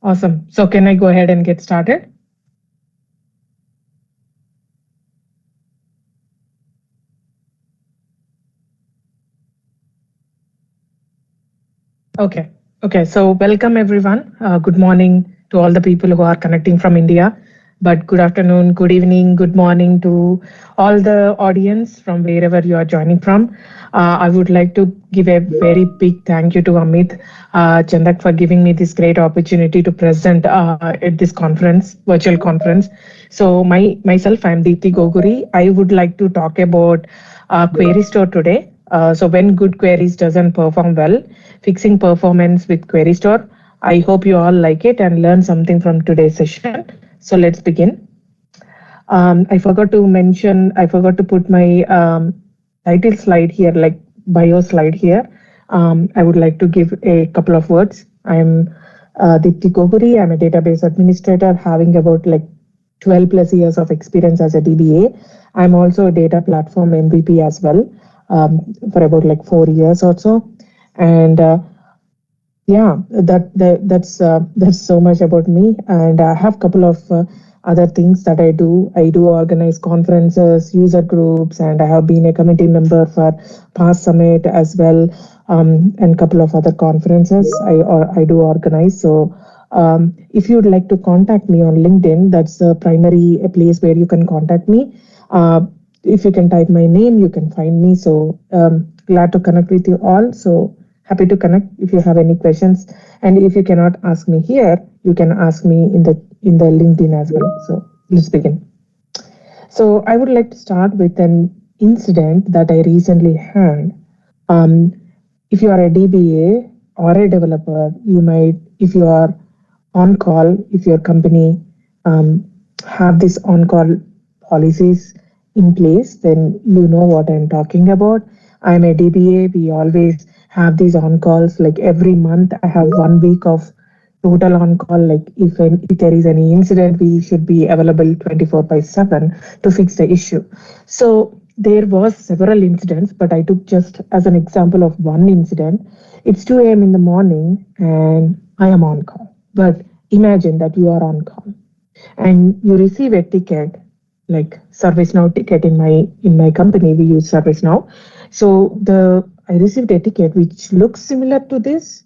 Awesome. So can I go ahead and get started? Okay. Okay. So welcome everyone. Good morning to all the people who are connecting from India. But good afternoon, good evening, good morning to all the audience from wherever you are joining from. I would like to give a very big thank you to Amit Chandak for giving me this great opportunity to present at this conference, virtual conference. So myself, I'm Deepthi Goguri. I would like to talk about Query Store today. So when good queries doesn't perform well, fixing performance with Query Store. I hope you all like it and learn something from today's session. So let's begin. I forgot to put my title slide here, like bio slide here. I would like to give a couple of words. I'm Deepthi Goguri. I'm a database administrator having about like 12 plus years of experience as a DBA. I'm also a data platform MVP as well for about like 4 years or so. And yeah, that's so much about me, and I have a couple of other things that I do. I do organize conferences, user groups, and I have been a committee member for past summit as well, and a couple of other conferences I do organize. So if you'd like to contact me on LinkedIn, that's the primary place where you can contact me. If you can type my name, you can find me. So glad to connect with you all. So happy to connect if you have any questions. And if you cannot ask me here, you can ask me in the LinkedIn as well. So let's begin. So I would like to start with an incident that I recently had. Um, if you are a DBA or a developer, you might, if you are on call, if your company um, have this on call policies in place, then you know what I'm talking about. I'm a DBA. We always have these on calls. Like every month, I have 1 week of total on call. Like if there is any incident, we should be available 24 by 7 to fix the issue. So there was several incidents, but I took just as an example of one incident. It's 2 a.m. in the morning and I am on call. But imagine that you are on call and you receive a ticket like ServiceNow ticket. In my company we use ServiceNow. So the I received a ticket which looks similar to this.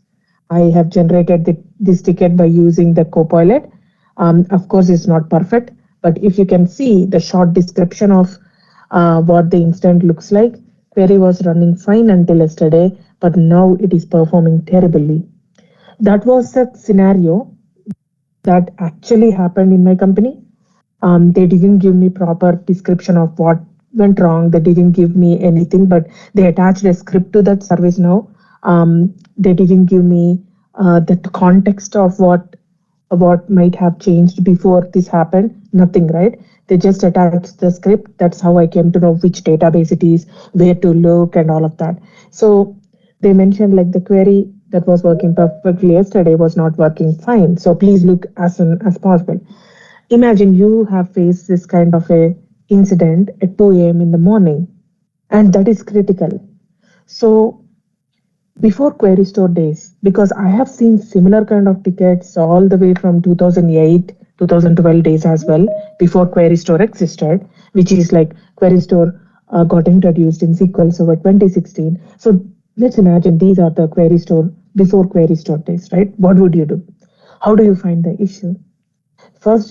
I have generated this ticket by using the Copilot. Of course it's not perfect, but if you can see the short description of what the incident looks like. Query was running fine until yesterday, but now it is performing terribly. That was the scenario that actually happened in my company. They didn't give me proper description of what went wrong. They didn't give me anything, but they attached a script to that service now. They didn't give me the context of what might have changed before this happened. Nothing, right? They just attached the script. That's how I came to know which database it is, where to look, and all of that. So they mentioned like the query that was working perfectly yesterday was not working fine. So please look as soon as possible. Imagine you have faced this kind of a incident at 2 a.m. in the morning, and that is critical. So before query store days, because I have seen similar kind of tickets all the way from 2008, 2012 days as well, before query store existed, which is like query store got introduced in SQL Server 2016. So let's imagine these are the query store before query store days, right? What would you do? How do you find the issue? First,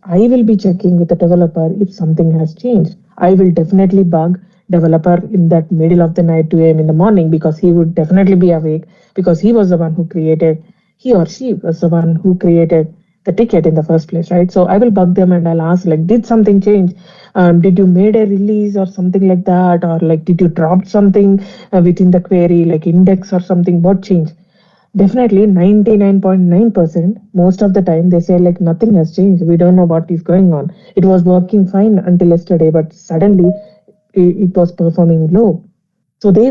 I will be checking with the developer if something has changed. I will definitely bug developer in that middle of the night, 2 a.m. in the morning, because he would definitely be awake because he or she was the one who created the ticket in the first place, right? So I will bug them and I'll ask like, did something change? Did you made a release or something like that? Or like, did you drop something within the query, like index or something? What changed? Definitely 99.9%, most of the time they say like nothing has changed. We don't know what is going on. It was working fine until yesterday, but suddenly it was performing low. So they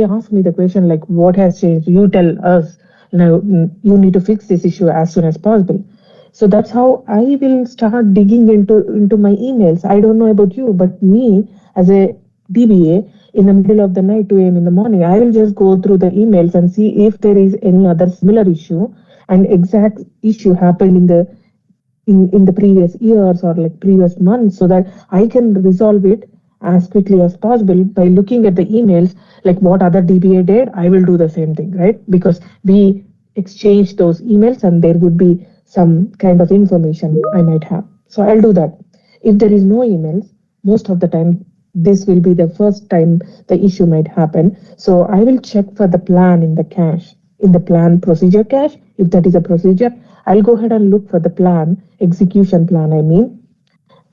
asked me the question like, what has changed? You tell us. Now you need to fix this issue as soon as possible. So that's how I will start digging into my emails. I don't know about you, but me as a DBA in the middle of the night, 2 a.m. in the morning, I will just go through the emails and see if there is any other similar issue. and exact issue happened in the previous years or like previous months, so that I can resolve it as quickly as possible by looking at the emails, like what other DBA did, I will do the same thing, right? Because we exchange those emails and there would be some kind of information I might have. So I'll do that. If there is no emails, most of the time, this will be the first time the issue might happen. So I will check for the plan in the cache, in the plan procedure cache. If that is a procedure, I'll go ahead and look for the plan, execution plan, I mean,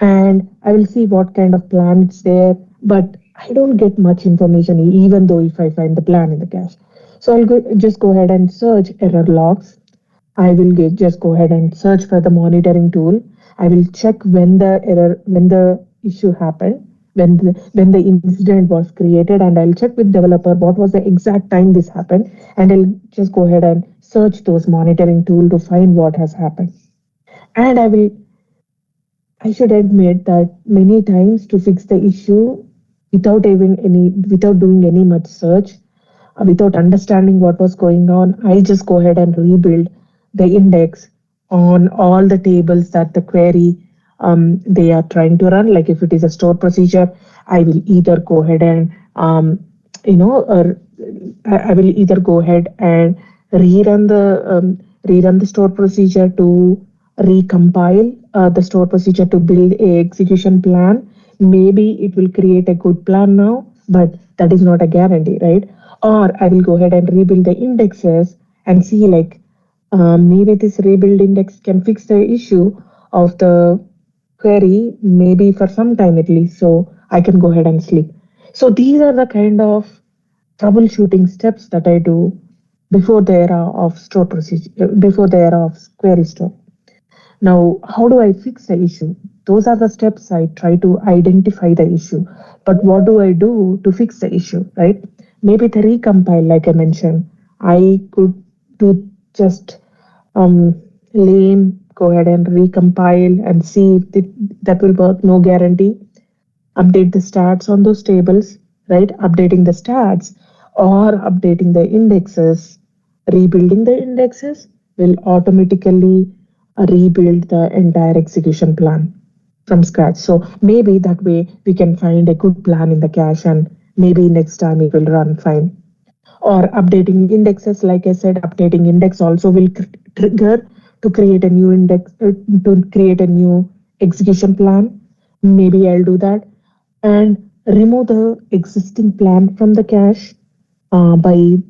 and I will see what kind of plan it's there. But I don't get much information, even though if I find the plan in the cache. So just go ahead and search error logs. I will just go ahead and search for the monitoring tool. I will check when the issue happened, when the incident was created, and I'll check with developer what was the exact time this happened, and I'll just go ahead and search those monitoring tool to find what has happened. And I should admit that many times to fix the issue without doing any much search, without understanding what was going on, I just go ahead and rebuild the index on all the tables that the query they are trying to run. Like if it is a store procedure, I will either go ahead and or I will either go ahead and rerun the rerun the store procedure to recompile the store procedure to build a execution plan. Maybe it will create a good plan now, but that is not a guarantee, right? Or I will go ahead and rebuild the indexes and see like maybe this rebuild index can fix the issue of the query, maybe for some time at least, so I can go ahead and sleep. So these are the kind of troubleshooting steps that I do before the era of store procedure, before the era of query store. Now, how do I fix the issue? Those are the steps I try to identify the issue. But what do I do to fix the issue, right? Maybe the recompile, like I mentioned, I could do just lame, go ahead and recompile and see if that will work, no guarantee. Update the stats on those tables, right? Updating the stats or updating the indexes, rebuilding the indexes will automatically rebuild the entire execution plan from scratch. So maybe that way we can find a good plan in the cache and maybe next time it will run fine. Or updating indexes, like I said, updating index also will trigger to create a new index, to create a new execution plan. Maybe I'll do that and remove the existing plan from the cache by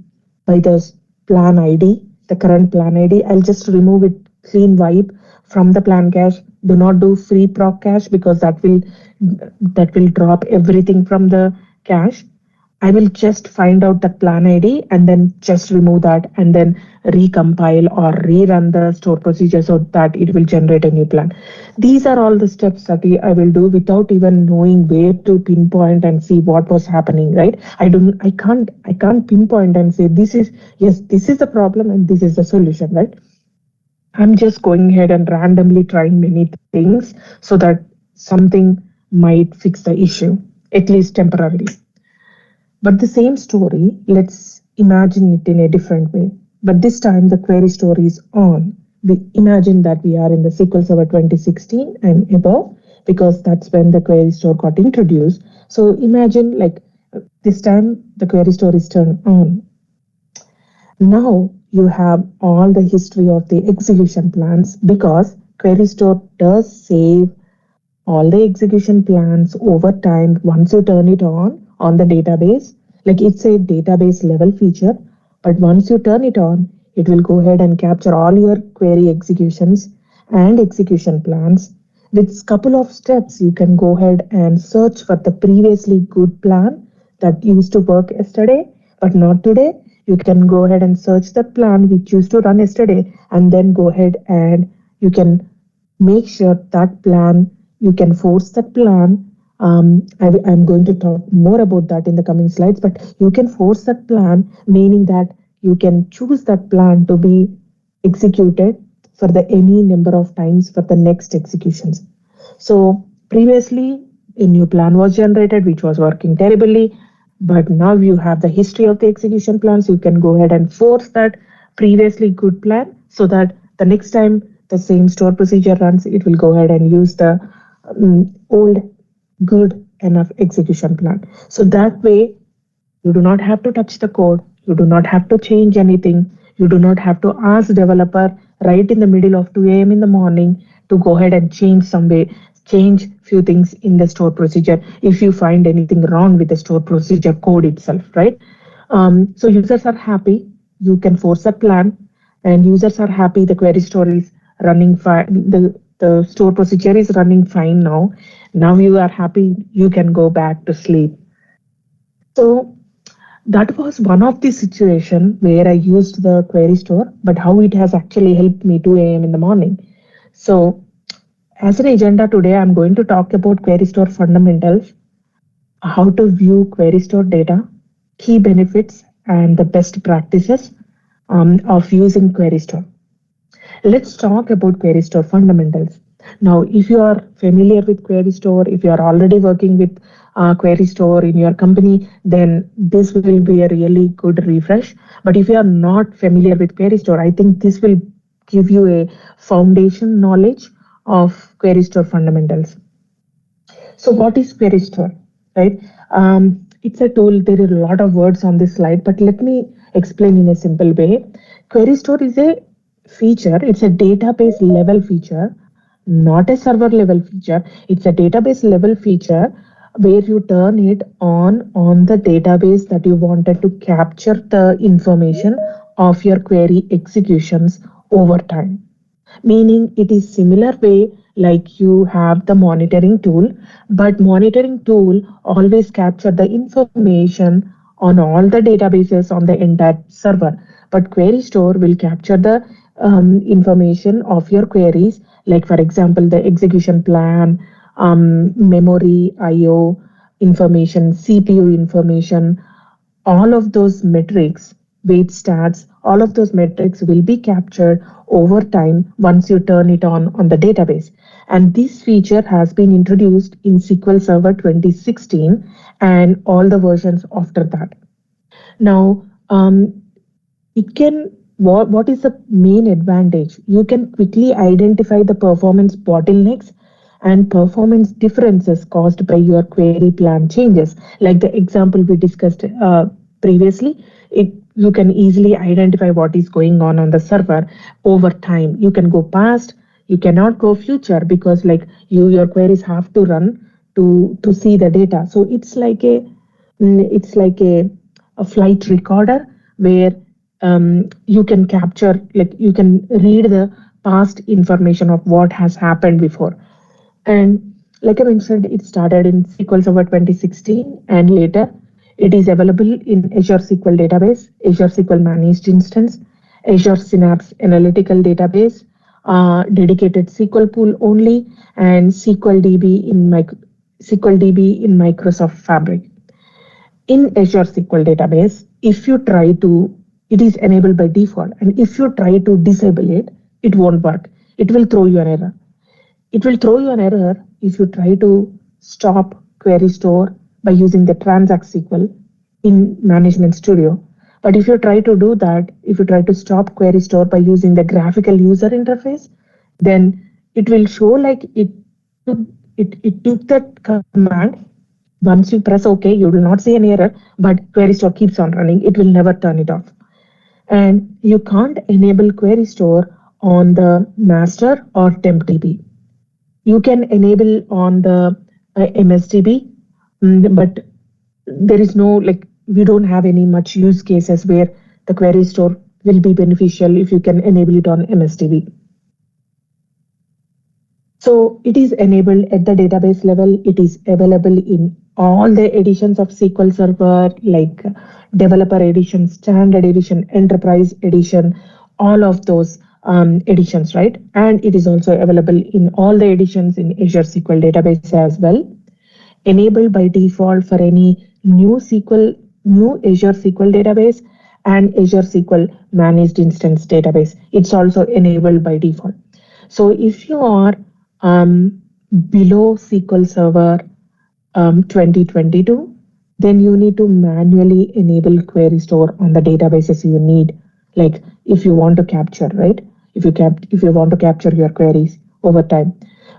the plan ID, the current plan ID. I'll just remove it clean wipe from the plan cache. Do not do free proc cache because that will drop everything from the cache. I will just find out the plan ID and then just remove that and then recompile or rerun the store procedure so that it will generate a new plan. These are all the steps that I will do without even knowing where to pinpoint and see what was happening, right? I can't pinpoint and say this is the problem and this is the solution, right? I'm just going ahead and randomly trying many things so that something might fix the issue, at least temporarily. But the same story, let's imagine it in a different way. But this time the query story is on. We imagine that we are in the SQL Server 2016 and above, because that's when the query store got introduced. So imagine like this time the query store is turned on. Now you have all the history of the execution plans because query store does save all the execution plans over time once you turn it on the database. Like it's a database level feature, but once you turn it on, it will go ahead and capture all your query executions and execution plans. With a couple of steps, you can go ahead and search for the previously good plan that used to work yesterday, but not today. You can go ahead and search that plan which used to run yesterday, and then go ahead and you can make sure that plan, you can force that plan. I'm going to talk more about that in the coming slides, but you can force that plan, meaning that you can choose that plan to be executed for the any number of times for the next executions. So previously a new plan was generated, which was working terribly, but now you have the history of the execution plans. You can go ahead and force that previously good plan so that the next time the same store procedure runs, it will go ahead and use the old good enough execution plan. So that way, you do not have to touch the code. You do not have to change anything. You do not have to ask developer right in the middle of 2 a.m. in the morning to go ahead and change few things in the store procedure if you find anything wrong with the store procedure code itself, right? So users are happy. You can force a plan, and users are happy. The query store is running fine. The store procedure is running fine now. Now you are happy. You can go back to sleep. So that was one of the situation where I used the query store, but how it has actually helped me 2 a.m. in the morning. So as an agenda today, I'm going to talk about query store fundamentals, how to view query store data, key benefits, and the best practices of using query store. Let's talk about query store fundamentals. Now, if you are familiar with query store, if you are already working with query store in your company, then this will be a really good refresh. But if you are not familiar with query store, I think this will give you a foundation knowledge of query store fundamentals. So what is query store, right? It's a tool. There are a lot of words on this slide, but let me explain in a simple way. Query store is a feature. It's a database level feature, not a server level feature. It's a database level feature where you turn it on the database that you wanted to capture the information of your query executions over time, meaning it is similar way like you have the monitoring tool, but monitoring tool always capture the information on all the databases on the entire server, but query store will capture the information of your queries, like for example the execution plan, memory, IO information, CPU information, all of those metrics, wait stats, all of those metrics will be captured over time once you turn it on the database. And this feature has been introduced in SQL Server 2016 and all the versions after that. Now, it can what is the main advantage? You can quickly identify the performance bottlenecks and performance differences caused by your query plan changes. Like the example we discussed previously, you can easily identify what is going on the server over time. You can go past, you cannot go future, because like your queries have to run to see the data. So it's like a flight recorder where you can capture, like you can read the past information of what has happened before. And like I mentioned, it started in SQL Server 2016, and later it is available in Azure SQL Database, Azure SQL Managed Instance, Azure Synapse Analytical Database, dedicated SQL pool only, and SQL DB in Microsoft Fabric. In Azure SQL Database, if you try to, it is enabled by default, and if you try to disable it, it won't work. It will throw you an error. It will throw you an error if you try to stop query store by using the transact SQL in Management Studio. But if you try to do that, if you try to stop query store by using the graphical user interface, then it will show like took, it took that command. Once you press OK, you will not see any error, but query store keeps on running. It will never turn it off. And you can't enable query store on the master or temp DB. You can enable on the MSDB, but there is no, like, we don't have any much use cases where the query store will be beneficial if you can enable it on MSDB. So it is enabled at the database level. It is available in all the editions of SQL Server, like developer edition, standard edition, enterprise edition, all of those editions, right? And it is also available in all the editions in Azure SQL Database as well. Enabled by default for any new Azure SQL Database and Azure SQL Managed Instance Database. It's also enabled by default. So if you are below SQL Server 2022, then you need to manually enable query store on the databases you need. Like if you want to capture, right? if you want to capture your queries over time.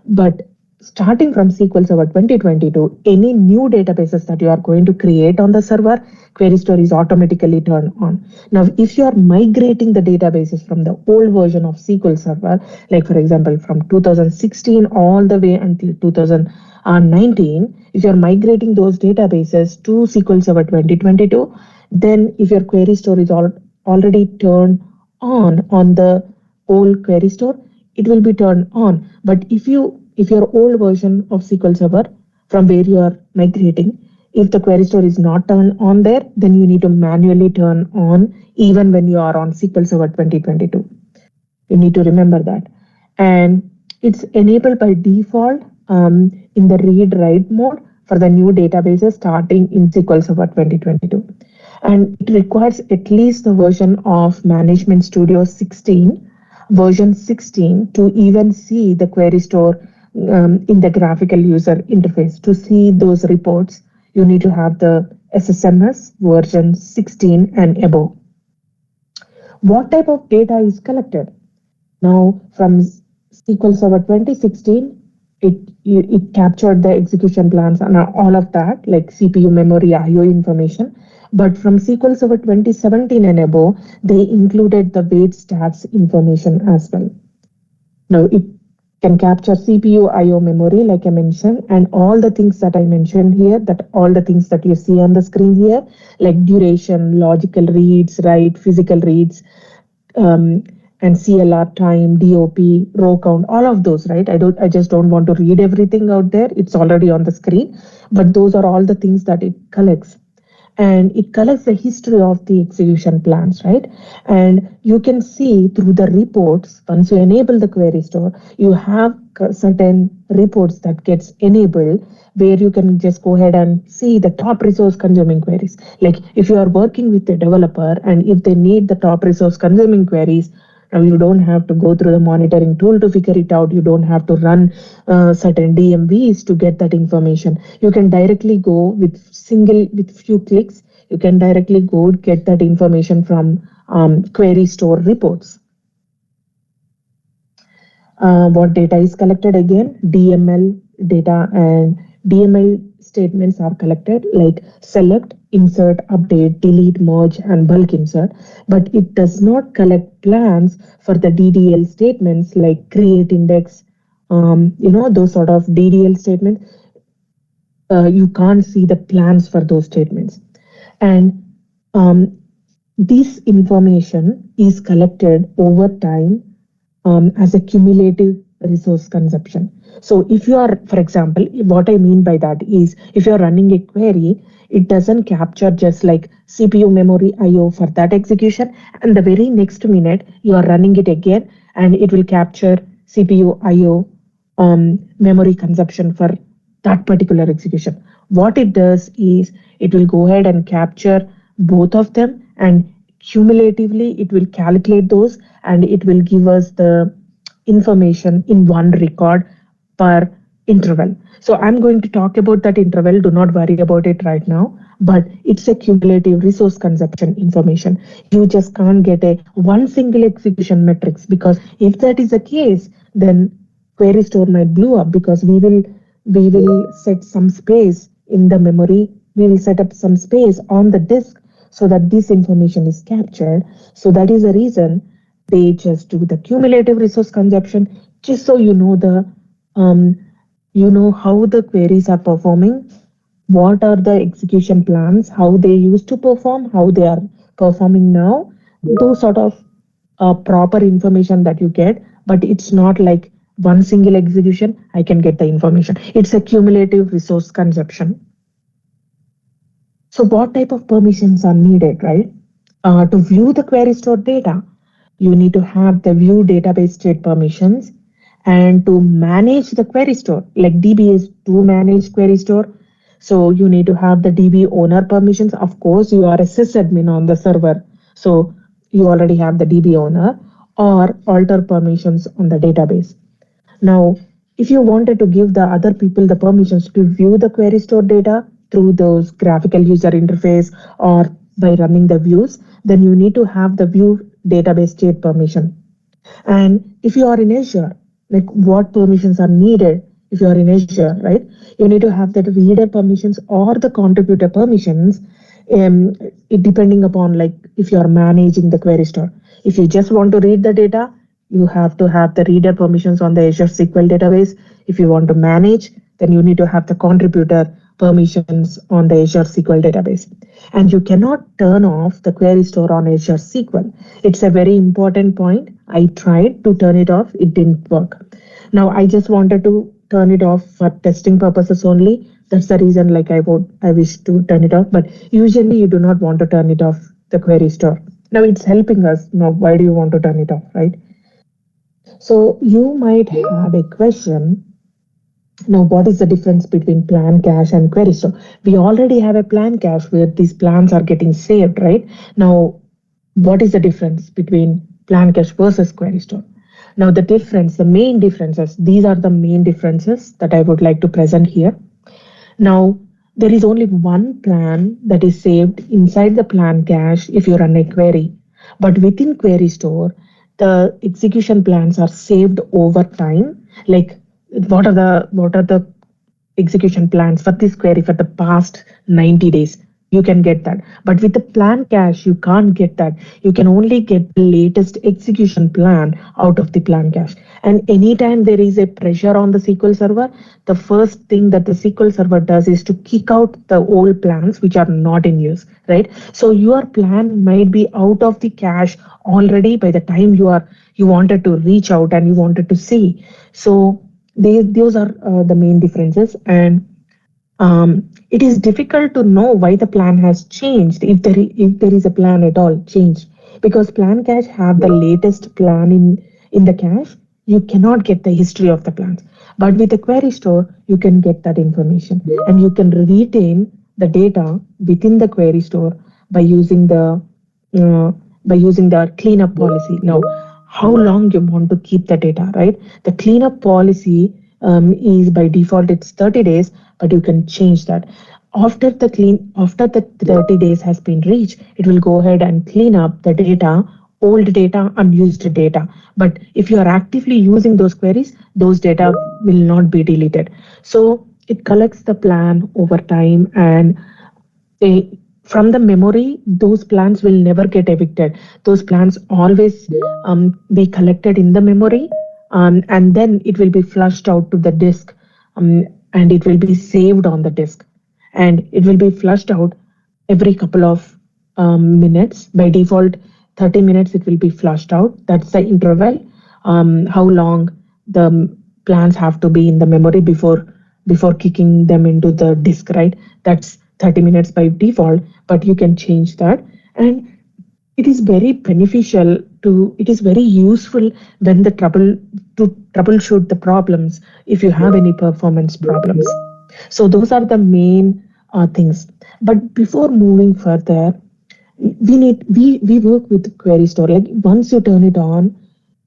But starting from SQL Server 2022, any new databases that you are going to create on the server, query store is automatically turned on. Now, if you are migrating the databases from the old version of SQL Server, like for example, from 2016 all the way until 2019, if you are migrating those databases to SQL Server 2022, then if your query store is already turned on the old query store, it will be turned on. But if your old version of SQL Server from where you are migrating, if the query store is not turned on there, then you need to manually turn on even when you are on SQL Server 2022. You need to remember that. And it's enabled by default in the read-write mode for the new databases starting in SQL Server 2022. And it requires at least the version of Management Studio 16, version 16, to even see the query store in the graphical user interface. To see those reports, you need to have the SSMS version 16 and above. What type of data is collected? Now, from SQL Server 2016, it captured the execution plans and all of that, like CPU, memory, IO information. But from SQL Server 2017 and above, they included the weight stats information as well. Now, it can capture CPU, IO, memory, like I mentioned, and all the things that I mentioned here, that all the things that you see on the screen here, like duration, logical reads, right, physical reads, and CLR time, DOP, row count, all of those, right? I just don't want to read everything out there. It's already on the screen, but those are all the things that it collects. And it collects the history of the execution plans, right? And you can see through the reports, once you enable the query store, you have certain reports that gets enabled where you can just go ahead and see the top resource consuming queries. Like if you are working with a developer and if they need the top resource consuming queries, now you don't have to go through the monitoring tool to figure it out. You don't have to run certain DMVs to get that information. You can directly go with few clicks. You can directly go get that information from query store reports. What data is collected again? DML data and DML statements are collected like select, insert, update, delete, merge, and bulk insert. But it does not collect plans for the DDL statements like create index, those sort of DDL statements. You can't see the plans for those statements. And this information is collected over time as a cumulative resource consumption. So if you are, for example, what I mean by that is if you're running a query, it doesn't capture just like CPU, memory, IO for that execution. And the very next minute you are running it again and it will capture CPU, IO, memory consumption for that particular execution. What it does is it will go ahead and capture both of them, and cumulatively it will calculate those and it will give us the information in one record per interval. So I'm going to talk about that interval. Do not worry about it right now, but it's a cumulative resource consumption information. You just can't get a one single execution metrics, because if that is the case, then query store might blow up, because we will set some space in the memory. We will set up some space on the disk so that this information is captured. So that is the reason they just do the cumulative resource consumption, just so you know how the queries are performing, what are the execution plans, how they used to perform, how they are performing now. Those sort of proper information that you get, but it's not like one single execution I can get the information. It's a cumulative resource consumption. So what type of permissions are needed, right? To view the query store data, you need to have the view database state permissions. And to manage the query store, like DB is to manage query store, so you need to have the DB owner permissions. Of course, you are a sysadmin on the server, so you already have the DB owner, or alter permissions on the database. Now, if you wanted to give the other people the permissions to view the query store data through those graphical user interface or by running the views, then you need to have the view database state permission. And if you are in Azure, like what permissions are needed if you are in Azure, right? You need to have that reader permissions or the contributor permissions, depending upon like if you are managing the query store. If you just want to read the data, you have to have the reader permissions on the Azure SQL database. If you want to manage, then you need to have the contributor permissions on the Azure SQL database. And you cannot turn off the query store on Azure SQL. It's a very important point. I tried to turn it off, it didn't work. Now I just wanted to turn it off for testing purposes only. That's the reason like I wish to turn it off, but usually you do not want to turn it off the query store. Now it's helping us. Now why do you want to turn it off, right? So you might have a question. Now, what is the difference between plan cache and query store? We already have a plan cache where these plans are getting saved, right? Now, what is the difference between plan cache versus query store? Now, the main differences, these are the main differences that I would like to present here. Now, there is only one plan that is saved inside the plan cache if you run a query. But within query store, the execution plans are saved over time. Like what are the execution plans for this query for the past 90 days? You can get that. But with the plan cache, you can't get that. You can only get the latest execution plan out of the plan cache. And anytime there is a pressure on the SQL server, the first thing that the SQL server does is to kick out the old plans which are not in use, right? So your plan might be out of the cache already by the time you wanted to reach out and you wanted to see. So those are the main differences. And it is difficult to know why the plan has changed if there is a plan at all changed, because plan cache have the latest plan in the cache. You cannot get the history of the plans, but with the query store you can get that information, and you can retain the data within the query store by using the uh, cleanup policy. Now, how long you want to keep the data, right? The cleanup policy is by default it's 30 days, but you can change that. After the 30 days has been reached, it will go ahead and clean up the data, old data, unused data. But if you are actively using those queries, those data will not be deleted. So it collects the plan over time, and from the memory, those plans will never get evicted. Those plans always be collected in the memory, and then it will be flushed out to the disk, and it will be saved on the disk, and it will be flushed out every couple of minutes. By default, 30 minutes it will be flushed out. That's the interval. How long the plans have to be in the memory before kicking them into the disk, right? That's 30 minutes by default, but you can change that. And it is very beneficial it is very useful when to troubleshoot the problems if you have any performance problems. So those are the main things. But before moving further, we work with query store. Like once you turn it on,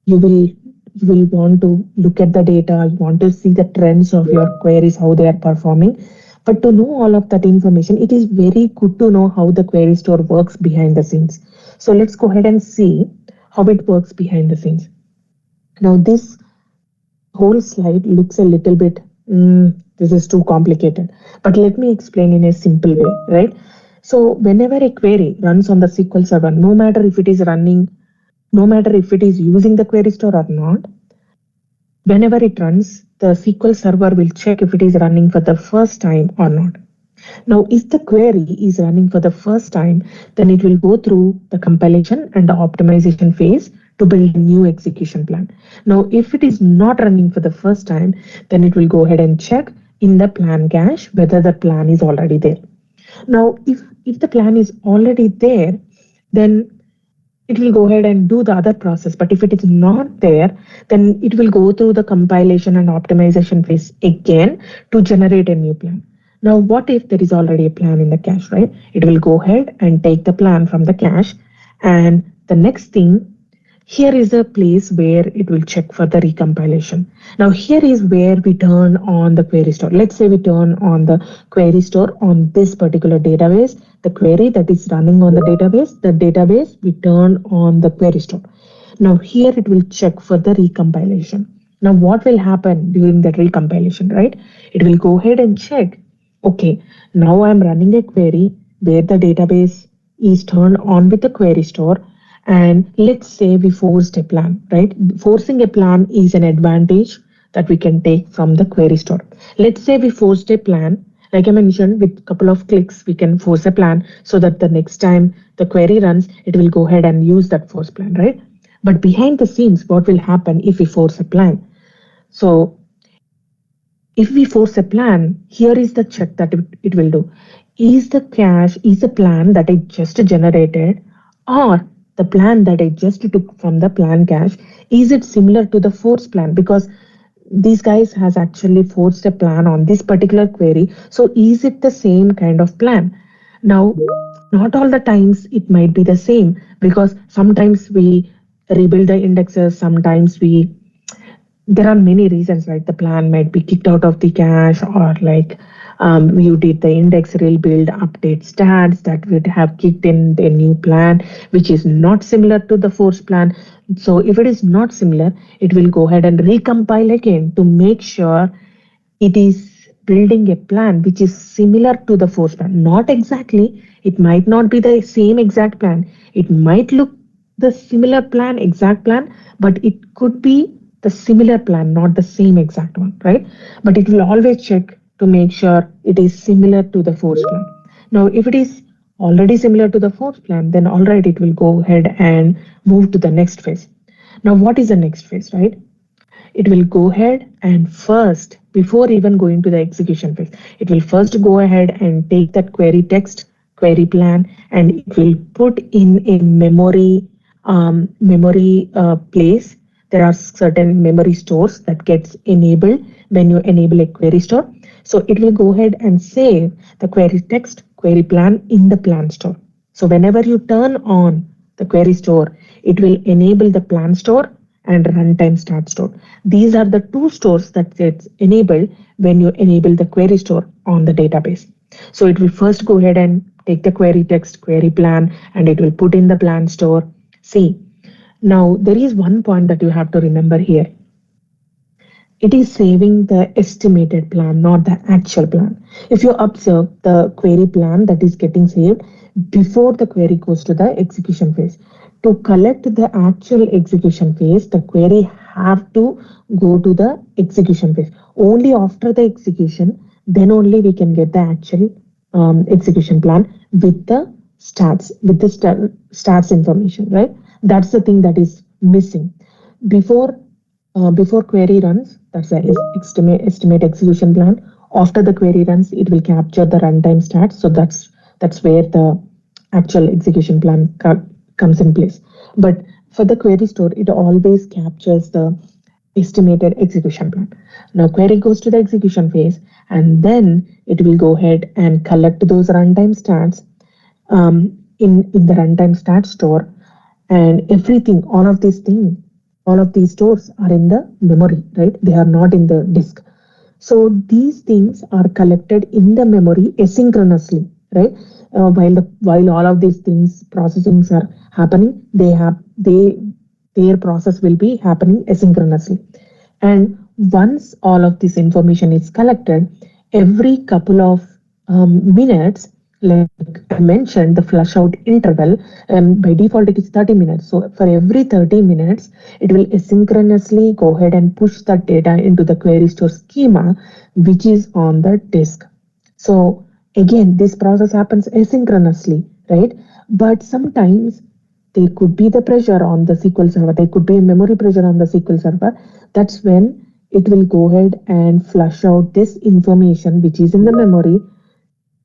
you will want to look at the data, you want to see the trends of your queries, how they are performing. But to know all of that information, it is very good to know how the query store works behind the scenes. So let's go ahead and see how it works behind the scenes. Now this whole slide looks a little bit, this is too complicated, but let me explain in a simple way, right? So whenever a query runs on the SQL server, no matter if it is using the query store or not, whenever it runs, the SQL server will check if it is running for the first time or not. Now, if the query is running for the first time, then it will go through the compilation and the optimization phase to build a new execution plan. Now, if it is not running for the first time, then it will go ahead and check in the plan cache whether the plan is already there. Now, if the plan is already there, then it will go ahead and do the other process. But if it is not there, then it will go through the compilation and optimization phase again to generate a new plan. Now, what if there is already a plan in the cache, right? It will go ahead and take the plan from the cache. And the next thing, here is a place where it will check for the recompilation. Now, here is where we turn on the query store. Let's say we turn on the query store on this particular database, the query that is running on the database we turn on the query store. Now here it will check for the recompilation. Now what will happen during that recompilation, right? It will go ahead and check, okay, now I'm running a query where the database is turned on with the query store. And let's say we forced a plan, right? Forcing a plan is an advantage that we can take from the query store. Let's say we forced a plan, like I mentioned, with a couple of clicks, we can force a plan so that the next time the query runs, it will go ahead and use that force plan, right? But behind the scenes, what will happen if we force a plan? So if we force a plan, here is the check that it will do. Is the cache, is the plan that I just generated, or the plan that I just took from the plan cache, is it similar to the force plan? Because these guys has actually forced a plan on this particular query. So is it the same kind of plan? Now, not all the times it might be the same, because sometimes we rebuild the indexes, sometimes we, there are many reasons, right? The plan might be kicked out of the cache, or like you did the index rebuild update stats that would have kicked in the new plan, which is not similar to the force plan. So if it is not similar, it will go ahead and recompile again to make sure it is building a plan which is similar to the force plan. Not exactly, it might not be the same exact plan. It might look the similar plan, exact plan, but it could be the similar plan, not the same exact one, right? But it will always check to make sure it is similar to the force plan. Now, if it is already similar to the force plan, then all right, it will go ahead and move to the next phase. Now, what is the next phase, right? It will go ahead and first, before even going to the execution phase, it will first go ahead and take that query text, query plan, and it will put in a memory place. There are certain memory stores that gets enabled when you enable a query store. So it will go ahead and save the query text, query plan in the plan store. So whenever you turn on the query store, it will enable the plan store and runtime start store. These are the two stores that gets enabled when you enable the query store on the database. So it will first go ahead and take the query text, query plan, and it will put in the plan store. See, now there is one point that you have to remember here. It is saving the estimated plan, not the actual plan. If you observe the query plan that is getting saved before the query goes to the execution phase. To collect the actual execution phase, the query have to go to the execution phase. Only after the execution, then only we can get the actual execution plan with the stats, with the stats information, right? That's the thing that is missing. Before before query runs, that's the estimate execution plan. After the query runs, it will capture the runtime stats. So that's where the actual execution plan comes in place. But for the query store, it always captures the estimated execution plan. Now query goes to the execution phase, and then it will go ahead and collect those runtime stats in the runtime stats store, and everything, all of these stores are in the memory, right? They are not in the disk. So these things are collected in the memory asynchronously, right? While all of these things processings are happening, their process will be happening asynchronously. And once all of this information is collected, every couple of minutes, like I mentioned, the flush out interval, by default it is 30 minutes. So for every 30 minutes, it will asynchronously go ahead and push that data into the query store schema, which is on the disk. So again, this process happens asynchronously, right? But sometimes there could be the pressure on the SQL server, there could be a memory pressure on the SQL server. That's when it will go ahead and flush out this information which is in the memory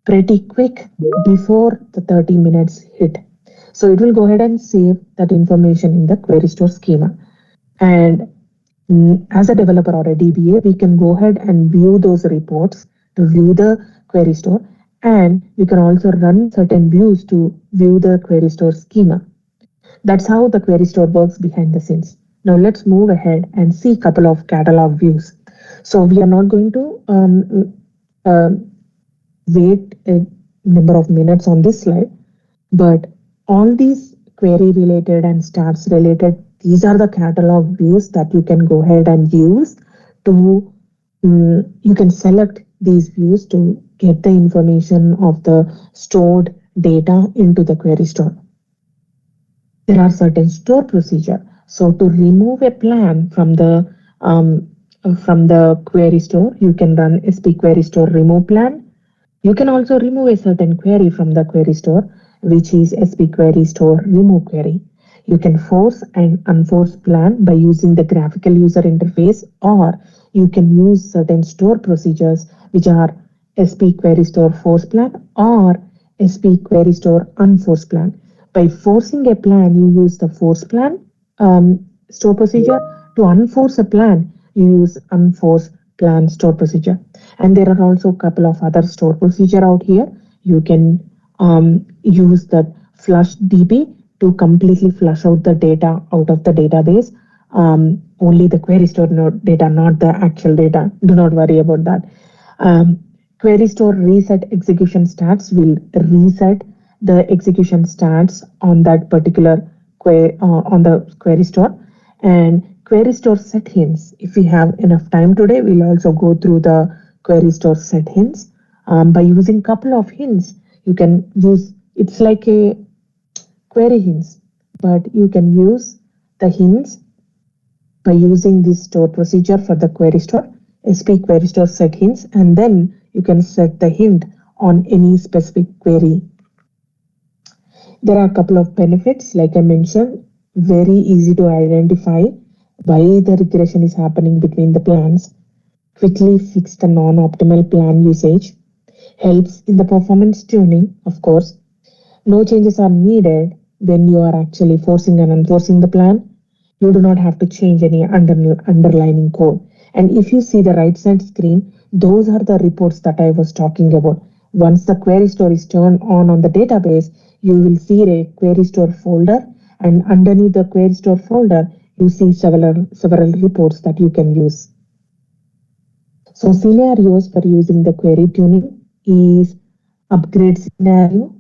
pretty quick before the 30 minutes hit. So it will go ahead and save that information in the query store schema. And as a developer or a DBA, we can go ahead and view those reports to view the query store. And we can also run certain views to view the query store schema. That's how the query store works behind the scenes. Now let's move ahead and see a couple of catalog views. So we are not going to uh, wait a number of minutes on this slide, but all these query related and stats related These are the catalog views that you can go ahead and use to, you can select these views to get the information of the stored data into the query store. There are certain store procedure. So to remove a plan from the query store, you can run sp query store remove plan. You can also remove a certain query from the query store, which is sp query store remove query. You can force and unforce plan by using the graphical user interface, or you can use certain store procedures, which are sp query store force plan or sp query store unforce plan. By forcing a plan, you use the force plan store procedure. To unforce a plan, you use unforce plan store procedure. And there are also a couple of other store procedure out here. You can use the flush db to completely flush out the data out of the database. Only the query store data, not the actual data. Do not worry about that. Query store reset execution stats will reset the execution stats on that particular on the query store. And query store set hints. If we have enough time today, we'll also go through the query store set hints. By using couple of hints, you can use, it's like a query hints, but you can use the hints by using this store procedure for the query store, sp query store set hints, and then you can set the hint on any specific query. There are a couple of benefits, like I mentioned, very easy to identify why the regression is happening between the plans, quickly fix the non-optimal plan usage, helps in the performance tuning, of course. No changes are needed when you are actually forcing and enforcing the plan. You do not have to change any underlying code. And if you see the right side screen, those are the reports that I was talking about. Once the query store is turned on the database, you will see a query store folder, and underneath the query store folder, you see several reports that you can use. So scenarios for using the query tuning is upgrade scenario,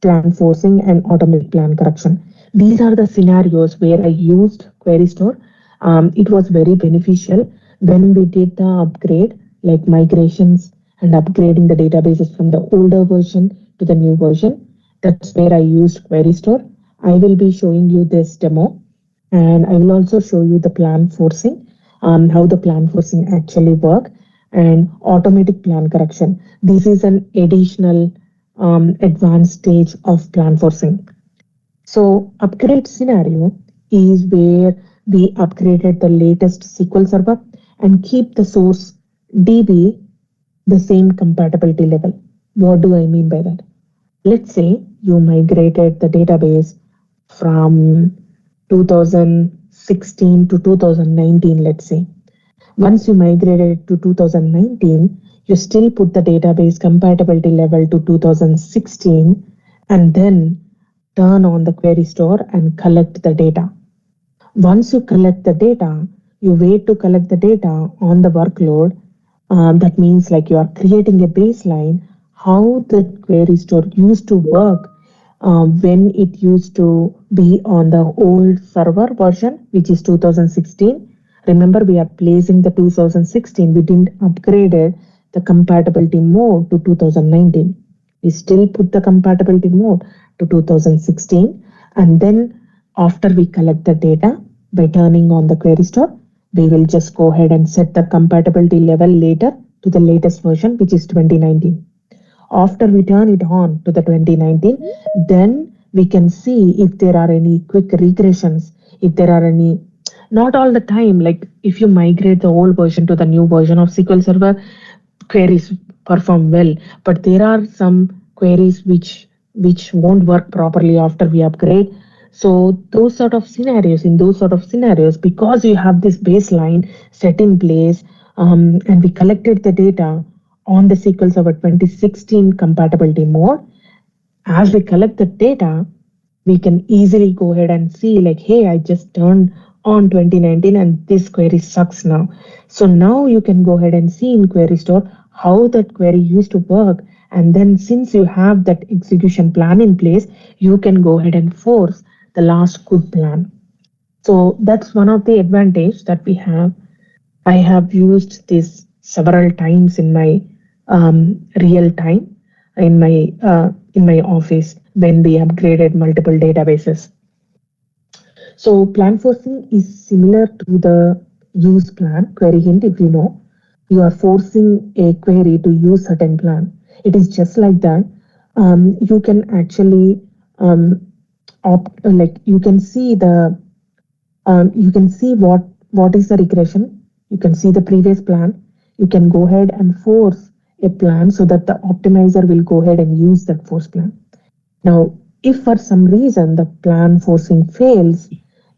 plan forcing, and automatic plan correction. These are the scenarios where I used query store. It was very beneficial when we did the upgrade, like migrations and upgrading the databases from the older version to the new version. That's where I used query store. I will be showing you this demo, and I will also show you the plan forcing, how the plan forcing actually work, and automatic plan correction. This is an additional advanced stage of plan forcing. So upgrade scenario is where we upgraded the latest SQL Server and keep the source DB the same compatibility level. What do I mean by that? Let's say you migrated the database from 2016 to 2019, let's say. Once you migrated to 2019, you still put the database compatibility level to 2016 and then turn on the query store and collect the data. Once you collect the data, you wait to collect the data on the workload. That means like you are creating a baseline how the query store used to work when it used to be on the old server version, which is 2016. Remember, we are placing the 2016. We didn't upgrade it, the compatibility mode to 2019. We still put the compatibility mode to 2016. And then after we collect the data by turning on the query store, we will just go ahead and set the compatibility level later to the latest version, which is 2019. After we turn it on to the 2019, then we can see if there are any quick regressions, if there are any, not all the time, like if you migrate the old version to the new version of SQL Server, queries perform well, but there are some queries which won't work properly after we upgrade. So those sort of scenarios, because you have this baseline set in place, and we collected the data on the SQL Server 2016 compatibility mode, as we collect the data, we can easily go ahead and see like, hey, I just turned on 2019 and this query sucks now. So now you can go ahead and see in query store how that query used to work. And then since you have that execution plan in place, you can go ahead and force the last good plan. So that's one of the advantage that we have. I have used this several times in my real time in my office when we upgraded multiple databases. So plan forcing is similar to the use plan query hint. If you know, you are forcing a query to use certain plan. It is just like that. You can actually like you can see what is the regression. You can see the previous plan. You can go ahead and force a plan so that the optimizer will go ahead and use that force plan. Now, if for some reason the plan forcing fails,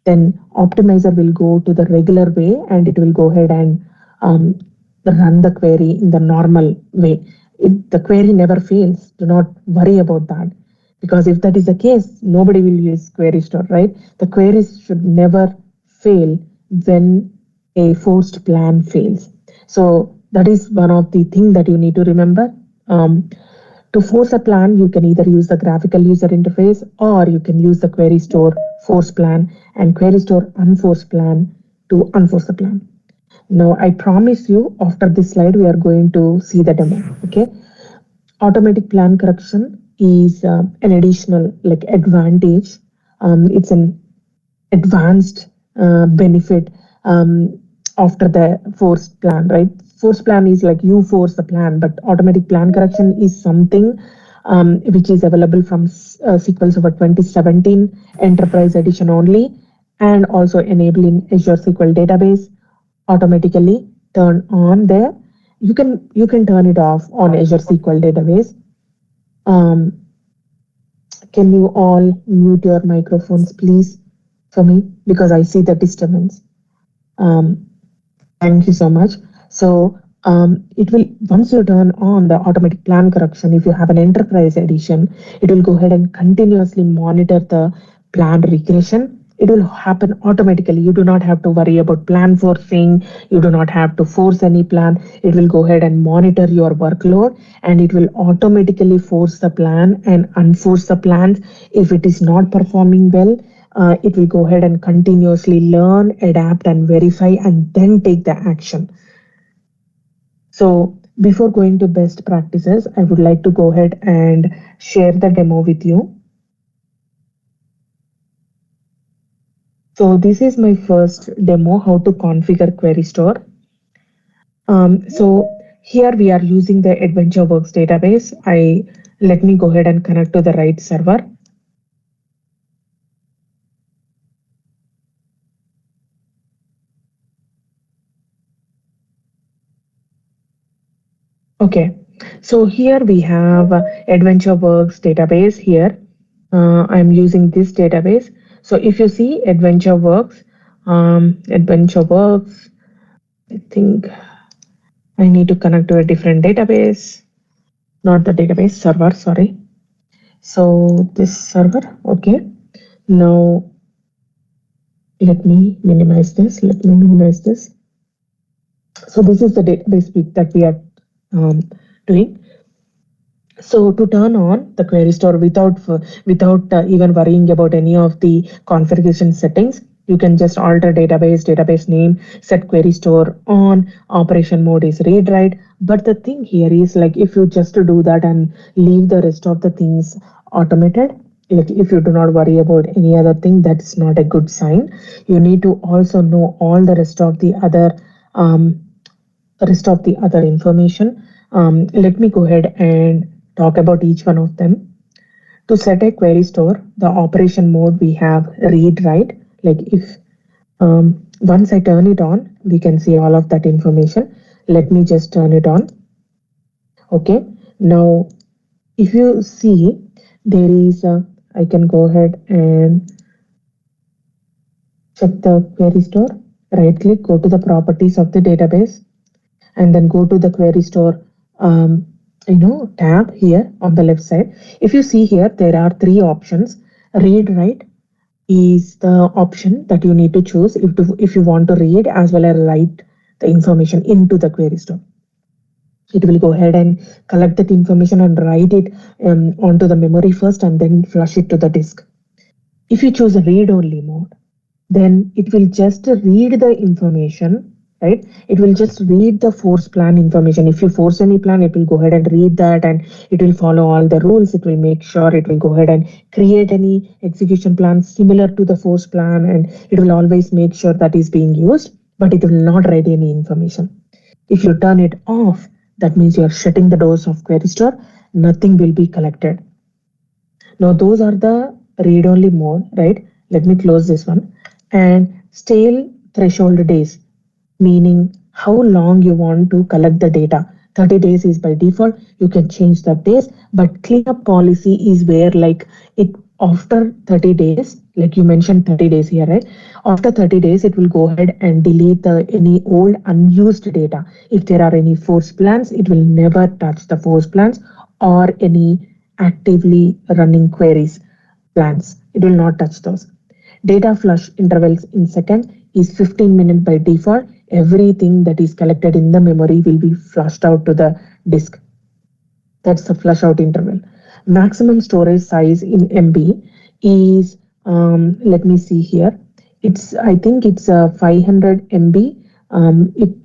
then optimizer will go to the regular way and it will go ahead and um, run the query in the normal way. The query never fails. Do not worry about that. Because if that is the case, nobody will use query store, right? The queries should never fail when a forced plan fails. So that is one of the things that you need to remember. To force a plan, you can either use the graphical user interface or you can use the query store force plan and query store unforce plan to unforce the plan. Now, I promise you after this slide, we are going to see the demo. Okay. Automatic plan correction is an additional like advantage. It's an advanced benefit after the forced plan, right? Forced plan is like you force the plan, but automatic plan correction is something which is available from SQL Server 2017 Enterprise Edition only, and also enabling Azure SQL Database automatically turn on there. You can turn it off on Azure SQL Database. Um, can you all mute your microphones, please, for me? Because I see the disturbance. Um, Thank you so much. So it will, once you turn on the automatic plan correction, if you have an enterprise edition, it will go ahead and continuously monitor the plan regression. It will happen automatically. You do not have to worry about plan forcing. You do not have to force any plan. It will go ahead and monitor your workload and it will automatically force the plan and unforce the plans if it is not performing well. It will go ahead and continuously learn, adapt, and verify, and then take the action. So before going to best practices, I would like to go ahead and share the demo with you. So this is my first demo, how to configure query store. So here we are using the AdventureWorks database. Let me go ahead and connect to the right server. Okay, so here we have AdventureWorks database here. I'm using this database. So if you see AdventureWorks, I think I need to connect to a different database, not the database server, sorry. So this server, okay. Now let me minimize this. So this is the database that we are doing. So to turn on the query store without even worrying about any of the configuration settings, you can just alter database name, set query store on, operation mode is read write. But the thing here is like if you just do that and leave the rest of the things automated, like if you do not worry about any other thing, that's not a good sign. You need to also know all the rest of the other information. Let me go ahead and talk about each one of them. To set a query store, the operation mode we have read write. Like if once I turn it on, we can see all of that information. Let me just turn it on. Okay. Now, if you see, there is I can go ahead and check the query store. Right click, go to the properties of the database, and then go to the query store tab here on the left side. If you see here, there are three options. Read write is the option that you need to choose if you want to read as well as write the information into the query store. It will go ahead and collect that information and write it onto the memory first and then flush it to the disk. If you choose a read only mode, then it will just read the information, right? It will just read the force plan information. If you force any plan, it will go ahead and read that, and it will follow all the rules. It will make sure, it will go ahead and create any execution plan similar to the force plan, and it will always make sure that is being used, but it will not write any information. If you turn it off, that means you are shutting the doors of query store. Nothing will be collected. Now those are the read-only mode, right? Let me close this one. And stale threshold days, meaning how long you want to collect the data. 30 days is by default. You can change the days, but cleanup policy is where like it after 30 days, like you mentioned 30 days here, right? After 30 days, it will go ahead and delete the any old unused data. If there are any force plans, it will never touch the force plans or any actively running queries plans. It will not touch those. Data flush intervals in second is 15 minutes by default. Everything that is collected in the memory will be flushed out to the disk. That's the flush out interval. Maximum storage size in MB is, let me see here. I think it's 500 MB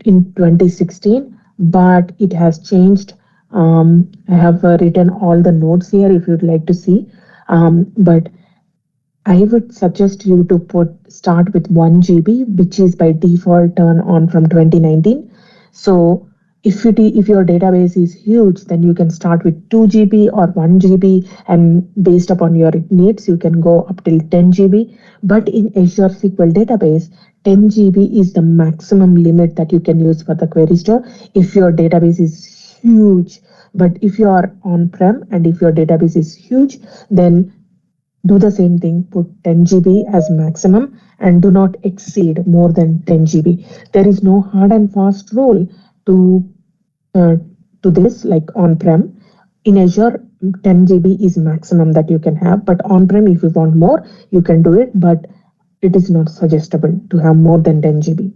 in 2016, but it has changed. I have written all the notes here if you'd like to see. But I would suggest you to start with 1 GB, which is by default turn on from 2019. So if your database is huge, then you can start with 2 GB or 1 GB, and based upon your needs, you can go up till 10 GB. But in Azure SQL database, 10 GB is the maximum limit that you can use for the query store if your database is huge. But if you are on-prem and if your database is huge, then do the same thing, put 10 GB as maximum and do not exceed more than 10 GB. There is no hard and fast rule to uh, to this like on-prem. In Azure, 10 GB is maximum that you can have, but on-prem, if you want more, you can do it, but it is not suggestible to have more than 10 GB.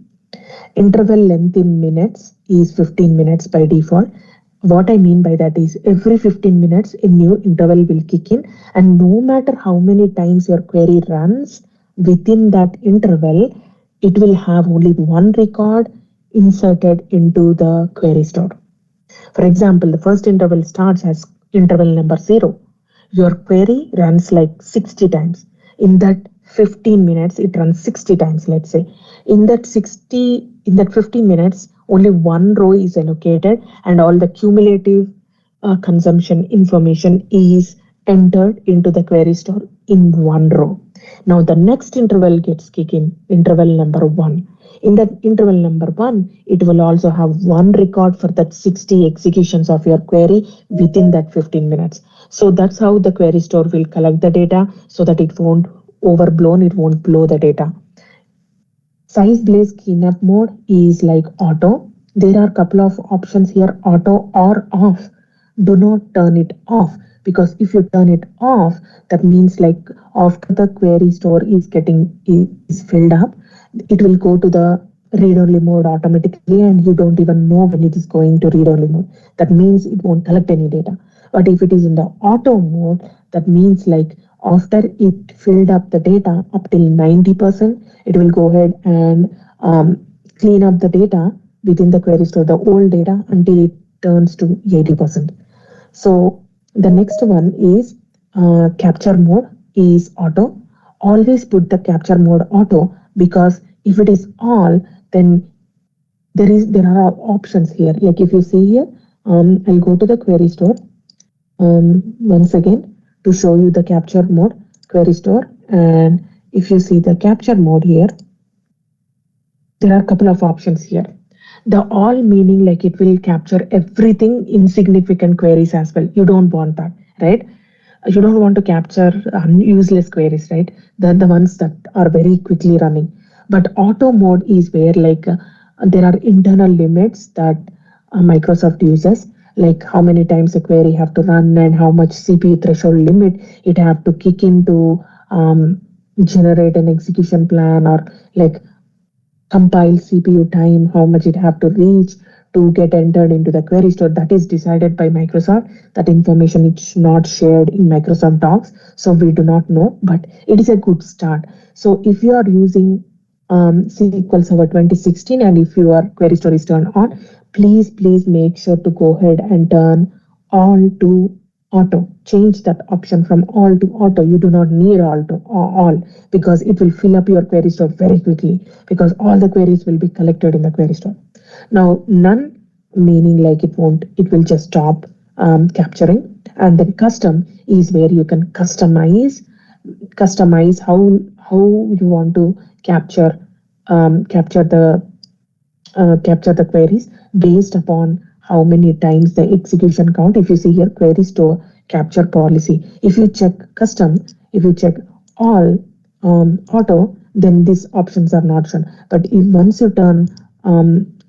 Interval length in minutes is 15 minutes by default. What I mean by that is every 15 minutes, a new interval will kick in, and no matter how many times your query runs within that interval, it will have only one record inserted into the query store. For example, the first interval starts as interval number 0. Your query runs like 60 times. In that 15 minutes, it runs 60 times, let's say. In that 15 minutes, only one row is allocated and all the cumulative consumption information is entered into the query store in one row. Now the next interval gets kicked in, interval number 1. In that interval number 1, it will also have one record for that 60 executions of your query within that 15 minutes. So that's how the query store will collect the data so that it won't overblown, it won't blow the data. Size Blaze cleanup mode is like auto. There are a couple of options here, auto or off. Do not turn it off, because if you turn it off, that means like after the query store is filled up, it will go to the read-only mode automatically, and you don't even know when it is going to read-only mode. That means it won't collect any data. But if it is in the auto mode, that means like after it filled up the data up till 90%, it will go ahead and clean up the data within the query store, the old data, until it turns to 80%. So the next one is capture mode is auto. Always put the capture mode auto, because if it is all, then there are options here. Like if you see here, I'll go to the query store once again to show you the capture mode query store. And if you see the capture mode here, there are a couple of options here. The all meaning like it will capture everything insignificant queries as well. You don't want that, right? You don't want to capture useless queries, right? The ones that are very quickly running. But auto mode is where like there are internal limits that Microsoft uses, like how many times a query have to run and how much CPU threshold limit it have to kick into generate an execution plan, or like compile CPU time, how much it have to reach to get entered into the query store, that is decided by Microsoft. That information is not shared in Microsoft Docs, so we do not know, but it is a good start. So if you are using SQL Server 2016 and if your query store is turned on, please make sure to go ahead and turn all to auto. Change that option from all to auto. You do not need all because it will fill up your query store very quickly because all the queries will be collected in the query store. Now, none meaning like it will just stop capturing. And then custom is where you can customize how you want to capture capture the queries based upon how many times the execution count. If you see here, query store capture policy. If you check custom, if you check all auto, then these options are not shown. But if once you turn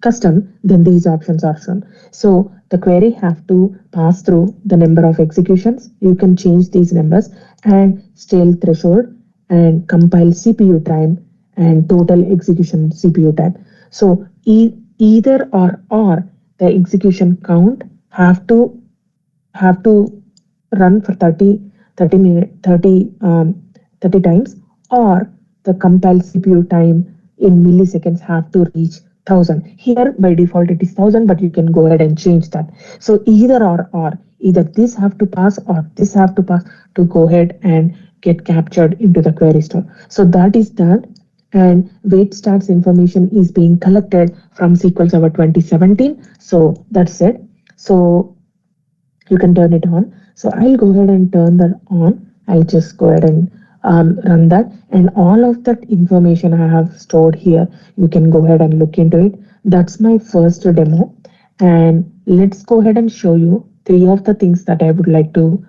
custom, then these options are shown. So the query have to pass through the number of executions. You can change these numbers and stale threshold and compile CPU time and total execution CPU time. So either or the execution count have to run for 30 minute 30 times, or the compile CPU time in milliseconds have to reach 1000. Here by default it is 1000, but you can go ahead and change that. So either or either this have to pass or this have to pass to go ahead and get captured into the query store. So that is done, and wait stats information is being collected from SQL Server 2017. So that's it. So you can turn it on. So I'll go ahead and turn that on. I'll just go ahead and run that, and all of that information I have stored here, you can go ahead and look into it. That's my first demo, and let's go ahead and show you three of the things that I would like to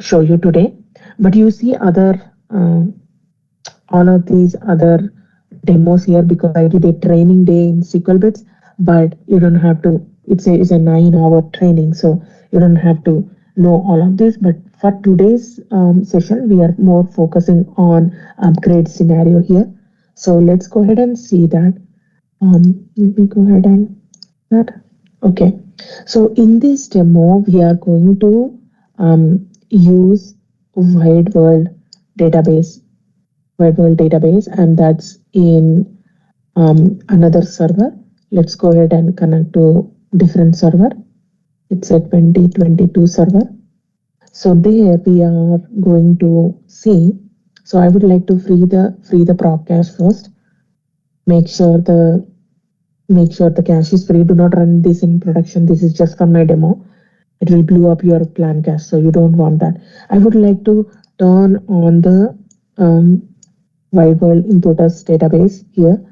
show you today. But you see other all of these other demos here because I did a training day in SQL Bits, but you don't have to, it's a 9-hour training, so you don't have to know all of this. But for today's session, we are more focusing on upgrade scenario here. So let's go ahead and see that. Let me go ahead and that. Okay. So in this demo, we are going to use wide world database and that's in another server. Let's go ahead and connect to different server. It's a 2022 server. So there we are going to see. So I would like to free the prop cache first. Make sure the cache is free. Do not run this in production. This is just for my demo. It will blow up your plan cache, so you don't want that. I would like to turn on the wide world importers database here.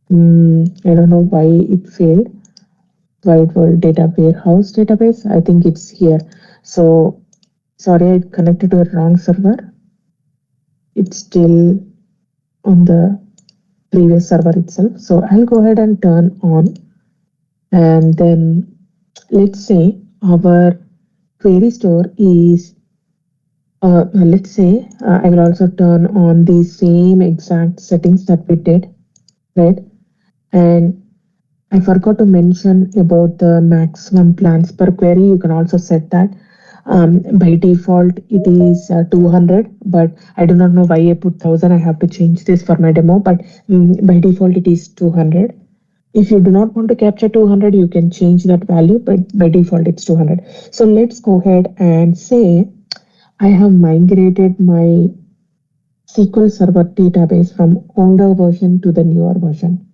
I don't know why it failed. Wide world data warehouse database. I think it's here. So sorry, I connected to a wrong server. It's still on the previous server itself. So I'll go ahead and turn on, and then let's say our query store is let's say I will also turn on the same exact settings that we did, right? And I forgot to mention about the maximum plans per query. You can also set that. By default, it is 200, but I do not know why I put 1000. I have to change this for my demo, but by default, it is 200. If you do not want to capture 200, you can change that value, but by default, it's 200. So let's go ahead and say I have migrated my SQL Server database from older version to the newer version.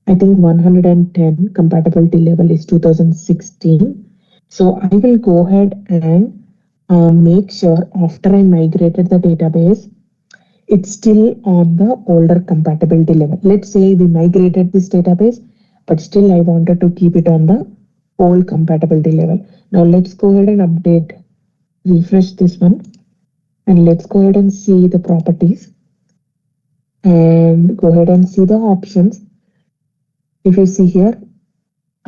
I think 110 compatibility level is 2016. So I will go ahead and make sure after I migrated the database, it's still on the older compatibility level. Let's say we migrated this database, but still I wanted to keep it on the old compatibility level. Now let's go ahead and update, refresh this one, and let's go ahead and see the properties and go ahead and see the options. If you see here,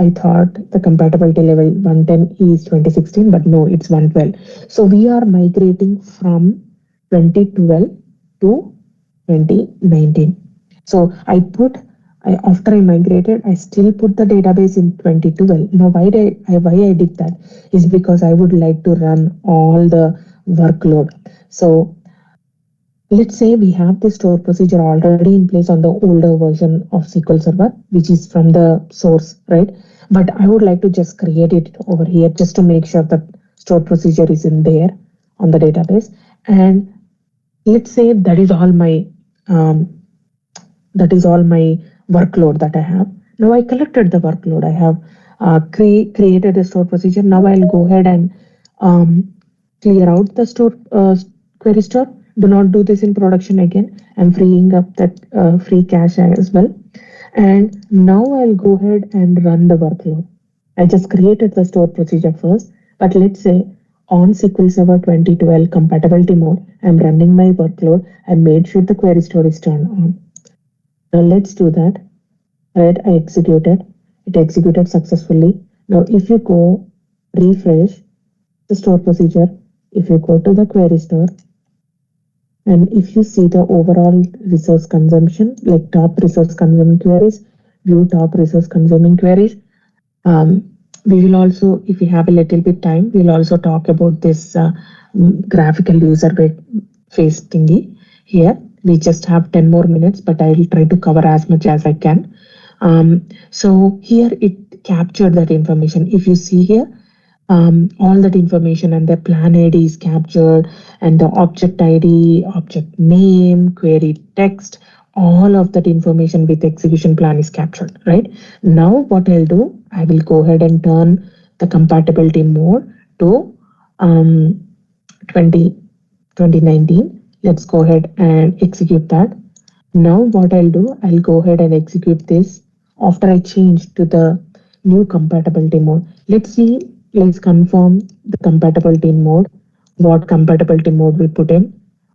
I thought the compatibility level 110 is 2016, but no, it's 112. So we are migrating from 2012 to 2019. So I After I migrated, I still put the database in 2012. Now, why I did that is because I would like to run all the workload. So let's say we have the store procedure already in place on the older version of SQL Server, which is from the source, right? But I would like to just create it over here just to make sure that store procedure is in there on the database. And let's say um, that is all my workload that I have. Now I collected the workload. I have created a store procedure. Now I'll go ahead and clear out the store query store. Do not do this in production again. I'm freeing up that free cache as well. And now I'll go ahead and run the workload. I just created the store procedure first, but let's say on SQL Server 2012 compatibility mode, I'm running my workload. I made sure the query store is turned on. Now let's do that. Right, I executed. It executed successfully. Now if you go refresh the store procedure, if you go to the query store, and if you see the overall resource consumption, like top resource consuming queries, view top resource consuming queries, we will also, if we have a little bit time, we'll also talk about this graphical user face thingy here. We just have 10 more minutes, but I will try to cover as much as I can. So here it captured that information. If you see here, all that information and the plan ID is captured, and the object ID, object name, query text, all of that information with execution plan is captured, right? Now what I'll do, I will go ahead and turn the compatibility mode to 2019. Let's go ahead and execute that. Now what I'll do, I'll go ahead and execute this after I change to the new compatibility mode. Let's confirm the compatibility mode, what compatibility mode we put in,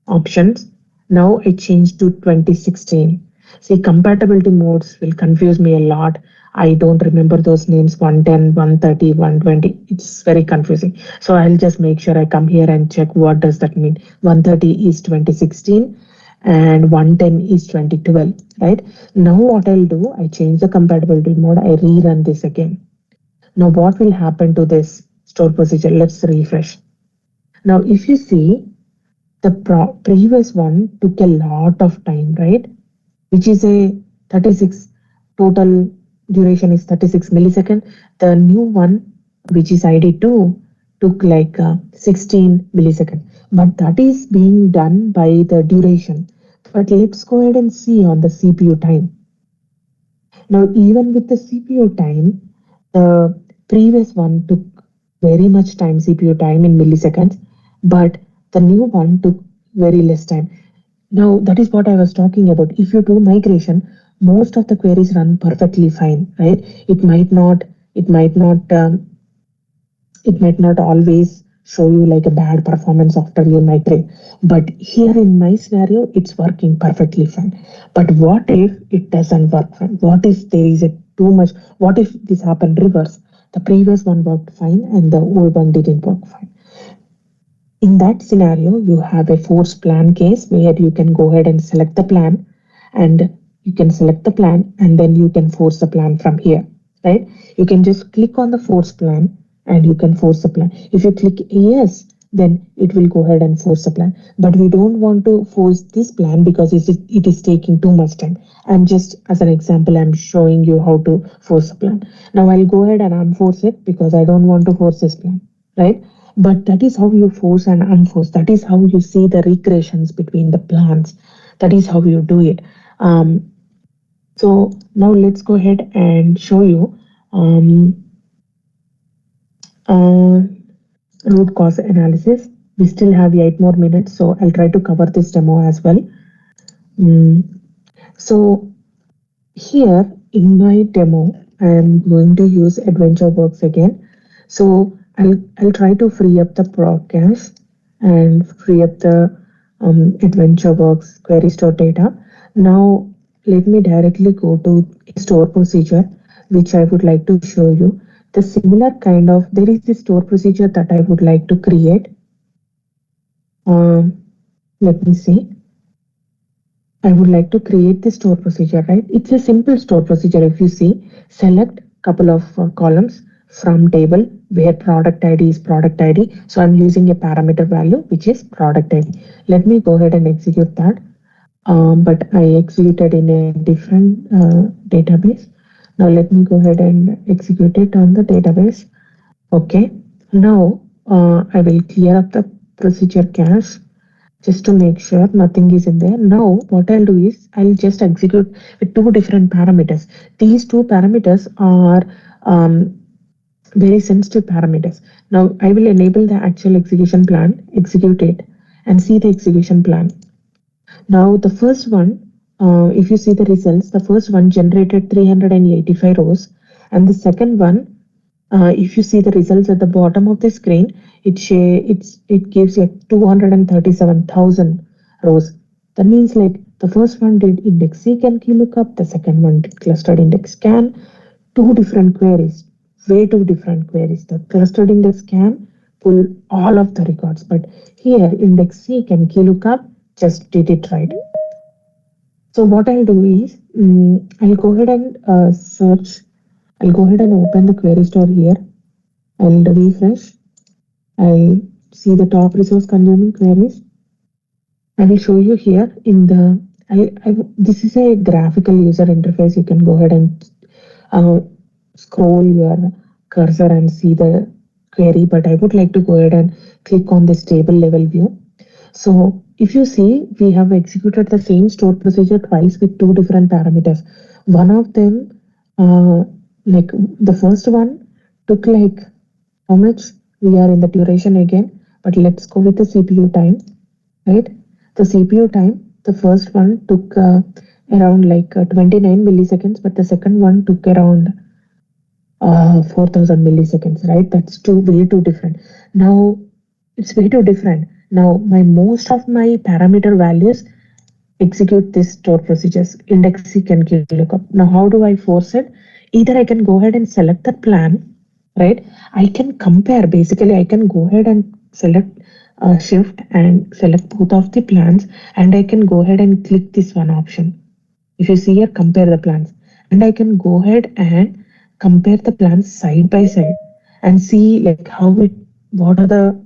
options. Now I changed to 2016. See, compatibility modes will confuse me a lot. I don't remember those names, 110, 130, 120. It's very confusing. So I'll just make sure I come here and check what does that mean. 130 is 2016 and 110 is 2012, right? Now what I'll do, I change the compatibility mode, I rerun this again. Now what will happen to this store procedure? Let's refresh. Now if you see, the previous one took a lot of time, right? Which is a 36, total duration is 36 millisecond. The new one, which is ID2, took like 16 millisecond. But that is being done by the duration. But let's go ahead and see on the CPU time. Now, even with the CPU time, the previous one took very much time, CPU time in milliseconds, but the new one took very less time. Now, that is what I was talking about. If you do migration, most of the queries run perfectly fine, right? It might not it might not always show you like a bad performance after you migrate. But here in my scenario, it's working perfectly fine. But what if it doesn't work fine? What if there is a too much? What if this happened reverse? The previous one worked fine and the old one didn't work fine. In that scenario, you have a force plan case where you can go ahead and select the plan, and you can select the plan and then you can force the plan from here, right? You can just click on the force plan and you can force the plan. If you click yes, then it will go ahead and force the plan. But we don't want to force this plan because it is taking too much time. I'm just, as an example, I'm showing you how to force a plan. Now I'll go ahead and unforce it because I don't want to force this plan, right? But that is how you force and unforce. That is how you see the recreations between the plans. That is how you do it. So now let's go ahead and show you root cause analysis. We still have 8 more minutes, so I'll try to cover this demo as well. So here in my demo, I'm going to use Adventureworks again. So I'll try to free up the cache and free up the Adventureworks query store data. Now let me directly go to store procedure, which I would like to show you. The similar kind of, there is this store procedure that I would like to create. Let me see. I would like to create the store procedure, right? It's a simple store procedure. If you see, select couple of columns from table where product ID is product ID. So I'm using a parameter value, which is product ID. Let me go ahead and execute that. But I executed in a different database. Now let me go ahead and execute it on the database. Okay. Now I will clear up the procedure cache just to make sure nothing is in there. Now what I'll do is I'll just execute with two different parameters. These two parameters are very sensitive parameters. Now I will enable the actual execution plan, execute it, and see the execution plan. Now the first one, if you see the results, the first one generated 385 rows, and the second one, if you see the results at the bottom of the screen, it gives like 237,000 rows. That means like the first one did index seek and key lookup, the second one did clustered index scan, two different queries, way two different queries. The clustered index scan pull all of the records, but here index seek and key lookup just did it right. So what I'll do is I'll go ahead and search. I'll go ahead and open the query store here. I'll refresh. I'll see the top resource consuming queries. I will show you here in the. This is a graphical user interface. You can go ahead and uh, scroll your cursor and see the query, but I would like to go ahead and click on this table level view. So if you see, we have executed the same store procedure twice with two different parameters. One of them, like the first one took like how much? We are in the duration again, but let's go with the CPU time, right? The CPU time, the first one took around like 29 milliseconds, but the second one took around 4000 milliseconds, right? That's way too different. Now it's way too different. Now most of my parameter values execute this store procedures, index seek and key lookup. Now how do I force it? Either I can go ahead and select the plan, right? I can compare, basically I can go ahead and select shift and select both of the plans, and I can go ahead and click this one option. If you see here, compare the plans, and I can go ahead and compare the plans side by side and see like what are the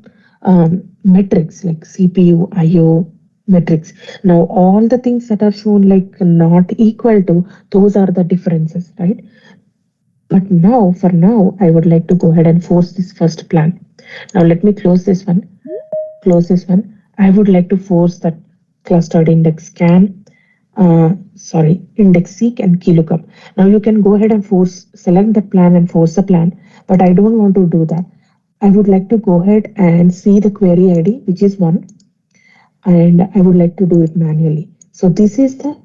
metrics like CPU, IO metrics. Now all the things that are shown like not equal to, those are the differences, right? But now, for now, I would like to go ahead and force this first plan. Now let me close this one. Close this one. I would like to force that clustered index scan. Index seek and key lookup. Now you can go ahead and select the plan and force the plan, but I don't want to do that. I would like to go ahead and see the query ID, which is one, and I would like to do it manually. So this is the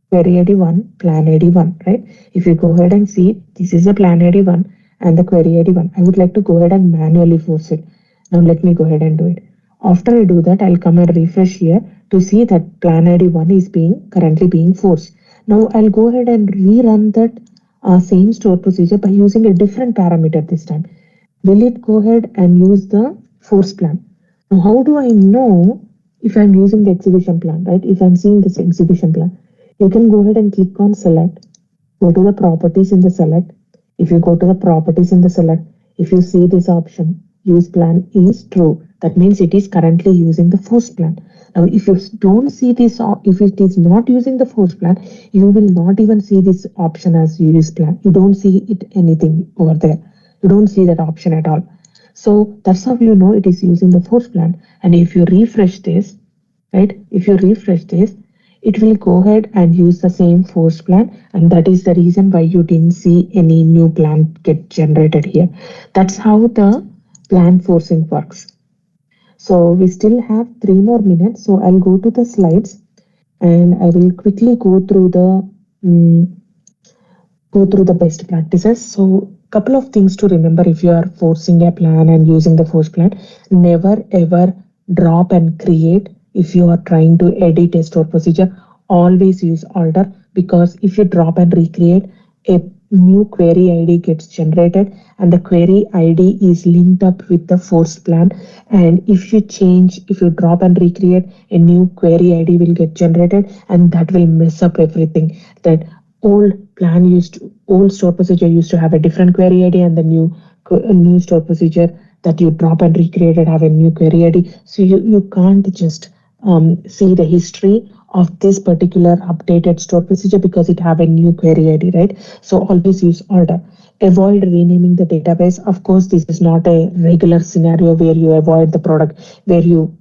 query ID 1, plan ID 1, right? If you go ahead and see, this is the plan ID 1 and the query ID 1. I would like to go ahead and manually force it. Now let me go ahead and do it. After I do that, I'll come and refresh here to see that plan ID 1 is currently being forced. Now I'll go ahead and rerun that same store procedure by using a different parameter this time. Will it go ahead and use the force plan? Now how do I know if I'm using the execution plan, right? If I'm seeing this execution plan, you can go ahead and click on select, go to the properties in the select. If you go to the properties in the select, if you see this option, use plan is true, that means it is currently using the force plan. Now, if you don't see this, if it is not using the force plan, you will not even see this option as use plan. You don't see it anything over there. You don't see that option at all. So that's how you know it is using the force plan. And if you refresh this, right? If you refresh this, it will go ahead and use the same force plan, and that is the reason why you didn't see any new plan get generated here. That's how the plan forcing works. So we still have 3 more minutes, so I'll go to the slides and I will quickly um, go through the best practices. So couple of things to remember if you are forcing a plan and using the force plan. Never ever drop and create. If you are trying to edit a store procedure, always use alter, because if you drop and recreate, a new query ID gets generated, and the query ID is linked up with the force plan. And if you drop and recreate, a new query ID will get generated, and that will mess up everything. That old store procedure used to have a different query ID, and the new store procedure that you drop and recreated have a new query ID. So you can't just see the history of this particular updated store procedure because it have a new query ID, right? So always use order. Avoid renaming the database. Of course, this is not a regular scenario where you avoid the product, where you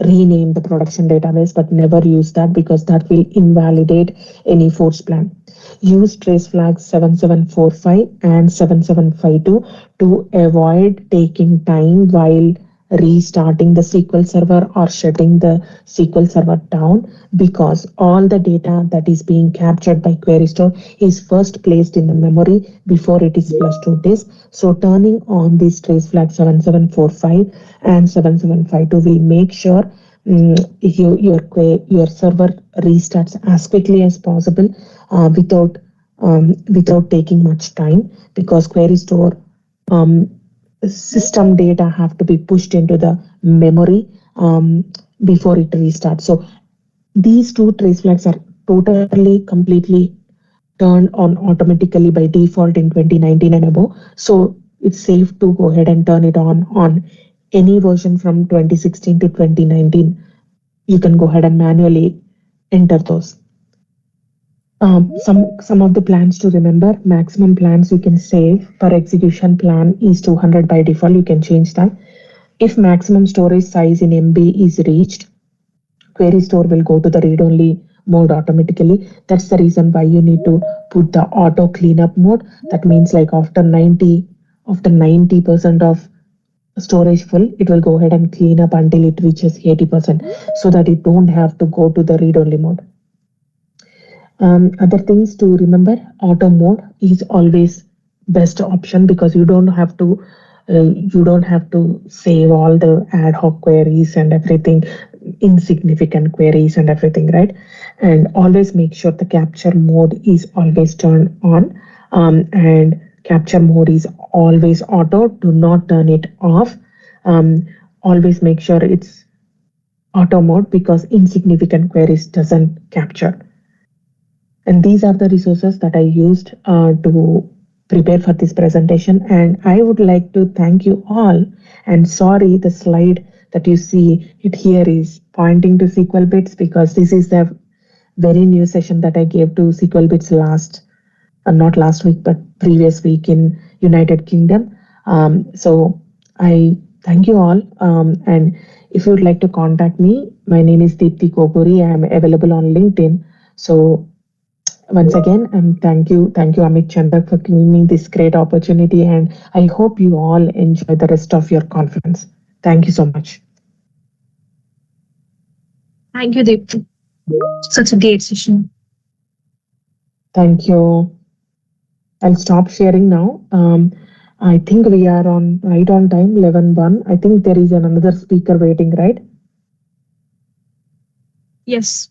rename the production database, but never use that because that will invalidate any force plan. Use trace flags 7745 and 7752 to avoid taking time while restarting the SQL Server or shutting the SQL Server down, because all the data that is being captured by Query Store is first placed in the memory before it is flushed to disk. So turning on these trace flag 7745 and 7752 will make sure your server restarts as quickly as possible without taking much time, because Query Store um, system data have to be pushed into the memory before it restarts. So these two trace flags are totally, completely turned on automatically by default in 2019 and above. So it's safe to go ahead and turn it on any version from 2016 to 2019. You can go ahead and manually enter those. Some of the plans to remember: maximum plans you can save per execution plan is 200 by default. You can change that. If maximum storage size in MB is reached, Query Store will go to the read-only mode automatically. That's the reason why you need to put the auto cleanup mode. That means like after 90% of storage full, it will go ahead and clean up until it reaches 80%, so that you don't have to go to the read-only mode. Other things to remember: auto mode is always best option because you don't have to save all the ad hoc queries and everything, insignificant queries and everything, right? And always make sure the capture mode is always turned on, and capture mode is always auto. Do not turn it off. Always make sure it's auto mode because insignificant queries doesn't capture. And these are the resources that I used to prepare for this presentation. And I would like to thank you all. And sorry, the slide that you see it here is pointing to SQL Bits because this is the very new session that I gave to SQL Bits not last week, but previous week in United Kingdom. So I thank you all. And if you would like to contact me, my name is Deepthi Goguri. I am available on LinkedIn. So once again, thank you, Amit Chandra, for giving me this great opportunity. And I hope you all enjoy the rest of your conference. Thank you so much. Thank you, Deepthi. Such a great session. Thank you. I'll stop sharing now. I think we are right on time, 11:01. I think there is another speaker waiting, right? Yes.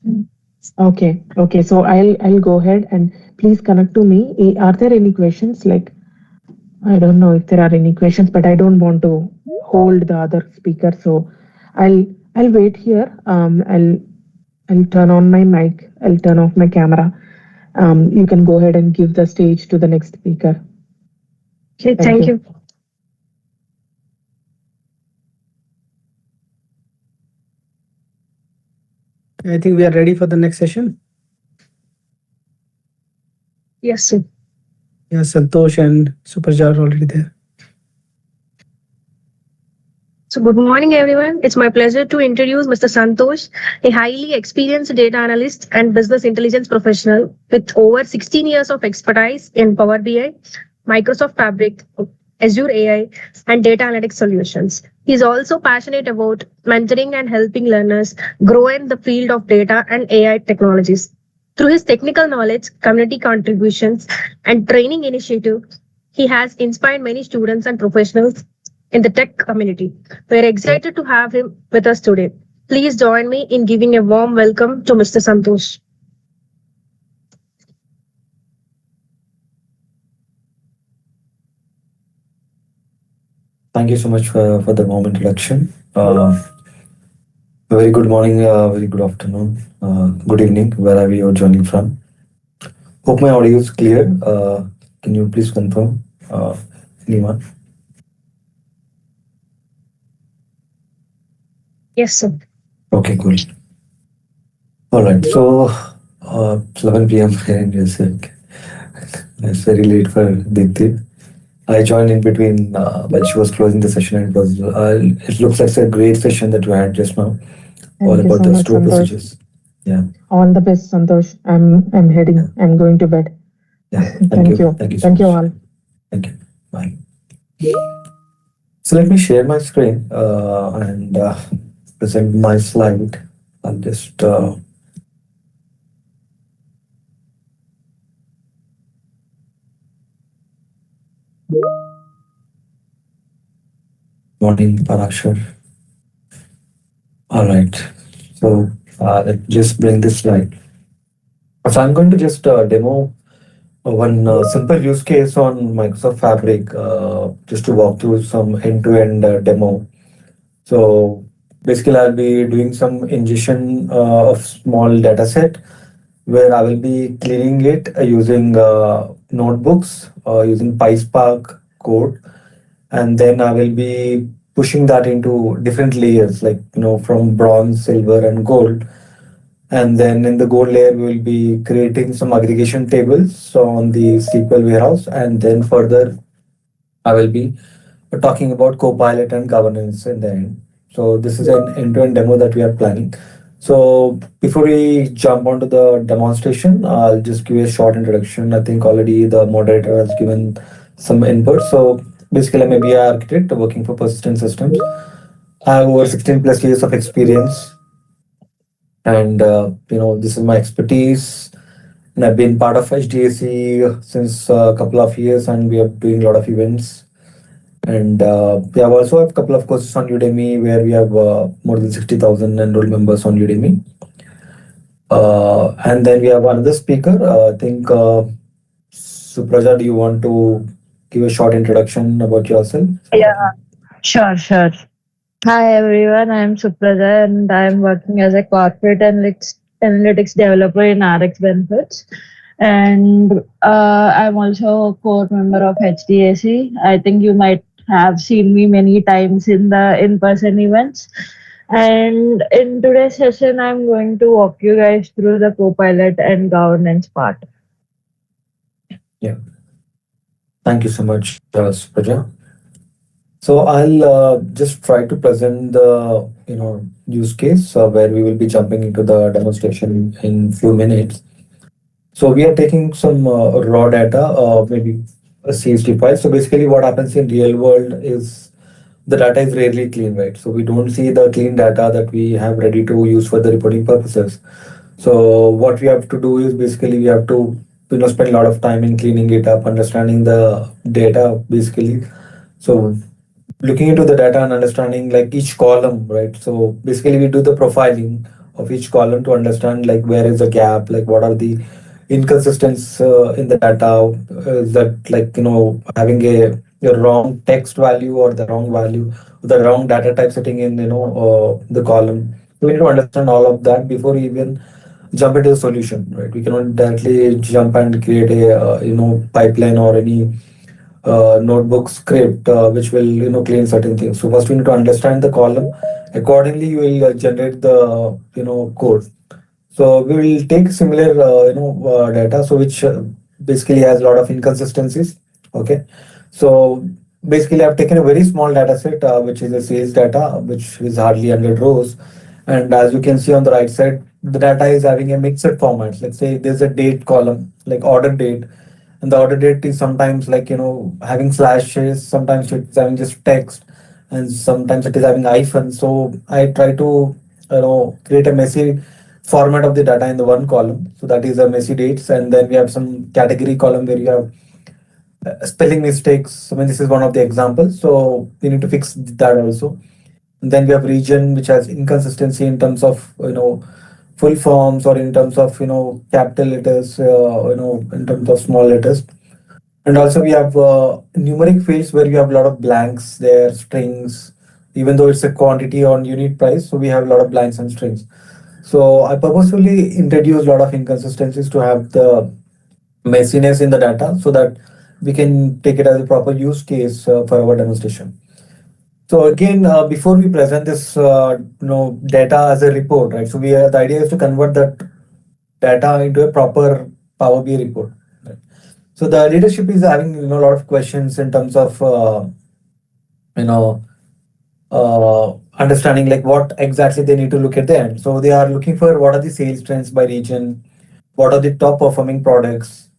Okay. So I'll go ahead and please connect to me. Are there any questions? Like, I don't know if there are any questions, but I don't want to hold the other speaker. So I'll wait here. I'll turn on my mic. I'll turn off my camera. You can go ahead and give the stage to the next speaker. Okay, thank you. I think we are ready for the next session. Yes, sir. Yeah, Santosh and Suparaja are already there. So good morning, everyone. It's my pleasure to introduce Mr. Santosh, a highly experienced data analyst and business intelligence professional with over 16 years of expertise in Power BI, Microsoft Fabric, Azure AI, and data analytics solutions. He's also passionate about mentoring and helping learners grow in the field of data and AI technologies. Through his technical knowledge, community contributions, and training initiative, he has inspired many students and professionals in the tech community. We're excited to have him with us today. Please join me in giving a warm welcome to Mr. Santosh. Thank you, Deepthi. Good morning, everyone. It's my pleasure to introduce Mr. Santosh. He is a highly experienced data analyst and business intelligence professional with over 16 years of expertise in Power BI, Microsoft Fabric, Azure AI, and data analytics solutions. He is also passionate about mentoring and helping learners grow in the field of data and AI technologies. Through his technical knowledge, community contributions, and training initiative, he has inspired many students and professionals in the tech community. We're excited to have him with us today. Please join me in giving a warm welcome to Mr. Santosh. Thank you so much for the warm introduction. A very good morning, very good afternoon, good evening, wherever you're joining from. Hope my audio is clear. Can you please confirm, anyone? Yes, sir. Okay, cool. All right. So, 11 p.m. here in USA. Okay. It's very late for Deepthi. I joined in between when she was closing the session, and it looks like a great session that we had just now, all Thank you about so the much, store Santosh. procedures. Yeah, All the best, Santosh. I'm yeah, heading. I'm going to bed. yeah. Thank Thank you. you. Thank you so Thank you much. all. Thank you. Bye. So let me share my screen and present my slide. I'll just morning Parashar. All right. So let's just bring this slide. So I'm going to just demo one simple use case on Microsoft Fabric, just to walk through some end-to-end demo. So basically, I'll be doing some ingestion of small data set where I will be cleaning it using notebooks, using PySpark code, and then I will be pushing that into different layers, like from bronze, silver, and gold. And then in the gold layer, we will be creating some aggregation tables on the SQL warehouse, and then further, I will be talking about Copilot and governance in the end. So this is an end-to-end demo that we are planning. So before we jump onto the demonstration, I'll just give you a short introduction. I think already the moderator has given some input. So basically, I'm a BI architect working for Persistent Systems. I have over 16 plus years of experience, and this is my expertise. And I've been part of HDAC since a couple of years, and we are doing a lot of events. And we have also have a couple of courses on Udemy where we have more than 60,000 enrolled members on Udemy. And then we have another speaker. I think Supraja, do you want to give a short introduction about yourself? Yeah, sure. Hi everyone, I'm Supraja and I'm working as a corporate analytics developer in RX Benefits. And I'm also a core member of HDAC. I think you might have seen me many times in the in-person events. And in today's session, I'm going to walk you guys through the Copilot and governance part. Yeah. Thank you so much, Supraja. So I'll just try to present the use case where we will be jumping into the demonstration in few minutes. So we are taking some raw data, maybe a CSV file. So basically, what happens in real world is the data is rarely clean, right? So we don't see the clean data that we have ready to use for the reporting purposes. So what we have to do is basically we have to spend a lot of time in cleaning it up, understanding the data basically. So looking into the data and understanding like each column, right? So basically we do the profiling of each column to understand like where is the gap, like what are the inconsistencies in the data. Is that like having a wrong text value or the wrong value, the wrong data type setting in the column. So we need to understand all of that before we even jump into the solution, right? We cannot directly jump and create a pipeline or any notebook script which will clean certain things. So first we need to understand the column. Accordingly, you will generate the code. So we will take similar data, so which basically has a lot of inconsistencies. Okay, so basically I've taken a very small data set which is a sales data which is hardly 100 rows, and as you can see on the right side, the data is having a mixed format. Let's say there's a date column like order date, and the order date is sometimes like having slashes, sometimes it's having just text, and sometimes it is having hyphen. So I try to create a messy format of the data in the one column, so that is a messy dates. And then we have some category column where you have spelling mistakes. I mean, this is one of the examples, so we need to fix that also. And then we have region which has inconsistency in terms of full forms or in terms of capital letters, in terms of small letters. And also we have numeric fields where you have a lot of blanks there, strings, even though it's a quantity on unit price. So we have a lot of blanks and strings. So I purposefully introduce a lot of inconsistencies to have the messiness in the data so that we can take it as a proper use case for our demonstration. So again, before we present this, data as a report, right? So the idea is to convert that data into a proper Power BI report. Right? So the leadership is having a lot of questions in terms of you know understanding like what exactly they need to look at the end. So they are looking for what are the sales trends by region, what are the top performing products,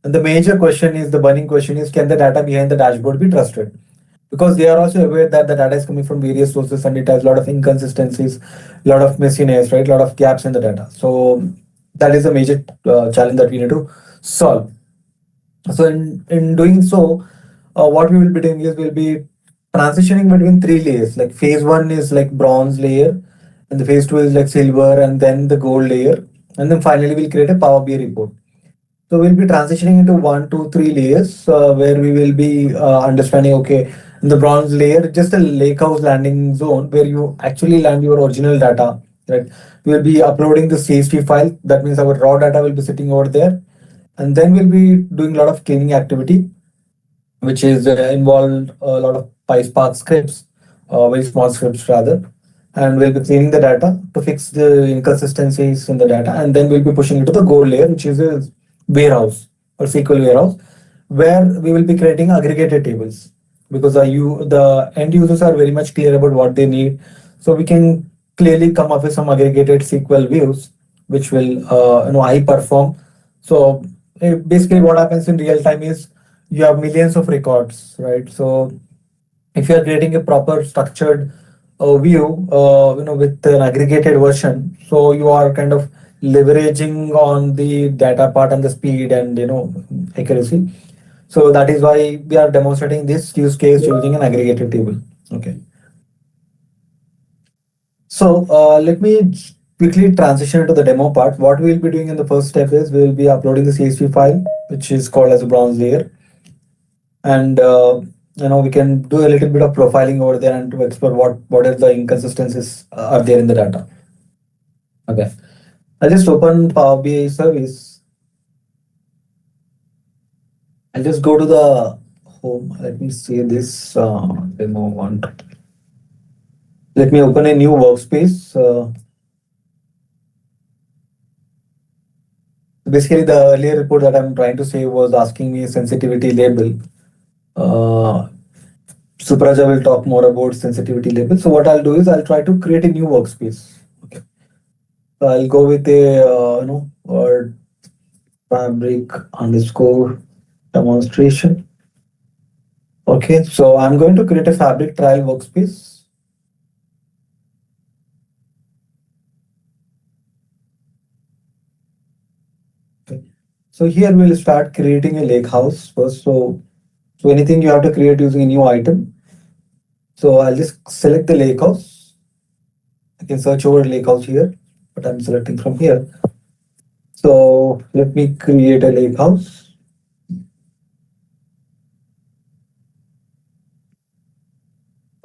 and the major question is the burning question is can the data behind the dashboard be trusted? Because they are also aware that the data is coming from various sources and it has a lot of inconsistencies, a lot of messiness, right? A lot of gaps in the data. So that is a major challenge that we need to solve. So in doing so, what we will be doing is we'll be transitioning between three layers. Like phase one is like bronze layer, and the phase two is like silver, and then the gold layer, and then finally we'll create a Power BI report. So we'll be transitioning into one, two, three layers where we will be understanding, okay, in the bronze layer, just a lakehouse landing zone where you actually land your original data, right? We'll be uploading the CSV file. That means our raw data will be sitting over there. And then we'll be doing a lot of cleaning activity, which is involved a lot of PySpark scripts, very small scripts rather, and we'll be cleaning the data to fix the inconsistencies in the data, and then we'll be pushing it to the gold layer, which is a warehouse or SQL warehouse, where we will be creating aggregated tables because the end users are very much clear about what they need, so we can clearly come up with some aggregated SQL views, which will high perform. So basically, what happens in real time is you have millions of records, right? So if you are creating a proper structured view, with an aggregated version, so you are kind of leveraging on the data part and the speed and accuracy. So that is why we are demonstrating this use case using an aggregated table. Okay. So let me quickly transition to the demo part. What we will be doing in the first step is we will be uploading the CSV file, which is called as a bronze layer, and we can do a little bit of profiling over there and to explore what are the inconsistencies are there in the data. Okay, I just open Power BI service. I'll just go to the home. Let me see this demo one. Let me open a new workspace. Basically, the earlier report that I'm trying to say was asking me a sensitivity label. Suparaja will talk more about sensitivity label. So what I'll do is I'll try to create a new workspace. Okay. So I'll go with a or fabric underscore demonstration. Okay. So I'm going to create a fabric trial workspace. Okay. So here we'll start creating a lake house first. So anything you have to create using a new item. So I'll just select the lake house. I can search over lake house here, but I'm selecting from here. So let me create a lake house.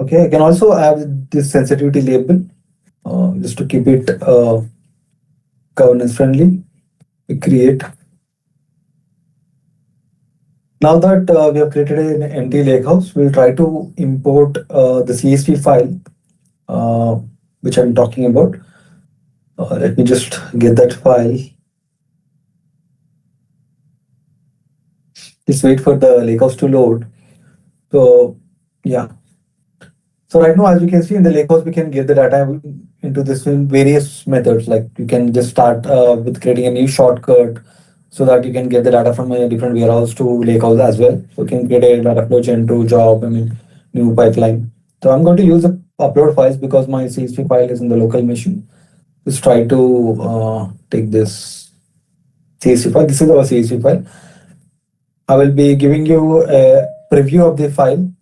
Okay, I can also add this sensitivity label just to keep it governance friendly. We create. Now that we have created an empty lakehouse, we'll try to import the CSV file which I'm talking about. Let me just get that file. Just wait for the lakehouse to load. So yeah. So right now, as you can see in the lakehouse, we can get the data into this in various methods. Like you can just start with creating a new shortcut so that you can get the data from a different warehouse to lakehouse as well. So you can create a data flow chain to job, new pipeline. So I'm going to use the upload files because my CSV file is in the local machine. Let's try to take this CSV file. This is our CSV file. I will be giving you a preview of the file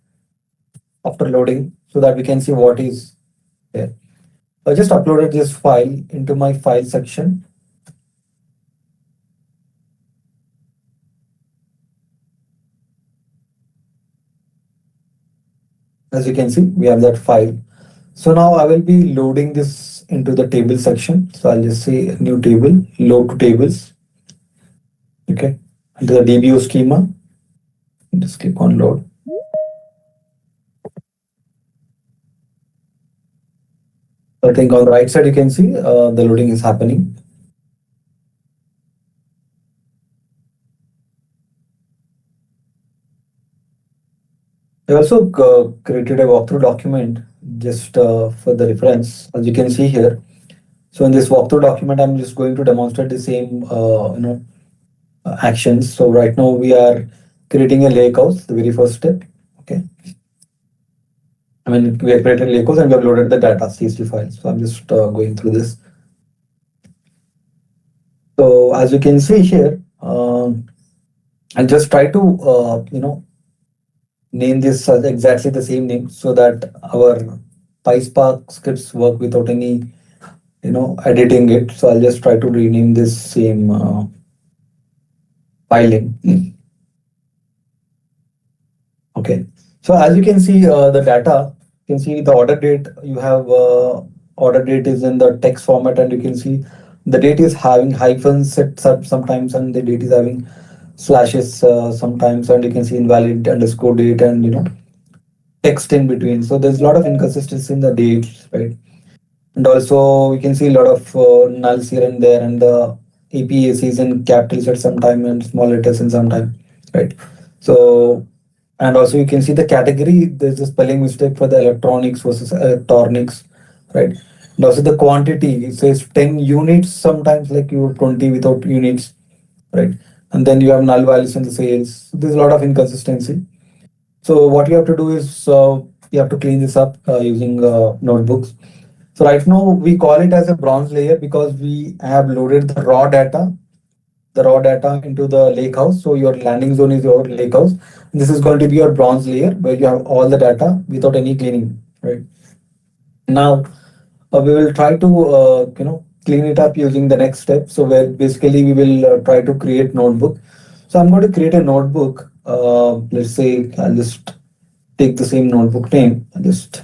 after loading so that we can see what is there. I just uploaded this file into my file section. As you can see, we have that file. So now I will be loading this into the table section. So I'll just say new table, load to tables. Okay, into the DBO schema. Just click on load. I think on the right side you can see the loading is happening. I also created a walkthrough document just for the reference, as you can see here. So in this walkthrough document, I'm just going to demonstrate the same, actions. So right now we are creating a lakehouse, the very first step. Okay. I mean, we have created lakehouse and we have loaded the data CSV file. So I'm just going through this. So as you can see here, I'll just try to, name this as exactly the same name so that our PySpark scripts work without any, editing it. So I'll just try to rename this same file name. Okay. So as you can see, the data, you can see the order date. You have order date is in the text format, and you can see the date is having hyphens set sometimes, and the date is having slashes sometimes, and you can see invalid underscore date and text in between. So there's a lot of inconsistency in the dates, right? And also we can see a lot of nulls here and there, and the APAC is in capitals at some time and small letters in some time, right? So, and also you can see the category, there's a spelling mistake for the electronics versus electronics, right? And also the quantity, it says 10 units sometimes, like you have 20 without units, right? And then you have null values in the sales. There's a lot of inconsistency. So what you have to do is you have to clean this up using notebooks. So right now we call it as a bronze layer because we have loaded the raw data into the lakehouse. So your landing zone is your lakehouse. This is going to be your bronze layer where you have all the data without any cleaning, right? Now we will try to clean it up using the next step. So where basically we will try to create notebook. So I'm going to create a notebook. Let's say I'll just take the same notebook name. I'll just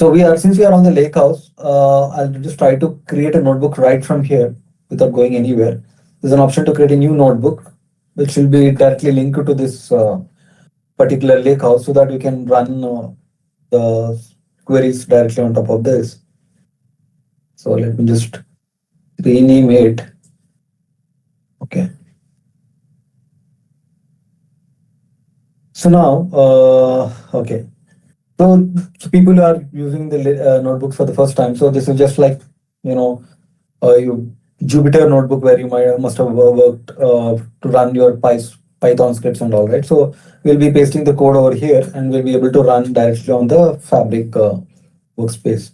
So since we are on the lake house, I'll just try to create a notebook right from here without going anywhere. There's an option to create a new notebook, which will be directly linked to this particular lake house so that we can run the queries directly on top of this. So let me just rename it. Okay. So now, okay. So people are using the notebooks for the first time. So this is just like, you Jupyter notebook where you must have worked to run your Python scripts and all, right? So we'll be pasting the code over here and we'll be able to run directly on the Fabric workspace.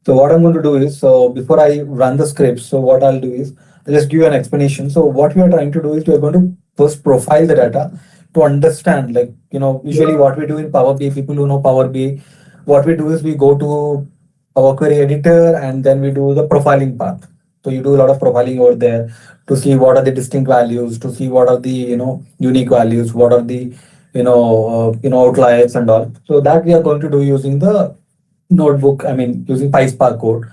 So what I'm going to do is, so before I run the scripts, so what I'll do is I'll just give you an explanation. So what we are trying to do is we are going to first profile the data to understand, like, usually what we do in Power BI, people who know Power BI, what we do is we go to Power Query editor and then we do the profiling part. So you do a lot of profiling over there to see what are the distinct values, to see what are the, unique values, what are the, outliers and all. So that we are going to do using the notebook, I mean, using PySpark code.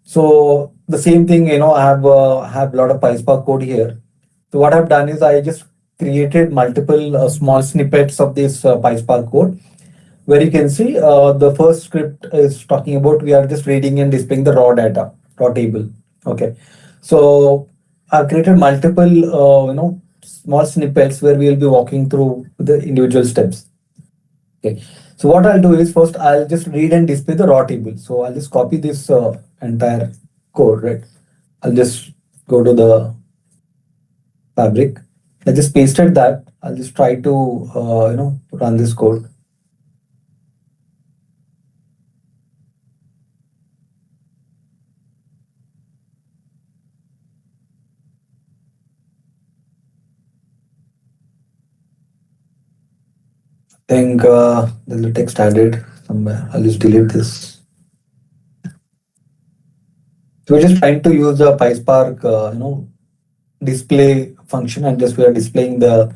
So the same thing, I have a lot of PySpark code here. So what I've done is I just created multiple small snippets of this PySpark code, where you can see the first script is talking about we are just reading and displaying the raw data, raw table. Okay, so I've created multiple, small snippets where we'll be walking through the individual steps. Okay, so what I'll do is first I'll just read and display the raw table. So I'll just copy this entire code, right? I'll just go to the Fabric. I just pasted that. I'll just try to run this code. I think there's a text added somewhere. I'll just delete this. So we're just trying to use the PySpark, display function, and just we are displaying the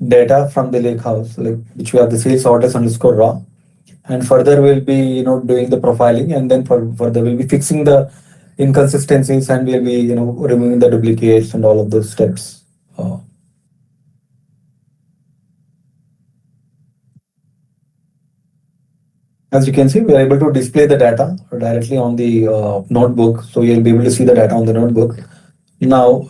data from the Lakehouse, like which we have the sales orders underscore raw, and further we'll be doing the profiling, and then further we'll be fixing the inconsistencies, and we'll be removing the duplicates and all of those steps. As you can see, we are able to display the data directly on the notebook, so you'll be able to see the data on the notebook. Now,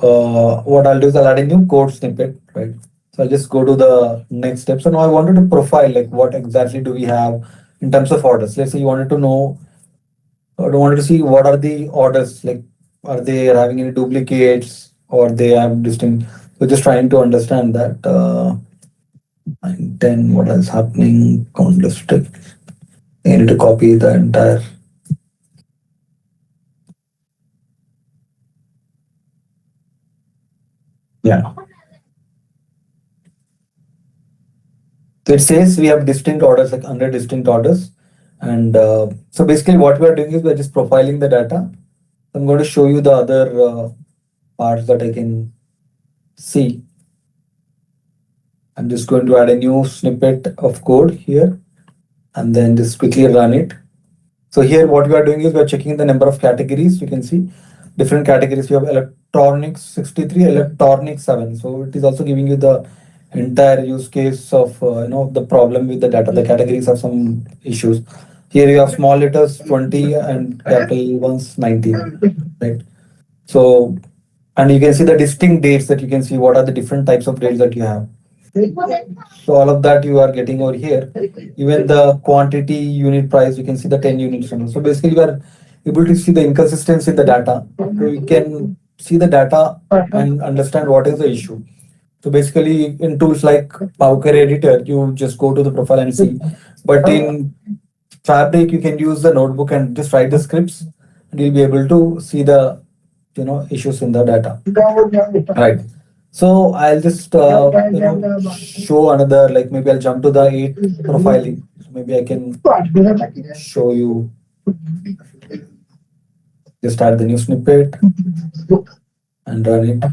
what I'll do is I'll add a new code snippet, right? So I'll just go to the next step. So now I wanted to profile like what exactly do we have in terms of orders. Let's say you wanted to know, or you wanted to see what are the orders, like are they having any duplicates or they have distinct. So just trying to understand that. And then what is happening? Count district. I need to copy the entire. Yeah. So it says we have distinct orders, like 100 distinct orders. And so basically what we are doing is we're just profiling the data. I'm going to show you the other parts that I can see. I'm just going to add a new snippet of code here and then just quickly run it. So here what we are doing is we're checking the number of categories. You can see different categories. We have electronics 63, electronics 7. So it is also giving you the entire use case of the problem with the data. The categories have some issues. Here you have small letters 20 and capital ones 19, right? So, and you can see the distinct dates that you can see what are the different types of dates that you have. So all of that you are getting over here. Even the quantity unit price, you can see the 10 units. So basically you are able to see the inconsistency in the data. So you can see the data and understand what is the issue. So basically in tools like Power Editor, you just go to the profile and see. But in Fabric, you can use the notebook and just write the scripts and you'll be able to see the issues in the data. Right. So I'll just show another, like maybe I'll jump to the 8 profiling. So maybe I can show you. Just add the new snippet and run it.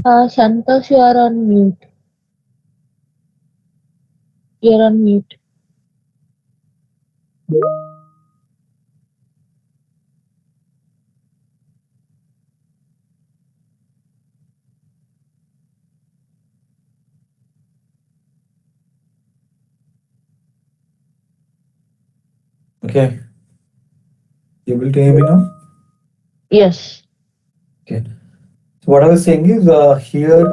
Santosh, you are on mute. You're on mute. Okay. You able to hear me now? Yes. Okay. So what I was saying is here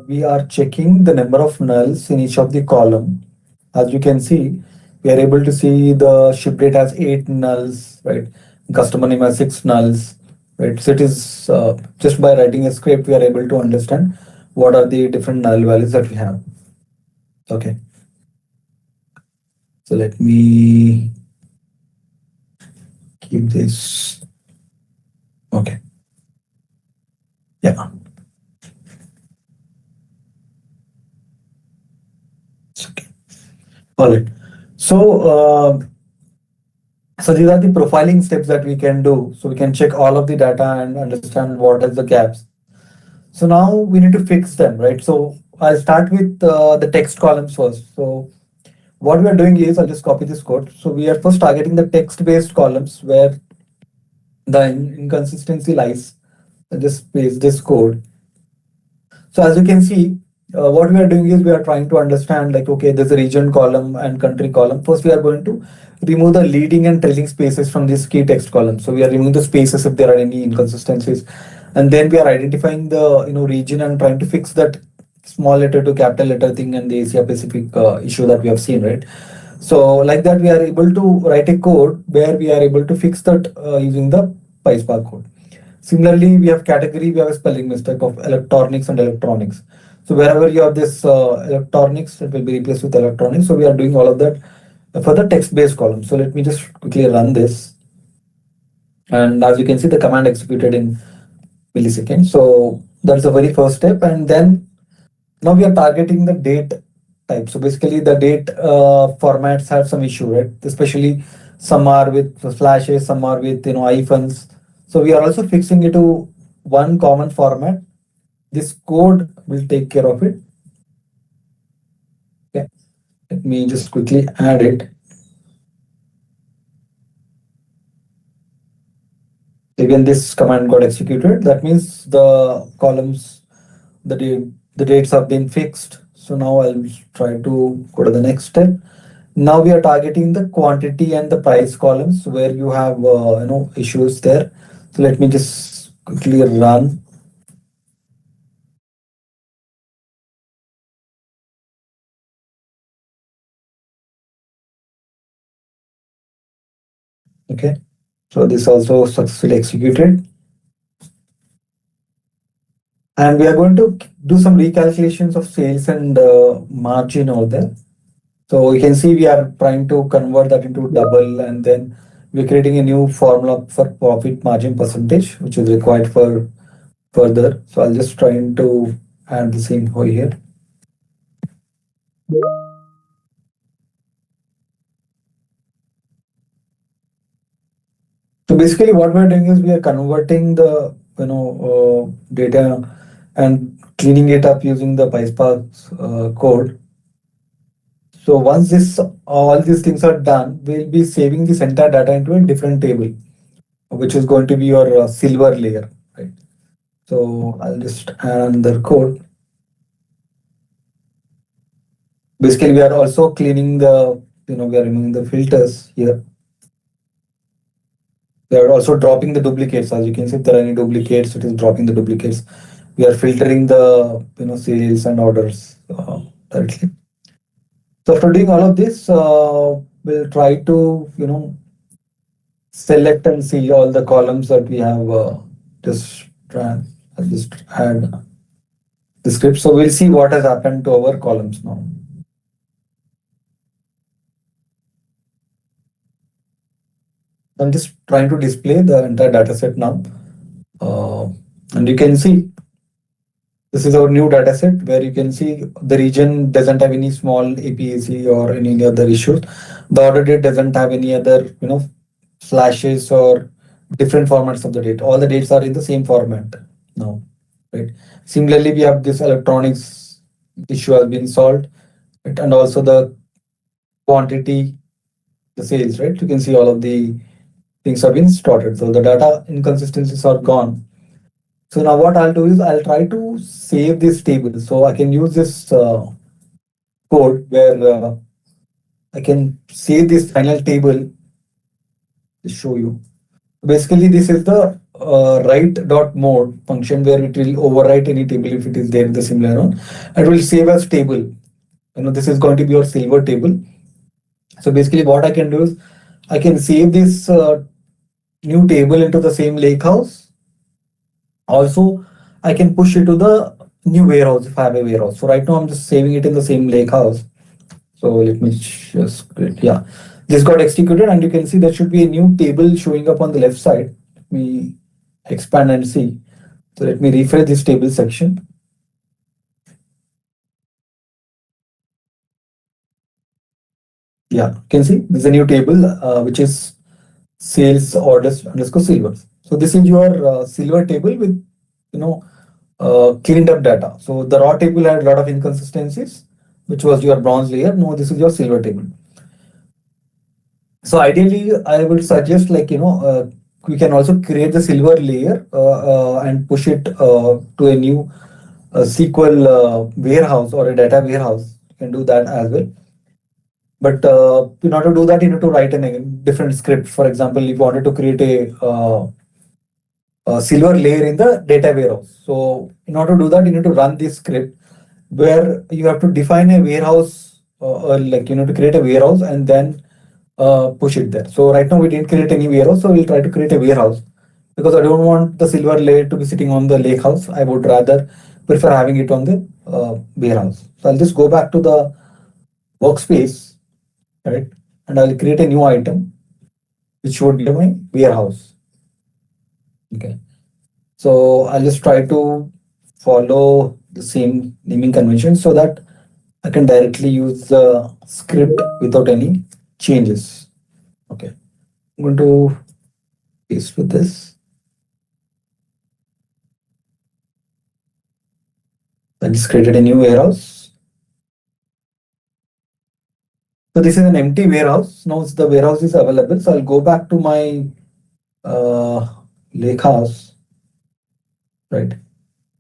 we are checking the number of nulls in each of the column. As you can see, we are able to see the ship date has 8 nulls, right? Customer name has 6 nulls, right? So it is just by writing a script, we are able to understand what are the different null values that we have. Okay. So let me keep this. Okay. Yeah. It's okay. All right. So these are the profiling steps that we can do. So we can check all of the data and understand what is the gaps. So now we need to fix them, right? So I'll start with the text columns first. So what we are doing is, I'll just copy this code. So we are first targeting the text-based columns where the inconsistency lies. I'll just paste this code. So as you can see, what we are doing is we are trying to understand like, okay, there's a region column and country column. First, we are going to remove the leading and trailing spaces from this key text column. So we are removing the spaces if there are any inconsistencies. And then we are identifying the region and trying to fix that small letter to capital letter thing and the Asia Pacific issue that we have seen, right? So like that, we are able to write a code where we are able to fix that using the PySpark code. Similarly, we have category, we have a spelling mistake of electronics and electronics. So wherever you have this electronics, it will be replaced with electronics. So we are doing all of that for the text-based column. So let me just quickly run this. And as you can see, the command executed in milliseconds. So that's the very first step. And then now we are targeting the date type. So basically the date formats have some issue, right? Especially some are with slashes, some are with hyphens. So we are also fixing it to one common format. This code will take care of it. Okay, let me just quickly add it. Again, this command got executed. That means the columns, the dates have been fixed. So now I'll try to go to the next step. Now we are targeting the quantity and the price columns where you have issues there. So let me just quickly run. Okay, so this also successfully executed. And we are going to do some recalculations of sales and margin over there. So you can see we are trying to convert that into double, and then we're creating a new formula for profit margin percentage, which is required for further. So I'll just trying to add the same over here. So basically what we're doing is we are converting the data and cleaning it up using the PySpark code. So once all these things are done, we'll be saving this entire data into a different table, which is going to be your silver layer, right? So I'll just add another code. Basically, we are also cleaning we are removing the filters here. We are also dropping the duplicates. As you can see, if there are any duplicates, it is dropping the duplicates. We are filtering the sales and orders directly. So after doing all of this, we'll try to select and see all the columns that we have just add the script. So we'll see what has happened to our columns now. I'm just trying to display the entire data set now. And you can see this is our new data set where you can see the region doesn't have any small APAC or any other issues. The order date doesn't have any other, slashes or different formats of the date. All the dates are in the same format now, right? Similarly, we have this electronics issue has been solved, right? And also the quantity, the sales, right? You can see all of the things have been sorted. So the data inconsistencies are gone. So now what I'll do is I'll try to save this table. So I can use this code where I can save this final table to show you. Basically, this is the write.mode function where it will overwrite any table if it is there in the similar one. And it will save as table. This is going to be your silver table. So basically what I can do is I can save this new table into the same lakehouse. Also, I can push it to the new warehouse if I have a warehouse. So right now I'm just saving it in the same lakehouse. So let me just yeah, this got executed and you can see there should be a new table showing up on the left side. Let me expand and see. So let me refresh this table section. Yeah, you can see there's a new table which is sales orders underscore silver. So this is your silver table with cleaned up data. So the raw table had a lot of inconsistencies, which was your bronze layer. No, this is your silver table. So ideally, I would suggest we can also create the silver layer and push it to a new SQL warehouse or a data warehouse. You can do that as well. But in order to do that, you need to write a different script. For example, if you wanted to create a silver layer in the data warehouse. So in order to do that, you need to run this script where you have to define a warehouse or to create a warehouse and then push it there. So right now we didn't create any warehouse, so we'll try to create a warehouse because I don't want the silver layer to be sitting on the lake house. I would rather prefer having it on the warehouse. So I'll just go back to the workspace, right? and I'll create a new item, which would be my warehouse. Okay. So I'll just try to follow the same naming convention so that I can directly use the script without any changes. Okay. I'm going to paste with this. I just created a new warehouse. So this is an empty warehouse. Now the warehouse is available. So I'll go back to my Lakehouse, right?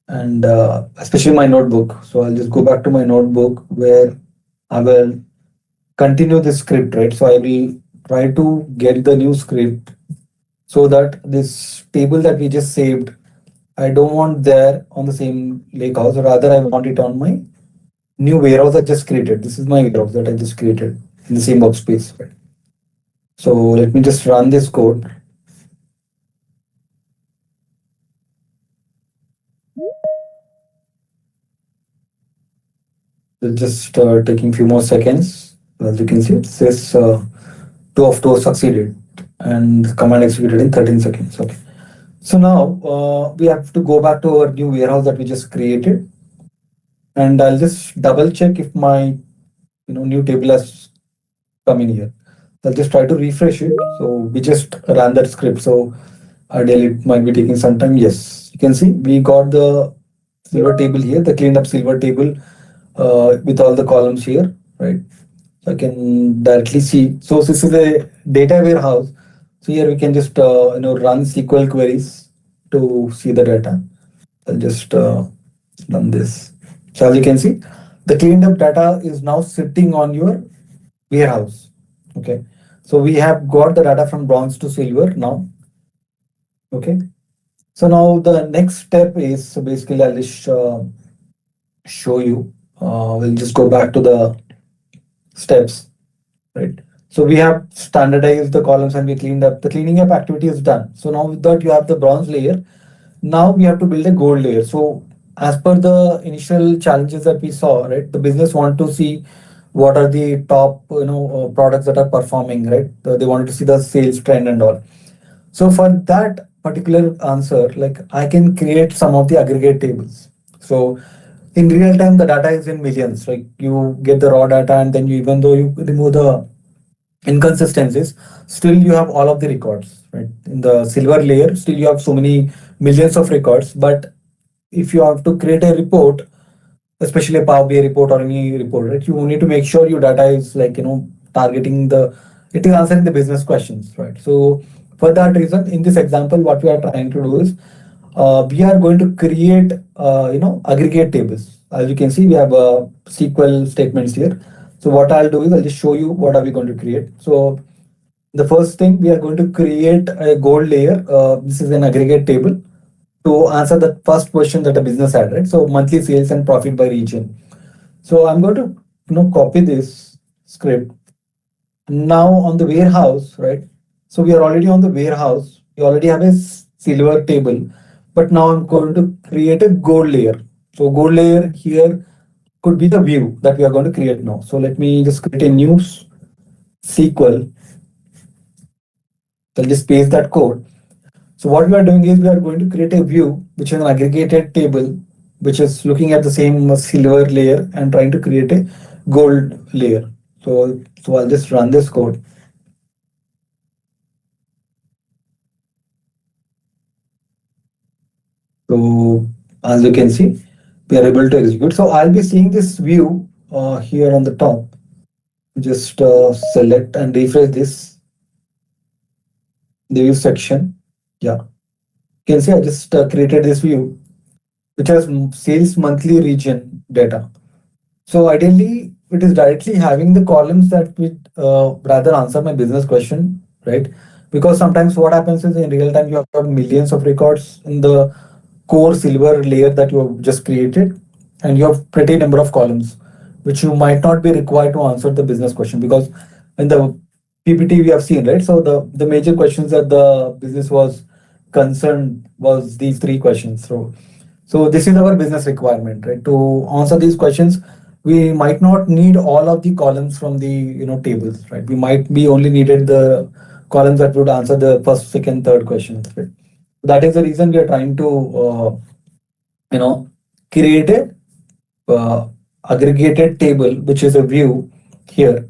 And especially my notebook. So I'll just go back to my notebook where I will continue the script, right? So I will try to get the new script so that this table that we just saved, I don't want there on the same Lakehouse, or rather I want it on my new warehouse I just created. This is my warehouse that I just created in the same workspace. Right? So let me just run this code. It's just taking few more seconds. As you can see, it says 2 of 2 succeeded and command executed in 13 seconds. Okay. So now we have to go back to our new warehouse that we just created, and I'll just double check if my new table has come in here. I'll just try to refresh it. So we just ran that script. So ideally it might be taking some time. Yes, you can see we got the silver table here, the cleaned up silver table with all the columns here, right? So I can directly see. So this is a data warehouse. So here we can just run SQL queries to see the data. I'll just run this. So as you can see, the cleaned up data is now sitting on your warehouse. Okay. So we have got the data from bronze to silver now. Okay. So now the next step is, so basically I'll just show you. We'll just go back to the steps, right? So we have standardized the columns and we cleaned up. The cleaning up activity is done. So now with that you have the bronze layer. Now we have to build a gold layer. So as per the initial challenges that we saw, right? The business want to see what are the top products that are performing, right? They wanted to see the sales trend and all. So for that particular answer, like I can create some of the aggregate tables. So in real time, the data is in millions. Like you get the raw data, and then you, even though you remove the inconsistencies, still you have all of the records, right? In the silver layer, still you have so many millions of records. But if you have to create a report, especially a Power BI report or any report, right? You need to make sure your data is like targeting it is answering the business questions, right? So for that reason, in this example, what we are trying to do is we are going to create aggregate tables. As you can see, we have SQL statements here. So what I'll do is I'll just show you what are we going to create. So the first thing, we are going to create a gold layer. This is an aggregate table to answer the first question that a business had, right? So monthly sales and profit by region. So I'm going to copy this script. Now on the warehouse, right? So we are already on the warehouse. We already have a silver table, but now I'm going to create a gold layer. So gold layer here could be the view that we are going to create now. So let me just create a new SQL. So I'll just paste that code. So what we are doing is we are going to create a view, which is an aggregated table, which is looking at the same silver layer and trying to create a gold layer. So I'll just run this code. So as you can see, we are able to execute. So I'll be seeing this view here on the top. Just select and refresh this, the view section. Yeah, you can see I just created this view, which has sales monthly region data. So ideally, it is directly having the columns that would rather answer my business question, right? Because sometimes what happens is in real time, you have millions of records in the core silver layer that you have just created, and you have pretty number of columns, which you might not be required to answer the business question, because in the PPT we have seen, right? So the major questions that the business was concerned was these three questions. So this is our business requirement, right? To answer these questions, we might not need all of the columns from the tables, right? We might be only needed the columns that would answer the first, second, third questions. Right? That is the reason we are trying to create a aggregated table, which is a view here,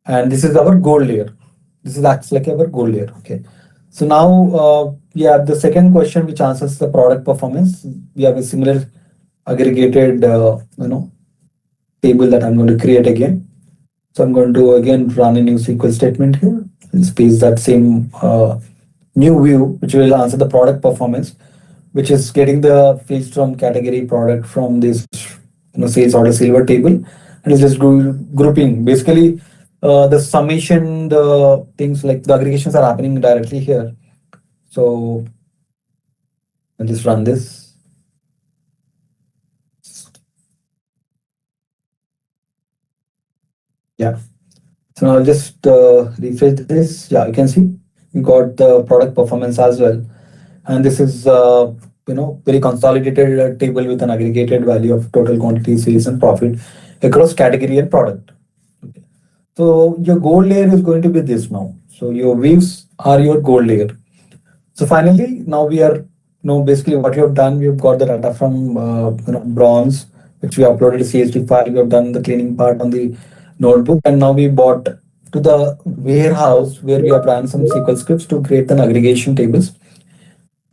and this is our goal layer. This is acts like our goal layer. Okay. So now we have the second question, which answers the product performance. We have a similar aggregated table that I'm going to create again. So I'm going to again run a new SQL statement here and space that same new view, which will answer the product performance, which is getting the fields from category product from this sales order silver table, and it's just grouping. Basically, the summation, the things like the aggregations are happening directly here. So I'll just run this. Yeah. So now I'll just refresh this. Yeah, you can see we got the product performance as well. And this is very consolidated table with an aggregated value of total quantity, sales, and profit across category and product. Okay. So your goal layer is going to be this now. So your views are your goal layer. So finally, now we are basically what we have done. We have got the data from bronze, which we uploaded a CSV file. We have done the cleaning part on the notebook, and now we bought to the warehouse where we have run some SQL scripts to create an aggregation tables,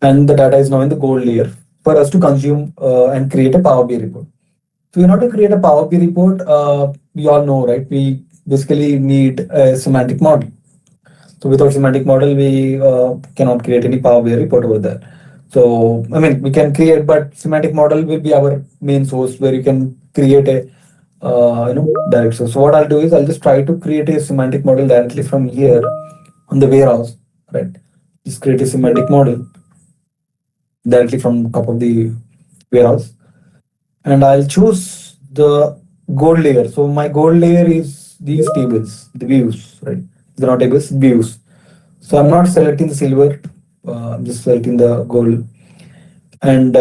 and the data is now in the gold layer for us to consume and create a Power BI report. So in order to create a Power BI report, we all know, right? We basically need a semantic model. So without semantic model, we cannot create any Power BI report over there. So I mean, we can create, but semantic model will be our main source where you can create a direct source. So what I'll do is I'll just try to create a semantic model directly from here on the warehouse, right? Just create a semantic model directly from top of the warehouse, and I'll choose the gold layer. So my gold layer is these tables, the views, right? They're not tables, views. So I'm not selecting the silver, I'm just selecting the gold. And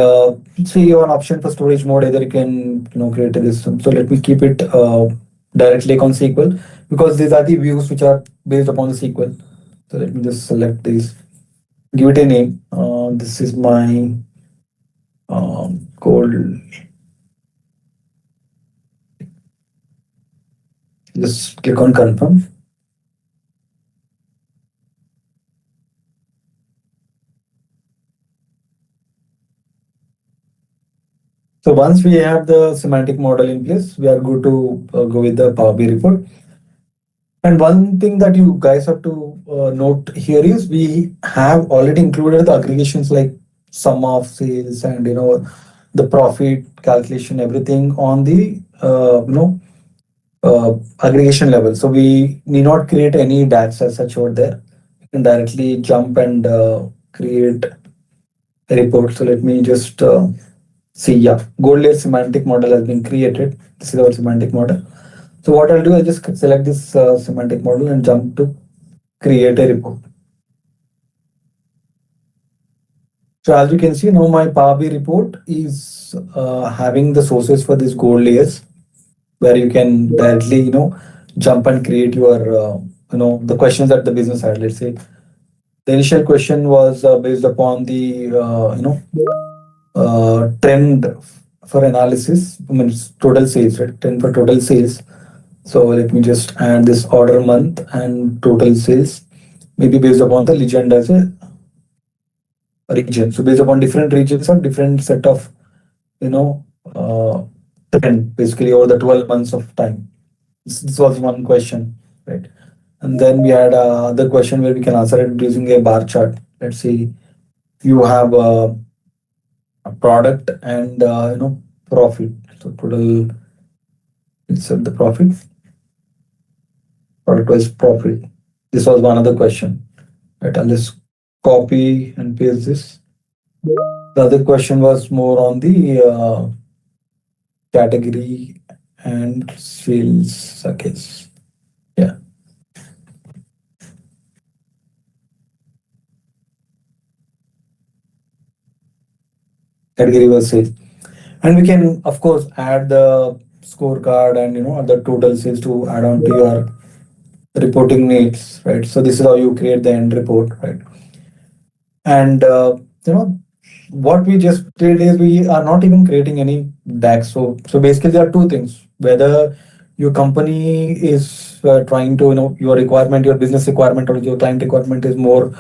see, you have an option for storage mode. Either you can create this. So let me keep it directly on SQL, because these are the views which are based upon the SQL. So let me just select this, give it a name. This is my gold. Just click on confirm. So once we have the semantic model in place, we are good to go with the Power BI report. And one thing that you guys have to note here is we have already included the aggregations like sum of sales and the profit calculation, everything on the aggregation level. So we need not create any DAX as such over there. You can directly jump and create a report. So let me just see, yeah, gold layer semantic model has been created. This is our semantic model. So what I'll do, I just select this semantic model and jump to create a report. So as you can see now, my Power BI report is having the sources for these gold layers, where you can directly jump and create your the questions that the business had. Let's say the initial question was based upon the trend for analysis. I mean, it's total sales, right? Trend for total sales. So let me just add this order month and total sales, maybe based upon the legend as a region. So based upon different regions or different set of trend, basically over the 12 months of time. This was one question, right? And then we had other question where we can answer it using a bar chart. Let's see, you have a product and profit. So total, insert the profit. Product was profit. This was one other question, right? I'll just copy and paste this. The other question was more on the category and sales, I guess. Yeah. Category was sales. And we can, of course, add the scorecard and other total sales to add on to your reporting needs, right? So this is how you create the end report, right? And what we just did is we are not even creating any DAX. So basically there are two things: whether your company is trying to your requirement, your business requirement, or your client requirement is more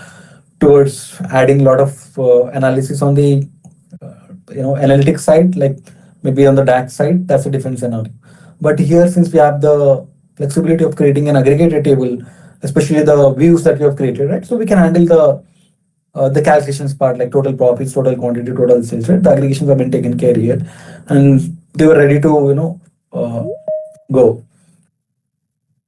towards adding a lot of analysis on the analytics side, like maybe on the DAX side. That's a different scenario. But here, since we have the flexibility of creating an aggregated table, especially the views that we have created, right? So we can handle the calculations part, like total profits, total quantity, total sales, right? The aggregations have been taken care here, and they were ready to go.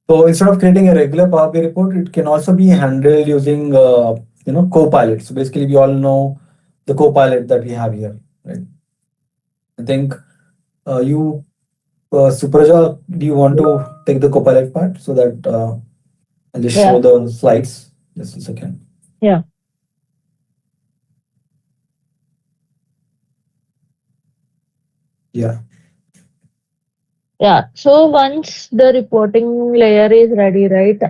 So instead of creating a regular Power BI report, it can also be handled using Copilot. So basically, we all know the Copilot that we have here, right? I think you, Suparaja, do you want to take the Copilot part so that I'll just show the slides? Just a second. Yeah. Yeah. Yeah. So once the reporting layer is ready, right,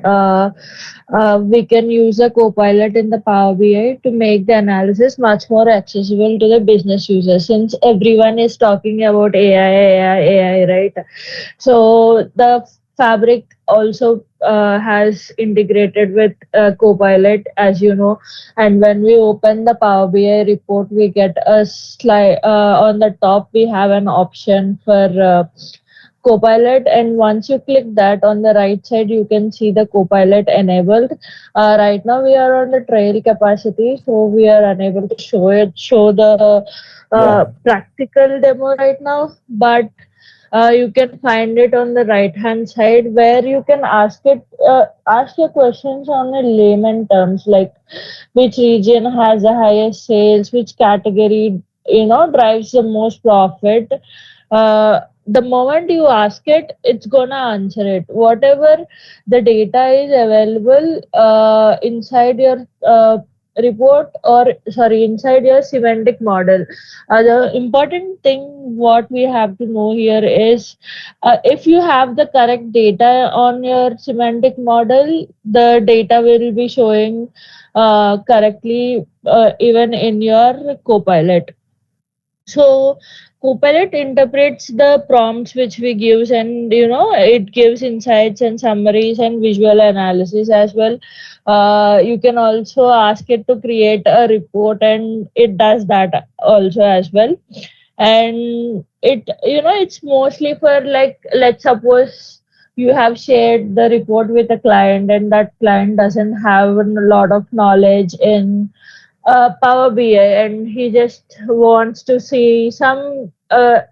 we can use a Copilot in the Power BI to make the analysis much more accessible to the business users. Since everyone is talking about AI, right? So the Fabric also has integrated with Copilot, as you know. And when we open the Power BI report, we get a slide on the top. We have an option for Copilot, and once you click that on the right side, you can see the Copilot enabled. Right now, we are on the trial capacity, so we are unable to show the practical demo right now, but you can find it on the right hand side where you can ask your questions on a layman terms, like which region has the highest sales, which category drives the most profit. The moment you ask it, it's gonna answer it. Whatever the data is available inside your report, or sorry, inside your semantic model. The important thing what we have to know here is, if you have the correct data on your semantic model, the data will be showing correctly even in your Copilot. So Copilot interprets the prompts which we gives, and it gives insights and summaries and visual analysis as well. You can also ask it to create a report, and it does that also as well. And it's mostly for, like, let's suppose you have shared the report with a client, and that client doesn't have a lot of knowledge in Power BI, and he just wants to see some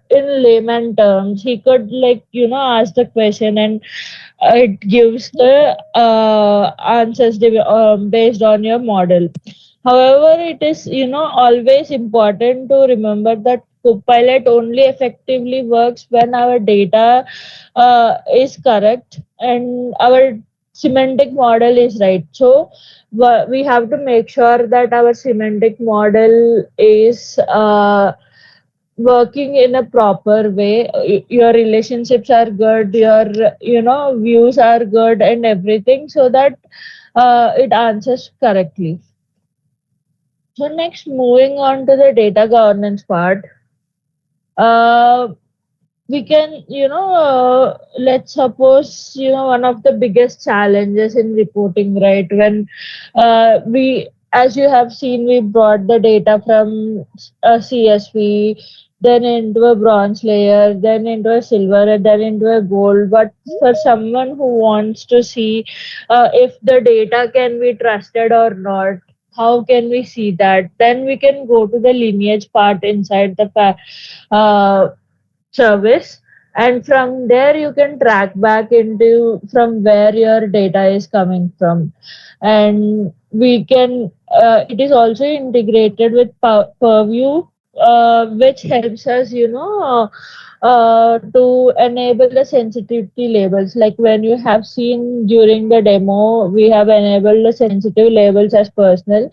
in layman terms. He could, like, ask the question, and it gives the answers based on your model. However, it is always important to remember that Copilot only effectively works when our data is correct and our semantic model is right. So we have to make sure that our semantic model is working in a proper way. Your relationships are good, your views are good, and everything, so that it answers correctly. So next, moving on to the data governance part, we can, let's suppose, one of the biggest challenges in reporting, right? When as you have seen, we brought the data from a CSV, then into a bronze layer, then into a silver, and then into a gold. But for someone who wants to see if the data can be trusted or not, how can we see that? Then we can go to the lineage part inside the service, and from there you can track back into from where your data is coming from. And we can it is also integrated with Purview, which helps us to enable the sensitivity labels. Like when you have seen during the demo, we have enabled the sensitive labels as personal.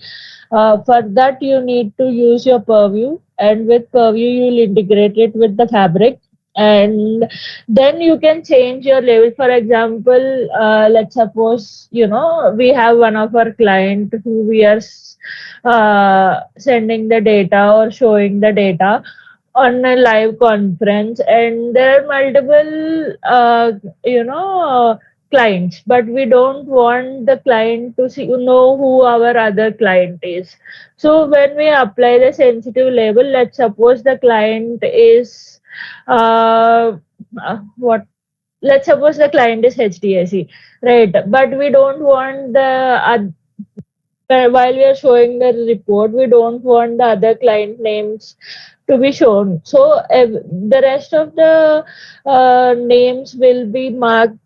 For that, you need to use your Purview, and with Purview, you'll integrate it with the Fabric, and then you can change your label. For example, let's suppose, we have one of our client who we are sending the data or showing the data on a live conference, and there are multiple clients, but we don't want the client to know who our other client is. So when we apply the sensitive label, let's suppose the client is what let's suppose the client is HDSC, right? But we don't want while we are showing the report, we don't want the other client names to be shown. So the rest of the names will be marked,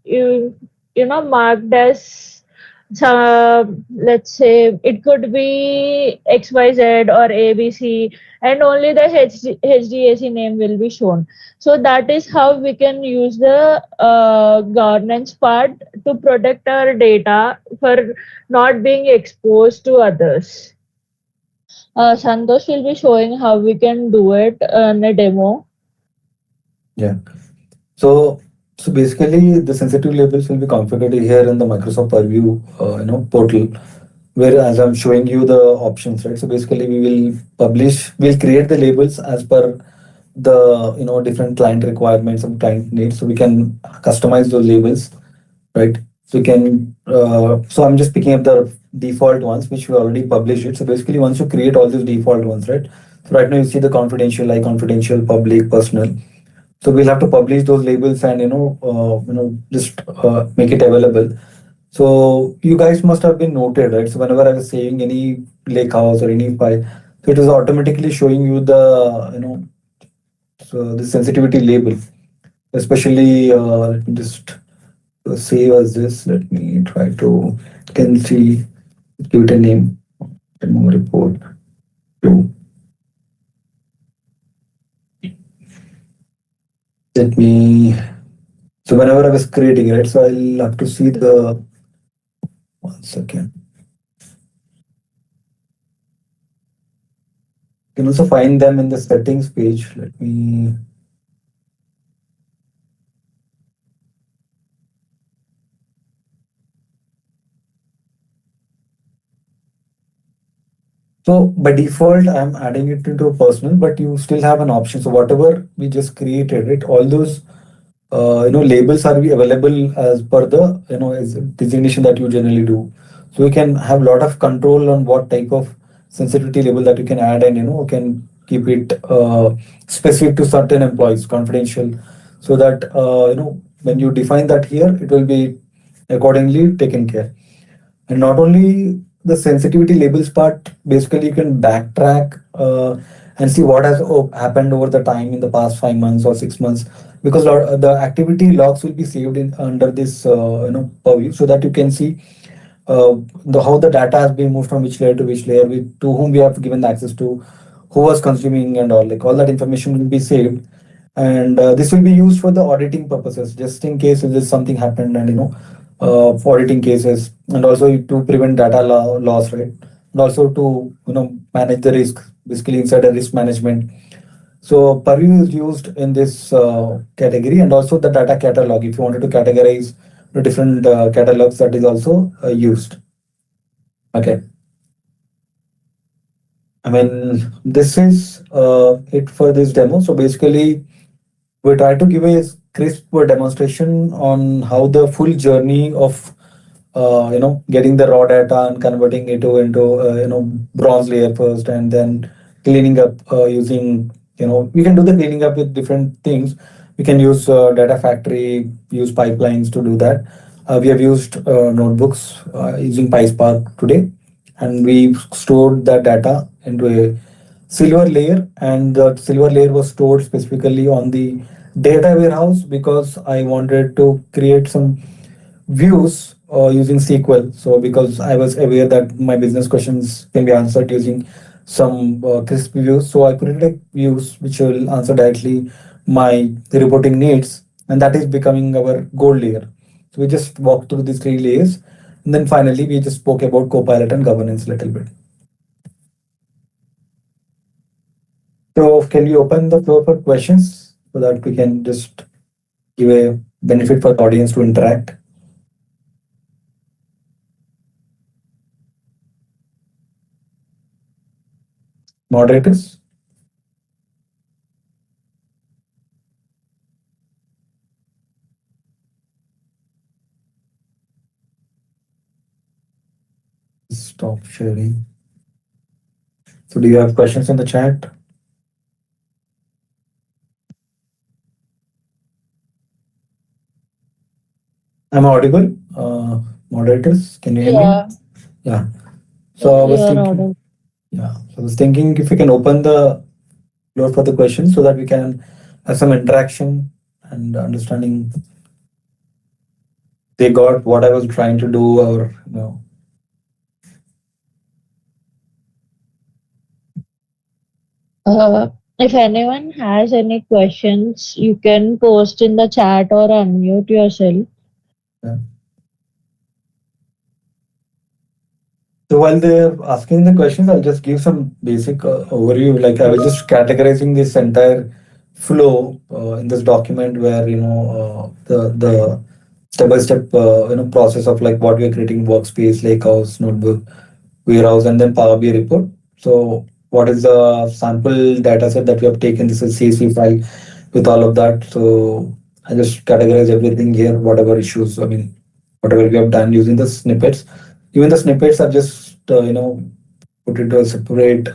you, marked as, let's say it could be XYZ or ABC, and only the HDAC name will be shown. So that is how we can use the governance part to protect our data for not being exposed to others. Santosh will be showing how we can do it in a demo. Yeah. So basically, the sensitive labels will be configured here in the Microsoft Purview, portal, where as I'm showing you the options, right? So basically, we'll create the labels as per the different client requirements and client needs, so we can customize those labels, right? So we can. So I'm just picking up the default ones which we already published it. So basically, once you create all these default ones, right? So right now you see the confidential, like confidential, public, personal. So we'll have to publish those labels and just make it available. So you guys must have been noted, right? So whenever I was saying any Lakehouse or any file, so it is automatically showing you the so the sensitivity label. Especially, let me just save as this. Let me try to can see give it a name. Demo report. To let me. So whenever I was creating, right? So I'll have to see the 1 second. You can also find them in the settings page. Let me. So by default, I'm adding it into a personal, but you still have an option. So whatever we just created, right? All those labels are available as per the as designation that you generally do. So you can have a lot of control on what type of sensitivity label that you can add, and can keep it specific to certain employees, confidential, so that when you define that here, it will be accordingly taken care. And not only the sensitivity labels part, basically you can backtrack and see what has happened over the time in the past 5 months or 6 months, because the activity logs will be saved in under this purview, so that you can see the how the data has been moved from which layer to which layer, with to whom we have given access to, who was consuming, and all, like all that information will be saved. And this will be used for the auditing purposes, just in case if there's something happened, and for auditing cases, and also to prevent data loss, right? And also to manage the risk, basically inside a risk management. So Purview is used in this category, and also the data catalog. If you wanted to categorize the different catalogs, that is also used. Okay. I mean, this is it for this demo. So basically, we try to give a crisp demonstration on how the full journey of getting the raw data and converting it into bronze layer first, and then cleaning up using we can do the cleaning up with different things. We can use data factory, use pipelines to do that. We have used notebooks using PySpark today, and we stored that data into a silver layer, and the silver layer was stored specifically on the data warehouse, because I wanted to create some views using SQL. So because I was aware that my business questions can be answered using some crisp views, so I created like views which will answer directly my reporting needs, and that is becoming our gold layer. So we just walked through these three layers, and then finally we just spoke about Copilot and governance a little bit. So can we open the floor for questions so that we can just give a benefit for the audience to interact? Moderators? Stop sharing. So do you have questions in the chat? Am I audible? Moderators, can you hear me? Yeah, Yeah. So I was you're thinking, audible. yeah. So I was thinking if we can open the floor for the questions so that we can have some interaction and understanding they got what I was trying to do or If anyone has any questions, you can post in the chat or unmute yourself. yeah. So while they're asking the questions, I'll just give some basic overview. Like I was just categorizing this entire flow in this document where the step by step process of like what we are creating workspace, lakehouse, notebook, warehouse, and then Power BI report. So what is the sample data set that we have taken? This is CSV file with all of that. So I just categorize everything here, whatever issues. I mean, whatever we have done using the snippets. Even the snippets are just put into a separate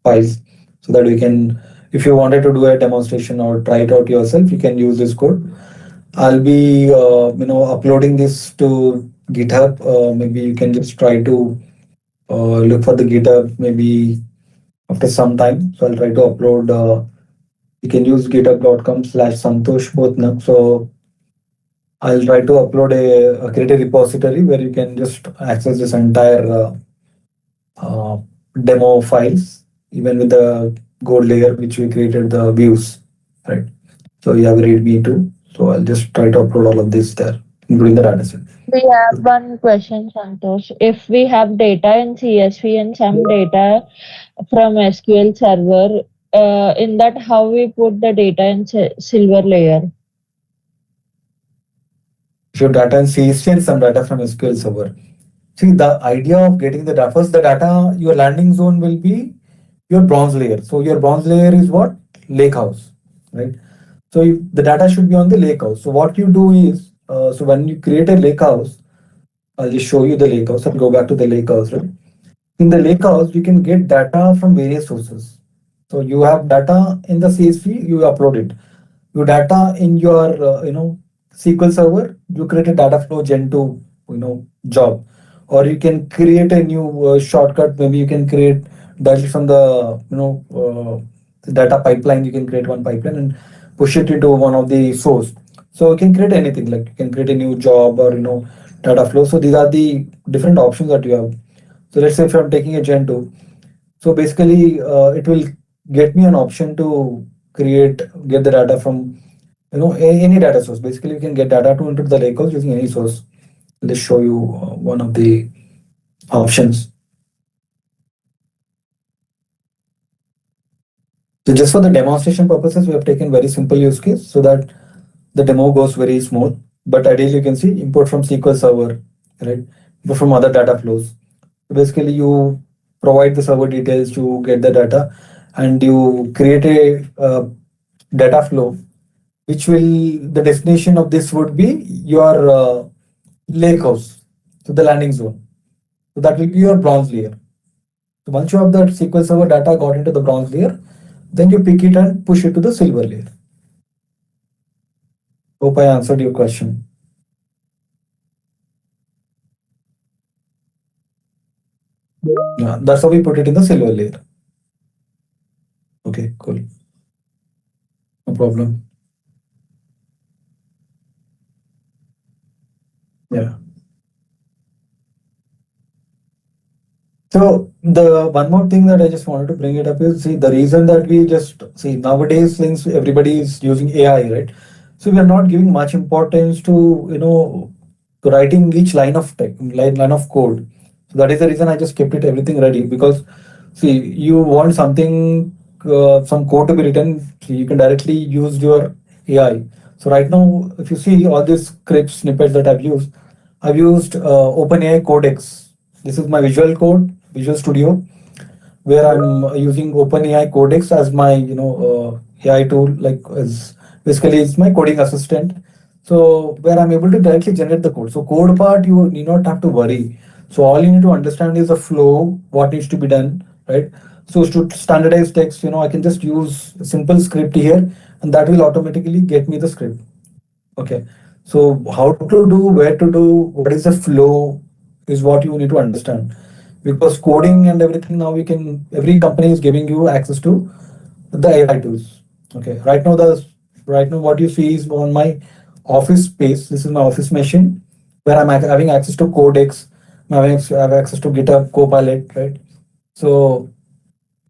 files so that we can. If you wanted to do a demonstration or try it out yourself, you can use this code. I'll be uploading this to GitHub. Maybe you can just try to look for the GitHub maybe after some time. So I'll try to upload. You can use github.com/Santosh Pothnak. So I'll try to upload create a repository where you can just access this entire uh, demo files, even with the gold layer which we created the views, right? So you have readme too. So I'll just try to upload all of this there, including the dataset. We have one question, Santosh. If we have data in CSV and some data from SQL Server, in that how we put the data in silver layer? If your data in CSV and some data from SQL Server. See, the idea of getting the data, first the data, your landing zone will be your bronze layer. So your bronze layer is what? Lakehouse, right? So the data should be on the lakehouse. So what you do is, so when you create a lakehouse, I'll just show you the lakehouse. I'll go back to the lakehouse, right? In the lakehouse, you can get data from various sources. So you have data in the CSV, you upload it. Your data in your SQL Server, you create a data flow Gen 2 job, or you can create a new shortcut. Maybe you can create directly from the the data pipeline. You can create one pipeline and push it into one of the source. So you can create anything, like you can create a new job or data flow. So these are the different options that you have. So let's say if I'm taking a Gen 2, so basically it will get me an option to get the data from any data source. Basically, you can get data to into the lakehouse using any source. I'll just show you one of the options. So just for the demonstration purposes, we have taken very simple use case so that the demo goes very smooth. But ideally, you can see import from SQL Server, right? Import from other data flows. Basically, you provide the server details to get the data, and you create a data flow, which will the destination of this would be your lake house, so the landing zone. So that will be your bronze layer. So once you have that SQL Server data got into the bronze layer, then you pick it and push it to the silver layer. Hope I answered your question. Yeah, that's how we put it in the silver layer. Okay, cool. No problem. Yeah. So the one more thing that I just wanted to bring it up is, see, the reason that we just see nowadays, since everybody is using AI, right? So we are not giving much importance to to writing each line of text, line of code. So that is the reason I just kept it everything ready, because see, you want something some code to be written, you can directly use your AI. So right now, if you see all these script snippets that I've used OpenAI Codex. This is my Visual Code, Visual Studio, where I'm using OpenAI Codex as my AI tool, like as basically it's my coding assistant. So where I'm able to directly generate the code. So code part you need not have to worry. So all you need to understand is the flow, what needs to be done, right? So to standardize text, I can just use a simple script here, and that will automatically get me the script. Okay. So how to do, where to do, what is the flow is what you need to understand. Because coding and everything now every company is giving you access to the AI tools. Okay. Right now what you see is on my office space. This is my office machine where I'm having access to Codex. I have access to GitHub, Copilot, right? So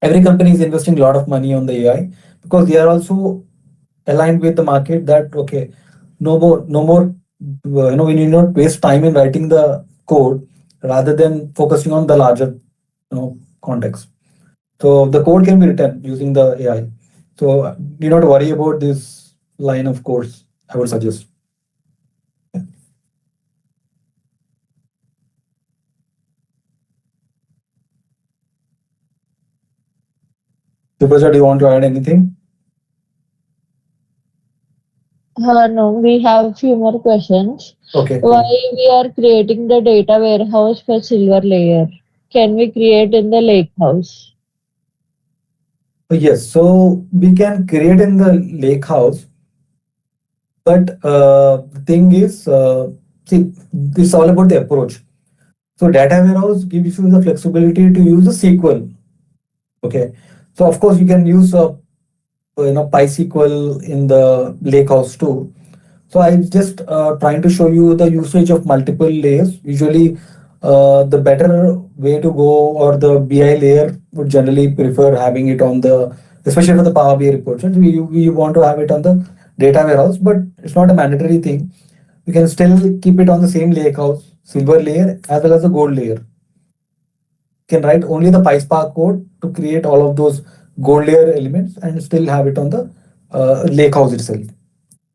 every company is investing a lot of money on the AI because they are also aligned with the market that okay, no more we need not waste time in writing the code rather than focusing on the larger context. So the code can be written using the AI. So do not worry about this line of codes, I would suggest. Supraja, do you want to add anything? No, we have a few more questions. Okay. Why we are creating the data warehouse for silver layer? Can we create in the Lakehouse? Yes, so we can create in the Lakehouse, but the thing is, see, this is all about the approach. So data warehouse gives you the flexibility to use the SQL. Okay, so of course you can use PySQL in the Lakehouse too. So I'm just trying to show you the usage of multiple layers. Usually, the better way to go or the BI layer would generally prefer having it on the, especially for the Power BI reports. Right? We want to have it on the data warehouse, but it's not a mandatory thing. We can still keep it on the same Lakehouse, silver layer as well as the gold layer. Can write only the PySpark code to create all of those gold layer elements and still have it on the Lakehouse itself.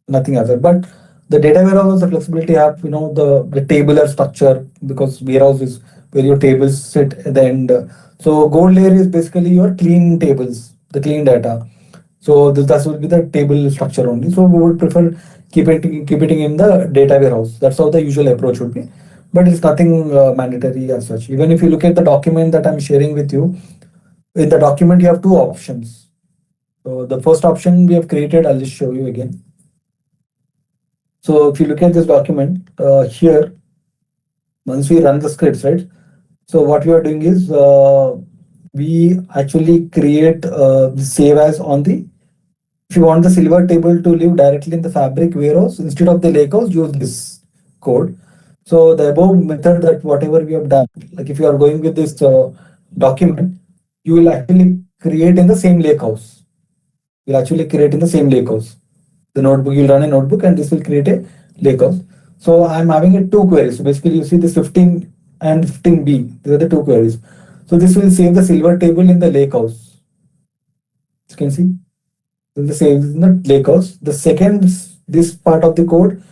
Nothing other. But the data warehouse has the flexibility have the tabular structure because warehouse is where your tables sit at the end. So gold layer is basically your clean tables, the clean data. So that will be the table structure only. So we would prefer keep it in the data warehouse. That's how the usual approach would be. But it's nothing mandatory as such. Even if you look at the document that I'm sharing with you, in the document you have two options. So the first option we have created, I'll just show you again. So if you look at this document here, once we run the scripts, right? So what we are doing is we actually create the save as on the, if you want the silver table to live directly in the Fabric warehouse, instead of the Lakehouse, use this code. So the above method that whatever we have done, like if you are going with this document, you will actually create in the same Lakehouse. You'll actually create in the same Lakehouse. The notebook, you'll run a notebook and this will create a Lakehouse. So I'm having a two queries. So basically you see this 15 and 15B. These are the two queries. So this will save the silver table in the Lakehouse. You can see the save in the Lakehouse. The second, this part of the code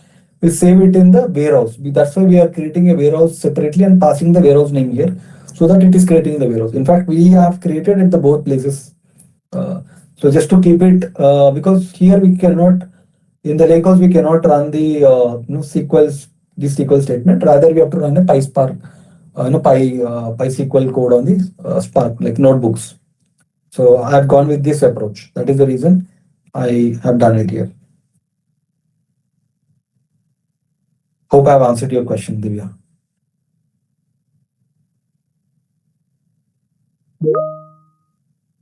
will save it in the warehouse. That's why we are creating a warehouse separately and passing the warehouse name here so that it is creating the warehouse. In fact, we have created at the both places. So just to keep it, because here we cannot, in the Lakehouse, we cannot run the SQLs, this SQL statement. Rather, we have to run a PySpark, PySQL code on the Spark, like notebooks. So I have gone with this approach. That is the reason I have done it here. Hope I have answered your question, Divya.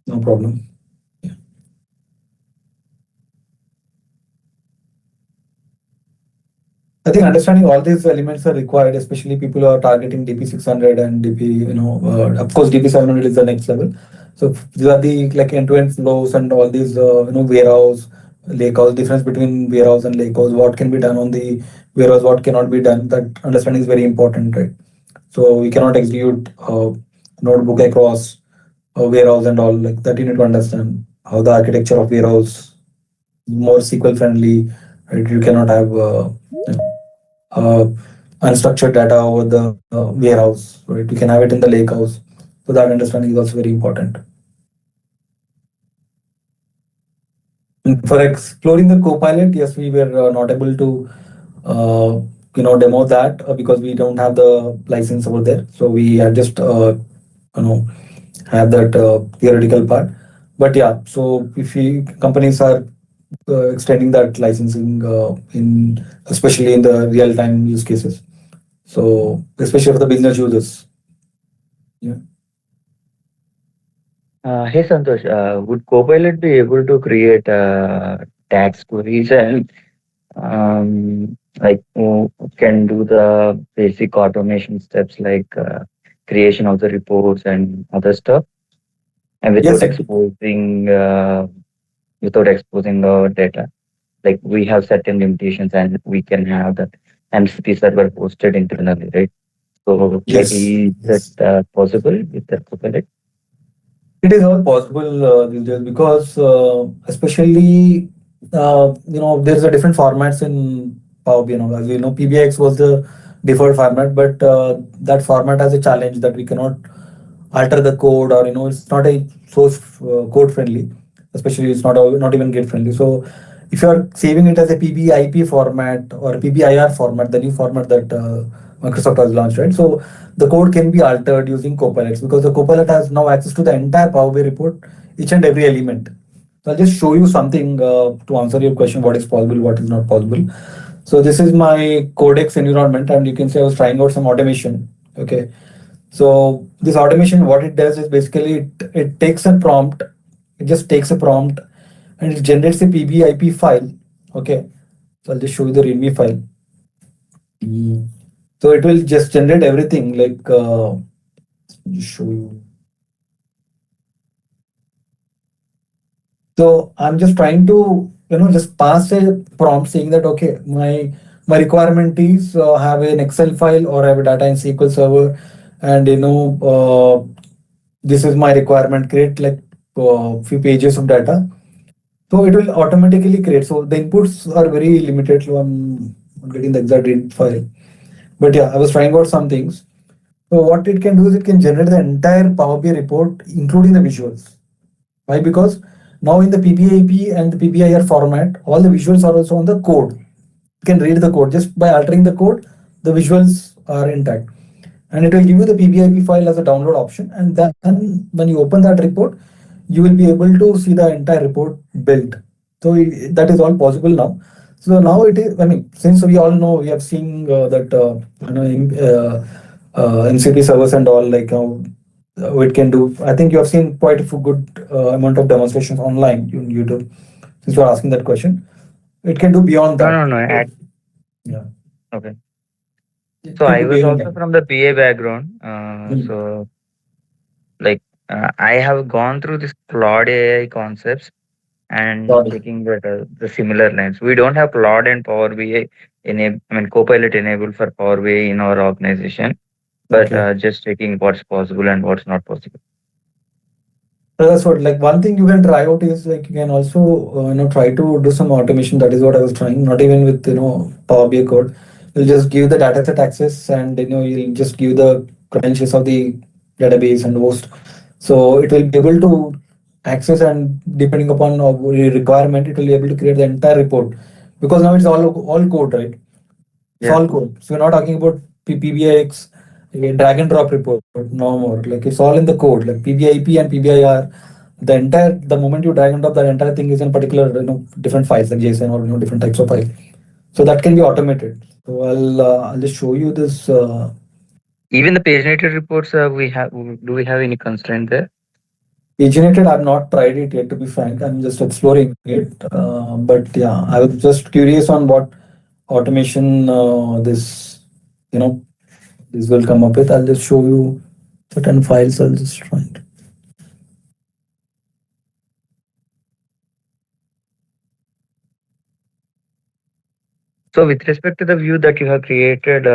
No problem. I think understanding all these elements are required, especially people who are targeting DP 600 and DP, of course, DP 700 is the next level. So these are the like end-to-end flows and all these, warehouse, lakehouse, difference between warehouse and lakehouse, what can be done on the warehouse, what cannot be done. That understanding is very important, right? So we cannot execute notebook across a warehouse and all like that. You need to understand. how the architecture of warehouse more SQL friendly. Right? You cannot have uh, unstructured data over the warehouse. Right? You can have it in the lake house. So that understanding is also very important. And for exploring the Copilot, yes, we were not able to demo that because we don't have the license over there. So we are just you know have that theoretical part. But yeah, so if companies are extending that licensing in especially in the real time use cases. So especially for the business users. Yeah. Hey Santosh, would Copilot be able to create tax queries and can do the basic automation steps like creation of the reports and other stuff, and Yes. without exposing our data? Like we have certain limitations, and we can have that MCP server hosted internally, right? So Yes. is Yes. that possible with the Copilot? It is all possible these days because especially there's a different formats in Power BI now. As you know, PBIX was the default format, but that format has a challenge that we cannot alter the code, or it's not a source code friendly. Especially it's not even git friendly. So if you are saving it as a PBIP format or PBIR format, the new format that Microsoft has launched, right? So the code can be altered using Copilot because the Copilot has now access to the entire Power BI report, each and every element. So I'll just show you something to answer your question: what is possible, what is not possible. So this is my Codex environment, and you can say I was trying out some automation. Okay, so this automation, what it does is basically it takes a prompt, it just takes a prompt, and it generates a PBIP file. Okay, so I'll just show you the README file. So it will just generate everything like just show you. So I'm just trying to just pass a prompt saying that okay, my requirement is have an Excel file or have a data in SQL Server, and this is my requirement. Create like few pages of data. So it will automatically create. So the inputs are very limited. So I'm getting the exact read file. But yeah, I was trying out some things. So what it can do is it can generate the entire Power BI report, including the visuals. Why? Because now in the PBIP and the PBIR format, all the visuals are also on the code. You can read the code just by altering the code. The visuals are intact, and it will give you the PBIP file as a download option. And then when you open that report, you will be able to see the entire report built. So that is all possible now. So now it is. I mean, since we all know, we have seen that MCP servers and all, like it can do. I think you have seen quite a good amount of demonstrations online on YouTube. Since you are asking that question, it can do beyond No, that. no, no. Yeah, Okay. it So can I do was beyond also that. from the PA background. Hmm. So like I have gone through this Claude AI concepts and Got it. checking that the similar lines. We don't have Claude and Power BI Copilot enabled for Power BI in our organization, but Okay. just checking what's possible and what's not possible. So that's what, like, one thing you can try out is like you can also try to do some automation. That is what I was trying. Not even with Power BI code. You'll just give the dataset access, and you'll just give the credentials of the database and host. So it will be able to access, and depending upon your requirement, it will be able to create the entire report. Because now it's all code, right? It's Yeah. all code. So we're not talking about PBIX, a drag and drop report, no more. Like it's all in the code, like PBIP and PBIR. The moment you drag and drop, that entire thing is in particular, different files like JSON or different types of file. So that can be automated. So I'll just show you this. Even the paginated reports, do we have any constraint there? Aginated, I've not tried it yet, to be frank. I'm just exploring it. But yeah, I was just curious on what automation you know, this will come up with. I'll just show you certain files. I'll just try it. So with respect to the view that you have created,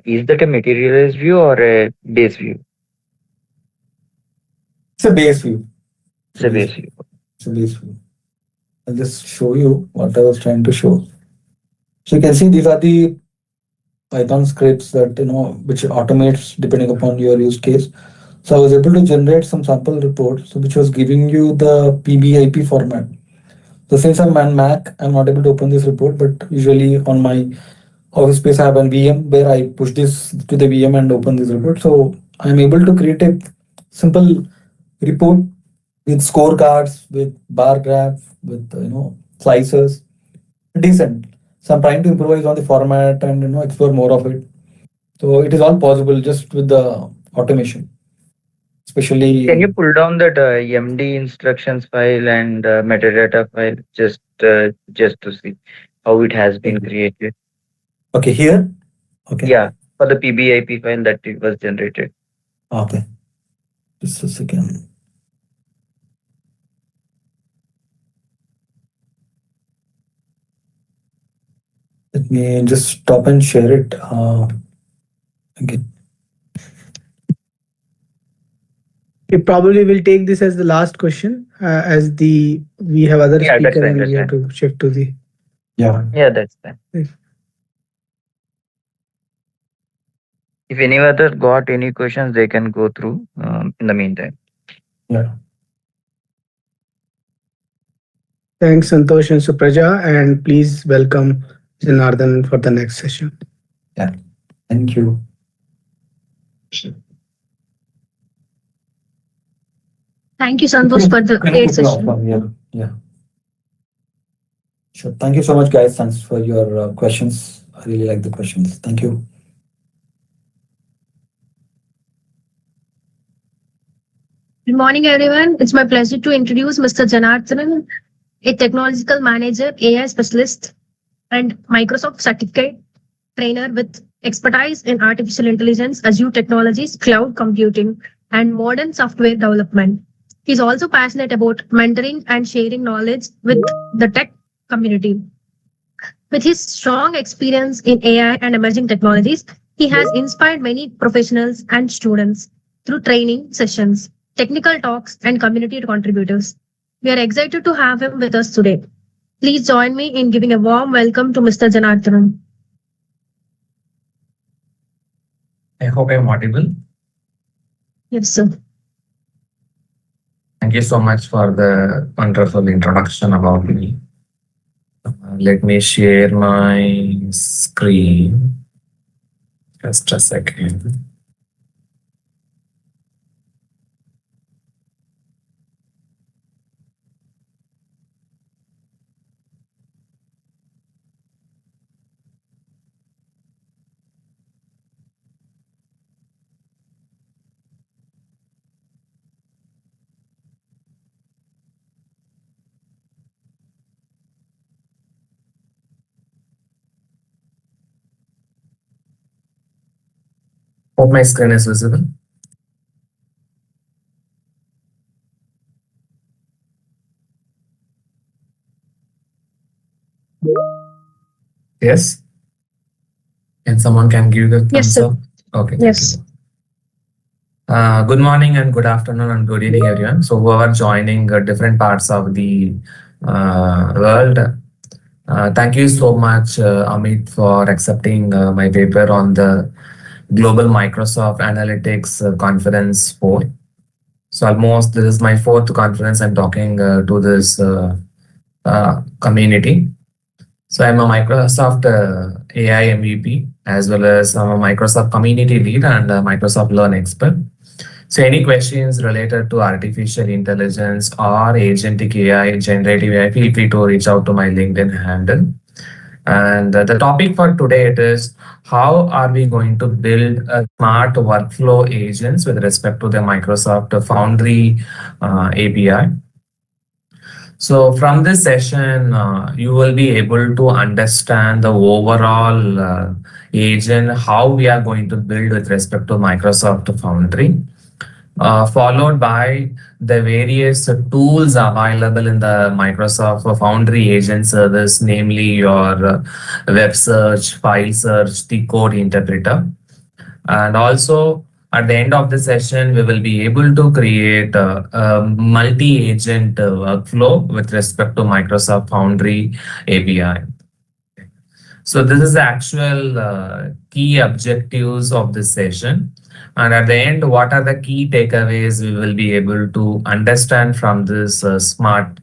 is that a materialized view or a base view? It's a base view. It's a base view. So basically, I'll just show you what I was trying to show. So you can see these are the Python scripts that which automates depending upon your use case. So I was able to generate some sample reports, so which was giving you the PBIP format. So since I'm on Mac, I'm not able to open this report, but usually on my office space I have a VM where I push this to the VM and open this report. So I'm able to create a simple report with scorecards, with bar graph, with slices, decent. So I'm trying to improvise on the format and explore more of it. So it is all possible just with the automation, Can you especially. pull down that MD instructions file and metadata file just to see how it has been created? Okay, here. Okay. Yeah, for the PBIP file that it was generated. Okay. Just a second. Let me just stop and share it again. We probably will take this as the last question, as we have other Yeah, that's speaker fine. and That's we have fine. to shift to the. Yeah. Yeah, that's fine. If any other got any questions, they can go through in the meantime. Yeah. Thanks, Santosh and Supraja, and please welcome Janarthanan for the next session. Yeah. Thank you. Thank you, Santosh, for the great session. Yeah. Sure. Thank you so much, guys. Thanks for your questions. I really like the questions. Thank you. Good morning, everyone. It's my pleasure to introduce Mr. Janarthanan, a technological manager, AI specialist, and Microsoft certificate trainer with expertise in artificial intelligence, Azure technologies, cloud computing, and modern software development. He's also passionate about mentoring and sharing knowledge with the tech community. With his strong experience in AI and emerging technologies, he has inspired many professionals and students through training sessions, technical talks, and community contributors. We are excited to have him with us today. Please join me in giving a warm welcome to Mr. Janarthanan. I hope I'm audible. Yes, sir. Thank you so much for the wonderful introduction about me. Let me share my screen. Just a second. Hope my screen is visible. Yes? And someone can give the Yes, thumbs sir. up? Okay. Yes. Good morning and good afternoon and good evening, everyone. So who are joining different parts of the world, thank you so much, Amit, for accepting my paper on the Global Microsoft Analytics Conference 4. So almost this is my fourth conference I'm talking to this community. So I'm a Microsoft AI MVP as well as I'm a Microsoft community lead and a Microsoft Learn expert. So any questions related to artificial intelligence or agentic AI, generative AI, feel free to reach out to my LinkedIn handle. And the topic for today it is how are we going to build a smart workflow agents with respect to the Microsoft Foundry API. So from this session, you will be able to understand the overall agent, how we are going to build with respect to Microsoft Foundry. Followed by the various tools available in the Microsoft Foundry agent service, namely your web search, file search, the code interpreter. And also At the end of the session, we will be able to create a multi-agent workflow with respect to Microsoft Foundry API. So this is the actual key objectives of this session. And at the end, what are the key takeaways we will be able to understand from this smart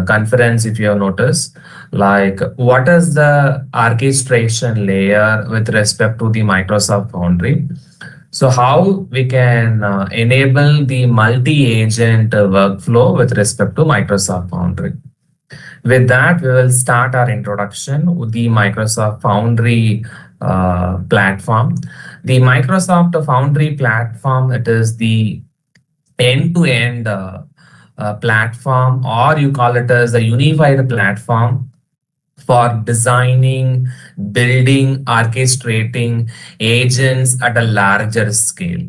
conference, if you have noticed? Like, what is the orchestration layer with respect to the Microsoft Foundry? So how we can enable the multi-agent workflow with respect to Microsoft Foundry. With that, we will start our introduction with the Microsoft Foundry platform. The Microsoft Foundry platform, it is the end-to-end platform, or you call it as a unified platform for designing, building, orchestrating agents at a larger scale.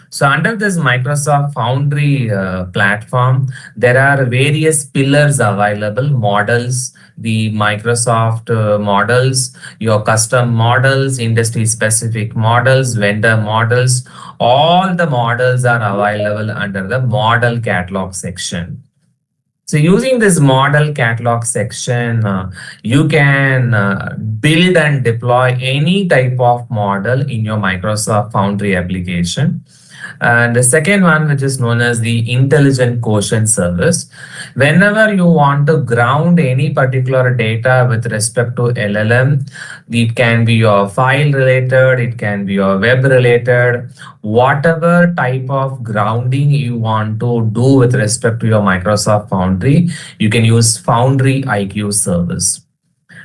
So under this Microsoft Foundry platform, there are various pillars available, models, the Microsoft models, your custom models, industry specific models, vendor models. All the models are available under the model catalog section. So using this model catalog section, you can build and deploy any type of model in your Microsoft Foundry application. And the second one, which is known as the intelligent quotient service. Whenever you want to ground any particular data with respect to LLM, it can be your file related, it can be your web related, whatever type of grounding you want to do with respect to your Microsoft Foundry, you can use Foundry IQ service.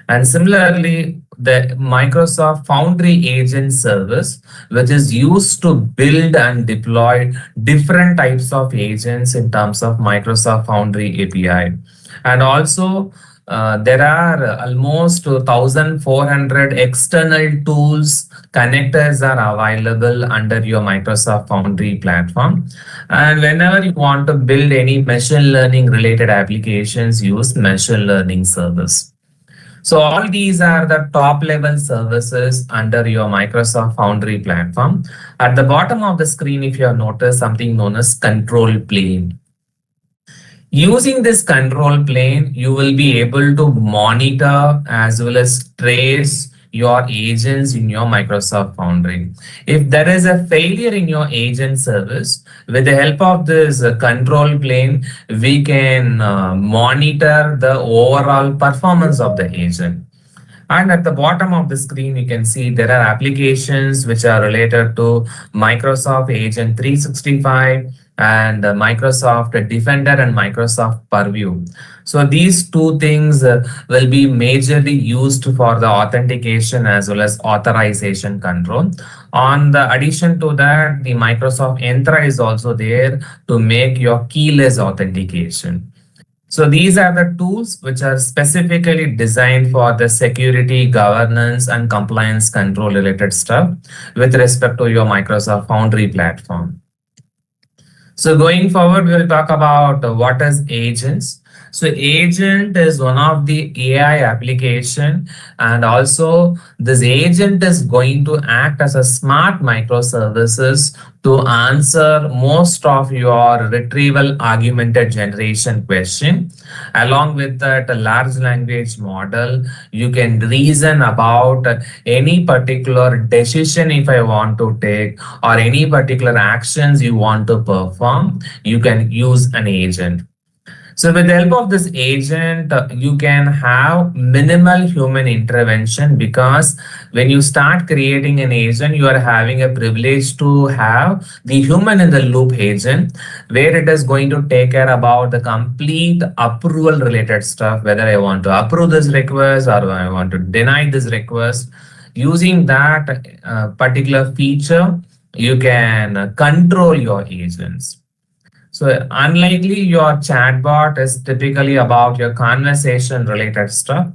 And similarly, the Microsoft Foundry agent service, which is used to build and deploy different types of agents in terms of Microsoft Foundry API. And also, there are almost 1,400 external tools, connectors are available under your Microsoft Foundry platform. And whenever you want to build any machine learning related applications, use machine learning service. So all these are the top level services under your Microsoft Foundry platform. At the bottom of the screen, if you have noticed something known as control plane. Using this control plane, you will be able to monitor as well as trace your agents in your Microsoft Foundry. If there is a failure in your agent service, with the help of this control plane, we can monitor the overall performance of the agent. And at the bottom of the screen, you can see there are applications which are related to Microsoft Agent 365 and Microsoft Defender and Microsoft Purview. So these two things will be majorly used for the authentication as well as authorization control. On the addition to that, the Microsoft Entra is also there to make your keyless authentication. So these are the tools which are specifically designed for the security, governance, and compliance control related stuff with respect to your Microsoft Foundry platform. So going forward, we will talk about what is agents. So agent is one of the AI application, and also this agent is going to act as a smart microservices to answer most of your retrieval augmented generation question. Along with that large language model, you can reason about any particular decision if I want to take or any particular actions you want to perform, you can use an agent. So with the help of this agent, you can have minimal human intervention, because when you start creating an agent, you are having a privilege to have the human in the loop agent, where it is going to take care about the complete approval related stuff, whether I want to approve this request or I want to deny this request. Using that particular feature, you can control your agents. So unlikely your chatbot is typically about your conversation related stuff.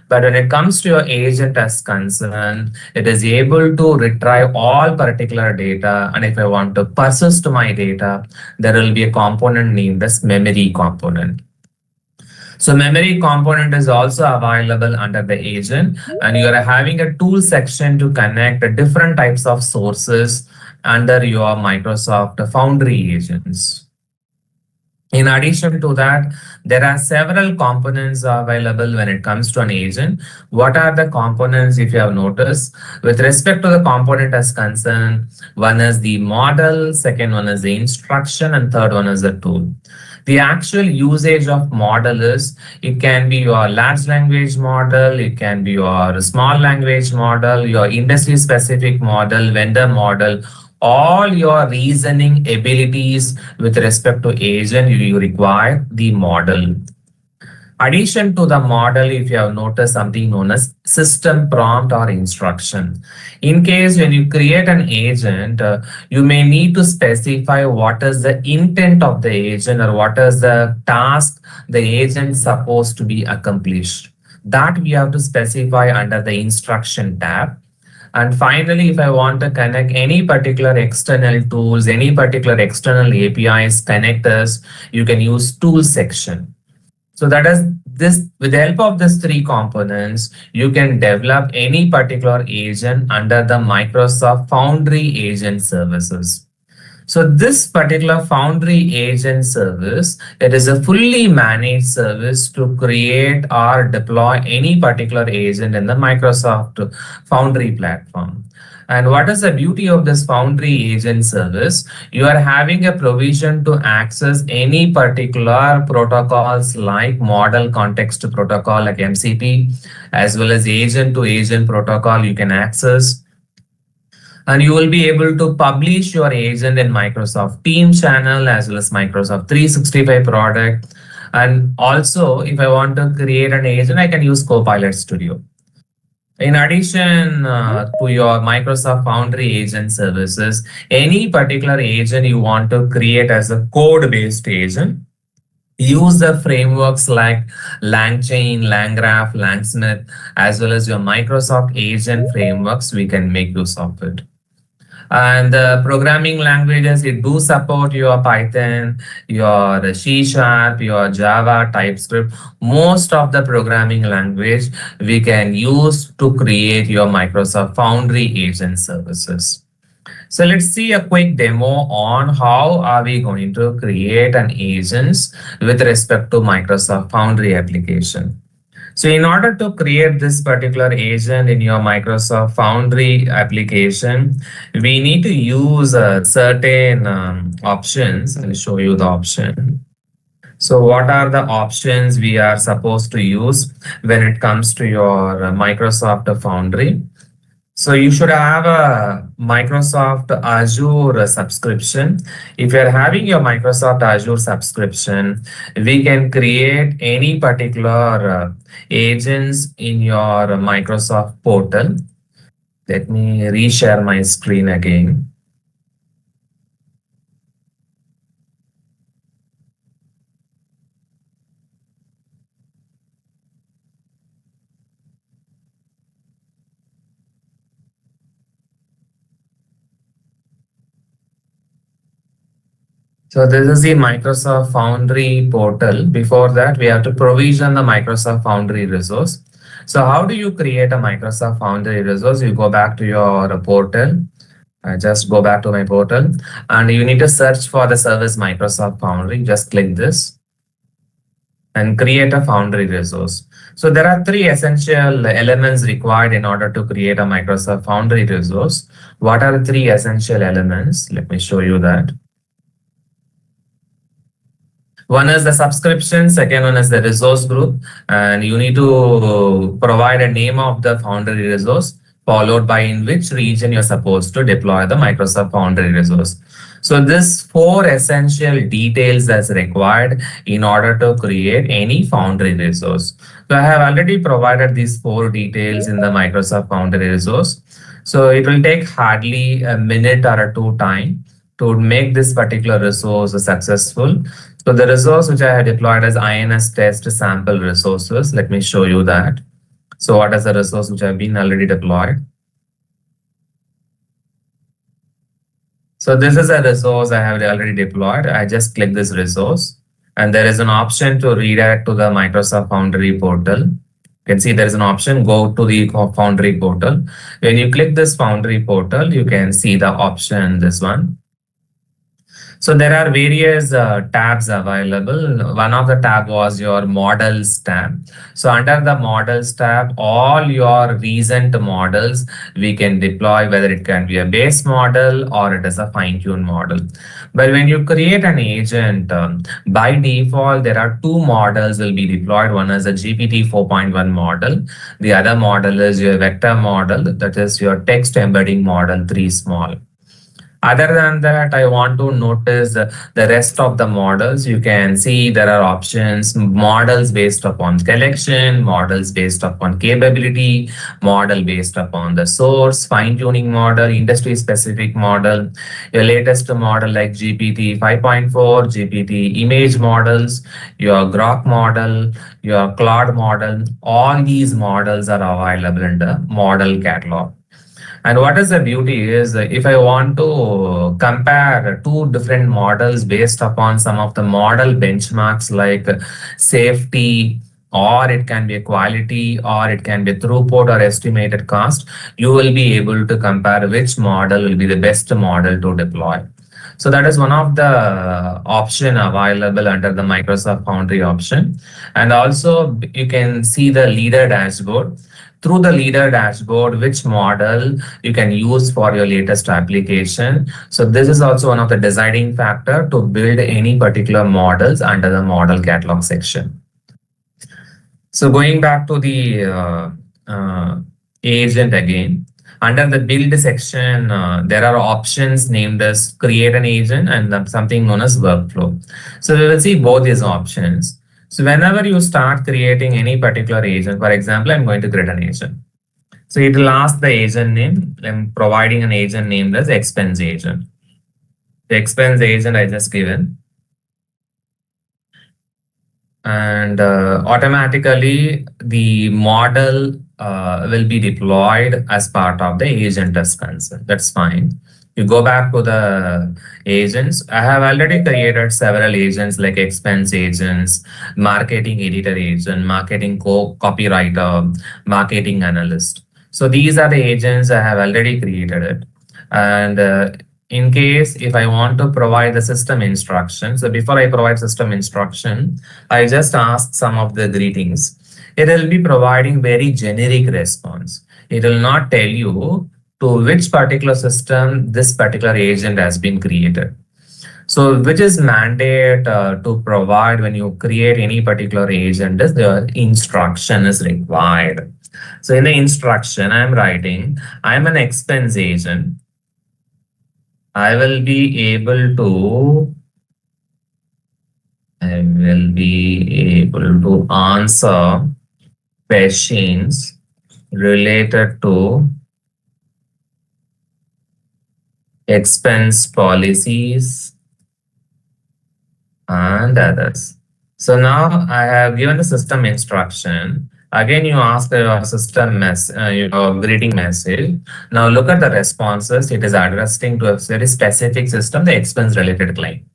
But when it comes to your agent as concerned, it is able to retrieve all particular data. And if I want to persist my data, there will be a component named as memory component. So memory component is also available under the agent, and you are having a tool section to connect different types of sources under your Microsoft Foundry agents. In addition to that, there are several components available when it comes to an agent. What are the components, if you have noticed? With respect to the component as concerned, one is the model, second one is the instruction, and third one is the tool. The actual usage of model is, it can be your large language model, it can be your small language model, your industry specific model, vendor model, all your reasoning abilities with respect to agent, you require the model. Addition to the model, if you have noticed something known as system prompt or instruction. In case when you create an agent, you may need to specify what is the intent of the agent or what is the task the agent supposed to be accomplished. That we have to specify under the instruction tab. And finally, if I want to connect any particular external tools, any particular external APIs, connectors, you can use tool section. So that is this, with the help of these three components, you can develop any particular agent under the Microsoft Foundry agent services. So this particular Foundry agent service, it is a fully managed service to create or deploy any particular agent in the Microsoft Foundry platform. And what is the beauty of this Foundry agent service? You are having a provision to access any particular protocols like model context protocol like MCP, as well as agent to agent protocol you can access. And you will be able to publish your agent in Microsoft Teams channel as well as Microsoft 365 product. And also, if I want to create an agent, I can use Copilot Studio. In addition to your Microsoft Foundry agent services, any particular agent you want to create as a code-based agent, use the frameworks like LangChain, LangGraph, Langsmith, as well as your Microsoft agent frameworks, we can make use of it. And the programming languages, it do support your Python, your C#, your Java, TypeScript. Most of the programming language we can use to create your Microsoft Foundry agent services. So let's see a quick demo on how are we going to create an agents with respect to Microsoft Foundry application. So in order to create this particular agent in your Microsoft Foundry application, we need to use certain options. I'll show you the option. So what are the options we are supposed to use when it comes to your Microsoft Foundry? So you should have a Microsoft Azure subscription. If you're having your Microsoft Azure subscription, we can create any particular agents in your Microsoft portal. Let me reshare my screen again. So this is the Microsoft Foundry portal. Before that, we have to provision the Microsoft Foundry resource. So how do you create a Microsoft Foundry resource? You go back to your portal. I just go back to my portal and you need to search for the service Microsoft Foundry. Just click this and create a Foundry resource. So there are three essential elements required in order to create a Microsoft Foundry resource. What are the three essential elements? Let me show you that. One is the subscription, second one is the resource group, and you need to provide a name of the Foundry resource, followed by in which region you're supposed to deploy the Microsoft Foundry resource. So this four essential details that's required in order to create any Foundry resource. So I have already provided these four details in the Microsoft Foundry resource. So it will take hardly a minute or two time to make this particular resource successful. So the resource which I have deployed as INS test sample resources, let me show you that. So what is the resource which have been already deployed? So this is a resource I have already deployed. I just click this resource and there is an option to redirect to the Microsoft Foundry portal. You can see there is an option, go to the Foundry portal. When you click this Foundry portal, you can see the option, this one. So there are various tabs available. One of the tab was your models tab. So under the models tab, all your recent models we can deploy, whether it can be a base model or it is a fine-tuned model. But when you create an agent, by default, there are two models will be deployed. One is a GPT 4.1 model. The other model is your vector model, that is your text embedding model 3 small. Other than that, I want to notice the rest of the models. You can see there are options, models based upon collection, models based upon capability, model based upon the source, fine-tuning model, industry-specific model, your latest model like GPT 5.4, GPT image models, your Grok model, your Claude model. All these models are available in the model catalog. And what is the beauty is if I want to compare two different models based upon some of the model benchmarks like safety, or it can be a quality, or it can be throughput or estimated cost, you will be able to compare which model will be the best model to deploy. So that is one of the option available under the Microsoft Foundry option. And also you can see the leader dashboard. Through the leader dashboard, which model you can use for your latest application. So this is also one of the deciding factor to build any particular models under the model catalog section. So going back to the agent again, under the build section, there are options named as create an agent and something known as workflow. So we will see both these options. So whenever you start creating any particular agent, for example, I'm going to create an agent. So it will ask the agent name. I'm providing an agent named as expense agent. The expense agent I just given. And automatically the model will be deployed as part of the agent as concerned. That's fine. You go back to the agents. I have already created several agents like expense agents, marketing editor agent, marketing copywriter, marketing analyst. So these are the agents I have already created it. And in case if I want to provide the system instruction, so before I provide system instruction, I just ask some of the greetings. It will be providing very generic response. It will not tell you to which particular system this particular agent has been created. So which is mandate to provide when you create any particular agent is the instruction is required. So in the instruction I'm writing, I'm an expense agent. I will be able to answer questions related to expense policies and others. So now I have given the system instruction. Again, you ask your system your greeting message. Now look at the responses. It is addressing to a very specific system, the expense related claim.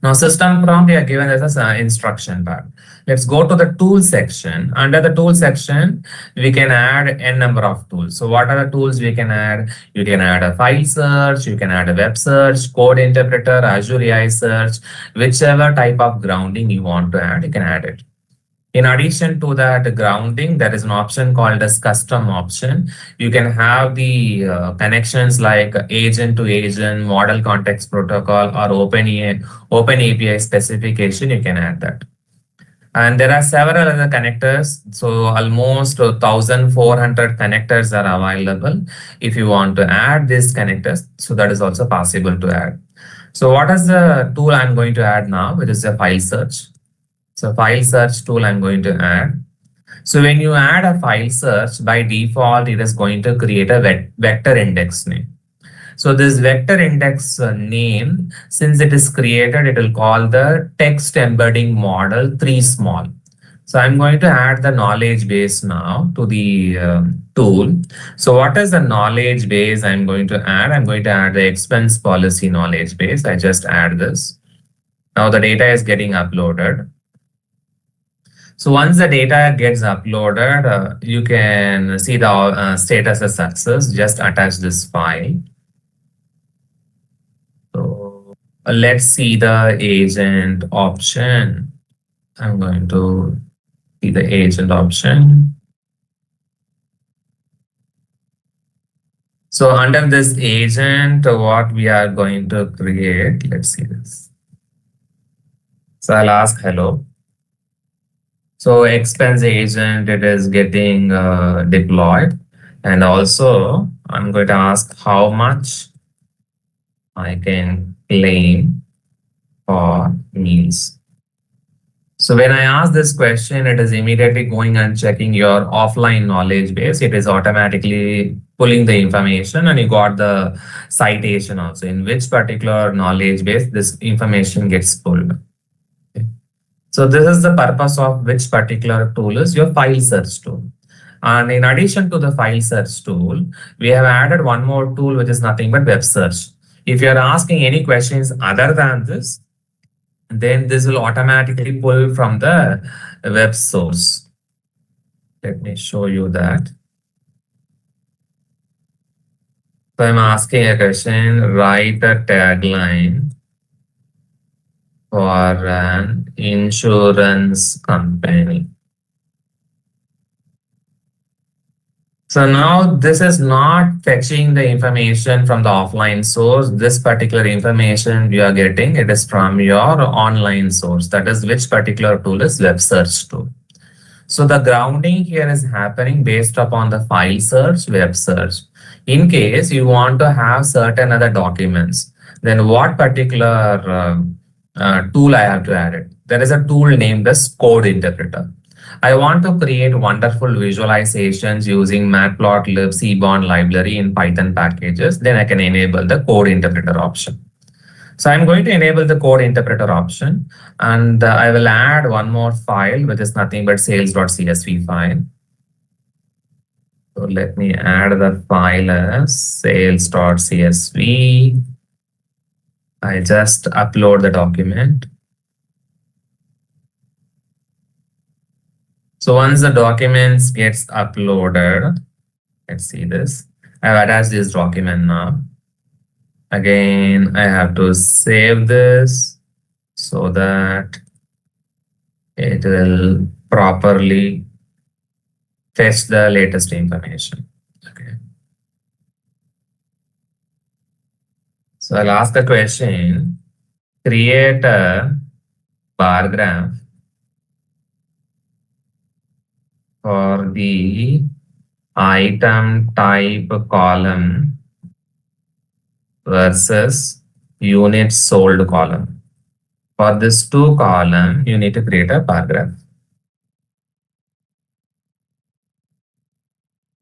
Now system prompt you are given as an instruction bar. Let's go to the tool section. Under the tool section, we can add n number of tools. So what are the tools we can add? You can add a file search, you can add a web search, code interpreter, Azure AI search, whichever type of grounding you want to add, you can add it. In addition to that grounding, there is an option called as custom option. You can have the connections like agent to agent, model context protocol, or open API specification. You can add that. And there are several other connectors. So almost 1,400 connectors are available. If you want to add these connectors, so that is also possible to add. So what is the tool I'm going to add now, which is a file search. So file search tool I'm going to add. So when you add a file search, by default, it is going to create a vector index name. So this vector index name, since it is created, it will call the text embedding model 3 small. So I'm going to add the knowledge base now to the tool. So what is the knowledge base I'm going to add? I'm going to add the expense policy knowledge base. I just add this. Now the data is getting uploaded. So once the data gets uploaded, you can see the status as success. Just attach this file. So let's see the agent option. I'm going to see the agent option. So under this agent, what we are going to create, let's see this. So I'll ask hello. So expense agent, it is getting deployed. And also I'm going to ask how much I can claim for meals. So when I ask this question, it is immediately going and checking your offline knowledge base. It is automatically pulling the information, and you got the citation also in which particular knowledge base this information gets pulled. Okay. So this is the purpose of which particular tool is your file search tool. And in addition to the file search tool, we have added one more tool, which is nothing but web search. If you're asking any questions other than this, then this will automatically pull from the web source. Let me show you that. So I'm asking a question, write a tagline for an insurance company. So now this is not fetching the information from the offline source. This particular information you are getting, it is from your online source. That is which particular tool is web search tool. So the grounding here is happening based upon the file search, web search. In case you want to have certain other documents, then what particular tool I have to add it? There is a tool named as code interpreter. I want to create wonderful visualizations using matplotlib Seaborn library in Python packages. Then I can enable the code interpreter option. So I'm going to enable the code interpreter option, and I will add one more file, which is nothing but sales.csv file. So let me add the file as sales.csv. I just upload the document. So once the documents gets uploaded, let's see this. I've attached this document now. Again, I have to save this so that it will properly fetch the latest information. Okay. So I'll ask the question, create a bar graph for the item type column versus units sold column. For this two column, you need to create a bar graph.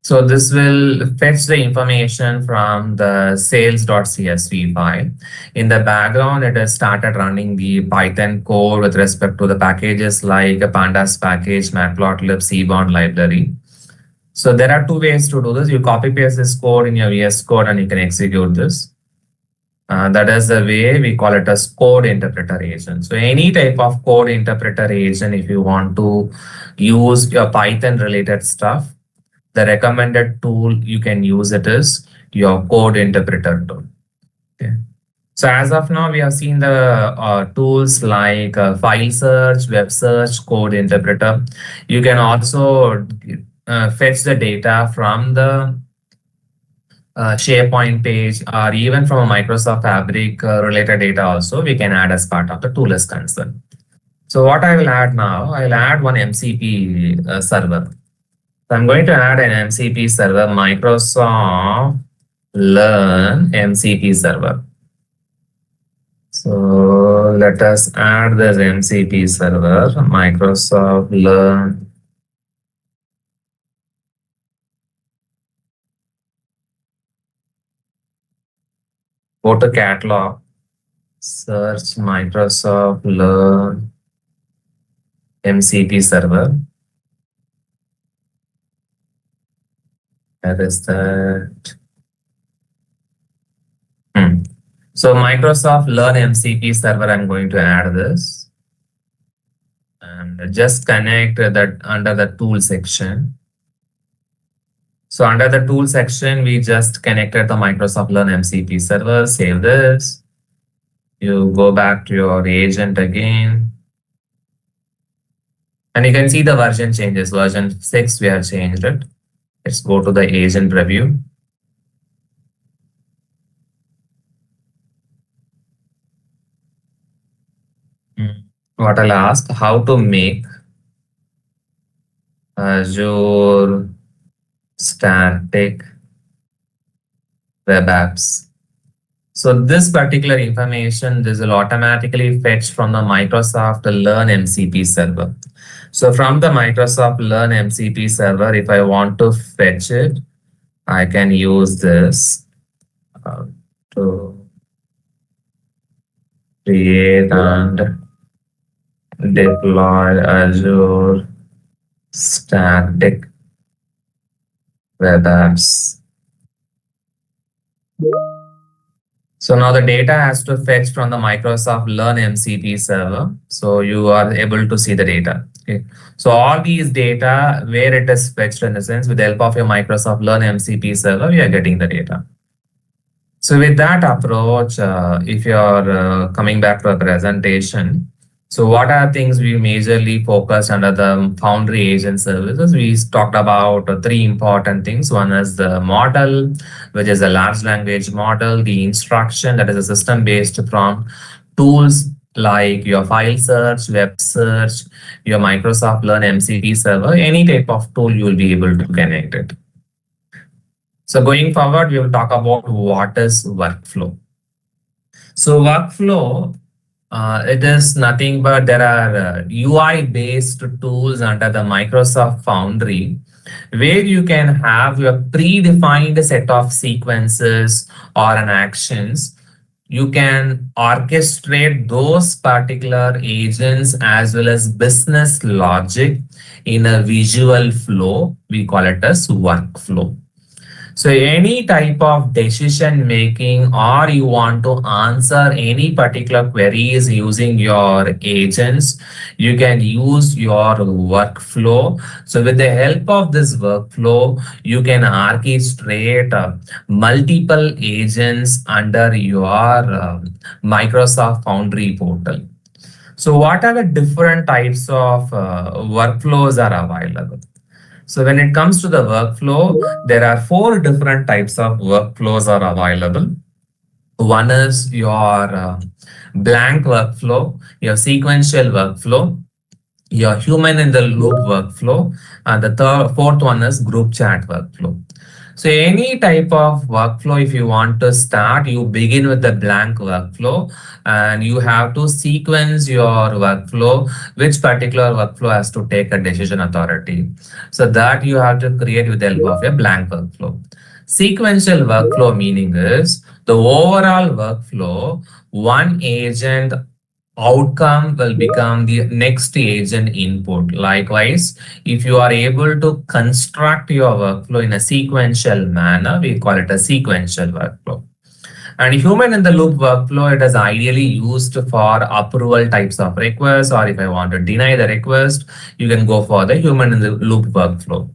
So this will fetch the information from the sales.csv file. In the background, it has started running the Python code with respect to the packages like a pandas package, matplotlib, Seaborn library. So there are two ways to do this. You copy paste this code in your VS Code and you can execute this. That is the way we call it as code interpreter agent. So any type of code interpreter agent, if you want to use your Python related stuff, the recommended tool you can use it is your code interpreter tool. Okay. So as of now, we have seen the tools like file search, web search, code interpreter. You can also fetch the data from the SharePoint page, or even from a Microsoft Fabric related data also, we can add as part of the tool is concerned. So what I will add now, I'll add one MCP server. So I'm going to add an MCP server, Microsoft Learn MCP server. So let us add this MCP server, Microsoft Learn. Go to catalog, search Microsoft Learn MCP server. Where is that? So Microsoft Learn MCP server, I'm going to add this. And and just connect that under the tool section. So under the tool section, we just connected the Microsoft Learn MCP server. Save this. You go back to your agent again. And you can see the version changes. Version 6, we have changed it. Let's go to the agent review. What I'll ask, how to make Azure static web apps. So this particular information, this will automatically fetch from the Microsoft Learn MCP server. So from the Microsoft Learn MCP server, if I want to fetch it, I can use this to create and deploy Azure static web apps. So now the data has to fetch from the Microsoft Learn MCP server. So you are able to see the data. Okay. So all these data, where it is fetched in a sense, with the help of your Microsoft Learn MCP server, we are getting the data. So with that approach, if you're coming back to a presentation, so what are things we majorly focused under the Foundry agent services? We talked about three important things. One is the model, which is a large language model, the instruction, that is a system-based prompt, tools like your file search, web search, your Microsoft Learn MCP server, any type of tool you will be able to connect it. So going forward, we will talk about what is workflow. So workflow, it is nothing but there are UI-based tools under the Microsoft Foundry where you can have your predefined set of sequences or an actions. You can orchestrate those particular agents as well as business logic in a visual flow. We call it as workflow. So any type of decision making, or you want to answer any particular queries using your agents, you can use your workflow. So with the help of this workflow, you can orchestrate multiple agents under your Microsoft Foundry portal. So what are the different types of workflows are available? So when it comes to the workflow, there are 4 different types of workflows are available. One is your blank workflow, your sequential workflow, your human in the loop workflow, and the fourth one is group chat workflow. So any type of workflow, if you want to start, you begin with the blank workflow and you have to sequence your workflow, which particular workflow has to take a decision authority. So that you have to create with the help of a blank workflow. Sequential workflow meaning is the overall workflow, one agent outcome will become the next agent input. Likewise, if you are able to construct your workflow in a sequential manner, we call it a sequential workflow. And human in the loop workflow, it is ideally used for approval types of requests, or if I want to deny the request, you can go for the human in the loop workflow.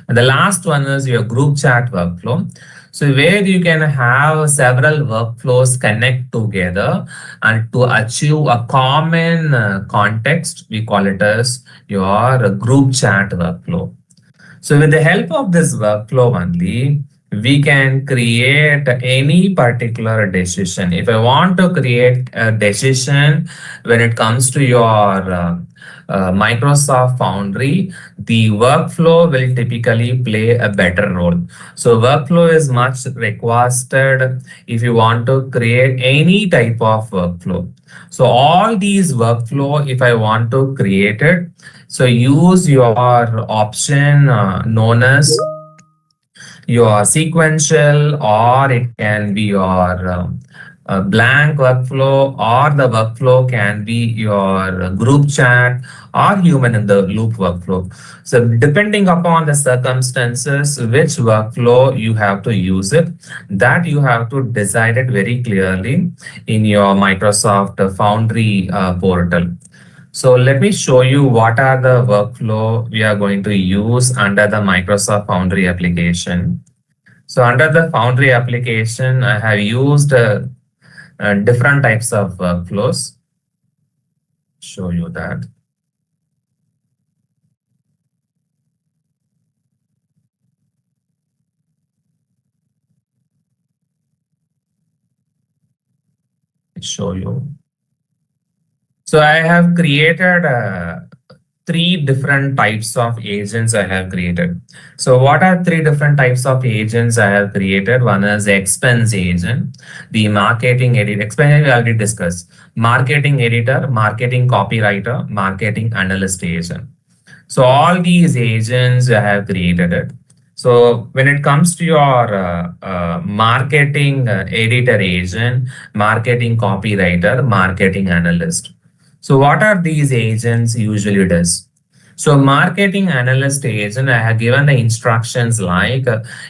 And the last one is your group chat workflow. So where you can have several workflows connect together and to achieve a common context, we call it as your group chat workflow. So with the help of this workflow only, we can create any particular decision. If I want to create a decision when it comes to your Microsoft Foundry, the workflow will typically play a better role. So workflow is much requested if you want to create any type of workflow. So all these workflow, if I want to create it, so use your option known as your sequential, or it can be your blank workflow, or the workflow can be your group chat or human in the loop workflow. So depending upon the circumstances, which workflow you have to use it, that you have to decide it very clearly in your Microsoft Foundry portal. So let me show you what are the workflow we are going to use under the Microsoft Foundry application. So under the Foundry application, I have used different types of workflows. Show you that. Show you. So I have created 3 different types of agents I have created. So what are 3 different types of agents I have created? One is expense agent, the marketing editor. Expense we already discussed. Marketing editor, marketing copywriter, marketing analyst agent. So all these agents I have created it. So when it comes to your marketing editor agent, marketing copywriter, marketing analyst. So what are these agents usually does? So marketing analyst agent, I have given the instructions like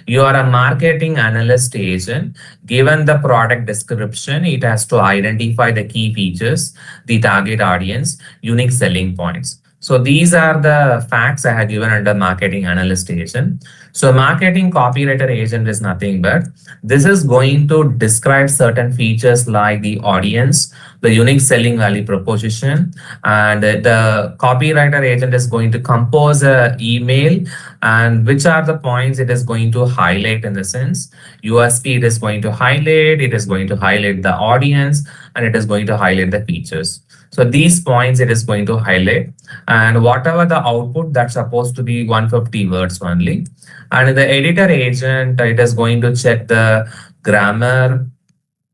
you are a marketing analyst agent. Given the product description, it has to identify the key features, the target audience, unique selling points. So these are the facts I have given under marketing analyst agent. So marketing copywriter agent is nothing but this is going to describe certain features like the audience, the unique selling value proposition, and the copywriter agent is going to compose a email and which are the points it is going to highlight in the sense USP it is going to highlight, it is going to highlight the audience, and it is going to highlight the features. So these points it is going to highlight, and whatever the output that's supposed to be 150 words only. And the editor agent, it is going to check the grammar,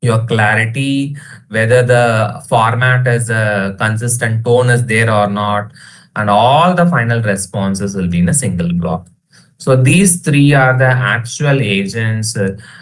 your clarity, whether the format is a consistent tone is there or not, and all the final responses will be in a single block. So these 3 are the actual agents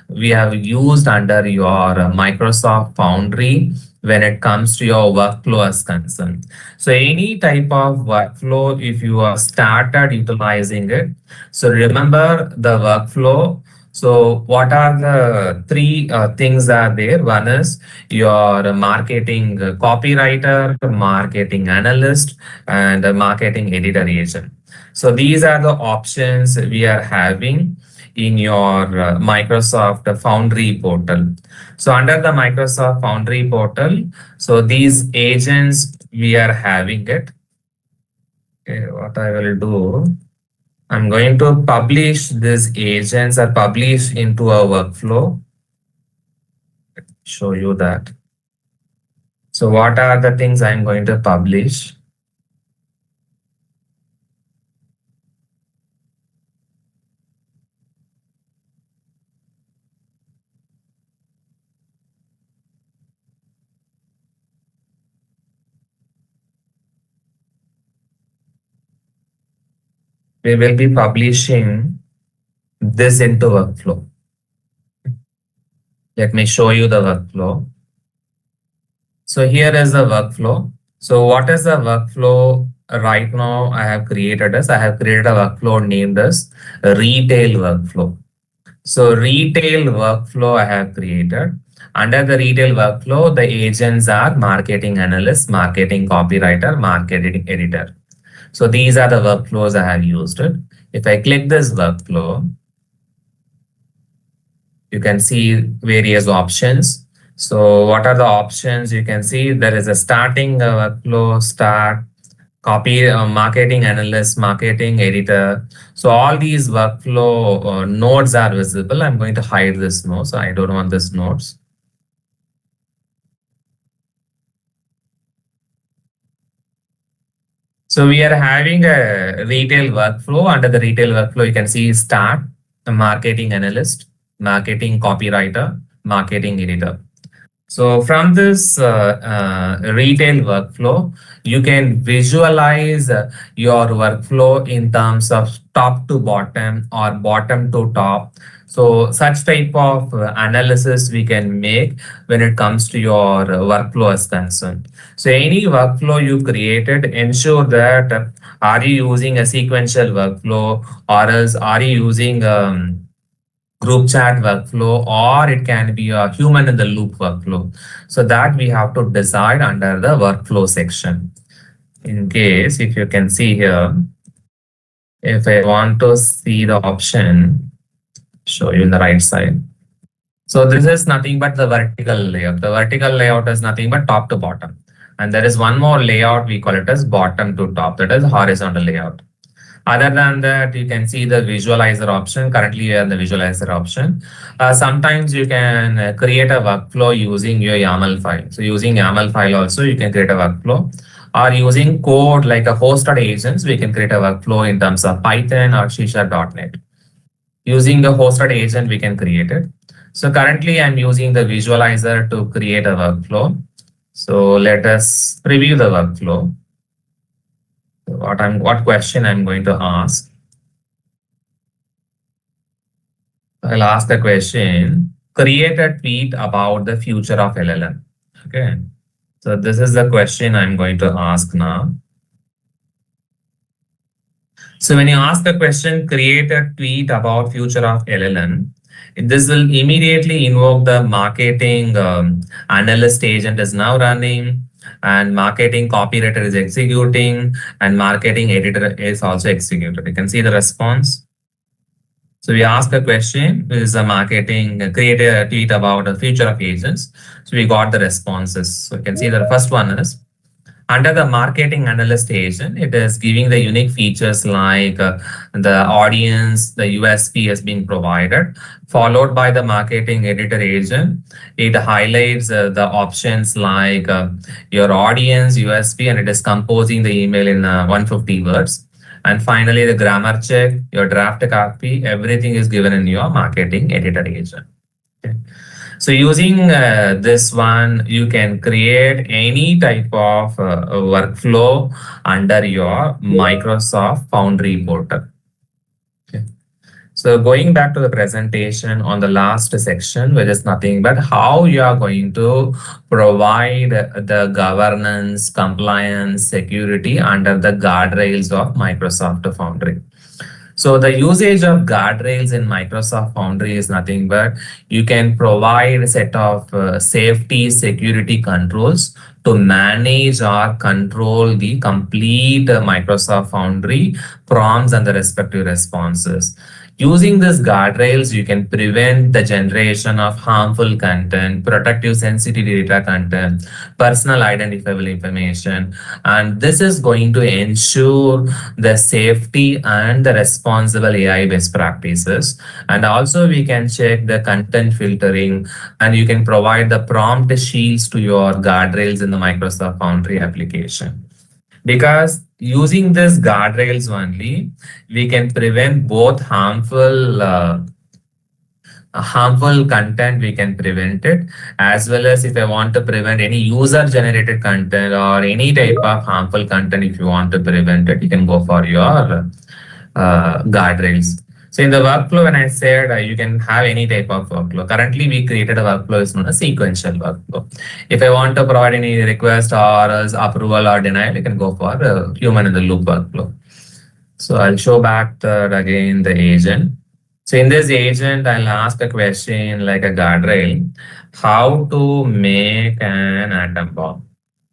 we have used under your Microsoft Foundry when it comes to your workflow as concerned. So any type of workflow, if you are started utilizing it, so remember the workflow. So what are the 3 things are there? One is your marketing copywriter, marketing analyst, and a marketing editor agent. So these are the options we are having in your Microsoft Foundry portal. So under the Microsoft Foundry portal, so these agents we are having it. Okay, what I will do, I'm going to publish these agents or publish into a workflow. Show you that. So what are the things I'm going to publish? We will be publishing this into workflow. Let me show you the workflow. So here is the workflow. So what is the workflow right now I have created as? I have created a workflow named as retail workflow. So retail workflow I have created. Under the retail workflow, the agents are marketing analyst, marketing copywriter, marketing editor. So these are the workflows I have used it. If I click this workflow, you can see various options. So what are the options? You can see there is a starting workflow, start, copy, marketing analyst, marketing editor. So all these workflow nodes are visible. I'm going to hide this node. So I don't want this nodes. So we are having a retail workflow. Under the retail workflow, you can see start, a marketing analyst, marketing copywriter, marketing editor. So from this retail workflow, you can visualize your workflow in terms of top to bottom or bottom to top. So such type of analysis we can make when it comes to your workflow as concerned. So any workflow you created, ensure that are you using a sequential workflow, or else are you using group chat workflow, or it can be a human in the loop workflow. So that we have to decide under the workflow section. in case if you can see here, if I want to see the option, show you in the right side. So this is nothing but the vertical layout. The vertical layout is nothing but top to bottom. And there is one more layout, we call it as bottom to top, that is horizontal layout. Other than that, you can see the visualizer option. Currently, you have the visualizer option. Sometimes you can create a workflow using your YAML file. So using YAML file also, you can create a workflow. Or using code like a hosted agents, we can create a workflow in terms of Python or C#.NET. Using the hosted agent, we can create it. So currently, I'm using the visualizer to create a workflow. So let us preview the workflow. What question I'm going to ask? I'll ask a question. Create a tweet about the future of LLM. Okay. So this is the question I'm going to ask now. So when you ask a question, create a tweet about future of LLM, this will immediately invoke the marketing analyst agent is now running, and marketing copywriter is executing, and marketing editor is also executed. You can see the response. So we ask a question, is a marketing, create a tweet about the future of agents. So we got the responses. So you can see the first one is, under the marketing analyst agent, it is giving the unique features like the audience, the USP has been provided, followed by the marketing editor agent. It highlights the options like your audience, USP, and it is composing the email in 150 words. And finally, the grammar check, your draft copy, everything is given in your marketing editor agent. Okay. So using this one, you can create any type of workflow under your Microsoft Foundry portal. Okay. So going back to the presentation on the last section, which is nothing but how you are going to provide the governance, compliance, security under the guardrails of Microsoft Foundry. So the usage of guardrails in Microsoft Foundry is nothing but you can provide a set of safety security controls to manage or control the complete Microsoft Foundry prompts and the respective responses. Using these guardrails, you can prevent the generation of harmful content, protective sensitive data content, personal identifiable information, and this is going to ensure the safety and the responsible AI best practices. And also we can check the content filtering, and you can provide the prompt shields to your guardrails in the Microsoft Foundry application. Because using this guardrails only, we can prevent both harmful content, we can prevent it, as well as if I want to prevent any user generated content or any type of harmful content, if you want to prevent it, you can go for your guardrails. So in the workflow, when I said you can have any type of workflow, currently we created a workflow is known as sequential workflow. If I want to provide any request or approval or denial, you can go for a human in the loop workflow. So I'll show back again the agent. So in this agent, I'll ask a question like a guardrail, how to make an atom bomb.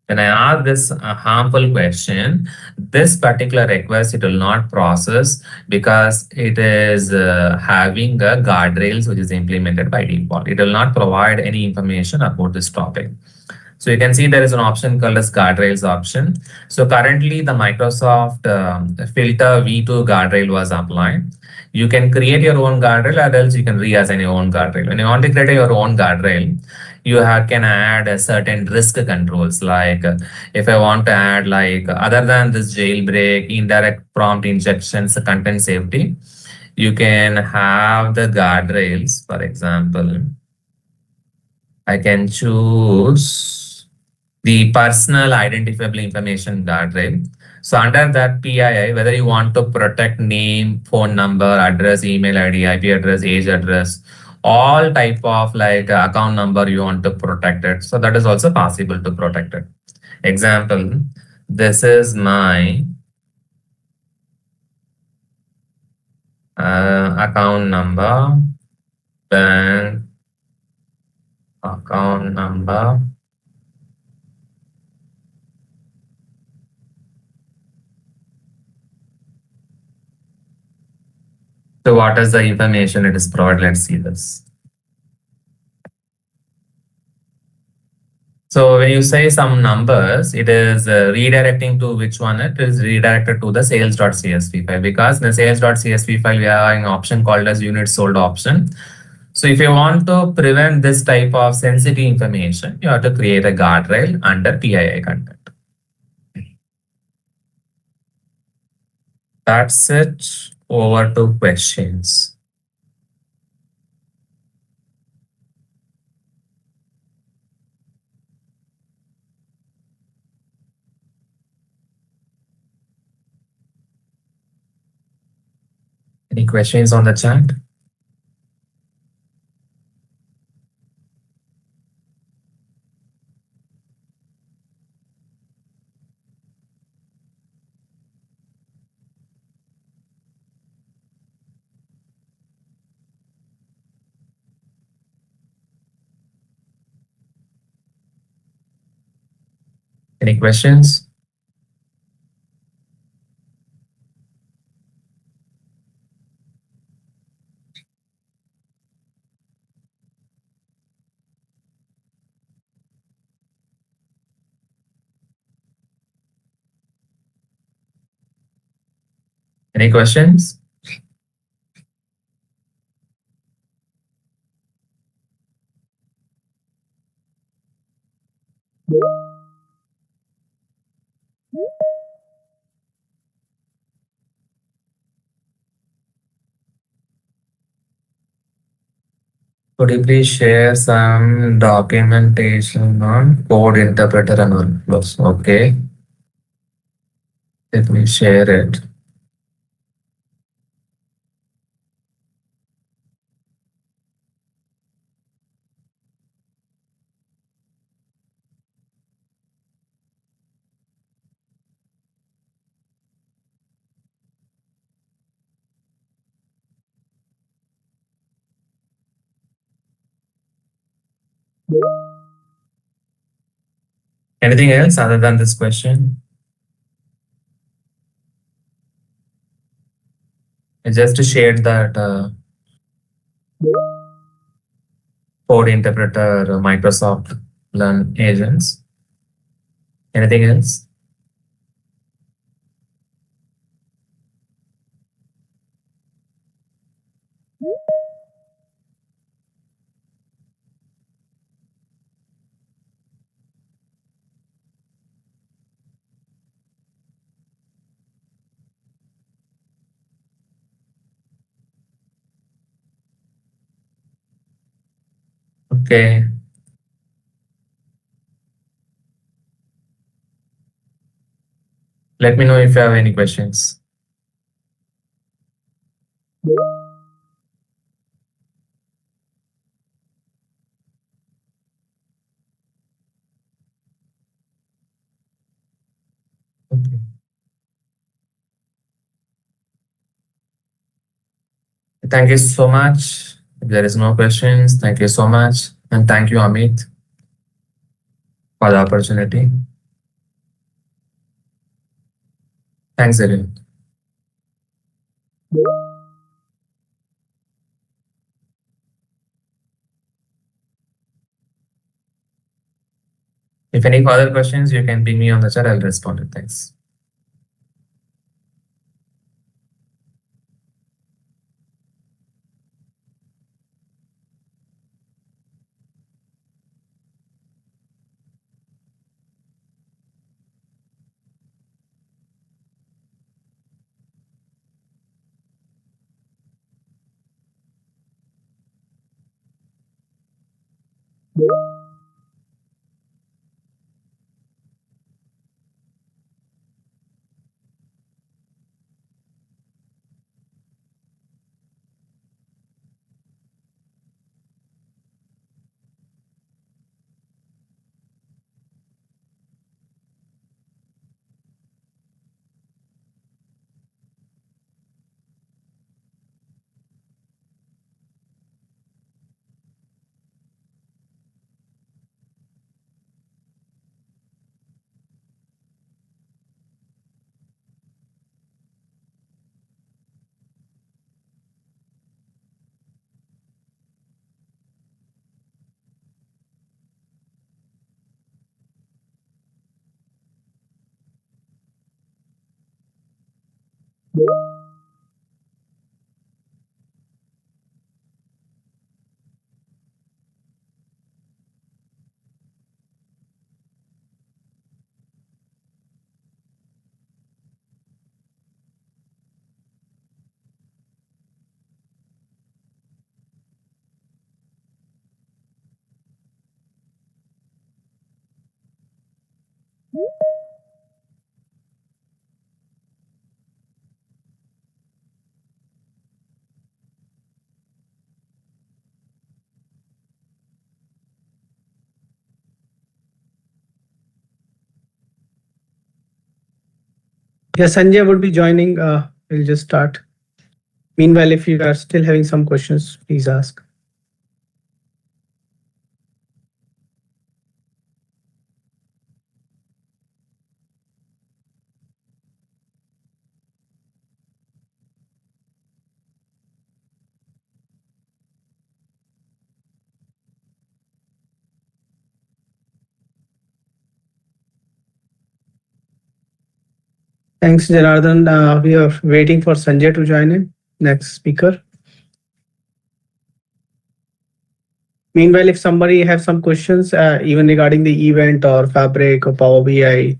When I ask this harmful question, this particular request, it will not process because it is having a guardrails which is implemented by default. It will not provide any information about this topic. So you can see there is an option called as guardrails option. So currently the Microsoft filter V2 guardrail was applied. You can create your own guardrail or else you can reassign your own guardrail. When you want to create your own guardrail, you can add a certain risk controls. Like if I want to add like other than this jailbreak, indirect prompt injections, content safety, you can have the guardrails. For example, I can choose the personal identifiable information guardrail. So under that PII, whether you want to protect name, phone number, address, email ID, IP address, age address, all type of like account number you want to protect it. So that is also possible to protect it. Example, this is my account number, bank account number, So what is the information it is provided? Let's see this. So when you say some numbers, it is redirecting to which one? It is redirected to the sales.csv file, because in the sales.csv file we have an option called as unit sold option. So if you want to prevent this type of sensitive information, you have to create a guardrail under PII content. That's it. Over to questions. Any questions on the chat? Any questions? Any questions? Could you please share some documentation on code interpreter and workflows? Okay, let me share it. Anything else other than this question? I just shared that code interpreter Microsoft Learn agents. Anything else? Okay. Let me know if you have any questions. Okay. Thank you so much. If there is no questions, thank you so much. And thank you, Amit, for the opportunity. Thanks, everyone. If any further questions, you can ping me on the chat. I'll respond it. Thanks. Yes, Sanjay would be joining. We'll just start. Meanwhile, if you are still having some questions, please ask. Thanks, Janarthanan. We are waiting for Sanjay to join in. Next speaker. Meanwhile, if somebody have some questions, even regarding the event or Fabric or Power BI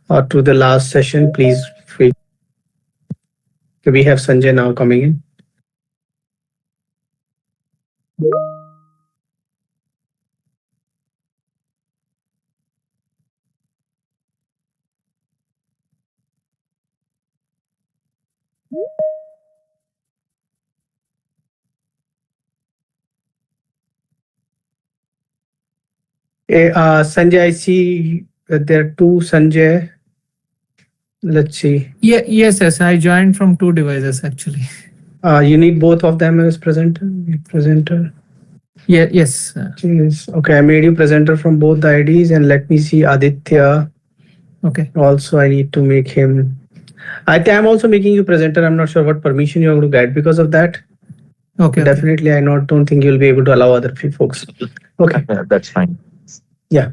or to the last session, please feel. We have Sanjay now coming in. Sanjay, I see that there are two Sanjay. Let's see. Yes. I joined from two devices actually. You need both of them as presenter. Yes. Yes. Okay, I made you presenter from both the IDs, and let me see Aditya. Okay. Also, I need to make him. I'm also making you presenter. I'm not sure what permission you're going to get because of that. Okay. Definitely, don't think you'll be able to allow other folks. Okay. That's fine. Yeah.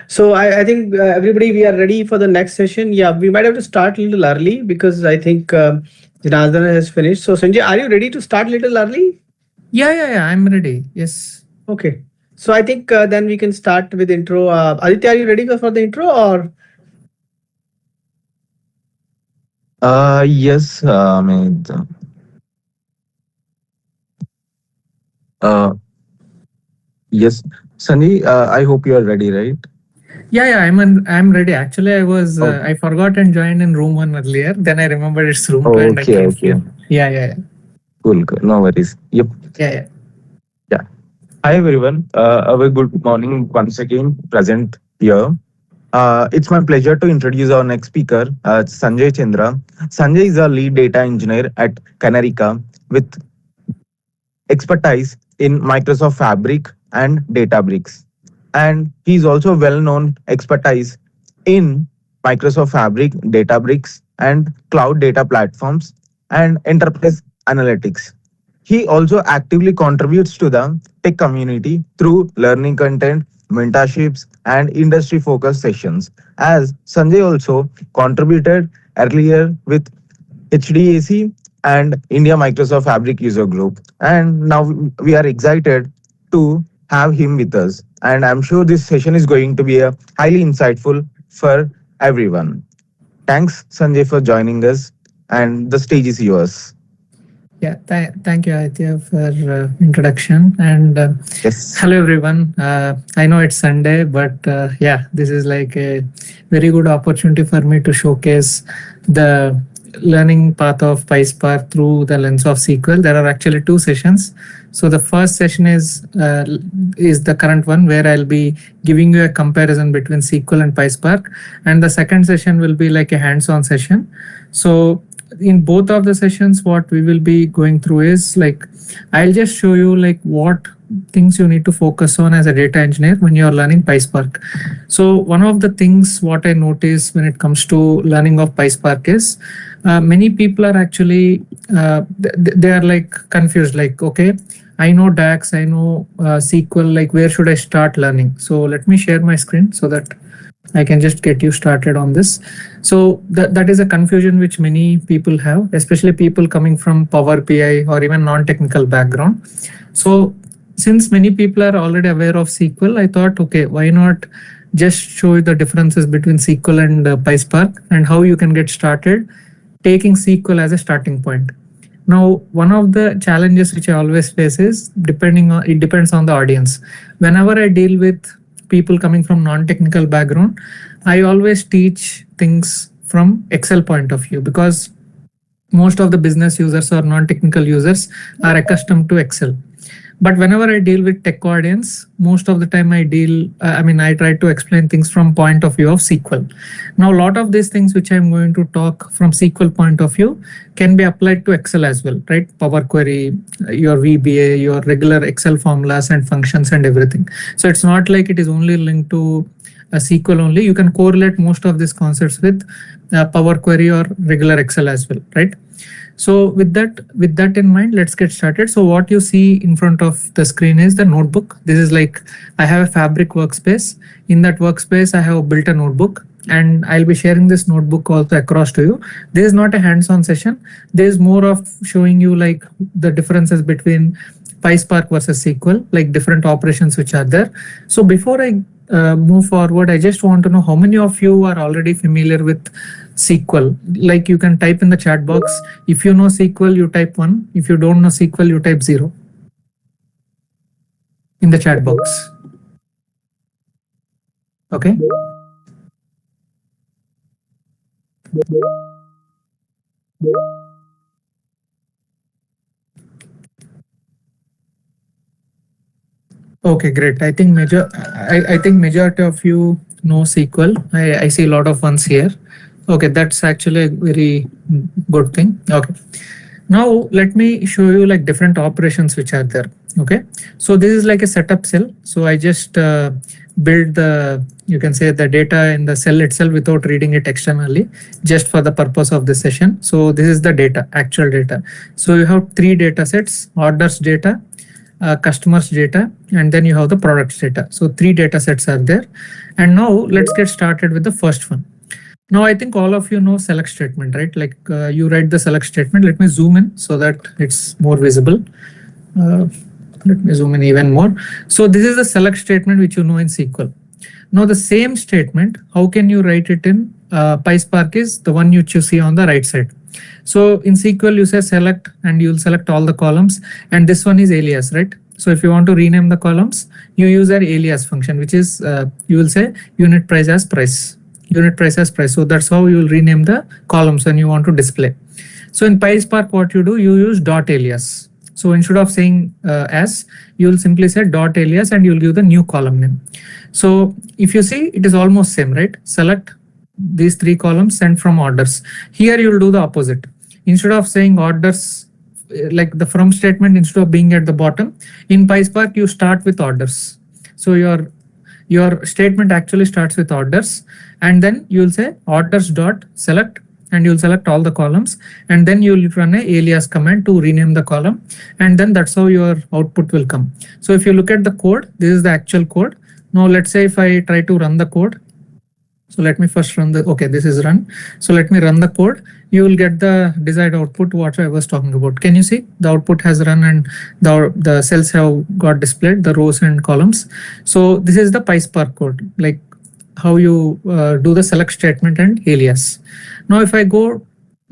So I think everybody, we are ready for the next session. Yeah, we might have to start a little early because I think Janarthanan has finished. So Sanjay, are you ready to start a little early? Yeah. I'm ready. Yes. Okay. So I think then we can start with intro. Aditya, are you ready for the intro or? Yes, yes, Sunny, I hope you are ready, right? Yeah. I'm ready. Actually, I forgot and joined in room 1 earlier. Then I remembered it's room 2 and I came here. Yeah. Cool. No worries. Yep. Yeah. Hi, everyone. A very good morning once again, present here. It's my pleasure to introduce our next speaker, Sanjay Chandra. Sanjay is a lead data engineer at Canarica with expertise in Microsoft Fabric and Databricks. And he's also well-known expertise in Microsoft Fabric, Databricks, and cloud data platforms and enterprise analytics. He also actively contributes to the tech community through learning content, mentorships, and industry-focused sessions. As Sanjay also contributed earlier with HDAC and India Microsoft Fabric User Group. And now we are excited to have him with us. And I'm sure this session is going to be a highly insightful for everyone. Thanks, Sanjay, for joining us. And the stage is yours. Yeah. Thank you, Aditya, for introduction. And Yes. hello, everyone. I know it's Sunday, but yeah, this is like a very good opportunity for me to showcase the learning path of PySpark through the lens of SQL. There are actually two sessions. So the first session is the current one where I'll be giving you a comparison between SQL and PySpark, and the second session will be like a hands-on session. So in both of the sessions, what we will be going through is like I'll just show you like what things you need to focus on as a data engineer when you are learning PySpark. So one of the things what I notice when it comes to learning of PySpark is many people are actually they are like confused, like, okay, I know DAX, I know SQL, like where should I start learning? So let me share my screen so that I can just get you started on this. So that is a confusion which many people have, especially people coming from Power BI or even non-technical background. So since many people are already aware of SQL, I thought, okay, why not just show you the differences between SQL and PySpark and how you can get started taking SQL as a starting point. Now, one of the challenges which I always face is it depends on the audience. Whenever I deal with people coming from non-technical background, I always teach things from Excel point of view, because most of the business users or non-technical users are accustomed to Excel. But whenever I deal with tech audience, most of the time I try to explain things from point of view of SQL. Now, a lot of these things which I'm going to talk from SQL point of view can be applied to Excel as well, right? Power Query, your VBA, your regular Excel formulas and functions and everything. So it's not like it is only linked to a SQL only. You can correlate most of these concepts with Power Query or regular Excel as well, right? So with that in mind, let's get started. So what you see in front of the screen is the notebook. This is like, I have a Fabric workspace. In that workspace, I have built a notebook, and I'll be sharing this notebook also across to you. This is not a hands-on session. There is more of showing you like the differences between PySpark versus SQL, like different operations which are there. So before I move forward, I just want to know how many of you are already familiar with SQL. Like, you can type in the chat box. If you know SQL, you type 1. If you don't know SQL, you type 0 in the chat box. Okay. Okay, great. I think majority of you know SQL. I see a lot of ones here. Okay, that's actually a very good thing. Okay. Now let me show you like different operations which are there. Okay. So this is like a setup cell. So I just build you can say the data in the cell itself without reading it externally, just for the purpose of this session. So this is the data, actual data. So you have 3 data sets: orders data, customers data, and then you have the products data. So 3 data sets are there. And now let's get started with the first one. Now, I think all of you know select statement, right? Like you write the select statement. Let me zoom in so that it's more visible. Let me zoom in even more. So this is the select statement which you know in SQL. Now the same statement, how can you write it in PySpark is the one which you see on the right side. So in SQL, you say select and you'll select all the columns, and this one is alias, right? So if you want to rename the columns, you use an alias function, which is you will say unit price as price. Unit price as price. So that's how you will rename the columns when you want to display. So in PySpark, what you do, you use dot alias. So instead of saying as, you will simply say dot alias and you'll give the new column name. So if you see, it is almost same, right? Select these 3 columns, send from orders. Here you will do the opposite. Instead of saying orders, like the from statement, instead of being at the bottom, in PySpark, you start with orders. So your statement actually starts with orders, and then you will say orders dot select, and you'll select all the columns, and then you'll run a alias command to rename the column, and then that's how your output will come. So if you look at the code, this is the actual code. Now let's say if I try to run the code. So let me first run okay, this is run. So let me run the code. You will get the desired output, what I was talking about. Can you see the output has run and the cells have got displayed, the rows and columns. So this is the PySpark code, like how you do the select statement and alias. Now if I go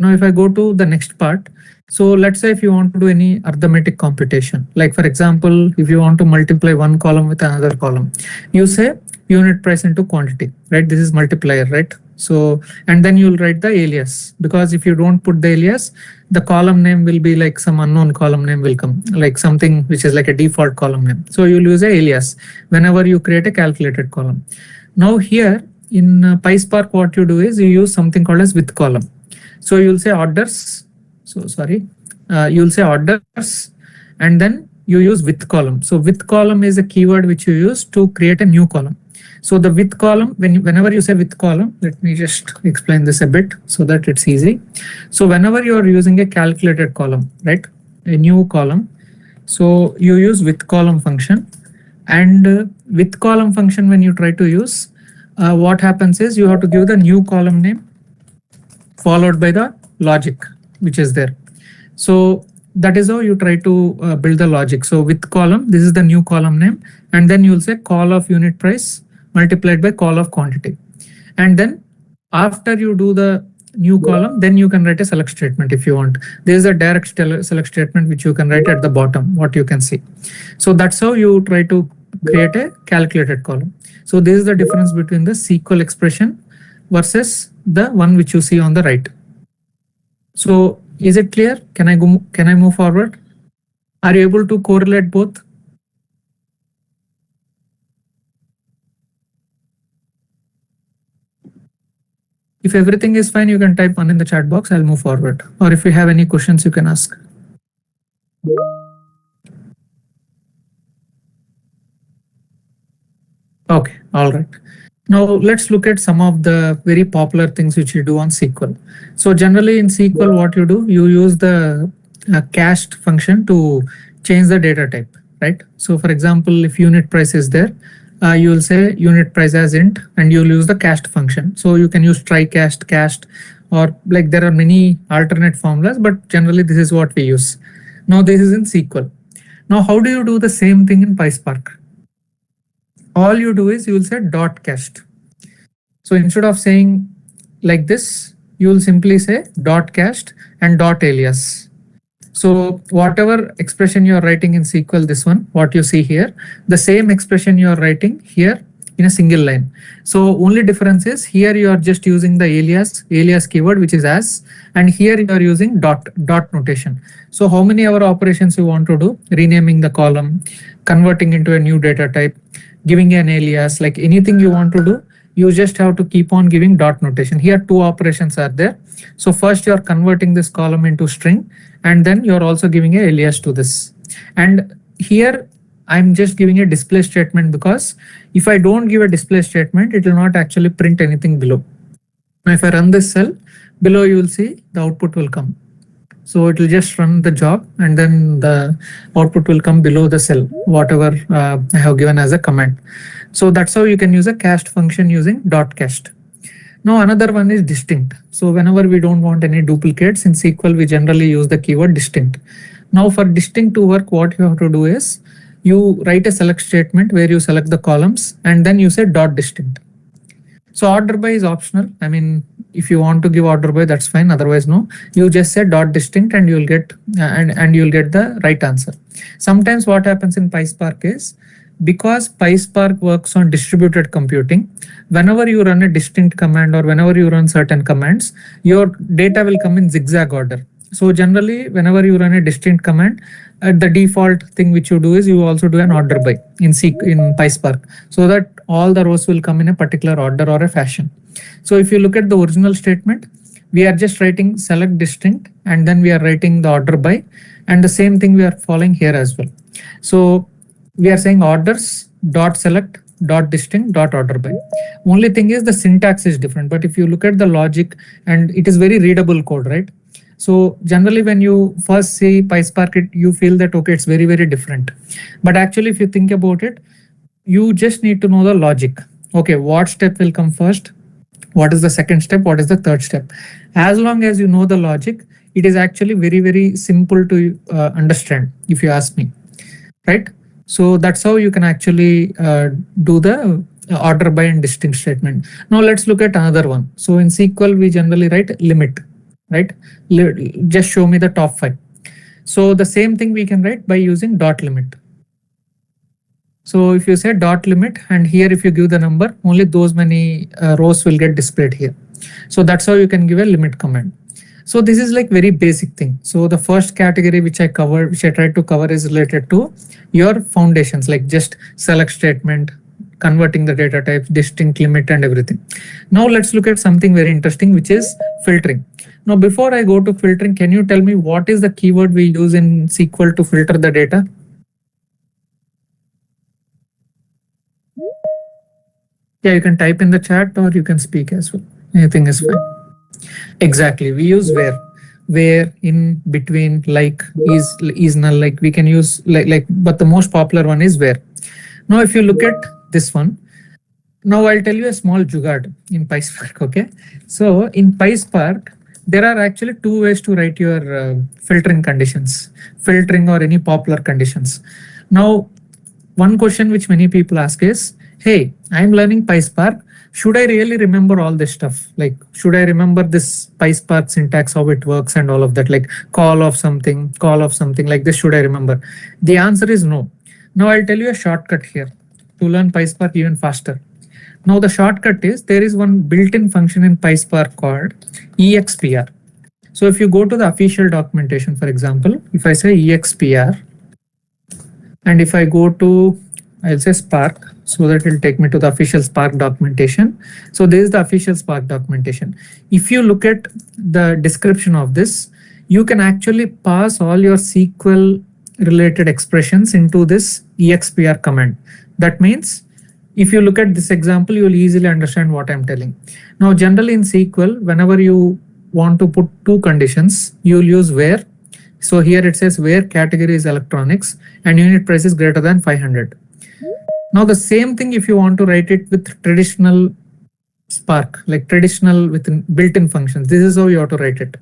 to the next part. So let's say if you want to do any arithmetic computation, like for example, if you want to multiply one column with another column, you say unit price into quantity, right? This is multiplier, right? So, and then you'll write the alias, because if you don't put the alias, the column name will be like some unknown column name will come, like something which is like a default column name. So you'll use a alias whenever you create a calculated column. Now here in PySpark, what you do is you use something called as with column. So you'll say orders. So sorry, you'll say orders, and then you use with column. So with column is a keyword which you use to create a new column. So the with column, whenever you say with column, let me just explain this a bit so that it's easy. So whenever you are using a calculated column, right, a new column, so you use with column function, and with column function when you try to use, what happens is you have to give the new column name followed by the logic which is there. So that is how you try to build the logic. So with column, this is the new column name, and then you'll say call of unit price multiplied by call of quantity. And then after you do the new column, then you can write a select statement if you want. There is a direct select statement which you can write at the bottom, what you can see. So that's how you try to create a calculated column. So this is the difference between the SQL expression versus the one which you see on the right. So is it clear? Can I move forward? Are you able to correlate both? If everything is fine, you can type 1 in the chat box. I'll move forward. Or if you have any questions, you can ask. Okay, all right. Now let's look at some of the very popular things which you do on SQL. So generally in SQL, what you do, you use the cast function to change the data type, right? So for example, if unit price is there, you will say unit price as int, and you'll use the cast function. So you can use try cast, or like there are many alternate formulas, but generally this is what we use. Now this is in SQL. Now how do you do the same thing in PySpark? All you do is you will say dot cast. So instead of saying like this, you will simply say dot cast and dot alias. So whatever expression you are writing in SQL, this one, what you see here, the same expression you are writing here in a single line. So only difference is here you are just using the alias keyword, which is as, and here you are using dot notation. So how many other operations you want to do? Renaming the column, converting into a new data type, giving an alias, like anything you want to do, you just have to keep on giving dot notation. Here two operations are there. So first you are converting this column into string, and then you are also giving an alias to this. And here I'm just giving a display statement, because if I don't give a display statement, it will not actually print anything below. Now if I run this cell, below you will see the output will come. So it will just run the job, and then the output will come below the cell, whatever I have given as a command. So that's how you can use a cast function using dot cast. Now another one is distinct. So whenever we don't want any duplicates in SQL, we generally use the keyword distinct. Now for distinct to work, what you have to do is you write a select statement where you select the columns, and then you say dot distinct. So order by is optional. I mean, if you want to give order by, that's fine. Otherwise, no. You just say dot distinct, and you'll get and you'll get the right answer. Sometimes what happens in PySpark is, because PySpark works on distributed computing, whenever you run a distinct command or whenever you run certain commands, your data will come in zigzag order. So generally, whenever you run a distinct command, the default thing which you do is you also do an order by in PySpark, so that all the rows will come in a particular order or a fashion. So if you look at the original statement, we are just writing select distinct, and then we are writing the order by, and the same thing we are following here as well. So we are saying orders dot select dot distinct dot order by. Only thing is the syntax is different, but if you look at the logic, and it is very readable code, right? So generally when you first see PySpark, you feel that, okay, it's very, very different. But actually, if you think about it, you just need to know the logic. Okay, what step will come first? What is the second step? What is the third step? As long as you know the logic, it is actually very, very simple to understand, if you ask me, right? So that's how you can actually do the order by and distinct statement. Now let's look at another one. So in SQL, we generally write limit, right? Just show me the top 5. So the same thing we can write by using dot limit. So if you say dot limit, and here if you give the number, only those many rows will get displayed here. So that's how you can give a limit command. So this is like very basic thing. So the first category which I tried to cover is related to your foundations, like just select statement, converting the data types, distinct, limit, and everything. Now let's look at something very interesting, which is filtering. Now before I go to filtering, can you tell me what is the keyword we use in SQL to filter the data? Yeah, you can type in the chat or you can speak as well. Anything is fine. Exactly, we use where, in, between, like, is null, like we can use like, but the most popular one is where. Now if you look at this one, Now I'll tell you a small jugaad in PySpark. Okay, so in PySpark, there are actually two ways to write your filtering conditions, filtering or any popular conditions. Now, one question which many people ask is, hey, I'm learning PySpark. Should I really remember all this stuff? Like, should I remember this PySpark syntax, how it works and all of that, like call of something like this, should I remember? The answer is no. Now I'll tell you a shortcut here to learn PySpark even faster. Now the shortcut is, there is one built-in function in PySpark called expr. So if you go to the official documentation, for example, if I say expr, and if I go to, I'll say Spark, so that will take me to the official Spark documentation. So this is the official Spark documentation. If you look at the description of this, you can actually pass all your SQL related expressions into this expr command. That means if you look at this example, you will easily understand what I'm telling. Now, generally in SQL, whenever you want to put two conditions, you will use where. So here it says where category is electronics and unit price is greater than 500. Now the same thing if you want to write it with traditional Spark, like traditional with built-in functions, this is how you have to write it.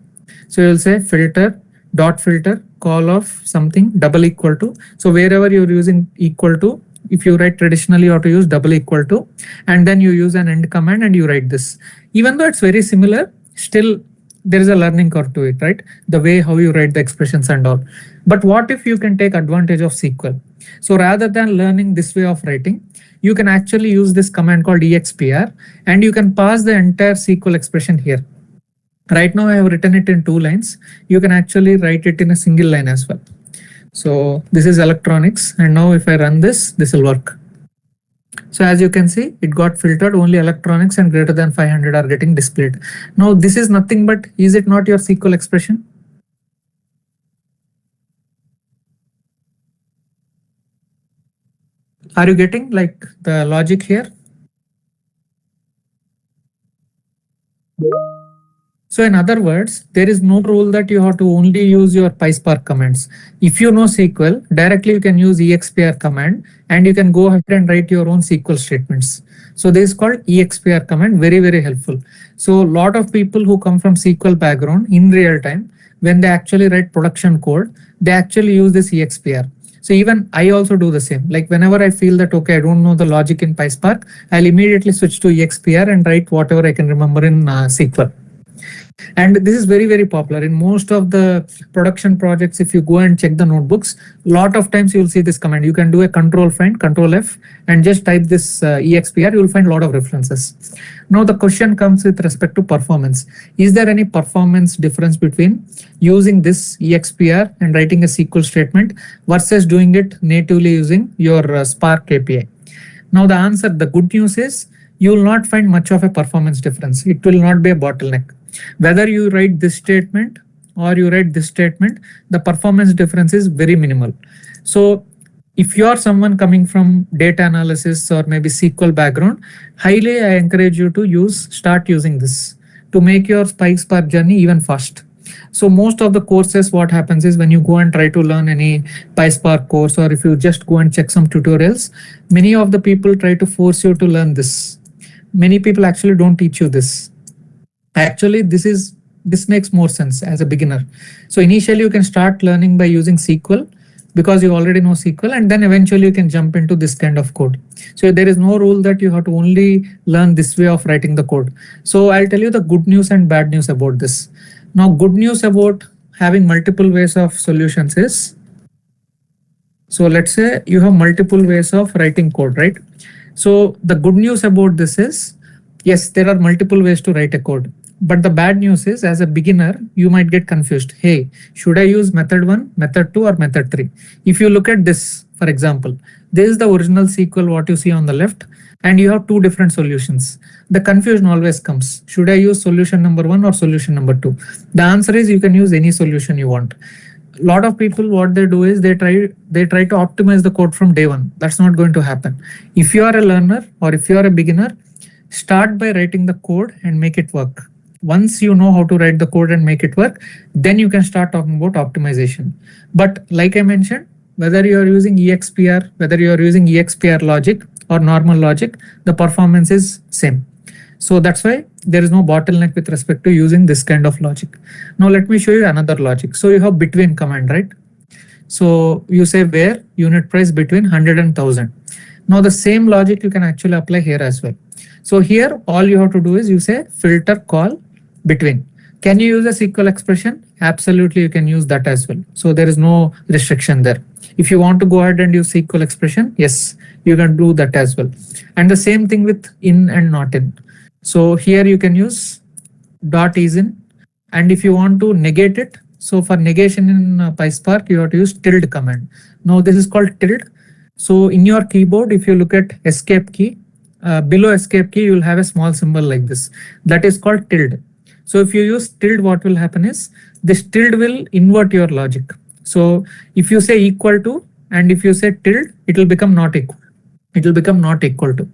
So you'll say filter, dot filter, call of something, double equal to. So wherever you're using equal to, if you write traditionally, you have to use double equal to, and then you use an end command and you write this. Even though it's very similar, still there is a learning curve to it, right? The way how you write the expressions and all. But what if you can take advantage of SQL? So rather than learning this way of writing, you can actually use this command called expr, and you can pass the entire SQL expression here. Right now I have written it in 2 lines. You can actually write it in a single line as well. So this is electronics, and now if I run this, this will work. So as you can see, it got filtered, only electronics and greater than 500 are getting displayed. Now this is nothing but, is it not your SQL expression? Are you getting like the logic here? So in other words, there is no rule that you have to only use your PySpark commands. If you know SQL, directly you can use expr command and you can go ahead and write your own SQL statements. So this is called expr command, very, very helpful. So a lot of people who come from SQL background in real time, when they actually write production code, they actually use this expr. So even I also do the same. Like whenever I feel that, okay, I don't know the logic in PySpark, I'll immediately switch to expr and write whatever I can remember in SQL. And this is very, very popular in most of the production projects. If you go and check the notebooks, a lot of times you will see this command. You can do a control find, control F, and just type this expr. You will find a lot of references. Now the question comes with respect to performance. Is there any performance difference between using this expr and writing a SQL statement versus doing it natively using your Spark API? Now the answer, the good news is, you will not find much of a performance difference. It will not be a bottleneck. Whether you write this statement or you write this statement, the performance difference is very minimal. So if you are someone coming from data analysis or maybe SQL background, highly I encourage you to start using this to make your PySpark journey even fast. So most of the courses, what happens is when you go and try to learn any PySpark course, or if you just go and check some tutorials, many of the people try to force you to learn this. Many people actually don't teach you this. Actually, this makes more sense as a beginner. So initially you can start learning by using SQL because you already know SQL, and then eventually you can jump into this kind of code. So there is no rule that you have to only learn this way of writing the code. So I'll tell you the good news and bad news about this. Now, good news about having multiple ways of solutions is, so let's say you have multiple ways of writing code, right? So the good news about this is, yes, there are multiple ways to write a code. But the bad news is, as a beginner, you might get confused. Hey, should I use method 1, method 2, or method 3? If you look at this, for example, this is the original SQL, what you see on the left, and you have 2 different solutions. The confusion always comes. Should I use solution number 1 or solution number 2? The answer is you can use any solution you want. A lot of people, what they do is they try to optimize the code from day one. That's not going to happen. If you are a learner or if you are a beginner, start by writing the code and make it work. Once you know how to write the code and make it work, then you can start talking about optimization. But like I mentioned, whether you are using EXPR, whether you are using EXPR logic or normal logic, the performance is same. So that's why there is no bottleneck with respect to using this kind of logic. Now let me show you another logic. So you have between command, right? So you say where unit price between 100 and 1000. Now the same logic you can actually apply here as well. So here all you have to do is you say filter call between. Can you use a SQL expression? Absolutely, you can use that as well. So there is no restriction there. If you want to go ahead and use SQL expression, yes, you can do that as well. And the same thing with in and not in. So here you can use dot is in. And if you want to negate it, so for negation in PySpark, you have to use tilde command. Now this is called tilde. So in your keyboard, if you look at escape key, below escape key, you will have a small symbol like this. That is called tilde. So if you use tilde, what will happen is this tilde will invert your logic. So if you say equal to, and if you say tilde, it will become not equal. It will become not equal to.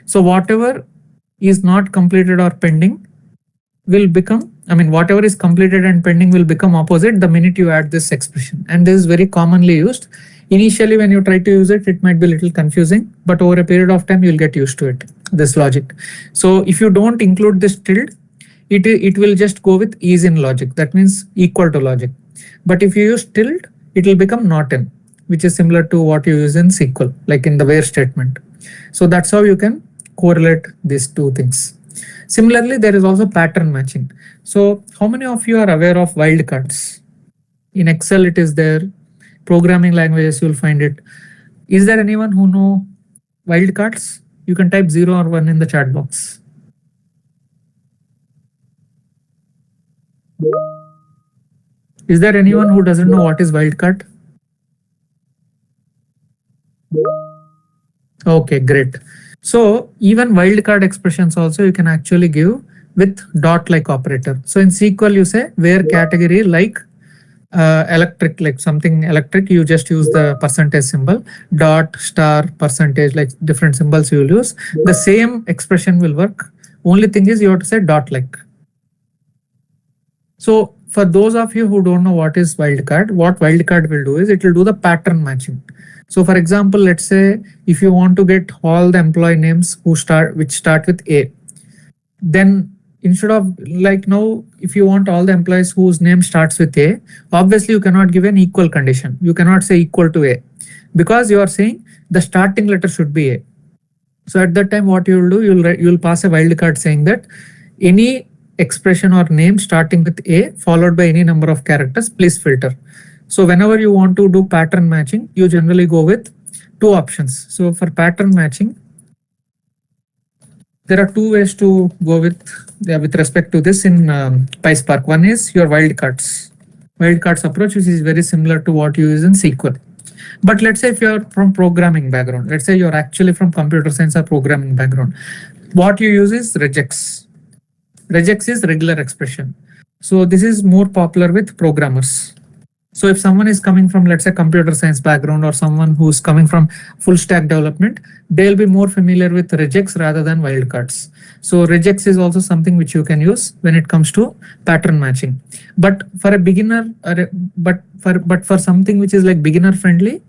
So whatever is not completed or pending will become, whatever is completed and pending will become opposite the minute you add this expression. And this is very commonly used. Initially, when you try to use it, it might be a little confusing, but over a period of time, you'll get used to it, this logic. So if you don't include this tilde, it will just go with is in logic. That means equal to logic. But if you use tilde, it will become not in, which is similar to what you use in SQL, like in the where statement. So that's how you can correlate these two things. Similarly, there is also pattern matching. So how many of you are aware of wildcards? In Excel, it is there. Programming languages, you will find it. Is there anyone who know wildcards? You can type 0 or 1 in the chat box. Is there anyone who doesn't know what is wildcard? Okay, great. So even wildcard expressions also you can actually give with dot like operator. So in SQL you say where category like electric, like something electric, you just use the percentage symbol, dot, star, percentage, like different symbols you will use. The same expression will work. Only thing is you have to say dot like. So for those of you who don't know what is wildcard, what wildcard will do is it will do the pattern matching. So for example, let's say if you want to get all the employee names which start with A, then instead of like now, if you want all the employees whose name starts with A, obviously you cannot give an equal condition. You cannot say equal to A because you are saying the starting letter should be A. So at that time, what you will do, you will pass a wildcard saying that any expression or name starting with A followed by any number of characters, please filter. So whenever you want to do pattern matching, you generally go with two options. So for pattern matching, there are two ways to go with respect to this in PySpark. One is your wildcards approach, which is very similar to what you use in SQL. But let's say if you're from programming background, let's say you're actually from computer science or programming background, what you use is regex. Regex is regular expression. So this is more popular with programmers. So if someone is coming from, let's say, computer science background or someone who's coming from full stack development, they'll be more familiar with regex rather than wildcards. So regex is also something which you can use when it comes to pattern matching. But for a beginner, but for something which is like beginner friendly,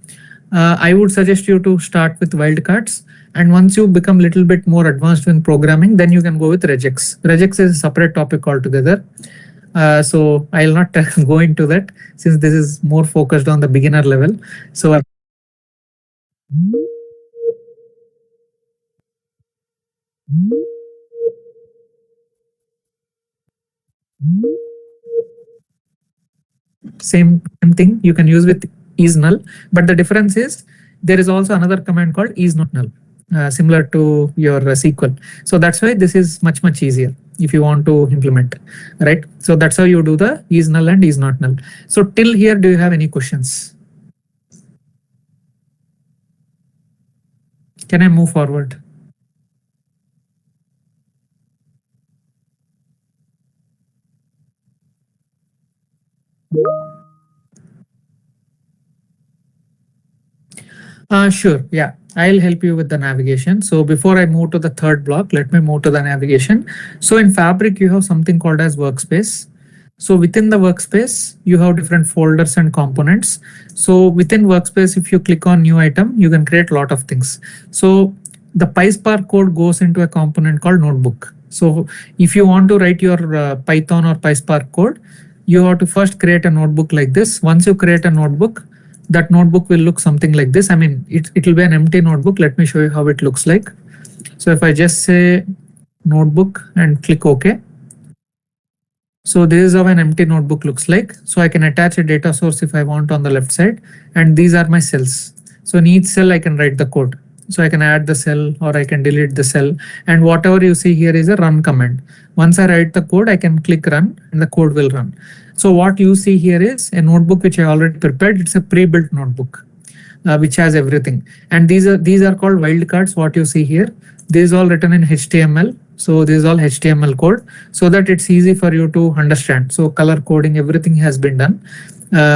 I would suggest you to start with wildcards. And once you become a little bit more advanced in programming, then you can go with regex. Regex is a separate topic altogether. So I'll not go into that since this is more focused on the beginner level. So same thing you can use with is null, but the difference is there is also another command called is not null, similar to your SQL. So that's why this is much easier if you want to implement, right? So that's how you do the is null and is not null. So till here, do you have any questions? Can I move forward? Sure. Yeah, I'll help you with the navigation. So before I move to the third block, let me move to the navigation. So in Fabric, you have something called as workspace. So within the workspace, you have different folders and components. So within workspace, if you click on new item, you can create a lot of things. So the PySpark code goes into a component called notebook. So if you want to write your Python or PySpark code, you have to first create a notebook like this. Once you create a notebook, that notebook will look something like this. I mean, it will be an empty notebook. Let me show you how it looks like. So if I just say notebook and click OK. So this is how an empty notebook looks like. So I can attach a data source if I want on the left side. And these are my cells. So in each cell, I can write the code. So I can add the cell or I can delete the cell. And whatever you see here is a run command. Once I write the code, I can click run and the code will run. So what you see here is a notebook which I already prepared. It's a pre-built notebook which has everything. And these are called wildcards. What you see here, this is all written in HTML. So this is all HTML code so that it's easy for you to understand. So color coding, everything has been done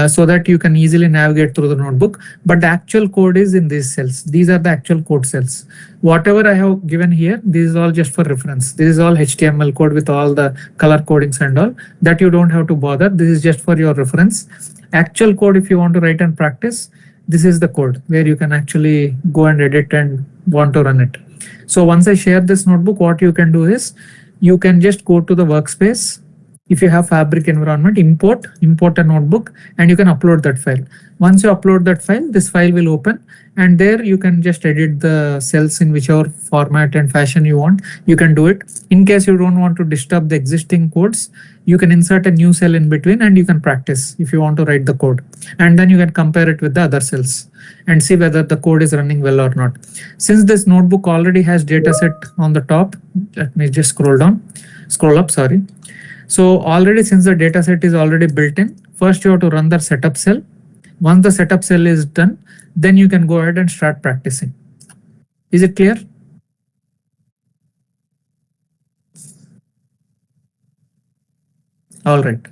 so that you can easily navigate through the notebook. But the actual code is in these cells. These are the actual code cells. Whatever I have given here, this is all just for reference. This is all HTML code with all the color codings and all that you don't have to bother. This is just for your reference. Actual code, if you want to write and practice, this is the code where you can actually go and edit and want to run it. So once I share this notebook, what you can do is you can just go to the workspace. If you have Fabric environment, import a notebook and you can upload that file. Once you upload that file, this file will open and there you can just edit the cells in whichever format and fashion you want. You can do it. In case you don't want to disturb the existing codes, you can insert a new cell in between and you can practice if you want to write the code. And then you can compare it with the other cells and see whether the code is running well or not. Since this notebook already has dataset on the top, let me just scroll up, sorry. So already since the dataset is already built in, first you have to run the setup cell. Once the setup cell is done, then you can go ahead and start practicing. Is it clear? All right.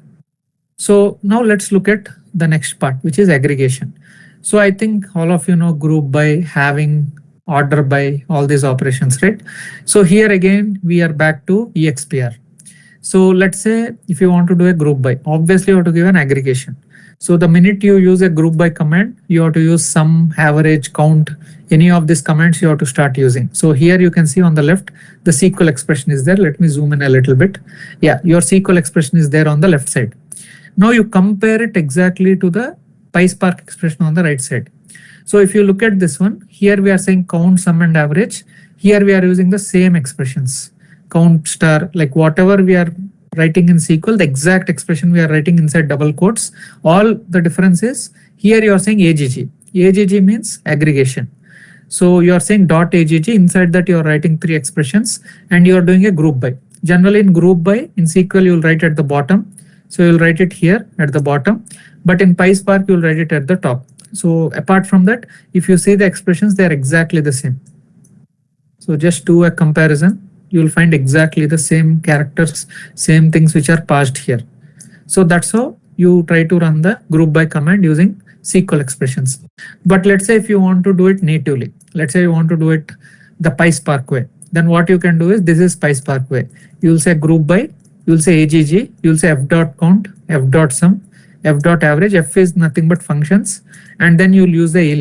So now let's look at the next part, which is aggregation. So I think all of you know group by, having, order by, all these operations, right? So here again, we are back to EXPR. So let's say if you want to do a group by, obviously you have to give an aggregation. So the minute you use a group by command, you have to use sum, average, count, any of these commands you have to start using. So here you can see on the left, the SQL expression is there. Let me zoom in a little bit. Yeah, your SQL expression is there on the left side. Now you compare it exactly to the PySpark expression on the right side. So if you look at this one, here we are saying count, sum and average. Here we are using the same expressions. Count star, like whatever we are writing in SQL, the exact expression we are writing inside double quotes. All the difference is here you are saying AGG. AGG means aggregation. So you are saying dot AGG, inside that you are writing three expressions and you are doing a group by. Generally in group by, in SQL you will write at the bottom. So you will write it here at the bottom, but in PySpark you will write it at the top. So apart from that, if you see the expressions, they are exactly the same. So just do a comparison. You will find exactly the same characters, same things which are passed here. So that's how you try to run the group by command using SQL expressions. But let's say if you want to do it natively, let's say you want to do it the PySpark way, then what you can do is this is PySpark way. You will say group by, you will say AGG, you will say f dot count, f dot sum, f dot average. F is nothing but functions, and then you'll use the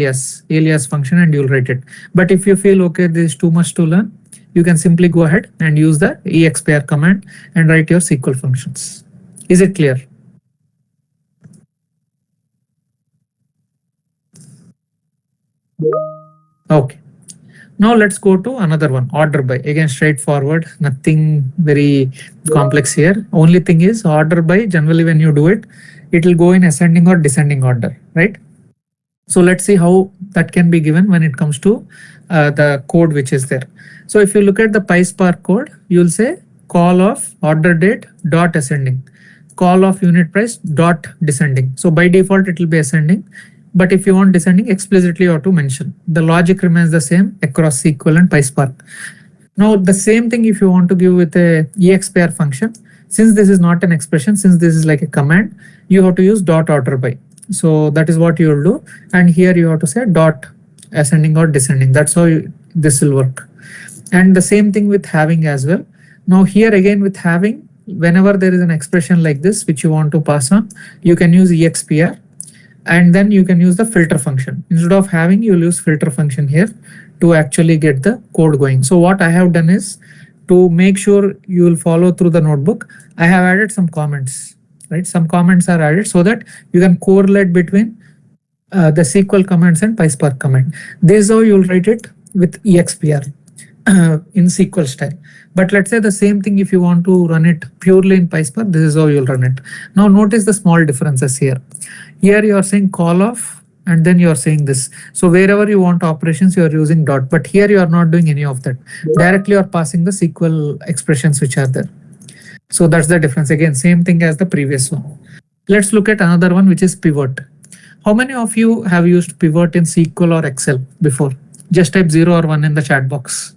alias function and you'll write it. But if you feel okay, this is too much to learn, you can simply go ahead and use the EXPR command and write your SQL functions. Is it clear? Okay. Now let's go to another one, order by. Again, straightforward, nothing very complex here. Only thing is order by, generally when you do it, it will go in ascending or descending order, right? So let's see how that can be given when it comes to the code which is there. So if you look at the PySpark code, you'll say call of order date dot ascending, call of unit price dot descending. So by default, it will be ascending. But if you want descending, explicitly you have to mention. The logic remains the same across SQL and PySpark. Now the same thing if you want to give with a EXPR function, since this is not an expression, since this is like a command, you have to use dot order by. So that is what you will do. And here you have to say dot ascending or descending. That's how this will work. And the same thing with having as well. Now here again with having, whenever there is an expression like this which you want to pass on, you can use expr, and then you can use the filter function. Instead of having, you'll use filter function here to actually get the code going. So what I have done is, to make sure you will follow through the notebook, I have added some comments, right? Some comments are added so that you can correlate between the SQL commands and PySpark command. This is how you'll write it with expr in SQL style. But let's say the same thing, if you want to run it purely in PySpark, this is how you'll run it. Now notice the small differences here. Here you are saying call off, and then you are saying this. So wherever you want operations, you are using dot, but here you are not doing any of that. Directly you are passing the SQL expressions which are there. So that's the difference. Again, same thing as the previous one. Let's look at another one, which is pivot. How many of you have used pivot in SQL or Excel before? Just type 0 or 1 in the chat box.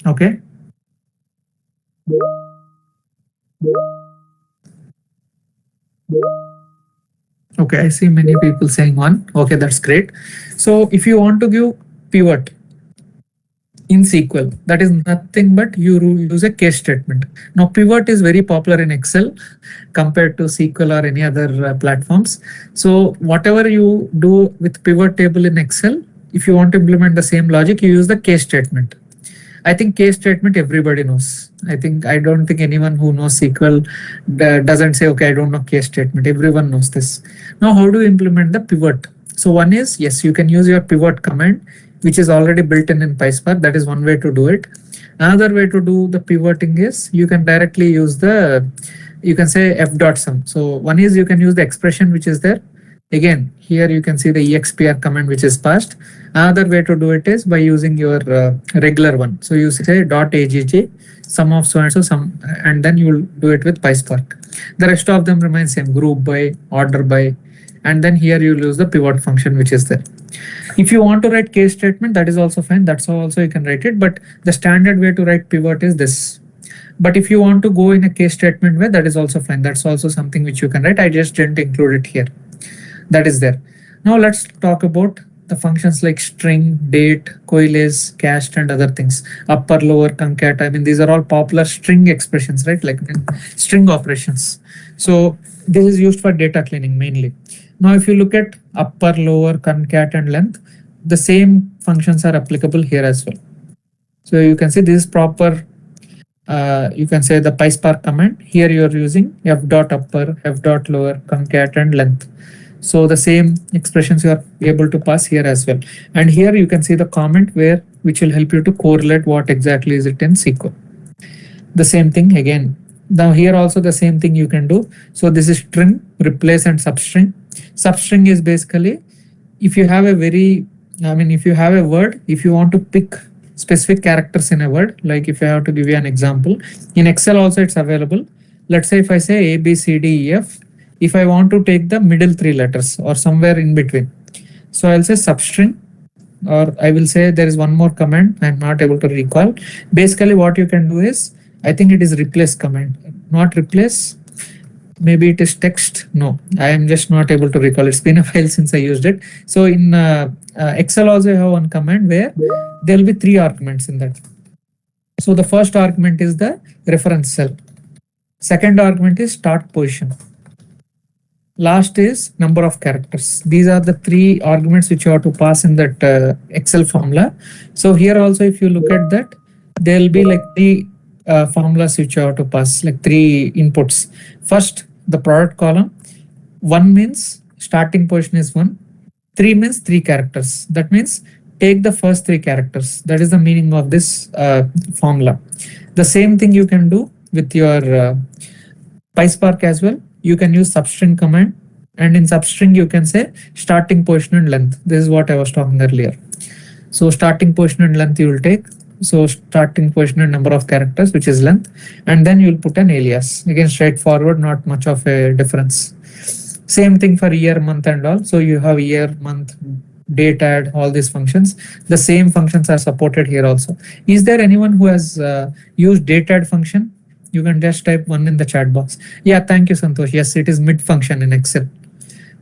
Okay. Okay, I see many people saying 1. Okay, that's great. So if you want to give pivot in SQL, that is nothing but you use a case statement. Now pivot is very popular in Excel compared to SQL or any other platforms. So whatever you do with pivot table in Excel, if you want to implement the same logic, you use the case statement. I think case statement everybody knows. I don't think anyone who knows SQL doesn't say, okay, I don't know case statement. Everyone knows this. Now, how do you implement the pivot? So one is, yes, you can use your pivot command, which is already built in PySpark. That is one way to do it. Another way to do the pivoting is you can directly use you can say f.sum. So one is you can use the expression which is there. Again, here you can see the expr command which is passed. Another way to do it is by using your regular one. So you say .agg sum of so and so sum, and then you will do it with PySpark. The rest of them remain same, group by, order by, and then here you will use the pivot function which is there. If you want to write case statement, that is also fine. That's how also you can write it. But the standard way to write pivot is this. But if you want to go in a case statement way, that is also fine. That's also something which you can write. I just didn't include it here. That is there. Now let's talk about the functions like string, date, coalesce, cast, and other things. Upper, lower, concat. I mean, these are all popular string expressions, right? Like string operations. So this is used for data cleaning mainly. Now, if you look at upper, lower, concat, and length, the same functions are applicable here as well. So you can see this is proper. You can say the PySpark command. Here you are using f.upper, f.lower, concat, and length. So the same expressions you are able to pass here as well. And here you can see the comment which will help you to correlate what exactly is it in SQL. The same thing again. Now here also the same thing you can do. So this is string, replace, and substring. Substring is basically if you have if you have a word, if you want to pick specific characters in a word, like if I have to give you an example, in Excel also it's available. Let's say if I say A, B, C, D, E, F, if I want to take the middle 3 letters or somewhere in between. So I'll say substring, or I will say there is one more command I'm not able to recall. Basically what you can do is, I think it is replace command, not replace. Maybe it is text. No, I am just not able to recall. It's been a while since I used it. So in Excel also you have one command where there will be 3 arguments in that. So the first argument is the reference cell. Second argument is start position. Last is number of characters. These are the 3 arguments which you have to pass in that Excel formula. So here also, if you look at that, there will be like 3 formulas which you have to pass, like 3 inputs. First, the product column. 1 means starting position is 1. 3 means 3 characters. That means take the first 3 characters. That is the meaning of this formula. The same thing you can do with your PySpark as well. You can use substring command, and in substring you can say starting position and length. This is what I was talking earlier. So starting position and length you will take. So starting position and number of characters, which is length, and then you will put an alias. Again, straightforward, not much of a difference. Same thing for year, month, and all. So you have year, month, date add, all these functions. The same functions are supported here also. Is there anyone who has used date add function? You can just type 1 in the chat box. Yeah, thank you, Santosh. Yes, it is mid function in Excel.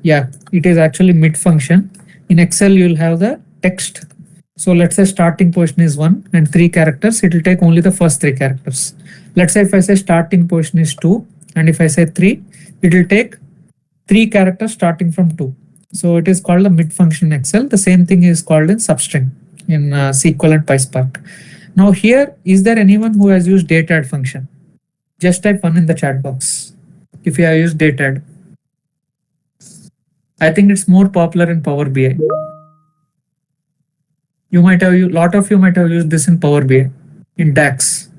Yeah, it is actually mid function. In Excel, you'll have the text So let's say starting position is 1 and 3 characters, it will take only the first 3 characters. Let's say if I say starting position is 2 and if I say 3, it will take 3 characters starting from 2. So it is called the mid function in Excel. The same thing is called in substring in SQL and PySpark. Now here, is there anyone who has used date add function? Just type 1 in the chat box if you have used date add. I think it's more popular in Power BI. You might have, lot of you might have used this in Power BI, in DAX.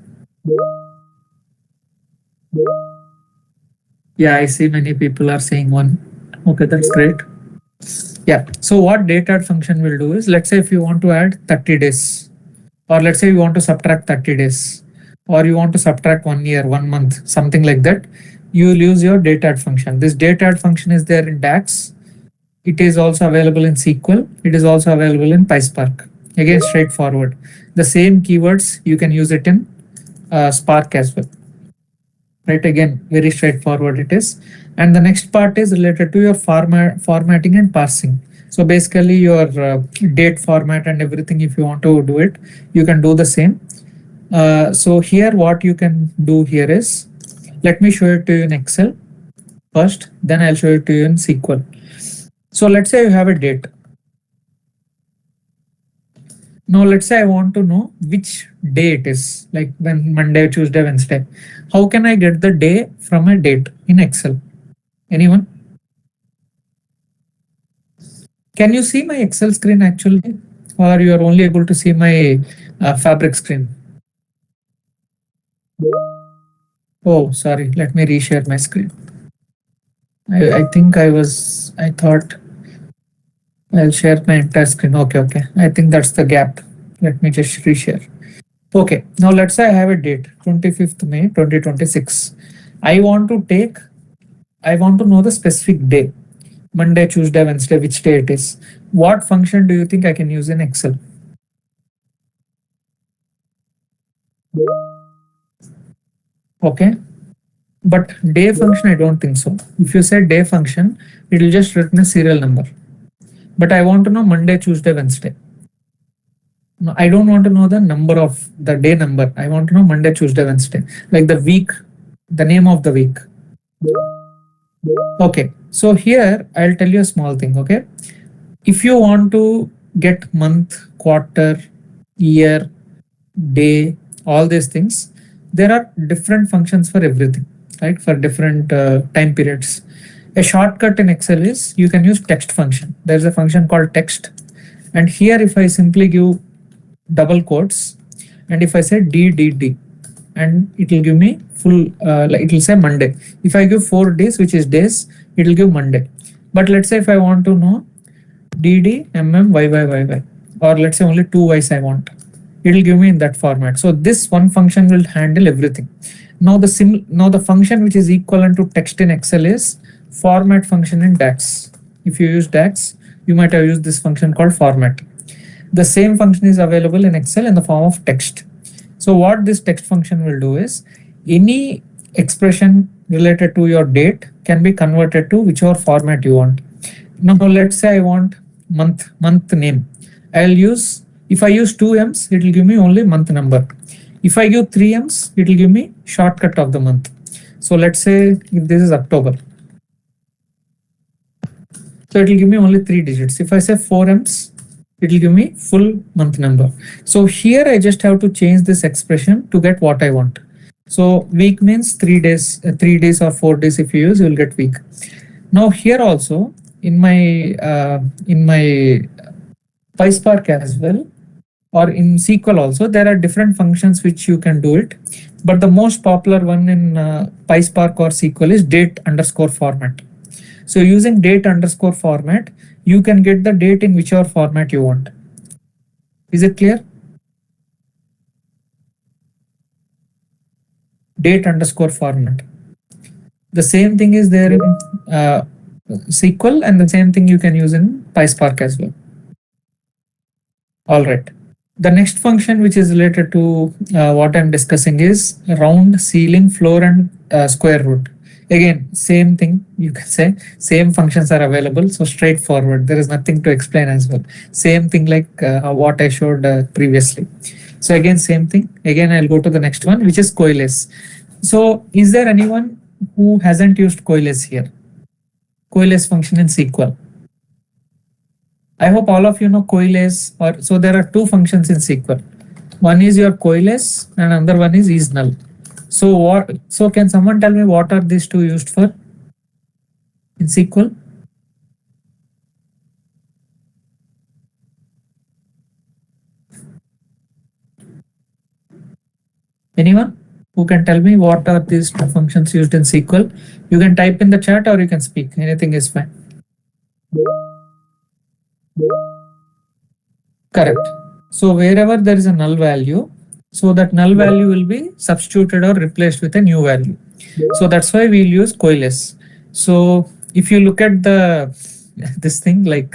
Yeah, I see many people are saying 1. Okay, that's great. Yeah, so what date add function will do is, let's say if you want to add 30 days, or let's say you want to subtract 30 days, or you want to subtract 1 year, 1 month, something like that, you will use your date add function. This date add function is there in DAX. It is also available in SQL. It is also available in PySpark. Again, straightforward. The same keywords, you can use it in Spark as well. Right, again, very straightforward it is. And the next part is related to your formatting and parsing. So basically your date format and everything, if you want to do it, you can do the same. So here what you can do here is, let me show it to you in Excel first, then I'll show it to you in SQL. So let's say you have a date. Now let's say I want to know which day it is, like when Monday, Tuesday, Wednesday. How can I get the day from a date in Excel? Anyone? Can you see my Excel screen actually, or you are only able to see my Fabric screen? Oh, sorry, let me reshare my screen. I think I thought I'll share my entire screen. Okay. I think that's the gap. Let me just reshare. Okay, now let's say I have a date, 25th May 2026. I want to know the specific day, Monday, Tuesday, Wednesday, which day it is. What function do you think I can use in Excel? Okay, but day function, I don't think so. If you say day function, it will just return a serial number. But I want to know Monday, Tuesday, Wednesday. No, I don't want to know the number of the day number. I want to know Monday, Tuesday, Wednesday, like the week, the name of the week. Okay, so here I'll tell you a small thing. Okay, if you want to get month, quarter, year, day, all these things, there are different functions for everything, right? For different time periods. A shortcut in Excel is you can use text function. There's a function called text, and here if I simply give double quotes and if I say DDD, and it will give me full, like it will say Monday. If I give 4 days, which is days, it will give Monday. But let's say if I want to know DD, MM, YY, or let's say only 2 Ys I want, it will give me in that format. So this one function will handle everything. Now the function which is equivalent to text in Excel is format function in DAX. If you use DAX, you might have used this function called format. The same function is available in Excel in the form of text. So what this text function will do is, any expression related to your date can be converted to whichever format you want. Now let's say I want month name. I'll use, if I use 2 M's, it will give me only month number. If I give 3 M's, it will give me shortcut of the month. So let's say if this is October, so it will give me only 3 digits. If I say 4 M's, it will give me full month number. So here I just have to change this expression to get what I want. So week means 3 days, 3 days or 4 days. If you use, you will get week. Now here also in my PySpark as well, or in SQL also, there are different functions which you can do it. But the most popular one in PySpark or SQL is date underscore format. So using date underscore format, you can get the date in whichever format you want. Is it clear? Date underscore format. The same thing is there in SQL, and the same thing you can use in PySpark as well. All right. The next function which is related to what I'm discussing is round, ceiling, floor, and square root. Again, same thing, you can say same functions are available. So straightforward. There is nothing to explain as well. Same thing like what I showed previously. So again, same thing. Again, I'll go to the next one, which is coalesce. So is there anyone who hasn't used coalesce here? Coalesce function in SQL. I hope all of you know coalesce. Or so there are two functions in SQL. One is your coalesce and another one is null. So what? So can someone tell me what are these two used for in SQL? Anyone who can tell me what are these two functions used in SQL? You can type in the chat or you can speak. Anything is fine. Correct. So wherever there is a null value, so that null value will be substituted or replaced with a new value. So that's why we'll use coalesce. So if you look at the this thing like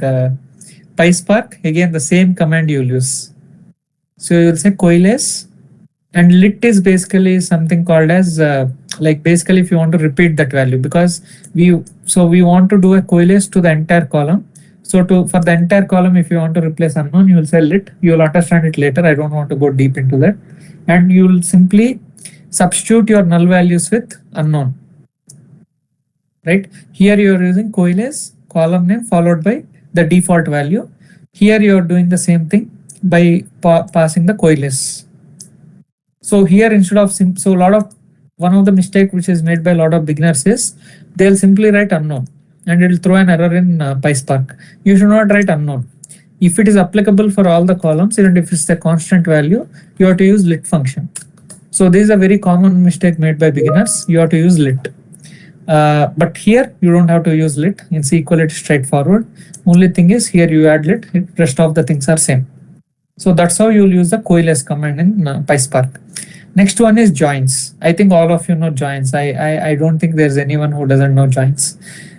PySpark, again the same command you'll use. So you'll say coalesce, and lit is basically something called as like basically if you want to repeat that value, because we want to do a coalesce to the entire column. So for the entire column, if you want to replace unknown, you will say lit. You will understand it later. I don't want to go deep into that. And you will simply substitute your null values with unknown. Right? Here you are using coalesce, column name followed by the default value. Here you are doing the same thing by passing the coalesce. So here instead of one of the mistake which is made by a lot of beginners is they'll simply write unknown and it will throw an error in PySpark. You should not write unknown. If it is applicable for all the columns, even if it's a constant value, you have to use lit function. So this is a very common mistake made by beginners. You have to use lit. But here you don't have to use lit. In SQL it is straightforward. Only thing is here you add lit, rest of the things are same. So that's how you'll use the coalesce command in PySpark. Next one is joins. I think all of you know joins. I don't think there's anyone who doesn't know joins.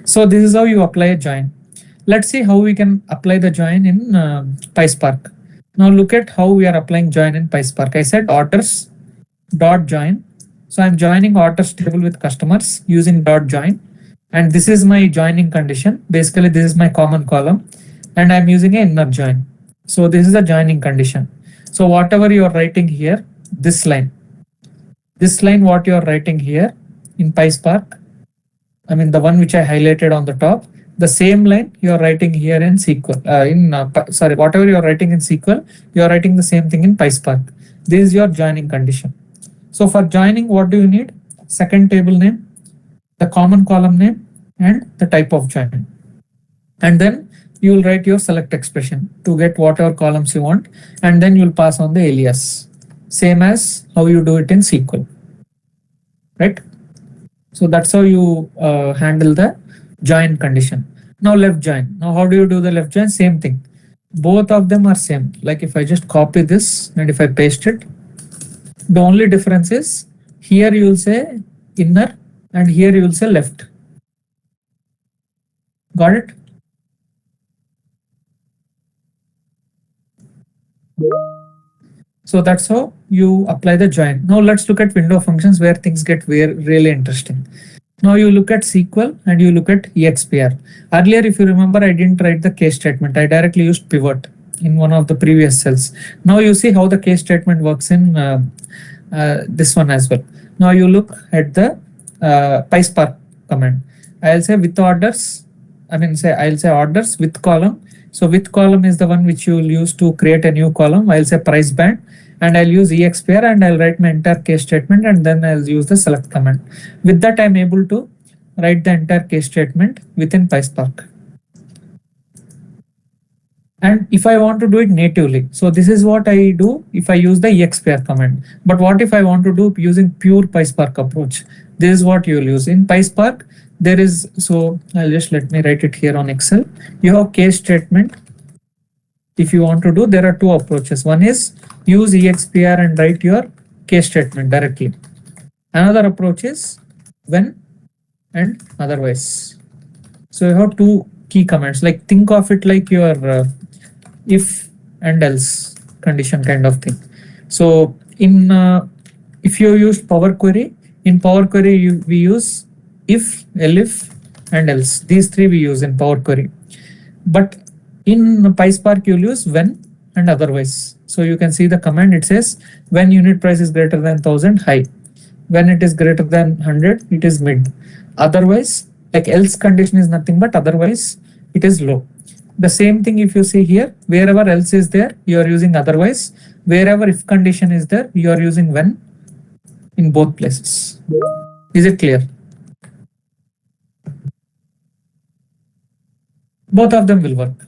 So this is how you apply a join. Let's see how we can apply the join in PySpark. Now look at how we are applying join in PySpark. I said orders dot join. So I'm joining orders table with customers using dot join. And this is my joining condition. Basically, this is my common column. And I'm using an inner join. So this is the joining condition. So whatever you are writing here, this line what you are writing here in PySpark, I mean the one which I highlighted on the top, the same line you are writing here in SQL. Whatever you are writing in SQL, you are writing the same thing in PySpark. This is your joining condition. So for joining, what do you need? Second table name, the common column name, and the type of join. And then you will write your select expression to get whatever columns you want, and then you'll pass on the alias, same as how you do it in SQL, right? So that's how you handle the join condition. Now left join. Now how do you do the left join? Same thing. Both of them are same. Like if I just copy this and if I paste it, the only difference is here you will say inner and here you will say left. Got it? So that's how you apply the join. Now let's look at window functions where things get really interesting. Now you look at SQL and you look at EXPR. Earlier, if you remember, I didn't write the case statement. I directly used pivot in one of the previous cells. Now you see how the case statement works in this one as well. Now you look at the PySpark command. I'll say with orders. I'll say orders with column. So with column is the one which you will use to create a new column. I'll say price band and I'll use EXPR and I'll write my entire case statement and then I'll use the select command. With that, I'm able to write the entire case statement within PySpark. And if I want to do it natively, so this is what I do if I use the EXPR command. But what if I want to do using pure PySpark approach? This is what you will use. In PySpark, there is, so let me write it here on Excel. You have case statement. If you want to do, there are two approaches. One is use EXPR and write your case statement directly. Another approach is when and otherwise. So you have two key commands. Like think of it like your if and else condition kind of thing. So in if you use Power Query, in Power Query we use if, elif, and else. These three we use in Power Query. But in PySpark, you'll use when and otherwise. So you can see the command, it says when unit price is greater than 1000, high. When it is greater than 100, it is mid. Otherwise, like else condition is nothing but otherwise it is low. The same thing if you see here, wherever else is there, you are using otherwise. Wherever if condition is there, you are using when in both places. Is it clear? Both of them will work.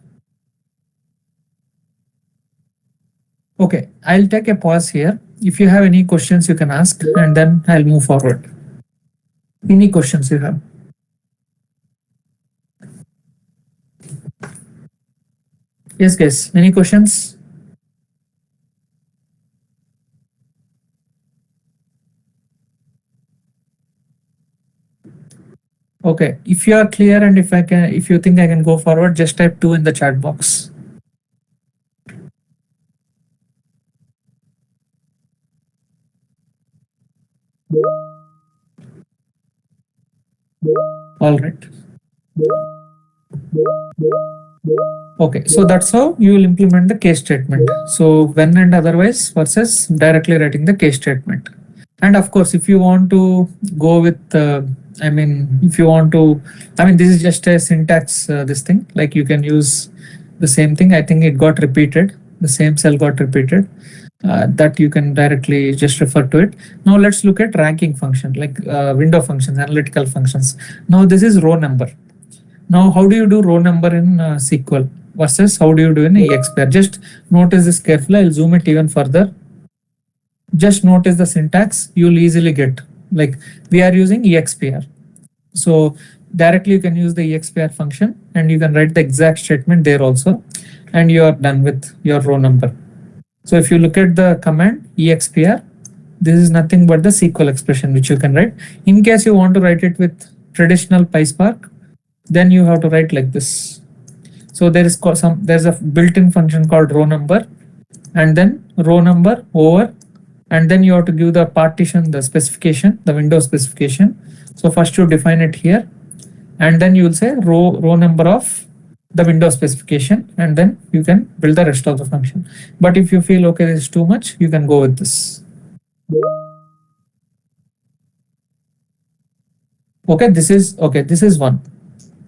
Okay, I'll take a pause here. If you have any questions, you can ask, and then I'll move forward. Any questions you have? Yes, guys, any questions? Okay, if you are clear and if you think I can go forward, just type 2 in the chat box. All right. Okay, so that's how you will implement the case statement. So when and otherwise versus directly writing the case statement. And of course, if you want to go with, if you want to, this is just a syntax, this thing, like you can use the same thing. I think it got repeated. The same cell got repeated. That you can directly just refer to it. Now let's look at ranking function, like window functions, analytical functions. Now this is row number. Now how do you do row number in SQL versus how do you do in EXPR? Just notice this carefully. I'll zoom it even further. Just notice the syntax. You'll easily get, like we are using EXPR. So directly you can use the EXPR function and you can write the exact statement there also, and you are done with your row number. So if you look at the command EXPR, this is nothing but the SQL expression which you can write. In case you want to write it with traditional PySpark, then you have to write like this. So there's a built-in function called row number, and then row number over, and then you have to give the partition, the specification, the window specification. So first you define it here, and then you will say row number of the window specification, and then you can build the rest of the function. But if you feel okay, this is too much, you can go with this. Okay, this is one.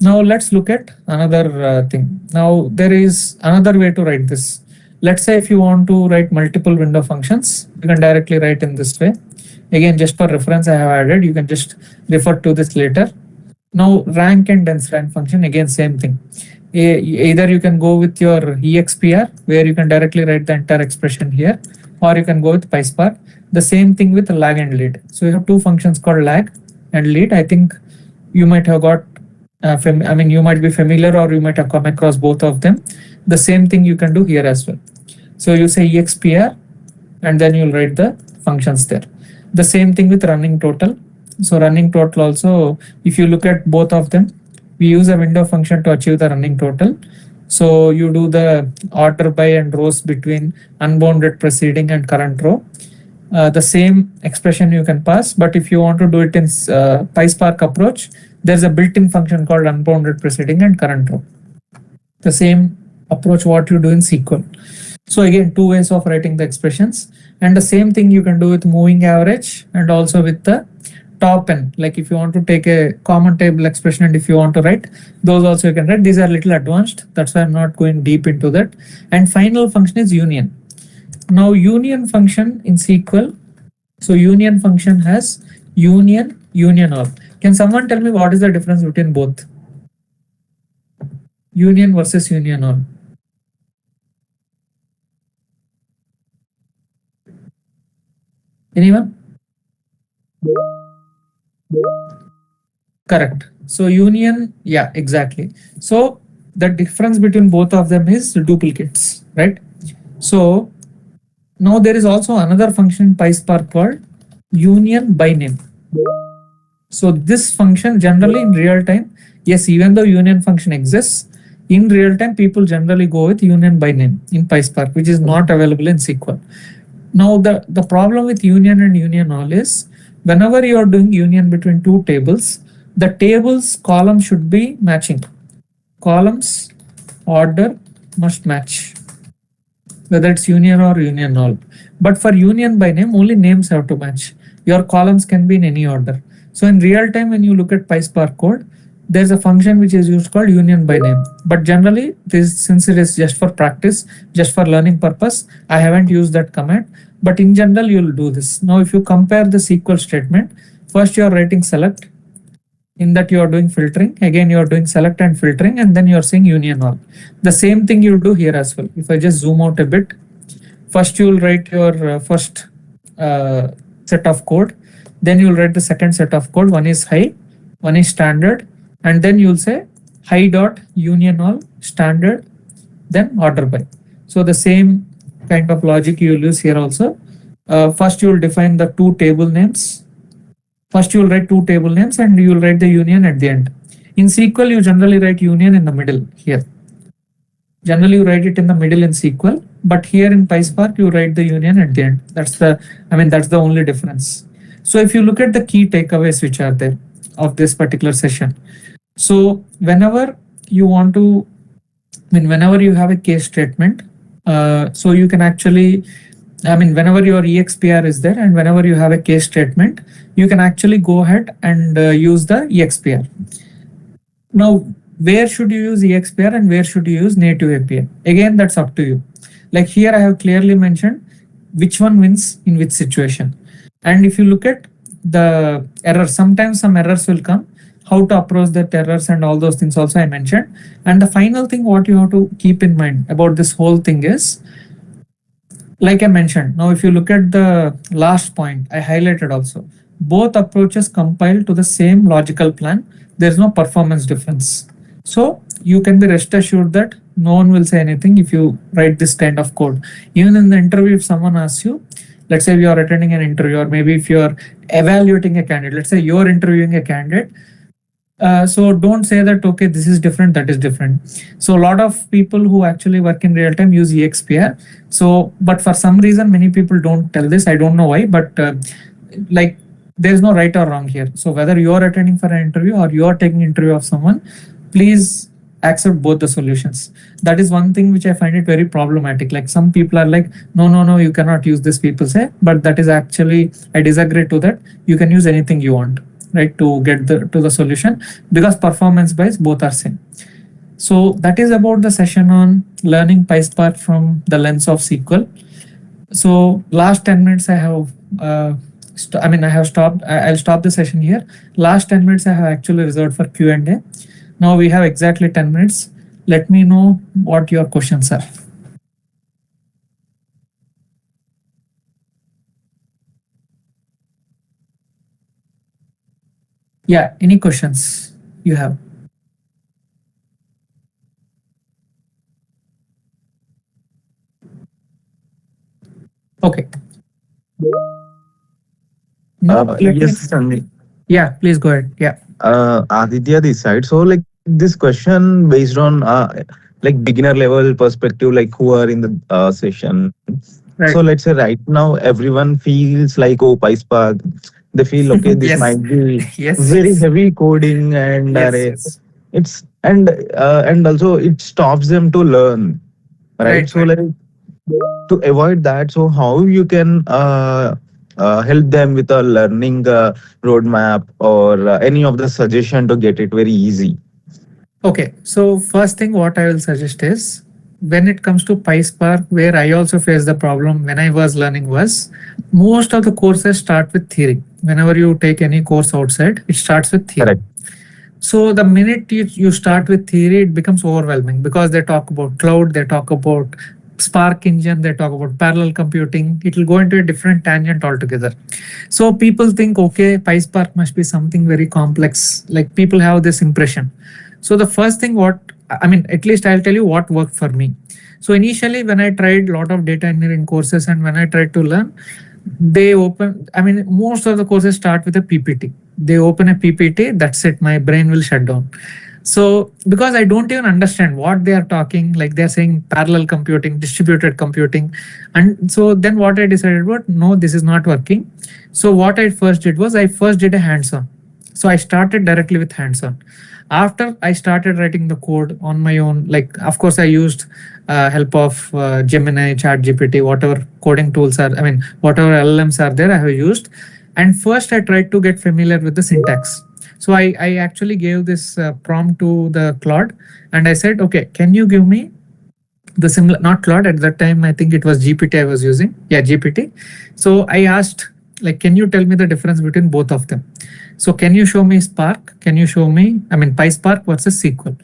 Now let's look at another thing. Now there is another way to write this. Let's say if you want to write multiple window functions, you can directly write in this way. Again, just for reference, I have added, you can just refer to this later. Now rank and dense rank function, again, same thing. Either you can go with your EXPR, where you can directly write the entire expression here, or you can go with PySpark. The same thing with lag and lead. So you have two functions called lag and lead. I think you might have got, you might be familiar or you might have come across both of them. The same thing you can do here as well. So you say EXPR, and then you'll write the functions there. The same thing with running total. So running total also, if you look at both of them, we use a window function to achieve the running total. So you do the order by and rows between unbounded preceding and current row. The same expression you can pass, but if you want to do it in PySpark approach, there's a built-in function called unbounded preceding and current row. The same approach what you do in SQL. So again, two ways of writing the expressions, and the same thing you can do with moving average and also with the top n. Like if you want to take a common table expression and if you want to write, those also you can write. These are a little advanced, that's why I'm not going deep into that. And final function is union. Now union function in SQL, so union function has union, union all. Can someone tell me what is the difference between both? Union versus union all. Anyone? Correct. So union, yeah, exactly. So the difference between both of them is duplicates, right? So now there is also another function in PySpark called union by name. So this function generally in real time, yes, even though union function exists, in real time people generally go with union by name in PySpark, which is not available in SQL. Now the problem with union and union all is, whenever you are doing union between two tables, the table's column should be matching. Columns order must match, whether it's union or union null. But for union by name, only names have to match. Your columns can be in any order. So in real time, when you look at PySpark code, there's a function which is used called union by name. But generally, since it is just for practice, just for learning purpose, I haven't used that command. But in general, you'll do this. Now, if you compare the SQL statement, first you are writing select. In that you are doing filtering. Again, you are doing select and filtering, and then you are saying union all. The same thing you'll do here as well. If I just zoom out a bit, first you will write your first set of code. Then you'll write the second set of code. One is high, one is standard, and then you'll say high dot union all standard, then order by. So the same kind of logic you will use here also. First you will define the two table names. First you will write two table names and you will write the union at the end. In SQL, you generally write union in the middle here. Generally you write it in the middle in SQL, but here in PySpark, you write the union at the end. That's the only difference. So if you look at the key takeaways which are there of this particular session. So whenever you want to, whenever you have a case statement, so you can actually, whenever your EXPR is there and whenever you have a case statement, you can actually go ahead and use the EXPR. Now, where should you use EXPR and where should you use native API? Again, that's up to you. Like here, I have clearly mentioned which one wins in which situation. And if you look at the errors, sometimes some errors will come, how to approach that errors and all those things also I mentioned. And the final thing, what you have to keep in mind about this whole thing is, like I mentioned, now if you look at the last point, I highlighted also, both approaches compile to the same logical plan. There's no performance difference. So you can be rest assured that no one will say anything if you write this kind of code. Even in the interview, if someone asks you, let's say you are attending an interview, or maybe if you are evaluating a candidate, let's say you're interviewing a candidate. So don't say that, okay, this is different, that is different. So a lot of people who actually work in real time use EXPR. So, but for some reason, many people don't tell this. I don't know why, but like there's no right or wrong here. So whether you're attending for an interview or you're taking interview of someone, please accept both the solutions. That is one thing which I find it very problematic. Like some people are like, no, you cannot use this, people say, but that is actually, I disagree to that. You can use anything you want, right, to get to the solution, because performance wise both are same. So that is about the session on learning PySpark from the lens of SQL. So last 10 minutes I have I'll stop the session here. Last 10 minutes I have actually reserved for Q&A. Now we have exactly 10 minutes. Let me know what your questions are. Yeah, any questions you have? Okay. No, Yes, Sanjay. Yeah, please go ahead. Yeah. Aditya this side. So like this question based on like beginner level perspective, like who are in the session. Right. So let's say right now everyone feels like, oh, PySpark. They feel okay, this Yes. might be Yes. very heavy coding, and Yes. it's and also it stops them to learn, right? So like to avoid that, so how you can help them with a learning roadmap or any of the suggestion to get it very easy? Okay, so first thing what I will suggest is, when it comes to PySpark, where I also faced the problem when I was learning was, most of the courses start with theory. Whenever you take any course outside, it starts with theory. Correct. So the minute you start with theory, it becomes overwhelming, because they talk about cloud, they talk about Spark engine, they talk about parallel computing. It will go into a different tangent altogether. So people think, okay, PySpark must be something very complex. Like people have this impression. So the first thing at least I'll tell you what worked for me. So initially when I tried a lot of data engineering courses and when I tried to learn, most of the courses start with a PPT. They open a PPT, that's it, my brain will shut down. So because I don't even understand what they are talking, like they're saying parallel computing, distributed computing. And so then what I decided was, no, this is not working. So what I first did was I first did a hands-on. So I started directly with hands-on. After I started writing the code on my own, like of course I used help of Gemini, ChatGPT, whatever coding tools are, I mean, whatever LLMs are there, I have used. And first I tried to get familiar with the syntax. So I actually gave this prompt to the Claude and I said, okay, can you give me the similar, not Claude at that time, I think it was GPT I was using. Yeah, GPT. So I asked, like, can you tell me the difference between both of them? So can you show me Spark? Can you show me, I mean, PySpark versus SQL?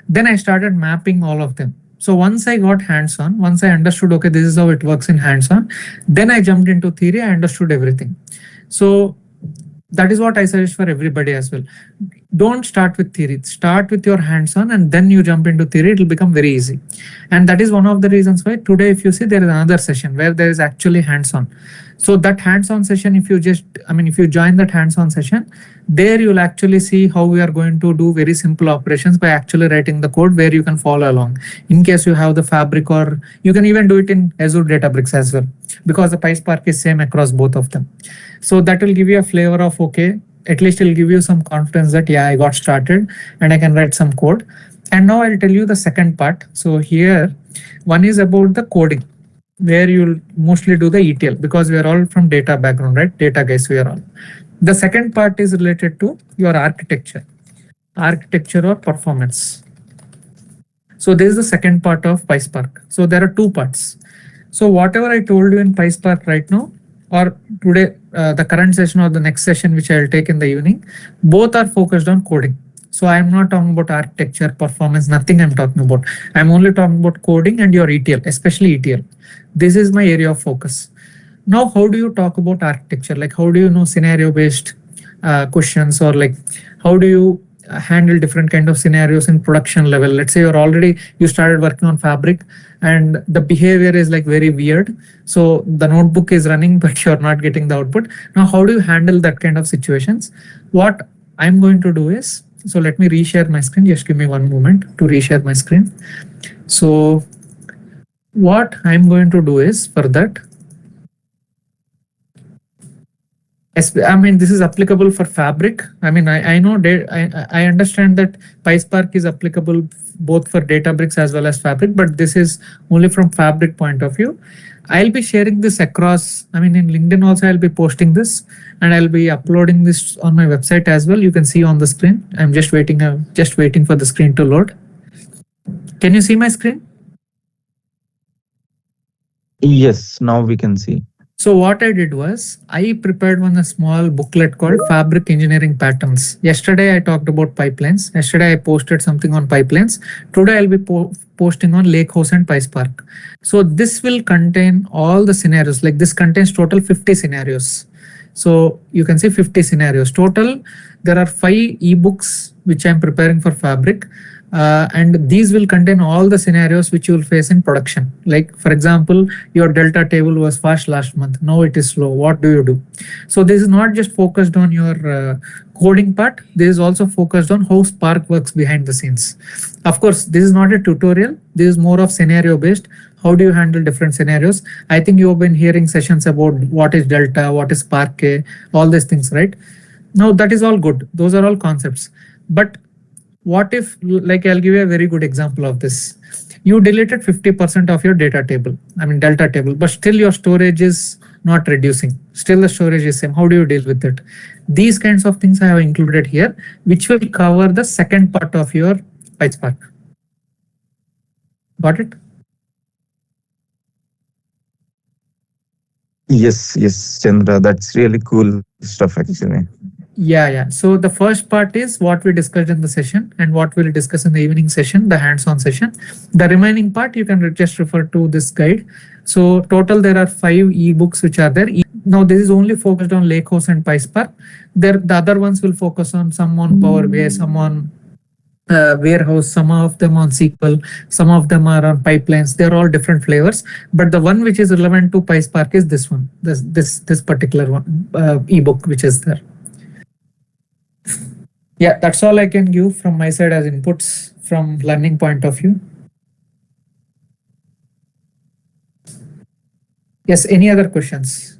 Then I started mapping all of them. So once I got hands-on, once I understood, okay, this is how it works in hands-on, then I jumped into theory, I understood everything. So that is what I suggest for everybody as well. Don't start with theory, start with your hands-on and then you jump into theory, it will become very easy. And that is one of the reasons why today, if you see, there is another session where there is actually hands-on. So that hands-on session, if you just, I mean, if you join that hands-on session, there you'll actually see how we are going to do very simple operations by actually writing the code where you can follow along. In case you have the Fabric, or you can even do it in Azure Databricks as well, because the PySpark is same across both of them. So that will give you a flavor of, okay, at least it'll give you some confidence that, yeah, I got started and I can write some code. And now I'll tell you the second part. So here, one is about the coding, where you'll mostly do the ETL, because we are all from data background, right? Data guys, we are all. The second part is related to your architecture or performance. So this is the second part of PySpark. So there are two parts. So whatever I told you in PySpark right now, or today, the current session or the next session, which I will take in the evening, both are focused on coding. So I'm not talking about architecture, performance, nothing I'm talking about. I'm only talking about coding and your ETL, especially ETL. This is my area of focus. Now, how do you talk about architecture? Like, how do you know scenario-based questions, or like, how do you handle different kind of scenarios in production level? Let's say you started working on Fabric and the behavior is like very weird. So the notebook is running, but you're not getting the output. Now, how do you handle that kind of situations? What I'm going to do is, so let me reshare my screen. Just give me one moment to reshare my screen. So what I'm going to do is, for that, I mean, this is applicable for Fabric. I mean, I know I understand that PySpark is applicable both for Databricks as well as Fabric, but this is only from Fabric point of view. I'll be sharing this across, I mean, in LinkedIn also I'll be posting this, and I'll be uploading this on my website as well. You can see on the screen. I'm just waiting for the screen to load. Can you see my screen? Yes, now we can see. So what I did was, I prepared a small booklet called Fabric Engineering Patterns. Yesterday I talked about pipelines. Yesterday I posted something on pipelines. Today I'll be posting on Lakehouse and PySpark. So this will contain all the scenarios. Like, this contains total 50 scenarios. So you can see 50 scenarios. Total, there are 5 ebooks which I'm preparing for Fabric. And these will contain all the scenarios which you will face in production. Like, for example, your Delta table was fast last month. Now it is slow. What do you do? So this is not just focused on your coding part. This is also focused on how Spark works behind the scenes. Of course, this is not a tutorial. This is more of scenario based. How do you handle different scenarios? I think you have been hearing sessions about what is Delta, what is Spark K, all these things, right? Now that is all good. Those are all concepts. But what if, like, I'll give you a very good example of this. You deleted 50% of your data table, I mean Delta table, but still your storage is not reducing. Still the storage is same. How do you deal with it? These kinds of things I have included here, which will cover the second part of your PySpark. Got it? Yes, Chandra, that's really cool stuff actually. Yeah. So the first part is what we discussed in the session and what we'll discuss in the evening session, the hands-on session. The remaining part, you can just refer to this guide. So total, there are 5 ebooks which are there. Now this is only focused on Lakehouse and PySpark. The other ones will focus on some on Power BI, some on warehouse, some of them on SQL, some of them are on pipelines. They're all different flavors, but the one which is relevant to PySpark is this one, this particular one, ebook which is there. Yeah, that's all I can give from my side as inputs from learning point of view. Yes, any other questions?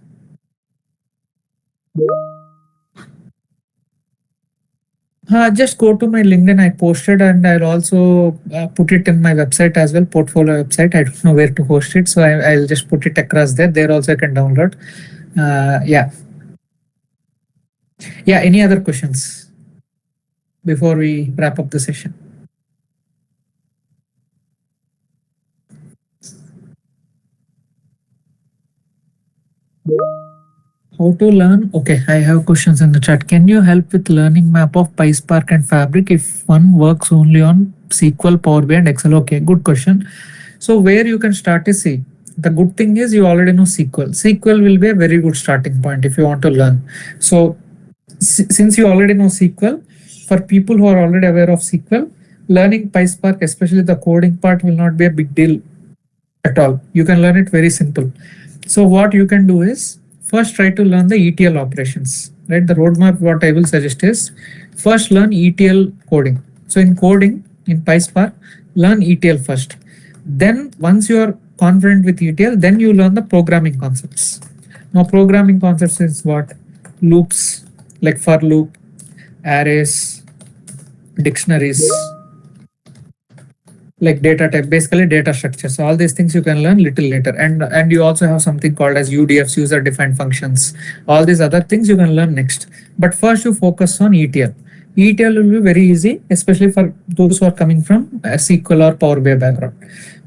Just go to my LinkedIn. I posted, and I'll also put it in my website as well, portfolio website. I don't know where to host it, so I'll just put it across there. There also I can download. Yeah. Yeah. Any other questions before we wrap up the session? How to learn? Okay, I have questions in the chat. Can you help with learning map of PySpark and Fabric if one works only on SQL, Power BI, and Excel? Okay, good question. So where you can start is C. The good thing is you already know SQL. SQL will be a very good starting point if you want to learn. So since you already know SQL, for people who are already aware of SQL, learning PySpark, especially the coding part, will not be a big deal at all. You can learn it very simple. So what you can do is first try to learn the ETL operations, right? The roadmap, what I will suggest is first learn ETL coding. So in coding, in PySpark, learn ETL first. Then once you are confident with ETL, then you learn the programming concepts. Now programming concepts is what? Loops, like for loop, arrays, dictionaries, like data type, basically data structure. So all these things you can learn little later. And you also have something called as UDFs, user defined functions. All these other things you can learn next. But first you focus on ETL. ETL will be very easy, especially for those who are coming from a SQL or Power BI background.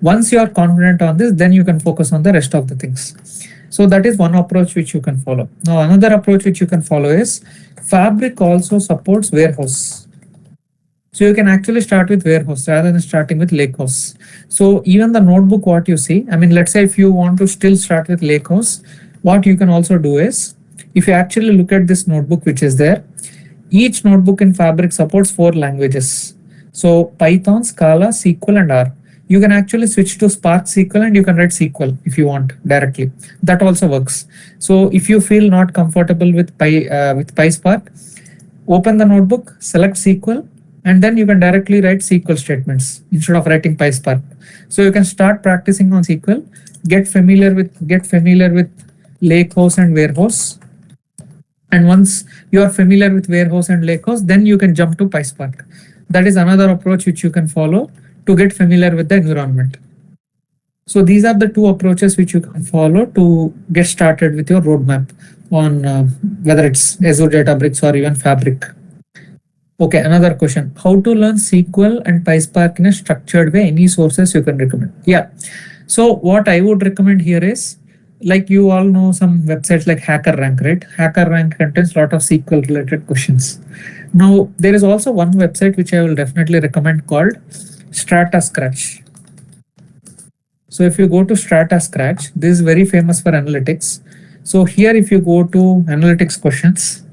Once you are confident on this, then you can focus on the rest of the things. So that is one approach which you can follow. Now another approach which you can follow is Fabric also supports warehouse. So you can actually start with warehouse rather than starting with Lakehouse. So even the notebook, what you see, I mean, let's say if you want to still start with Lakehouse, what you can also do is, if you actually look at this notebook which is there, each notebook in Fabric supports 4 languages. So Python, Scala, SQL, and R. You can actually switch to Spark SQL and you can write SQL if you want directly. That also works. So if you feel not comfortable with PySpark, open the notebook, select SQL, and then you can directly write SQL statements instead of writing PySpark. So you can start practicing on SQL, get familiar with Lakehouse and warehouse. And once you are familiar with warehouse and Lakehouse, then you can jump to PySpark. That is another approach which you can follow to get familiar with the environment. So these are the 2 approaches which you can follow to get started with your roadmap on whether it's Azure Databricks or even Fabric. Okay, another question. How to learn SQL and PySpark in a structured way? Any sources you can recommend? Yeah. So what I would recommend here is, like you all know some websites like HackerRank, right? HackerRank contains a lot of SQL related questions. Now, there is also one website which I will definitely recommend called Strata Scratch. So if you go to Strata Scratch, this is very famous for analytics. So here, if you go to analytics questions,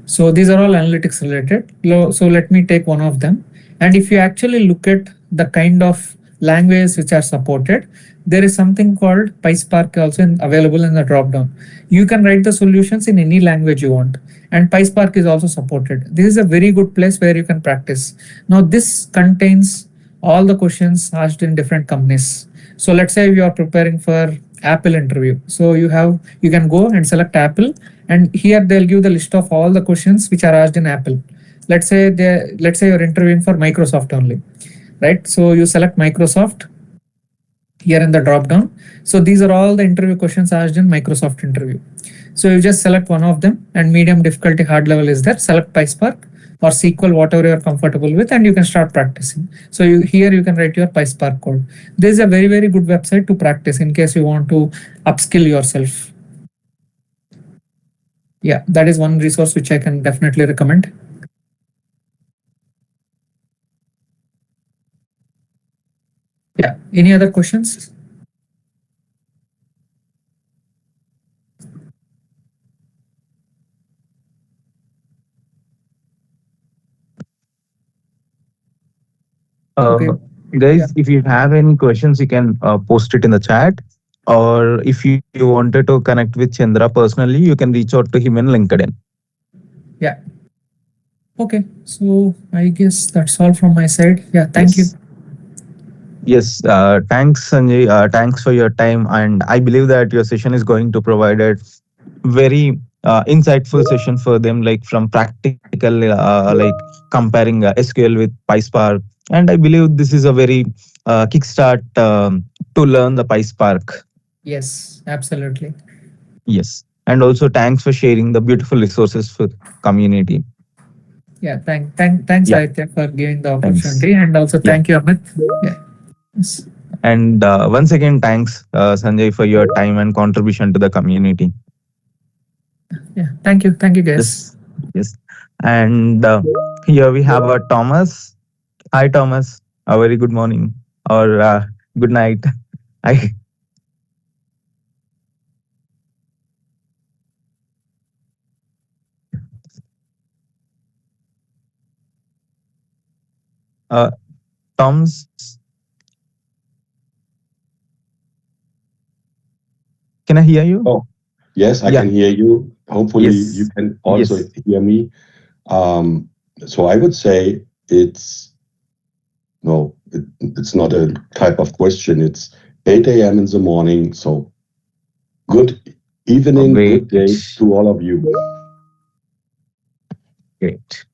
so these are all analytics related. So let me take one of them. And if you actually look at the kind of languages which are supported, there is something called PySpark also available in the dropdown. You can write the solutions in any language you want. And PySpark is also supported. This is a very good place where you can practice. Now this contains all the questions asked in different companies. So let's say you are preparing for Apple interview. So you can go and select Apple, and here they'll give the list of all the questions which are asked in Apple. Let's say you're interviewing for Microsoft only, right? So you select Microsoft here in the drop down. So these are all the interview questions asked in Microsoft interview. So you just select one of them, and medium difficulty, hard level is there. Select PySpark or SQL, whatever you're comfortable with, and you can start practicing. So here you can write your PySpark code. This is a very, very good website to practice in case you want to upskill yourself. Yeah, that is one resource which I can definitely recommend. Yeah, any other questions? Okay. Guys, if you have any questions, you can post it in the chat. Or if you wanted to connect with Chandra personally, you can reach out to him in LinkedIn. Yeah. Okay. So I guess that's all from my side. Yeah. Thank you. Yes. Thanks, Sanjay. Thanks for your time. And I believe that your session is going to provide a very insightful session for them, like from practical, like comparing SQL with PySpark. And I believe this is a very kickstart to learn the PySpark. Yes, absolutely. Yes. And also thanks for sharing the beautiful resources for community. Yeah, thanks, Yeah, Aditya, for giving the thanks. opportunity, and also Yeah. thank you, Amit. Yeah. Yes. And once again, thanks, Sanjay, for your time and contribution to the community. Yeah. Thank you, guys. Yes. Yes. And here we have Thomas. Hi, Thomas. A very good morning or good night. I, uh, Thomas, can I hear you? Oh, yes, I Yeah. can hear you. Hopefully, you Yes. can also Yes. hear me. So I would say it's not a type of question. It's 8 a.m. in the morning. So good evening, Wait. good day to all of you. Great.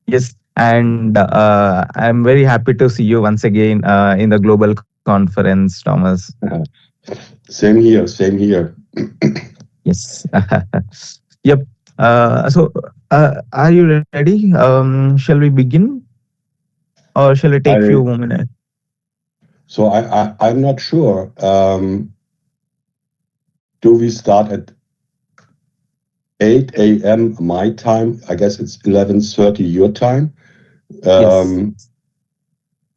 Yes. And I'm very happy to see you once again in the global conference, Thomas. Same here, same here. Yes. Yep. So, are you ready? Shall we begin, or shall I take few more minutes? So I'm not sure. Do we start at 8 a.m. my time? I guess it's 11:30 your time. Yes.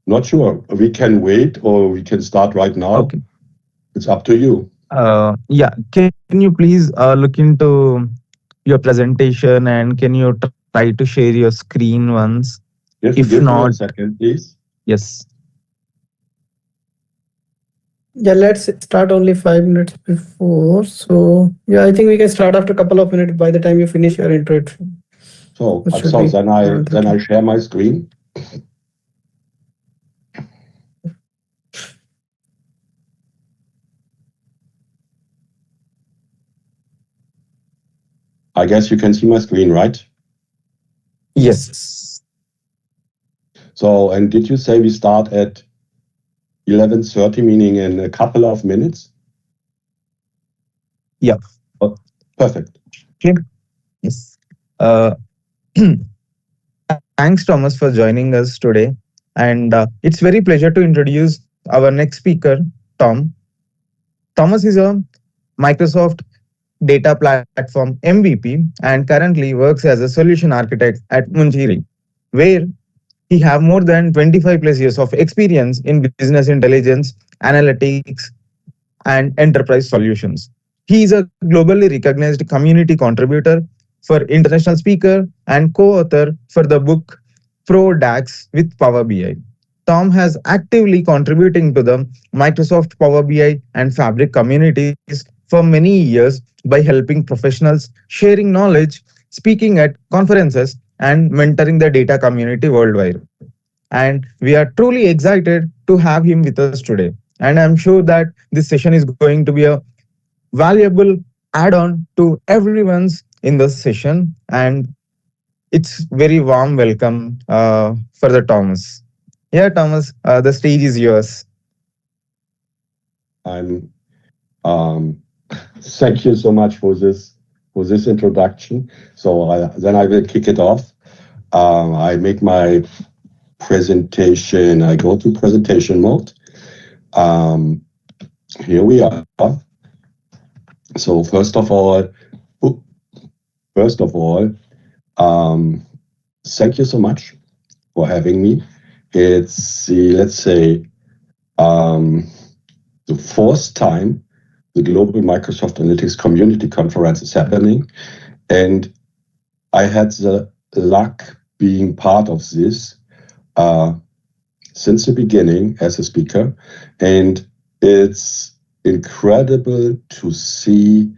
Not sure. We can wait or we can start right now. Okay. It's up to you. Yeah. Can you please look into your presentation, and can you try to share your screen once? If Give me not, a second, please. yes. Yeah, let's start only 5 minutes before. So yeah, I think we can start after a couple of minutes by the time you finish your introduction. So, It should so be then I share my screen. I guess you can see my screen, right? Yes. So, and did you say we start at 11:30, meaning in a couple of minutes? Yeah. Oh, perfect. Okay. Yes. Thanks, Thomas, for joining us today. And it's very pleasure to introduce our next speaker, Tom. Thomas is a Microsoft data platform MVP and currently works as a solution architect at Munjiri, where he have more than 25 plus years of experience in business intelligence, analytics, and enterprise solutions. He is a globally recognized community contributor for international speaker and co-author for the book Pro DAX with Power BI. Tom has actively contributing to the Microsoft Power BI and Fabric communities for many years by helping professionals, sharing knowledge, speaking at conferences, and mentoring the data community worldwide. And we are truly excited to have him with us today. And I'm sure that this session is going to be a valuable add-on to everyone's in this session. And it's very warm welcome for the Thomas. Yeah, Thomas, the stage is yours. Thank you so much for this introduction. So then I will kick it off. I make my presentation. I go to presentation mode. Here we are. So first of all, thank you so much for having me. It's let's say the fourth time the Global Microsoft Analytics Community Conference is happening, and I had the luck being part of this since the beginning as a speaker, and it's incredible to see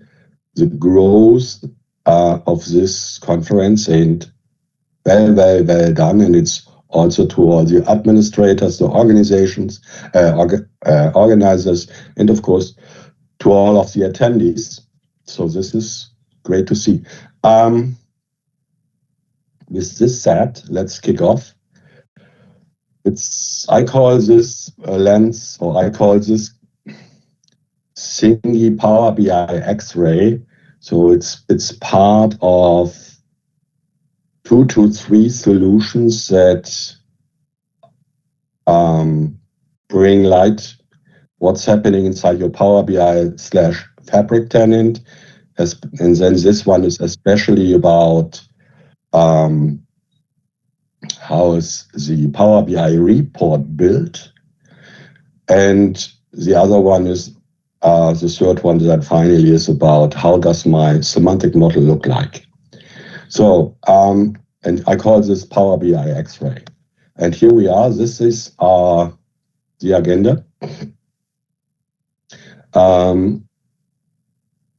the growth of this conference, and well done. And it's also to all the administrators, the organizations, organizers, and of course to all of the attendees. So this is great to see. With this said, let's kick off. I call this a lens, or I call this Thingy Power BI X-ray. So it's part of 2 to 3 solutions that bring light what's happening inside your Power BI / Fabric tenant. And then this one is especially about how is the Power BI report built. And the other one is the third one that finally is about how does my semantic model look like. So, and I call this Power BI X-ray. And here we are. This is the agenda.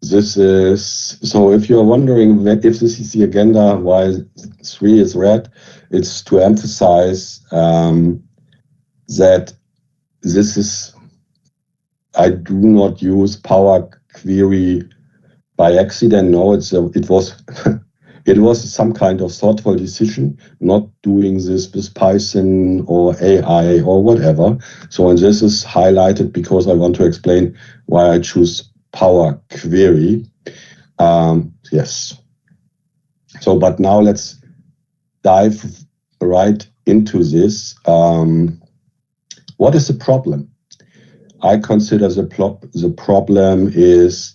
This is, so if you're wondering if this is the agenda, why 3 is red, it's to emphasize that this is, I do not use Power Query by accident. No, it was it was some kind of thoughtful decision, not doing this with Python or AI or whatever. So, and this is highlighted because I want to explain why I choose Power Query. Yes. So, but now let's dive right into this. What is the problem? I consider the problem is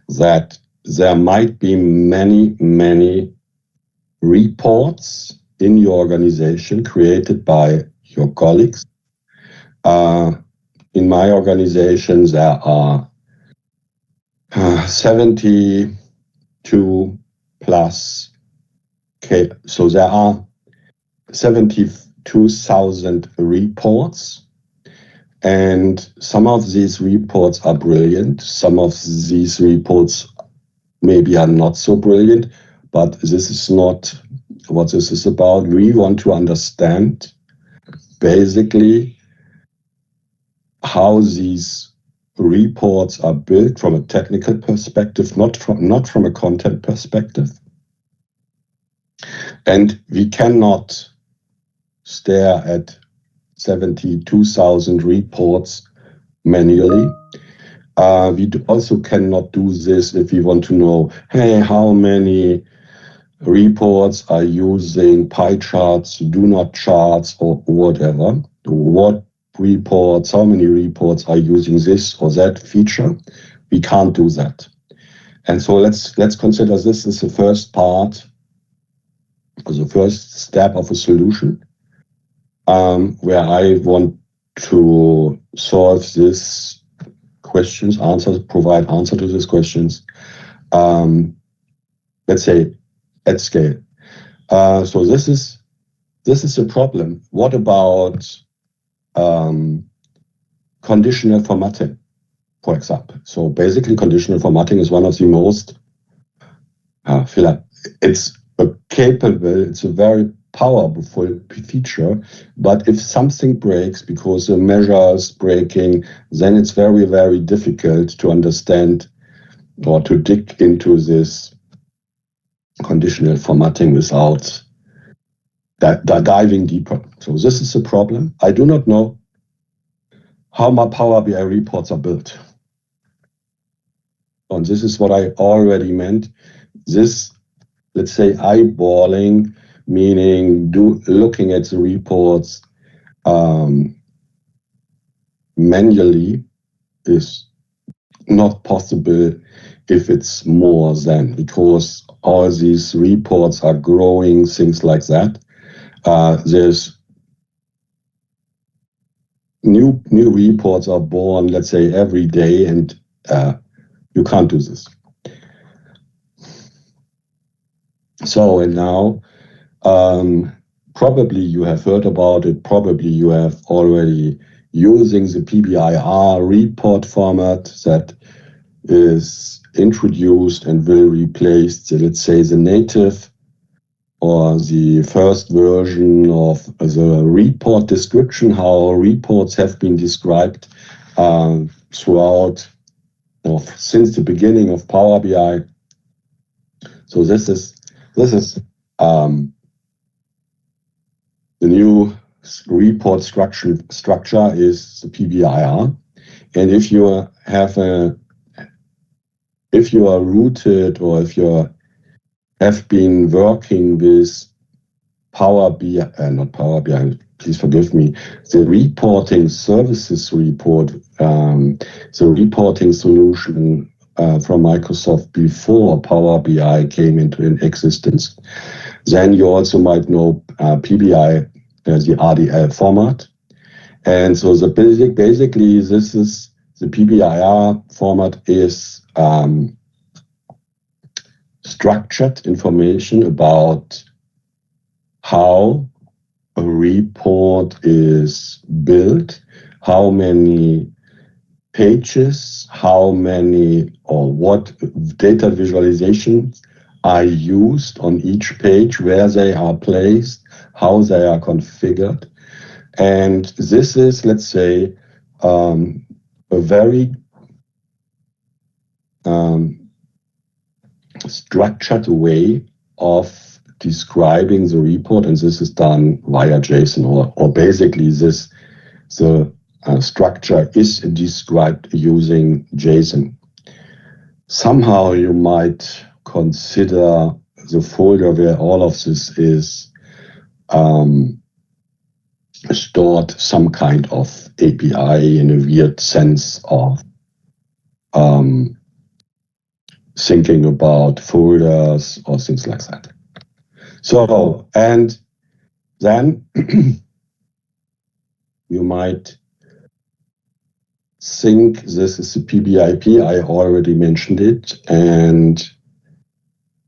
that there might be many reports in your organization created by your colleagues. In my organization, there are 72 plus K. So there are 72,000 reports. And some of these reports are brilliant. Some of these reports maybe are not so brilliant, but this is not what this is about. We want to understand basically how these reports are built from a technical perspective, not from a content perspective. And we cannot stare at 72,000 reports manually. We also cannot do this if we want to know, hey, how many reports are using pie charts, do not charts, or whatever. What reports, how many reports are using this or that feature? We can't do that. And so let's consider this as the first part, or the first step of a solution. Where I want to solve these questions, provide answer to these questions, let's say at scale. So this is the problem. What about conditional formatting, for example? So basically conditional formatting is one of the most, it's a very powerful feature, but if something breaks because the measure is breaking, then it's very, very difficult to understand or to dig into this conditional formatting without diving deeper. So this is a problem. I do not know how my Power BI reports are built. And this is what I already meant. This, let's say, eyeballing, meaning looking at the reports manually is not possible if it's more than, because all these reports are growing, things like that. There's new reports are born, let's say, every day, and you can't do this. So, and now probably you have heard about it, probably you have already using the PBIR report format that is introduced and will replace, let's say, the native or the first version of the report description, how reports have been described throughout since the beginning of Power BI. So this is the new report structure is the PBIR. And if you are rooted, or if you have been working with Power BI, not Power BI, please forgive me, the reporting services report, the reporting solution from Microsoft before Power BI came into existence, then you also might know PBI as the RDL format. And so basically this is the PBIR format is structured information about how a report is built, how many pages, how many or what data visualizations are used on each page, where they are placed, how they are configured. And this is, let's say, a very structured way of describing the report, and this is done via JSON, or basically the structure is described using JSON. Somehow you might consider the folder where all of this is stored some kind of API in a weird sense of thinking about folders or things like that. So, and then you might think this is the PBIP. I already mentioned it, and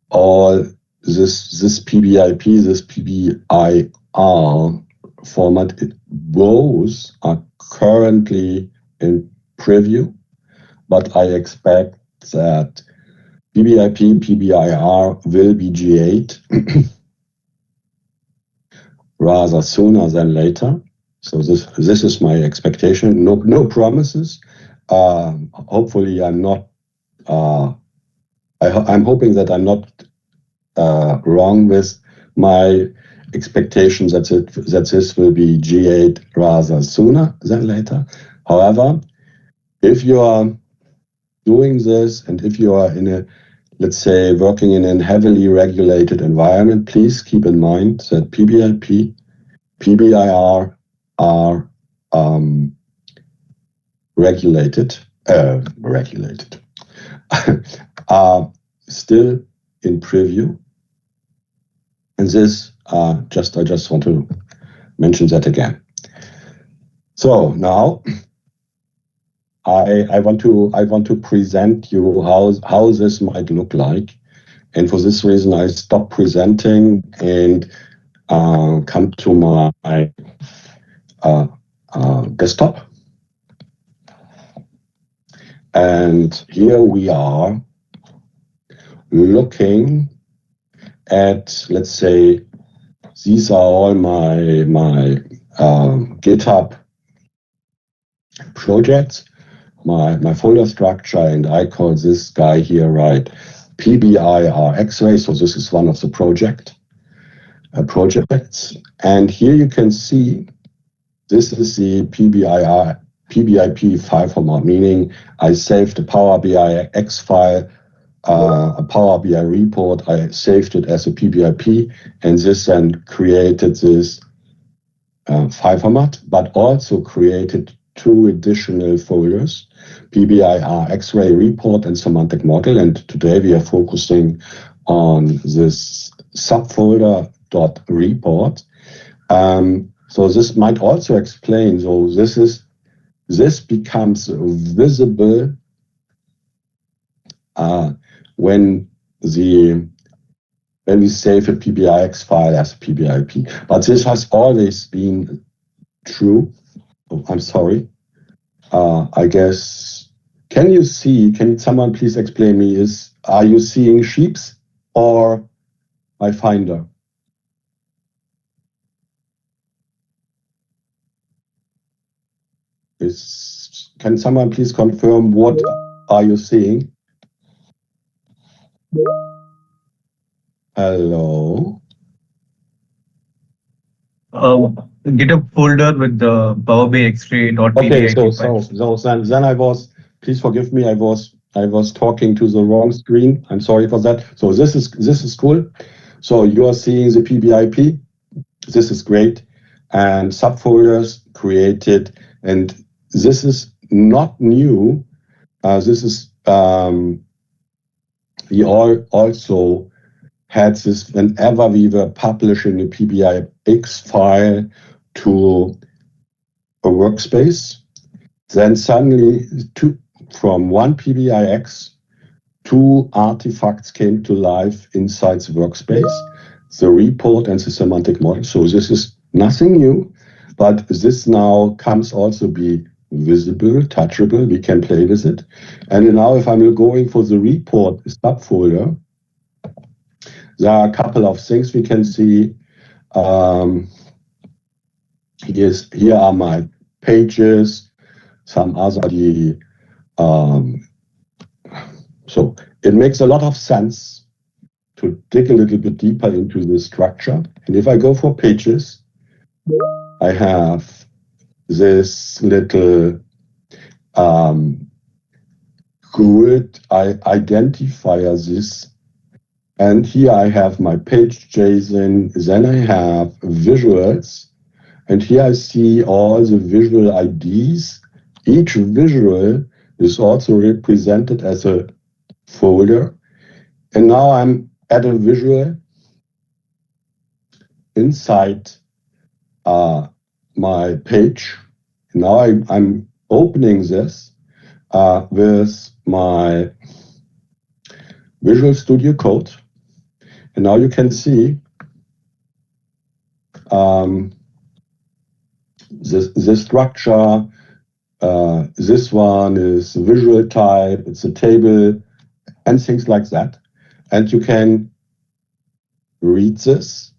all this PBIP, this PBIR format, both are currently in preview, but I expect that PBIP, PBIR will be G8 rather sooner than later. So this is my expectation. No promises. Hopefully, I'm not. I'm hoping that I'm not wrong with my expectation that this will be G8 rather sooner than later. However, if you are doing this, and if you are in a, let's say, working in a heavily regulated environment, please keep in mind that PBIP, PBIR are regulated, are still in preview. And this, I just want to mention that again. So now I want to present you how this might look like, and for this reason I stop presenting and come to my desktop. And here we are looking at, let's say, these are all my GitHub projects, my folder structure, and I call this guy here, right, PBIR X-ray. So this is one of the projects. And here you can see this is the PBIP file format, meaning I saved the Power BI X file, a Power BI report. I saved it as a PBIP, and this then created this file format, but also created two additional folders, PBIR X-ray report and semantic model. And today we are focusing on this subfolder .report. So this might also explain, so this becomes visible when we save a PBIX file as a PBIP. But this has always been true. Oh, I'm sorry. I guess, can someone please explain me, are you seeing sheeps or my finder? Can someone please confirm what are you seeing? Hello? GitHub folder with the Power BI Okay, then I was, please forgive me, I was talking to the wrong screen. I'm sorry for that. So this is cool. So you are seeing the PBIP. This is great. And subfolders created. And this is not new. This is, we all also had this whenever we were publishing a PBIX file to a workspace, then suddenly from one PBIX, 2 artifacts came to life inside the workspace, the report and the semantic model. So this is nothing new, but this now comes also be visible, touchable, we can play with it. And now if I'm going for the report subfolder, there are a couple of things we can see. Here are my pages, some other, so it makes a lot of sense to dig a little bit deeper into this structure. And if I go for pages, I have this little grid identifier this. And here I have my page JSON, then I have visuals, and here I see all the visual IDs. Each visual is also represented as a folder. And now I'm at a visual inside my page. Now I'm opening this with my Visual Studio Code. And now you can see this structure. This one is visual type, it's a table, and things like that. And you can read this,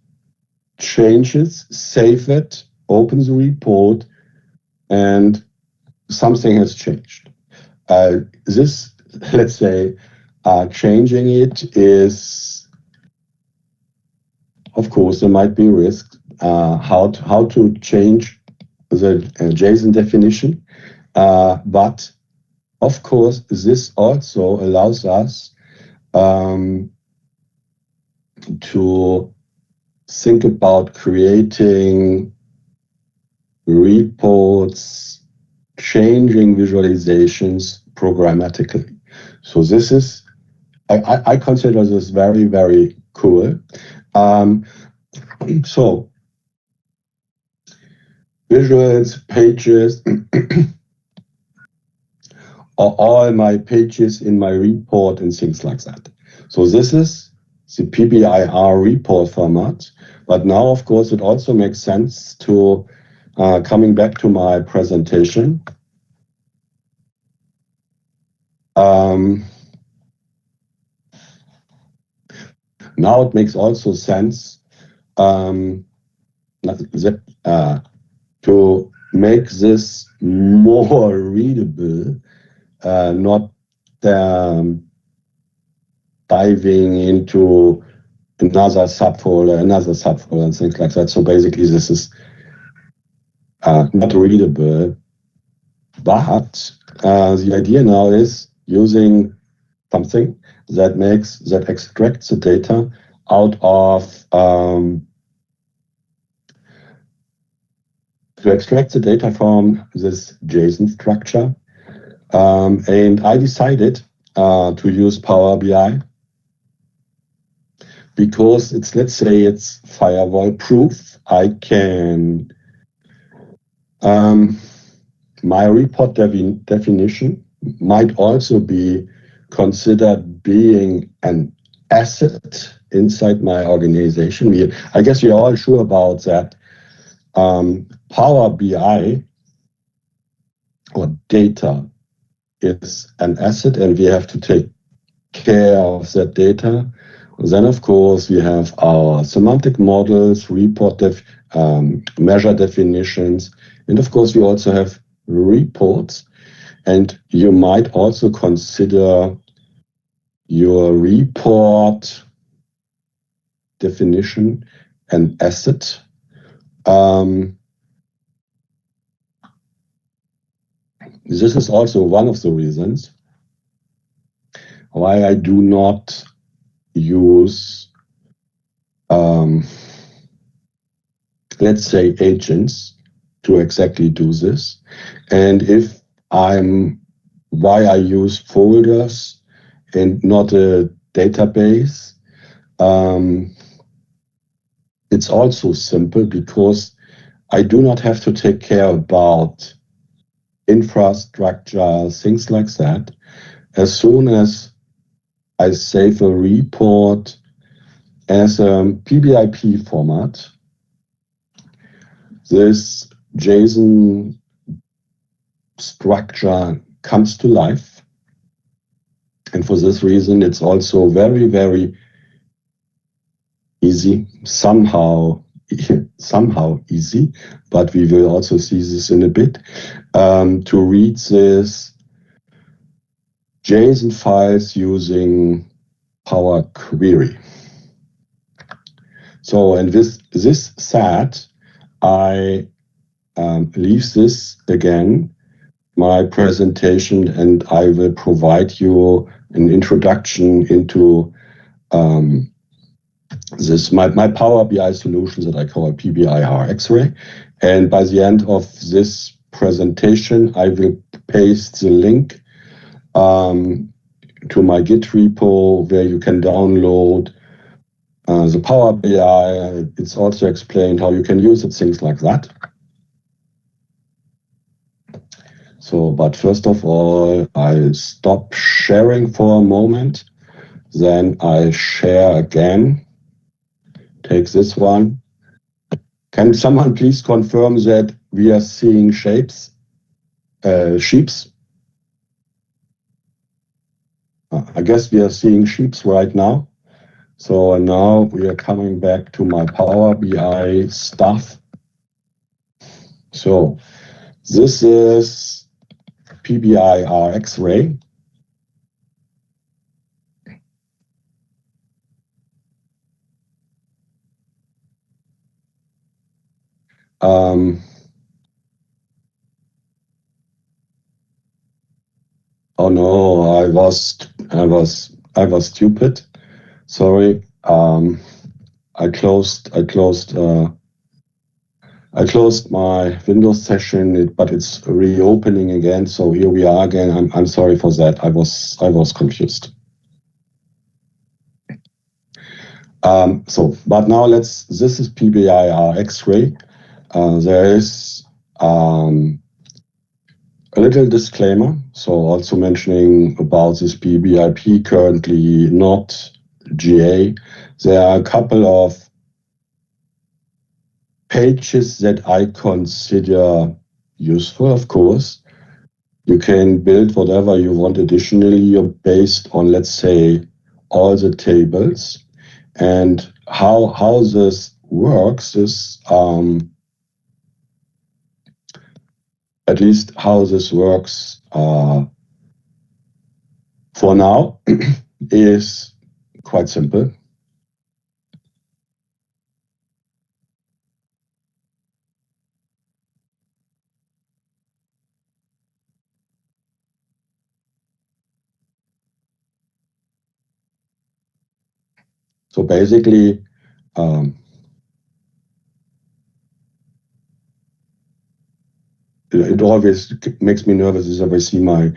change it, save it, open the report, and something has changed. This, let's say, changing it is, of course, there might be risk. How to change the JSON definition, but of course, this also allows us to think about creating reports, changing visualizations programmatically. So this is, I consider this very, very cool. So visuals, pages, are all my pages in my report and things like that. So this is the PBIR report format. But now, of course, it also makes sense to, coming back to my presentation. Now it makes also sense to make this more readable, not diving into another subfolder, and things like that. So basically this is not readable, but the idea now is using something that extracts the data out of to extract the data from this JSON structure. And I decided to use Power BI because it's, let's say, it's firewall proof. I can, my report definition might also be considered being an asset inside my organization. I guess we're all sure about that. Power BI or data is an asset, and we have to take care of that data. Then, of course, we have our semantic models, report measure definitions, and of course, we also have reports. And you might also consider your report definition an asset. This is also one of the reasons why I do not use, let's say, agents to exactly do this. And why I use folders and not a database, it's also simple because I do not have to take care about infrastructure, things like that. As soon as I save a report as a PBIP format, this JSON structure comes to life. And for this reason, it's also very, very easy, somehow easy, but we will also see this in a bit, to read this JSON files using Power Query. So, and with this said, I leave this again, my presentation, and I will provide you an introduction into this my Power BI solution that I call PBIR X-Ray. And by the end of this presentation, I will paste the link to my Git repo where you can download the Power BI. It's also explained how you can use it, things like that. So, but first of all, I'll stop sharing for a moment. Then I share again. Take this one. Can someone please confirm that we are seeing sheeps? I guess we are seeing sheeps right now. So now we are coming back to my Power BI stuff. So this is PBIR X-Ray. Oh no, I was stupid. Sorry. I closed my Windows session, but it's reopening again. So here we are again. I'm sorry for that. I was confused. But now this is PBIR X-Ray. There is a little disclaimer. So also mentioning about this PBIP, currently not GA. There are a couple of pages that I consider useful, of course. You can build whatever you want additionally based on, let's say, all the tables. And how this works is, at least how this works for now, is quite simple. So basically, it always makes me nervous as I see my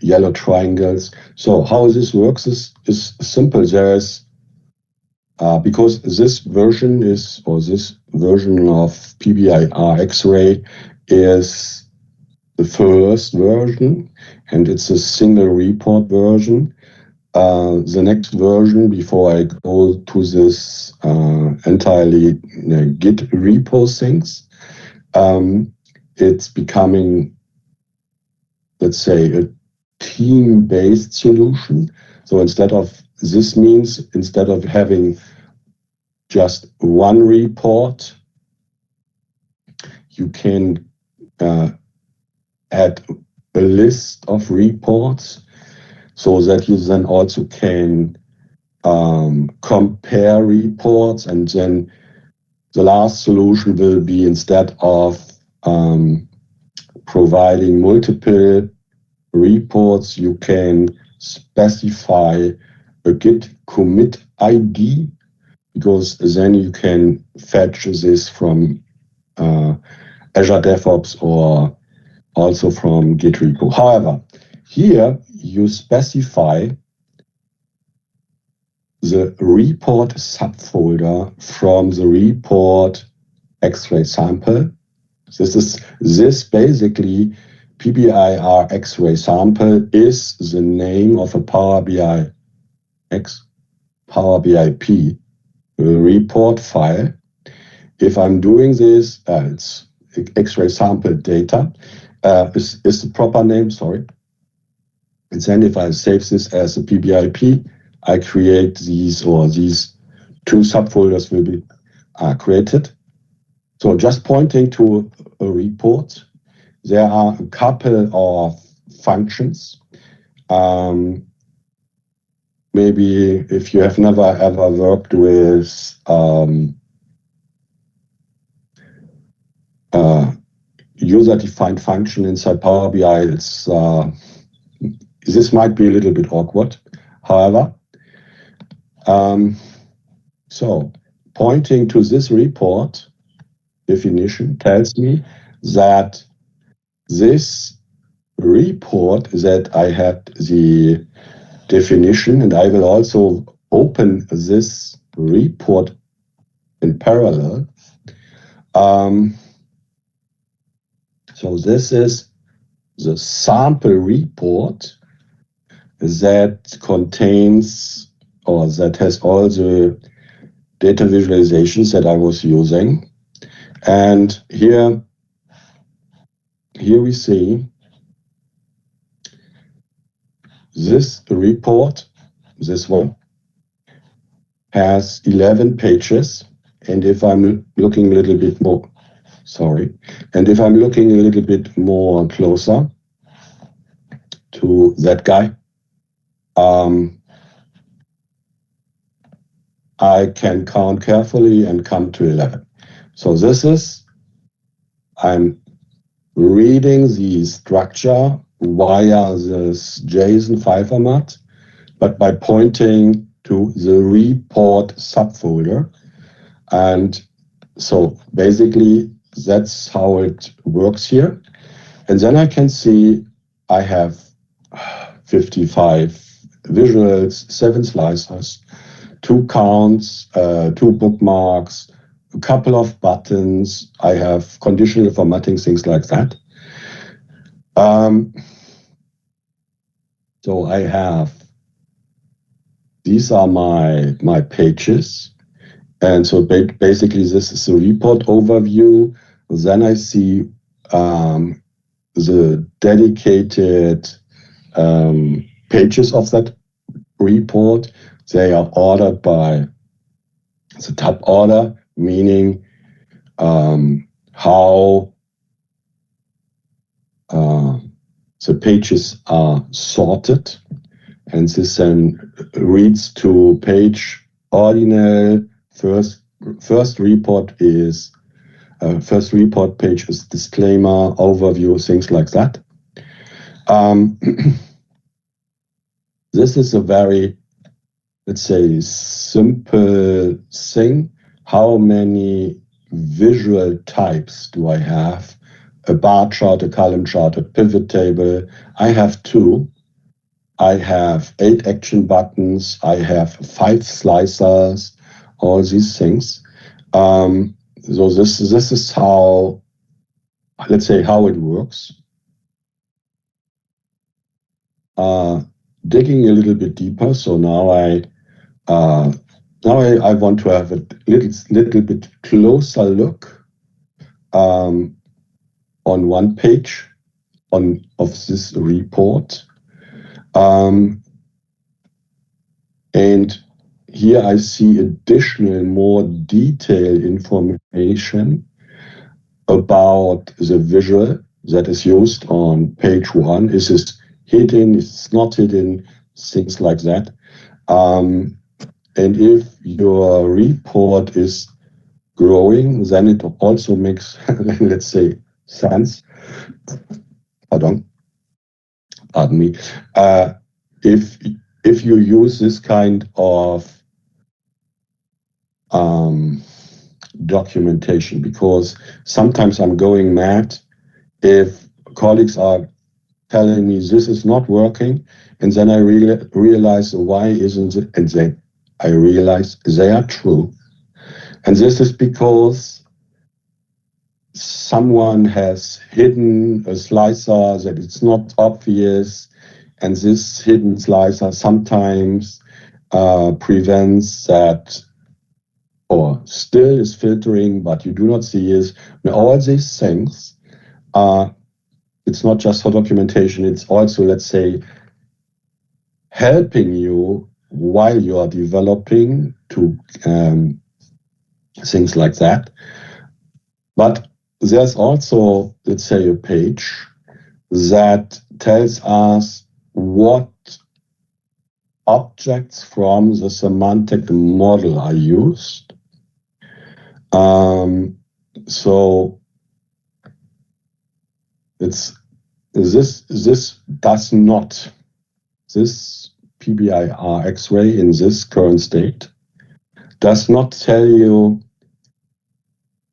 yellow triangles. So how this works is simple. There's because this version of PBIR X-Ray is the first version, and it's a single report version. The next version, before I go to this entirely Git repo things, it's becoming, let's say, a team-based solution. So instead of having just one report, you can add a list of reports so that you then also can compare reports, and then the last solution will be, instead of providing multiple reports, you can specify a Git commit ID, because then you can fetch this from Azure DevOps or also from Git repo. However, here you specify the report subfolder from the report X-ray sample. This basically PBIR X-ray sample is the name of a Power BI P report file. If I'm doing this, it's X-ray sample data is the proper name, sorry. And then if I save this as a PBIP, I create these two subfolders will be created. So just pointing to a report, there are a couple of functions. Maybe if you have never ever worked with user-defined function inside Power BI, this might be a little bit awkward. However, so pointing to this report definition tells me that this report that I had the definition, and I will also open this report in parallel. So this is the sample report that contains, or that has all the data visualizations that I was using. And here we see this report, this one, has 11 pages. And if I'm looking a little bit more, and if I'm looking a little bit more closer to that guy, I can count carefully and come to 11. So I'm reading the structure via this JSON file format, but by pointing to the report subfolder. And so basically that's how it works here. And then I can see I have 55 visuals, 7 slicers, 2 counts, 2 bookmarks, a couple of buttons. I have conditional formatting, things like that. So I have, these are my pages. And so basically this is a report overview. Then I see the dedicated pages of that report. They are ordered by the tab order, meaning how the pages are sorted. And this then reads to page ordinal. First report page is disclaimer, overview, things like that. This is a very, let's say, simple thing. How many visual types do I have? A bar chart, a column chart, a pivot table. I have 2. I have 8 action buttons. I have 5 slicers, all these things. So this is how, let's say, how it works. Digging a little bit deeper. So now I want to have a little bit closer look on one page of this report. And here I see additional, more detailed information about the visual. that is used on page 1. Is it hidden? Is it not hidden? Things like that. And if your report is growing, then it also makes, let's say, sense. Pardon me. If you use this kind of documentation, because sometimes I'm going mad if colleagues are telling me this is not working, and then I realize why isn't it, and then I realize they are true. And this is because someone has hidden a slicer that it's not obvious, and this hidden slicer sometimes prevents that, or still is filtering, but you do not see it. And all these things are, it's not just for documentation, it's also, let's say, helping you while you are developing to things like that. But there's also, let's say, a page that tells us what objects from the semantic model are used. So it's this does not, this PBIR X-ray in this current state does not tell you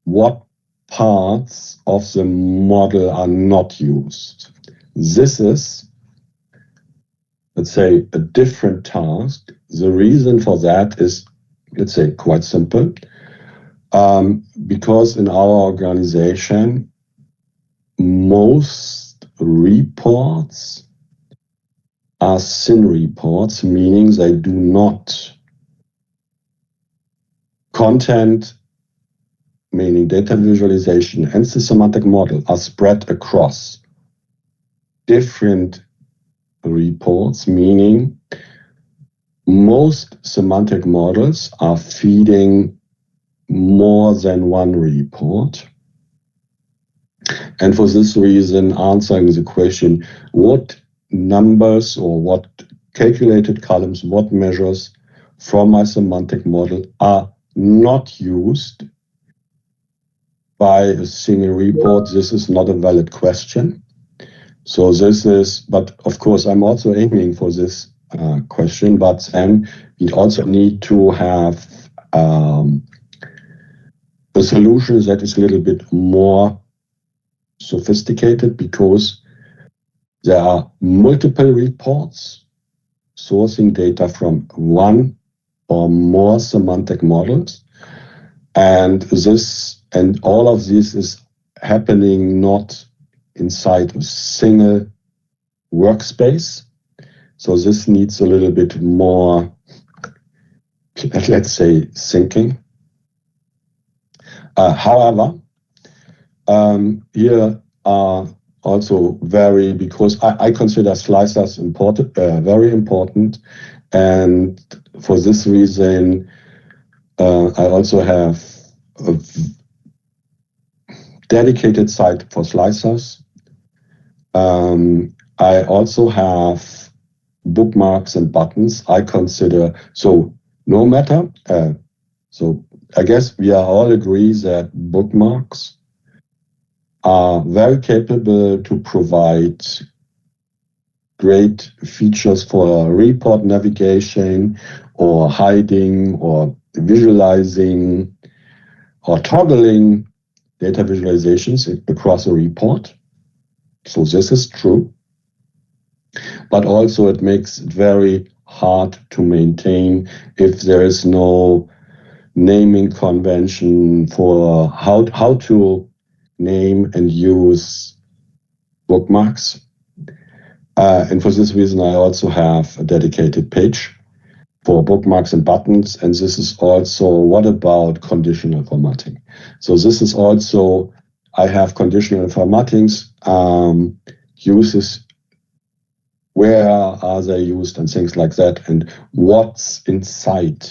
what parts of the model are not used. This is, let's say, a different task. The reason for that is, let's say, quite simple. Because in our organization, most reports are SYN reports, meaning they do not content, meaning data visualization and the semantic model are spread across different reports, meaning most semantic models are feeding more than one report. And for this reason, answering the question, what numbers or what calculated columns, what measures from my semantic model are not used by a single report, this is not a valid question. So this is, but of course, I'm also aiming for this question, but then we also need to have a solution that is a little bit more sophisticated, because there are multiple reports sourcing data from one or more semantic models, and all of this is happening not inside a single workspace. So this needs a little bit more, let's say, thinking. However, here are also because I consider slicers important, very important, and for this reason, I also have a dedicated site for slicers. I also have bookmarks and buttons. I consider, so no matter, so I guess we are all agree that bookmarks are very capable to provide great features for report navigation or hiding or visualizing or toggling data visualizations across a report. So this is true. But also it makes it very hard to maintain if there is no naming convention for how to name and use bookmarks. And for this reason, I also have a dedicated page for bookmarks and buttons. And this is also, what about conditional formatting? So this is also, I have conditional formattings, uses, where are they used and things like that, and what's inside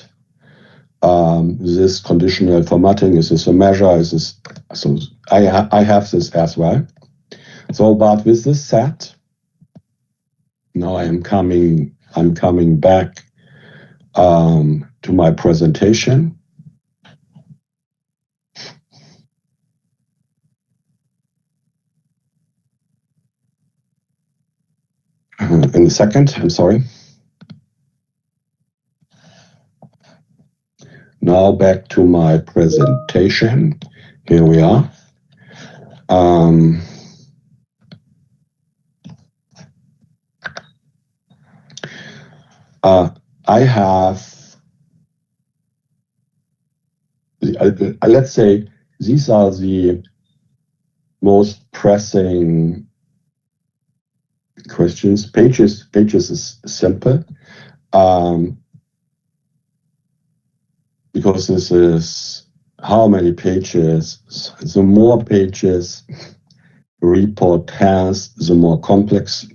this conditional formatting. Is this a measure? Is this, so I have this as well. So, but with this set, now I'm coming back to my presentation. In a second, I'm sorry. Now back to my presentation. Here we are. I have, let's say, these are the most pressing questions. Pages is simple. Because this is how many pages. The more pages a report has, the more complex.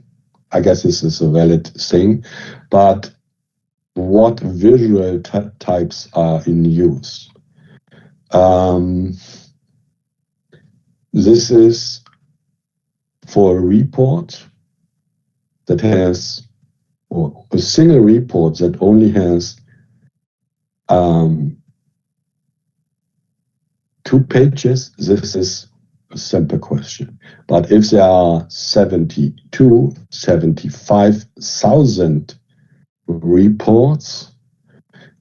I guess this is a valid thing. But what visual types are in use? This is for a report that has, or a single report that only has 2 pages. This is a simple question. But if there are 75,000 reports,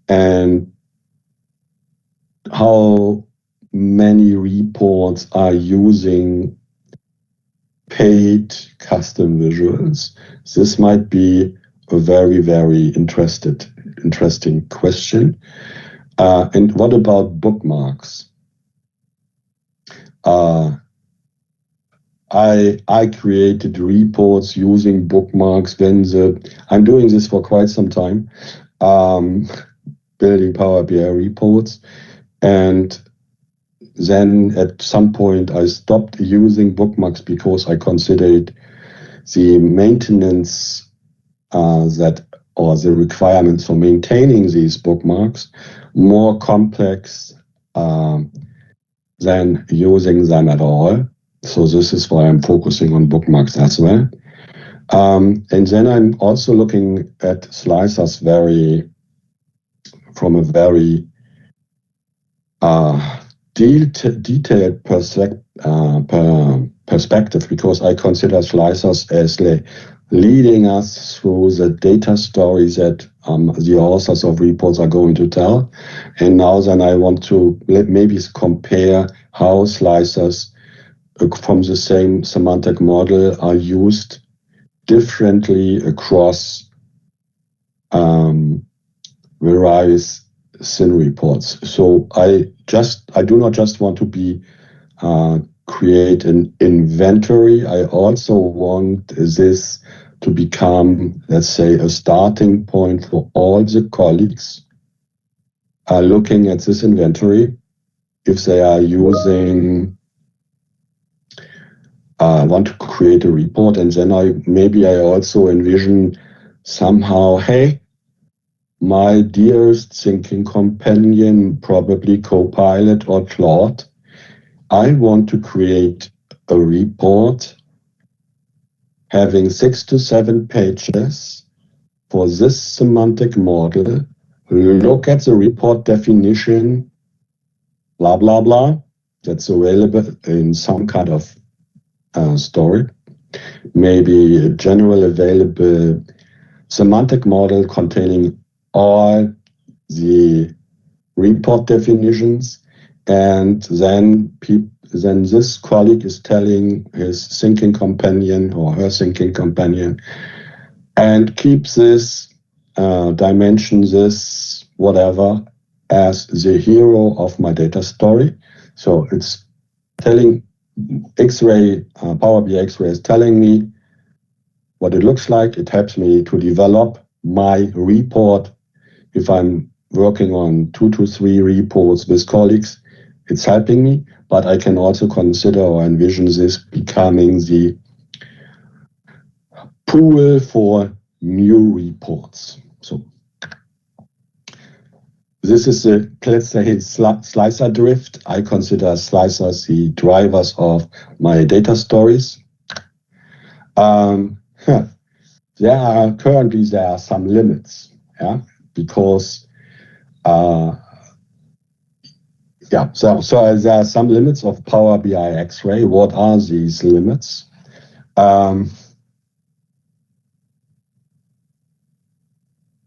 and how many reports are using paid custom visuals, this might be a very, very interesting question. And what about bookmarks? I created reports using bookmarks I'm doing this for quite some time, building Power BI reports, and then at some point I stopped using bookmarks because I considered the maintenance or the requirements for maintaining these bookmarks more complex than using them at all. So this is why I'm focusing on bookmarks as well. And then I'm also looking at slicers from a very detailed perspective, because I consider slicers as leading us through the data stories that the authors of reports are going to tell. And now then I want to maybe compare how slicers from the same semantic model are used differently across various SIN reports. So I do not just want to create an inventory. I also want this to become, let's say, a starting point for all the colleagues looking at this inventory. If they are using, want to create a report, and then I also envision somehow, hey, my dearest thinking companion, probably Copilot or Claude, I want to create a report having 6 to 7 pages for this semantic model. Look at the report definition, blah, blah, blah, that's available in some kind of story. Maybe a general available semantic model containing all the report definitions, and then this colleague is telling his thinking companion or her thinking companion, and keep this, dimension this, whatever, as the hero of my data story. So it's telling X-ray, Power BI X-ray is telling me what it looks like. It helps me to develop my report. If I'm working on 2 to 3 reports with colleagues, it's helping me, but I can also consider or envision this becoming the pool for new reports. So this is let's say, slicer drift. I consider slicers the drivers of my data stories. there are some limits, because so there are some limits of Power BI X-Ray. What are these limits? Power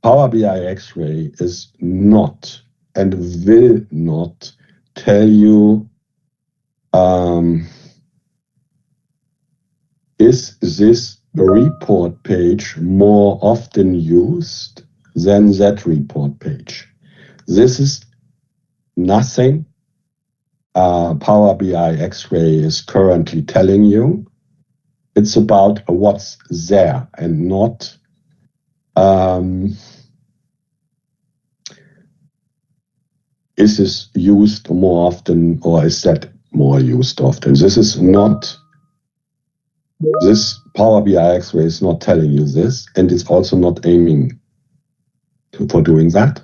BI X-Ray is not and will not tell you is this report page more often used than that report page. This is nothing Power BI X-Ray is currently telling you. It's about what's there and not is this used more often or is that more used often. This Power BI X-Ray is not telling you this, and it's also not aiming for doing that.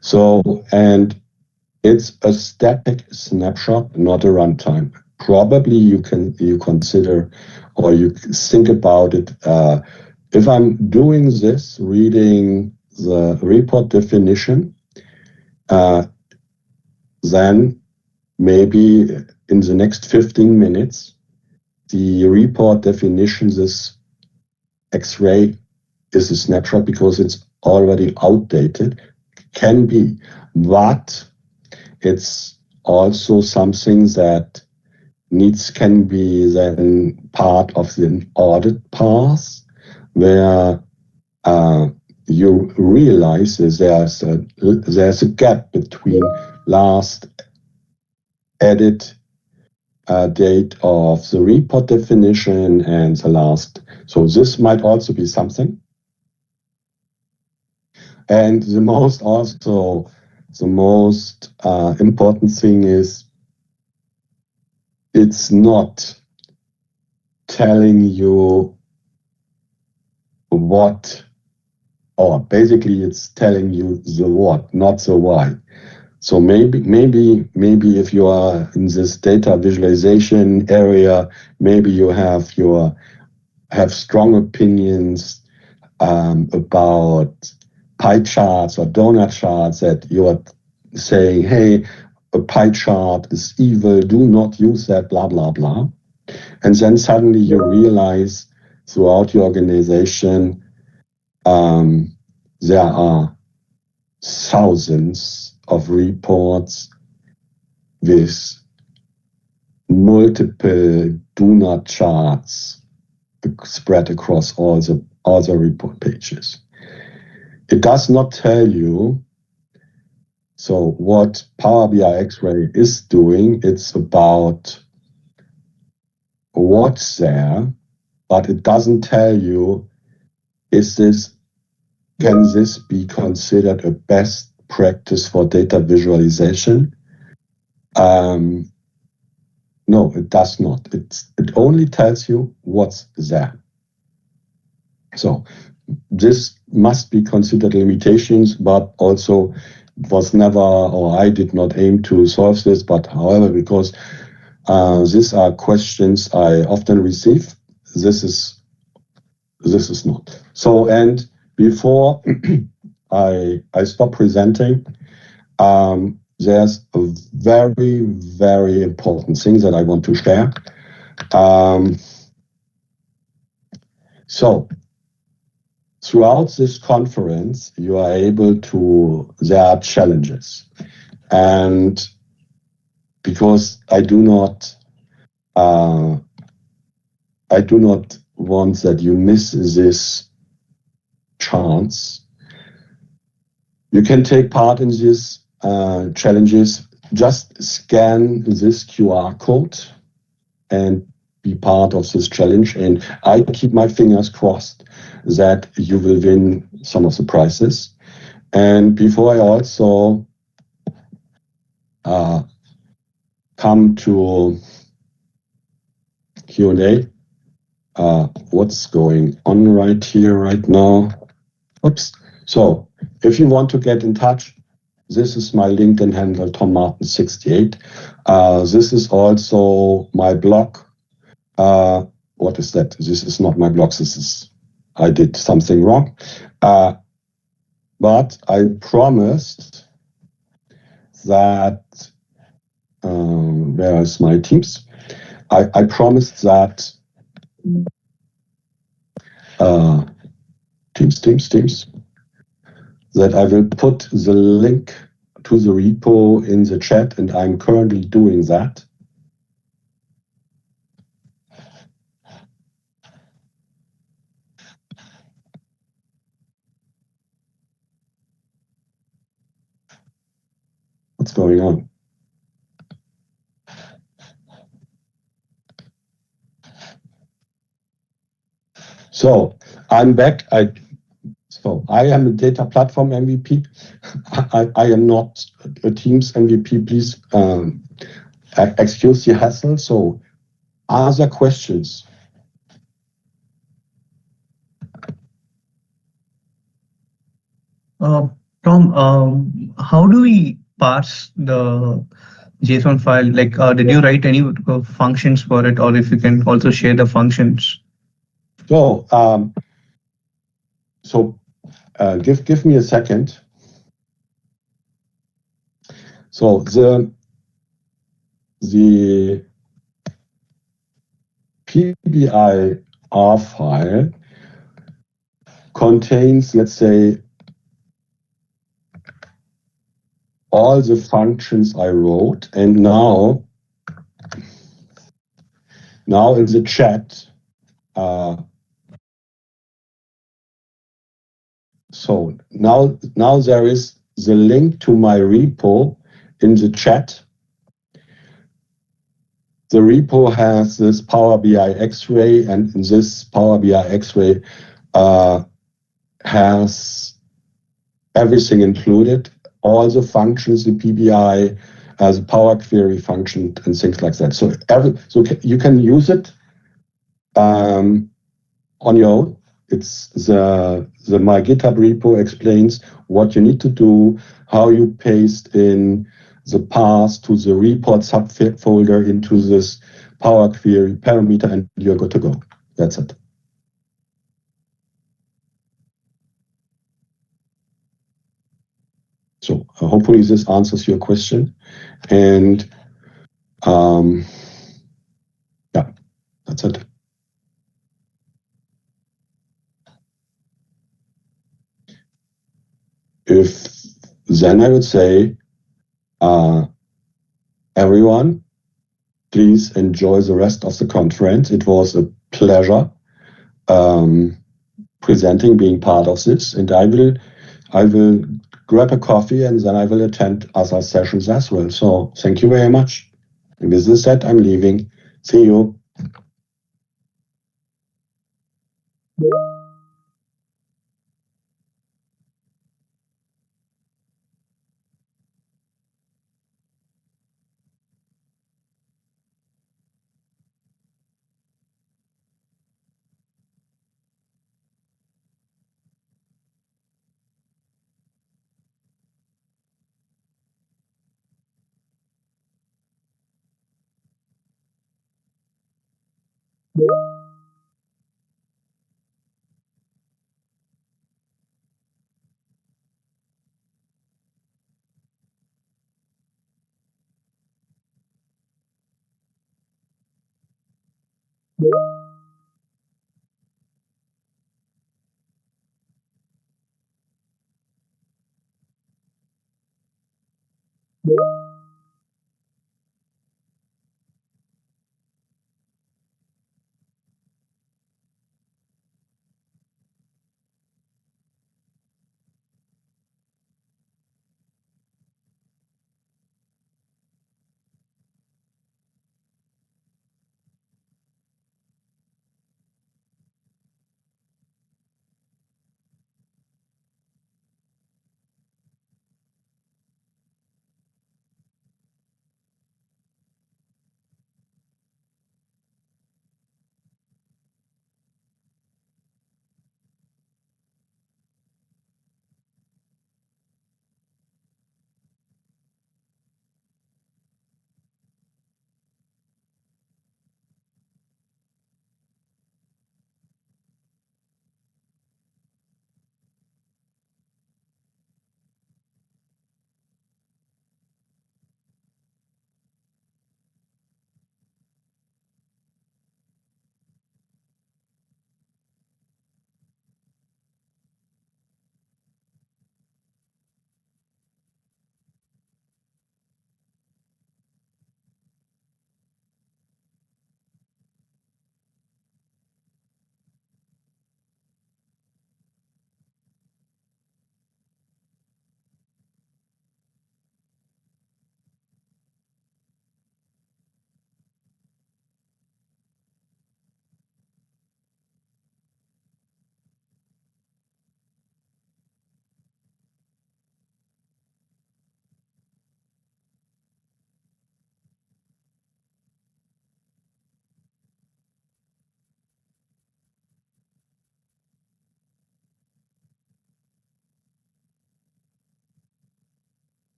So, and it's a static snapshot, not a runtime. Probably you consider or you think about it. If I'm doing this, reading the report definition, then maybe in the next 15 minutes, the report definition, this X-ray is a snapshot because it's already outdated. Can be, but it's also something that can be then part of the audit path where you realize that there's a gap between last edit date of the report definition and the last. So this might also be something. And the most important thing is it's not telling you what, or basically it's telling you the what, not the why. So maybe if you are in this data visualization area, maybe you have strong opinions about pie charts or donut charts that you are saying, hey, a pie chart is evil, do not use that, blah, blah, blah. And then suddenly you realize throughout your organization, there are thousands of reports with multiple donut charts spread across all the report pages. It does not tell you. So what Power BI X-Ray is doing, it's about what's there, but it doesn't tell you, can this be considered a best practice for data visualization? No, it does not. It only tells you what's there. So this must be considered limitations, but also was never, or I did not aim to solve this, but however, because these are questions I often receive, this is not. So, and before I stop presenting, there's a very, very important thing that I want to share. So, throughout this conference, you are able to, there are challenges. And because I do not want that you miss this chance, you can take part in these challenges. Just scan this QR code and be part of this challenge. And I keep my fingers crossed that you will win some of the prizes. And before I also come to Q&A, what's going on right here, right now? Oops. So if you want to get in touch, this is my LinkedIn handle, TomMartens68. This is also my blog. what is that? This is not my blocks. This is, I did something wrong. But I promised that, where is my Teams? I promised that Teams, that I will put the link to the repo in the chat, and I'm currently doing that. What's going on? So I'm back. I am a data platform MVP. I am not a Teams MVP. Please excuse the hassle. So, other questions? Tom, how do we parse the JSON file? Like, did you write any functions for it, or if you can also share the functions? Give me a second. So the PBIR file contains, let's say, all the functions I wrote, and now in the chat, so now there is the link to my repo in the chat. The repo has this Power BI X-ray, and this Power BI X-ray has everything included, all the functions, the PBI, as a Power Query function, and things like that. So you can use it on your own. It's the my GitHub repo explains what you need to do, how you paste in the path to the report subfolder into this Power Query parameter, and you're good to go. That's it. So hopefully this answers your question. And yeah, that's it. Then I would say, everyone, please enjoy the rest of the conference. It was a pleasure presenting, being part of this, and I will grab a coffee, and then I will attend other sessions as well. So thank you very much. And with this said, I'm leaving. See you.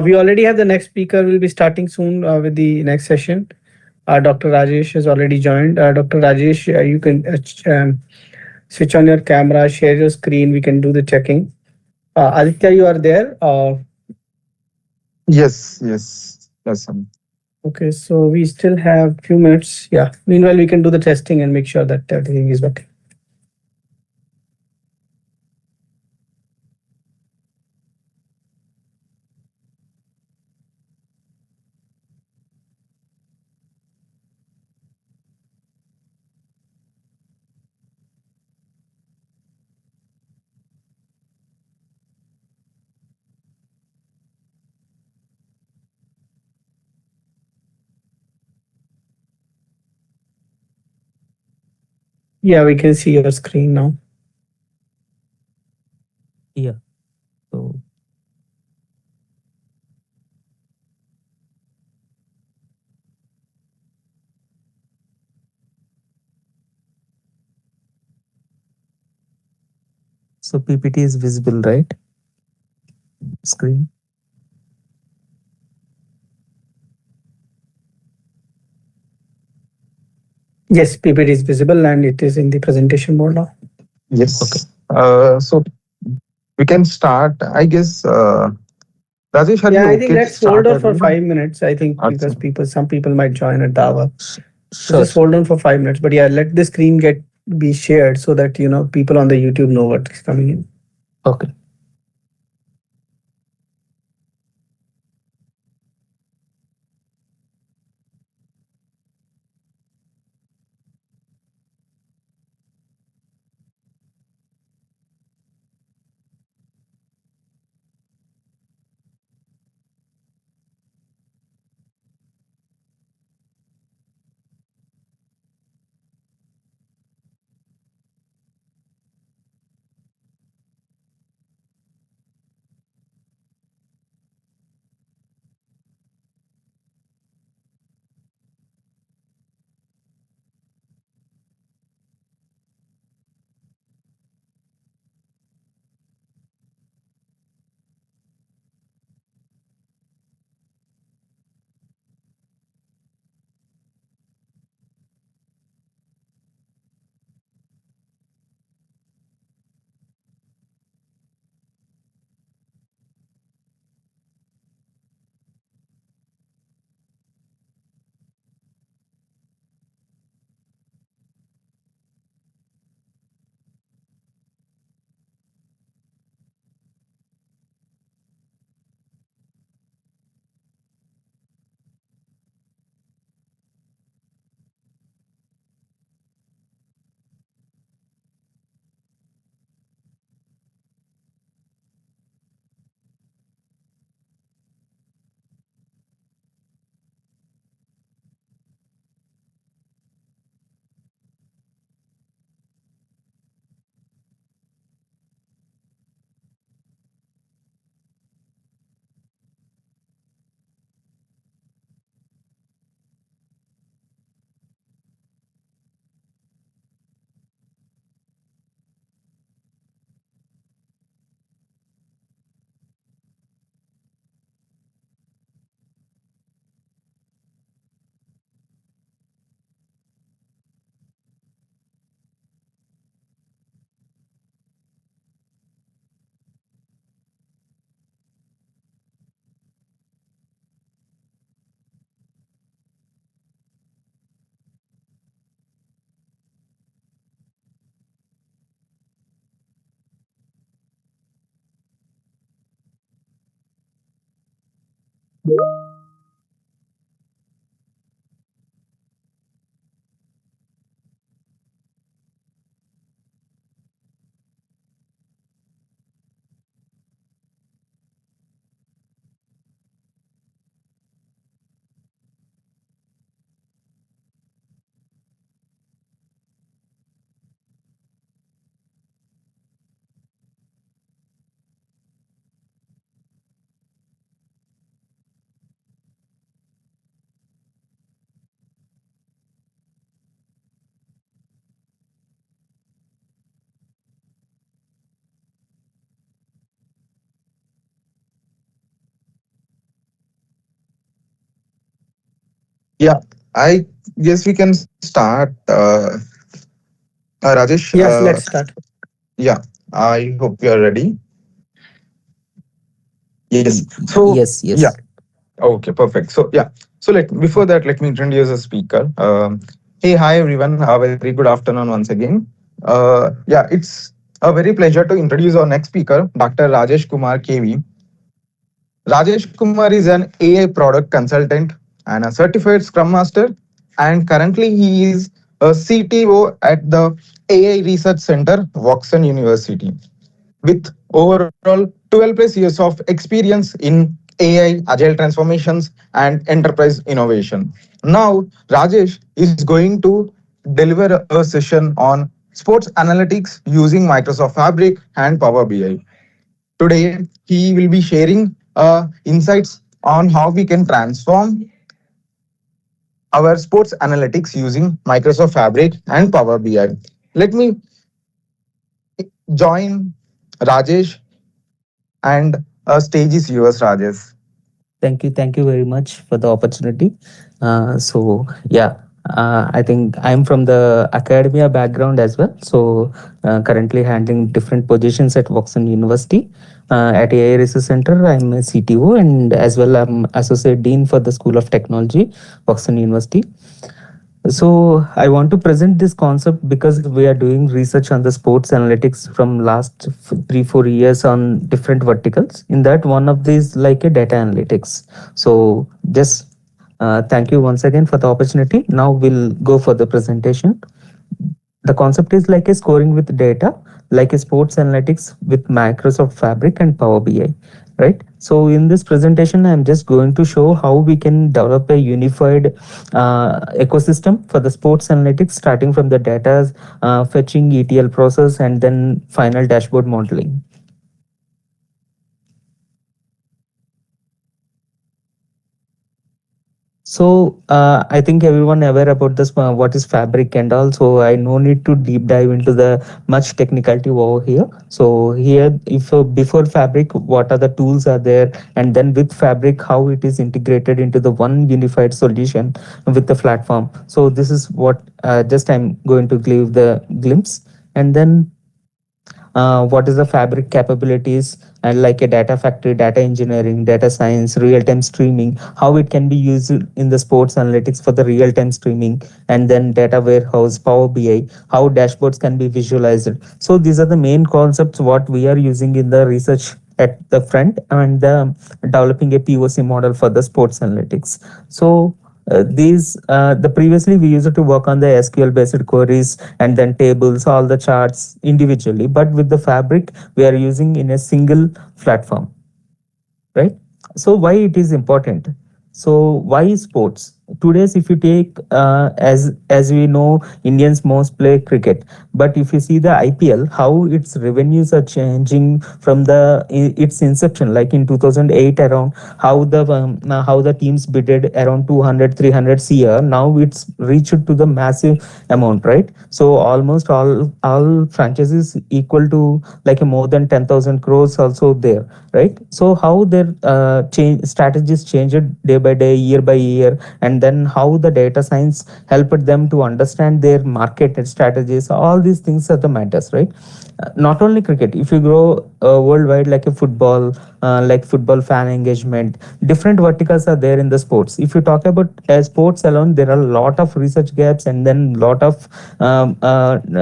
We already have the next speaker. Will be starting soon with the next session. Dr. Rajesh has already joined. Dr. Rajesh, you can switch on your camera, share your screen. We can do the checking. Aditya, you are there. Yes, yes, yes. Okay, so we still have few minutes. Yeah. Meanwhile, we can do the testing and make sure that everything is working. Yeah, we can see your screen now. Yeah. So PPT is visible, right? Screen. Yes, PPT is visible and it is in the presentation mode now. Yes. So we can start. I guess, Rajesh, are Yeah, you I think okay to let's hold start on for early? 5 minutes. I think because Awesome. some people might join at the hour. So Sure, just sure. hold on for 5 minutes. But yeah, let the screen get be shared so that people on the YouTube know what's coming in. Okay. Yeah, I guess we can start. Rajesh, Yes, let's start. yeah, I hope you are ready. Yes. So, Yes, yeah. yes. Okay, perfect. So, yeah. So, before that, let me introduce the speaker. Hey, hi everyone. A very good afternoon once again. Yeah, it's a very pleasure to introduce our next speaker, Dr. Rajesh Kumar KV. Rajesh Kumar is an AI product consultant and a certified Scrum Master, and currently he is a CTO at the AI Research Center, Voxen University, with overall 12 plus years of experience in AI, agile transformations, and enterprise innovation. Now, Rajesh is going to deliver a session on sports analytics using Microsoft Fabric and Power BI. Today, he will be sharing insights on how we can transform our sports analytics using Microsoft Fabric and Power BI. Let me join Rajesh, and stage is yours, Rajesh. Thank you. Thank you very much for the opportunity. So, yeah, I think I'm from the academia background as well. So currently handling different positions at Voxen University. At AI Research Center, I'm a CTO and as well I'm Associate Dean for the School of Technology, Voxen University. So I want to present this concept because we are doing research on the sports analytics from last 3 4 years on different verticals. In that, one of these like a data analytics. So just thank you once again for the opportunity. Now we'll go for the presentation. The concept is like a scoring with data, like a sports analytics with Microsoft Fabric and Power BI, right? So in this presentation, I'm just going to show how we can develop a unified ecosystem for the sports analytics, starting from the data fetching, ETL process, and then final dashboard modeling. So I think everyone aware about this what is Fabric and all. So I no need to deep dive into the much technicality over here. So here, if before Fabric, what are the tools are there, and then with Fabric, how it is integrated into the one unified solution with the platform. So this is what just I'm going to give the glimpse, and then what is the Fabric capabilities, and like a data factory, data engineering, data science, real-time streaming, how it can be used in the sports analytics for the real-time streaming, and then data warehouse, Power BI, how dashboards can be visualized. So these are the main concepts what we are using in the research at the front, and developing a POC model for the sports analytics. So these the previously we used to work on the SQL based queries and then tables, all the charts individually, but with the Fabric we are using in a single platform, right? So why it is important? So why sports? Today's, if you take as we know, Indians most play cricket, but if you see the IPL, how its revenues are changing from the its inception, like in 2008 around, how the teams bidded around 200 300 cr. Now it's reached to the massive amount, right? So almost all franchises equal to like a more than 10,000 crores also there, right? So how their change strategies changed day by day, year by year, and then how the data science helped them to understand their market and strategies. All these things are the matters, right? Not only cricket, if you grow worldwide, like a football, like football fan engagement, different verticals are there in the sports. If you talk about sports alone, there are a lot of research gaps, and then lot of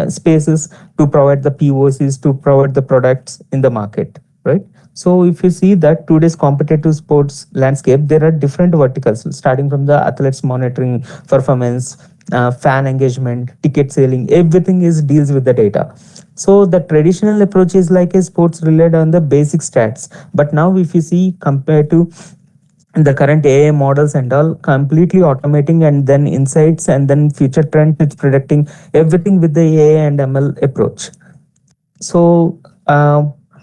spaces to provide the POCs, to provide the products in the market, right? So if you see that today's competitive sports landscape, there are different verticals, starting from the athletes monitoring performance, fan engagement, ticket selling, everything is deals with the data. So the traditional approach is like a sports relied on the basic stats. But now if you see compared to the current AI models and all, completely automating and then insights and then future trends, it's predicting everything with the AI and ML approach. So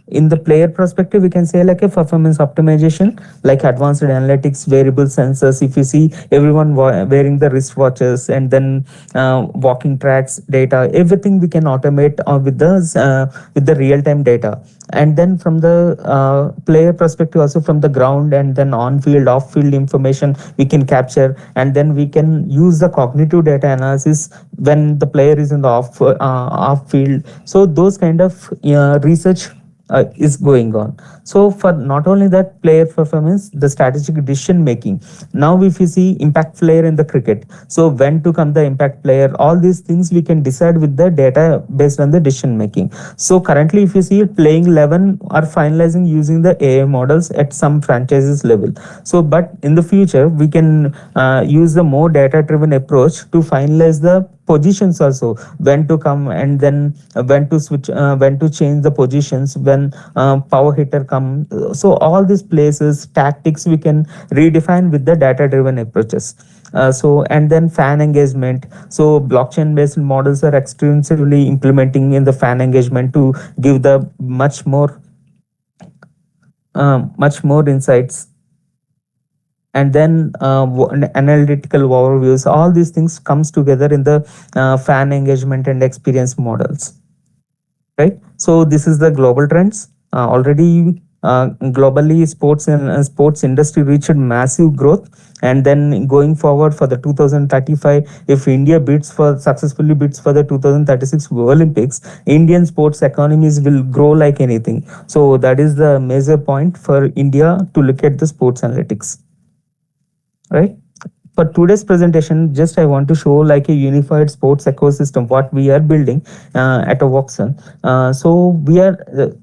in the player perspective, we can say like a performance optimization, like advanced analytics, variable sensors. If you see everyone wearing the wristwatches, and then walking tracks data, everything we can automate with the real time data. And then from the player perspective, also from the ground and then on field, off field information we can capture, and then we can use the cognitive data analysis when the player is in the off field. So those kind of research is going on. So for not only that player performance, the strategic decision making. Now if you see impact player in the cricket, so when to come the impact player, all these things we can decide with the data based on the decision making. So currently if you see playing 11 are finalizing using the AI models at some franchises level. So but in the future we can use the more data driven approach to finalize the positions also, when to come, and then when to switch, when to change the positions when power hitter come. So all these places tactics we can redefine with the data driven approaches. So and then fan engagement, so blockchain based models are extensively implementing in the fan engagement to give the much more insights, and then analytical overviews. All these things comes together in the fan engagement and experience models, right? So this is the global trends. Already globally sports and sports industry reached massive growth. And then going forward for the 2035, if India bids for successfully bids for the 2036 Olympics, Indian sports economies will grow like anything. So that is the major point for India to look at the sports analytics, right? For today's presentation, just I want to show like a unified sports ecosystem what we are building at a Voxen. So we are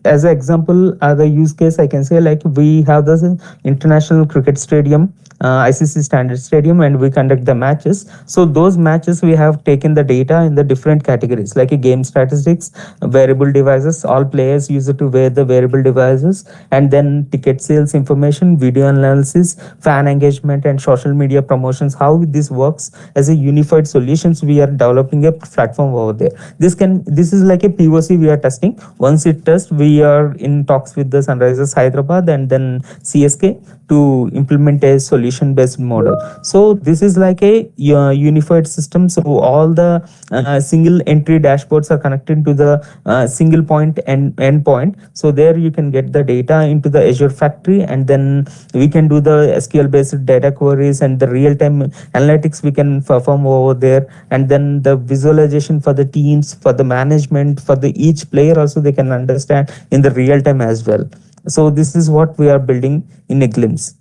as an example, the use case I can say, like we have this international cricket stadium, ICC standard stadium, and we conduct the matches. So those matches we have taken the data in the different categories like a game statistics, wearable devices, all players use it to wear the wearable devices, and then ticket sales information, video analysis, fan engagement, and social media promotions. How this works as a unified solutions, we are developing a platform over there. This is like a POC we are testing. Once it tests, we are in talks with the Sunrisers Hyderabad and then CSK to implement a solution based model. So this is like a unified system. So all the single entry dashboards are connected to the single point and endpoint. So there you can get the data into the Azure factory, and then we can do the SQL based data queries and the real time analytics we can perform over there. And then the visualization for the teams, for the management, for the each player also they can understand in the real time as well. So this is what we are building in a glimpse.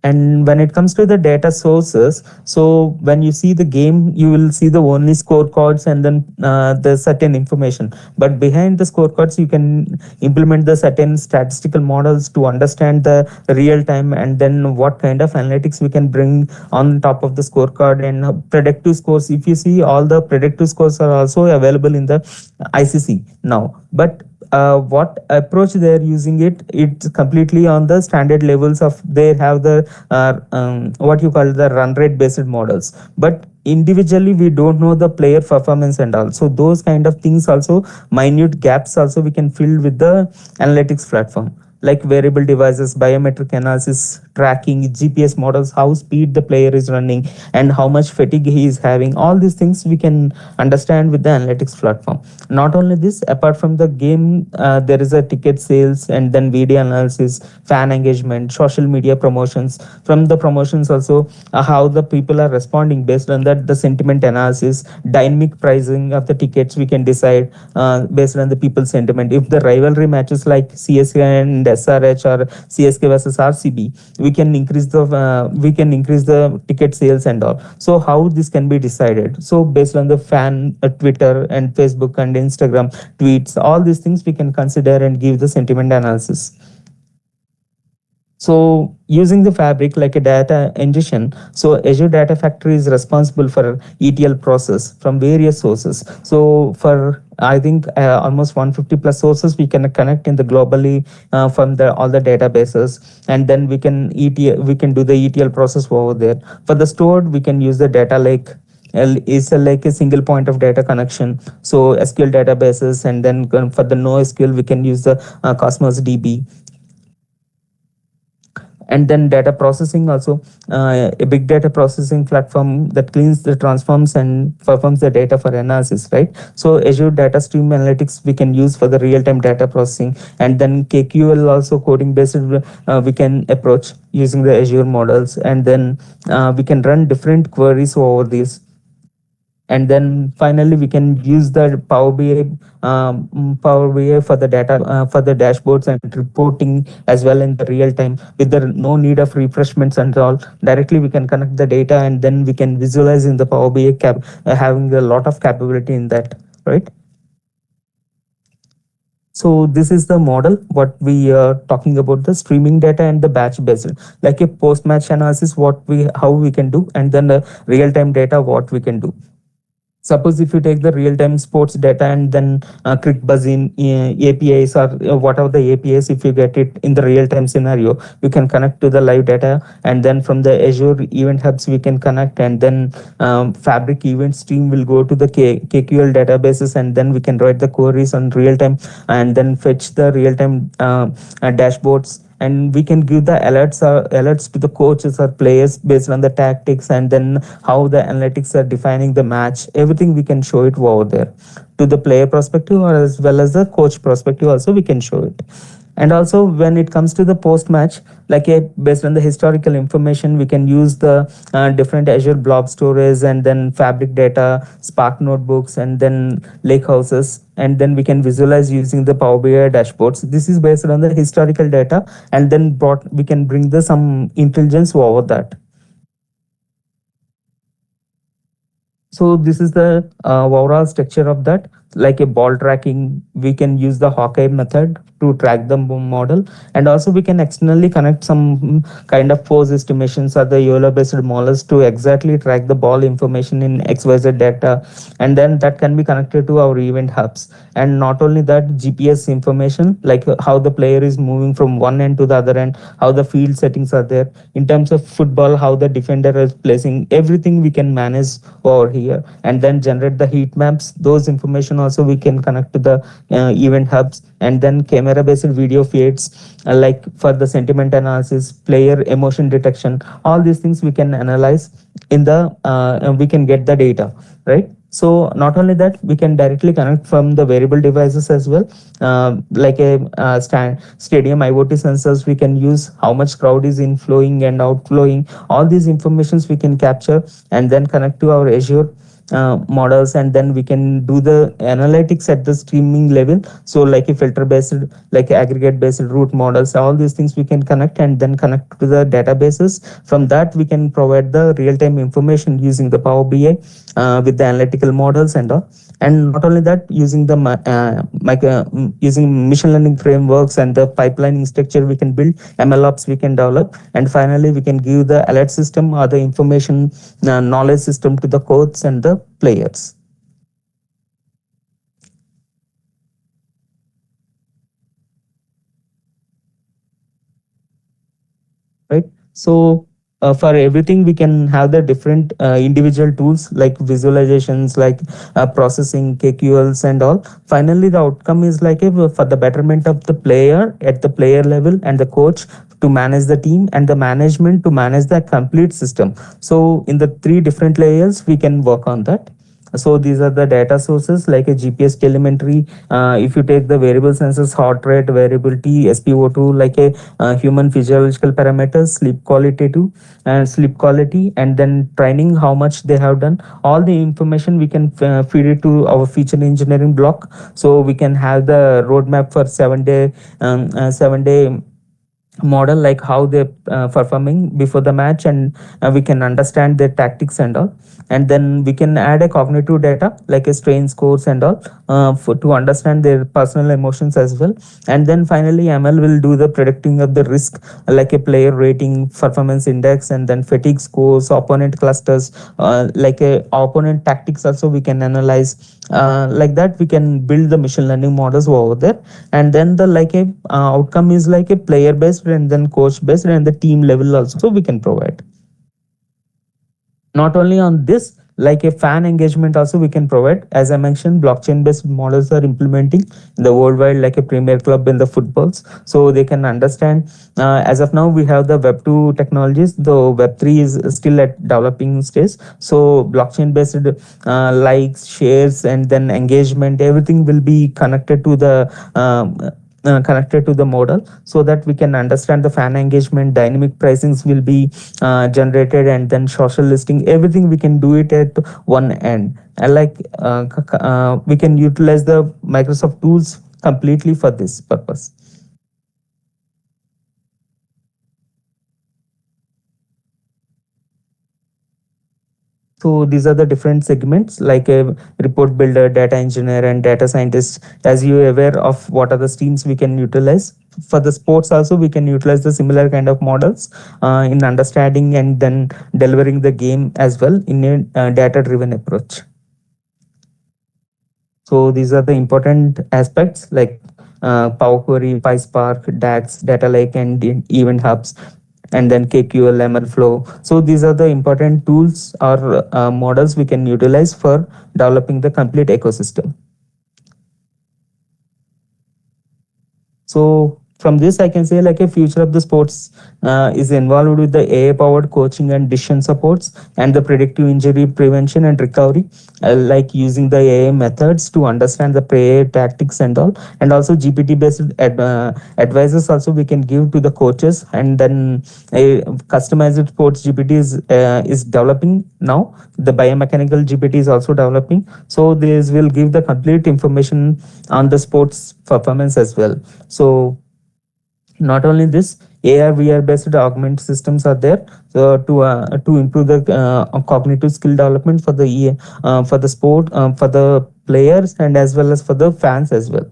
And when it comes to the data sources, so when you see the game, you will see the only scorecards and then the certain information. But behind the scorecards, you can implement the certain statistical models to understand the real time, and then what kind of analytics we can bring on top of the scorecard and predictive scores. If you see, all the predictive scores are also available in the ICC now. But what approach they are using it's completely on the standard levels of they have the what you call the run rate based models, but individually we don't know the player performance and all. So those kind of things also, minute gaps also we can fill with the analytics platform, like wearable devices, biometric analysis, tracking, GPS models, how speed the player is running and how much fatigue he is having. All these things we can understand with the analytics platform. Not only this, apart from the game, there is a ticket sales and then video analysis, fan engagement, social media promotions. From the promotions also, how the people are responding. Based on that, the sentiment analysis, dynamic pricing of the tickets we can decide based on the people's sentiment. If the rivalry matches like CSK and SRH or CSK versus RCB, we can increase the ticket sales and all. So how this can be decided? So based on the fan Twitter and Facebook and Instagram tweets, all these things we can consider and give the sentiment analysis. So using the Fabric like a data ingestion, so Azure Data Factory is responsible for ETL process from various sources. So for I think almost 150 plus sources we can connect in the globally from the all the databases, and then we can do the ETL process over there. For the stored, we can use the data lake. Is like a single point of data connection, so SQL databases, and then for the NoSQL we can use the Cosmos DB. And then data processing also, a big data processing platform that cleans the transforms and performs the data for analysis, right? So Azure Data Stream Analytics we can use for the real-time data processing, and then KQL also coding based we can approach using the Azure models, and then we can run different queries over these. And then finally we can use the Power BI for the data for the dashboards and reporting as well in the real time, with the no need of refreshments and all. Directly we can connect the data and then we can visualize in the Power BI having a lot of capability in that, right? So this is the model what we are talking about, the streaming data and the batch based, like a post match analysis how we can do, and then the real time data what we can do. Suppose if you take the real-time sports data and then click buzz in APIs or whatever the APIs, if you get it in the real-time scenario, you can connect to the live data, and then from the Azure event hubs we can connect, and then Fabric event stream will go to the KQL databases, and then we can write the queries on real-time and then fetch the real-time dashboards. And we can give the alerts to the coaches or players based on the tactics, and then how the analytics are defining the match. Everything we can show it over there to the player perspective or as well as the coach perspective also we can show it. And also when it comes to the post match, like a based on the historical information, we can use the different Azure blob storage, and then Fabric data, Spark notebooks, and then lake houses, and then we can visualize using the Power BI dashboards. This is based on the historical data, and then brought we can bring the some intelligence over that. So this is the overall structure of that. Like a ball tracking, we can use the Hawkeye method to track the model, and also we can externally connect some kind of pose estimations or the EOLA based models to exactly track the ball information in XYZ data, and then that can be connected to our event hubs. And not only that, GPS information, like how the player is moving from one end to the other end, how the field settings are there. In terms of football, how the defender is placing, everything we can manage over here, and then generate the heat maps. Those information also we can connect to the event hubs, and then camera based video feeds, like for the sentiment analysis, player emotion detection. All these things we can analyze in the we can get the data, right? So not only that, we can directly connect from the wearable devices as well, like a stadium IoT sensors. We can use how much crowd is inflowing and outflowing. All these informations we can capture and then connect to our Azure models, and then we can do the analytics at the streaming level. So like a filter based, like aggregate based root models, all these things we can connect and then connect to the databases. From that we can provide the real time information using the Power BI with the analytical models and all. And not only that, using the using machine learning frameworks and the pipelining structure, we can build MLOps, we can develop, and finally we can give the alert system or the information knowledge system to the coaches and the players. Right. So for everything we can have the different individual tools like visualizations, like processing KQLs and all. Finally the outcome is like for the betterment of the player at the player level, and the coach to manage the team, and the management to manage the complete system. So in the three different layers we can work on that. So these are the data sources like a GPS telemetry. If you take the variable sensors, heart rate, variability, SpO2, like a human physiological parameters, sleep quality too, and sleep quality, and then training, how much they have done. All the information we can feed it to our feature engineering block. So we can have the roadmap for 7 day, 7 day model, like how they performing before the match, and we can understand their tactics and all. And then we can add a cognitive data like a strain scores and all, to understand their personal emotions as well. And then finally ML will do the predicting of the risk, like a player rating, performance index, and then fatigue scores, opponent clusters, like a opponent tactics also we can analyze. Like that we can build the machine learning models over there. And then the like a outcome is like a player based, and then coach based, and the team level also we can provide. Not only on this, like a fan engagement also we can provide. As I mentioned, blockchain based models are implementing in the worldwide, like a premier club in the footballs, so they can understand. As of now we have the web 2 technologies, though web 3 is still at developing stage. So blockchain based likes, shares, and then engagement, everything will be connected to the connected to the model, so that we can understand the fan engagement. Dynamic pricings will be generated, and then social listing, everything we can do it at one end. And like we can utilize the Microsoft tools completely for this purpose. So these are the different segments, like a report builder, data engineer, and data scientist. As you are aware of what are the streams we can utilize. For the sports also, we can utilize the similar kind of models in understanding and then delivering the game as well in a data-driven approach. So these are the important aspects like Power Query, PySpark, DAX, Data Lake, and Event Hubs, and then KQL, ML Flow. So these are the important tools or models we can utilize for developing the complete ecosystem. So From this, I can say like a future of the sports is involved with the AI powered coaching and decision supports and the predictive injury prevention and recovery, like using the AI methods to understand the player tactics and all, and also GPT based advices also we can give to the coaches. And then a customized sports GPT is developing now. The biomechanical GPT is also developing, so this will give the complete information on the sports performance as well. So not only this, AR VR based augment systems are there, so to improve the cognitive skill development for the for the sport, for the players, and as well as for the fans as well.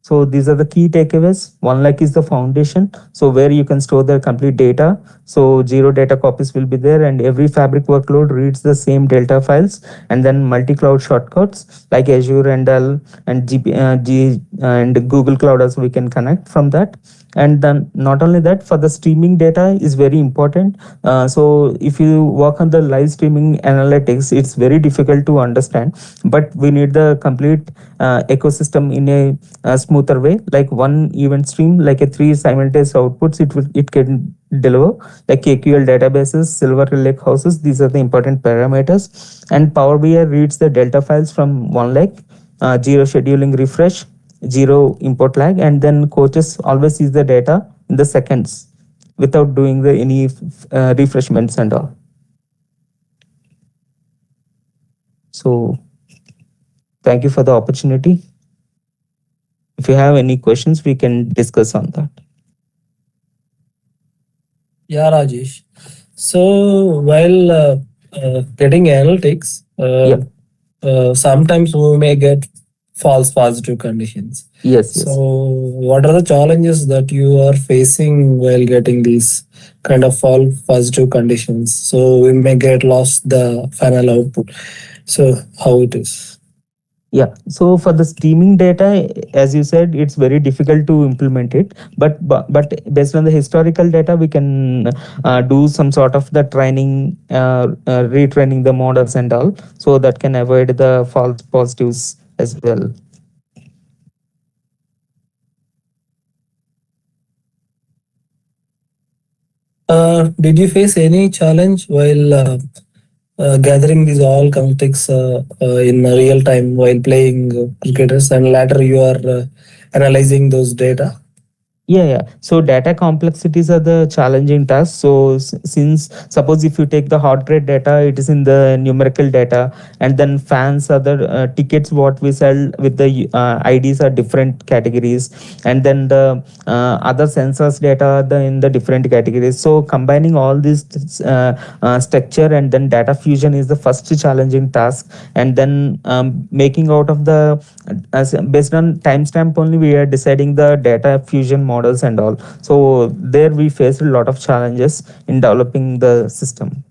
So these are the key takeaways. One like is the foundation. So where you can store the complete data. So zero data copies will be there, and every Fabric workload reads the same delta files. And then multi-cloud shortcuts like Azure and Dell and and Google Cloud also we can connect from that. And then not only that, for the streaming data is very important. So if you work on the live streaming analytics, it's very difficult to understand, but we need the complete ecosystem in a smoother way, like one event stream, like a three simultaneous outputs it can deliver, like KQL databases, Silver Lake houses. These are the important parameters. And Power BI reads the delta files from one lake, zero scheduling refresh, zero import lag, and then coaches always sees the data in the seconds without doing the any refreshments and all. So thank you for the opportunity. If you have any questions, we can discuss on that. Yeah, Rajesh. So while getting analytics, sometimes we may get false positive conditions. Yes. So what are the challenges that you are facing while getting these kind of false positive conditions? So we may get lost the final output. So how it is? Yeah. So for the streaming data, as you said, it's very difficult to implement it. But based on the historical data, we can do some sort of the training, retraining the models and all, so that can avoid the false positives as well. Did you face any challenge while gathering these all context in real time while playing cricketers, and later you are analyzing those data? Yeah. So data complexities are the challenging task. So since suppose if you take the heart rate data, it is in the numerical data, and then fans are the tickets what we sell with the IDs are different categories, and then the other sensors data are in the different categories. So combining all this structure and then data fusion is the first challenging task, and then making out of the based on timestamp only we are deciding the data fusion models and all. So there we faced a lot of challenges in developing the system.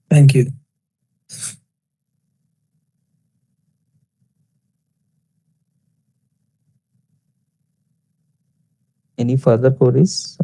Thank you. Any further queries?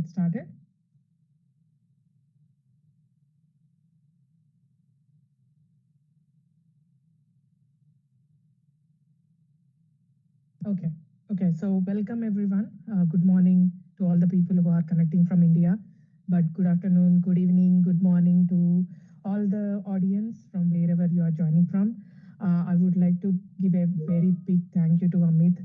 get started? Okay. Okay. So welcome everyone. Good morning to all the people who are connecting from India. But good afternoon, good evening, good morning to all the audience from wherever you are joining from. I would like to give a very big thank you to Amit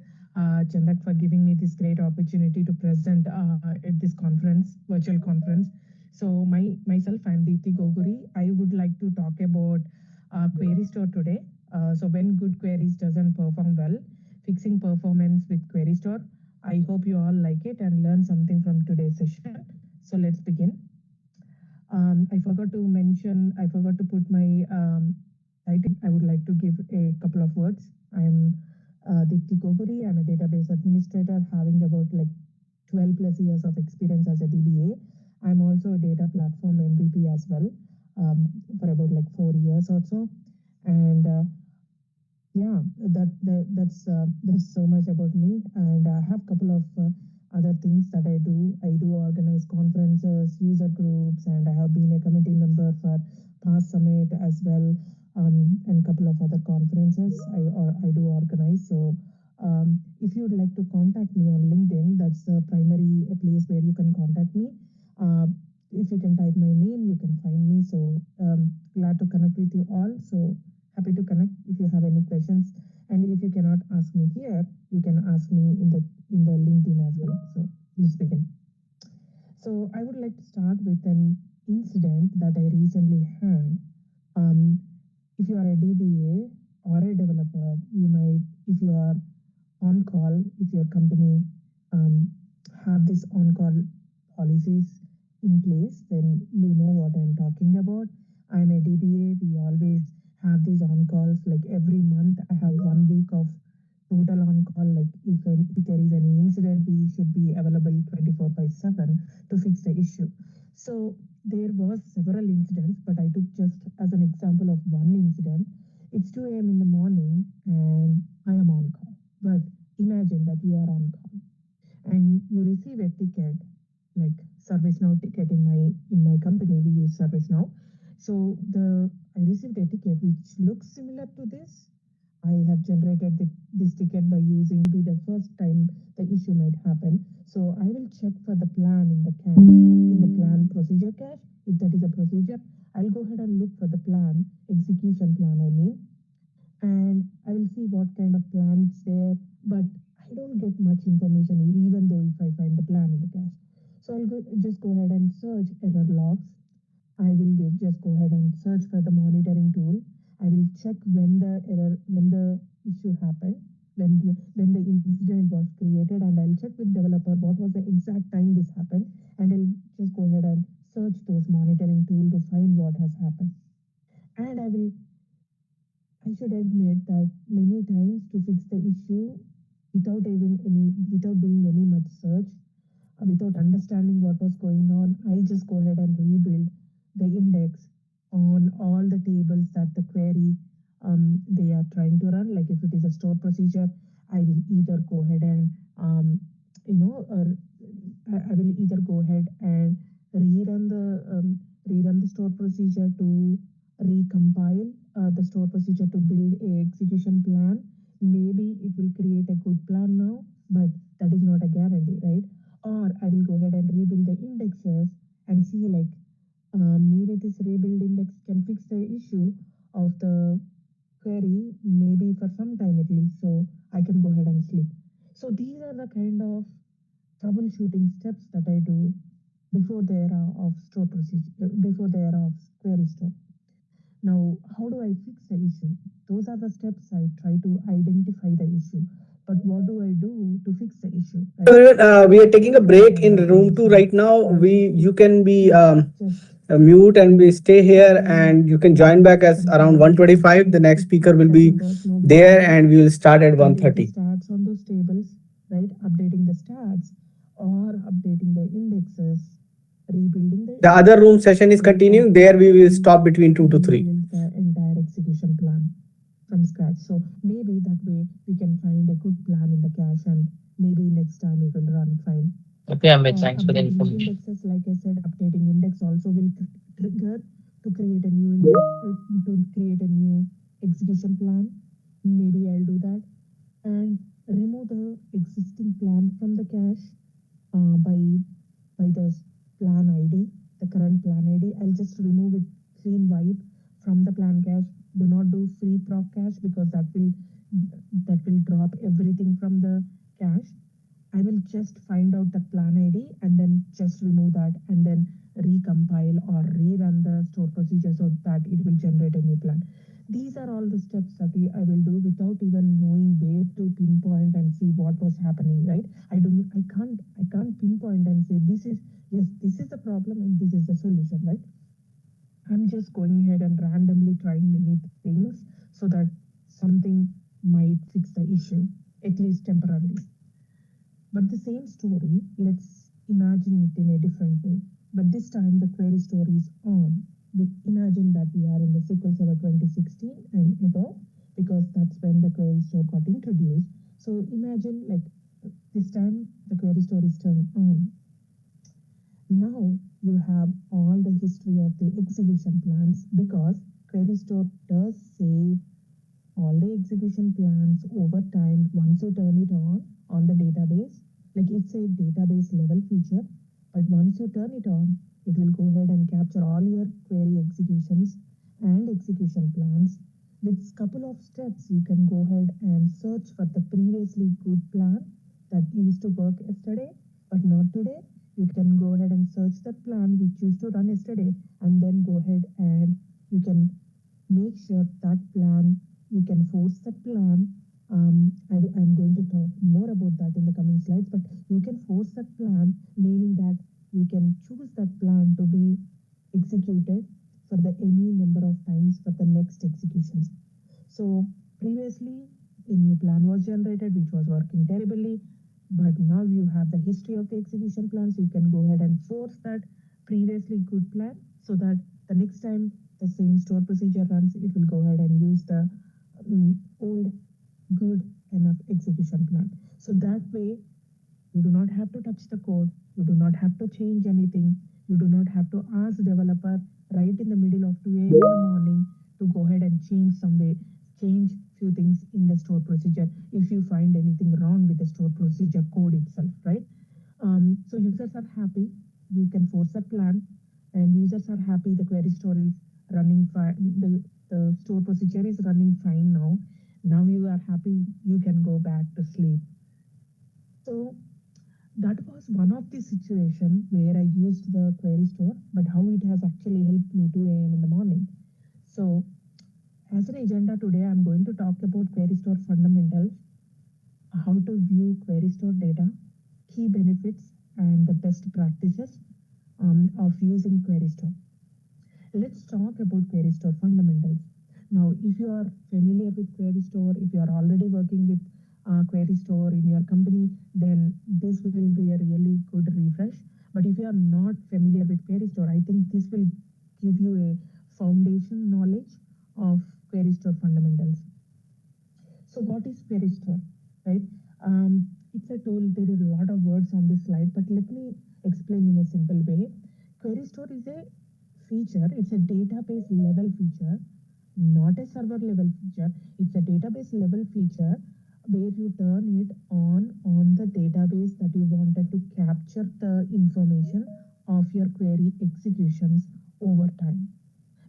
Chandra for giving me this great opportunity to present at this conference, virtual conference. So myself, I'm Deepthi Goguri. I would like to talk about Query Store today. So when good queries doesn't perform well, fixing performance with Query Store. I hope you all like it and learn something from today's session. So let's begin. I forgot to put my title. I would like to give a couple of words. I'm Deepthi Goguri. I'm a database administrator having about like 12 plus years of experience as a DBA. I'm also a data platform MVP as well for about like 4 years or so. And yeah, that's so much about me, and I have a couple of other things that I do. I do organize conferences, user groups, and I have been a committee member for Past Summit as well, and a couple of other conferences I do organize. So if you would like to contact me on LinkedIn, that's the primary place where you can contact me. If you can type my name, you can find me. So glad to connect with you all. So happy to connect if you have any questions. And if you cannot ask me here, you can ask me in the LinkedIn as well. So let's begin. So I would like to start with an incident that I recently had. If you are a DBA or a developer, you might, if you are on call, if your company have this on call policies in place, then you know what I'm talking about. I'm a DBA. We always have these on calls. Like every month, I have 1 week of total on call. Like if there is any incident, we should be available 24/7 to fix the issue. So there was several incidents, but I took just as an example of one incident. It's 2 a.m. in the morning and I am on call. But imagine that you are on call and you receive a ticket, like ServiceNow ticket in my company. We use ServiceNow. So I received a ticket which looks similar to this. I have generated this ticket by using be the first time the issue might happen. So I will check for the plan in the cache, in the plan procedure cache. If that is a procedure, I'll go ahead and look for the plan, execution plan, I mean, and I will see what kind of plan is there. But I don't get much information, even though if I find the plan in the cache. So just go ahead and search error logs. I will just go ahead and search for the monitoring tool. I will check when the issue happened, when the incident was created, and I'll check with developer what was the exact time this happened, and I'll just go ahead and search those monitoring tool to find what has happened. And I should admit that many times to fix the issue without doing any much search, without understanding what was going on, I just go ahead and rebuild the index on all the tables that the query they are trying to run. Like if it is a store procedure, I will either go ahead and or I will either go ahead and rerun the store procedure to recompile the store procedure to build a execution plan. Maybe it will create a good plan now, but that is not a guarantee, right? Or I will go ahead and rebuild the indexes and see like maybe this rebuild index can fix the issue of the query, maybe for some time at least, so I can go ahead and sleep. So these are the kind of troubleshooting steps that I do before the era of store procedure, before the era of query store. Now, how do I fix the issue? Those are the steps I try to identify the issue. But what do I do to fix the issue? Everyone, we are taking a break in room 2 right now. You can be mute and we stay here, and you can join back as around 1:25. The next speaker will be there, and we will start at 1:30. Stats on those tables, right? Updating the stats or updating the indexes, rebuilding The other room session is continuing. There we will stop between 2 to 3. the entire execution plan from scratch. So maybe that way we can find a good plan in the cache, and maybe next time it will run fine. Okay, Amit, thanks for the Updating information. indexes, like I said, updating index also will trigger to create a new index, to create a new execution plan. Maybe I'll do that and remove the existing plan from the cache by the plan ID, the current plan ID. I'll just remove it, clean wipe from the plan cache. Do not do free proc cache because that will drop everything from the cache. I will just find out the plan ID and then just remove that and then recompile or rerun the store procedure so that it will generate a new plan. These are all the steps that I will do without even knowing where to pinpoint and see what was happening, right? I can't pinpoint and say this is the problem and this is the solution, right? I'm just going ahead and randomly trying many things so that something might fix the issue, at least temporarily. But the same story, let's imagine it in a different way. But this time the query store is on. We imagine that we are in the SQL Server 2016 and above, because that's when the query store got introduced. So imagine like this time the query store is turned on. Now you have all the history of the execution plans because query store does save all the execution plans over time once you turn it on the database. Like it's a database level feature, but once you turn it on, it will go ahead and capture all your query executions and execution plans. With a couple of steps, you can go ahead and search for the previously good plan that used to work yesterday, but not today. You can go ahead and search that plan which used to run yesterday, and then go ahead and you can make sure that plan, you can force that plan. I'm going to talk more about that in the coming slides, but you can force that plan, meaning that you can choose that plan to be executed for the any number of times for the next executions. So previously a new plan was generated which was working terribly, but now you have the history of the execution plans. You can go ahead and force that previously good plan so that the next time the same store procedure runs, it will go ahead and use the old good enough execution plan. So that way you do not have to touch the code, you do not have to change anything, you do not have to ask developer right in the middle of 2 a.m. in the morning to go ahead and change few things in the store procedure if you find anything wrong with the store procedure code itself, right? So users are happy, you can force a plan, and users are happy the query store is running fine, the store procedure is running fine now. Now you are happy, you can go back to sleep. So that was one of the situation where I used the query store, but how it has actually helped me 2 a.m. in the morning. So as an agenda today, I'm going to talk about query store fundamentals, how to view query store data, key benefits, and the best practices of using query store. Let's talk about query store fundamentals. Now, if you are familiar with query store, if you are already working with query store in your company, then this will be a really good refresh. But if you are not familiar with query store, I think this will give you a foundation knowledge of query store fundamentals. So what is query store, right? It's a tool. There is a lot of words on this slide, but let me explain in a simple way. Query store is a feature. It's a database level feature, not a server level feature. It's a database level feature where you turn it on the database that you wanted to capture the information of your query executions over time.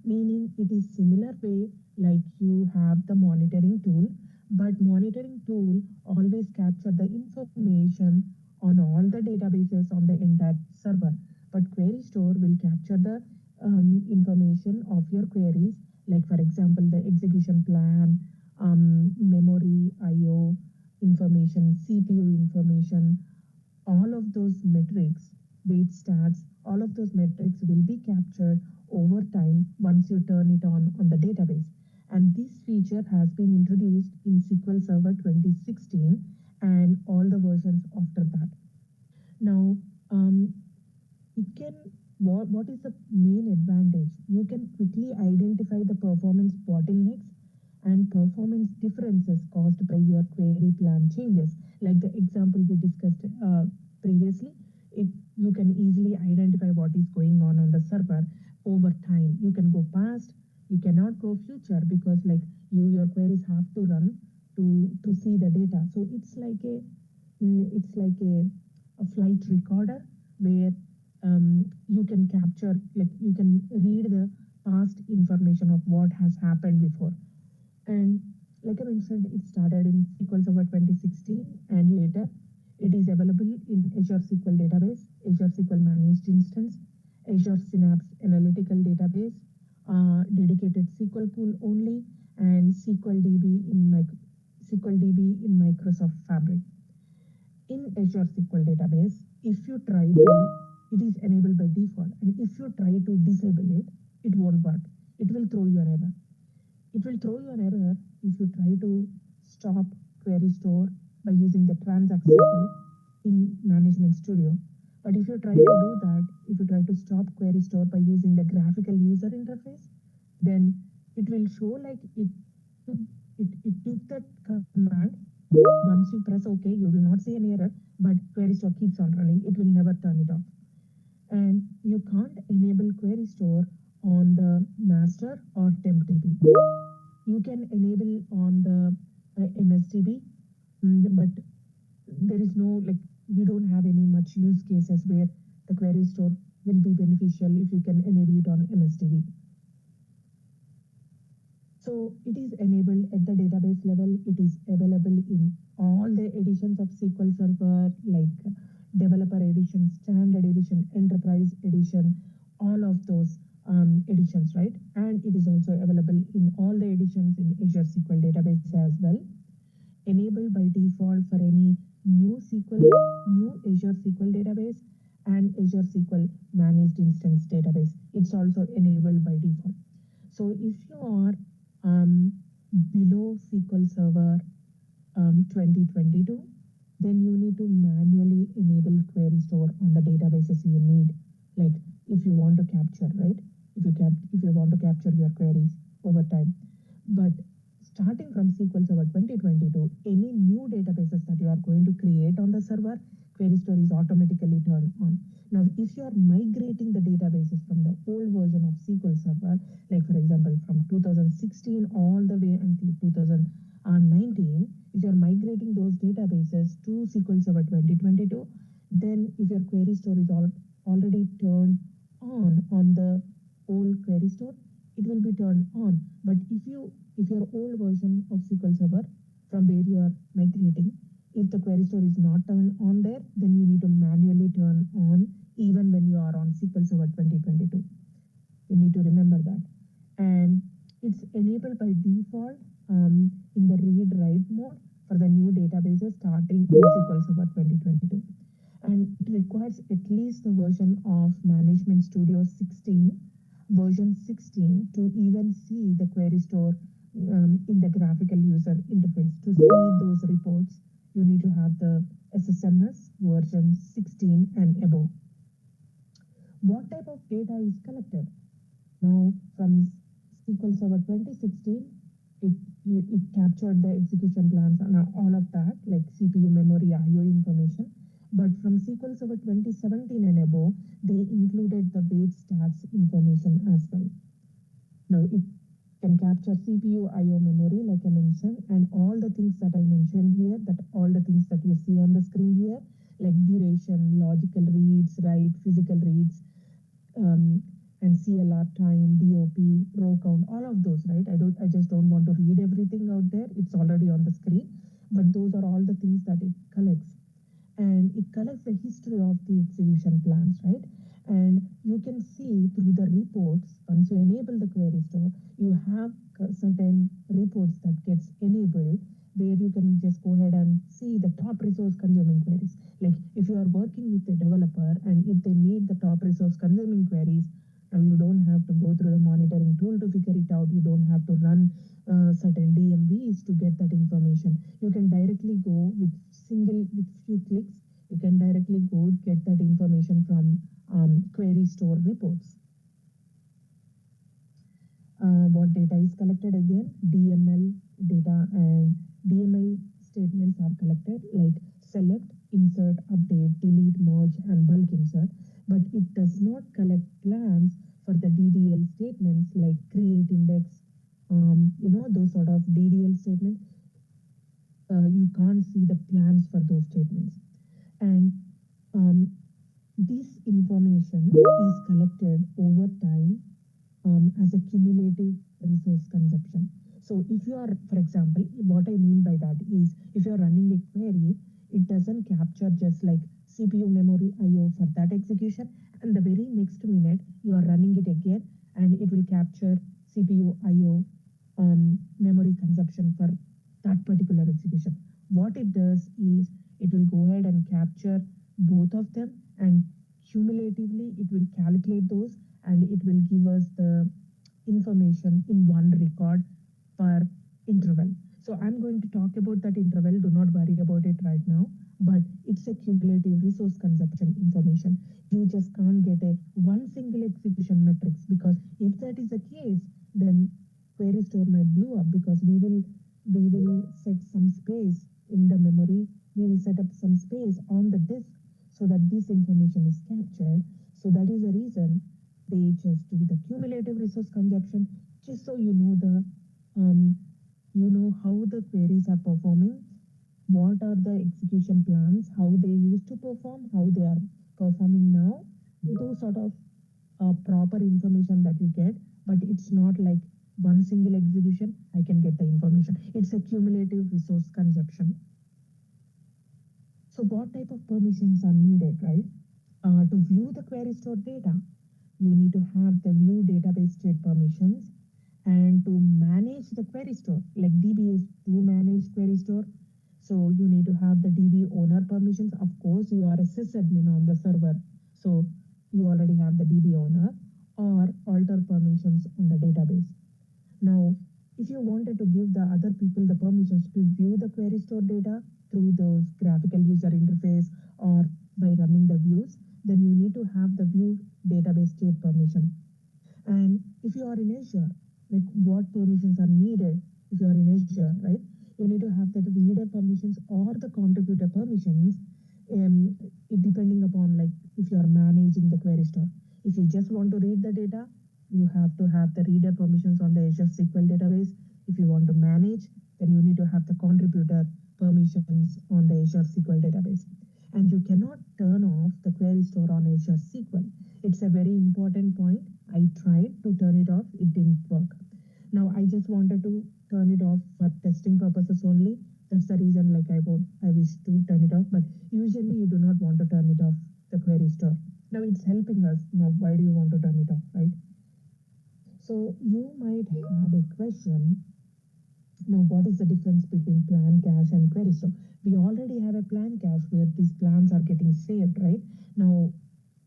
Meaning it is similar way like you have the monitoring tool, but monitoring tool always capture the information on all the databases on the entire server. But query store will capture the information of your queries, like for example, the execution plan, memory, IO information, CPU information, all of those metrics, wait stats, all of those metrics will be captured over time once you turn it on the database. And this feature has been introduced in SQL Server 2016 and all the versions after that. Now, it can, what is the main advantage? You can quickly identify the performance bottlenecks and performance differences caused by your query plan changes. Like the example we discussed previously, you can easily identify what is going on the server over time. You can go past, you cannot go future, because like your queries have to run to see the data. So it's like a flight recorder where you can capture, like you can read the past information of what has happened before. And like I mentioned, it started in SQL Server 2016, and later it is available in Azure SQL Database, Azure SQL Managed Instance, Azure Synapse Analytical Database, dedicated SQL pool only, and SQL DB in Microsoft Fabric. In Azure SQL Database, if you try to, it is enabled by default, and if you try to disable it, it won't work. It will throw you an error. It will throw you an error if you try to stop query store by using the transact SQL in Management Studio. But if you try to do that, if you try to stop query store by using the graphical user interface, then it will show like it took that command. Once you press OK, you will not see any error, but query store keeps on running. It will never turn it off. And you can't enable query store on the master or temp DB. You can enable on the MSDB, but there is no, like, you don't have any much use cases where the query store will be beneficial if you can enable it on MSDB. So it is enabled at the database level. It is available in all the editions of SQL Server, like Developer Edition, Standard Edition, Enterprise Edition, all of those editions, right? And it is also available in all the editions in Azure SQL Database as well. Enabled by default for any new Azure SQL Database and Azure SQL Managed Instance Database. It's also enabled by default. So if you are below SQL Server 2022, then you need to manually enable query store on the databases you need. Like if you want to capture, right? If you want to capture your queries over time. But starting from SQL Server 2022, any new databases that you are going to create on the server, query store is automatically turned on. Now, if you are migrating the databases from the old version of SQL Server, like for example, from 2016 all the way until 2019, if you are migrating those databases to SQL Server 2022, then if your query store is already turned on the old query store, it will be turned on. But if your old version of SQL Server from where you are migrating, if the query store is not turned on there, then you need to manually turn on even when you are on SQL Server 2022. You need to remember that. And it's enabled by default in the read-write mode for the new databases starting in SQL Server 2022. And it requires at least the version of Management Studio 16, version 16, to even see the query store in the graphical user interface. To see those reports, you need to have the SSMS version 16 and above. What type of data is collected? Now, from SQL Server 2016, it captured the execution plans and all of that, like CPU, memory, IO information. But from SQL Server 2017 and above, they included the weight stats information as well. Now, it can capture CPU, IO, memory, like I mentioned, and all the things that I mentioned here, that all the things that you see on the screen here, like duration, logical reads, write, physical reads, and CLR time, DOP, row count, all of those, right? I just don't want to read everything out there. It's already on the screen, but those are all the things that it collects. And it collects the history of the execution plans, right? And you can see through the reports, once you enable the query store, you have certain reports that gets enabled where you can just go ahead and see the top resource consuming queries. Like if you are working with a developer and if they need the top resource consuming queries, now you don't have to go through the monitoring tool to figure it out. You don't have to run certain DMVs to get that information. You can directly go with few clicks. You can directly go get that information from query store reports. What data is collected again? DML data, and DML statements are collected like select, insert, update, delete, merge, and bulk DDL statements, you can't see the plans for those statements. And this information is collected over time as a cumulative resource consumption. So if you are, for example, what I mean by that is if you are running a query, it doesn't capture just like CPU memory IO for that execution, and the very next minute you are running it again and it will capture CPU IO memory consumption for that particular execution. What it does is it will go ahead and capture both of them, and cumulatively it will calculate those and it will give us the information in one record per interval. So I'm going to talk about that interval. Do not worry about it right now, but it's a cumulative resource consumption information. You just can't get a one single execution metrics, because if that is the case, then query store might blow up, because we will set some space in the memory. We will set up some space on the disk so that this information is captured. So that is the reason they just do the cumulative resource consumption, just so you know how the queries are performing, what are the execution plans, how they used to perform, how they are performing now. Those sort of proper information that you get, but it's not like one single execution I can get the information. It's a cumulative resource consumption. So what type of permissions are needed, right? To view the query store data, you need to have the view database state permissions, and to manage the query store, like DB is to manage query store. So you need to have the DB owner permissions. Of course, you are a sysadmin on the server, so you already have the DB owner, or alter permissions on the database. Now, if you wanted to give the other people the permissions to view the query store data through those graphical user interface or by running the views, then you need to have the view database state permission. And if you are in Azure, like what permissions are needed if you are in Azure, right? You need to have the reader permissions or the contributor permissions, depending upon like if you are managing the query store. If you just want to read the data, you have to have the reader permissions on the Azure SQL database. If you want to manage, then you need to have the contributor permissions on the Azure SQL database. And you cannot turn off the query store on Azure SQL. It's a very important point. I tried to turn it off, it didn't work. Now I just wanted to turn it off for testing purposes only. That's the reason like I wish to turn it off, but usually you do not want to turn it off, the query store. Now it's helping us. Now why do you want to turn it off, right? So you might have a question. Now, what is the difference between plan cache and query store? We already have a plan cache where these plans are getting saved, right? Now,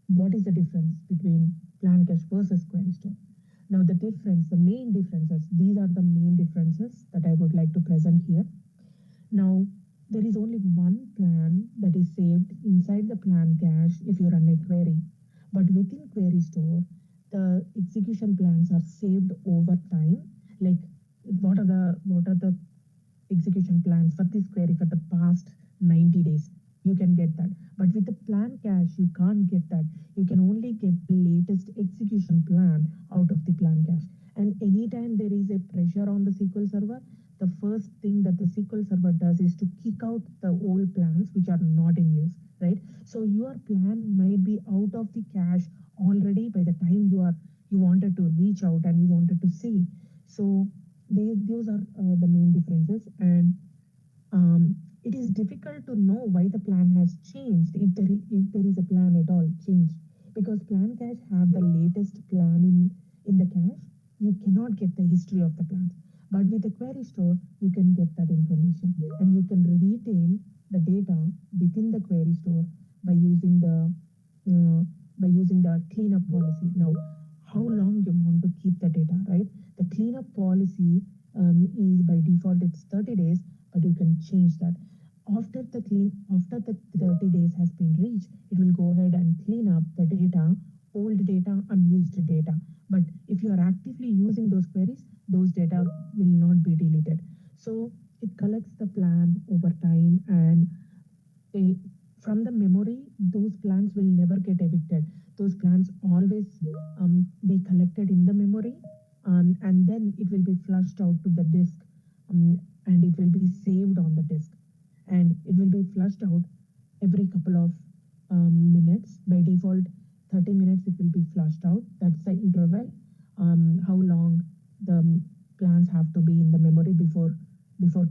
what is the difference between plan cache versus query store? Now, the main differences, these are the main differences that I would like to present here. Now, there is only one plan that is saved inside the plan cache if you run a query. But within query store, the execution plans are saved over time. Like, what are the execution plans for this query for the past 90 days? You can get that. But with the plan cache, you can't get that. You can only get the latest execution plan out of the plan cache. And anytime there is a pressure on the SQL server, the first thing that the SQL server does is to kick out the old plans which are not in use, right? So your plan might be out of the cache already by the time you wanted to reach out and you wanted to see. So those are the main differences, and it is difficult to know why the plan has changed, if there is a plan at all changed, because plan cache have the latest plan in the cache. You cannot get the history of the plans, but with the query store you can get that information, and you can retain the data within the query store by using the cleanup policy. Now, how long you want to keep the data, right? The cleanup policy is by default it's 30 days, but you can change that. After the 30 days has been reached, it will go ahead and clean up the data, old data, unused data. But if you are actively using those queries, those data will not be deleted. So it collects the plan over time, and from the memory, those plans will never get evicted. Those plans always be collected in the memory, and then it will be flushed out to the disk saved on the disk, and it will be flushed out every couple of minutes. By default, 30 minutes it will be flushed out. That's the interval, how long the plans have to be in the memory before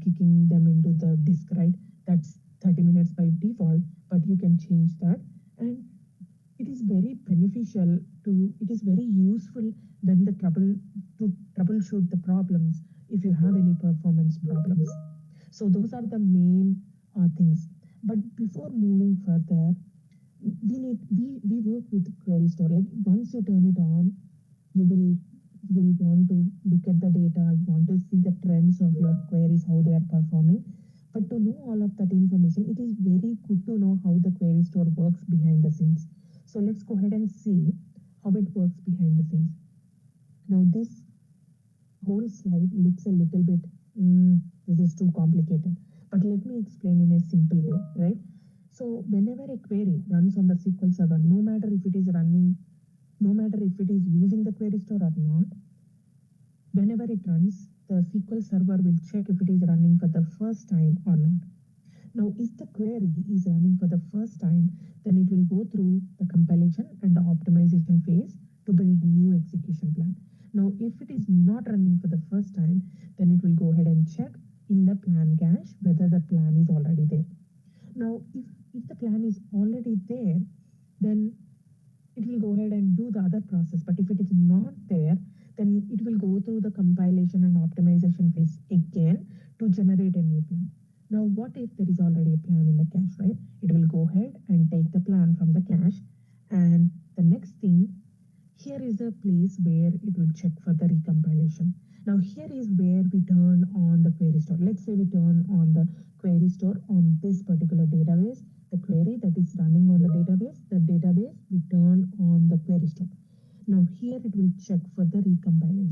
kicking them into the disk, right? That's 30 minutes by default, but you can change that. And it is very beneficial it is very useful when the to troubleshoot the problems if you have any performance problems. So those are the main things. But before moving further, we work with query store. Like once you turn it on, you will want to look at the data, you want to see the trends of your queries, how they are performing. But to know all of that information, it is very good to know how the query store works behind the scenes. So let's go ahead and see how it works behind the scenes. Now this whole slide looks a little bit, this is too complicated. But let me explain in a simple way, right? So whenever a query runs on the SQL Server, no matter if it is using the query store or not, whenever it runs, the SQL Server will check if it is running for the first time or not. Now, if the query is running for the first time, then it will go through the compilation and the optimization phase to build a new execution plan. Now, if it is not running for the first time, then it will go ahead and check in the plan cache whether the plan is already there. Now, if the plan is already there, then it will go ahead and do the other process. But if it is not there, then it will go through the compilation and optimization phase again to generate a new plan. Now, what if there is already a plan in the cache, right? It will go ahead and take the plan from the cache. And the next thing, here is a place where it will check for the recompilation. Now, here is where we turn on the query store. Let's say we turn on the query store on this particular database, the query that is running on the database, we turn on the query store. Now, here it will check for the recompilation.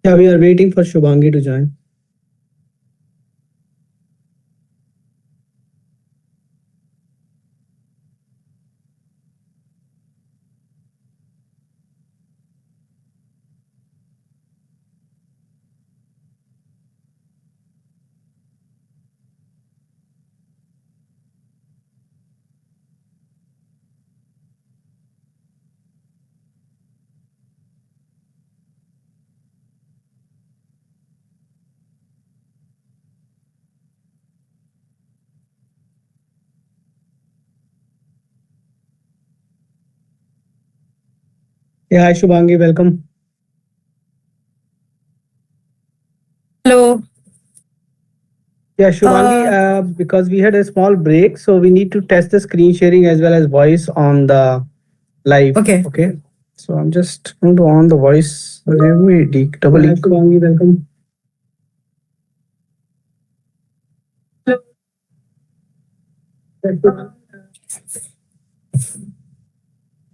Yeah, we are waiting for Shubhangi to join. Yeah, hi Shubhangi, welcome. Hello. Yeah, Shubhangi, because we had a small break, so we need to test the screen sharing as well as voice on the live. Okay. Okay. So I'm just going to on the voice. Give me double. Yeah, Shubhangi, welcome.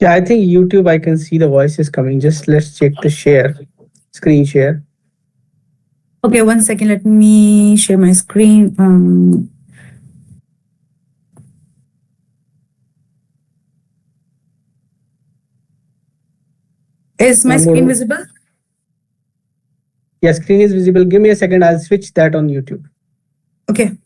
Yeah, I think YouTube, I can see the voice is coming. Just let's check the share, screen share. Okay, 1 second. Let me share my screen. Is my screen visible? Yeah, screen is visible. Give me a second. I'll switch that on YouTube. Okay.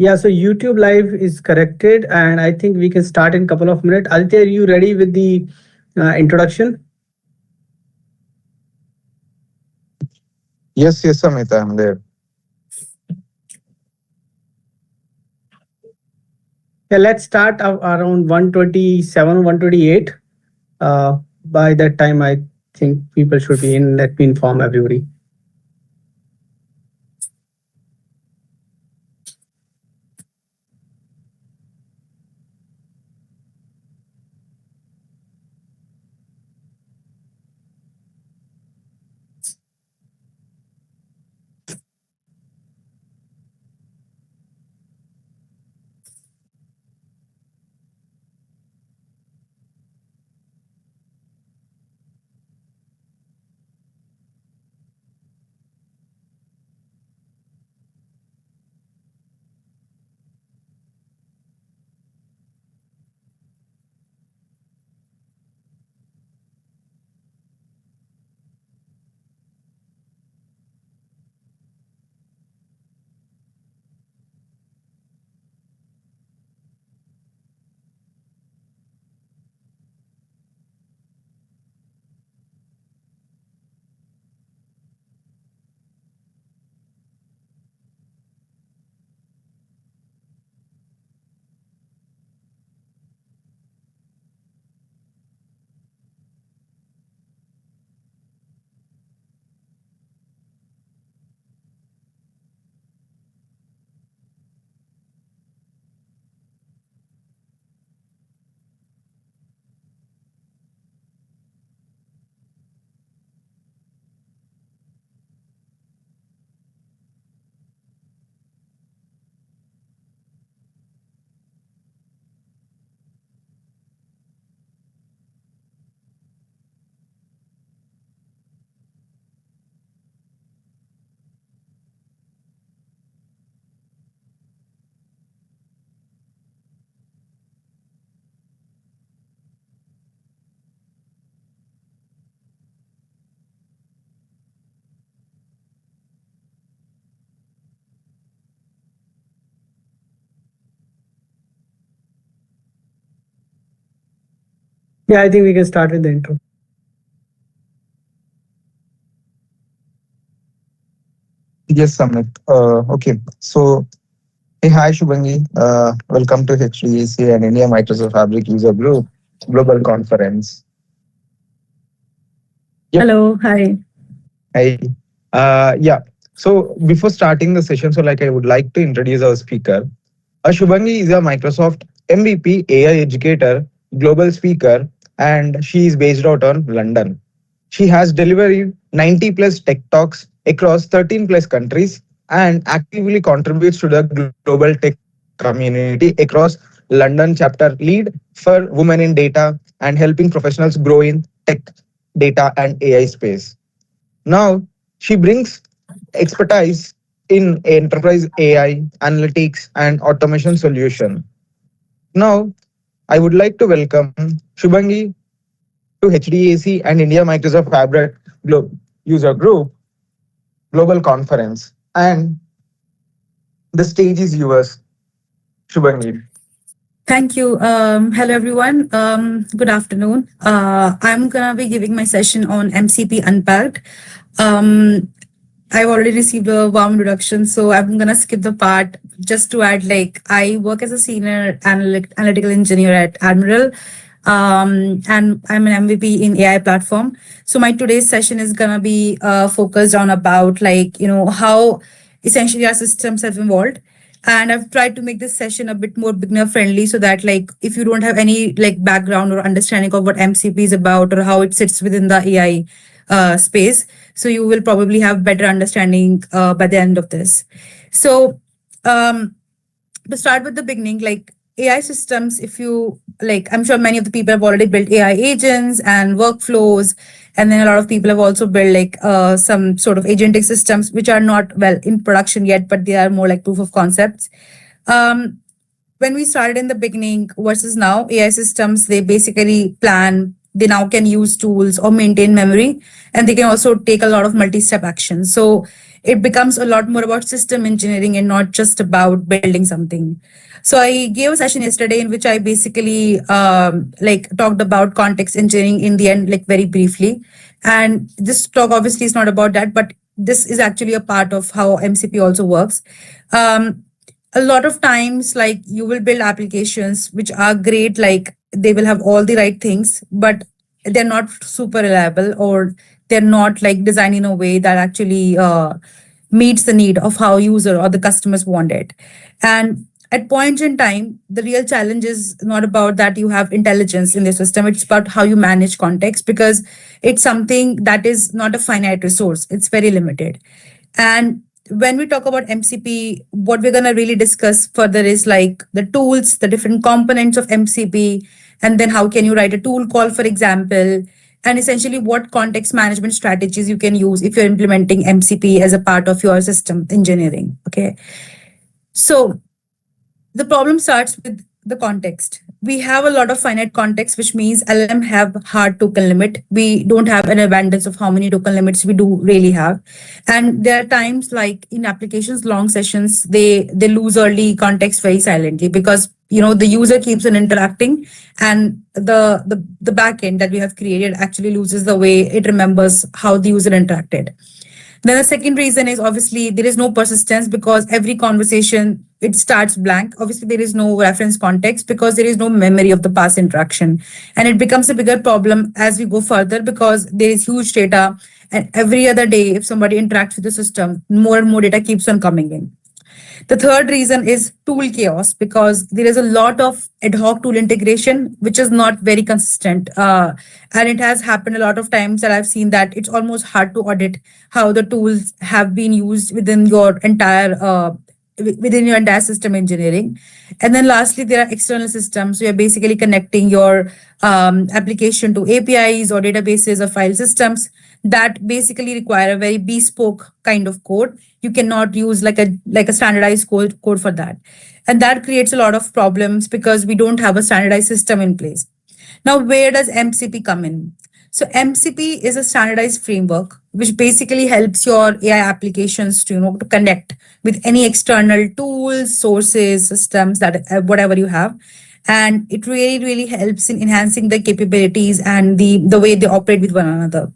Yeah, so YouTube live is corrected, and I think we can start in a couple of minutes. Aditya, are you ready with the introduction? Yes, Amit, I'm there. Yeah, let's start around 127, 128. By that time, I think people should be in. Let me inform everybody. Yeah, I think we can start with the intro. Yes, Samit. Okay. So, hey, hi, Shubhangi. Welcome to HDAC and India Microsoft Fabric User Group Global Conference. Yep. Hello, hi. Hi. Yeah. So, before starting the session, I would like to introduce our speaker. Shubhangi is a Microsoft MVP AI educator, global speaker, and she is based out on London. She has delivered 90 plus tech talks across 13 plus countries and actively contributes to the global tech community across London chapter lead for women in data and helping professionals grow in tech, data and AI space. Now, she brings expertise in enterprise AI, analytics, and automation solution. Now, I would like to welcome Shubhangi to HDAC and India Microsoft Fabric User Group Global Conference. And the stage is yours, Shubhangi. Thank you. Hello, everyone. Good afternoon. I'm going to be giving my session on MCP Unpacked. I've already received a warm introduction, so I'm going to skip the part just to add, I work as a senior analytical engineer at Admiral, and I'm an MVP in AI platform. So my today's session is going to be focused on about, how essentially our systems have evolved. And I've tried to make this session a bit more beginner friendly so that if you don't have any background or understanding of what MCP is about or how it sits within the AI space, so you will probably have better understanding by the end of this. So to start with the beginning, AI systems, if you I'm sure many of the people have already built AI agents and workflows, and then a lot of people have also built some sort of agentic systems which are not well in production yet, but they are more like proof of concepts. When we started in the beginning versus now, AI systems, they basically plan, they now can use tools or maintain memory, and they can also take a lot of multi-step actions. So it becomes a lot more about system engineering and not just about building something. So I gave a session yesterday in which I basically talked about context engineering in the end, very briefly. And this talk obviously is not about that, but this is actually a part of how MCP also works. A lot of times, you will build applications which are great, they will have all the right things, but they're not super reliable, or they're not designed in a way that actually meets the need of how user or the customers want it. And at points in time, the real challenge is not about that you have intelligence in the system. It's about how you manage context, because it's something that is not a finite resource. It's very limited. And when we talk about MCP, what we're going to really discuss further is the tools, the different components of MCP, and then how can you write a tool call, for example, and essentially what context management strategies you can use if you're implementing MCP as a part of your system engineering. Okay. So the problem starts with the context. We have a lot of finite context, which means LLM have hard token limit. We don't have an abundance of how many token limits we do really have. And there are times in applications, long sessions, they lose early context very silently because the user keeps on interacting, and the backend that we have created actually loses the way it remembers how the user interacted. Then the second reason is obviously there is no persistence, because every conversation, it starts blank. Obviously, there is no reference context because there is no memory of the past interaction. And it becomes a bigger problem as we go further because there is huge data. And every other day, if somebody interacts with the system, more and more data keeps on coming in. The third reason is tool chaos, because there is a lot of ad hoc tool integration, which is not very consistent. And it has happened a lot of times that I've seen that it's almost hard to audit how the tools have been used within your entire system engineering. And then lastly, there are external systems. So you're basically connecting your application to APIs or databases or file systems that basically require a very bespoke kind of code. You cannot use like a standardized code for that. And that creates a lot of problems because we don't have a standardized system in place. Now, where does MCP come in? So MCP is a standardized framework which basically helps your AI applications to connect with any external tools, sources, systems, that whatever you have. And it really, really helps in enhancing the capabilities and the way they operate with one another.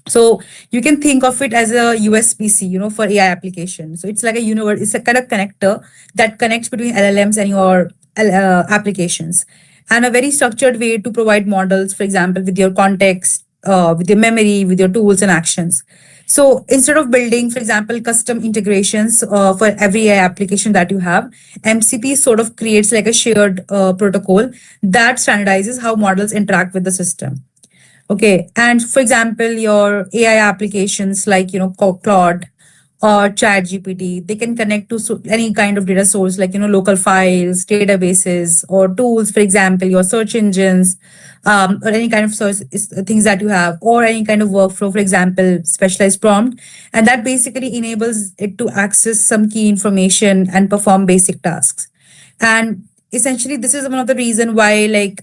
So you can think of it as a USB-C, for AI application. So it's like it's a kind of connector that connects between LLMs and your applications, and a very structured way to provide models, for example, with your context, with your memory, with your tools and actions. So instead of building, for example, custom integrations for every AI application that you have, MCP sort of creates like a shared protocol that standardizes how models interact with the system. Okay, and for example, your AI applications like Claude or Chat GPT, they can connect to any kind of data source like local files, databases, or tools. For example, your search engines, or any kind of things that you have, or any kind of workflow. For example, specialized prompt, and that basically enables it to access some key information and perform basic tasks. And essentially this is one of the reason why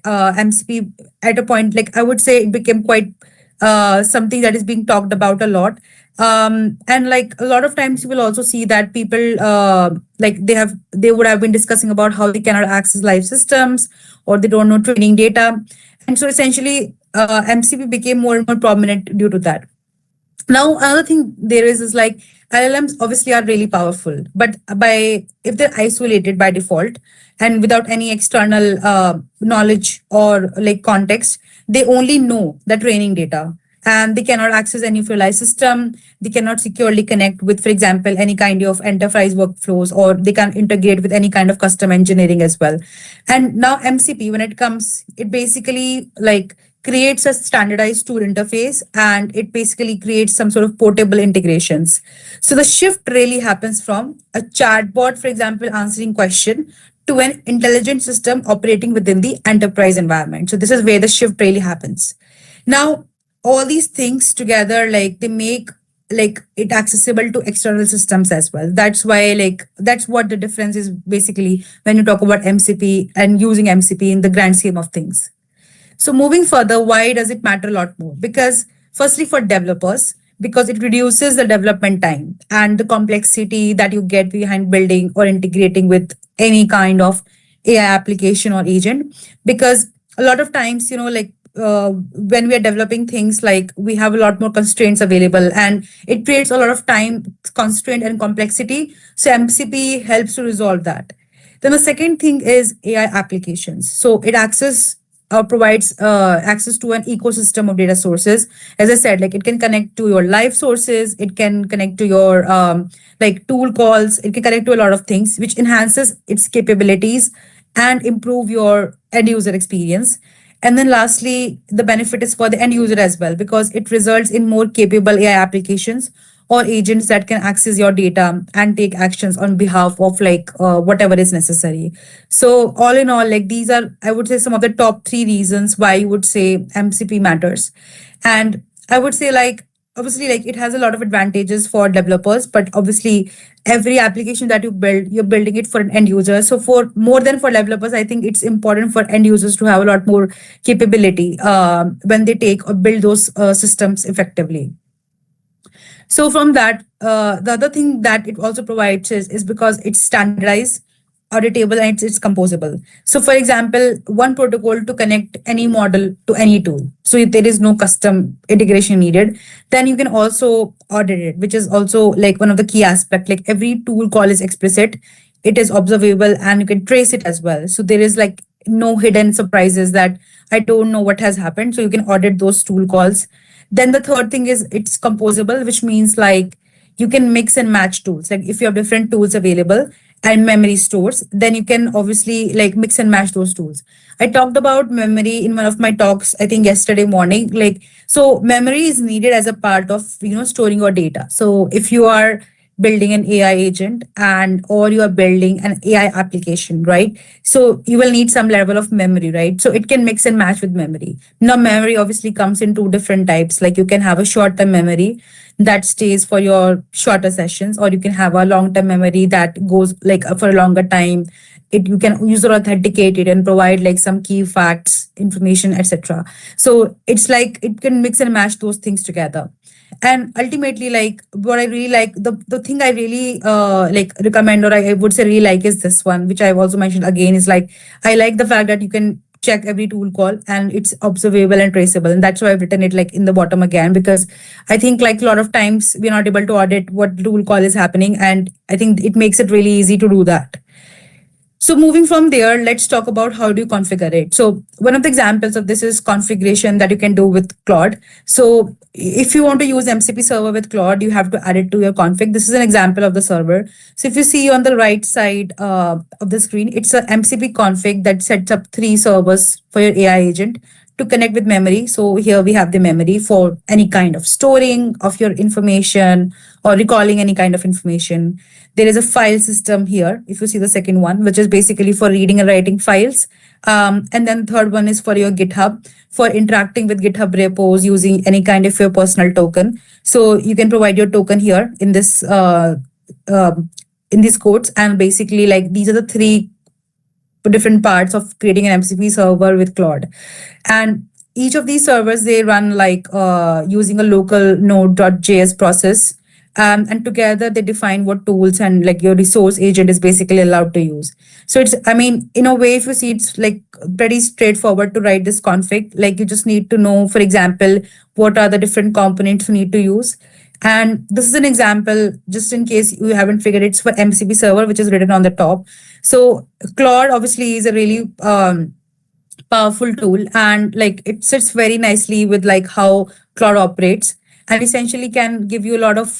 MCP at a point, like I would say, it became quite something that is being talked about a lot. And like a lot of times you will also see that people they would have been discussing about how they cannot access live systems, or they don't know training data. And so essentially MCP became more and more prominent due to that. Now, another thing there is like LLMs obviously are really powerful, but if they're isolated by default and without any external knowledge or like context, they only know the training data, and they cannot access any of your live system. They cannot securely connect with, for example, any kind of enterprise workflows, or they can integrate with any kind of custom engineering as well. And now MCP, when it comes, it basically like creates a standardized tool interface, and it basically creates some sort of portable integrations. So the shift really happens from a chatbot, for example, answering question, to an intelligent system operating within the enterprise environment. So this is where the shift really happens. Now, all these things together, like they make like it accessible to external systems as well. That's why that's what the difference is basically when you talk about MCP and using MCP in the grand scheme of things. So moving further, why does it matter a lot more? Because firstly, for developers, because it reduces the development time and the complexity that you get behind building or integrating with any kind of AI application or agent. Because a lot of times, when we are developing things, like we have a lot more constraints available, and it creates a lot of time constraint and complexity. So MCP helps to resolve that. Then the second thing is AI applications. So it provides access to an ecosystem of data sources. As I said, like it can connect to your live sources, it can connect to your like tool calls, it can connect to a lot of things, which enhances its capabilities and improve your end user experience. And then lastly, the benefit is for the end user as well, because it results in more capable AI applications or agents that can access your data and take actions on behalf of whatever is necessary. So all in all, like these are, I would say, some of the top 3 reasons why you would say MCP matters. And I would say obviously it has a lot of advantages for developers, but obviously every application that you build, you're building it for an end user. So for more than for developers, I think it's important for end users to have a lot more capability when they take or build those systems effectively. So from that, the other thing that it also provides is because it's standardized, auditable, and it's composable. So for example, one protocol to connect any model to any tool. So if there is no custom integration needed, then you can also audit it, which is also like one of the key aspects. Like every tool call is explicit, it is observable, and you can trace it as well. So there is like no hidden surprises that I don't know what has happened. So you can audit those tool calls. Then the third thing is it's composable, which means like you can mix and match tools. Like if you have different tools available and memory stores, then you can obviously like mix and match those tools. I talked about memory in one of my talks, I think yesterday morning. So memory is needed as a part of, storing your data. So if you are building an AI agent or you are building an AI application, right? So you will need some level of memory, right? So it can mix and match with memory. Now memory obviously comes in 2 different types. Like you can have a short-term memory that stays for your shorter sessions, or you can have a long-term memory that goes like for a longer time. You can use or authenticate it and provide like some key facts, information, etc. So it's like it can mix and match those things together. And ultimately, like what I really like, the thing I really recommend, or I would say really like, is this one, which I've also mentioned again, is like I like the fact that you can check every tool call, and it's observable and traceable. And that's why I've written it like in the bottom again, because I think like a lot of times we're not able to audit what tool call is happening, and I think it makes it really easy to do that. So moving from there, let's talk about how do you configure it. So one of the examples of this is configuration that you can do with Claude. So if you want to use MCP server with Claude, you have to add it to your config. This is an example of the server. So if you see on the right side of the screen, it's a MCP config that sets up 3 servers for your AI agent to connect with memory. So here we have the memory for any kind of storing of your information or recalling any kind of information. There is a file system here, if you see the second one, which is basically for reading and writing files. And then the third one is for your GitHub, for interacting with GitHub repos using any kind of your personal token. So you can provide your token here in this in these codes. And basically like these are the 3 different parts of creating an MCP server with Claude. And each of these servers, they run like using a local node.js process. And together they define what tools and like your resource agent is basically allowed to use. So it's, I mean, in a way, if you see, it's like pretty straightforward to write this config. Like you just need to know, for example, what are the different components you need to use. And this is an example, just in case you haven't figured, it's for MCP server, which is written on the top. So Claude obviously is a really powerful tool, and like it sits very nicely with like how Claude operates, and essentially can give you a lot of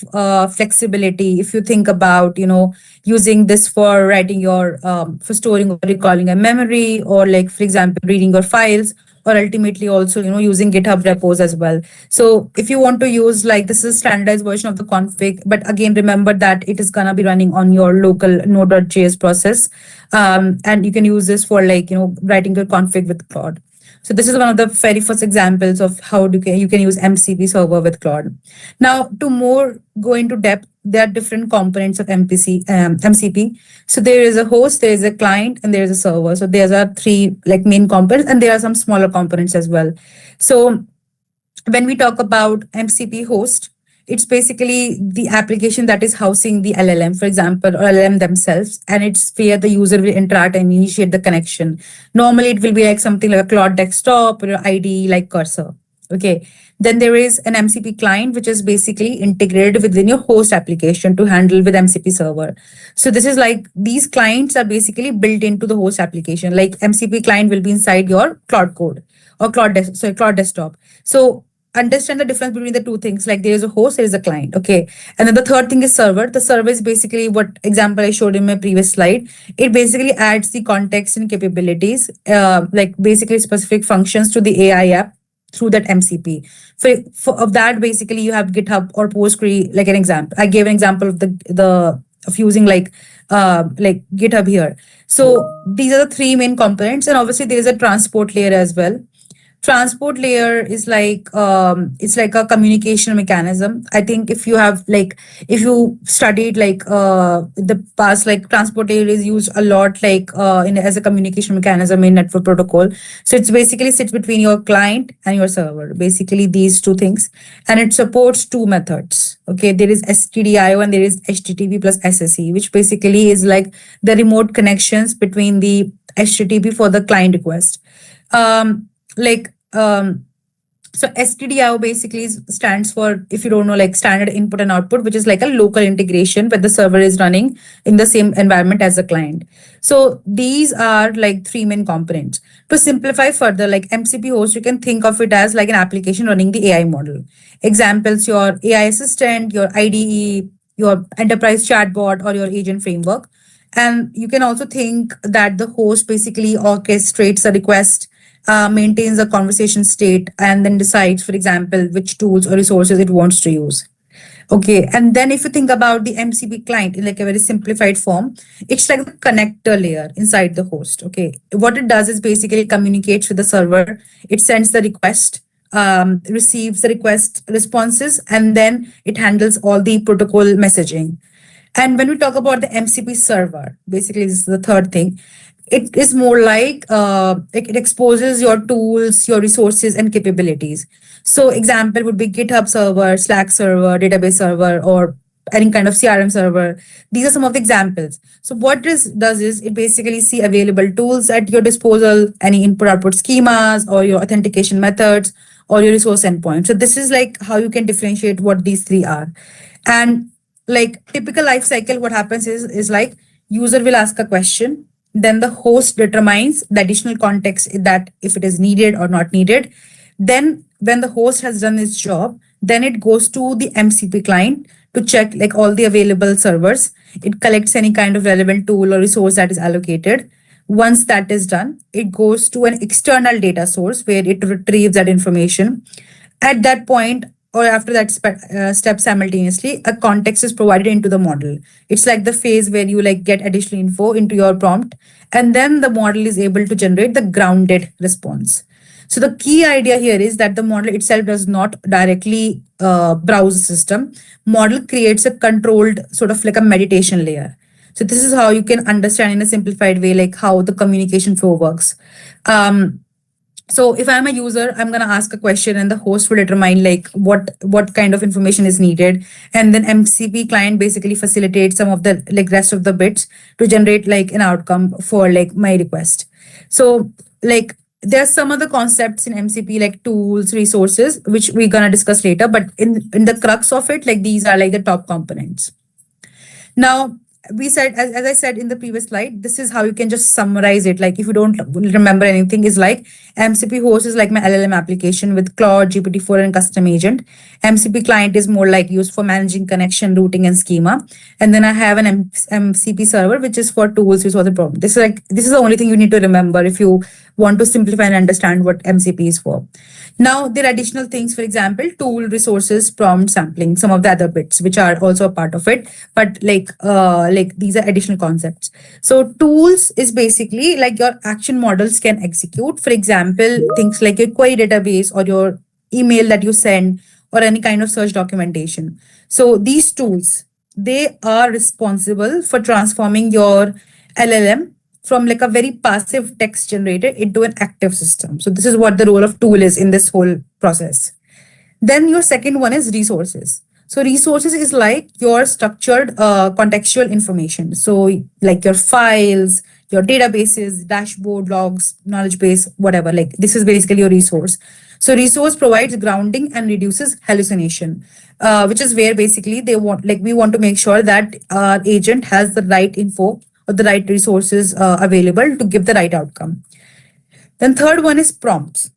flexibility if you think about, you know, using this for writing your for storing or recalling a memory, or like, for example, reading your files, or ultimately also, you know, using GitHub repos as well. So if you want to use, like, this is standardized version of the config, but again, remember that it is gonna be running on your local node.js process. And you can use this for like, you know, writing your config with Claude. So this is one of the very first examples of how you can use MCP server with Claude. Now, to more go into depth, there are different components of MCP. So there is a host, there is a client, and there is a server. So there are 3 like main components, and there are some smaller components as well. So when we talk about MCP host, it's basically the application that is housing the LLM, for example, or LLM themselves, and it's where the user will interact and initiate the connection. Normally, it will be like something like a Claude desktop or IDE like Cursor. Okay. Then there is an MCP client, which is basically integrated within your host application to handle with MCP server. So this is like, these clients are basically built into the host application. Like MCP client will be inside your Claude code or Claude desktop. So understand the difference between the 2 things. Like there is a host, there is a client. Okay. And then the third thing is server. The server is basically what example I showed in my previous slide. It basically adds the context and capabilities, like basically specific functions to the AI app through that MCP. Of that, basically you have GitHub or Postgre, like an example. I gave an example of of using like GitHub here. So these are the 3 main components, and obviously there is a transport layer as well. Transport layer is like it's like a communication mechanism. I think if you you studied like the past, like transport layer is used a lot like as a communication mechanism in network protocol. So it's basically sits between your client and your server, basically these 2 things, and it supports 2 methods. Okay, there is STDIO and there is HTTP plus SSE, which basically is like the remote connections between the HTTP for the client request. So STDIO basically stands for, if you don't know, like standard input and output, which is like a local integration where the server is running in the same environment as the client. So these are like 3 main components. To simplify further, like MCP host, you can think of it as like an application running the AI model. Examples, your AI assistant, your IDE, your enterprise chatbot, or your agent framework. And you can also think that the host basically orchestrates a request, maintains a conversation state, and then decides, for example, which tools or resources it wants to use. Okay, and then if you think about the MCP client in like a very simplified form, it's like the connector layer inside the host. Okay, what it does is basically communicates with the server. It sends the request, receives the request responses, and then it handles all the protocol messaging. And when we talk about the MCP server, basically this is the third thing. It is more like it exposes your tools, your resources, and capabilities. So example would be GitHub server, Slack server, database server, or any kind of CRM server. These are some of the examples. So what this does is it basically see available tools at your disposal, any input output schemas or your authentication methods or your resource endpoint. So this is like how you can differentiate what these three are. And like typical life cycle, what happens is like user will ask a question, then the host determines the additional context that if it is needed or not needed. Then when the host has done its job, then it goes to the MCP client to check like all the available servers. It collects any kind of relevant tool or resource that is allocated. Once that is done, it goes to an external data source where it retrieves that information. At that point, or after that step simultaneously, a context is provided into the model. It's like the phase where you like get additional info into your prompt, and then the model is able to generate the grounded response. So the key idea here is that the model itself does not directly browse the system. Model creates a controlled sort of like a meditation layer. So this is how you can understand in a simplified way, like how the communication flow works. So if I'm a user, I'm going to ask a question and the host will determine like what kind of information is needed. And then MCP client basically facilitates some of the like rest of the bits to generate like an outcome for like my request. So like there's some other concepts in MCP like tools, resources, which we're going to discuss later. But in the crux of it, like these are like the top components. Now, we said, as I said in the previous slide, this is how you can just summarize it. Like if you don't remember anything, is like MCP host is like my LLM application with Claude, GPT-4 and custom agent. MCP client is more like used for managing connection, routing and schema. And then I have an MCP server, which is for tools, which was the problem. This is the only thing you need to remember if you want to simplify and understand what MCP is for. Now, there are additional things, for example, tool, resources, prompt, sampling, some of the other bits, which are also a part of it. But like these are additional concepts. So tools is basically like your action models can execute. For example, things like your query database or your email that you send or any kind of search documentation. So these tools, they are responsible for transforming your LLM from like a very passive text generator into an active system. So this is what the role of tool is in this whole process. Then your second one is resources. So resources is like your structured contextual information. So like your files, your databases, dashboard, logs, knowledge base, whatever, like this is basically your resource. So resource provides grounding and reduces hallucination, which is where basically we want to make sure that our agent has the right info or the right resources available to give the right outcome. Then third one is prompts.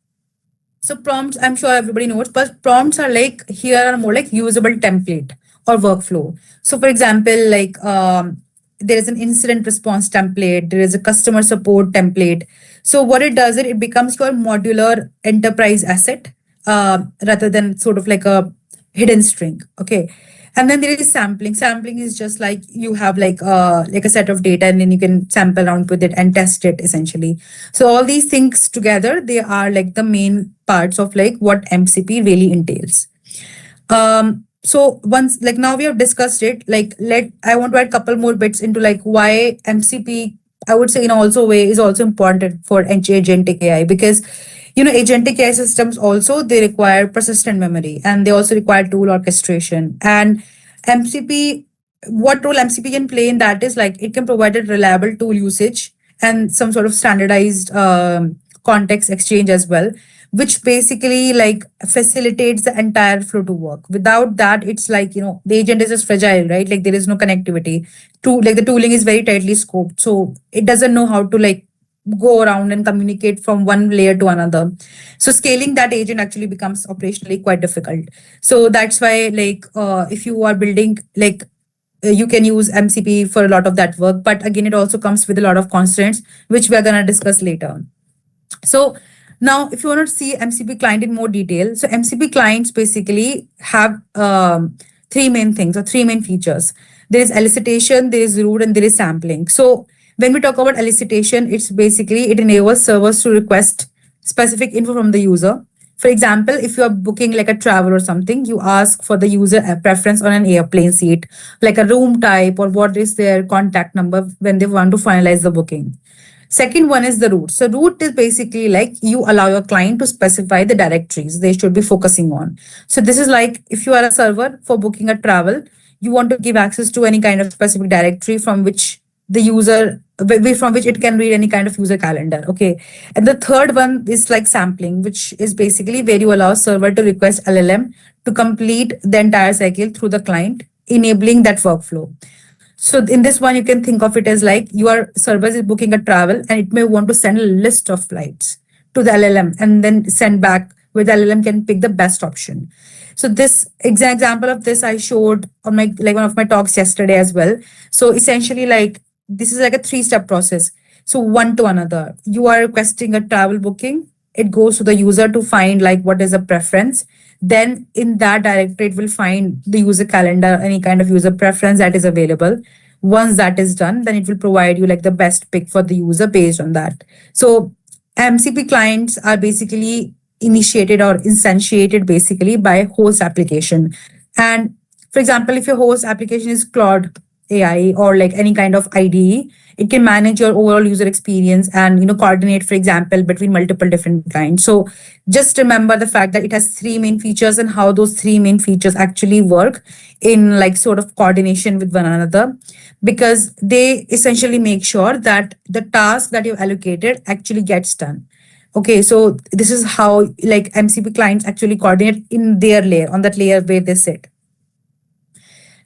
So prompts, I'm sure everybody knows, but prompts are like here are more like usable template or workflow. So for example, like there is an incident response template, there is a customer support template. So what it does, it becomes your modular enterprise asset rather than sort of like a hidden string. Okay. And then there is sampling. Sampling is just like you have like a set of data and then you can sample around with it and test it essentially. So all these things together, they are like the main parts of like what MCP really entails. So once like now we have discussed it, like I want to add a couple more bits into like why MCP, I would say in also way is also important for agentic AI because agentic AI systems also, they require persistent memory and they also require tool orchestration. And MCP, what role MCP can play in that is like it can provide a reliable tool usage and some sort of standardized context exchange as well, which basically like facilitates the entire flow to work. Without that, it's like, the agent is just fragile, right? Like there is no connectivity to like the tooling is very tightly scoped. So it doesn't know how to like go around and communicate from one layer to another. So scaling that agent actually becomes operationally quite difficult. So that's why like if you are building like you can use MCP for a lot of that work. But again, it also comes with a lot of constraints, which we're going to discuss later. So now if you want to see MCP client in more detail, so MCP clients basically have three main things or three main features. There is elicitation, there is root, and there is sampling. So when we talk about elicitation, it's basically it enables servers to request specific info from the user. For example, if you are booking like a travel or something, you ask for the user preference on an airplane seat, like a room type or what is their contact number when they want to finalize the booking. Second one is the root. So root is basically like you allow your client to specify the directories they should be focusing on. So this is like if you are a server for booking a travel, you want to give access to any kind of specific directory from which the user, from which it can read any kind of user calendar. Okay. And the third one is like sampling, which is basically where you allow server to request LLM to complete the entire cycle through the client, enabling that workflow. So in this one, you can think of it as like your server is booking a travel and it may want to send a list of flights to the LLM and then send back where the LLM can pick the best option. So this example of this I showed on my one of my talks yesterday as well. So essentially like this is like a 3-step process. So one to another, you are requesting a travel booking. It goes to the user to find like what is a preference. Then in that directory, it will find the user calendar, any kind of user preference that is available. Once that is done, then it will provide you like the best pick for the user based on that. So MCP clients are basically initiated or instantiated basically by host application. And for example, if your host application is Claude AI or like any kind of IDE, it can manage your overall user experience and coordinate, for example, between multiple different clients. So just remember the fact that it has 3 main features and how those 3 main features actually work in like sort of coordination with one another, because they essentially make sure that the task that you've allocated actually gets done. Okay, so this is how like MCP clients actually coordinate in their layer, on that layer where they sit.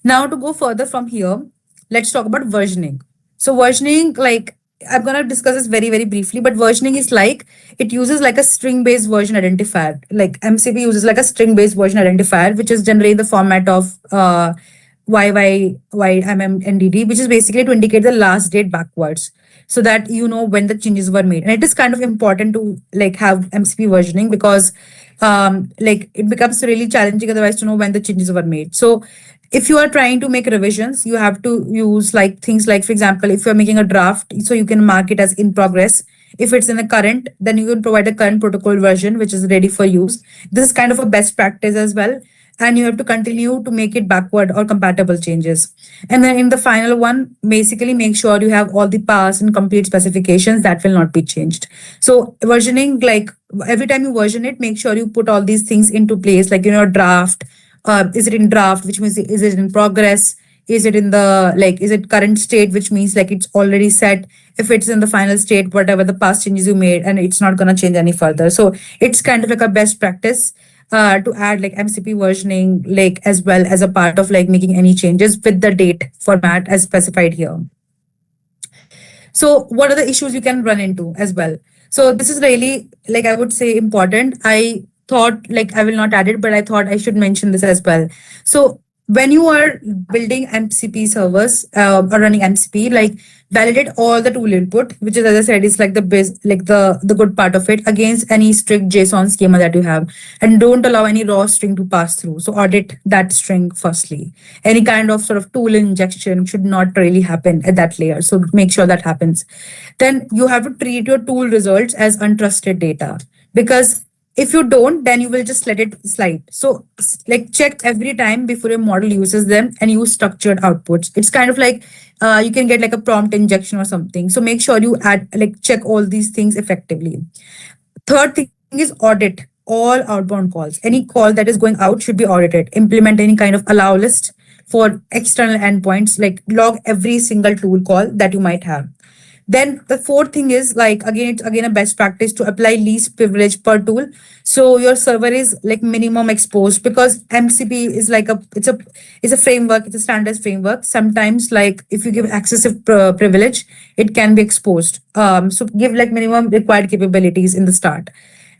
Now to go further from here, let's talk about versioning. So versioning, like I'm going to discuss this very, very briefly, but versioning is like, it uses like a string-based version identifier. Like MCP uses like a string-based version identifier, which is generally the format of YYYMMNDD, which is basically to indicate the last date backwards, so that you know when the changes were made. And it is kind of important to like have MCP versioning because like it becomes really challenging otherwise to know when the changes were made. So if you are trying to make revisions, you have to use like things like, for example, if you're making a draft, so you can mark it as in progress. If it's in the current, then you can provide a current protocol version, which is ready for use. This is kind of a best practice as well. And you have to continue to make it backward or compatible changes. And then in the final one, basically make sure you have all the past and complete specifications that will not be changed. So versioning, like every time you version it, make sure you put all these things into place, like, draft. Is it in draft, which means is it in progress? Is it in the is it current state, which means like it's already set? If it's in the final state, whatever the past changes you made, and it's not going to change any further. So it's kind of like a best practice to add like MCP versioning, like as well as a part of like making any changes with the date format as specified here. So what are the issues you can run into as well? So this is really, like I would say, important. I thought like I will not add it, but I thought I should mention this as well. So when you are building MCP servers or running MCP, like validate all the tool input, which is, as I said, is like the best, like the good part of it, against any strict JSON schema that you have, and don't allow any raw string to pass through. So audit that string firstly. Any kind of sort of tool injection should not really happen at that layer. So make sure that happens. Then you have to treat your tool results as untrusted data, because if you don't, then you will just let it slide. So like check every time before your model uses them and use structured outputs. It's kind of like you can get like a prompt injection or something. So make sure you check all these things effectively. Third thing is audit all outbound calls. Any call that is going out should be audited. Implement any kind of allow list for external endpoints, like log every single tool call that you might have. Then the fourth thing is like, it's again a best practice to apply least privilege per tool. So your server is like minimum exposed, because MCP is like it's a framework, it's a standards framework. Sometimes like if you give excessive privilege, it can be exposed. So give like minimum required capabilities in the start.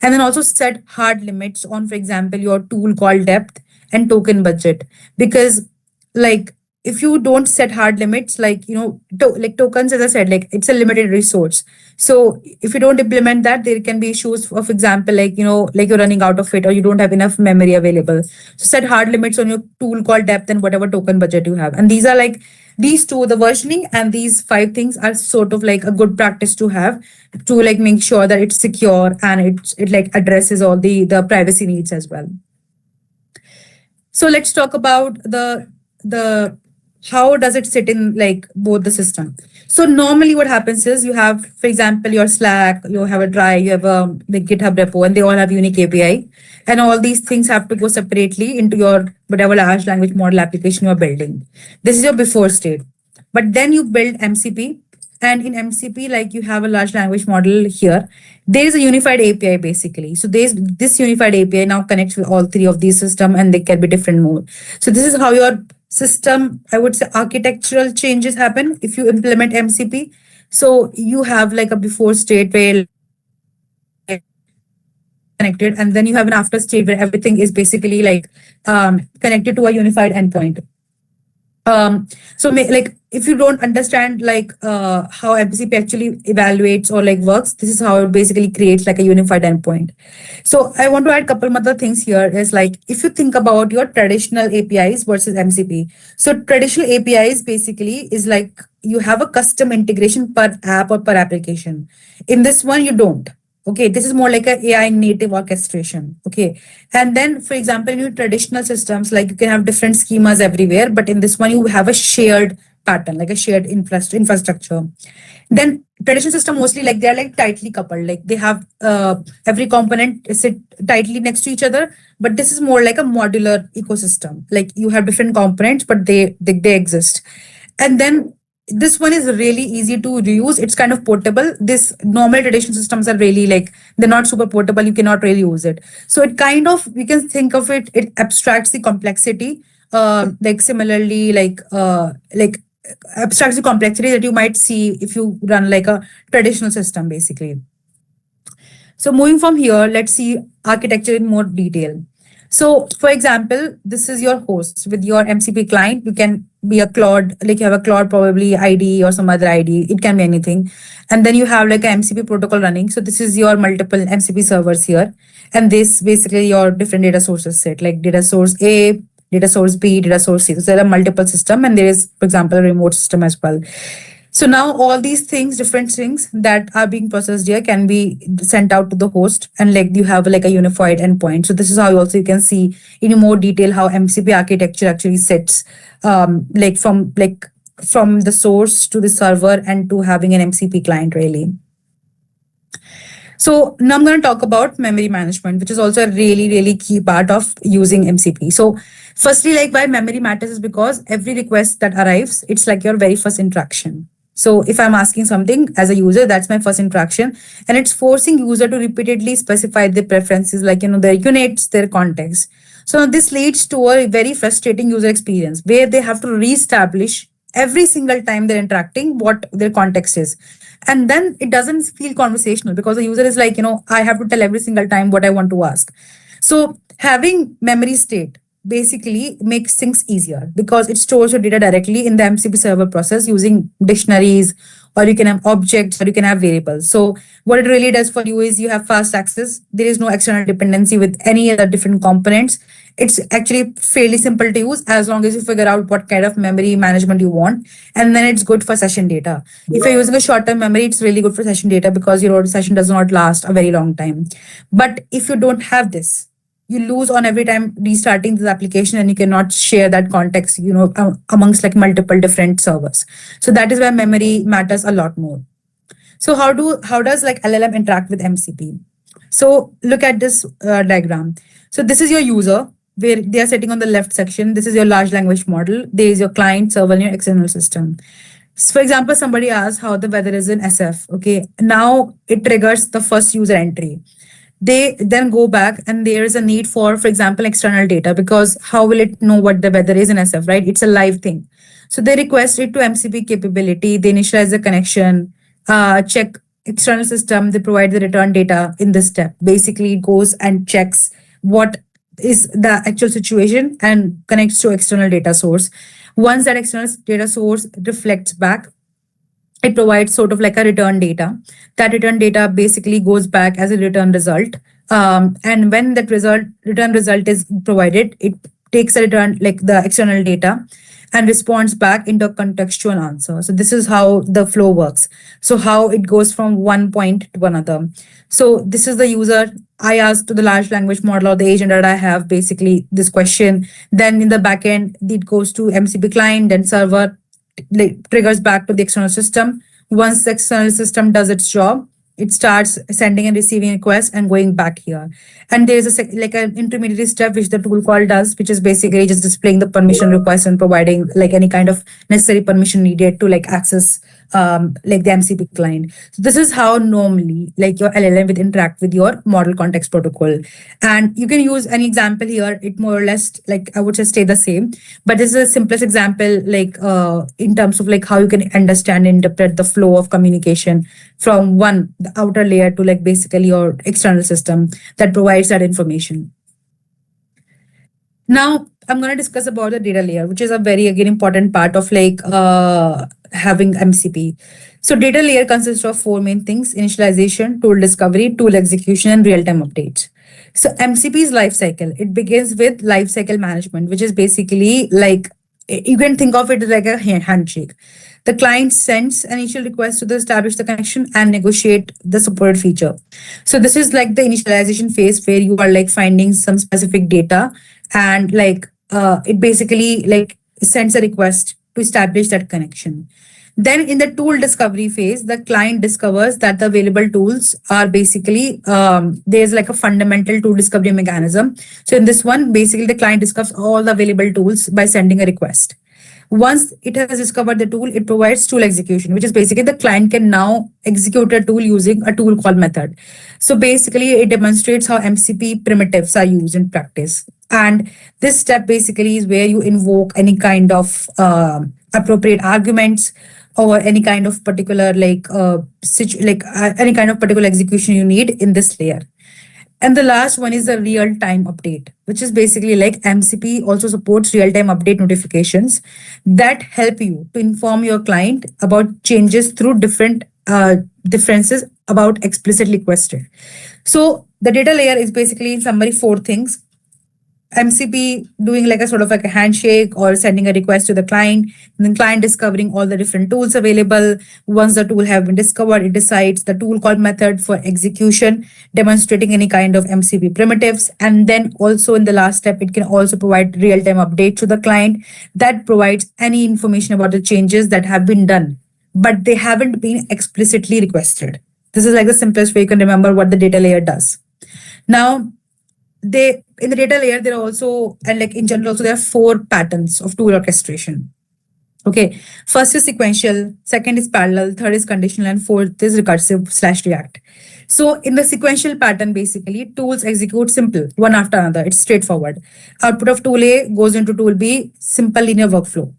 And then also set hard limits on, for example, your tool call depth and token budget, because like if you don't set hard limits, like, like tokens, as I said, like it's a limited resource. So if you don't implement that, there can be issues of example, like, like you're running out of it or you don't have enough memory available. So set hard limits on your tool call depth and whatever token budget you have. And these are like, these two, the versioning and these 5 things are sort of like a good practice to have to like make sure that it's secure and it like addresses all the privacy needs as well. So let's talk about the how does it sit in like both the system. So normally what happens is you have, for example, your Slack, you have a Drive, you have a the GitHub repo, and they all have unique API. And all these things have to go separately into your whatever large language model application you're building. This is your before state. But then you build MCP, and in MCP, like you have a large language model here, there is a unified API basically. So there's this unified API now connects with all three of these systems, and they can be different mode. So this is how your system, I would say, architectural changes happen if you implement MCP. So you have like a before state where connected, and then you have an after state where everything is basically like connected to a unified endpoint. Like if you don't understand like how MCP actually evaluates or like works, this is how it basically creates like a unified endpoint. So I want to add a couple other things here is like if you think about your traditional APIs versus MCP. So traditional APIs basically is like you have a custom integration per app or per application. In this one, you don't. Okay, this is more like an AI native orchestration. Okay, and then for example, in your traditional systems, like you can have different schemas everywhere, but in this one, you have a shared pattern, like a shared infrastructure. Then traditional system mostly like they're like tightly coupled, like they have every component sit tightly next to each other. But this is more like a modular ecosystem, like you have different components, but they exist. And then this one is really easy to reuse. It's kind of portable. This normal traditional systems are really like, they're not super portable. You cannot really use it. So it kind of, we can think of it, it abstracts the complexity, like similarly, like abstracts the complexity that you might see if you run like a traditional system, basically. So moving from here, let's see architecture in more detail. So for example, this is your host with your MCP client. You can be a Claude, like you have a Claude probably ID or some other ID. It can be anything. And then you have like an MCP protocol running. So this is your multiple MCP servers here. And this basically your different data sources set, like data source A, data source B, data source C. So there are multiple systems, and there is, for example, a remote system as well. So now all these things, different things that are being processed here can be sent out to the host, and like you have like a unified endpoint. So this is how you can see in more detail how MCP architecture actually sits like from the source to the server and to having an MCP client really. So now I'm going to talk about memory management, which is also a really, really key part of using MCP. So firstly, like why memory matters is because every request that arrives, it's like your very first interaction. So if I'm asking something as a user, that's my first interaction, and it's forcing user to repeatedly specify their preferences, like, their units, their context. So this leads to a very frustrating user experience where they have to reestablish every single time they're interacting what their context is. And then it doesn't feel conversational because the user is like, I have to tell every single time what I want to ask. So having memory state basically makes things easier because it stores your data directly in the MCP server process using dictionaries, or you can have objects, or you can have variables. So what it really does for you is you have fast access. There is no external dependency with any other different components. It's actually fairly simple to use as long as you figure out what kind of memory management you want. And then it's good for session data. If you're using a short-term memory, it's really good for session data because your session does not last a very long time. But if you don't have this, you lose on every time restarting this application, and you cannot share that context, amongst like multiple different servers. So that is why memory matters a lot more. So how does like LLM interact with MCP? So look at this diagram. So this is your user where they are sitting on the left section. This is your large language model. There is your client server and your external system. So for example, somebody asks how the weather is in SF. Okay, now it triggers the first user entry. They then go back, and there is a need for example, external data, because how will it know what the weather is in SF, right? It's a live thing. So they request it to MCP capability. They initialize the connection, check external system. They provide the return data in this step. Basically, it goes and checks what is the actual situation and connects to external data source. Once that external data source reflects back, it provides sort of like a return data. That return data basically goes back as a return result. And when that return result is provided, it takes the return, like the external data, and responds back into a contextual answer. So this is how the flow works. So how it goes from one point to another. So this is the user. I asked to the large language model or the agent that I have basically this question. Then in the backend, it goes to MCP client, then server, triggers back to the external system. Once the external system does its job, it starts sending and receiving requests and going back here. And there's like an intermediary step which the tool call does, which is basically just displaying the permission request and providing like any kind of necessary permission needed to like access like the MCP client. So this is how normally like your LLM will interact with your model context protocol. And you can use any example here. It more or less like I would just stay the same, but this is the simplest example like in terms of like how you can understand and interpret the flow of communication from the outer layer to like basically your external system that provides that information. Now I'm going to discuss about the data layer, which is a very again important part of like having MCP. So data layer consists of 4 main things: initialization, tool discovery, tool execution, and real-time updates. So MCP's life cycle, it begins with life cycle management, which is basically like, you can think of it like a handshake. The client sends an initial request to establish the connection and negotiate the supported feature. So this is like the initialization phase where you are like finding some specific data and like it basically like sends a request to establish that connection. Then in the tool discovery phase, the client discovers that the available tools are basically, there's like a fundamental tool discovery mechanism. So in this one, basically the client discovers all the available tools by sending a request. Once it has discovered the tool, it provides tool execution, which is basically the client can now execute a tool using a tool call method. So basically it demonstrates how MCP primitives are used in practice. And this step basically is where you invoke any kind of appropriate arguments or any kind of particular like any kind of particular execution you need in this layer. And the last one is the real-time update, which is basically like MCP also supports real-time update notifications that help you to inform your client about changes through different differences about explicitly requested. So the data layer is basically in summary 4 things: MCP doing like a sort of like a handshake or sending a request to the client, and then client discovering all the different tools available. Once the tool have been discovered, it decides the tool call method for execution, demonstrating any kind of MCP primitives. And then also in the last step, it can also provide real-time update to the client that provides any information about the changes that have been done, but they haven't been explicitly requested. This is like the simplest way you can remember what the data layer does. Now, in the data layer, there are also, and like in general, also there are 4 patterns of tool orchestration. Okay, first is sequential, second is parallel, third is conditional, and fourth is recursive/react. So in the sequential pattern, basically, tools execute simple, one after another. It's straightforward. Output of tool A goes into tool B, simple linear workflow.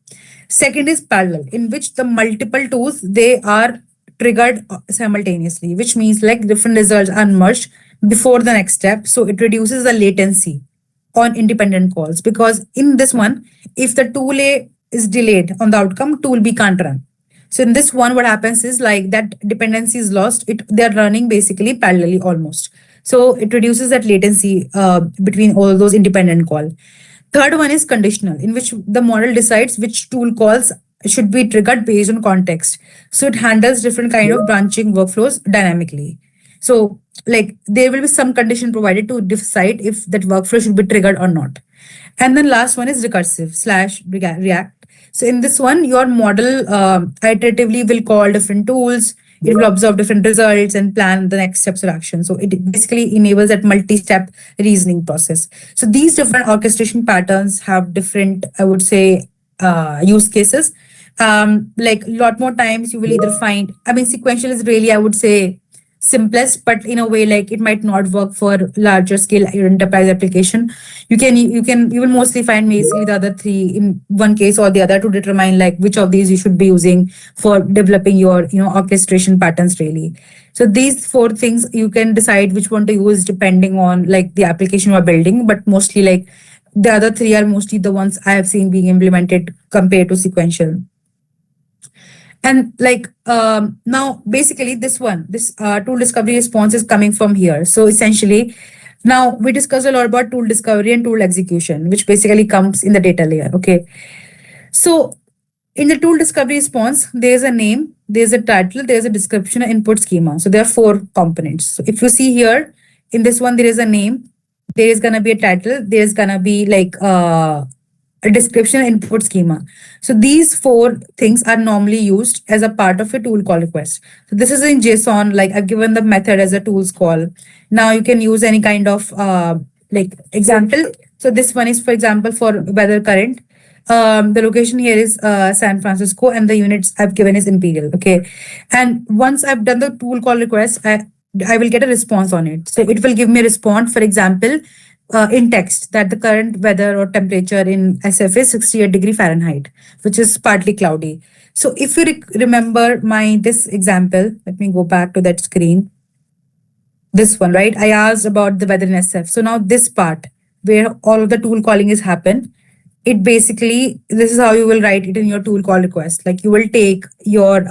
Second is parallel, in which the multiple tools, they are triggered simultaneously, which means like different results are merged before the next step. So it reduces the latency on independent calls, because in this one, if the tool A is delayed on the outcome, tool B can't run. So in this one, what happens is like that dependency is lost. They're running basically parallelly almost. So it reduces that latency between all those independent calls. Third one is conditional, in which the model decides which tool calls should be triggered based on context. So it handles different kind of branching workflows dynamically. So like there will be some condition provided to decide if that workflow should be triggered or not. And then last one is recursive/react. So in this one, your model iteratively will call different tools. It will observe different results and plan the next steps of action. So it basically enables that multi-step reasoning process. So these different orchestration patterns have different, I would say, use cases. Like a lot more times you will either find, I mean, sequential is really, I would say, simplest, but in a way like it might not work for larger scale enterprise application. You will mostly find basically the other 3 in one case or the other to determine like which of these you should be using for developing your orchestration patterns really. So these 4 things you can decide which one to use depending on like the application you are building, but mostly like the other 3 are mostly the ones I have seen being implemented compared to sequential. And like now basically this tool discovery response is coming from here. So essentially now we discussed a lot about tool discovery and tool execution, which basically comes in the data layer. Okay, so in the tool discovery response, there's a name, there's a title, there's a description, and input schema. So there are 4 components. So if you see here in this one, there is a name, there is gonna be a title, there's gonna be like a description, input schema. So these 4 things are normally used as a part of a tool call request. So this is in JSON, like I've given the method as a tools call. Now you can use any kind of like example. So this one is, for example, for weather current. The location here is San Francisco, and the units I've given is Imperial. Okay. And once I've done the tool call request, I will get a response on it. So it will give me a response, for example, in text that the current weather or temperature in SF is 68 Fahrenheit, which is partly cloudy. So if you remember this example, let me go back to that screen. This one, right? I asked about the weather in SF. So now this part where all of the tool calling is happen, it basically, this is how you will write it in your tool call request. Like you will take your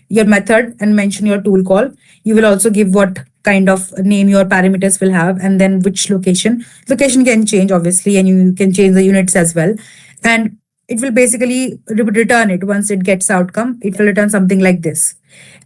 method and mention your tool call. You will also give what kind of name your parameters will have, and then which location. Location can change obviously, and you can change the units as well. And it will basically return it once it gets outcome. It will return something like this.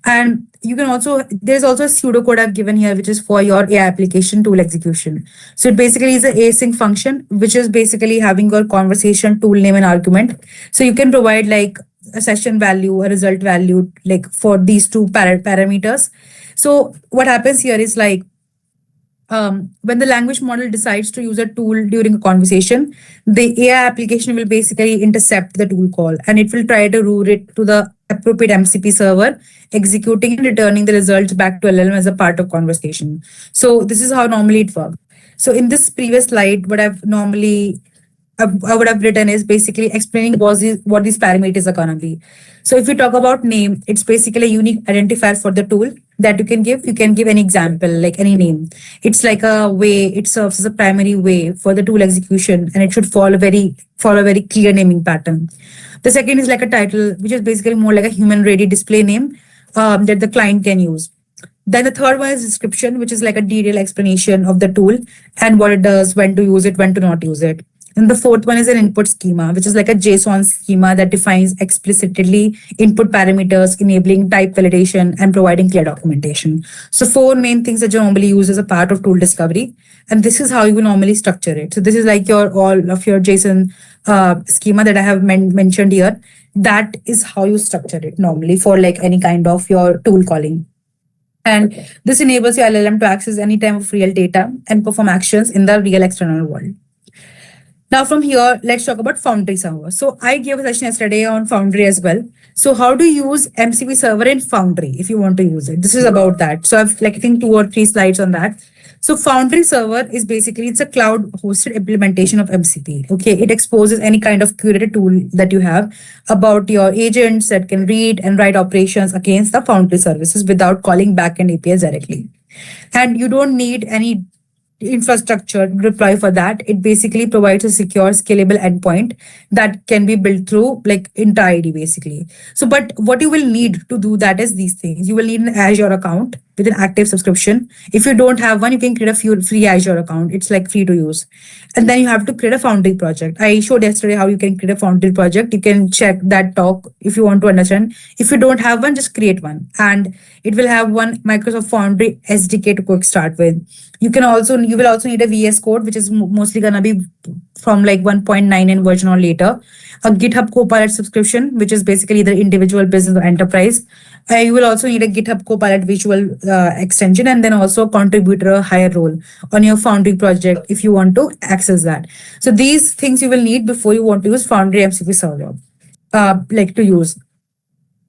And you can also, there's also a pseudocode I've given here, which is for your AI application tool execution. So it basically is an async function, which is basically having your conversation tool name and argument. So you can provide like a session value, a result value, like for these 2 parameters. So what happens here is like, when the language model decides to use a tool during a conversation, the AI application will basically intercept the tool call, and it will try to route it to the appropriate MCP server, executing and returning the results back to LLM as a part of conversation. So this is how normally it works. So in this previous slide, what I would have written is basically explaining what these parameters are going to be. So if you talk about name, it's basically a unique identifier for the tool that you can give. You can give an example, like any name. It's like a way, it serves as a primary way for the tool execution, and it should follow a very clear naming pattern. The second is like a title, which is basically more like a human-ready display name that the client can use. Then the third one is description, which is like a detailed explanation of the tool and what it does, when to use it, when to not use it. And the fourth one is an input schema, which is like a JSON schema that defines explicitly input parameters, enabling type validation and providing clear documentation. So 4 main things that you normally use as a part of tool discovery. And this is how you normally structure it. So this is like all of your JSON schema that I have mentioned here. That is how you structure it normally for like any kind of your tool calling. And this enables your LLM to access any type of real data and perform actions in the real external world. Now from here, let's talk about Foundry server. So I gave a session yesterday on Foundry as well. So how to use MCP server in Foundry if you want to use it. This is about that. So I've like I think 2 or 3 slides on that. So Foundry server is basically, it's a cloud hosted implementation of MCP. Okay, it exposes any kind of curated tool that you have about your agents that can read and write operations against the Foundry services without calling backend APIs directly. And you don't need any infrastructure deploy for that. It basically provides a secure, scalable endpoint that can be built through like entirety basically. So, but what you will need to do that is these things. You will need an Azure account with an active subscription. If you don't have one, you can create a free Azure account. It's like free to use. And then you have to create a Foundry project. I showed yesterday how you can create a Foundry project. You can check that talk if you want to understand. If you don't have one, just create one. And it will have one Microsoft Foundry SDK to quick start with. You will also need a VS Code, which is mostly gonna be from like 1.9 and version or later. A GitHub Copilot subscription, which is basically either individual, business, or enterprise. You will also need a GitHub Copilot visual extension, and then also a contributor, a higher role on your Foundry project if you want to access that. So these things you will need before you want to use Foundry MCP server, like to use.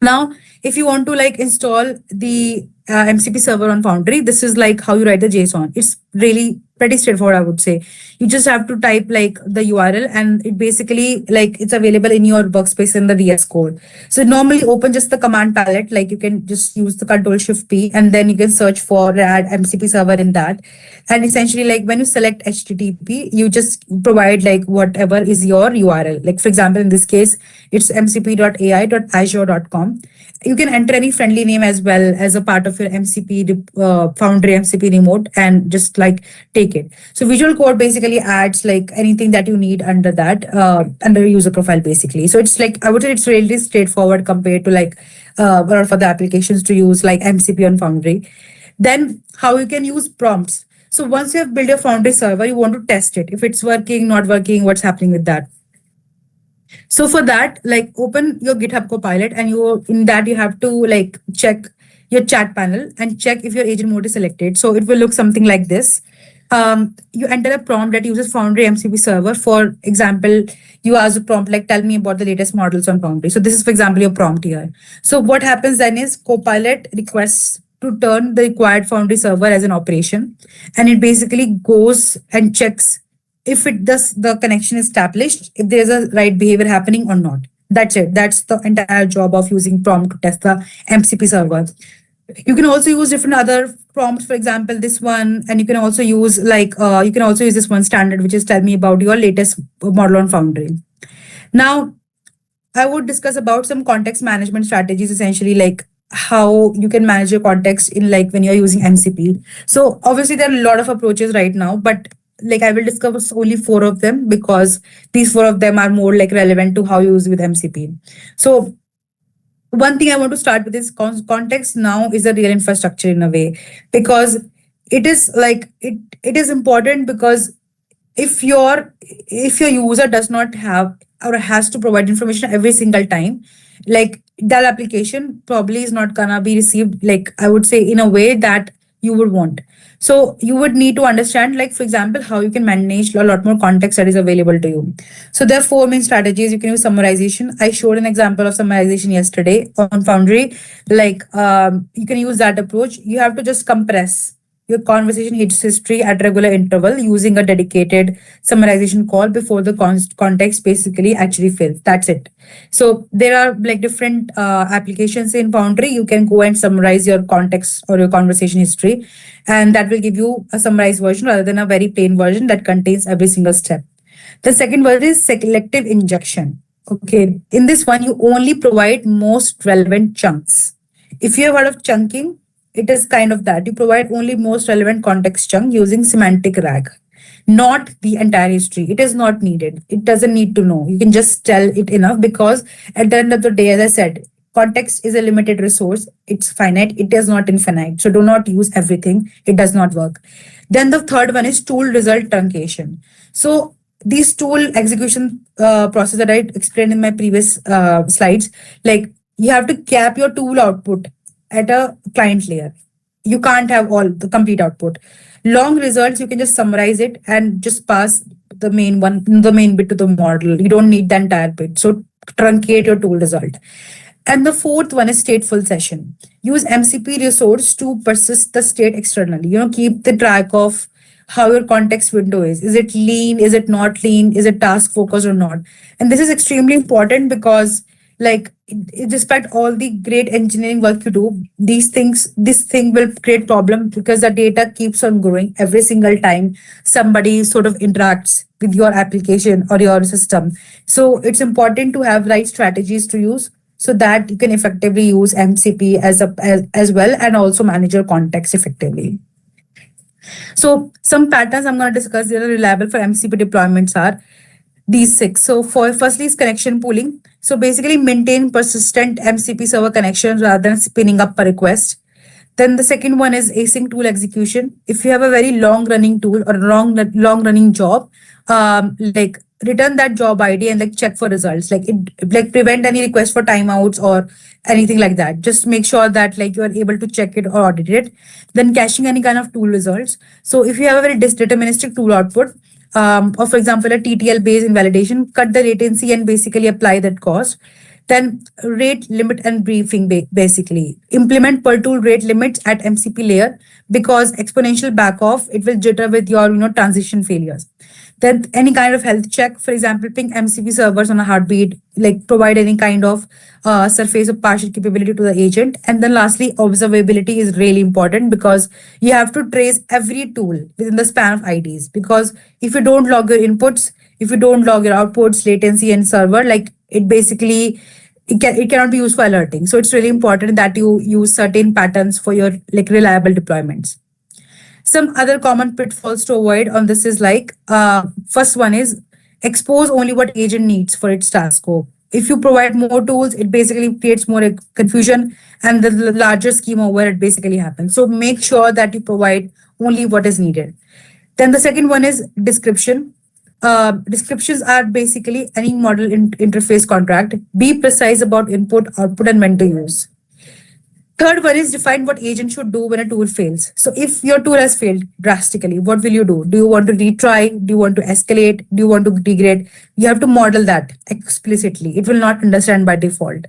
Now, if you want to like install the MCP server on Foundry, this is like how you write the JSON. It's really pretty straightforward, I would say. You just have to type like the URL, and it basically like it's available in your workspace in the VS Code. So normally open just the command palette, like you can just use the Ctrl+Shift+P, and then you can search for add MCP server in that. And essentially like when you select HTTP, you just provide like whatever is your URL. Like for example, in this case, it's mcp.ai.azure.com. You can enter any friendly name as well as a part of your MCP Foundry MCP remote and just like take it. So Visual Code basically adds like anything that you need under that under user profile basically. So it's like I would say it's really straightforward compared to like for the applications to use like MCP on Foundry. Then how you can use prompts. So once you have built your Foundry server, you want to test it if it's working, not working, what's happening with that. So for that, like open your GitHub Copilot, and in that you have to like check your chat panel and check if your agent mode is selected. So it will look something like this. You enter a prompt that uses Foundry MCP server. For example, you ask a prompt like, tell me about the latest models on Foundry. So this is, for example, your prompt here. So what happens then is Copilot requests to turn the required Foundry server as an operation, and it basically goes and checks if it does the connection is established, if there's a right behavior happening or not. That's it. That's the entire job of using prompt to test the MCP server. You can also use different other prompts, for example, this one, and you can also use this one standard, which is tell me about your latest model on Foundry. Now, I would discuss about some context management strategies, essentially like how you can manage your context in like when you're using MCP. So obviously there are a lot of approaches right now, but like I will discuss only 4 of them because these 4 of them are more like relevant to how you use with MCP. So one thing I want to start with is context now is a real infrastructure in a way, because it is like it is important, because if your user does not have or has to provide information every single time, like that application probably is not gonna be received, like I would say, in a way that you would want. So you would need to understand, like for example, how you can manage a lot more context that is available to you. So there are 4 main strategies. You can use summarization. I showed an example of summarization yesterday on Foundry. Like you can use that approach. You have to just compress your conversation history at regular interval using a dedicated summarization call before the context basically actually fills. That's it. So there are like different applications in Foundry. You can go and summarize your context or your conversation history, and that will give you a summarized version rather than a very plain version that contains every single step. The second word is selective injection. Okay, in this one, you only provide most relevant chunks. If you have heard of chunking, it is kind of that. You provide only most relevant context chunk using semantic RAG, not the entire history. It is not needed. It doesn't need to know. You can just tell it enough, because at the end of the day, as I said, context is a limited resource. It's finite. It is not infinite. So do not use everything. It does not work. Then the third one is tool result truncation. So these tool execution process that I explained in my previous slides, like you have to cap your tool output at a client layer. You can't have all the complete output. Long results, you can just summarize it and just pass the main bit to the model. You don't need the entire bit. So truncate your tool result. And the fourth one is stateful session. Use MCP resource to persist the state externally. Keep the track of how your context window is. Is it lean? Is it not lean? Is it task focused or not? And this is extremely important because, like, despite all the great engineering work you do, this thing will create problem because the data keeps on growing every single time somebody sort of interacts with your application or your system. So it's important to have right strategies to use so that you can effectively use MCP as well, and also manage your context effectively. So some patterns I'm going to discuss that are reliable for MCP deployments are these 6. So firstly is connection pooling. So basically maintain persistent MCP server connections rather than spinning up a request. Then the second one is async tool execution. If you have a very long running tool or long running job, like return that job ID and like check for results. Like prevent any request for timeouts or anything like that. Just make sure that like you are able to check it or audit it. Then caching any kind of tool results. So if you have a very deterministic tool output, or for example, a TTL based invalidation, cut the latency and basically apply that cost. Then rate limit and briefing, basically implement per tool rate limits at MCP layer, because exponential back off, it will jitter with your transition failures. Then any kind of health check, for example, ping MCP servers on a heartbeat, like provide any kind of surface of partial capability to the agent. And then lastly, observability is really important because you have to trace every tool within the span of IDs, because if you don't log your inputs, if you don't log your outputs, latency and server, like it basically it cannot be used for alerting. So it's really important that you use certain patterns for your like reliable deployments. Some other common pitfalls to avoid on this is like, first one is expose only what agent needs for its task scope. If you provide more tools, it basically creates more confusion and the larger schema where it basically happens. So make sure that you provide only what is needed. Then the second one is description. Descriptions are basically any model interface contract. Be precise about input, output, and when to use. Third one is define what agent should do when a tool fails. So if your tool has failed drastically, what will you do? Do you want to retry? Do you want to escalate? Do you want to degrade? You have to model that explicitly. It will not understand by default.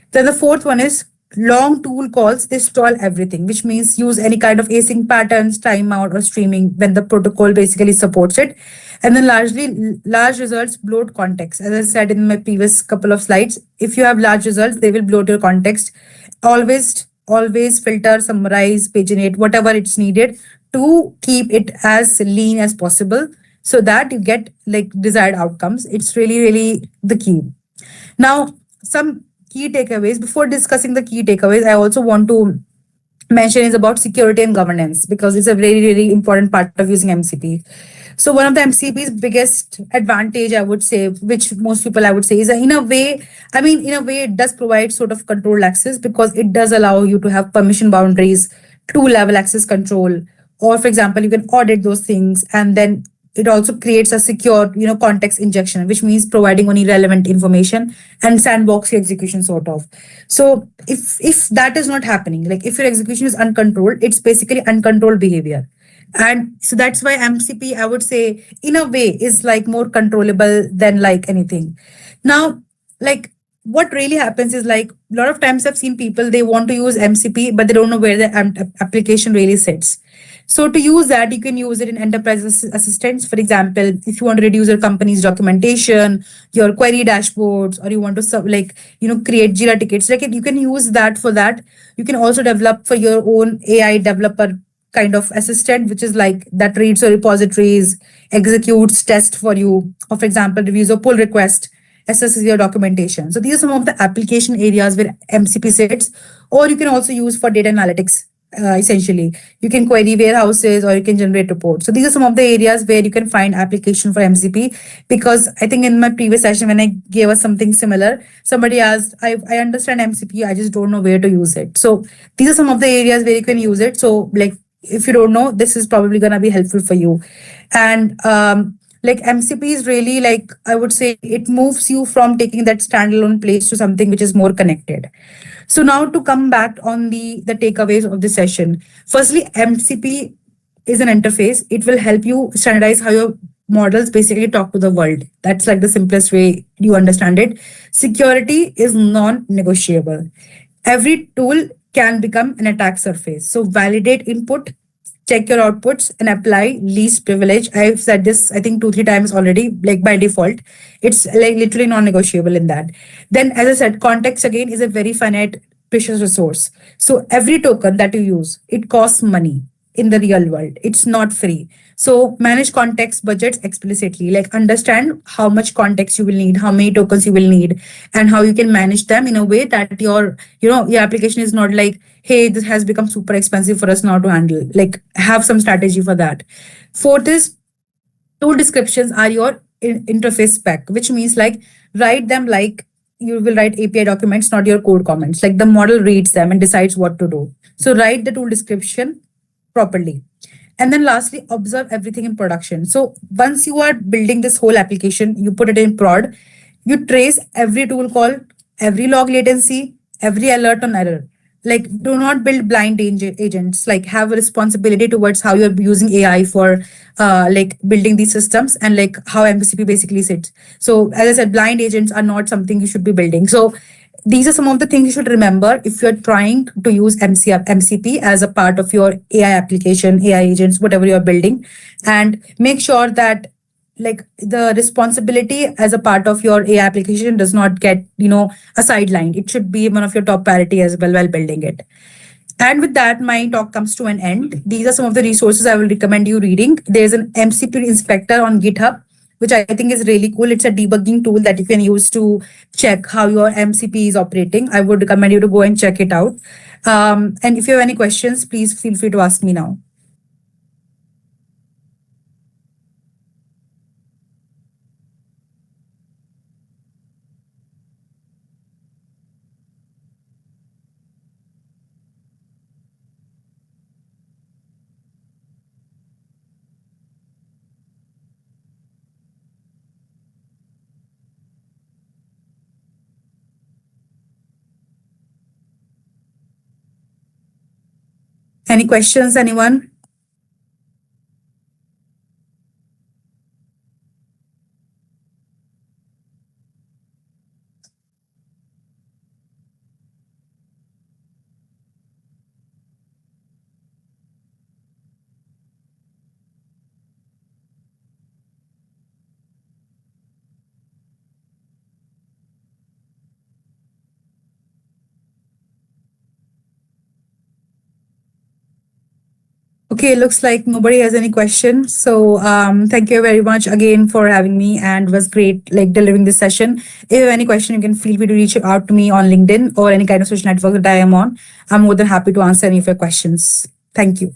Then the fourth one is long tool calls install everything, which means use any kind of async patterns, timeout, or streaming when the protocol basically supports it. And then large results bloat context. As I said in my previous couple of slides, if you have large results, they will bloat your context. Always filter, summarize, paginate, whatever it's needed to keep it as lean as possible so that you get like desired outcomes. It's really the key. Now, some key takeaways. Before discussing the key takeaways, I also want to mention is about security and governance because it's a very important part of using MCP. So one of the MCP's biggest advantage, I would say, which most people I would say, is in a way, it does provide sort of control access because it does allow you to have permission boundaries, two-level access control, or for example, you can audit those things, and then it also creates a secure, context injection, which means providing only relevant information and sandbox your execution sort of. So if that is not happening, like if your execution is uncontrolled, it's basically uncontrolled behavior. And so that's why MCP, I would say, in a way, is like more controllable than like anything. Now, like what really happens is like a lot of times I've seen people, they want to use MCP, but they don't know where the application really sits. So to use that, you can use it in enterprise assistants. For example, if you want to reduce your company's documentation, your query dashboards, or you want to create Jira tickets, like you can use that for that. You can also develop for your own AI developer kind of assistant, which is like that reads your repositories, executes test for you, or for example, reviews a pull request, assesses your documentation. So these are some of the application areas where MCP sits, or you can also use for data analytics. Essentially, you can query warehouses or you can generate reports. So these are some of the areas where you can find application for MCP. Because I think in my previous session when I gave us something similar, somebody asked, I understand MCP, I just don't know where to use it. So these are some of the areas where you can use it. So like if you don't know, this is probably going to be helpful for you. And like MCP is really like, I would say it moves you from taking that standalone place to something which is more connected. So now to come back on the takeaways of the session. Firstly, MCP is an interface. It will help you standardize how your models basically talk to the world. That's like the simplest way you understand it. Security is non-negotiable. Every tool can become an attack surface. So validate input, check your outputs, and apply least privilege. I've said this, I think 2-3 times already, like by default. It's like literally non-negotiable in that. Then, as I said, context again is a very finite, precious resource. So every token that you use, it costs money in the real world. It's not free. So manage context budgets explicitly, like understand how much context you will need, how many tokens you will need, and how you can manage them in a way that your application is not like, hey, this has become super expensive for us now to handle. Like have some strategy for that. Fourth is tool descriptions are your interface spec, which means like write them like you will write API documents, not your code comments. Like the model reads them and decides what to do. So write the tool description properly. And then lastly, observe everything in production. So once you are building this whole application, you put it in prod, you trace every tool call, every log latency, every alert on error. Like do not build blind agents, like have a responsibility towards how you're using AI for like building these systems and like how MCP basically sits. So as I said, blind agents are not something you should be building. So these are some of the things you should remember if you're trying to use MCP as a part of your AI application, AI agents, whatever you're building. And make sure that like the responsibility as a part of your AI application does not get, a sideline. It should be one of your top priority as well while building it. And with that, my talk comes to an end. These are some of the resources I will recommend you reading. There's an MCP inspector on GitHub, which I think is really cool. It's a debugging tool that you can use to check how your MCP is operating. I would recommend you to go and check it out. And if you have any questions, please feel free to ask me now. Any questions, anyone? Okay, looks like nobody has any questions. So thank you very much again for having me, and it was great like delivering this session. If you have any question, you can feel free to reach out to me on LinkedIn or any kind of social network that I am on. I'm more than happy to answer any of your questions. Thank you.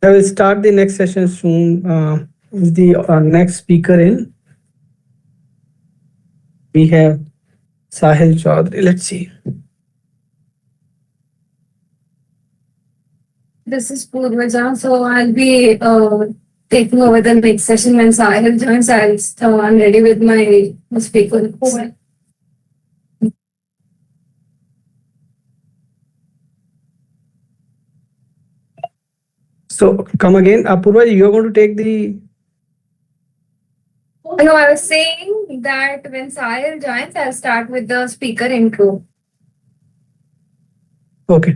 I will start the next session soon. Is the next speaker in? We have Sahil Choudhary. Let's see. This is Purvaja, so I'll be taking over the next session when Sahil joins. I'm ready with my speaker. So come again, Apurva, you are going to take the. No, I was saying that when Sahil joins, I'll start with the speaker intro. Okay.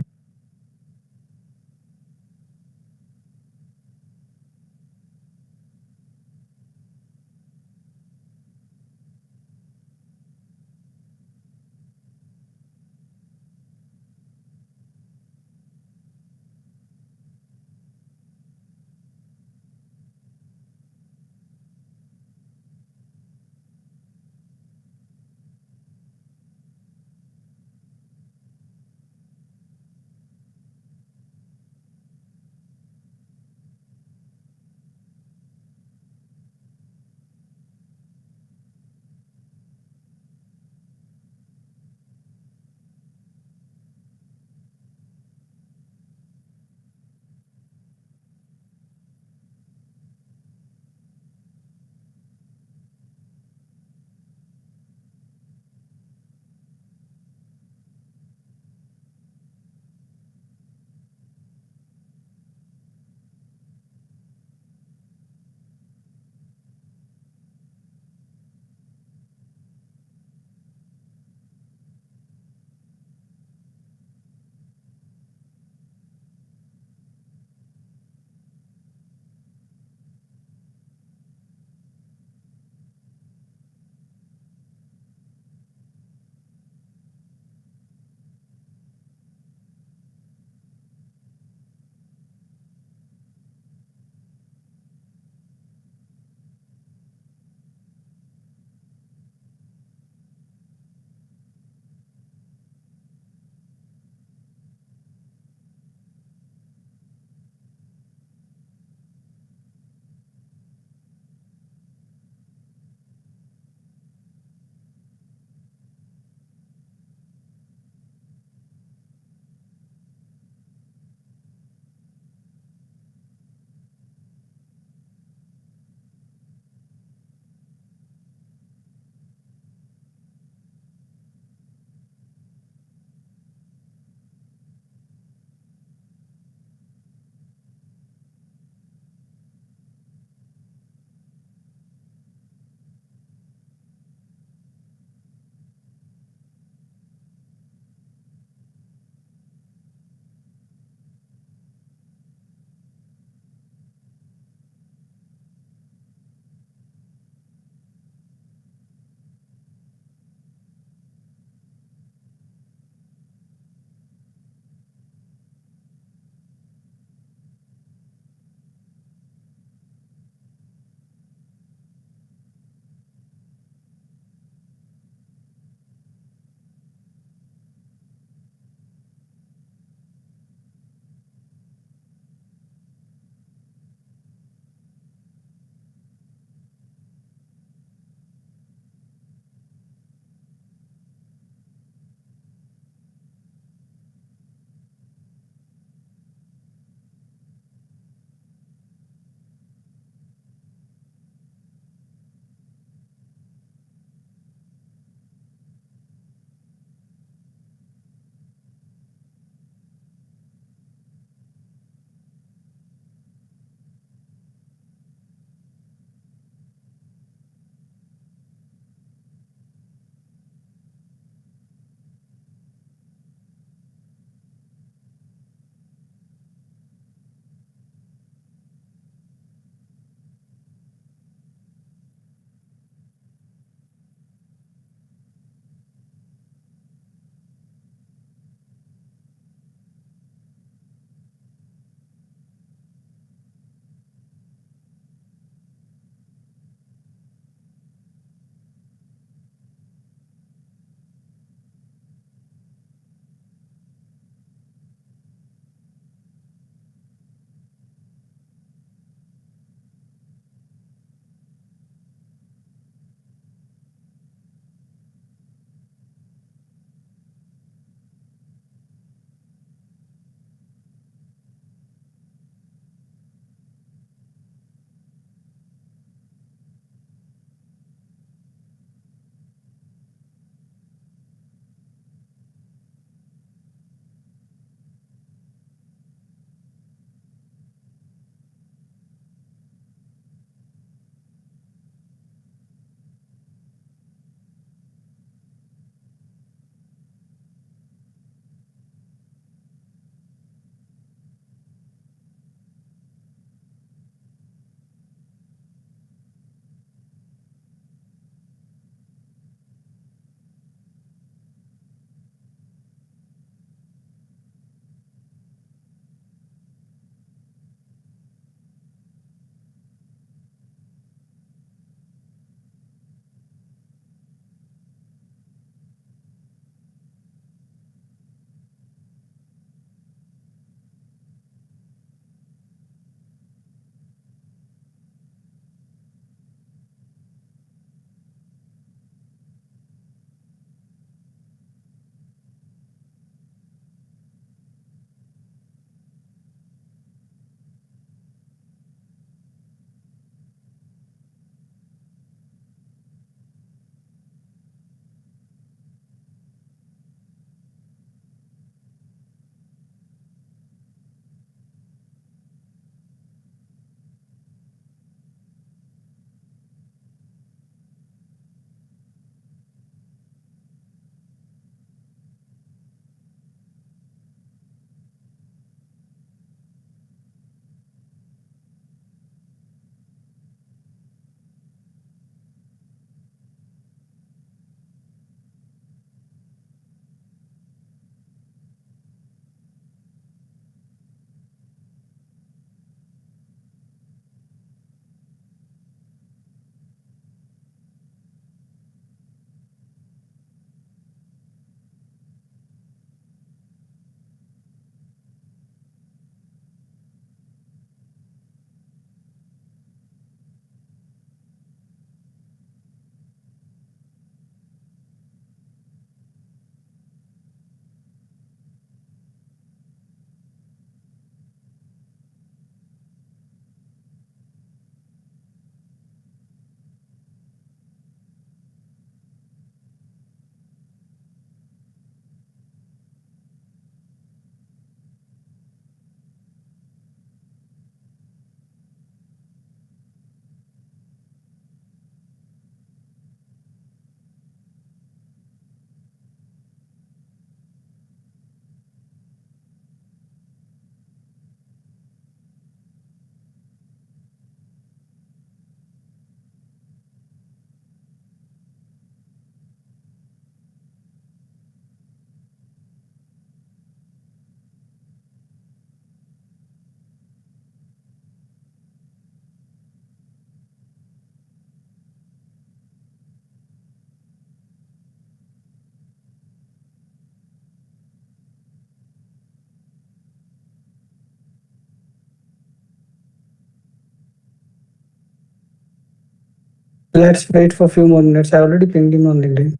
Let's wait for a few more minutes. I already pinged him on LinkedIn.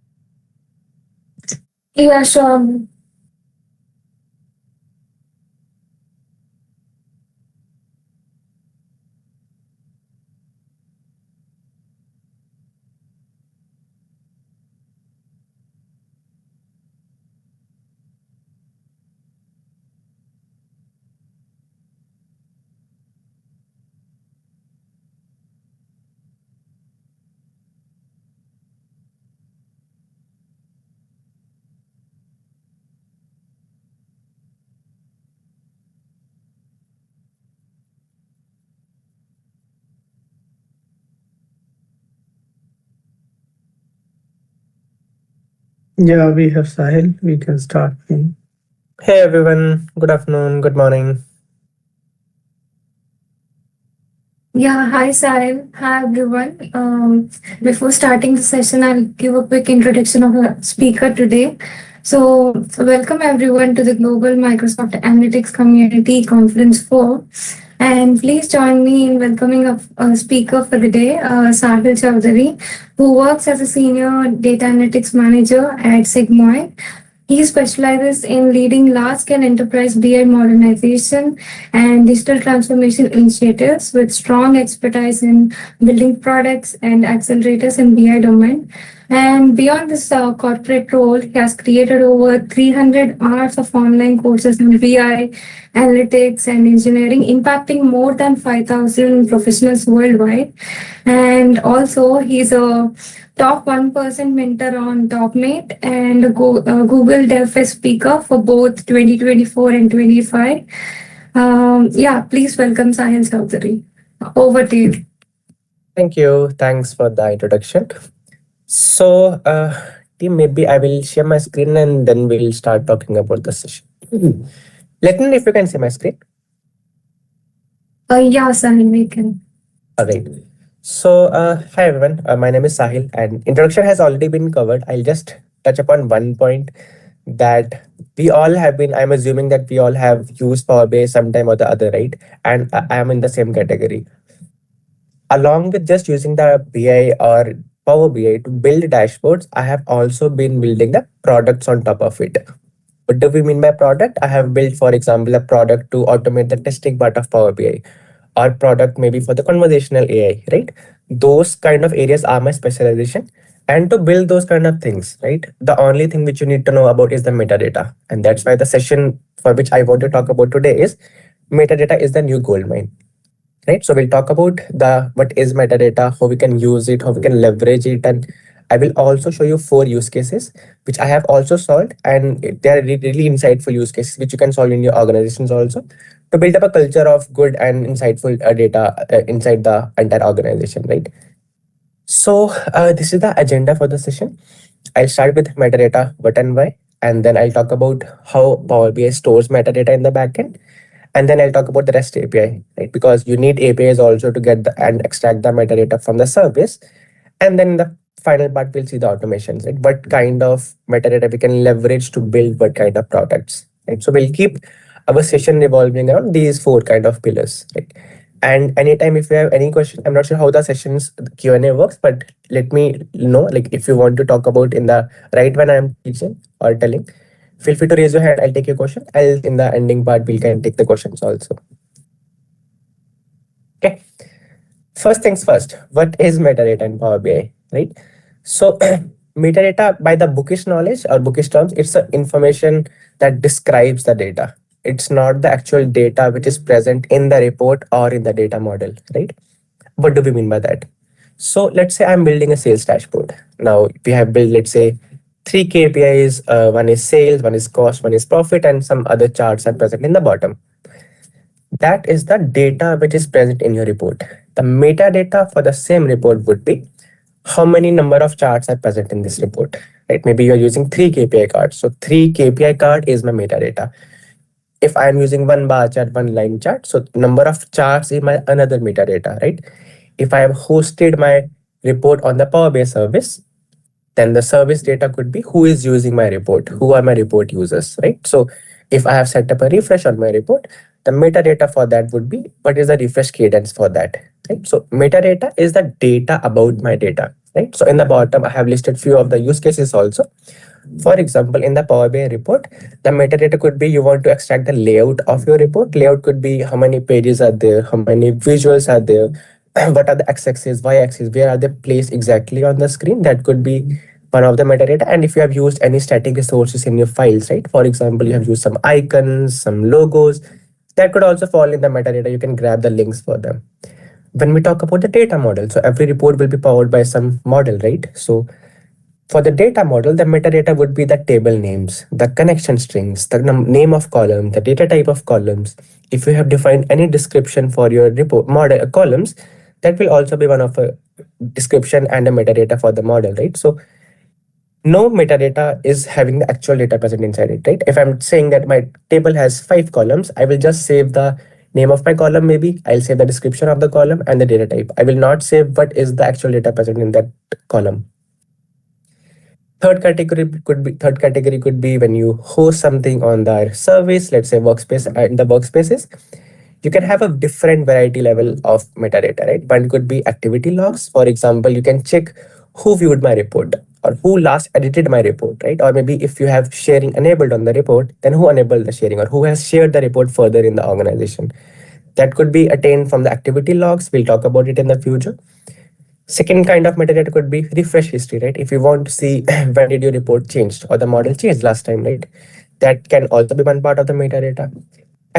Yeah, sure. Yeah, we have Sahil. We can start. Hey everyone, good afternoon, good morning. Yeah, hi Sahil. Hi everyone. Before starting the session, I'll give a quick introduction of the speaker today. So, welcome everyone to the Global Microsoft Analytics Community Conference 4. And please join me in welcoming a speaker for the day, Sahil Choudhary, who works as a senior data analytics manager at Sigmoid. He specializes in leading large-scale enterprise BI modernization and digital transformation initiatives with strong expertise in building products and accelerators in BI domain. And beyond this corporate role, he has created over 300 hours of online courses in BI, analytics, and engineering, impacting more than 5,000 professionals worldwide. And also, he's a top 1% mentor on TopMate and Google DevFest speaker for both 2024 and 25. Yeah, please welcome Sahil Choudhary. Over to you. Thank you. Thanks for the introduction. So, team, maybe I will share my screen and then we'll start talking about the session. Let me know if you can see my screen. Yeah, Sahil, we can. All right. So, hi everyone. My name is Sahil, and introduction has already been covered. I'll just touch upon one point that we all have been. I'm assuming that we all have used Power BI sometime or the other, right? And I am in the same category. Along with just using the BI or Power BI to build dashboards, I have also been building the products on top of it. What do we mean by product? I have built, for example, a product to automate the testing part of Power BI, or product maybe for the conversational AI, right? Those kind of areas are my specialization. And to build those kind of things, right? The only thing which you need to know about is the metadata. And that's why the session for which I want to talk about today is metadata is the new gold mine. Right, so we'll talk about the what is metadata, how we can use it, how we can leverage it, and I will also show you 4 use cases which I have also solved, and they are really insightful use cases which you can solve in your organizations also to build up a culture of good and insightful data inside the entire organization, right? So this is the agenda for the session. I'll start with metadata, what and why, and then I'll talk about how Power BI stores metadata in the backend. And then I'll talk about the REST API, right? Because you need APIs also to get and extract the metadata from the service. And then the final part, we'll see the automations, right? What kind of metadata we can leverage to build what kind of products, right? So we'll keep our session revolving around these 4 kind of pillars, right? And anytime if you have any question, I'm not sure how the sessions Q&A works, but let me know, like if you want to talk about in the right when I'm teaching or telling, feel free to raise your hand. I'll take your question. In the ending part, we can take the questions also. Okay. First things first, what is metadata in Power BI, right? So metadata, by the bookish knowledge or bookish terms, it's the information that describes the data. It's not the actual data which is present in the report or in the data model, right? What do we mean by that? So let's say I'm building a sales dashboard. Now we have built, let's say, 3 KPIs. One is sales, one is cost, one is profit, and some other charts are present in the bottom. That is the data which is present in your report. The metadata for the same report would be how many number of charts are present in this report, right? Maybe you're using 3 KPI cards. So 3 KPI card is my metadata. If I'm using 1 bar chart, 1 line chart, so number of charts is my another metadata, right? If I have hosted my report on the Power BI service, then the service data could be who is using my report, who are my report users, right? So if I have set up a refresh on my report, the metadata for that would be what is the refresh cadence for that, right? So metadata is the data about my data, right? So in the bottom, I have listed few of the use cases also. For example, in the Power BI report, the metadata could be you want to extract the layout of your report. Layout could be how many pages are there, how many visuals are there, what are the x-axis, y-axis, where are they placed exactly on the screen. That could be one of the metadata. And if you have used any static resources in your files, right? For example, you have used some icons, some logos, that could also fall in the metadata. You can grab the links for them. When we talk about the data model, so every report will be powered by some model, right? So for the data model, the metadata would be the table names, the connection strings, the name of column, the data type of columns. If you have defined any description for your report model columns, that will also be one of a description and a metadata for the model, right? So no metadata is having the actual data present inside it, right? If I'm saying that my table has 5 columns, I will just save the name of my column, maybe I'll save the description of the column and the data type. I will not save what is the actual data present in that column. Third category could be when you host something on the service, let's say workspace, in the workspaces, you can have a different variety level of metadata, right? One could be activity logs. For example, you can check who viewed my report or who last edited my report, right? Or maybe if you have sharing enabled on the report, then who enabled the sharing or who has shared the report further in the organization. That could be attained from the activity logs. We'll talk about it in the future. Second kind of metadata could be refresh history, right? If you want to see when did your report changed or the model changed last time, right? That can also be one part of the metadata.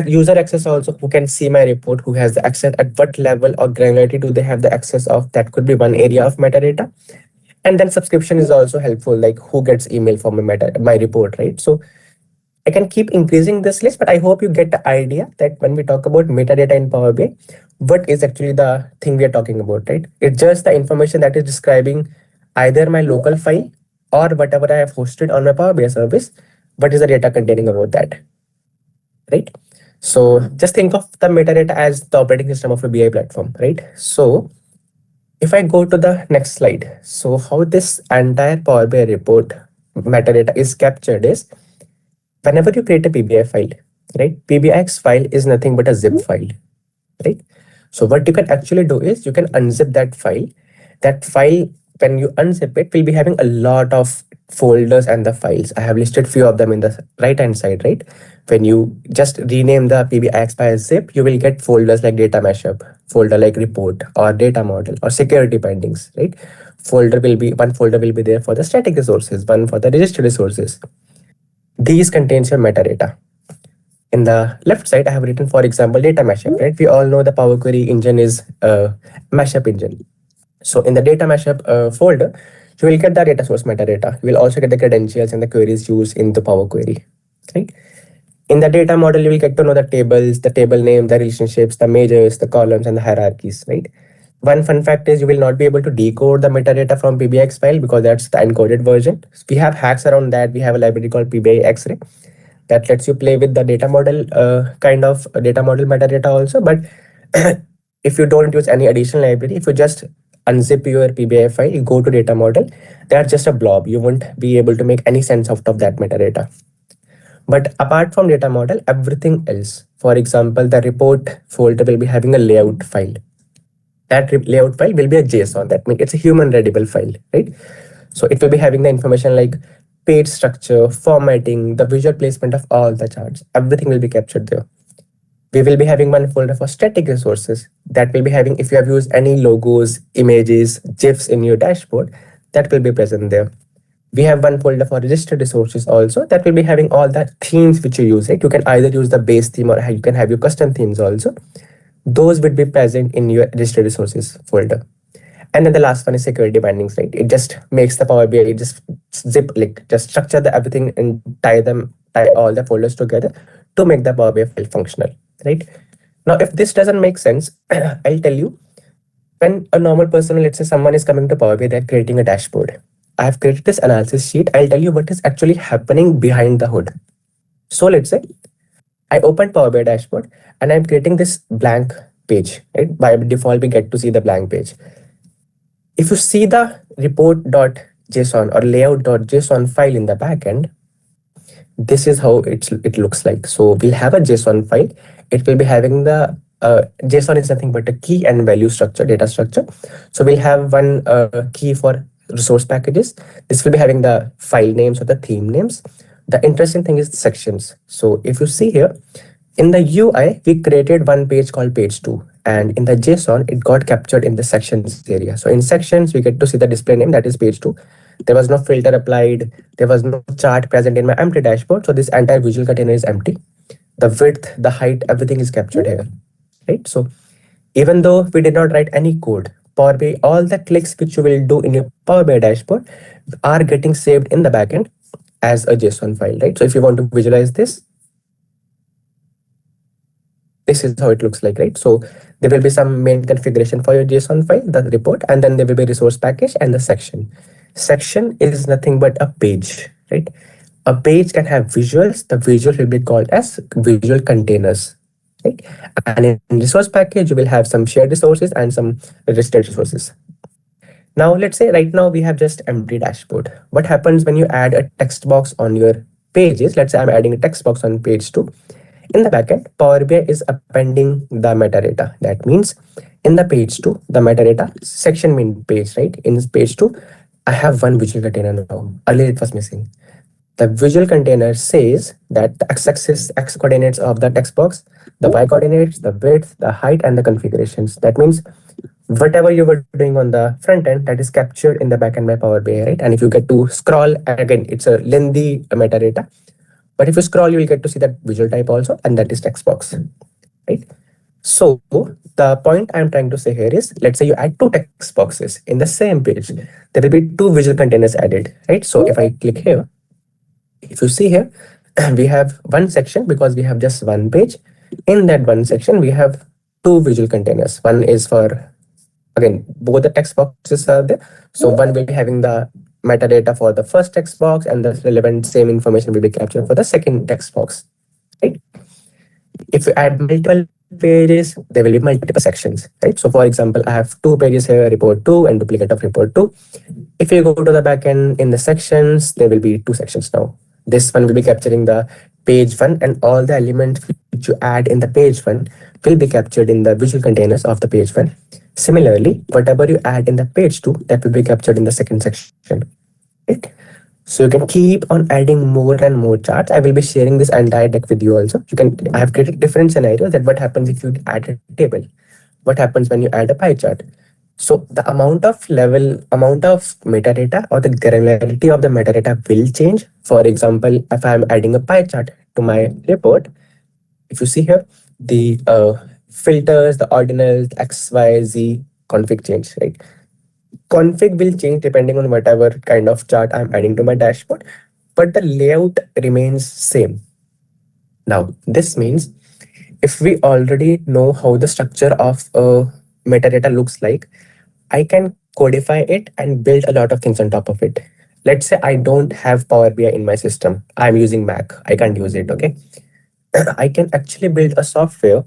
User access also, who can see my report, who has the access, at what level or granularity do they have the access of, that could be one area of metadata. And then subscription is also helpful, like who gets email from my report, right? So I can keep increasing this list, but I hope you get the idea that when we talk about metadata in Power BI, what is actually the thing we are talking about, right? It's just the information that is describing either my local file or whatever I have hosted on my Power BI service. What is the data containing about that, right? So just think of the metadata as the operating system of a BI platform, right? So if I go to the next slide, so how this entire Power BI report metadata is captured is, whenever you create a PBI file, right? PBIX file is nothing but a zip file, right? So what you can actually do is you can unzip that file. That file, when you unzip it, will be having a lot of folders and the files. I have listed few of them in the right hand side, right? When you just rename the PBIX by a zip, you will get folders like data mashup, folder like report or data model or security bindings, right? One folder will be there for the static resources, one for the registered resources. These contains your metadata. In the left side, I have written, for example, data mashup, right? We all know the Power Query engine is a mashup engine. So in the data mashup folder, you will get the data source metadata. You will also get the credentials and the queries used in the Power Query, right? In the data model, you will get to know the tables, the table name, the relationships, the measures, the columns, and the hierarchies, right? One fun fact is you will not be able to decode the metadata from PBIX file because that's the encoded version. We have hacks around that. We have a library called PBI X-ray that lets you play with the data model kind of data model metadata also. But if you don't use any additional library, if you just unzip your PBI file, you go to data model, that's just a blob. You won't be able to make any sense out of that metadata. But apart from data model, everything else, for example, the report folder will be having a layout file. That layout file will be a JSON. That means it's a human readable file, right? So it will be having the information like page structure, formatting, the visual placement of all the charts. Everything will be captured there. We will be having one folder for static resources that will be having, if you have used any logos, images, GIFs in your dashboard, that will be present there. We have one folder for registered resources also that will be having all the themes which you use, right? You can either use the base theme or you can have your custom themes also. Those would be present in your registered resources folder. And then the last one is security bindings, right? It just makes the Power BI just zip, like just structure the everything and tie all the folders together to make the Power BI file functional, right? Now, if this doesn't make sense, I'll tell you, when a normal person, let's say someone is coming to Power BI, they're creating a dashboard. I have created this analysis sheet. I'll tell you what is actually happening behind the hood. So let's say I opened Power BI dashboard and I'm creating this blank page, right? By default, we get to see the blank page. If you see the report.json or layout.json file in the backend, this is how it looks like. So we'll have a JSON file. It will be having the JSON is nothing but a key and value structure, data structure. So we'll have one key for resource packages. This will be having the file names or the theme names. The interesting thing is the sections. So if you see here, in the UI, we created one page called page 2. And in the JSON, it got captured in the sections area. So in sections, we get to see the display name, that is page 2. There was no filter applied. There was no chart present in my empty dashboard. So this entire visual container is empty. The width, the height, everything is captured here, right? So even though we did not write any code, Power BI, all the clicks which you will do in your Power BI dashboard are getting saved in the backend as a JSON file, right? So if you want to visualize this is how it looks like, right? So there will be some main configuration for your JSON file, the report, and then there will be resource package and the section. Section is nothing but a page, right? A page can have visuals. The visual will be called as visual containers, right? And in resource package, you will have some shared resources and some registered resources. Now, let's say right now we have just empty dashboard. What happens when you add a text box on your pages? Let's say I'm adding a text box on page 2. In the backend, Power BI is appending the metadata. That means in the page 2, the metadata section mean page, right? In this page 2, I have one visual container now. Earlier it was missing. The visual container says that the x-axis, x coordinates of the text box, the y coordinates, the width, the height, and the configurations. That means whatever you were doing on the front end, that is captured in the backend by Power BI, right? And if you get to scroll, again, it's a lengthy metadata. But if you scroll, you will get to see that visual type also, and that is text box, right? So the point I'm trying to say here is, let's say you add 2 text boxes in the same page, there will be 2 visual containers added, right? So if I click here, if you see here, we have one section because we have just one page. In that one section, we have 2 visual containers. One is for, again, both the text boxes are there. So one will be having the metadata for the first text box, and the relevant same information will be captured for the second text box, right? If you add multiple pages, there will be multiple sections, right? So for example, I have 2 pages here, report 2 and duplicate of report 2. If you go to the backend in the sections, there will be 2 sections now. This one will be capturing the page 1, and all the elements which you add in the page 1 will be captured in the visual containers of the page 1. Similarly, whatever you add in the page 2, that will be captured in the second section, right? So you can keep on adding more and more charts. I will be sharing this entire deck with you also. I have created different scenarios that what happens if you add a table, what happens when you add a pie chart. So the amount of metadata or the granularity of the metadata will change. For example, if I'm adding a pie chart to my report, if you see here, the filters, the ordinals, X, Y, Z config change, right? Config will change depending on whatever kind of chart I'm adding to my dashboard, but the layout remains same. Now, this means if we already know how the structure of metadata looks like, I can codify it and build a lot of things on top of it. Let's say I don't have Power BI in my system. I'm using Mac. I can't use it, okay? I can actually build a software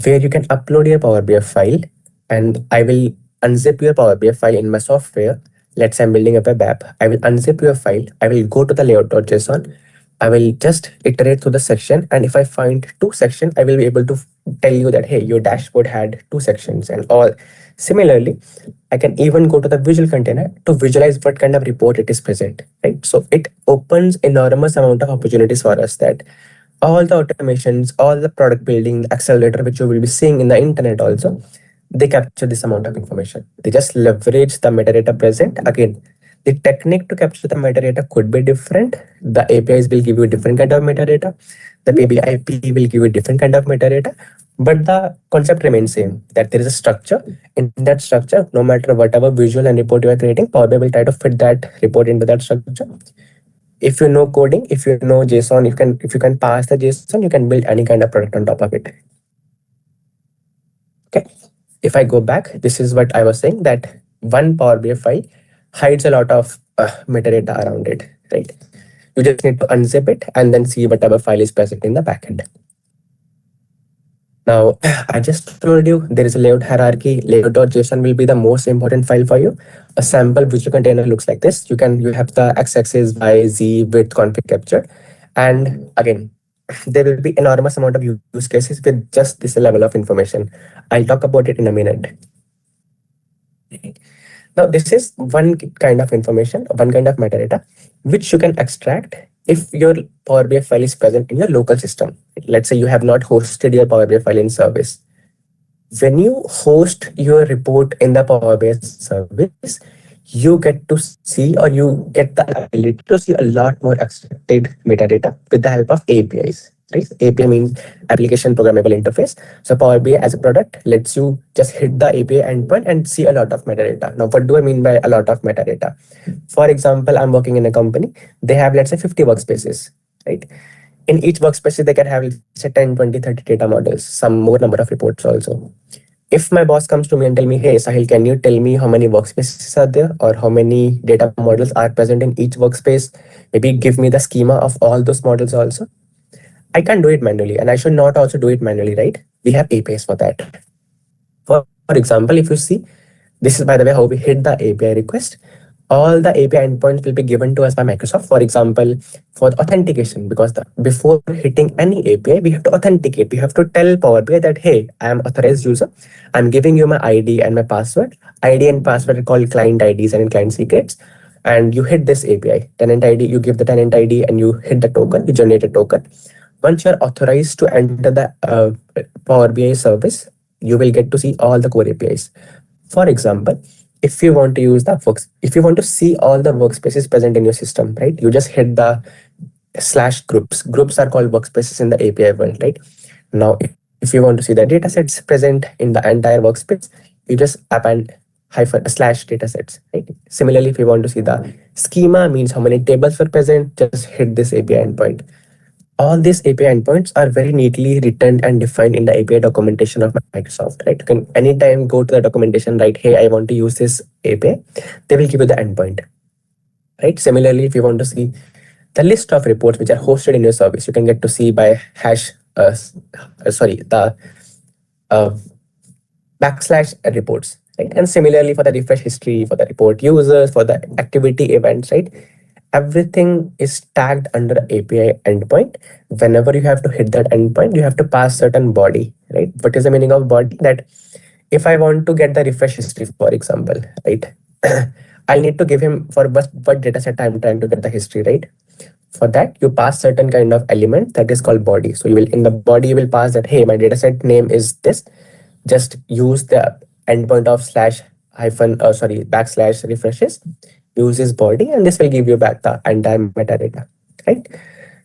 where you can upload your Power BI file, and I will unzip your Power BI file in my software. Let's say I'm building a web app. I will unzip your file. I will go to the layout.json. I will just iterate through the section. And if I find 2 sections, I will be able to tell you that, hey, your dashboard had 2 sections and all. Similarly, I can even go to the visual container to visualize what kind of report it is present, right? So it opens enormous amount of opportunities for us, that all the automations, all the product building, the accelerator, which you will be seeing in the internet also, they capture this amount of information. They just leverage the metadata present. Again, the technique to capture the metadata could be different. The APIs will give you a different kind of metadata. The PBIP will give you a different kind of metadata. But the concept remains same, that there is a structure. In that structure, no matter whatever visual and report you are creating, Power BI will try to fit that report into that structure. If you know coding, if you know JSON, if you can pass the JSON, you can build any kind of product on top of it. Okay. If I go back, this is what I was saying, that one Power BI file hides a lot of metadata around it, right? You just need to unzip it and then see whatever file is present in the backend. Now, I just told you there is a layout hierarchy. Layout.json will be the most important file for you. A sample visual container looks like this. You have the x-axis, y, z, width config captured. And again, there will be enormous amount of use cases with just this level of information. I'll talk about it in a minute. Now, this is one kind of information, one kind of metadata, which you can extract if your Power BI file is present in your local system. Let's say you have not hosted your Power BI file in service. When you host your report in the Power BI service, you get to see, or you get the ability to see a lot more extracted metadata with the help of APIs. Right? API means application programmable interface. So Power BI as a product lets you just hit the API endpoint and see a lot of metadata. Now, what do I mean by a lot of metadata? For example, I'm working in a company. They have, let's say, 50 workspaces, right? In each workspace, they can have, let's say, 10, 20, 30 data models, some more number of reports also. If my boss comes to me and tell me, hey, Sahil, can you tell me how many workspaces are there or how many data models are present in each workspace? Maybe give me the schema of all those models also. I can do it manually, and I should not also do it manually, right? We have APIs for that. For example, if you see, this is, by the way, how we hit the API request. All the API endpoints will be given to us by Microsoft. For example, for authentication, because before hitting any API, we have to authenticate. We have to tell Power BI that, hey, I am authorized user. I'm giving you my ID and my password. ID and password are called client IDs and client secrets. And you hit this API. Tenant ID, you give the tenant ID and you hit the token, you generate a token. Once you're authorized to enter the Power BI service, you will get to see all the core APIs. For example, if you want to use if you want to see all the workspaces present in your system, right? You just hit the /groups. Groups are called workspaces in the API world, right? Now, if you want to see the data sets present in the entire workspace, you just append /datasets, right? Similarly, if you want to see the schema, means how many tables were present, just hit this API endpoint. All these API endpoints are very neatly written and defined in the API documentation of Microsoft, right? You can anytime go to the documentation, write, hey, I want to use this API. They will give you the endpoint, right? Similarly, if you want to see the list of reports which are hosted in your service, you can get to see by /reports, right? And similarly for the refresh history, for the report users, for the activity events, right? Everything is tagged under API endpoint. Whenever you have to hit that endpoint, you have to pass certain body, right? What is the meaning of body? That if I want to get the refresh history, for example, right? I'll need to give him for what data set I'm trying to get the history, right? For that, you pass certain kind of element that is called body. So you will, in the body, you will pass that, hey, my data set name is this. Just use the endpoint of /refreshes, use this body, and this will give you back the entire metadata, right?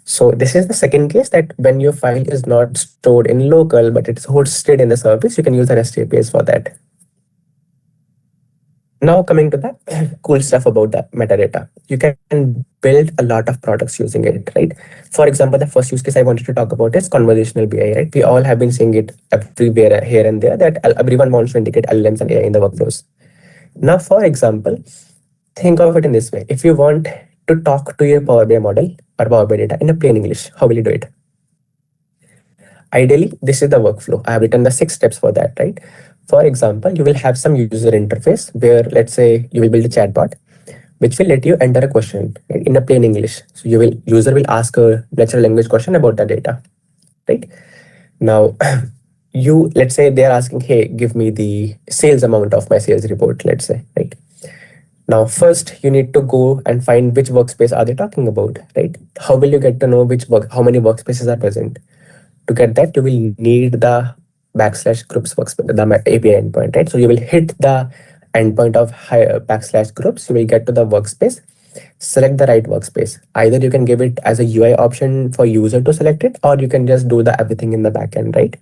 So this is the second case, that when your file is not stored in local, but it's hosted in the service, you can use the REST APIs for that. Now coming to the cool stuff about the metadata, you can build a lot of products using it, right? For example, the first use case I wanted to talk about is conversational BI, right? We all have been seeing it everywhere, here and there, that everyone wants to integrate LLMs and AI in the workflows. Now, for example, think of it in this way. If you want to talk to your Power BI model or Power BI data in a plain English, how will you do it? Ideally, this is the workflow. I have written the 6 steps for that, right? For example, you will have some user interface where, let's say, you will build a chatbot, which will let you enter a question, right, in a plain English. So user will ask a natural language question about the data, right? Now, let's say they're asking, hey, give me the sales amount of my sales report, let's say, right? Now, first you need to go and find which workspace are they talking about, right? How will you get to know how many workspaces are present? To get that, you will need the /groups workspace, the API endpoint, right? So you will hit the endpoint of /groups, you will get to the workspace, select the right workspace. Either you can give it as a UI option for user to select it, or you can just do the everything in the backend, right?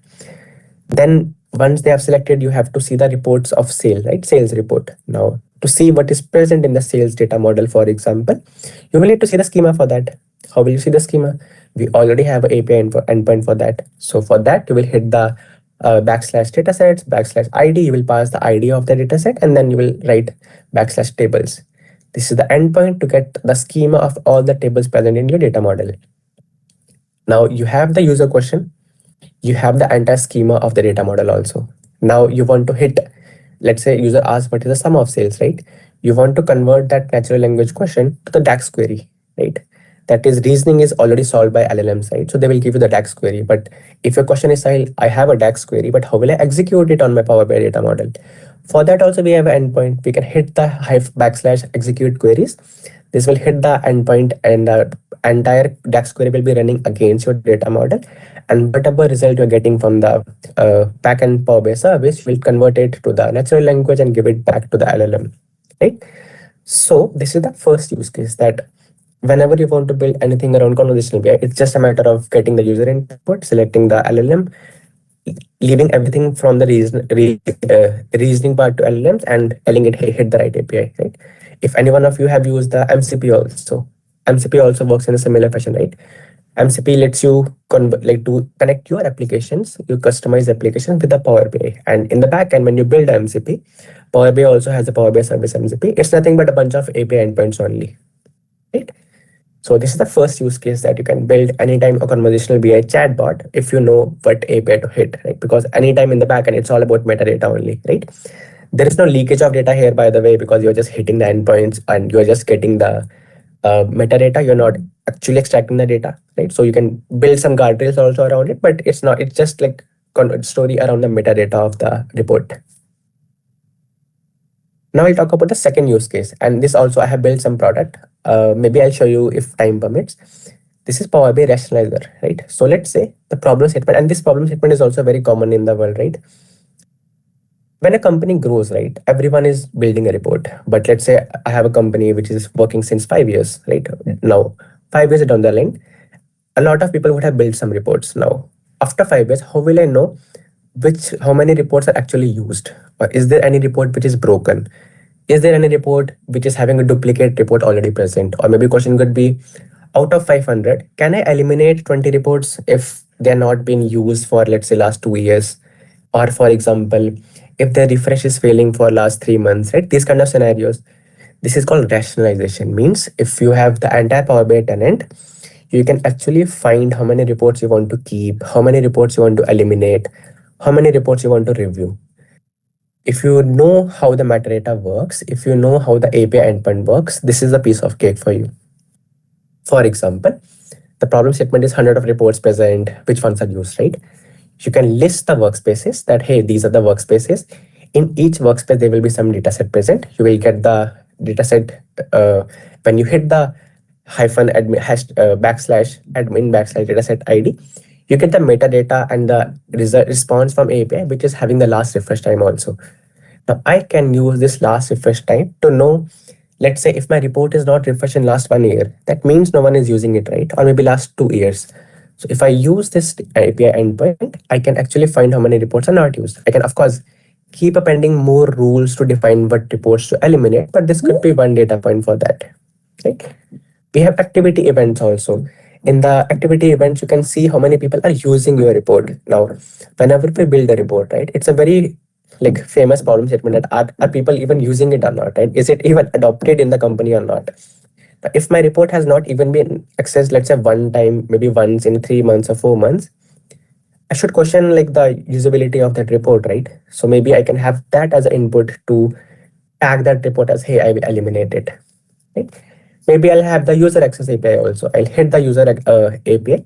Then once they have selected, you have to see the reports of sale, right? Sales report. Now, to see what is present in the sales data model, for example, you will need to see the schema for that. How will you see the schema? We already have an API endpoint for that. So for that, you will hit the /datasets, /ID. You will pass the ID of the dataset, and then you will write /tables. This is the endpoint to get the schema of all the tables present in your data model. Now you have the user question. You have the entire schema of the data model also. Now you want to hit, let's say user asks what is the sum of sales, right? You want to convert that natural language question to the DAX query, right? that is reasoning is already solved by LLM side. So they will give you the DAX query. But if your question is, Sahil, I have a DAX query, but how will I execute it on my Power BI data model? For that also we have an endpoint. We can hit the /execute queries. This will hit the endpoint and the entire DAX query will be running against your data model. And whatever result you're getting from the backend Power BI service, will convert it to the natural language and give it back to the LLM, right? So this is the first use case, that whenever you want to build anything around conversational BI, it's just a matter of getting the user input, selecting the LLM, leaving everything from the reasoning part to LLMs and telling it, hey, hit the right API, right? If any one of you have used the MCP also, MCP also works in a similar fashion, right? MCP lets you to connect your applications, you customize the application with the Power BI. And in the backend, when you build MCP, Power BI also has a Power BI service MCP. It's nothing but a bunch of API endpoints only, right? So this is the first use case, that you can build anytime a conversational BI chatbot if you know what API to hit, right? Because anytime in the backend, it's all about metadata only, right? There is no leakage of data here, by the way, because you're just hitting the endpoints and you're just getting the metadata. You're not actually extracting the data, right? So you can build some guardrails also around it, but it's just like story around the metadata of the report. Now I'll talk about the second use case, and this also I have built some product. Maybe I'll show you if time permits. This is Power BI Rationalizer, right? So let's say the problem statement, and this problem statement is also very common in the world, right? When a company grows, right, everyone is building a report. But let's say I have a company which is working since 5 years, right? Now, 5 years down the line, a lot of people would have built some reports. Now, after 5 years, how will I know how many reports are actually used? Or is there any report which is broken? Is there any report which is having a duplicate report already present? Or maybe question could be, out of 500, can I eliminate 20 reports if they're not being used for, let's say, last 2 years? Or for example, if the refresh is failing for last 3 months, right? These kind of scenarios. This is called rationalization. Means if you have the entire Power BI tenant, you can actually find how many reports you want to keep, how many reports you want to eliminate, how many reports you want to review. If you know how the metadata works, if you know how the API endpoint works, this is a piece of cake for you. For example, the problem statement is 100 of reports present, which ones are used, right? You can list the workspaces that, hey, these are the workspaces. In each workspace, there will be some dataset present. You will get the dataset when you hit the -admin /admin /dataset ID. You get the metadata and the response from API, which is having the last refresh time also. Now, I can use this last refresh time to know, let's say if my report is not refreshed in last 1 year, that means no one is using it, right? Or maybe last 2 years. So if I use this API endpoint, I can actually find how many reports are not used. I can, of course, keep appending more rules to define what reports to eliminate, but this could be one data point for that, right? We have activity events also. In the activity events, you can see how many people are using your report. Now, whenever we build a report, right, it's a very famous problem statement that are people even using it or not, right? Is it even adopted in the company or not? If my report has not even been accessed, let's say one time, maybe once in 3 months or 4 months, I should question the usability of that report, right? So maybe I can have that as an input to tag that report as, hey, I will eliminate it, right? Maybe I'll have the user access API also. I'll hit the user API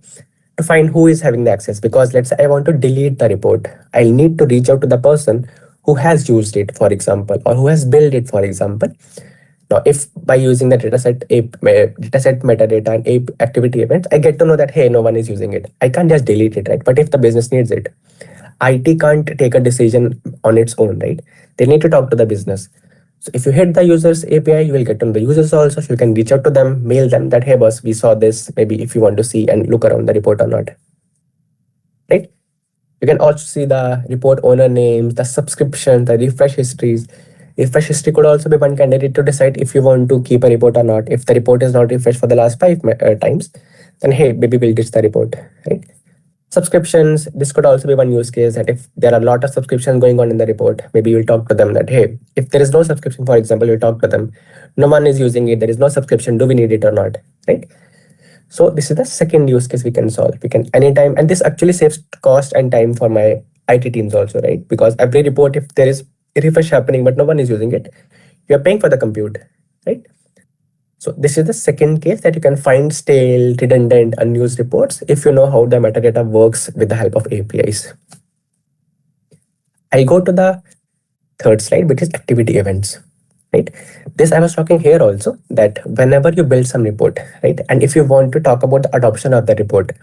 to find who is having the access, because let's say I want to delete the report. I'll need to reach out to the person who has used it, for example, or who has built it, for example. Now, if by using the dataset metadata and activity events, I get to know that, hey, no one is using it. I can't just delete it, right? But if the business needs it, IT can't take a decision on its own, right? They need to talk to the business. So if you hit the users API, you will get to know the users also. So you can reach out to them, mail them that, hey, boss, we saw this. Maybe if you want to see and look around the report or not, right? You can also see the report owner names, the subscription, the refresh histories. Refresh history could also be one candidate to decide if you want to keep a report or not. If the report is not refreshed for the last 5 times, then hey, maybe we'll ditch the report, right? Subscriptions, this could also be one use case, that if there are a lot of subscriptions going on in the report, maybe you'll talk to them that, hey, if there is no subscription, for example, you'll talk to them, no one is using it, there is no subscription, do we need it or not, right? So this is the second use case we can solve. We can anytime, and this actually saves cost and time for my IT teams also, right? Because every report, if there is a refresh happening but no one is using it, you're paying for the compute, right? So this is the second case that you can find stale, redundant, unused reports if you know how the metadata works with the help of APIs. I'll go to the third slide, which is activity events. Right? This I was talking here also, that whenever you build some report, right? And if you want to talk about the adoption of the report,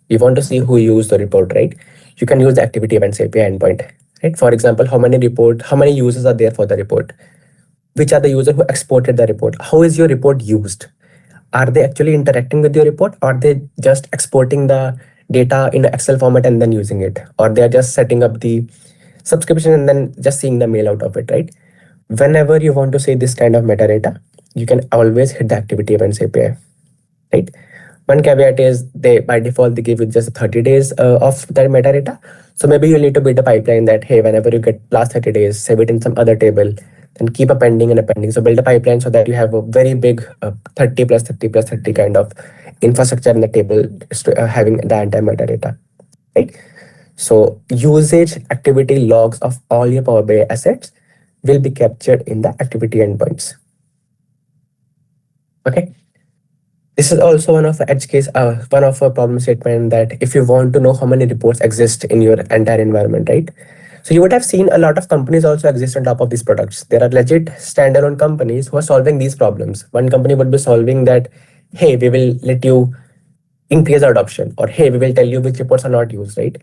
you want to see who used the report, right? You can use the activity events API endpoint, right? For example, how many users are there for the report? Which are the users who exported the report? How is your report used? Are they actually interacting with your report, or are they just exporting the data in an Excel format and then using it? Or they are just setting up the subscription and then just seeing the mail out of it, right? Whenever you want to say this kind of metadata, you can always hit the activity events API, right? One caveat is by default they give you just 30 days of that metadata. So maybe you need to build a pipeline that, hey, whenever you get last 30 days, save it in some other table and keep appending and appending. So build a pipeline so that you have a very big 30 plus 30 plus 30 kind of infrastructure in the table having the entire metadata, right? So usage activity logs of all your Power BI assets will be captured in the activity endpoints. Okay. This is also one of the edge case, one of a problem statement that if you want to know how many reports exist in your entire environment, right? So you would have seen a lot of companies also exist on top of these products. There are legit standalone companies who are solving these problems. One company would be solving that, hey, we will let you increase adoption, or hey, we will tell you which reports are not used, right?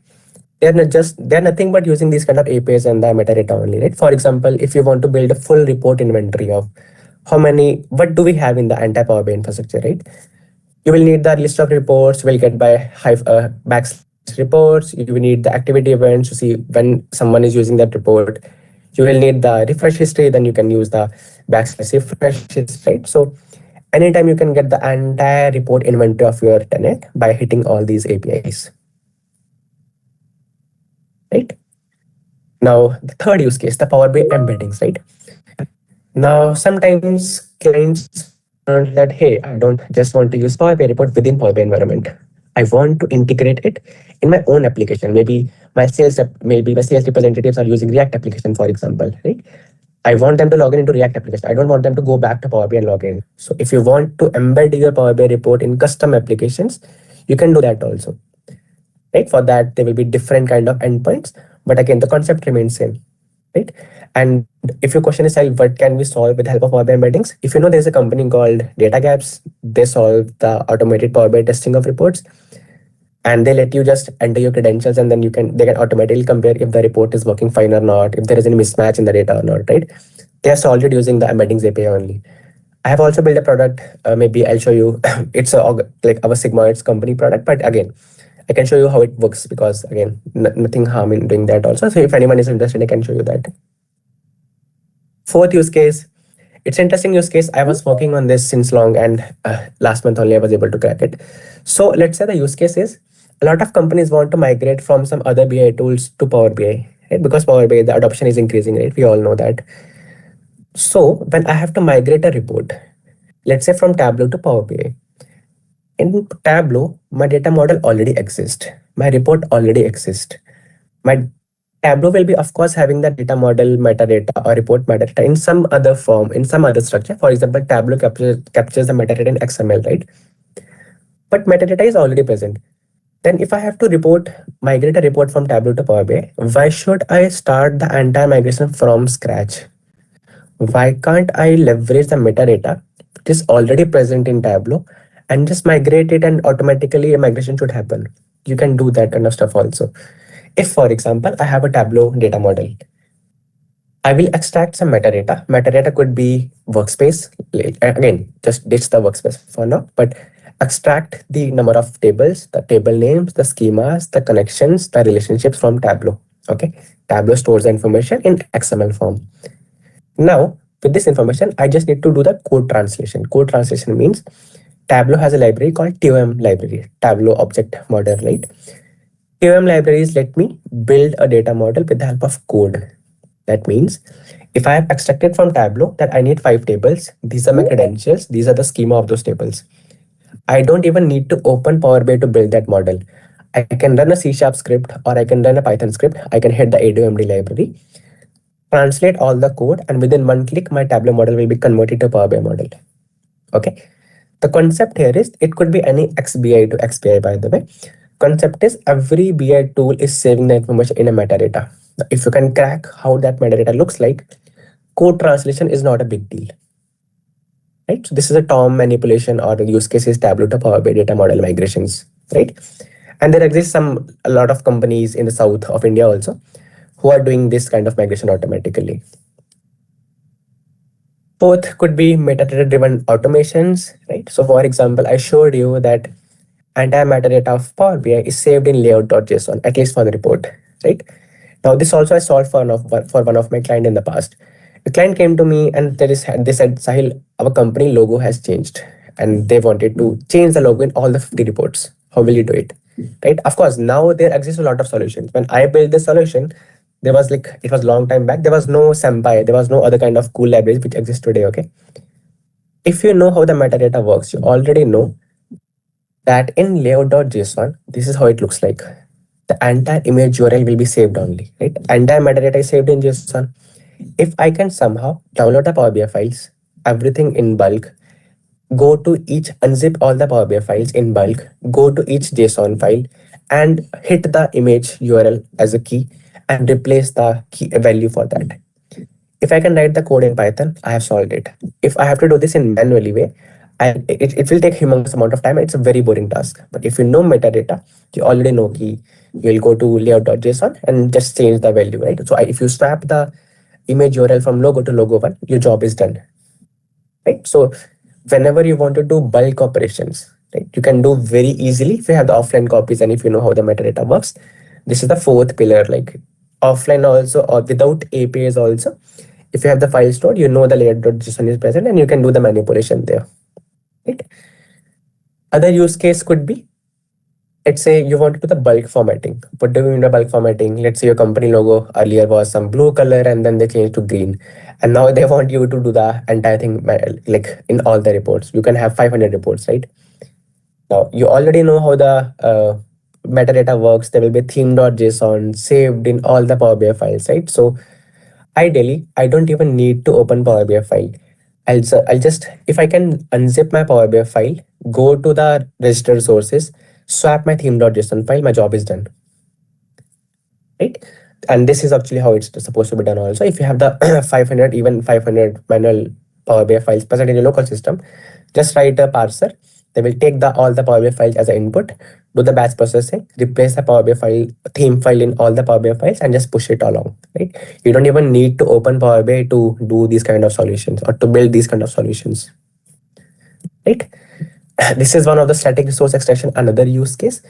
They're nothing but using these kind of APIs and the metadata only, right? For example, if you want to build a full report inventory of what do we have in the entire Power BI infrastructure, right? You will need the list of reports, will get by backslash reports. You will need the activity events to see when someone is using that report. You will need the refresh history, then you can use the backslash refresh history, right? So anytime you can get the entire report inventory of your tenant by hitting all these APIs. Right? Now, the third use case, the Power BI embeddings, right? Now, sometimes clients learn that, hey, I don't just want to use Power BI report within Power BI environment. I want to integrate it in my own application. Maybe my sales representatives are using React application, for example, right? I want them to log in into React application. I don't want them to go back to Power BI and log in. So if you want to embed your Power BI report in custom applications, you can do that also. Right? For that, there will be different kind of endpoints, but again, the concept remains same, right? And if your question is, what can we solve with the help of Power BI embeddings? If you know, there's a company called Data Gaps. They solve the automated Power BI testing of reports, and they let you just enter your credentials, and then they can automatically compare if the report is working fine or not, if there is any mismatch in the data or not, right? They are solved using the embeddings API only. I have also built a product. Maybe I'll show you. It's like our Sigma, it's company product, but again, I can show you how it works because again, nothing harm in doing that also. So if anyone is interested, I can show you that. Fourth use case, it's interesting use case. I was working on this since long, and last month only I was able to crack it. So let's say the use case is a lot of companies want to migrate from some other BI tools to Power BI, right? Because Power BI, the adoption is increasing, right? We all know that. So when I have to migrate a report, let's say from Tableau to Power BI, in Tableau, my data model already exists. My report already exists. My Tableau will be, of course, having the data model metadata or report metadata in some other form, in some other structure. For example, Tableau captures the metadata in XML, right? But metadata is already present. Then if I have to migrate a report from Tableau to Power BI, why should I start the entire migration from scratch? Why can't I leverage the metadata which is already present in Tableau and just migrate it, and automatically a migration should happen? You can do that kind of stuff also. If, for example, I have a Tableau data model, I will extract some metadata. Metadata could be workspace. Again, just ditch the workspace for now, but extract the number of tables, the table names, the schemas, the connections, the relationships from Tableau. Okay, Tableau stores the information in XML form. Now, with this information, I just need to do the code translation. Code translation means Tableau has a library called TOM library, Tableau Object Model, right? TOM libraries let me build a data model with the help of code. That means if I have extracted from Tableau that I need 5 tables, these are my credentials, these are the schema of those tables. I don't even need to open Power BI to build that model. I can run a C# script, or I can run a Python script. I can hit the ADOMD library, translate all the code, and within one click, my Tableau model will be converted to Power BI model. Okay. The concept here is it could be any XBI to XBI, by the way. Concept is every BI tool is saving the information in a metadata. If you can crack how that metadata looks like, code translation is not a big deal. Right? So this is a TOM manipulation, or the use case is Tableau to Power BI data model migrations, right? And there exists a lot of companies in the south of India also who are doing this kind of migration automatically. Fourth could be metadata-driven automations, right? So for example, I showed you that entire metadata of Power BI is saved in layout.json, at least for the report, right? Now this also I solved for one of my client in the past. The client came to me and they said, Sahil, our company logo has changed and they wanted to change the logo in all the 50 reports. How will you do it? Right? Of course, now there exists a lot of solutions. When I built this solution, there was it was long time back. There was no Senpai, there was no other kind of cool libraries which exist today. Okay. If you know how the metadata works, you already know that in layout.json, this is how it looks like. The entire image URL will be saved only, right? Entire metadata is saved in JSON. If I can somehow download the Power BI files, everything in bulk, go to each, unzip all the Power BI files in bulk, go to each JSON file and hit the image URL as a key and replace the key value for that. If I can write the code in Python, I have solved it. If I have to do this in manually way, it will take humongous amount of time. It's a very boring task. But if you know metadata, you already know key. You'll go to layout.json and just change the value, right? So if you swap the image URL from logo to logo one, your job is done, right? So whenever you want to do bulk operations, right, you can do very easily if you have the offline copies and if you know how the metadata works. This is the fourth pillar, like offline also or without APIs also. If you have the file stored, you know the layout.json is present and you can do the manipulation there. Right? Other use case could be, let's say you want to do the bulk formatting. What do you mean by bulk formatting? Let's say your company logo earlier was some blue color and then they changed to green. And now they want you to do the entire thing like in all the reports. You can have 500 reports, right? Now you already know how the metadata works. There will be theme.json saved in all the Power BI files, right? So ideally, I don't even need to open Power BI file. I'll just, if I can unzip my Power BI file, go to the register sources, swap my theme.json file, my job is done. Right? And this is actually how it's supposed to be done also. If you have the 500, even 500 manual Power BI files present in your local system, just write a parser. They will take all the Power BI files as an input, do the batch processing, replace the Power BI file, theme file in all the Power BI files and just push it along, right? You don't even need to open Power BI to do these kind of solutions or to build these kind of solutions, right? This is one of the static resource extraction, another use case.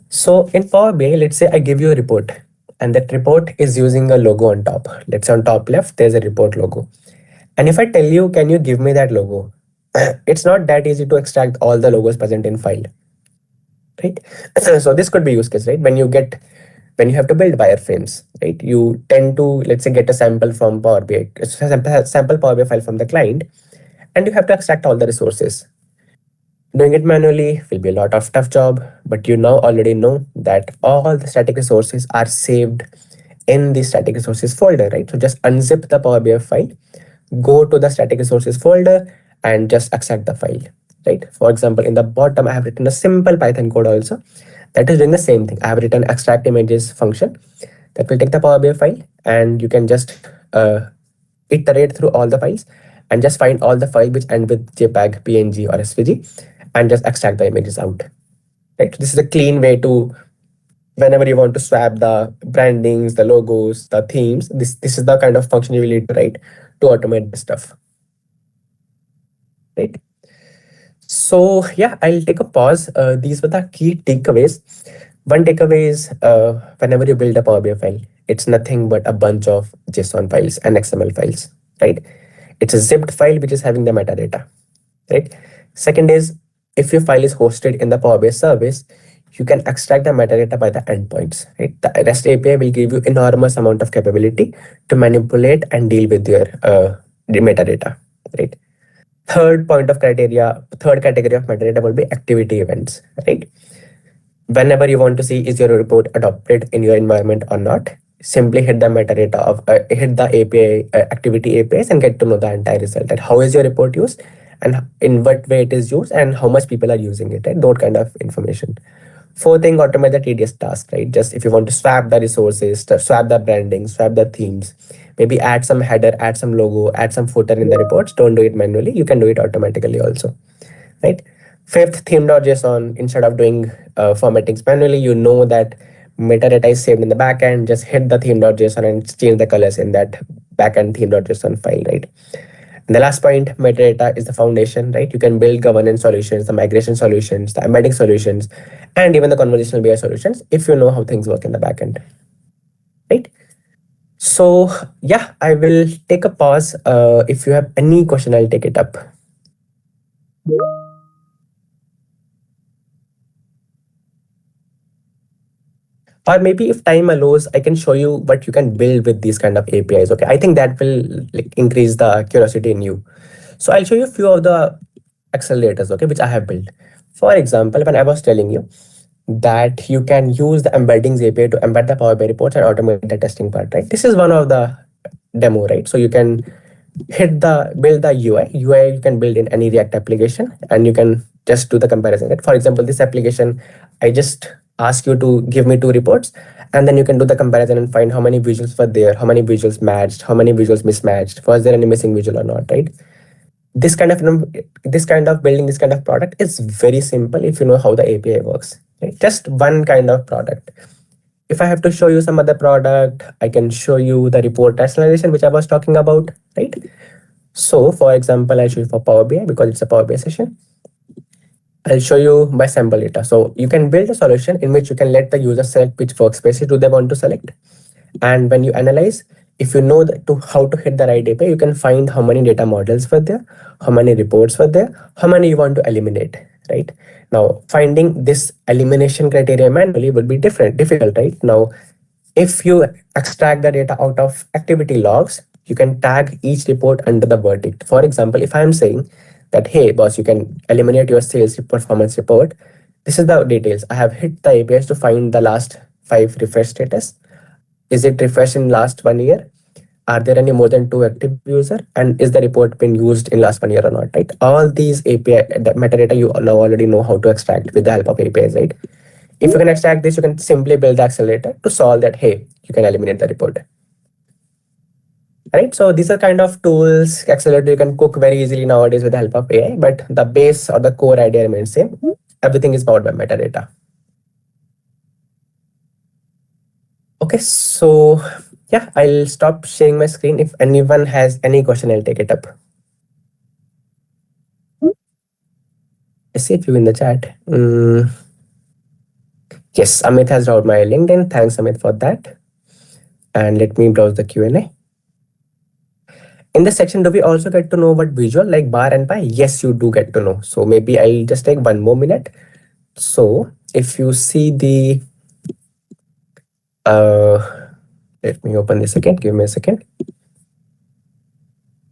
So in Power BI, let's say I give you a report and that report is using a logo on top. Let's say on top left, there's a report logo. And if I tell you, can you give me that logo? It's not that easy to extract all the logos present in file, right? So this could be use case, right? When you have to build wireframes, right? You tend to, let's say, get a sample from Power BI, sample Power BI file from the client, and you have to extract all the resources. Doing it manually will be a lot of tough job, but you now already know that all the static resources are saved in the static resources folder, right? So just unzip the Power BI file, go to the static resources folder and just extract the file, right? For example, in the bottom, I have written a simple Python code also that is doing the same thing. I have written extract images function that will take the Power BI file and you can just iterate through all the files and just find all the files which end with JPEG, PNG or SVG and just extract the images out, right? This is a clean way to, whenever you want to swap the brandings, the logos, the themes, this is the kind of function you will need to write to automate this stuff, right? So yeah, I'll take a pause. These were the key takeaways. One takeaway is whenever you build a Power BI file, it's nothing but a bunch of JSON files and XML files, right? It's a zipped file which is having the metadata, right? Second is, if your file is hosted in the Power BI service, you can extract the metadata by the endpoints, right? The REST API will give you enormous amount of capability to manipulate and deal with your the metadata, right? Third category of metadata will be activity events, right? Whenever you want to see is your report adopted in your environment or not, simply hit the metadata of hit the API activity APIs and get to know the entire result. That how is your report used and in what way it is used and how much people are using it, right? That kind of information. Fourth thing, automate the tedious task, right? Just if you want to swap the resources, swap the branding, swap the themes, maybe add some header, add some logo, add some footer in the reports. Don't do it manually. You can do it automatically also, right? Fifth, theme.json. Instead of doing formattings manually, you know that metadata is saved in the backend. Just hit the theme.json and change the colors in that backend theme.json file, right? And the last point, metadata is the foundation, right? You can build governance solutions, the migration solutions, the embedding solutions, and even the conversational BI solutions if you know how things work in the backend, right? So yeah, I will take a pause. If you have any question, I'll take it up. Or maybe if time allows, I can show you what you can build with these kind of APIs. Okay, I think that will increase the curiosity in you. So I'll show you a few of the accelerators, okay, which I have built. For example, when I was telling you that you can use the embeddings API to embed the Power BI reports and automate the testing part, right? This is one of the demo, right? So you can build the UI. UI you can build in any React application, and you can just do the comparison, right? For example, this application, I just ask you to give me 2 reports, and then you can do the comparison and find how many visuals were there, how many visuals matched, how many visuals mismatched, was there any missing visual or not, right? This kind of building this kind of product is very simple if you know how the API works, right? Just one kind of product. If I have to show you some other product, I can show you the report rationalization, which I was talking about, right? So for example, I'll show you for Power BI because it's a Power BI session. I'll show you by sample data. So you can build a solution in which you can let the user select which workspaces do they want to select. And when you analyze, if you know how to hit the right API, you can find how many data models were there, how many reports were there, how many you want to eliminate, right? Now, finding this elimination criteria manually would be difficult, right? Now, if you extract the data out of activity logs, you can tag each report under the verdict. For example, if I'm saying that, hey, boss, you can eliminate your sales performance report, this is the details. I have hit the APIs to find the last 5 refresh status. Is it refreshed in last 1 year? Are there any more than 2 active user? And is the report been used in last 1 year or not, right? All these API, the metadata you now already know how to extract with the help of APIs, right? If you can extract this, you can simply build the accelerator to solve that, hey, you can eliminate the report. Right? So these are kind of tools, accelerator you can cook very easily nowadays with the help of AI, but the base or the core idea remains same. Everything is powered by metadata. Okay, so yeah, I'll stop sharing my screen. If anyone has any question, I'll take it up. I see a few in the chat. Yes, Amit has dropped my LinkedIn. Thanks, Amit, for that. And let me browse the Q&A. In this section, do we also get to know what visual like bar and pie? Yes, you do get to know. So maybe I'll just take 1 more minute. So if you see the, let me open this again. Give me a second.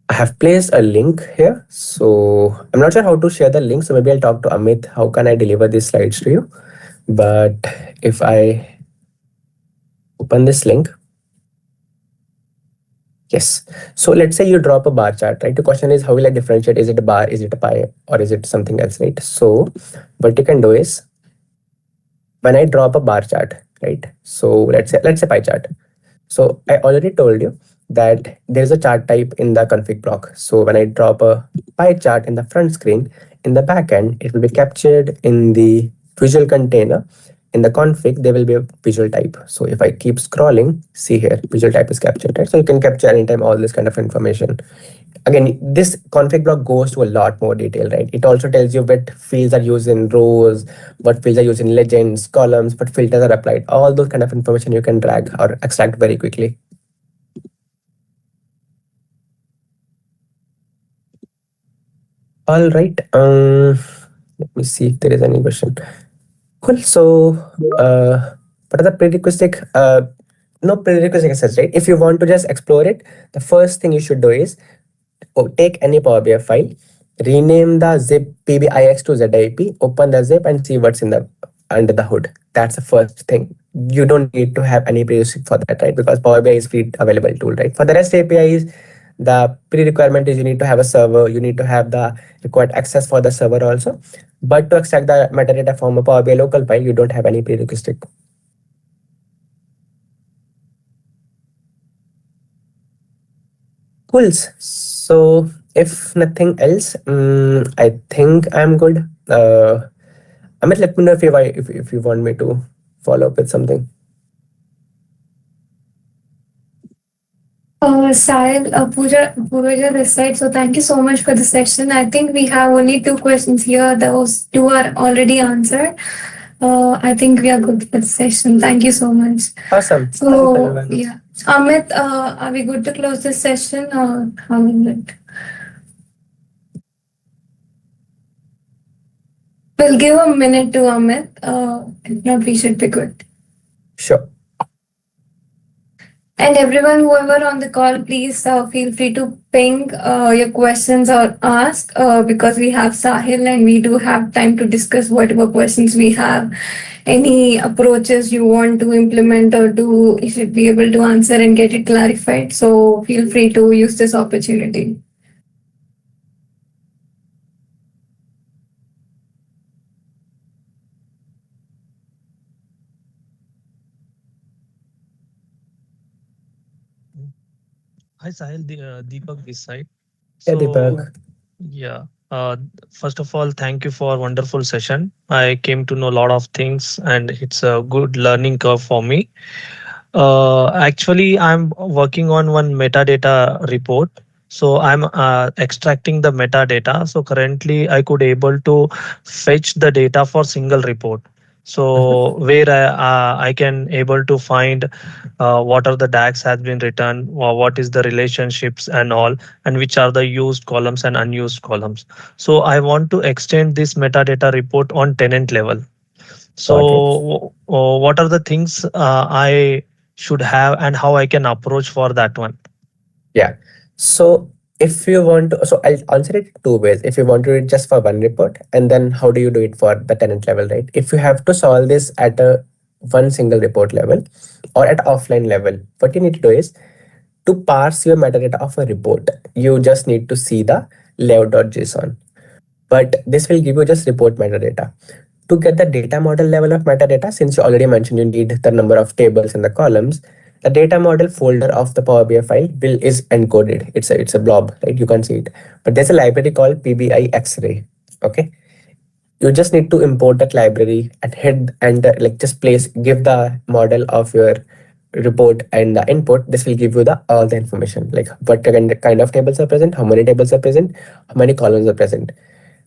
I have placed a link here. So I'm not sure how to share the link. So maybe I'll talk to Amit. How can I deliver these slides to you? But if I open this link, yes. So let's say you drop a bar chart, right? The question is, how will I differentiate? Is it a bar? Is it a pie? Or is it something else, right? So what you can do is, when I drop a bar chart, right? So let's say pie chart. So I already told you that there's a chart type in the config block. So when I drop a pie chart in the front screen, in the back end, it will be captured in the visual container. In the config, there will be a visual type. So if I keep scrolling, see here, visual type is captured, right? So you can capture anytime all this kind of information. Again, this config block goes to a lot more detail, right? It also tells you what fields are used in rows, what fields are used in legends, columns, what filters are applied. All those kind of information you can drag or extract very quickly. All right. Let me see if there is any question. Cool. So, what are the prerequisites? No prerequisites, right? If you want to just explore it, the first thing you should do is take any Power BI file, rename the zip PBIX to ZIP, open the zip and see what's in the under the hood. That's the first thing. You don't need to have any prerequisite for that, right? Because Power BI is free available tool, right? For the REST APIs, The pre-requirement is you need to have a server, you need to have the required access for the server also. But to extract the metadata from a Power BI local file, you don't have any prerequisite. Cool. So if nothing else, I think I'm good. Amit, let me know if you want me to follow up with something. Sahil, Pooja this side. So thank you so much for the session. I think we have only 2 questions here. Those 2 are already answered. I think we are good for the session. Thank you so much. Awesome. So yeah, Amit, are we good to close this session or how is it? We'll give a minute to Amit. If not, we should be good. Sure. And everyone, whoever on the call, please feel free to ping your questions or ask because we have Sahil and we do have time to discuss whatever questions we have. Any approaches you want to implement or do, you should be able to answer and get it clarified. So feel free to use this opportunity. Hi Sahil, Deepak this side. Yeah, Deepak. Yeah. First of all, thank you for a wonderful session. I came to know a lot of things, and it's a good learning curve for me. Actually, I'm working on one metadata report. So I'm extracting the metadata. So currently, I could able to fetch the data for single report. So where I can able to find what are the DAX has been written, or what is the relationships and all, and which are the used columns and unused columns. So I want to extend this metadata report on tenant level. So what are the things I should have and how I can approach for that one? Yeah. So if you want to, so I'll answer it 2 ways. If you want to do it just for one report, and then how do you do it for the tenant level, right? If you have to solve this at a one single report level or at offline level, what you need to do is to parse your metadata of a report, you just need to see the layout.json. But this will give you just report metadata. To get the data model level of metadata, since you already mentioned you need the number of tables in the columns, the data model folder of the Power BI file is encoded. It's a blob, right? You can't see it. But there's a library called PBI X-ray. Okay. You just need to import that library and hit enter, like just give the model of your report and the input. This will give you the all the information, like what kind of tables are present, how many tables are present, how many columns are present.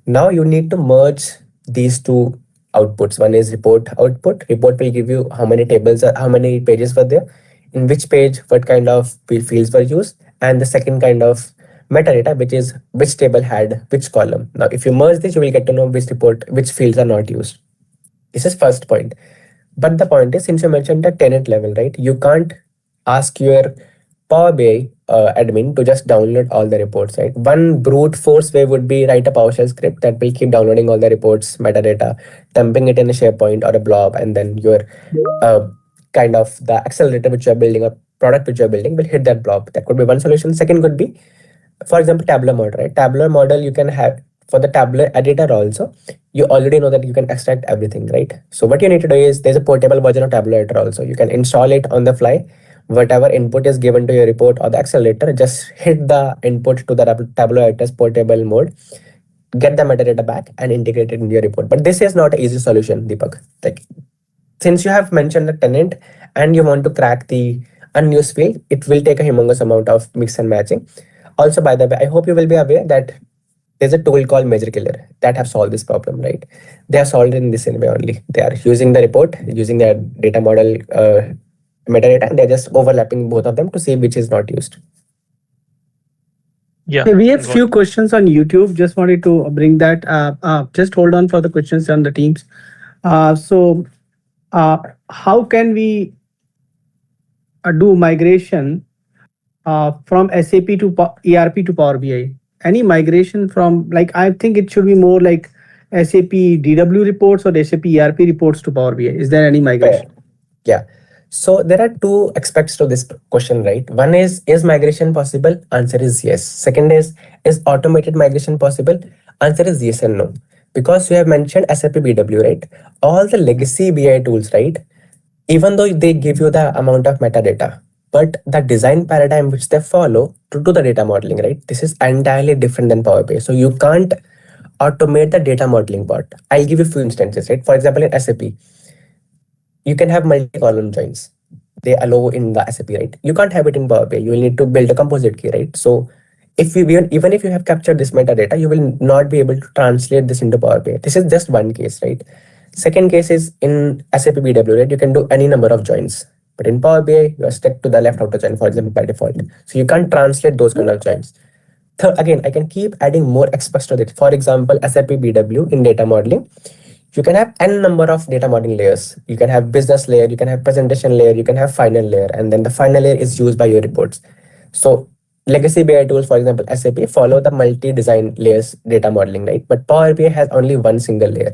Now you need to merge these 2 outputs. One is report output. Report will give you how many tables are, how many pages were there, in which page what kind of fields were used, and the second kind of metadata, which is which table had which column. Now if you merge this, you will get to know which fields are not used. This is first point. But the point is, since you mentioned the tenant level, right, you can't ask your Power BI admin to just download all the reports, right? One brute force way would be write a PowerShell script that will keep downloading all the reports, metadata, dumping it in a SharePoint or a blob, and then your kind of the accelerator which you're building, a product which you're building will hit that blob. That could be one solution. Second could be, for example, tabular model, right? Tabular model you can have for the tabular editor also. You already know that you can extract everything, right? So what you need to do is there's a portable version of tabular editor also. You can install it on the fly. Whatever input is given to your report or the accelerator, just hit the input to the tabular editor's portable mode, get the metadata back and integrate it in your report. But this is not an easy solution, Deepak. Like, since you have mentioned the tenant and you want to crack the unused field, it will take a humongous amount of mix and matching. Also, by the way, I hope you will be aware that there's a tool called Major Killer that have solved this problem, right? They are solved in this way only. They are using the report, using their data model metadata, and they're just overlapping both of them to see which is not used. Yeah. Hey, we have few questions on YouTube. Just wanted to bring that. Just hold on for the questions on the teams. So how can we do migration from SAP to ERP to Power BI? Any migration from, like, I think it should be more like SAP DW reports or SAP ERP reports to Power BI. Is there any migration? Yeah. So there are two aspects to this question, right? One is migration possible? Answer is yes. Second is automated migration possible? Answer is yes and no. Because you have mentioned SAP BW, right? All the legacy BI tools, right? Even though they give you the amount of metadata, but the design paradigm which they follow to do the data modeling, right? This is entirely different than Power BI. So you can't automate the data modeling part. I'll give you a few instances, right? For example, in SAP, you can have multi-column joins. They allow in the SAP, right? You can't have it in Power BI. You will need to build a composite key, right? So if you even if you have captured this metadata, you will not be able to translate this into Power BI. This is just one case, right? Second case is in SAP BW, right? You can do any number of joins. But in Power BI, you are stuck to the left outer join, for example, by default. So you can't translate those kind of joins. Again, I can keep adding more aspects to it. For example, SAP BW in data modeling, you can have n number of data modeling layers. You can have business layer, you can have presentation layer, you can have final layer, and then the final layer is used by your reports. So legacy BI tools, for example, SAP follow the multi-design layers data modeling, right? But Power BI has only one single layer.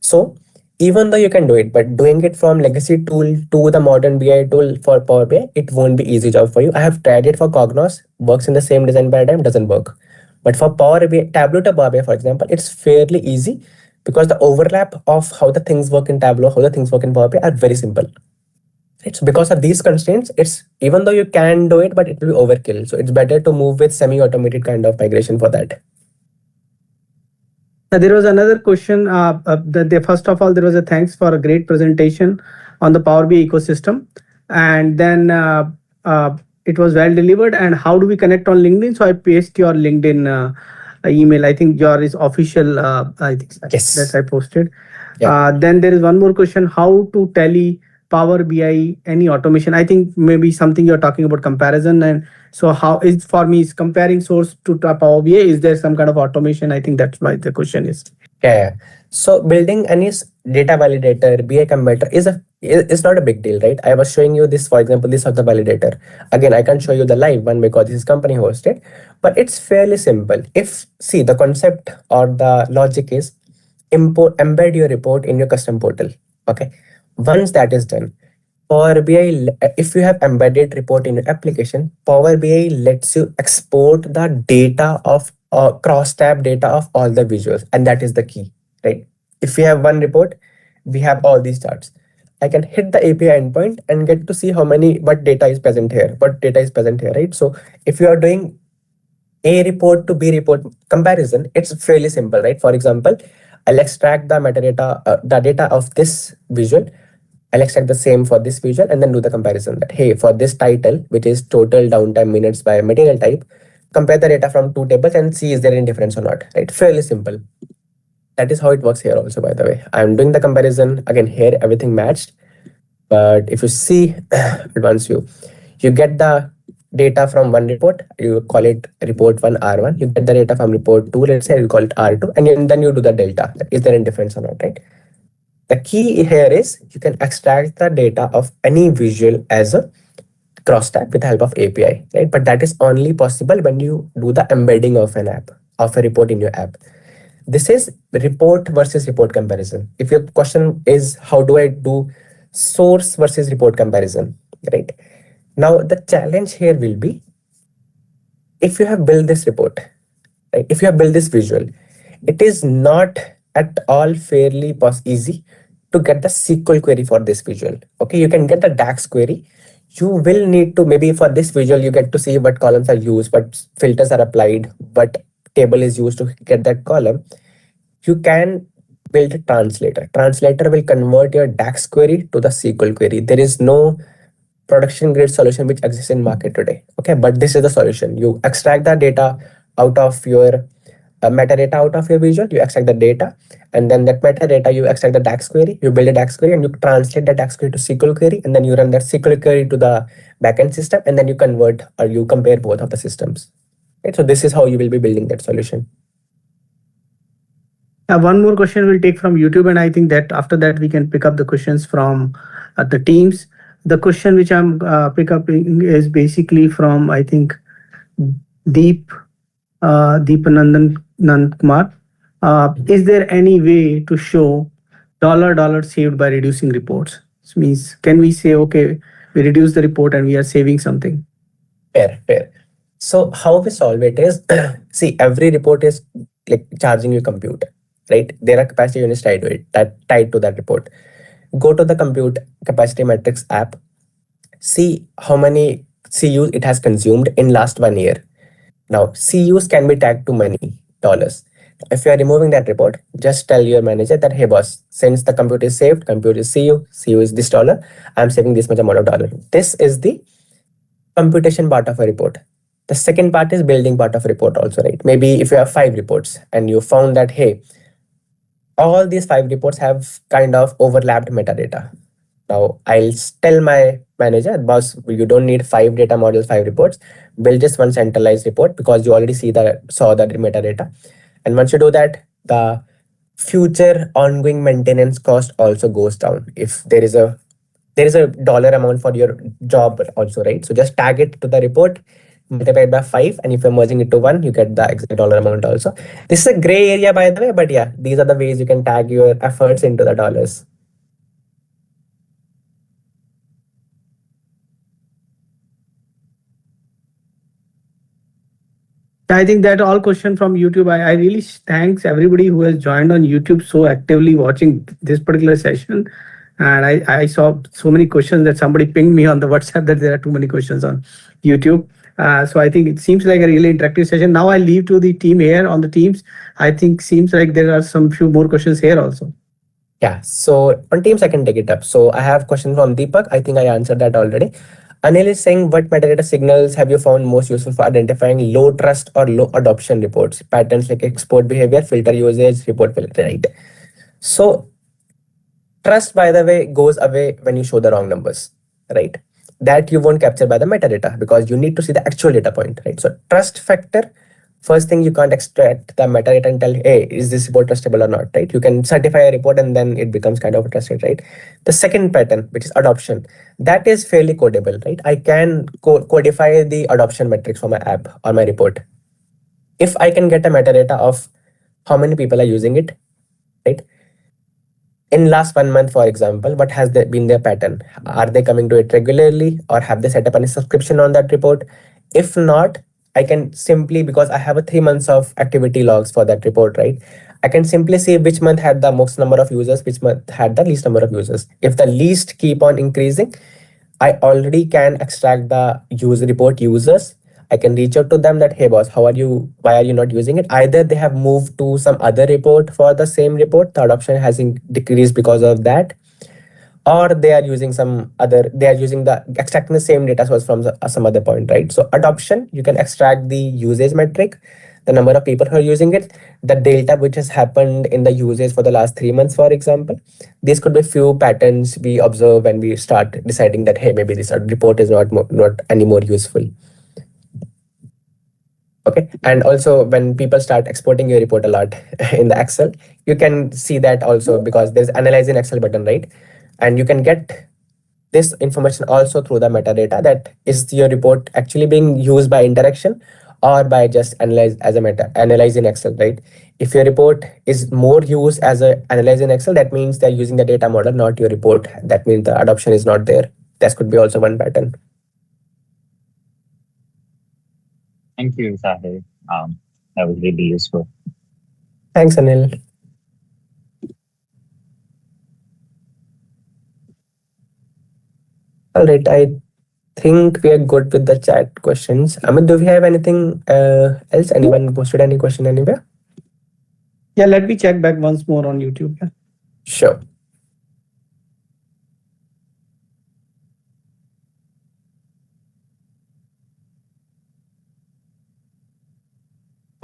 So even though you can do it, but doing it from legacy tool to the modern BI tool for Power BI, it won't be easy job for you. I have tried it for Cognos, works in the same design paradigm, doesn't work. But for Power BI, Tableau to Power BI, for example, it's fairly easy because the overlap of how the things work in Tableau, how the things work in Power BI are very simple. It's because of these constraints, it's even though you can do it, but it will be overkill. So it's better to move with semi-automated kind of migration for that. There was another question. First of all, there was a thanks for a great presentation on the Power BI ecosystem, and then it was well delivered. And how do we connect on LinkedIn? So I paste your LinkedIn email. I think your is official. I think yes, that I posted. Yeah. Then there is one more question: how to tally Power BI any automation? I think maybe something you're talking about comparison. And so how is for me is comparing source to Power BI? Is there some kind of automation? I think that's why the question is. Yeah. So building any data validator, BI converter is not a big deal, right? I was showing you this, for example, this of the validator. Again, I can show you the live one because this is company hosted, but it's fairly simple. See, the concept or the logic is embed your report in your custom portal. Okay. Once that is done, Power BI, if you have embedded report in your application, Power BI lets you export the data of cross-tab data of all the visuals, and that is the key, right? If we have one report, we have all these charts. I can hit the API endpoint and get to see what data is present here, right? So if you are doing A report to B report comparison, it's fairly simple, right? For example, I'll extract the metadata, the data of this visual. I'll extract the same for this visual and then do the comparison that, hey, for this title, which is total downtime minutes by material type, compare the data from two tables and see is there any difference or not, right? Fairly simple. That is how it works here also, by the way. I'm doing the comparison. Again, here everything matched. But if you see, once you get the data from one report, you call it report 1 R1. You get the data from report 2, let's say you call it R2, and then you do the delta. Is there any difference or not, right? The key here is you can extract the data of any visual as a crosstab with the help of API, right? But that is only possible when you do the embedding of an app, of a report in your app. This is report versus report comparison. If your question is how do I do source versus report comparison, right? Now the challenge here will be if you have built this report, right? If you have built this visual, it is not at all fairly easy to get the SQL query for this visual. Okay, you can get the DAX query. You will need to, maybe for this visual, you get to see what columns are used, what filters are applied, what table is used to get that column. You can build a translator. Translator will convert your DAX query to the SQL query. There is no production grade solution which exists in market today. Okay, but this is the solution. You extract the data out of your metadata out of your visual, you extract the data, and then that metadata you extract the DAX query, you build a DAX query, and you translate the DAX query to SQL query, and then you run that SQL query to the backend system, and then you convert or you compare both of the systems. Right? So this is how you will be building that solution. One more question we'll take from YouTube, and I think that after that we can pick up the questions from the teams. The question which I'm picking is basically from, I think, Deepthanandan Kumar. Is there any way to show $$ saved by reducing reports? Means can we say, okay, we reduce the report and we are saving something? Fair. So how we solve it is, see, every report is like charging you compute, right? There are capacity units tied to it, tied to that report. Go to the compute capacity metrics app, see how many CUs it has consumed in last 1 year. Now, CUs can be tagged to many dollars. If you are removing that report, just tell your manager that, hey boss, since the compute is saved, compute is CU is this dollar, I'm saving this much amount of dollar. This is the computation part of a report. The second part is building part of a report also, right? Maybe if you have 5 reports and you found that, hey, all these 5 reports have kind of overlapped metadata. Now I'll tell my manager, boss, you don't need 5 data models, 5 reports. Build just one centralized report because you already saw the metadata. And once you do that, the future ongoing maintenance cost also goes down. If there is a dollar amount for your job also, right? So just tag it to the report, multiplied by 5, and if you're merging it to 1, you get the exact dollar amount also. This is a gray area, by the way, but yeah, these are the ways you can tag your efforts into the dollars. I think that all question from YouTube. I really thanks everybody who has joined on YouTube so actively watching this particular session. And I saw so many questions that somebody pinged me on the WhatsApp that there are too many questions on YouTube. So I think it seems like a really interactive session. Now I leave to the team here on the Teams. I think seems like there are some few more questions here also. Yeah, so on Teams I can take it up. So I have question from Deepak. I think I answered that already. Anil is saying, what metadata signals have you found most useful for identifying low trust or low adoption reports? Patterns like export behavior, filter usage, report filter, right? So trust, by the way, goes away when you show the wrong numbers, right? That you won't capture by the metadata because you need to see the actual data point, right? So trust factor, first thing, you can't extract the metadata and tell, hey, is this report trustable or not, right? You can certify a report and then it becomes kind of trusted, right? The second pattern, which is adoption, that is fairly codable, right? I can codify the adoption metrics for my app or my report. If I can get a metadata of how many people are using it, right? In last 1 month, for example, what has been their pattern? Are they coming to it regularly or have they set up any subscription on that report? If not, I can simply, because I have a 3 months of activity logs for that report, right? I can simply see which month had the most number of users, which month had the least number of users. If the least keep on increasing, I already can extract the user report users. I can reach out to them that, hey boss, how are you? Why are you not using it? Either they have moved to some other report for the same report, the adoption has decreased because of that, or they are using extracting the same data source from some other point, right? So adoption, you can extract the usage metric, the number of people who are using it, the delta which has happened in the usage for the last 3 months, for example. These could be few patterns we observe when we start deciding that, hey, maybe this report is not any more useful. Okay, and also when people start exporting your report a lot in the Excel, you can see that also because there's analyze in Excel button, right? And you can get this information also through the metadata, that is your report actually being used by interaction or by just analyze in Excel, right? If your report is more used as a analyze in Excel, that means they're using the data model, not your report. That means the adoption is not there. That could be also one pattern. Thank you, Sahil. That was really useful. Thanks, Anil. All right, I think we are good with the chat questions. Amit, do we have anything else? Anyone posted any question anywhere? Yeah, let me check back once more on YouTube. Yeah. Sure.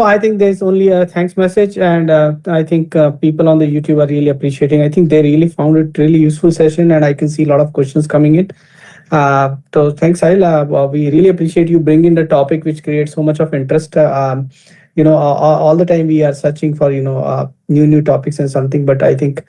I think there's only a thanks message, and I think people on the YouTube are really appreciating. I think they really found it really useful session, and I can see a lot of questions coming in. So thanks, Sahil. We really appreciate you bringing the topic, which creates so much of interest. All the time we are searching for new topics and something, but I think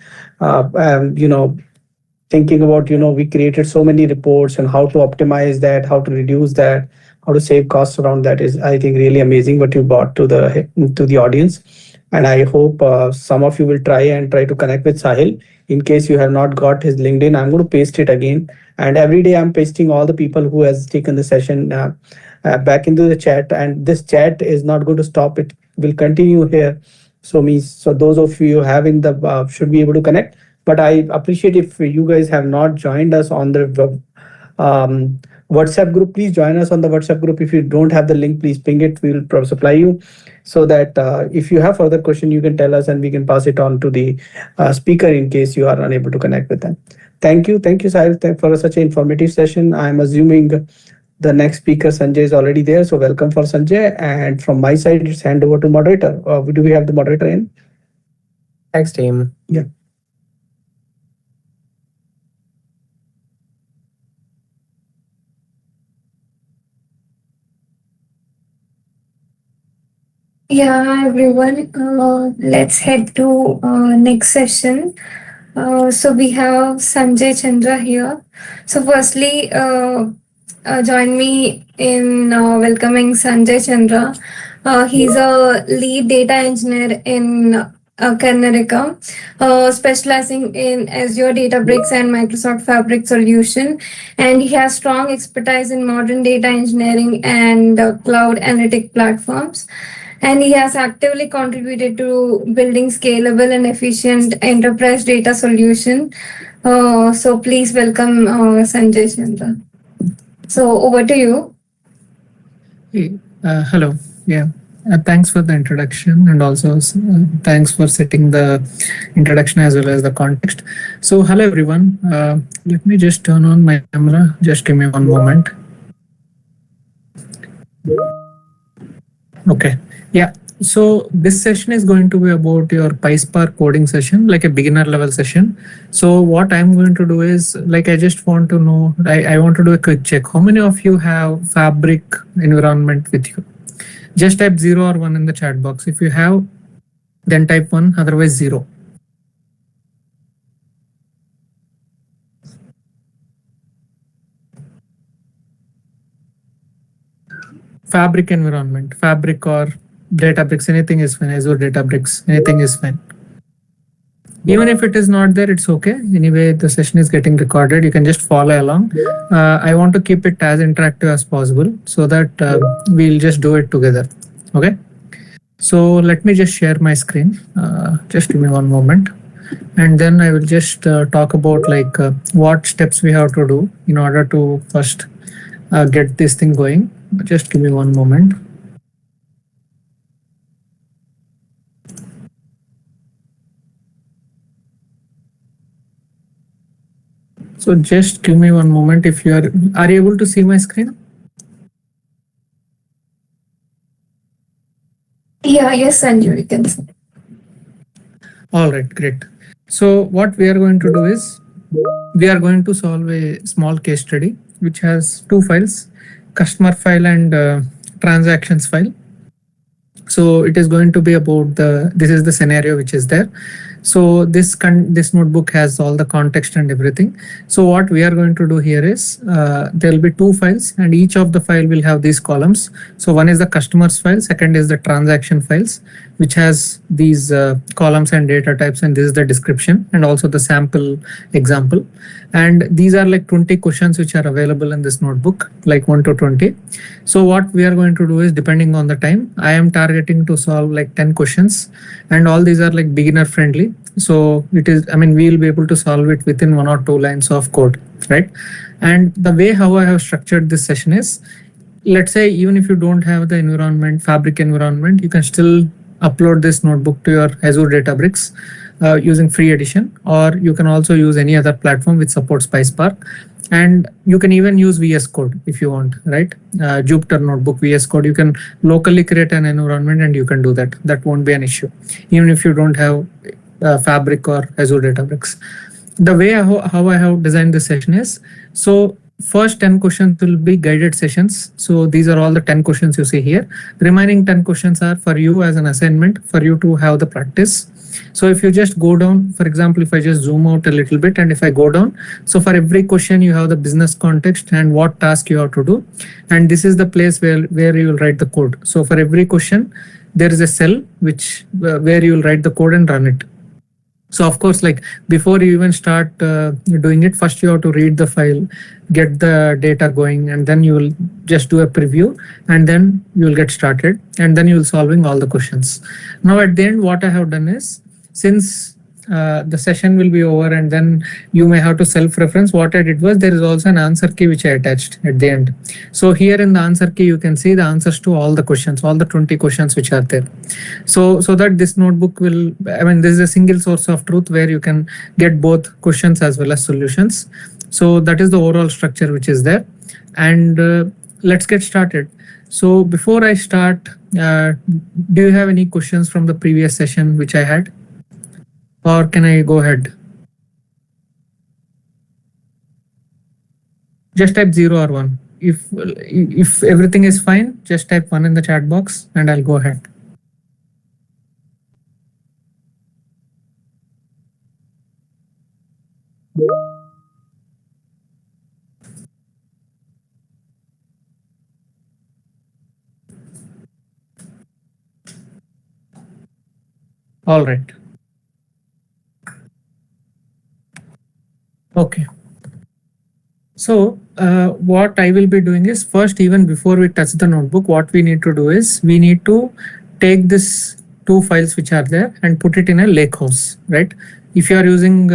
thinking about we created so many reports and how to optimize that, how to reduce that, how to save costs around that is, I think, really amazing what you brought to the audience. And I hope some of you will try to connect with Sahil. In case you have not got his LinkedIn, I'm going to paste it again. And every day I'm pasting all the people who has taken the session back into the chat. And this chat is not going to stop. It will continue here. So those of you having the should be able to connect. But I appreciate if you guys have not joined us on the WhatsApp group. Please join us on the WhatsApp group. If you don't have the link, please ping it. We will supply you, so that if you have further question, you can tell us and we can pass it on to the speaker in case you are unable to connect with them. Thank you, Sahil, for such an informative session. I'm assuming the next speaker Sanjay is already there, so welcome for Sanjay. And from my side, it's hand over to moderator. Do we have the moderator in? Thanks, team. Yeah. Yeah, hi everyone. Let's head to next session. So we have Sanjay Chandra here. So firstly, join me in welcoming Sanjay Chandra. He's a lead data engineer in Karnataka, specializing in Azure Databricks and Microsoft Fabric solution. And he has strong expertise in modern data engineering and cloud analytic platforms. And he has actively contributed to building scalable and efficient enterprise data solution. So please welcome Sanjay Chandra. So over to you. Hey, hello. Yeah. Thanks for the introduction, and also thanks for setting the introduction as well as the context. So hello everyone. Let me just turn on my camera. Just give me one moment. Okay. Yeah. So this session is going to be about your PySpark coding session, like a beginner level session. So what I'm going to do is, like, I just want to know, I want to do a quick check. How many of you have Fabric environment with you? Just type 0 or 1 in the chat box. If you have, then type 1, otherwise 0. Fabric environment, Fabric or Databricks, anything is fine. Azure Databricks, anything is fine. Even if it is not there, it's okay. Anyway, the session is getting recorded. You can just follow along. I want to keep it as interactive as possible so that we'll just do it together. Okay. So let me just share my screen. Just give me one moment. And then I will just talk about like what steps we have to do in order to first get this thing going. Just give me one moment. So just give me one moment. If you are you able to see my screen? Yeah, yes, Sanjay, you can see. All right, great. So what we are going to do is, we are going to solve a small case study which has 2 files, customer file and transactions file. So it is going to be about this is the scenario which is there. So this notebook has all the context and everything. So what we are going to do here is there will be 2 files, and each of the file will have these columns. So one is the customers file, second is the transaction files, which has these columns and data types, and this is the description and also the sample example. And these are like 20 questions which are available in this notebook, like 1 to 20. So what we are going to do is, depending on the time, I am targeting to solve like 10 questions, and all these are like beginner friendly. So it is, I mean, we will be able to solve it within 1 or 2 lines of code, right? And the way how I have structured this session is, let's say even if you don't have the environment, Fabric environment, you can still upload this notebook to your Azure Databricks using free edition, or you can also use any other platform which supports PySpark. And you can even use VS Code if you want, right? Jupyter Notebook, VS Code, you can locally create an environment and you can do that. That won't be an issue, even if you don't have Fabric or Azure Databricks. The way how I have designed this session is, so first 10 questions will be guided sessions. So these are all the 10 questions you see here. Remaining 10 questions are for you as an assignment, for you to have the practice. So if you just go down, for example, if I just zoom out a little bit and if I go down, so for every question you have the business context and what task you have to do. And this is the place where you will write the code. So for every question, there is a cell which where you will write the code and run it. So of course, like before you even start doing it, first you have to read the file, get the data going, and then you will just do a preview, and then you will get started, and then you will solving all the questions. Now at the end, what I have done is, since the session will be over and then you may have to self-reference, what I did was there is also an answer key which I attached at the end. So here in the answer key, you can see the answers to all the questions, all the 20 questions which are there. So that this notebook will, I mean, this is a single source of truth where you can get both questions as well as solutions. So that is the overall structure which is there. And let's get started. So before I start, do you have any questions from the previous session which I had? Or can I go ahead? Just type 0 or 1. If everything is fine, just type 1 in the chat box and I'll go ahead. All right. Okay. So what I will be doing is, first, even before we touch the notebook, what we need to do is we need to take this 2 files which are there and put it in a Lakehouse, right? If you are using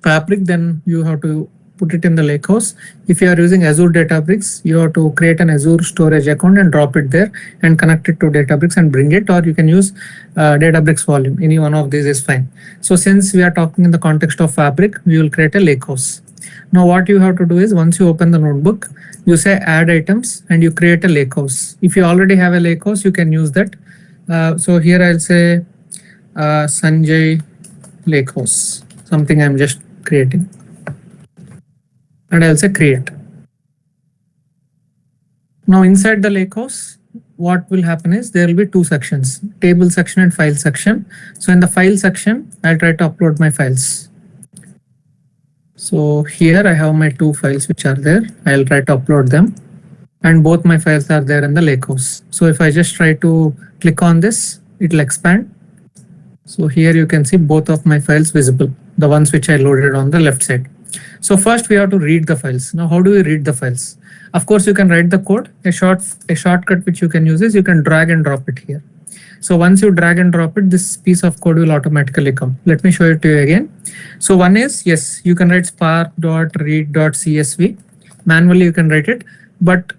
Fabric, then you have to put it in the Lakehouse. If you are using Azure Databricks, you have to create an Azure storage account and drop it there and connect it to Databricks and bring it, or you can use Databricks volume. Any one of these is fine. So since we are talking in the context of Fabric, we will create a Lakehouse. Now what you have to do is, once you open the notebook, you say add items and you create a Lakehouse. If you already have a Lakehouse, you can use that. So here I'll say Sanjay Lakehouse, something I'm just creating. And I'll say create. Now inside the Lakehouse, what will happen is there will be 2 sections, table section and file section. So in the file section, I'll try to upload my files. So here I have my 2 files which are there. I'll try to upload them. And both my files are there in the Lakehouse. So if I just try to click on this, it will expand. So here you can see both of my files visible, the ones which I loaded on the left side. So first we have to read the files. Now how do we read the files? Of course, you can write the code. A shortcut which you can use is you can drag and drop it here. So once you drag and drop it, this piece of code will automatically come. Let me show it to you again. So one is, yes, you can write spark.read.csv. Manually you can write it. But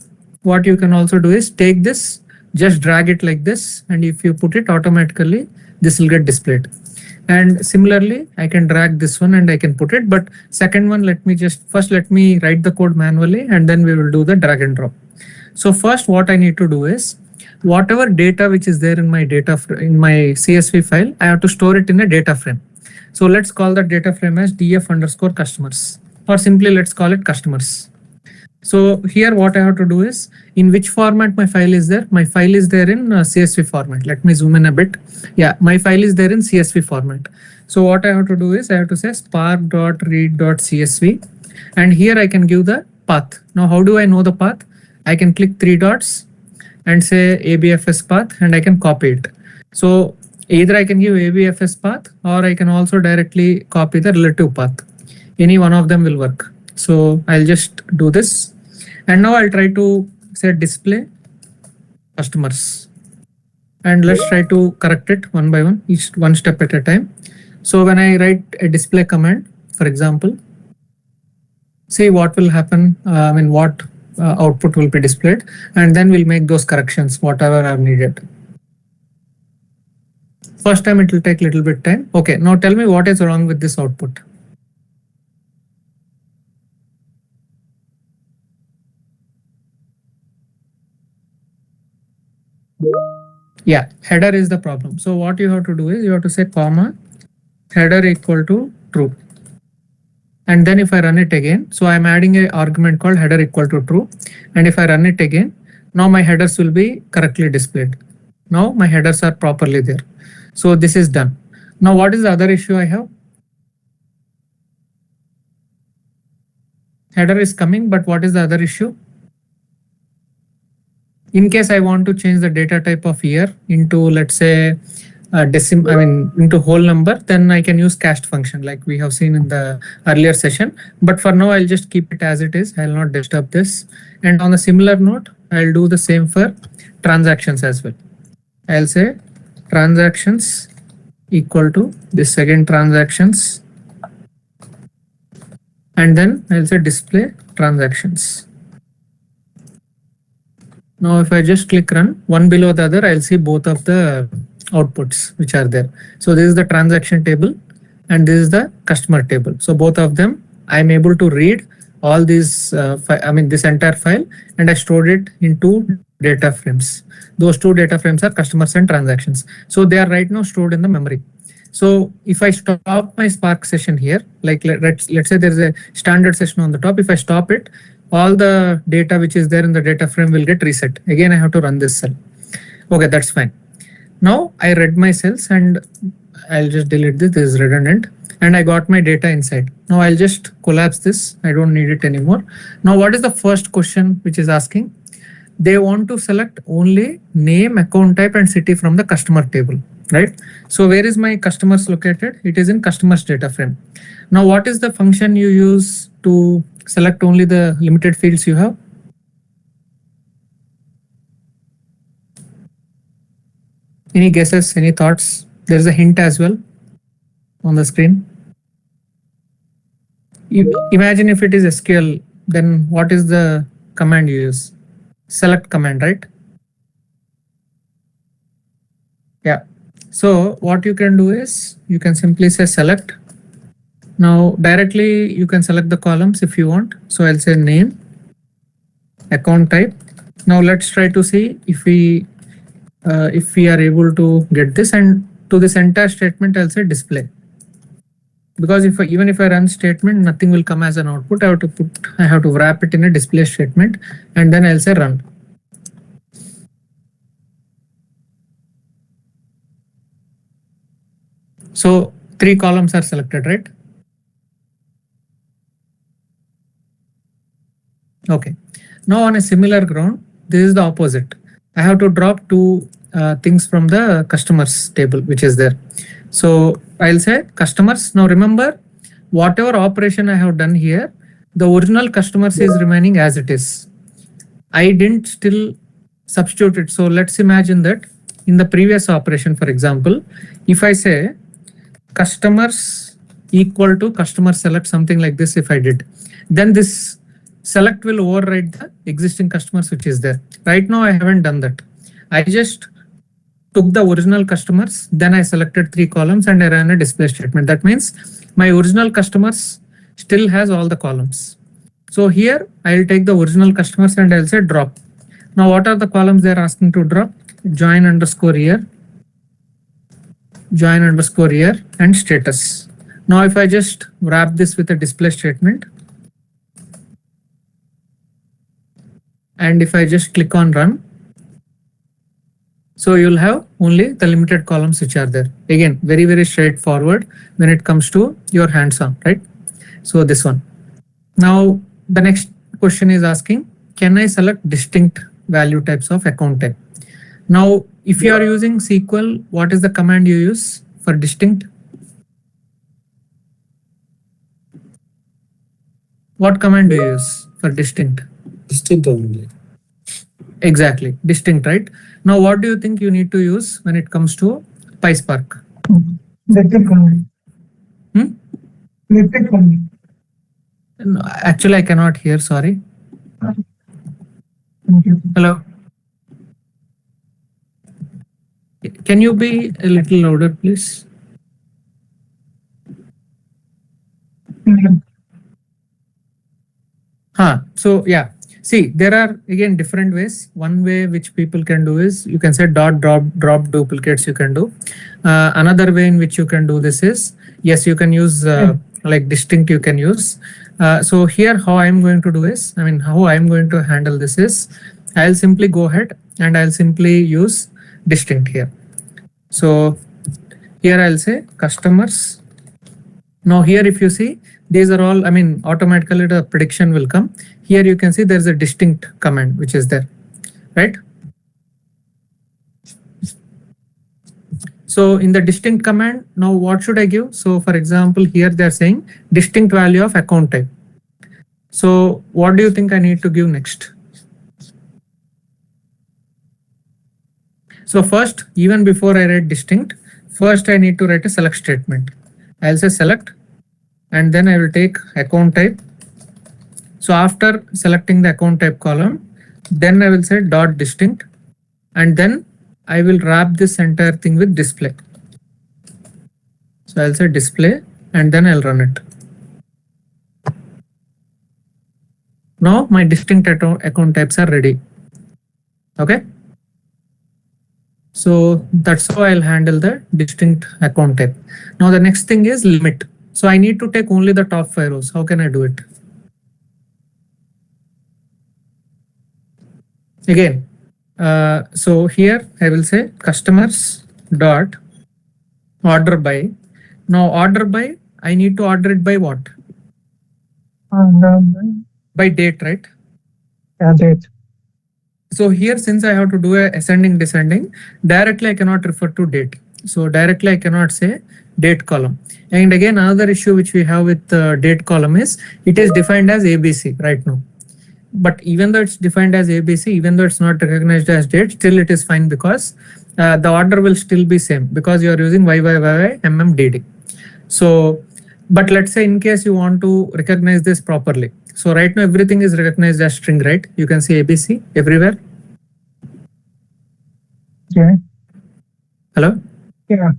what you can also do is take this, just drag it like this. And if you put it automatically, this will get displayed. And similarly, I can drag this one and I can put it. But second one, let me write the code manually and then we will do the drag and drop. So first what I need to do is, whatever data which is there in my CSV file, I have to store it in a data frame. So let's call that data frame as df_customers, or simply let's call it customers. So here what I have to do is, in which format my file is there? My file is there in CSV format. Let me zoom in a bit. Yeah, my file is there in CSV format. So what I have to do is I have to say spark.read.csv, and here I can give the path. Now how do I know the path? I can click 3 dots and say ABFS path and I can copy it. So either I can give ABFS path or I can also directly copy the relative path. Any one of them will work. So I'll just do this. And now I'll try to say display customers. And let's try to correct it one by one, each one step at a time. So when I write a display command, for example, see what will happen, what output will be displayed, and then we'll make those corrections, whatever are needed. First time it will take a little bit time. Okay, now tell me what is wrong with this output. Yeah, header is the problem. So what you have to do is you have to say comma header equal to true. And then if I run it again, so I'm adding an argument called header equal to true. And if I run it again, now my headers will be correctly displayed. Now my headers are properly there. So this is done. Now what is the other issue I have? Header is coming, but what is the other issue? In case I want to change the data type of year into, let's say, into whole number, then I can use cast function like we have seen in the earlier session. But for now, I'll just keep it as it is. I'll not disturb this. And on a similar note, I'll do the same for transactions as well. I'll say transactions equal to this second transactions. And then I'll say display transactions. Now, if I just click run, one below the other, I'll see both of the outputs which are there. So this is the transaction table and this is the customer table. So both of them, I'm able to read all these, this entire file, and I stored it in 2 data frames. Those 2 data frames are customers and transactions. So they are right now stored in the memory. So if I stop my Spark session here, like let's say there's a standard session on the top. If I stop it, all the data which is there in the data frame will get reset. Again, I have to run this cell. Okay, that's fine. Now I read my cells and I'll just delete this. This is redundant. And I got my data inside. Now I'll just collapse this. I don't need it anymore. Now what is the first question which is asking? They want to select only name, account type and city from the customer table, right? So where is my customers located? It is in customers data frame. Now what is the function you use to select only the limited fields you have? Any guesses, any thoughts? There's a hint as well on the screen. Imagine if it is SQL, then what is the command you use? Select command, right? Yeah. So what you can do is you can simply say select. Now directly you can select the columns if you want. So I'll say name, account type. Now let's try to see if we are able to get this, and to this entire statement I'll say display. Because even if I run statement, nothing will come as an output. I have to wrap it in a display statement, and then I'll say run. So 3 columns are selected, right? Okay. Now on a similar ground, this is the opposite. I have to drop 2 things from the customers table, which is there. So I'll say customers. Now remember, whatever operation I have done here, the original customers is remaining as it is. I didn't still substitute it. So let's imagine that in the previous operation, for example, if I say customers equal to customer select, something like this, if I did, then this select will override the existing customers which is there. Right now I haven't done that. I just took the original customers, then I selected 3 columns and I ran a display statement. That means my original customers still has all the columns. So here I'll take the original customers and I'll say drop. Now what are the columns they're asking to drop? Join underscore year, join underscore year and status. Now if I just wrap this with a display statement, and if I just click on run, so you'll have only the limited columns which are there. Again, very, very straightforward when it comes to your hands-on, right? So this one. Now the next question is asking, can I select distinct value types of account type? Now, if you are using SQL, what is the command you use for distinct? What command do you use for distinct? Distinct only. Exactly, distinct, right? Now, what do you think you need to use when it comes to PySpark? No, actually, I cannot hear, sorry. Hello? Can you be a little louder, please? So yeah, see, there are again different ways. One way which people can do is you can say drop duplicates you can do. Another way in which you can do this is, yes, you can use like distinct you can use. So here how I'm going to do is, how I'm going to handle this is, I'll simply go ahead and I'll simply use distinct here. So here I'll say customers. Now here if you see, these are all, automatically the prediction will come. Here you can see there's a distinct command which is there, right? So in the distinct command, now what should I give? So for example, here they're saying distinct value of account type. So what do you think I need to give next? So first, even before I write distinct, first I need to write a select statement. I'll say select, and then I will take account type. So after selecting the account type column, then I will say dot distinct, and then I will wrap this entire thing with display. So I'll say display, and then I'll run it. Now my distinct account types are ready. Okay. So that's how I'll handle the distinct account type. Now the next thing is limit. So I need to take only the top 5 rows. How can I do it? Again, so here I will say customers dot order by. Now order by, I need to order it by what? By date, right? Yeah, date. So here, since I have to do a ascending descending, directly I cannot refer to date. So directly I cannot say date column. And again, another issue which we have with the date column is it is defined as ABC right now. But even though it's defined as ABC, even though it's not recognized as date, still it is fine because the order will still be same because you are using YYYYMMDD. So, but let's say in case you want to recognize this properly. So right now everything is recognized as string, right? You can see ABC everywhere. Yeah. Hello? Yeah.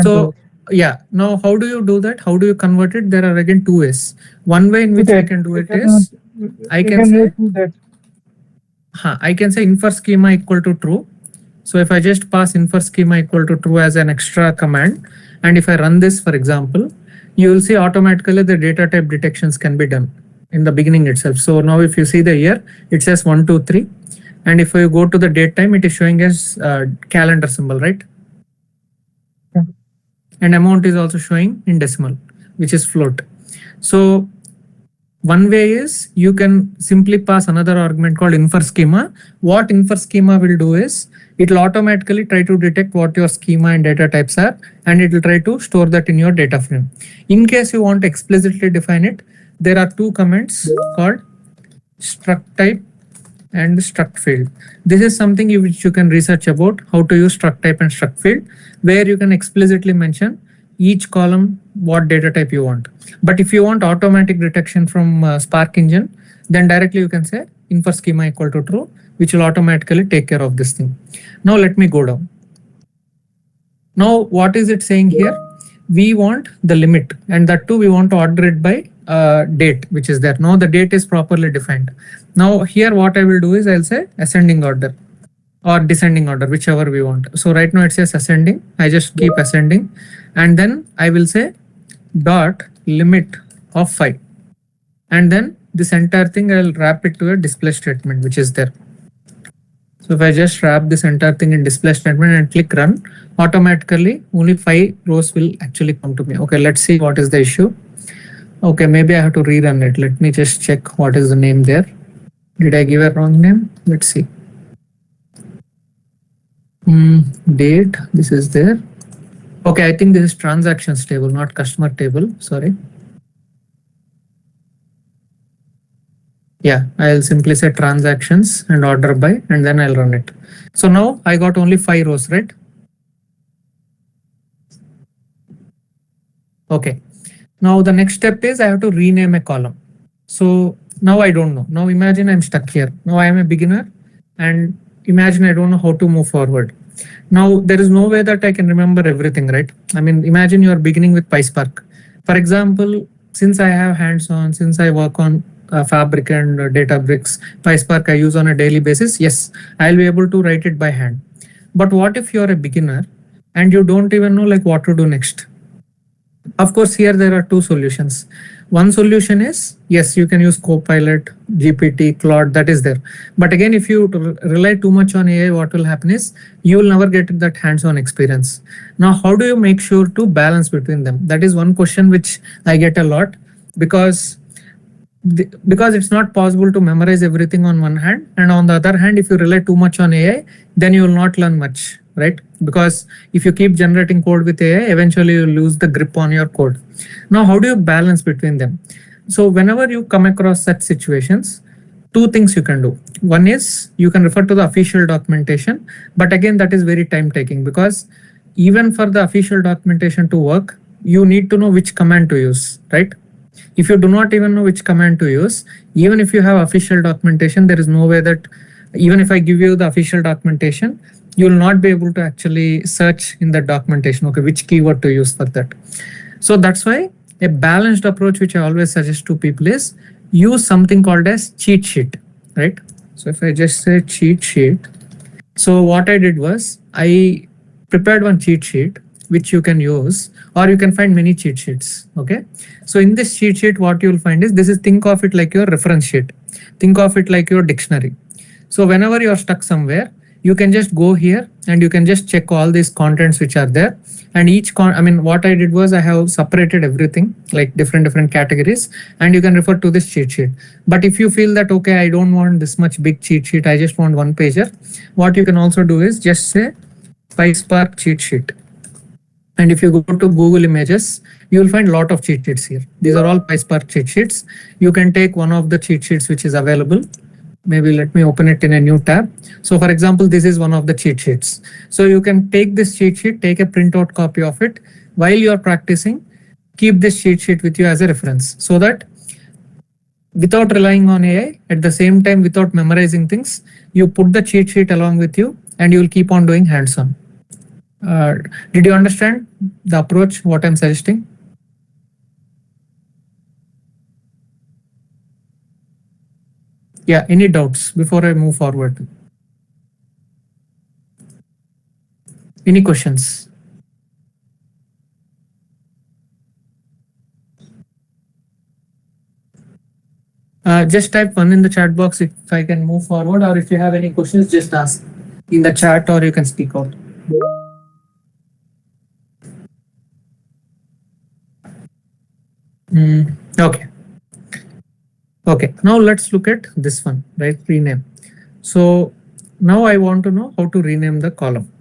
So yeah, now how do you do that? How do you convert it? There are again 2 ways. One way in which I can do it is I can say infer schema equal to true. So if I just pass infer schema equal to true as an extra command, and if I run this, for example, you will see automatically the data type detections can be done in the beginning itself. So now if you see the year, it says 1, 2, 3. And if you go to the date time, it is showing as calendar symbol, right? Yeah. And amount is also showing in decimal, which is float. So one way is you can simply pass another argument called infer schema. What infer schema will do is it will automatically try to detect what your schema and data types are, and it will try to store that in your data frame. In case you want to explicitly define it, there are 2 comments called struct type and struct field. This is something which you can research about how to use struct type and struct field, where you can explicitly mention each column what data type you want. But if you want automatic detection from Spark engine, then directly you can say infer schema equal to true, which will automatically take care of this thing. Now let me go down. Now what is it saying here? We want the limit, and that too we want to order it by date, which is there. Now the date is properly defined. Now here what I will do is I'll say ascending order or descending order, whichever we want. So right now it says ascending. I just keep ascending, and then I will say dot limit of 5, and then this entire thing I'll wrap it to a display statement which is there. So if I just wrap this entire thing in display statement and click run, automatically only 5 rows will actually come to me. Okay, let's see what is the issue. Okay, maybe I have to rerun it. Let me just check what is the name there. Did I give a wrong name? Let's see. Date, this is there. Okay, I think this is transactions table, not customer table. Sorry. Yeah, I'll simply say transactions and order by, and then I'll run it. So now I got only 5 rows, right? Okay. Now the next step is I have to rename a column. So now I don't know. Now imagine I'm stuck here. Now I am a beginner, and imagine I don't know how to move forward. Now there is no way that I can remember everything, right? I mean, imagine you are beginning with PySpark. For example, since I have hands-on, since I work on Fabric and Databricks, PySpark I use on a daily basis, yes, I'll be able to write it by hand. But what if you're a beginner and you don't even know like what to do next? Of course, here there are 2 solutions. One solution is, yes, you can use Copilot, GPT, Claude, that is there. But again, if you rely too much on AI, what will happen is you will never get that hands-on experience. Now, how do you make sure to balance between them? That is one question which I get a lot, because because it's not possible to memorize everything on one hand, and on the other hand, if you rely too much on AI, then you will not learn much, right? Because if you keep generating code with AI, eventually you lose the grip on your code. Now, how do you balance between them? So whenever you come across such situations, two things you can do. One is you can refer to the official documentation, but again, that is very time taking, because even for the official documentation to work, you need to know which command to use, right? If you do not even know which command to use, even if you have official documentation, there is no way that even if I give you the official documentation, you will not be able to actually search in the documentation, okay, which keyword to use for that. So that's why a balanced approach, which I always suggest to people, is use something called as cheat sheet, right? So if I just say cheat sheet, so what I did was I prepared one cheat sheet which you can use, or you can find many cheat sheets. Okay. So in this cheat sheet, what you'll find is think of it like your reference sheet. Think of it like your dictionary. So whenever you're stuck somewhere, you can just go here and you can just check all these contents which are there. And what I did was I have separated everything like different categories, and you can refer to this cheat sheet. But if you feel that, okay, I don't want this much big cheat sheet, I just want one pager, what you can also do is just say PySpark cheat sheet. And if you go to Google Images, you will find a lot of cheat sheets here. These are all PySpark cheat sheets. You can take one of the cheat sheets which is available. Maybe let me open it in a new tab. So for example, this is one of the cheat sheets. So you can take this cheat sheet, take a printout copy of it. While you are practicing, keep this cheat sheet with you as a reference, so that without relying on AI, at the same time, without memorizing things, you put the cheat sheet along with you and you will keep on doing hands-on. Did you understand the approach, what I'm suggesting? Yeah, any doubts before I move forward? Any questions? Just type one in the chat box if I can move forward, or if you have any questions, just ask in the chat, or you can speak out. Okay. Okay, now let's look at this one, right? Rename. So now I want to know how to rename the column.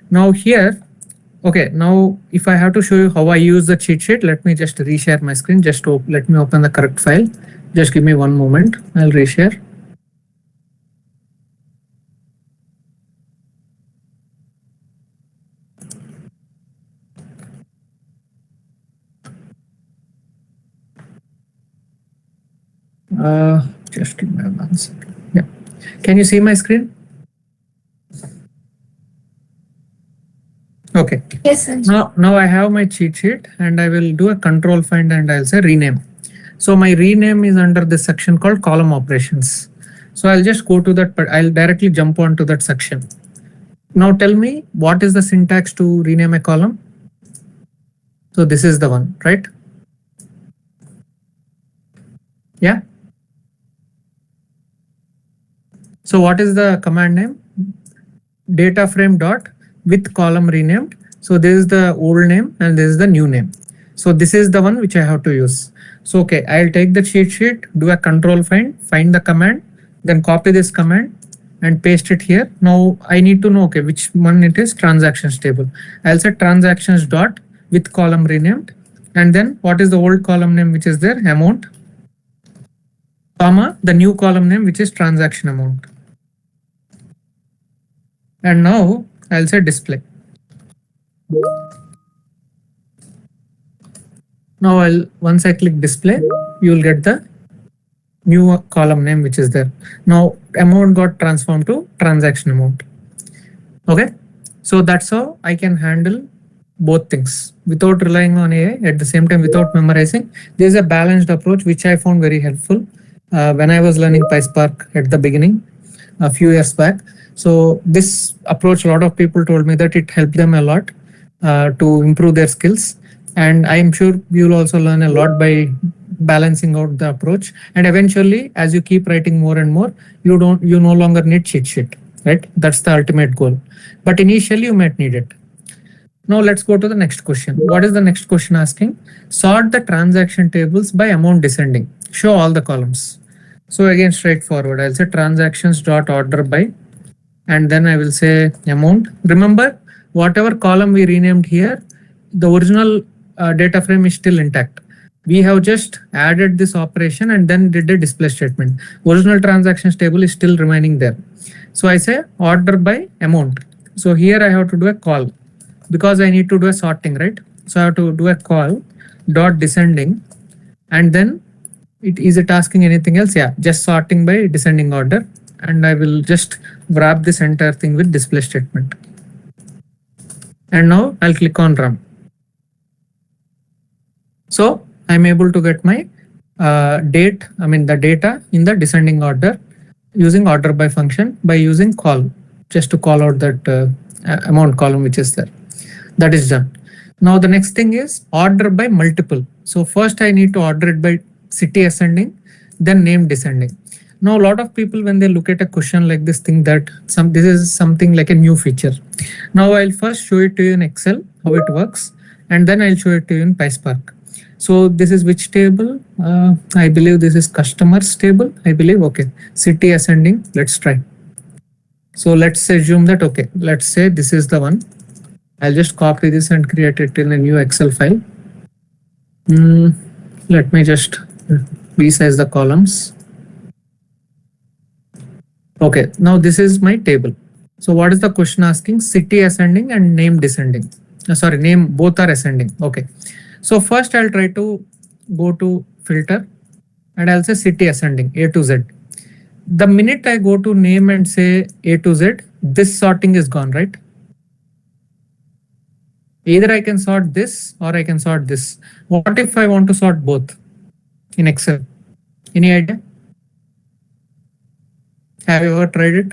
Now here, okay, now if I have to show you how I use the cheat sheet, let me just reshare my screen. Just let me open the correct file. Just give me one moment. I'll reshare. Just give me 1 second. Yeah. Can you see my screen? Okay. Yes, sir. Now I have my cheat sheet and I will do a control find and I'll say rename. So my rename is under this section called column operations. So I'll just go to that, but I'll directly jump onto that section. Now tell me, what is the syntax to rename a column? So this is the one, right? Yeah. So what is the command name? Data frame dot with column renamed. So this is the old name and this is the new name. So this is the one which I have to use. So okay, I'll take the cheat sheet, do a control find the command, then copy this command and paste it here. Now I need to know, okay, which one it is. Transactions table. I'll say transactions dot with column renamed, and then what is the old column name which is there? Amount, comma the new column name which is transaction amount. And now I'll say display. Now once I click display, you will get the new column name which is there. Now amount got transformed to transaction amount. Okay, so that's how I can handle both things without relying on AI, at the same time without memorizing. There's a balanced approach which I found very helpful when I was learning PySpark at the beginning a few years back. So this approach, a lot of people told me that it helped them a lot to improve their skills. And I am sure you'll also learn a lot by balancing out the approach. And eventually, as you keep writing more and more, you no longer need cheat sheet, right? That's the ultimate goal. But initially you might need it. Now let's go to the next question. What is the next question asking? Sort the transaction tables by amount descending. Show all the columns. So again, straightforward. I'll say transactions dot order by, and then I will say amount. Remember, whatever column we renamed here, the original data frame is still intact. We have just added this operation and then did a display statement. Original transactions table is still remaining there. So I say order by amount. So here I have to do a call because I need to do a sorting, right? So I have to do a call dot descending, and then is it asking anything else? Yeah, just sorting by descending order, and I will just wrap this entire thing with display statement. And now I'll click on run. So I'm able to get my the data in the descending order using order by function by using call, just to call out that amount column which is there. That is done. Now the next thing is order by multiple. So first I need to order it by city ascending, then name descending. Now a lot of people, when they look at a question like this, think that this is something like a new feature. Now I'll first show it to you in Excel how it works, and then I'll show it to you in PySpark. So this is which table? I believe this is customers table. I believe, okay, city ascending. Let's try. So let's assume that, okay, let's say this is the one. I'll just copy this and create it in a new Excel file. Let me just resize the columns. Okay, now this is my table. So what is the question asking? City ascending and name descending. Sorry, name both are ascending. Okay. So first I'll try to go to filter and I'll say city ascending A to Z. The minute I go to name and say A to Z, this sorting is gone, right? Either I can sort this or I can sort this. What if I want to sort both in Excel? Any idea? Have you ever tried it?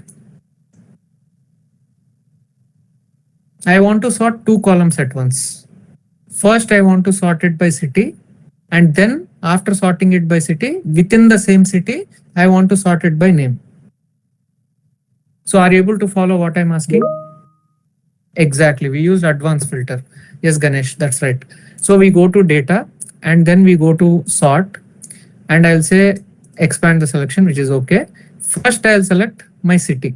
I want to sort two columns at once. First, I want to sort it by city, and then after sorting it by city, within the same city, I want to sort it by name. So are you able to follow what I'm asking? Exactly, we used advanced filter. Yes, Ganesh, that's right. So we go to data and then we go to sort, and I'll say expand the selection, which is okay. First, I'll select my city,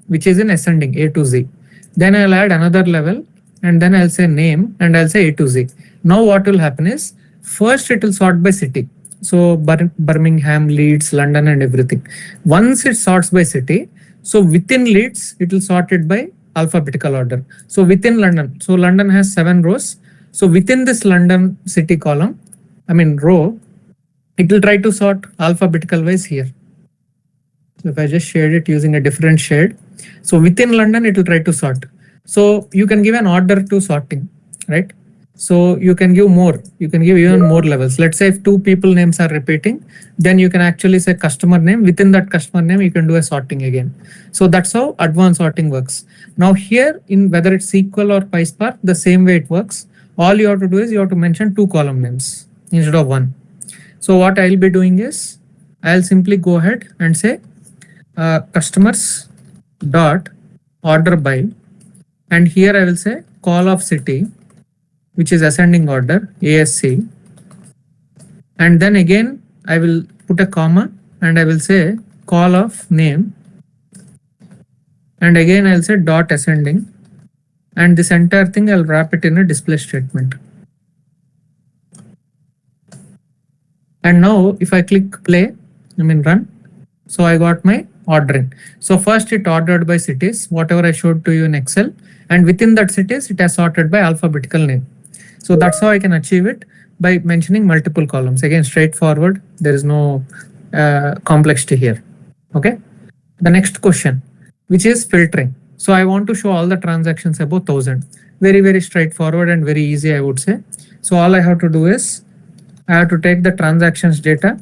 which is in ascending A to Z. Then I'll add another level, and then I'll say name and I'll say A to Z. Now what will happen is, first it will sort by city. So Birmingham, Leeds, London and everything. Once it sorts by city, so within Leeds, it will sort it by alphabetical order. So within London, so London has 7 rows. So within this London city column, row, it will try to sort alphabetical wise here. So if I just shade it using a different shade, so within London, it will try to sort. So you can give an order to sorting, right? So you can give more, you can give even more levels. Let's say if 2 people names are repeating, then you can actually say customer name. Within that customer name, you can do a sorting again. So that's how advanced sorting works. Now here, in whether it's SQL or PySpark, the same way it works. All you have to do is you have to mention 2 column names instead of 1. So what I'll be doing is, I'll simply go ahead and say customers dot order by, and here I will say call of city, which is ascending order ASC, and then again I will put a comma and I will say call of name, and again I'll say dot ascending, and this entire thing I'll wrap it in a display statement. And now if I click play, run, so I got my ordering. So first it ordered by cities, whatever I showed to you in Excel, and within that cities it has sorted by alphabetical name. So that's how I can achieve it, by mentioning multiple columns. Again, straightforward, there is no complexity here. Okay. The next question, which is filtering. So I want to show all the transactions above 1000. Very, very straightforward and very easy, I would say. So all I have to do is, I have to take the transactions data,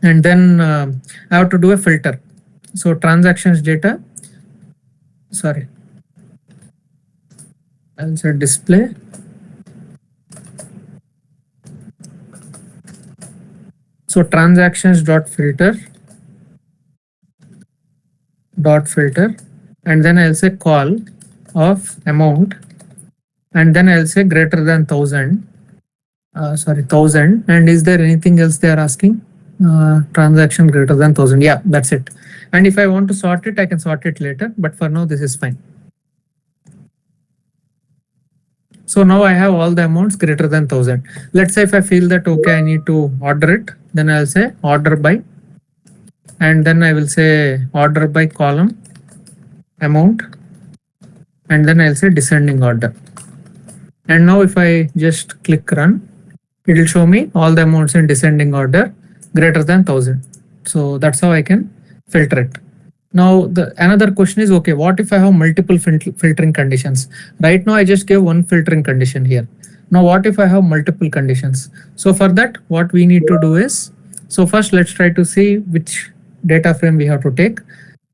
and then I have to do a filter. So transactions data, sorry, I'll say display. So transactions dot filter, and then I'll say call of amount, and then I'll say greater than 1000. Sorry, 1000. And is there anything else they are asking? Transaction greater than 1000. Yeah, that's it. And if I want to sort it, I can sort it later. But for now, this is fine. So now I have all the amounts greater than 1000. Let's say if I feel that, okay, I need to order it, then I'll say order by, and then I will say order by column amount, and then I'll say descending order. And now if I just click run, it will show me all the amounts in descending order greater than 1000. So that's how I can filter it. Now another question is, okay, what if I have multiple filtering conditions? Right now I just gave one filtering condition here. Now what if I have multiple conditions? So for that, what we need to do is, so first let's try to see which data frame we have to take.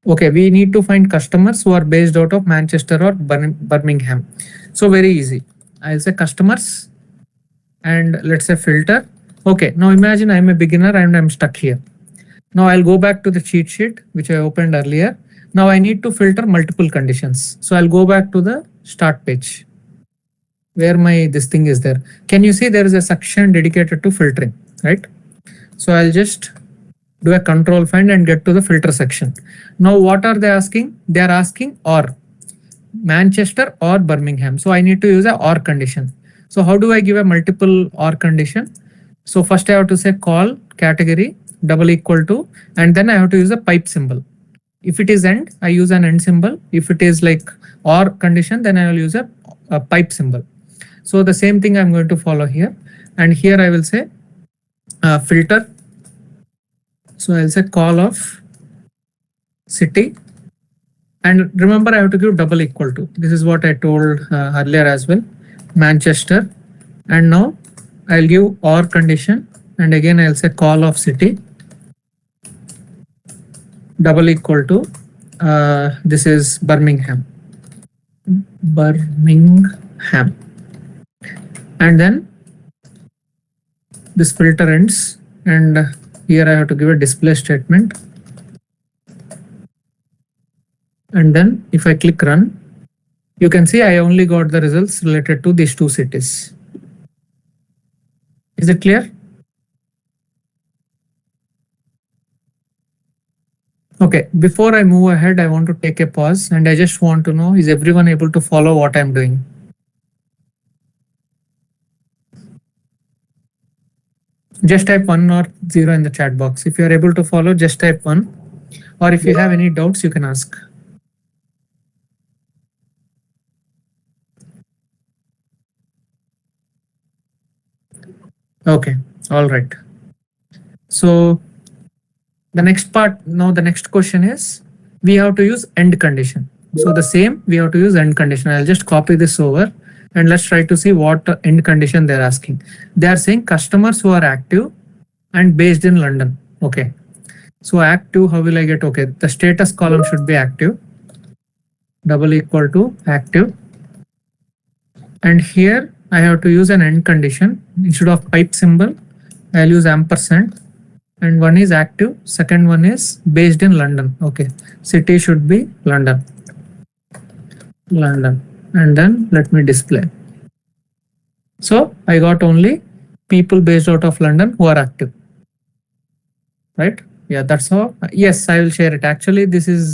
Okay, we need to find customers who are based out of Manchester or Birmingham. So very easy. I'll say customers and let's say filter. Okay, now imagine I'm a beginner and I'm stuck here. Now I'll go back to the cheat sheet which I opened earlier. Now I need to filter multiple conditions. So I'll go back to the start page where this thing is there. Can you see there is a section dedicated to filtering, right? So I'll just do a control find and get to the filter section. Now what are they asking? They are asking or Manchester or Birmingham. So I need to use a or condition. So how do I give a multiple or condition? So first I have to say call category double equal to, and then I have to use a pipe symbol. If it is end, I use an end symbol. If it is like or condition, then I will use a pipe symbol. So the same thing I'm going to follow here. And here I will say filter. So I'll say call of city. And remember, I have to give double equal to. This is what I told earlier as well. Manchester. And now I'll give or condition. And again, I'll say call of city double equal to this is Birmingham. Birmingham. And then this filter ends. And here I have to give a display statement. And then if I click run, you can see I only got the results related to these two cities. Is it clear? Okay, before I move ahead, I want to take a pause and I just want to know, is everyone able to follow what I'm doing? Just type 1 or 0 in the chat box. If you are able to follow, just type 1. Or if you have any doubts, you can ask. Okay, all right. So the next part, now the next question is, we have to use end condition. So the same, we have to use end condition. I'll just copy this over and let's try to see what end condition they're asking. They are saying customers who are active and based in London. Okay. So active, how will I get? Okay, the status column should be active. Double equal to active. And here I have to use an end condition. Instead of pipe symbol, I'll use ampersand. And one is active, second one is based in London. Okay, city should be London. London. And then let me display. So I got only people based out of London who are active. Right? Yeah, that's how. Yes, I will share it. Actually, this is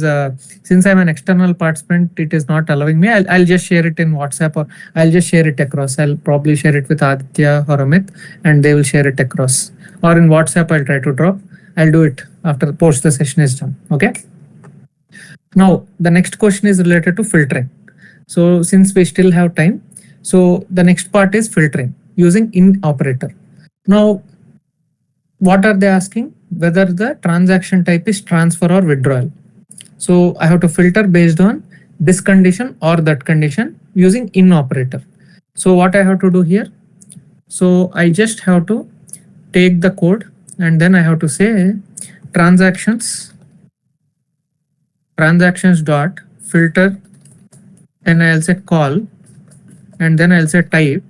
since I'm an external participant, it is not allowing me. I'll just share it in WhatsApp, or I'll just share it across. I'll probably share it with Aditya or Amit, and they will share it across. Or in WhatsApp, I'll try to drop. I'll do it after post the session is done. Okay. Now the next question is related to filtering. So since we still have time, so the next part is filtering using in operator. Now, what are they asking? Whether the transaction type is transfer or withdrawal. So I have to filter based on this condition or that condition using in operator. So what I have to do here? So I just have to take the code and then I have to say transactions dot filter, and I'll say call, and then I'll say type,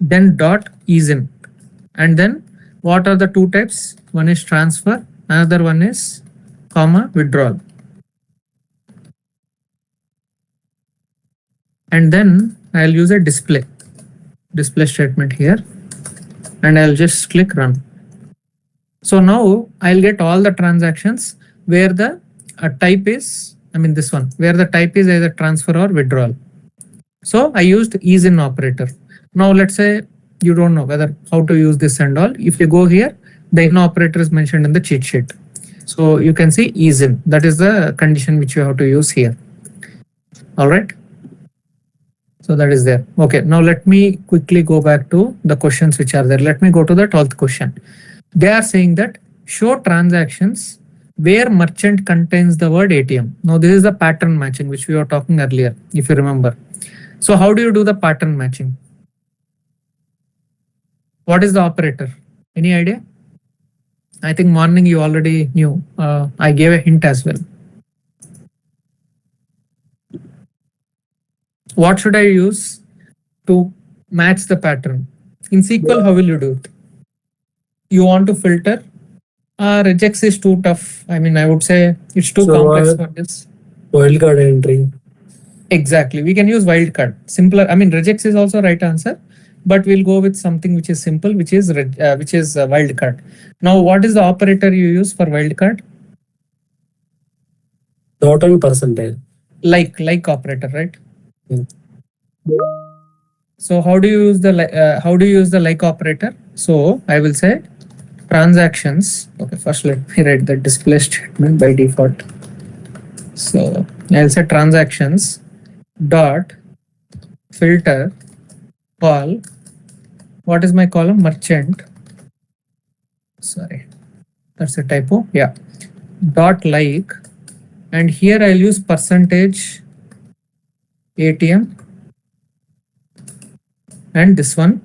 then dot is-in, and then what are the two types? One is transfer, another one is comma withdrawal. And then I'll use a display statement here, and I'll just click run. So now I'll get all the transactions where the type is, this one, where the type is either transfer or withdrawal. So I used is in operator. Now let's say you don't know whether how to use this and all. If you go here, the in operator is mentioned in the cheat sheet. So you can see is in. That is the condition which you have to use here. All right. So that is there. Okay. Now let me quickly go back to the questions which are there. Let me go to the 12th question. They are saying that show transactions where merchant contains the word ATM. Now this is the pattern matching which we were talking earlier, if you remember. So how do you do the pattern matching? What is the operator? Any idea? I think morning you already knew. I gave a hint as well. What should I use to match the pattern? In SQL, how will you do it? You want to filter? Regex is too tough. I would say it's too complex for this. Wildcard entry. Exactly. We can use wildcard. Simpler. Regex is also right answer, but we'll go with something which is simple, which is wildcard. Now, what is the operator you use for wildcard? Dot and percentage. Like operator, right? So how do you use the like operator? So I will say transactions. Okay, first let me write the display statement by default. So I'll say transactions dot filter call. What is my column? Merchant. Sorry, that's a typo. Yeah. Dot like, and here I'll use percentage ATM and this one,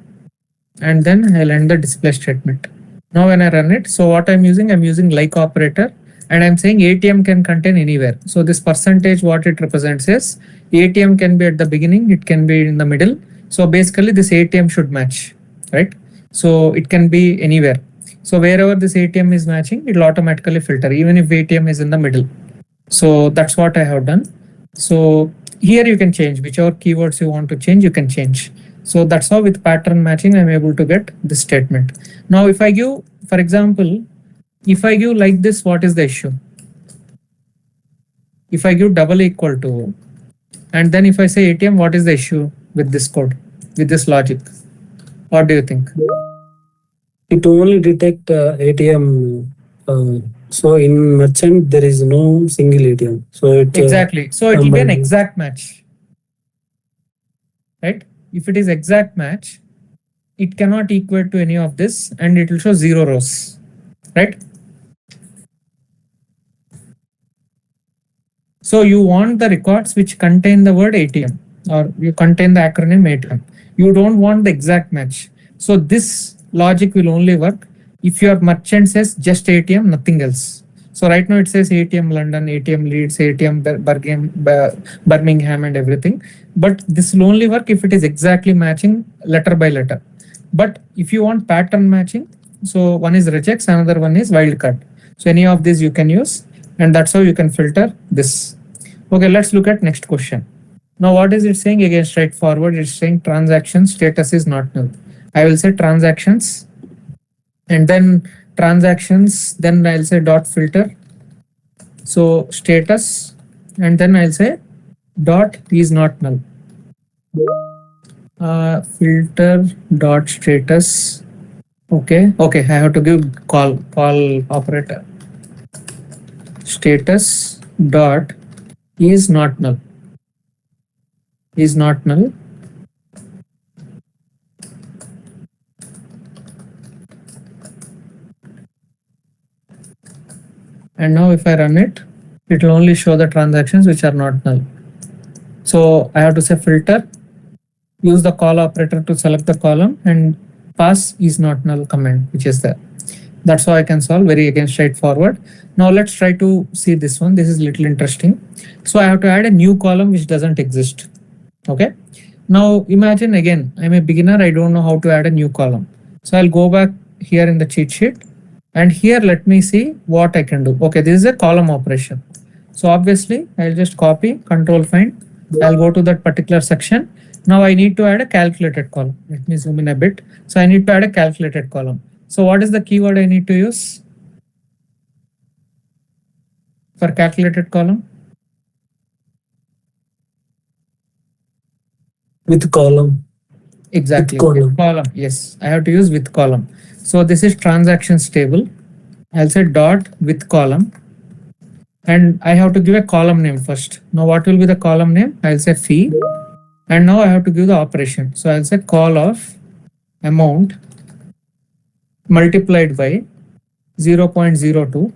and then I'll end the display statement. Now when I run it, so what I'm using like operator, and I'm saying ATM can contain anywhere. So this percentage, what it represents is ATM can be at the beginning, it can be in the middle. So basically this ATM should match, right? So it can be anywhere. So wherever this ATM is matching, it will automatically filter, even if ATM is in the middle. So that's what I have done. So here you can change whichever keywords you want to change, you can change. So that's how with pattern matching, I'm able to get this statement. Now, if I give, for example, if I give like this, what is the issue? If I give double equal to, and then if I say ATM, what is the issue with this code, with this logic? What do you think? It only detect ATM. So in merchant, there is no single ATM. So it exactly. So it will be an exact match, right? If it is exact match, it cannot equate to any of this, and it will show 0 rows, right? So you want the records which contain the word ATM, or you contain the acronym ATM. You don't want the exact match. So this logic will only work if your merchant says just ATM, nothing else. So right now it says ATM London, ATM Leeds, ATM Birmingham and everything. But this will only work if it is exactly matching letter by letter. But if you want pattern matching, so one is regex, another one is wildcard. So any of these you can use, and that's how you can filter this. Okay, let's look at next question. Now what is it saying? Again, straightforward. It's saying transaction status is not null. I will say transactions, and then transactions, then I'll say dot filter. So status, and then I'll say dot is not null. Filter dot status. Okay, I have to give call operator. Status dot is not null. Is not null. And now if I run it, it will only show the transactions which are not null. So I have to say filter, use the call operator to select the column, and pass is not null command, which is there. That's how I can solve, very again straightforward. Now let's try to see this one. This is little interesting. So I have to add a new column which doesn't exist. Okay. Now imagine again, I'm a beginner. I don't know how to add a new column. So I'll go back here in the cheat sheet. And here, let me see what I can do. Okay, this is a column operation. So obviously, I'll just copy, control find. I'll go to that particular section. Now I need to add a calculated column. Let me zoom in a bit. So I need to add a calculated column. So what is the keyword I need to use for calculated column? With column. Exactly. With column. Yes, I have to use with column. So this is transactions table. I'll say dot with column. And I have to give a column name first. Now what will be the column name? I'll say fee. And now I have to give the operation. So I'll say call of amount multiplied by 0.02.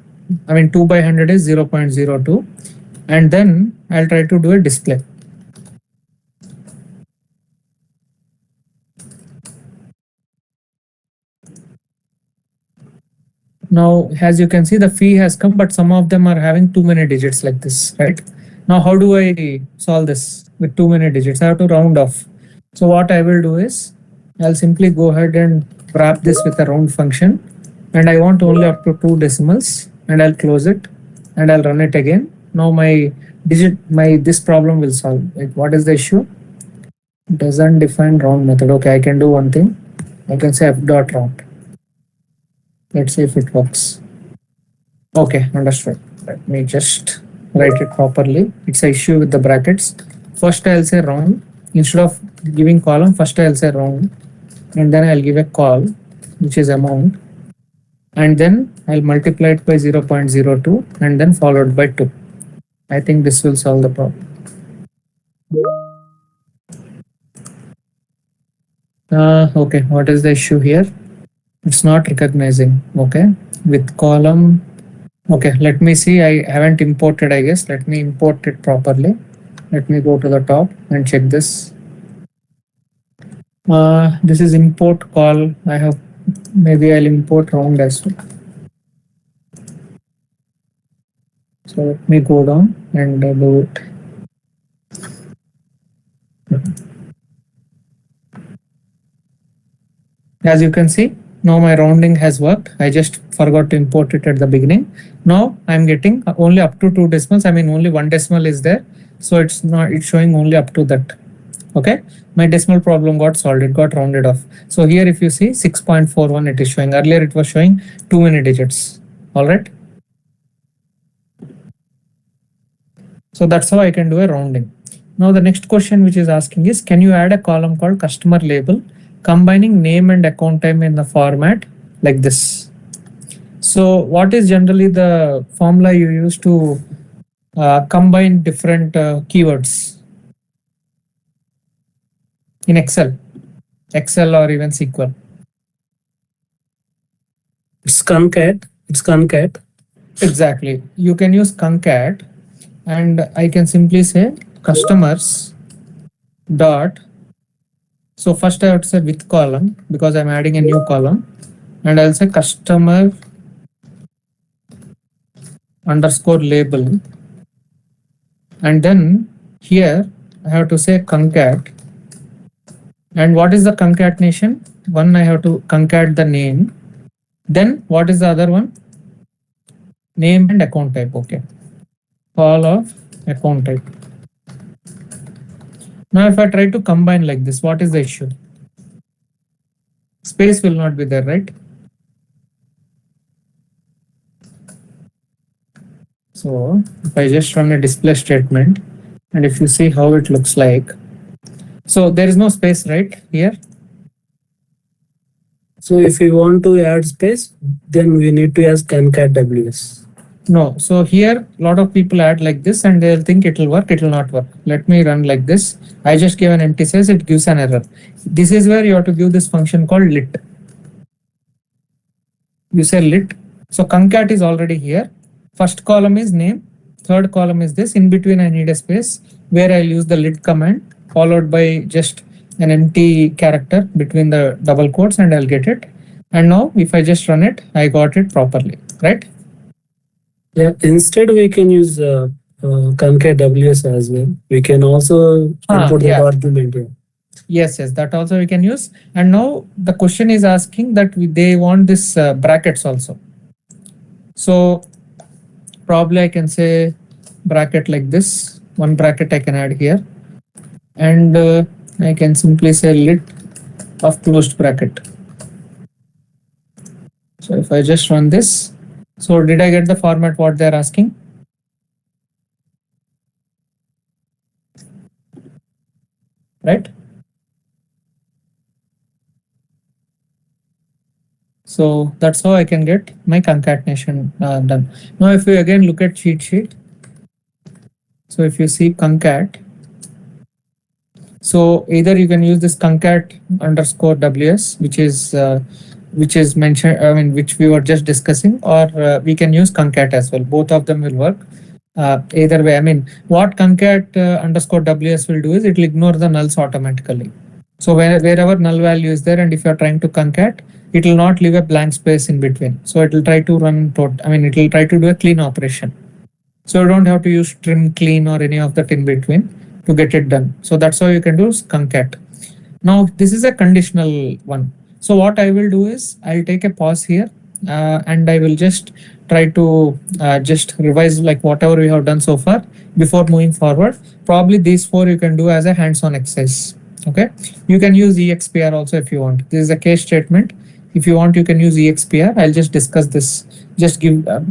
I mean 2 by 100 is 0.02. And then I'll try to do a display. Now, as you can see, the fee has come, but some of them are having too many digits like this, right? Now, how do I solve this with too many digits? I have to round off. So what I will do is, I'll simply go ahead and wrap this with a round function. And I want only up to 2 decimals, and I'll close it and I'll run it again. Now this problem will solve. Like, what is the issue? Doesn't define round method. Okay, I can do one thing. I can say f.round. Let's see if it works. Okay, understood. Let me just write it properly. It's an issue with the brackets. First I'll say round. Instead of giving column, first I'll say round. And then I'll give a call, which is amount. And then I'll multiply it by 0.02 and then followed by 2. I think this will solve the problem. Okay, what is the issue here? It's not recognizing. Okay, with column. Okay, let me see. I haven't imported, I guess. Let me import it properly. Let me go to the top and check this. This is import call. Maybe I'll import round as well. So let me go down and do it. As you can see, now my rounding has worked. I just forgot to import it at the beginning. Now I'm getting only up to 2 decimals. I mean, only 1 decimal is there. So it's showing only up to that. Okay, my decimal problem got solved. It got rounded off. So here, if you see 6.41, it is showing. Earlier, it was showing too many digits. All right. So that's how I can do a rounding. Now the next question which is asking is, can you add a column called customer label, combining name and account time in the format like this? So what is generally the formula you use to combine different keywords in Excel or even SQL? It's concat. Exactly. You can use concat, and I can simply say customers dot. So first I have to say with column because I'm adding a new column, and I'll say customer underscore label, and then here I have to say concat. And what is the concatenation? One, I have to concat the name. Then what is the other one? Name and account type. Okay. Call of account type. Now if I try to combine like this, what is the issue? Space will not be there, right? So if I just run a display statement, and if you see how it looks like, so there is no space right here. So if we want to add space, then we need to use concat ws. No, so here a lot of people add like this and they'll think it will work, it will not work. Let me run like this. I just give an empty space, it gives an error. This is where you have to give this function called lit. You say lit. So concat is already here. First column is name, third column is this. In between I need a space where I'll use the lit command followed by just an empty character between the double quotes and I'll get it. And now if I just run it, I got it properly, right? Yeah, instead we can use concat ws as well. We can also input that argument here. Yes, that also we can use. And now the question is asking that they want this brackets also. So probably I can say bracket like this. One bracket I can add here. and I can simply say lit of closed bracket. So if I just run this, so did I get the format what they're asking? Right? So that's how I can get my concatenation done. Now, if you again look at cheat sheet, so if you see concat, so either you can use this concat underscore ws, which is mentioned, I mean, which we were just discussing, or we can use concat as well. Both of them will work. Either way, I mean, what concat underscore ws will do is it will ignore the nulls automatically. So wherever null value is there, and if you are trying to concat, it will not leave a blank space in between. So it will try to run, it will try to do a clean operation. So you don't have to use trim, clean, or any of that in between to get it done. So that's how you can do concat. Now this is a conditional one. So what I will do is I'll take a pause here and I will just try to just revise like whatever we have done so far before moving forward. Probably these four you can do as a hands-on exercise. Okay, you can use expr also if you want. This is a case statement. If you want, you can use expr. I'll just discuss this. Just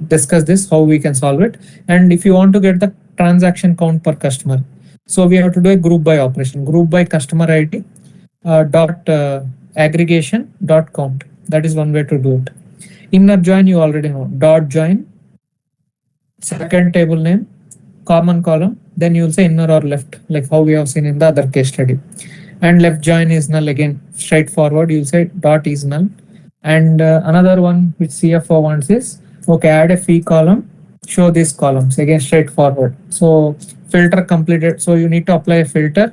discuss this how we can solve it. And if you want to get the transaction count per customer, so we have to do a group by operation. Group by customer ID dot aggregation dot count. That is one way to do it. Inner join you already know. Dot join. Second table name, common column. Then you will say inner or left, like how we have seen in the other case study. And left join is null again, straightforward. You'll say dot is null. And another one which CFO wants is, okay, add a fee column, show these columns, again straightforward. So filter completed. So you need to apply a filter.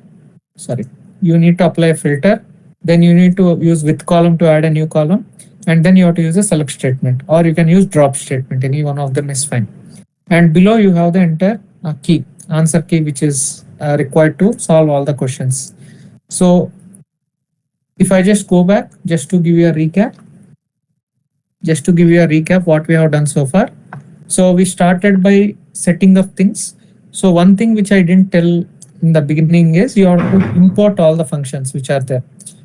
Sorry, you need to apply a filter. Then you need to use with column to add a new column. And then you have to use a select statement, or you can use drop statement. Any one of them is fine. And below you have the entire key, answer key, which is required to solve all the questions. So if I just go back, just to give you a recap, what we have done so far. So we started by setting up things. So one thing which I didn't tell in the beginning is you have to import all the functions which are there.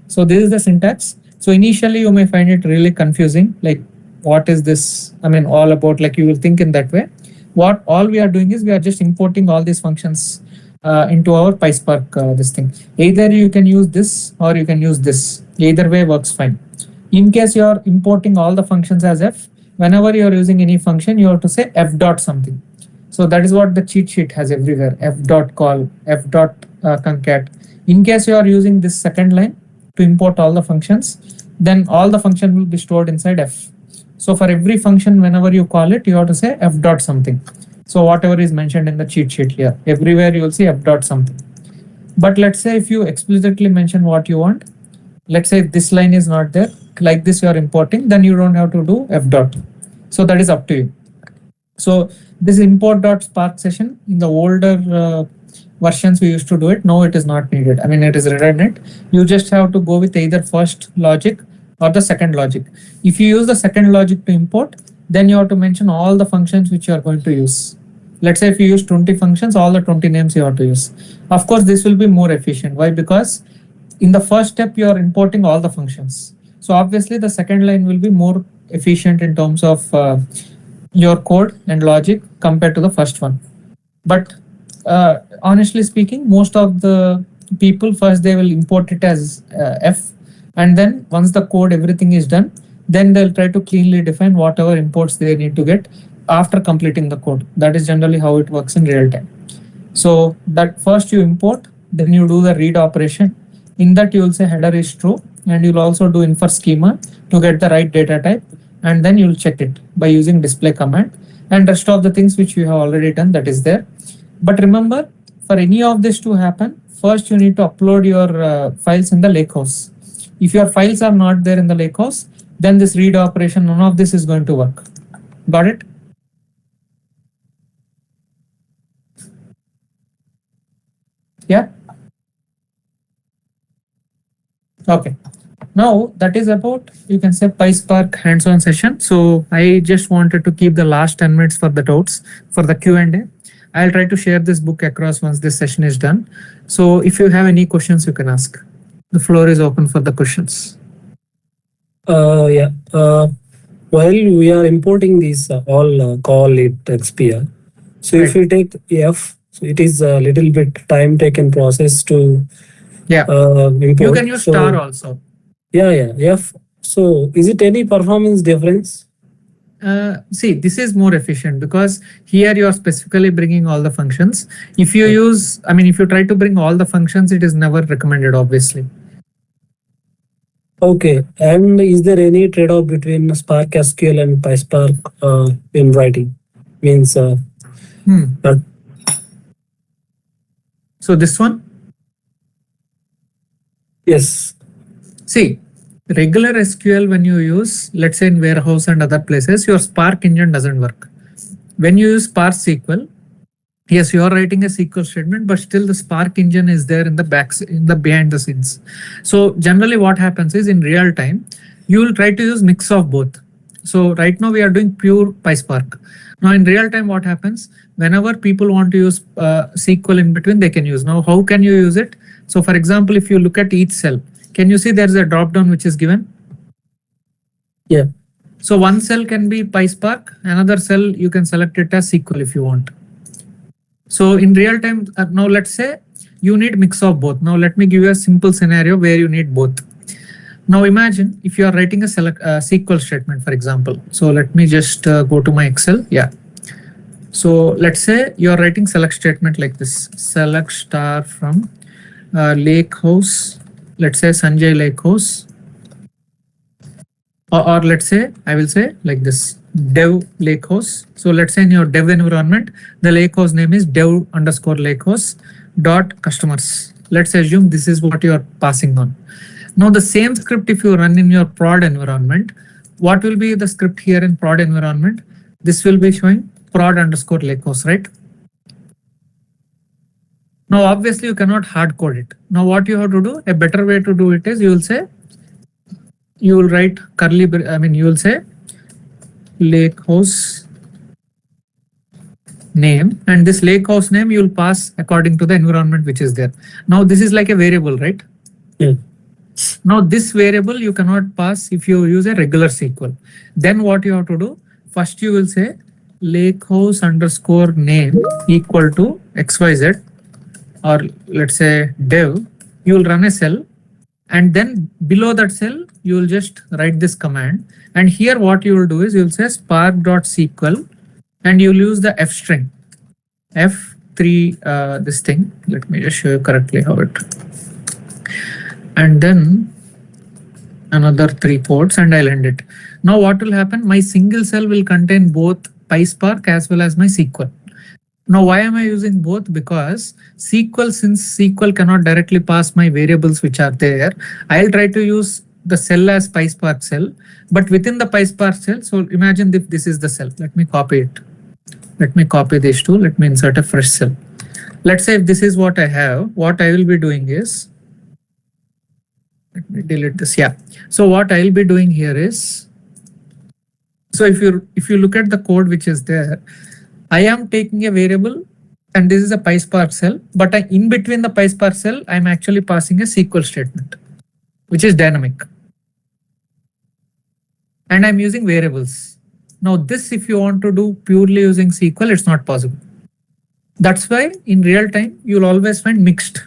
So this is the syntax. So initially you may find it really confusing, like what is this? I mean, all about, like you will think in that way. What all we are doing is we are just importing all these functions into our PySpark this thing. Either you can use this or you can use this. Either way works fine. In case you are importing all the functions as f, whenever you are using any function, you have to say f dot something. So that is what the cheat sheet has everywhere. F dot call, f dot concat. In case you are using this second line to import all the functions, then all the function will be stored inside f. So for every function, whenever you call it, you have to say f dot something. So whatever is mentioned in the cheat sheet here, everywhere you will see f dot something. But let's say if you explicitly mention what you want, let's say if this line is not there, like this you are importing, then you don't have to do f dot. So that is up to you. So this import dot spark session in the older versions we used to do it. Now it is not needed. I mean, it is redundant. You just have to go with either first logic or the second logic. If you use the second logic to import, then you have to mention all the functions which you are going to use. Let's say if you use 20 functions, all the 20 names you have to use. Of course, this will be more efficient. Why? Because in the first step, you are importing all the functions. So obviously the second line will be more efficient in terms of your code and logic compared to the first one. But honestly speaking, most of the people first they will import it as f, and then once the code everything is done, then they'll try to cleanly define whatever imports they need to get after completing the code. That is generally how it works in real time. So that first you import, then you do the read operation. In that you will say header is true, and you'll also do infer schema to get the right data type, and then you'll check it by using display command, and rest of the things which you have already done, that is there. But remember, for any of this to happen, first you need to upload your files in the Lakehouse. If your files are not there in the Lakehouse, then this read operation, none of this is going to work. Got it? Yeah. Okay. Now that is about, you can say, PySpark hands-on session. So I just wanted to keep the last 10 minutes for the doubts, for the Q&A. I'll try to share this book across once this session is done. So if you have any questions, you can ask. The floor is open for the questions. Yeah. While we are importing these all call it XPR. So if we take F, so it is a little bit time taken process to import. You can use star also. Yeah. F. So is it any performance difference? See, this is more efficient because here you are specifically bringing all the functions. If you use, if you try to bring all the functions, it is never recommended, obviously. Okay. And is there any trade-off between Spark SQL and PySpark in writing? Means. So this one? Yes. See, regular SQL when you use, let's say in warehouse and other places, your Spark engine doesn't work. When you use Spark SQL, yes, you are writing a SQL statement, but still the Spark engine is there in the behind the scenes. So generally what happens is in real time, you will try to use mix of both. So right now we are doing pure PySpark. Now in real time, what happens? Whenever people want to use SQL in between, they can use. Now, how can you use it? So for example, if you look at each cell, can you see there's a drop down which is given? Yeah. So one cell can be PySpark, another cell you can select it as SQL if you want. So in real time, now let's say you need mix of both. Now let me give you a simple scenario where you need both. Now imagine if you are writing a SQL statement, for example. So let me just go to my Excel. Yeah. So let's say you are writing select statement like this. Select star from Lakehouse. Let's say Sanjay Lakehouse. Or let's say, I will say like this, dev Lakehouse. So let's say in your dev environment, the Lakehouse name is dev_Lakehouse dot customers. Let's assume this is what you are passing on. Now the same script, if you run in your prod environment, what will be the script here in prod environment? This will be showing prod_Lakehouse, right? Now obviously you cannot hard code it. Now what you have to do, a better way to do it is you will say, you will write curly, you will say Lakehouse name, and this Lakehouse name you will pass according to the environment which is there. Now this is like a variable, right? Yeah. Now this variable you cannot pass if you use a regular SQL. Then what you have to do, first you will say Lakehouse_name equal to XYZ, or let's say dev. You will run a cell, and then below that cell you will just write this command, and here what you will do is you will say spark.sql, and you will use the f string f3 this thing. Let me just show you correctly how it, and then another 3 quotes, and I'll end it. Now what will happen, my single cell will contain both PySpark as well as my SQL. Now why am I using both? Because SQL, since SQL cannot directly pass my variables which are there, I'll try to use the cell as PySpark cell, but within the PySpark cell, so imagine if this is the cell. Let me copy it. Let me copy these two. Let me insert a fresh cell. Let's say if this is what I have, what I will be doing is, let me delete this. Yeah. So what I'll be doing here is, so if you look at the code which is there, I am taking a variable and this is a PySpark cell, but in between the PySpark cell, I'm actually passing a SQL statement, which is dynamic. And I'm using variables. Now this, if you want to do purely using SQL, it's not possible. That's why in real time, you'll always find mixed.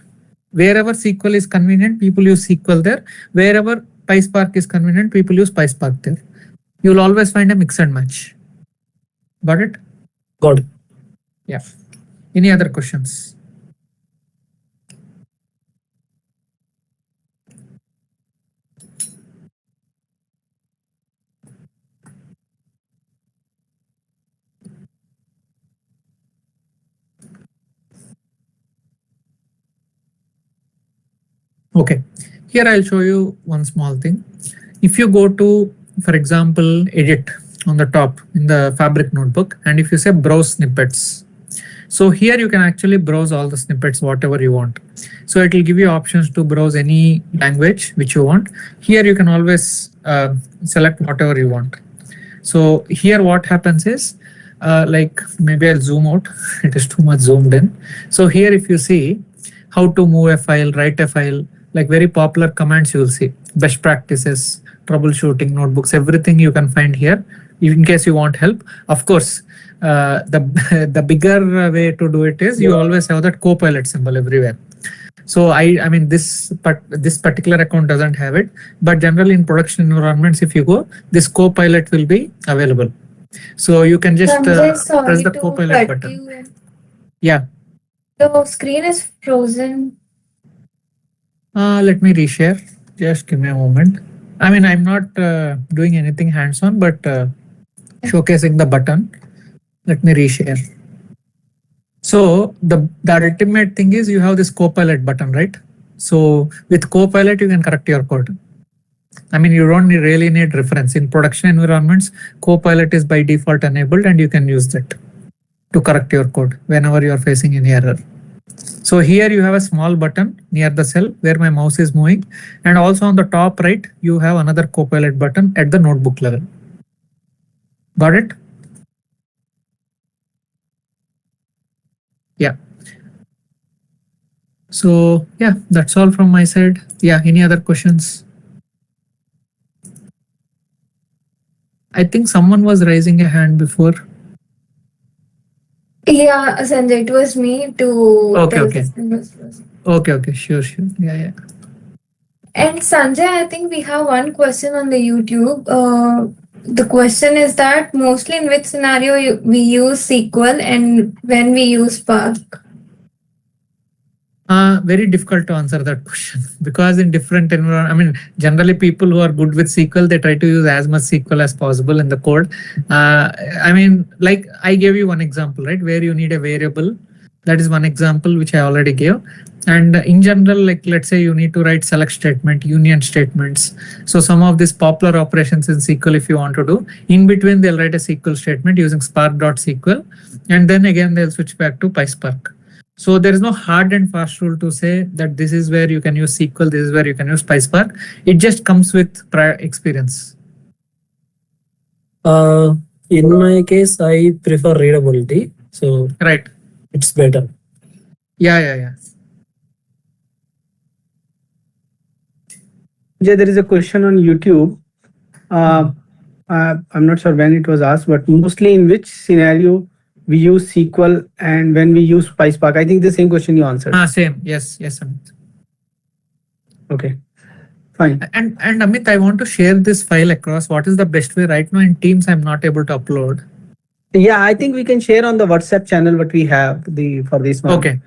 Wherever SQL is convenient, people use SQL there. Wherever PySpark is convenient, people use PySpark there. You'll always find a mix and match. Got it? Got it. Yeah. Any other questions? Okay, here I'll show you one small thing. If you go to, for example, edit on the top in the Fabric notebook, and if you say browse snippets, so here you can actually browse all the snippets, whatever you want. So it will give you options to browse any language which you want. Here you can always select whatever you want. So here what happens is, like maybe I'll zoom out. It is too much zoomed in. So here, if you see how to move a file, write a file, like very popular commands, you will see best practices, troubleshooting notebooks, everything you can find here. In case you want help, of course, the the bigger way to do it is you always have that Copilot symbol everywhere. So I mean this particular account doesn't have it, but generally in production environments, if you go, this Copilot will be available. So you can just Sanjay, press sorry the to Copilot cut button. you. Yeah. The screen is frozen. Let me reshare. Just give me a moment. I mean, I'm not doing anything hands-on, but showcasing the button. Let me reshare. So the ultimate thing is you have this Copilot button, right? So with Copilot, you can correct your code. I mean, you don't really need reference. In production environments, Copilot is by default enabled and you can use that to correct your code whenever you are facing any error. So here you have a small button near the cell where my mouse is moving, and also on the top right, you have another Copilot button at the notebook level. Got it? Yeah. So yeah, that's all from my side. Yeah, any other questions? I think someone was raising a hand before. Yeah, Sanjay, it was me to Okay, tell okay. this. Okay, sure. Yeah. And Sanjay, I think we have one question on the YouTube. The question is that mostly in which scenario we use SQL and when we use Spark? Very difficult to answer that question because in different environment, I mean, generally people who are good with SQL, they try to use as much SQL as possible in the code. I mean, like I gave you one example, right, where you need a variable. That is one example which I already gave. And in general, like let's say you need to write select statement, union statements. So some of these popular operations in SQL, if you want to do, in between they'll write a SQL statement using spark.sql, and then again they'll switch back to PySpark. So there is no hard and fast rule to say that this is where you can use SQL, this is where you can use PySpark. It just comes with prior experience. In my case, I prefer readability. So right, it's better. Yeah. There is a question on YouTube. I'm not sure when it was asked, but mostly in which scenario we use SQL and when we use PySpark. I think the same question you answered. Same. Yes, Amit. Okay, fine. And Amit, I want to share this file across. What is the best way? Right now in Teams, I'm not able to upload. Yeah, I think we can share on the WhatsApp channel what we have for this one. Okay.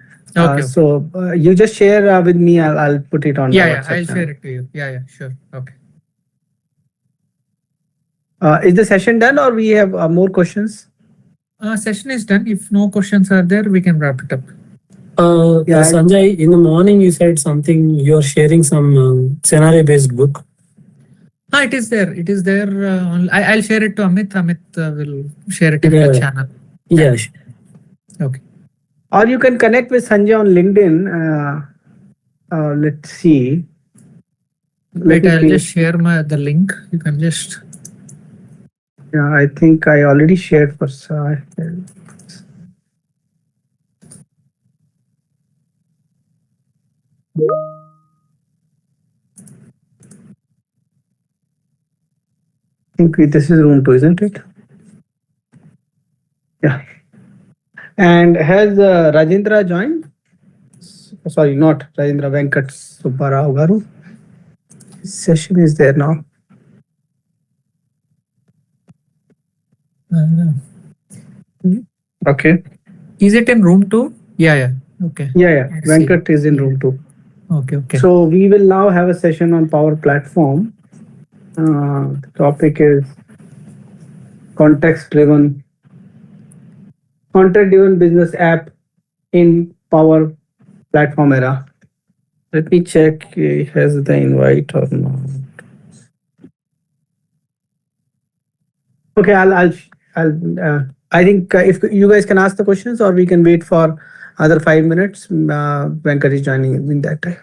So you just share with me. I'll put it on. Yeah, WhatsApp I'll channel. share it to you. Yeah, sure. Okay. Is the session done or we have more questions? Session is done. If no questions are there, we can wrap it up. Sanjay, in the morning you said something. You're sharing some scenario-based book. It is there. It is there. I'll share it to Amit. Amit will share it in the channel. Yeah. Okay. Or you can connect with Sanjay on LinkedIn. Let's see. Wait, I'll just share the link. You can just. Yeah, I think I already shared for Sahil. I think this is room 2, isn't it? Yeah. And has Rajendra joined? Sorry, not Rajendra, Venkat Subbarao Garu. Session is there now. Okay. Is it in room 2? Yeah. Okay. Yeah. Venkat is in room 2. Okay. So we will now have a session on Power Platform. The topic is context-driven business app in Power Platform era. Let me check has the invite or not. Okay, I think if you guys can ask the questions or we can wait for other 5 minutes. Venkat is joining in that time.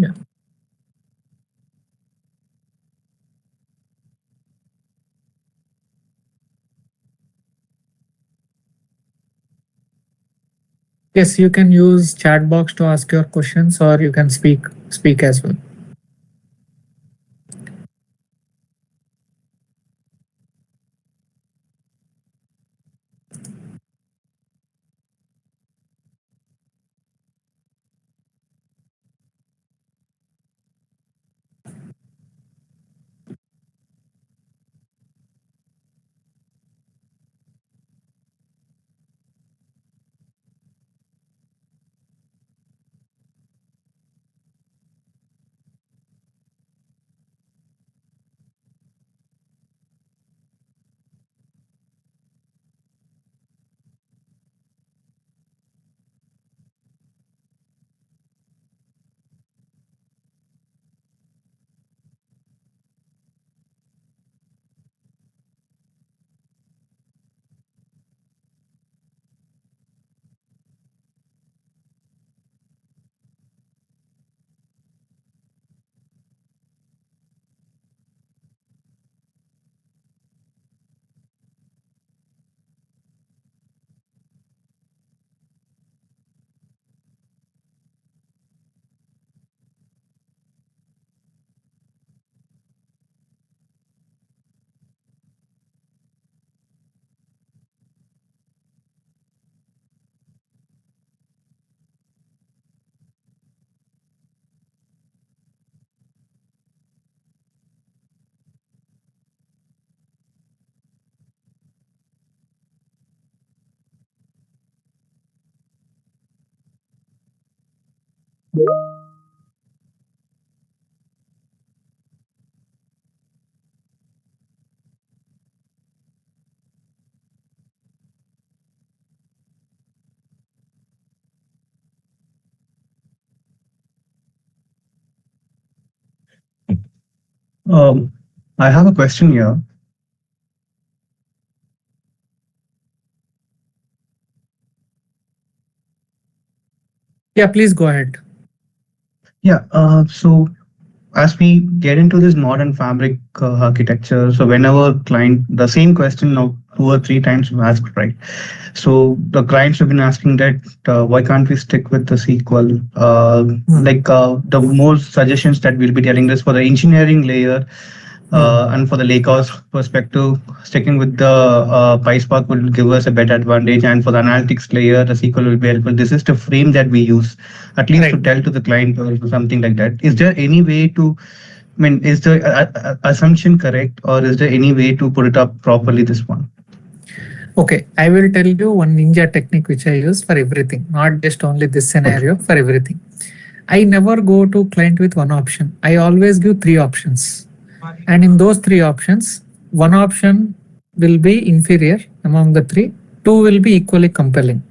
Yeah. Yes, you can use chat box to ask your questions, or you can speak as well. I have a question here. Yeah, please go ahead. Yeah. So as we get into this modern fabric architecture, so whenever client the same question now 2 or 3 times we asked, right? So the clients have been asking that why can't we stick with the SQL? The more suggestions that we'll be getting this for the engineering layer. And for the Lakehouse perspective, sticking with the PySpark will give us a better advantage. And for the analytics layer, the SQL will be helpful. This is the frame that we use, at least to tell to the client or something like that. Is there any way to, I mean, is the assumption correct, or is there any way to put it up properly, this one? Okay, I will tell you one ninja technique which I use for everything, not just only this scenario, for everything. I never go to client with one option. I always give 3 options. And in those 3 options, one option will be inferior among the 3, 2 will be equally compelling.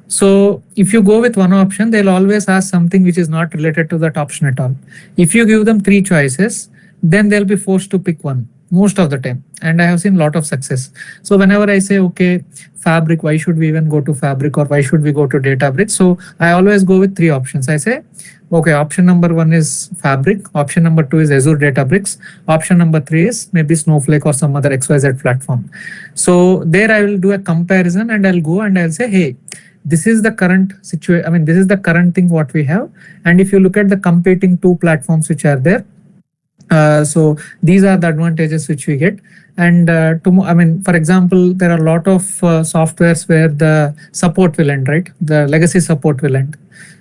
So if you go with one option, they'll always ask something which is not related to that option at all. If you give them 3 choices, then they'll be forced to pick one most of the time. And I have seen a lot of success. So whenever I say, okay, Fabric, why should we even go to Fabric, or why should we go to Databricks? So I always go with 3 options. I say, okay, option number 1 is Fabric, option number 2 is Azure Databricks, option number 3 is maybe Snowflake or some other XYZ platform. So there I will do a comparison, and I'll go and I'll say, hey, this is the current situation. I mean, this is the current thing what we have. And if you look at the competing 2 platforms which are there, so these are the advantages which we get. And I mean, for example, there are a lot of softwares where the support will end, right? The legacy support will end.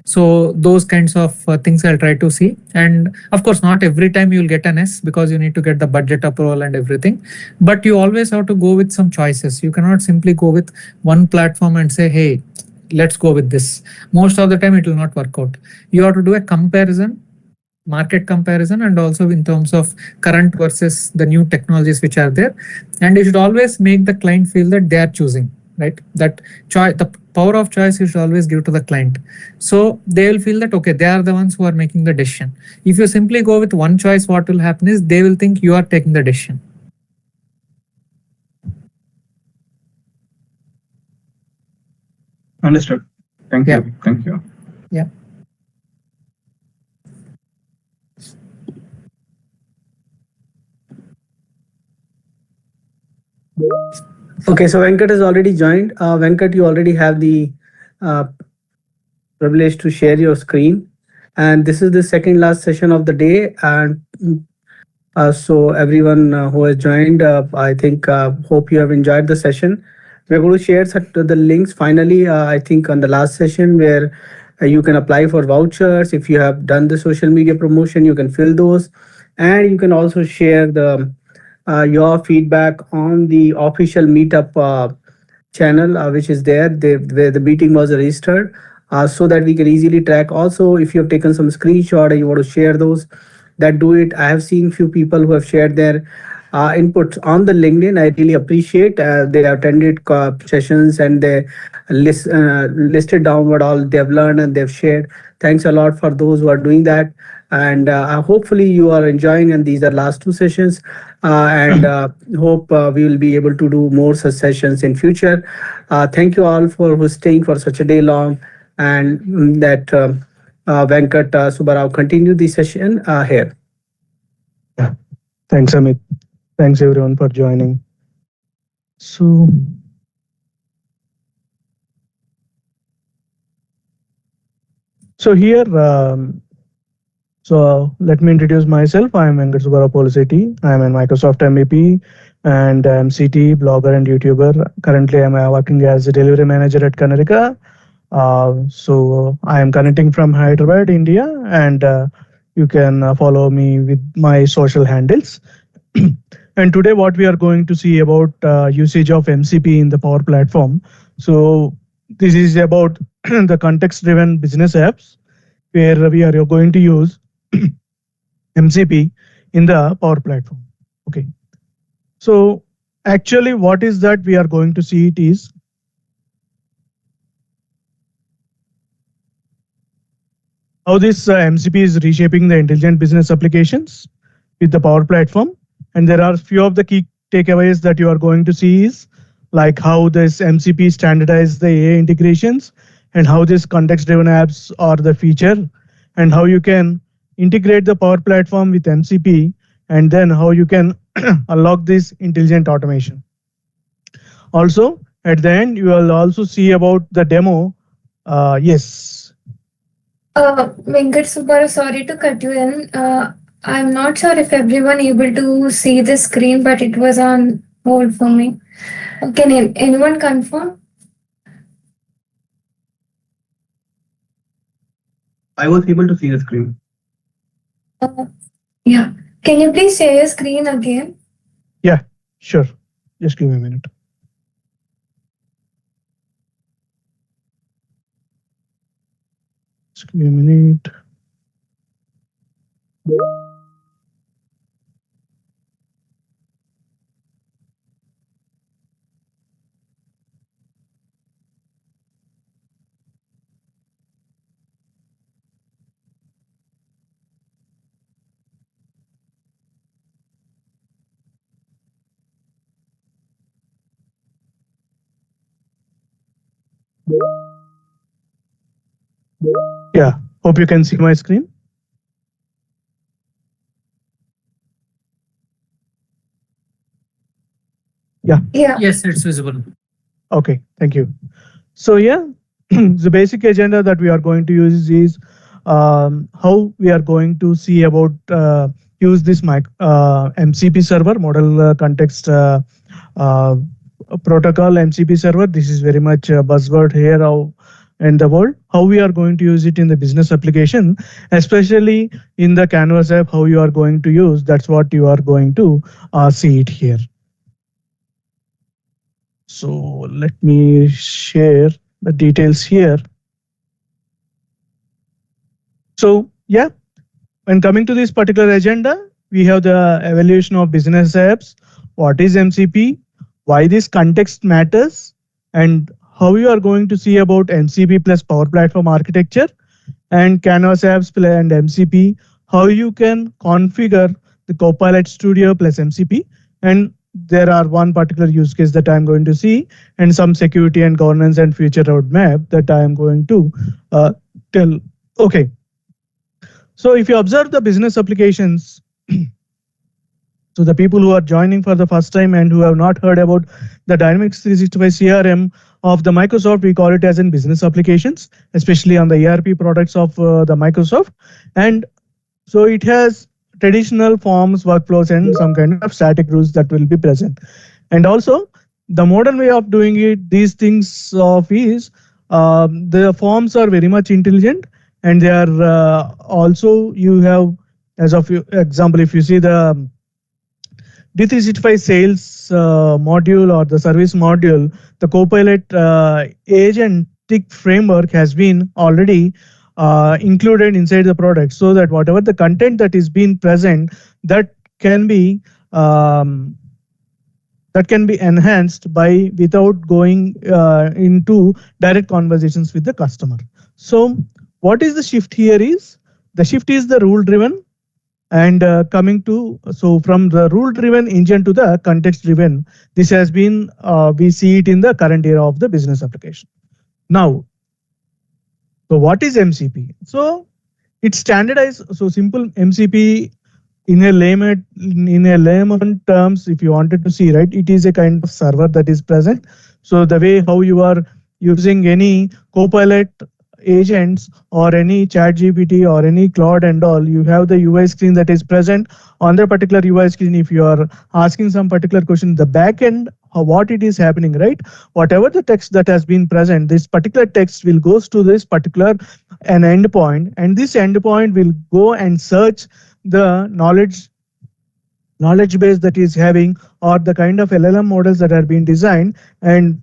So those kinds of things I'll try to see. And of course, not every time you'll get an S, because you need to get the budget approval and everything. But you always have to go with some choices. You cannot simply go with one platform and say, hey, let's go with this. Most of the time it will not work out. You have to do a comparison, market comparison, and also in terms of current versus the new technologies which are there. And you should always make the client feel that they are choosing, right? That choice, the power of choice you should always give to the client. So they will feel that, okay, they are the ones who are making the decision. If you simply go with one choice, what will happen is they will think you are taking the decision. Understood. Thank you. Thank you. Yeah. Okay, so Venkat has already joined. Venkat, you already have the uh, privilege to share your screen. And this is the second last session of the day. And so everyone who has joined, I think, hope you have enjoyed the session. We're going to share the links finally, I think, on the last session where you can apply for vouchers. If you have done the social media promotion, you can fill those. And you can also share the your feedback on the official meetup channel, which is there, where the meeting was registered, so that we can easily track. Also, if you have taken some screenshot and you want to share those, that do it. I have seen few people who have shared their inputs on the LinkedIn. I really appreciate. They have attended sessions and they listed down what all they have learned and they've shared. Thanks a lot for those who are doing that. And hopefully you are enjoying. And these are last two sessions. And hope we will be able to do more such sessions in future. Thank you all for staying for such a day long. And that Venkat Subbarao continue the session here. Yeah. Thanks, Amit. Thanks, everyone, for joining. So, here, let me introduce myself. I am Venkata Subbarao Polisetty. I am a Microsoft MVP and MCT blogger and YouTuber. Currently, I am working as a delivery manager at Karthikeyan. So I am connecting from Hyderabad, India, and you can follow me with my social handles. And today, what we are going to see about usage of MCP in the Power Platform. So this is about the context-driven business apps, where we are going to use MCP in the Power Platform. Okay. So actually, what is that we are going to see it is how this MCP is reshaping the intelligent business applications with the Power Platform. And there are few of the key takeaways that you are going to see is like how this MCP standardizes the AI integrations and how this context-driven apps are the feature and how you can integrate the Power Platform with MCP and then how you can unlock this intelligent automation. Also, at the end, you will also see about the demo. Yes. Venkat Subbarao, sorry to cut you in. I'm not sure if everyone able to see the screen, but it was on hold for me. Can anyone confirm? I was able to see the screen. Yeah. Can you please share your screen again? Yeah, sure. Just give me a minute. Just give me a minute. Yeah, hope you can see my screen. Yeah. Yes, it's visible. Okay, thank you. So yeah, the basic agenda that we are going to use is how we are going to see about use this MCP server, model context protocol MCP server. This is very much a buzzword here in the world. How we are going to use it in the business application, especially in the Canvas app, how you are going to use, that's what you are going to see it here. So let me share the details here. So yeah, when coming to this particular agenda, we have the evaluation of business apps. What is MCP? Why this context matters? And how you are going to see about MCP plus Power Platform architecture and Canvas apps and MCP. How you can configure the Copilot Studio plus MCP. And there are one particular use case that I'm going to see and some security and governance and future roadmap that I am going to tell. Okay. So if you observe the business applications, So the people who are joining for the first time and who have not heard about the Dynamics 365 CRM of the Microsoft, we call it as in business applications, especially on the ERP products of the Microsoft. And so it has traditional forms, workflows, and some kind of static rules that will be present. And also the modern way of doing it, these things of is the forms are very much intelligent, and they are also you have as of example, if you see the D365 sales module or the service module, the Copilot agentic framework has been already included inside the product, so that whatever the content that is being present, that can be um, that can be enhanced by without going into direct conversations with the customer. So what is the shift here is the shift is the rule driven, and coming to, so from the rule driven engine to the context driven, this has been we see it in the current era of the business application. Now, so what is MCP? So it's standardized, so simple MCP in a layman terms, if you wanted to see, right, it is a kind of server that is present. So the way how you are using any Copilot agents or any chat GPT or any Claude and all, you have the UI screen that is present. On the particular UI screen, if you are asking some particular question, the back end, what it is happening, right? Whatever the text that has been present, this particular text will goes to this particular an endpoint, and this endpoint will go and search the knowledge base that is having, or the kind of LLM models that are being designed, and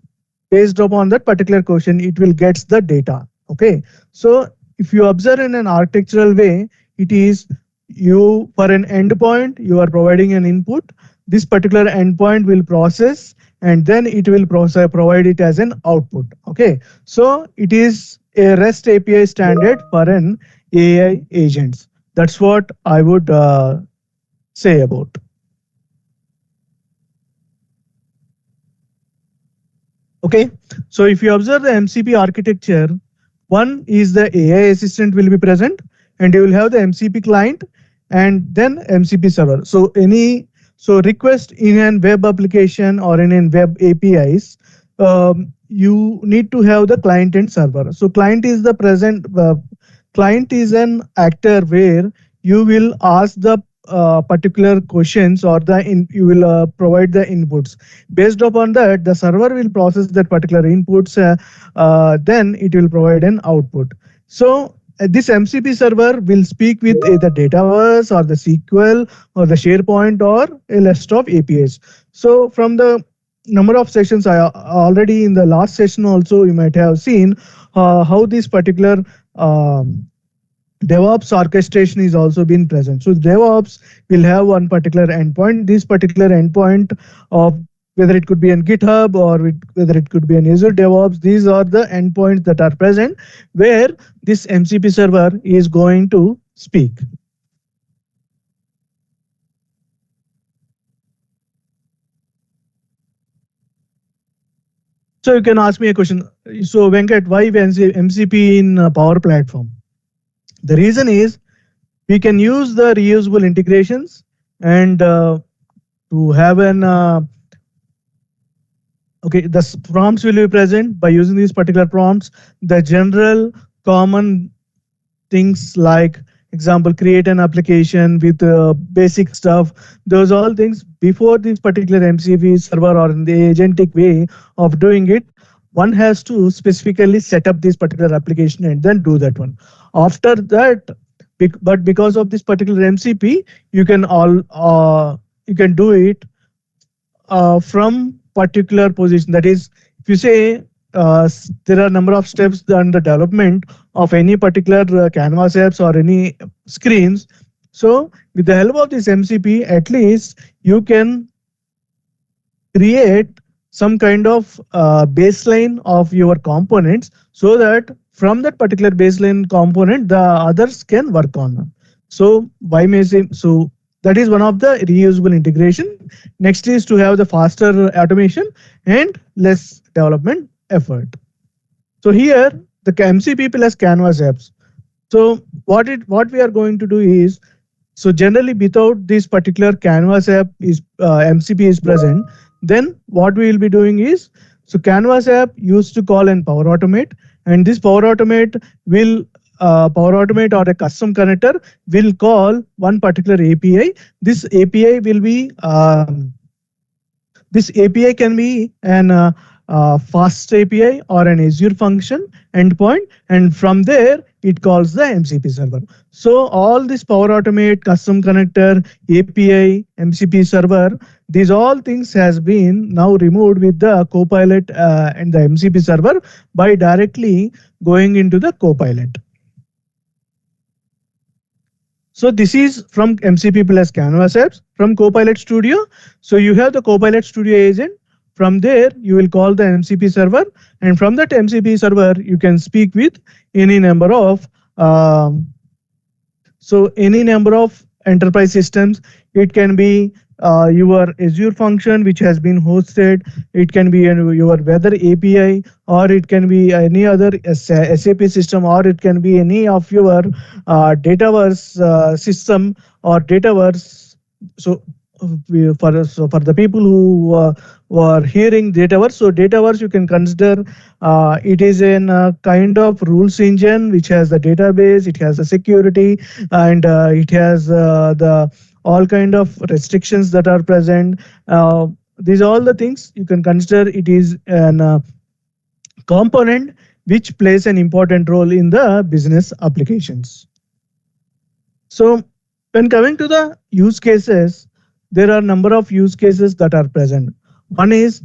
based upon that particular question, it will gets the data. Okay, so if you observe in an architectural way, it is you for an endpoint, you are providing an input. This particular endpoint will process, and then it will provide it as an output. Okay, so it is a REST API standard for an AI agents. That's what I would say about. Okay, so if you observe the MCP architecture, one is the AI assistant will be present, and you will have the MCP client and then MCP server. So request in an web application or in a web APIs, you need to have the client and server. So client is the present client is an actor where you will ask the particular questions, or you will provide the inputs. Based upon that, the server will process that particular inputs, then it will provide an output. So this MCP server will speak with either Dataverse or the SQL or the SharePoint or a list of APIs. So from the number of sessions, I already in the last session also you might have seen how this particular DevOps orchestration is also been present. So DevOps will have one particular endpoint. This particular endpoint of whether it could be on GitHub or whether it could be on Azure DevOps, these are the endpoints that are present where this MCP server is going to speak. So you can ask me a question. So Venkat, why MCP in Power Platform? The reason is we can use the reusable integrations, and to have an okay, the prompts will be present. By using these particular prompts, the general common things like example, create an application with basic stuff, those all things before this particular MCP server or in the agentic way of doing it, one has to specifically set up this particular application and then do that one. After that, but because of this particular MCP, you can do it from particular position. That is, if you say there are a number of steps in the development of any particular canvas apps or any screens. So with the help of this MCP, at least you can create some kind of baseline of your components, so that from that particular baseline component, the others can work on them. So why may say so? That is one of the reusable integration. Next is to have the faster automation and less development effort. So here the MCP plus Canvas apps. So what we are going to do is So generally, without this particular Canvas app is MCP is present, then what we will be doing is, so Canvas app used to call and Power Automate, and this Power Automate will Power Automate or a custom connector will call one particular API. This API will be this API can be an fast API or an Azure function endpoint, and from there it calls the MCP server. So all this Power Automate, custom connector, API, MCP server, these all things has been now removed with the Copilot and the MCP server by directly going into the Copilot. So this is from MCP plus Canvas apps from Copilot Studio. So you have the Copilot Studio agent. From there, you will call the MCP server, and from that MCP server, you can speak with any number of enterprise systems. It can be your Azure function which has been hosted. It can be your weather API, or it can be any other SAP system, or it can be any of your Dataverse system or Dataverse. So for the people who were hearing Dataverse, so Dataverse you can consider it is a kind of rules engine which has the database, it has the security, and it has the all kind of restrictions that are present. These are all the things you can consider. It is an component which plays an important role in the business applications. So when coming to the use cases, there are a number of use cases that are present. One is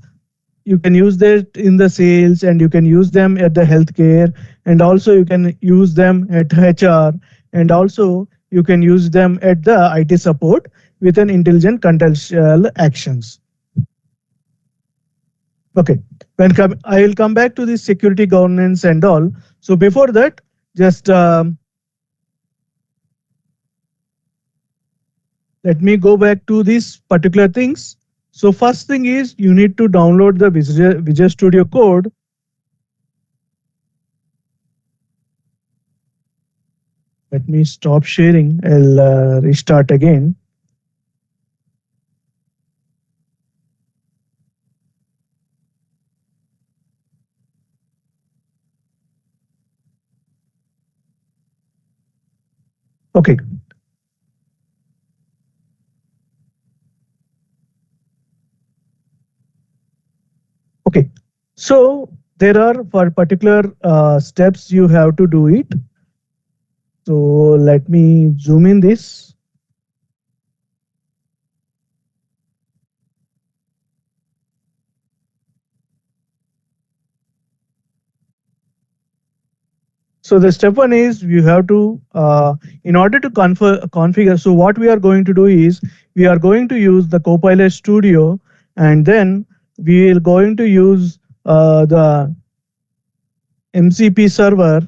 you can use that in the sales, and you can use them at the healthcare, and also you can use them at HR, and also you can use them at the IT support with an intelligent contextual actions. Okay, I will come back to the security governance and all. So before that, just let me go back to these particular things. So first thing is you need to download the Visual Studio Code. Let me stop sharing. I'll restart again. Okay. Okay. So there are for particular steps you have to do it. So let me zoom in this. So the step one is you have to, in order to configure, so what we are going to do is we are going to use the Copilot Studio, and then we are going to use the MCP server,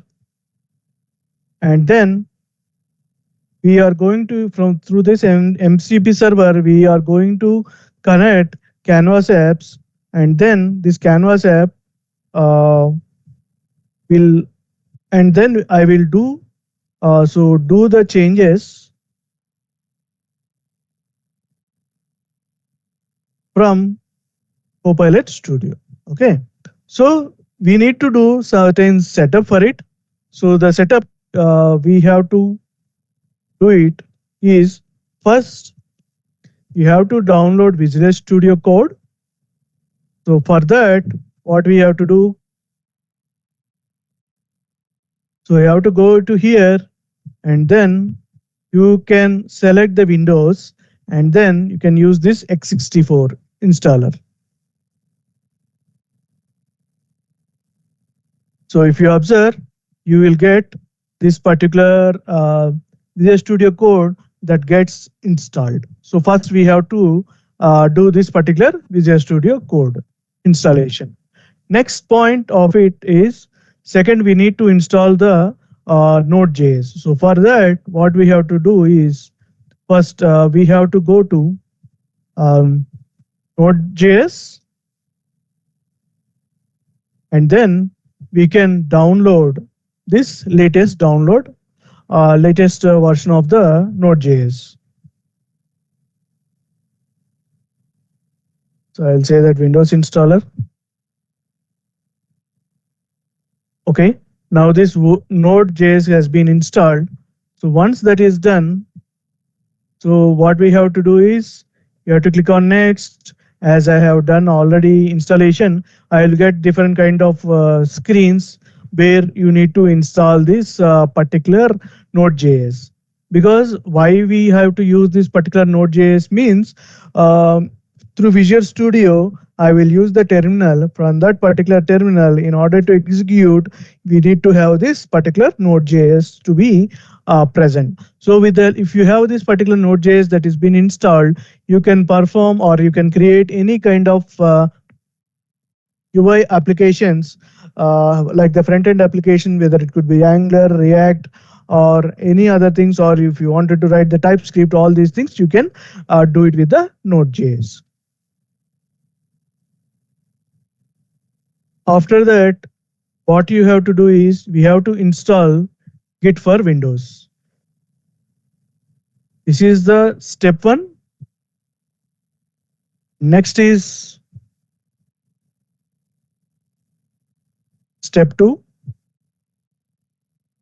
and then we are going to, through this MCP server, we are going to connect Canvas apps, and then this Canvas app will, and then I will do, so do the changes from Copilot Studio. Okay, so we need to do certain setup for it. So the setup we have to do it is, first you have to download Visual Studio Code. So for that, what we have to do, so you have to go to here, and then you can select the Windows, and then you can use this x64 installer. So if you observe, you will get this particular Visual Studio Code that gets installed. So first we have to do this particular Visual Studio Code installation. Next point of it is, second, we need to install the Node.js. So for that, what we have to do is, first we have to go to Node.js, and then we can download this latest download. latest version of the Node.js. So I'll say that Windows installer. Okay, now this Node.js has been installed. So once that is done, so what we have to do is you have to click on next. As I have done already installation, I will get different kind of screens where you need to install this particular Node.js. Because why we have to use this particular Node.js means through Visual Studio, I will use the terminal. From that particular terminal, in order to execute, we need to have this particular Node.js to be present. So with the, if you have this particular Node.js that has been installed, you can perform or you can create any kind of UI applications like the front end application, whether it could be Angular, React, or any other things, or if you wanted to write the TypeScript, all these things you can do it with the Node.js. After that, what you have to do is we have to install Git for Windows. This is the step 1. Next is step 2.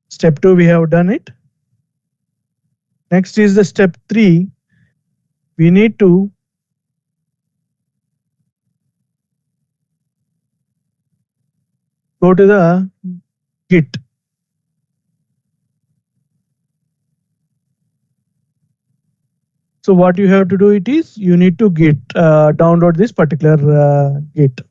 Step 2, we have done it. Next is the step 3. We need to go to the Git. So what you have to do it is you need to download this particular Git.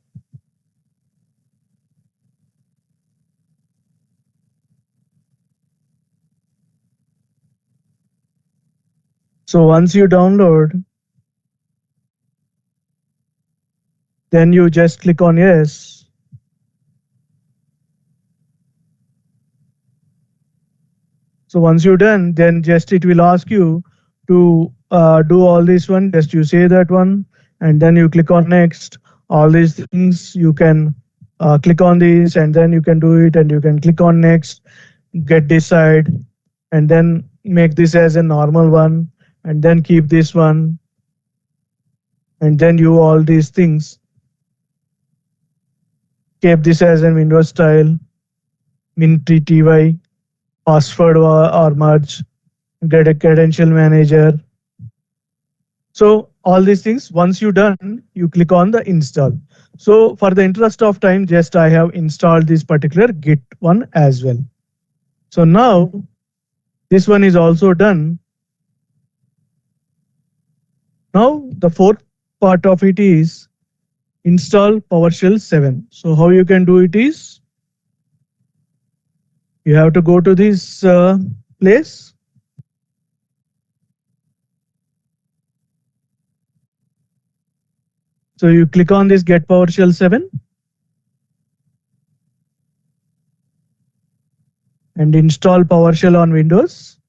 So once you download, then you just click on yes. So once you're done, then just it will ask you to do all this one. Just you say that one, and then you click on next. All these things you can click on these, and then you can do it, and you can click on next, get decide, and then make this as a normal one, and then keep this one, and then you all these things. Keep this as a Windows style, min.tty, password or merge, get a credential manager. So all these things, once you're done, you click on the install. So for the interest of time, just I have installed this particular Git one as well. So now this one is also done. Now the fourth part of it is install PowerShell 7. So how you can do it is you have to go to this place. So you click on this Get PowerShell 7 and install PowerShell on Windows.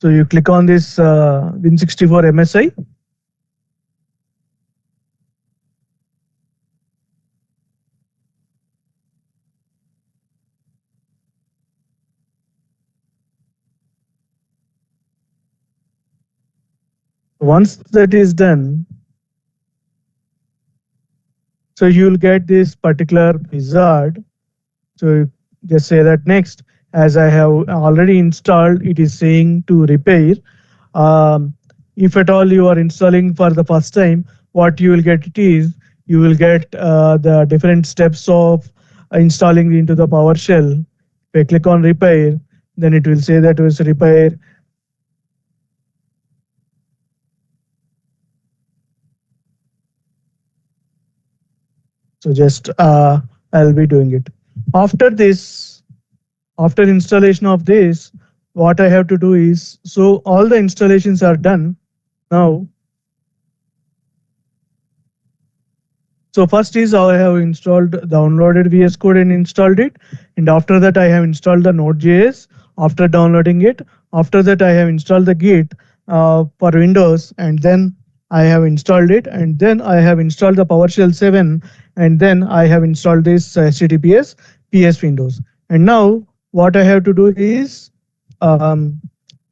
So you click on this Win64 MSI. Once that is done, so you'll get this particular wizard. So just say that next, as I have already installed, it is saying to repair. If at all you are installing for the first time, what you will get it is you will get the different steps of installing into the PowerShell. If I click on repair, then it will say that it was repair. So just I'll be doing it. After this, after installation of this, what I have to do is, so all the installations are done now. So first is I have downloaded VS Code and installed it. And after that, I have installed the Node.js after downloading it. After that, I have installed the Git for Windows, and then I have installed it, and then I have installed the PowerShell 7, and then I have installed this HTTPS PS Windows. And now what I have to do is um,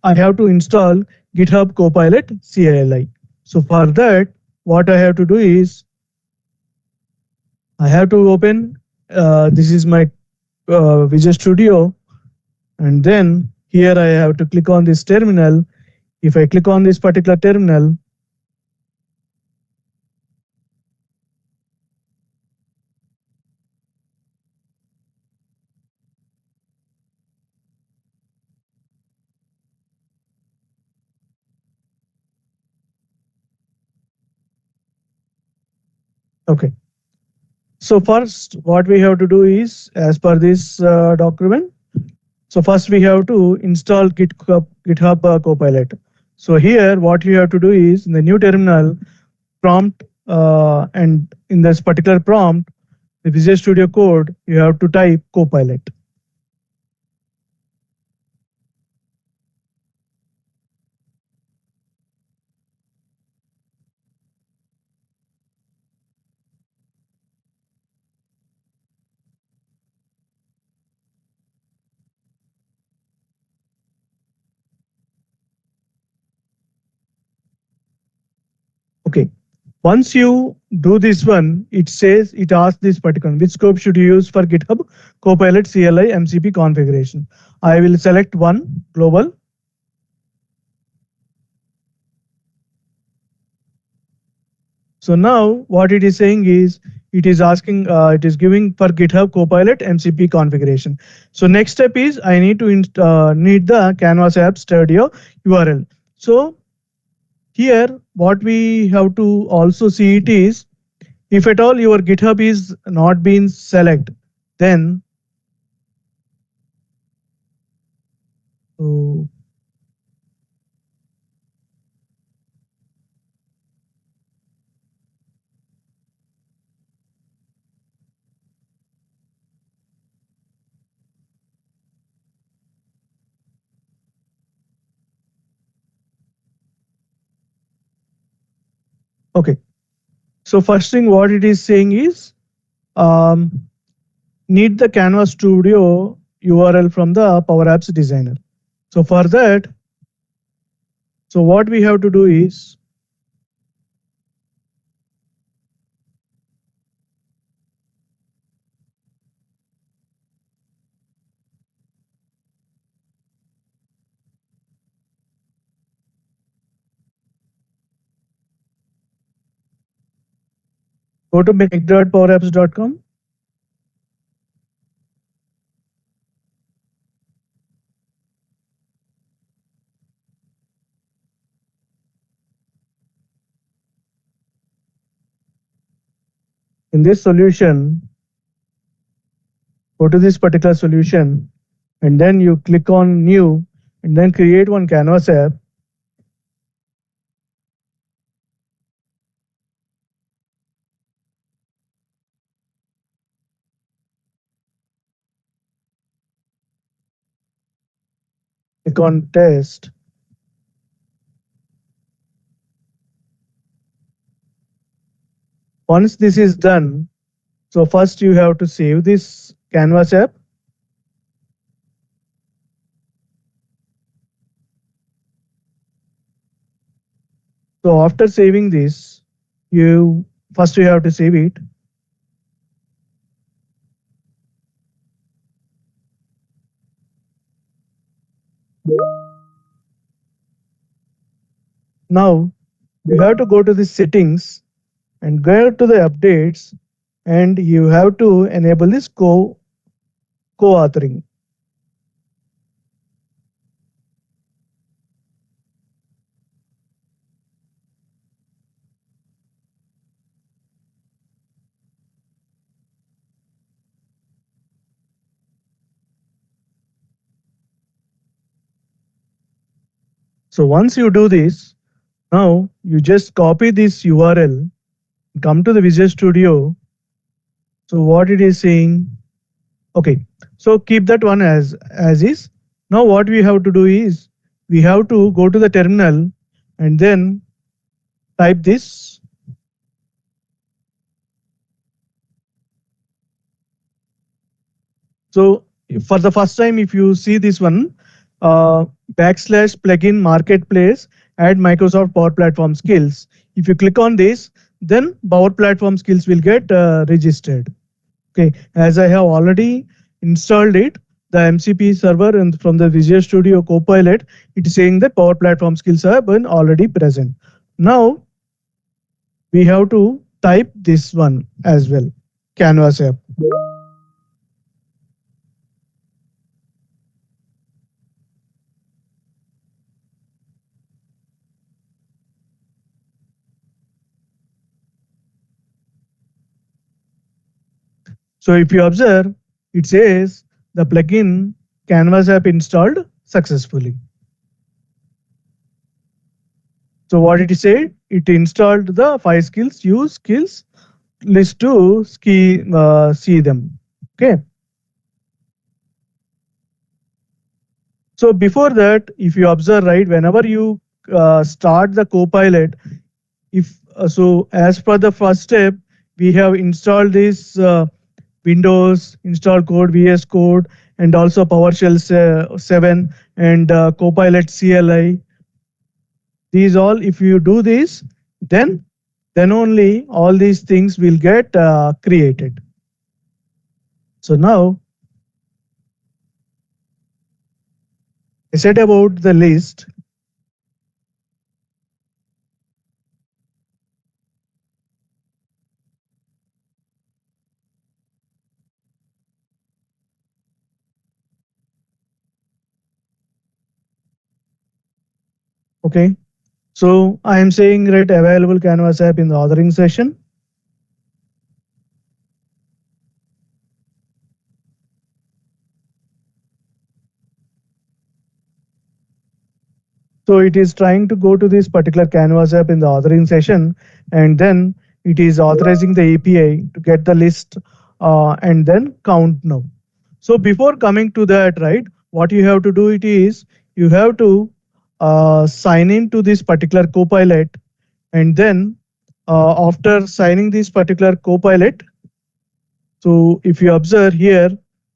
I have to install GitHub Copilot CLI. So for that, what I have to do is I have to open, this is my Visual Studio, and then here I have to click on this terminal. If I click on this particular terminal, okay. So first, what we have to do is, as per this document, so first we have to install GitHub Copilot. So here, what you have to do is in the new terminal prompt, and in this particular prompt, the Visual Studio Code, you have to type Copilot. Okay. Once you do this one, it says, it asks this particular, which scope should you use for GitHub Copilot CLI MCP configuration? I will select one, global. So now what it is saying is, it is asking, it is giving for GitHub Copilot MCP configuration. So next step is I need to need the Canvas App Studio URL. So here, what we have to also see it is, if at all your GitHub is not being selected, then so okay. So first thing what it is saying is, need the Canvas Studio URL from the Power Apps Designer. So for that, so what we have to do is, go to make.powerapps.com. In this solution, go to this particular solution, and then you click on new, and then create one Canvas app. Click on test. Once this is done, so first you have to save this Canvas app. So after saving this, you have to save it. Now you have to go to the settings and go to the updates, and you have to enable this co-authoring. So once you do this, now you just copy this URL, come to the Visual Studio. So what it is saying, okay, so keep that one as is. Now what we have to do is, we have to go to the terminal, and then type this. So for the first time, if you see this one, backslash plugin marketplace, add Microsoft Power Platform skills. If you click on this, then Power Platform skills will get registered. Okay, as I have already installed it, the MCP server and from the Visual Studio Copilot, it is saying that Power Platform skills have been already present. Now we have to type this one as well, Canvas app. So if you observe, it says the plugin Canvas app installed successfully. So what it said, it installed the 5 skills, use skills list to see them. Okay. So before that, if you observe, right, whenever you start the Copilot, if so, as per the first step, we have installed this Windows, install code, VS Code, and also PowerShell 7 and Copilot CLI. These all, if you do this, then only all these things will get created. So now I said about the list. Okay. So I am saying right available Canvas app in the authoring session. So it is trying to go to this particular Canvas app in the authoring session, and then it is authorizing the API to get the list and then count now. So before coming to that, right, what you have to do it is you have to sign in to this particular Copilot, and then after signing this particular Copilot, so if you observe here,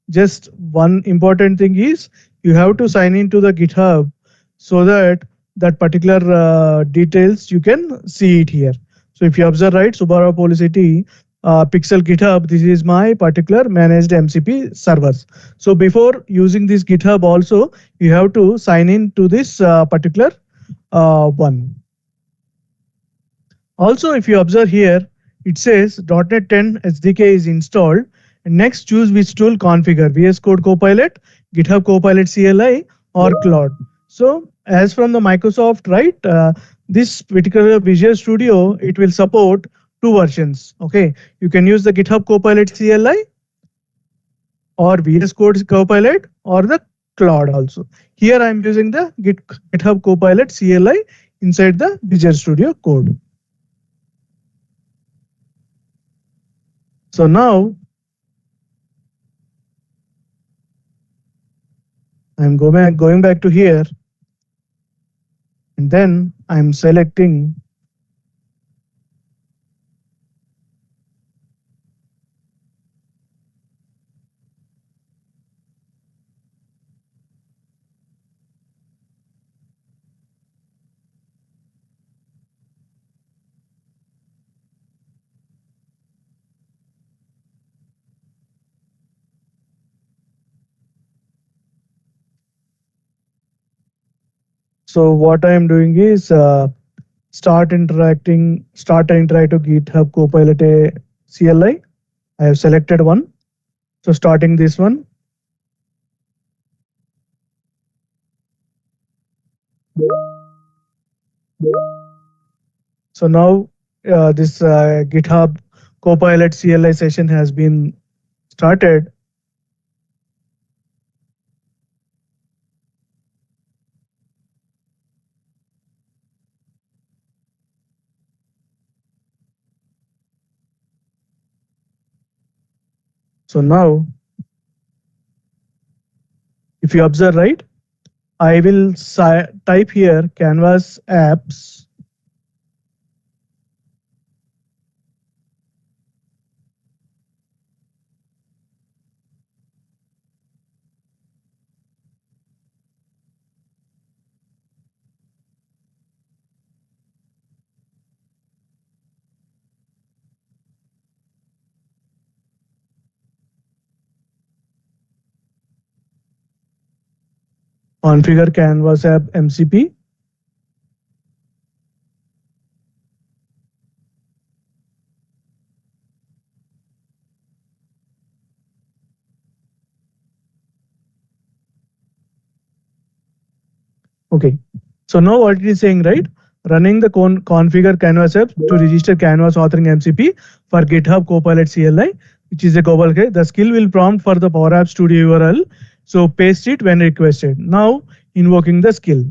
just one important thing is you have to sign into the GitHub so that that particular details you can see it here. So if you observe, right, Subbarao Polisetty Pixel GitHub, this is my particular managed MCP servers. So before using this GitHub also, you have to sign in to this particular one. Also, if you observe here, it says .NET 10 SDK is installed. And next, choose which tool configure, VS Code Copilot, GitHub Copilot CLI, or Cloud. So as from the Microsoft, right, this particular Visual Studio, it will support 2 versions. Okay, you can use the GitHub Copilot CLI or VS Code Copilot or the Cloud also. Here I am using the GitHub Copilot CLI inside the Visual Studio Code. So now I'm going back to here, and then I'm selecting so what I am doing is start interactive GitHub Copilot CLI. I have selected one. So starting this one. So now this GitHub Copilot CLI session has been started. So now, if you observe, right, I will type here Canvas apps. Configure Canvas app MCP. Okay. So now what it is saying, right? Running the configure Canvas app to register Canvas authoring MCP for GitHub Copilot CLI, which is a global case. The skill will prompt for the Power App Studio URL. So paste it when requested. Now invoking the skill.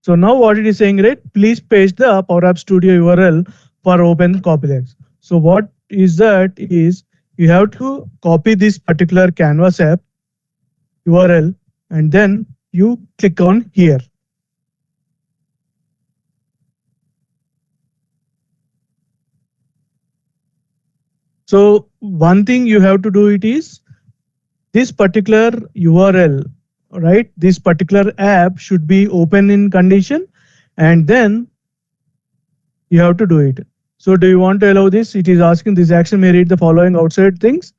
So now what it is saying, right? Please paste the Power App Studio URL for open Copilot. So what is that is you have to copy this particular Canvas app URL and then you click on here. So one thing you have to do it is this particular URL, right? This particular app should be open in condition and then you have to do it. So do you want to allow this? It is asking this action may read the following outside things.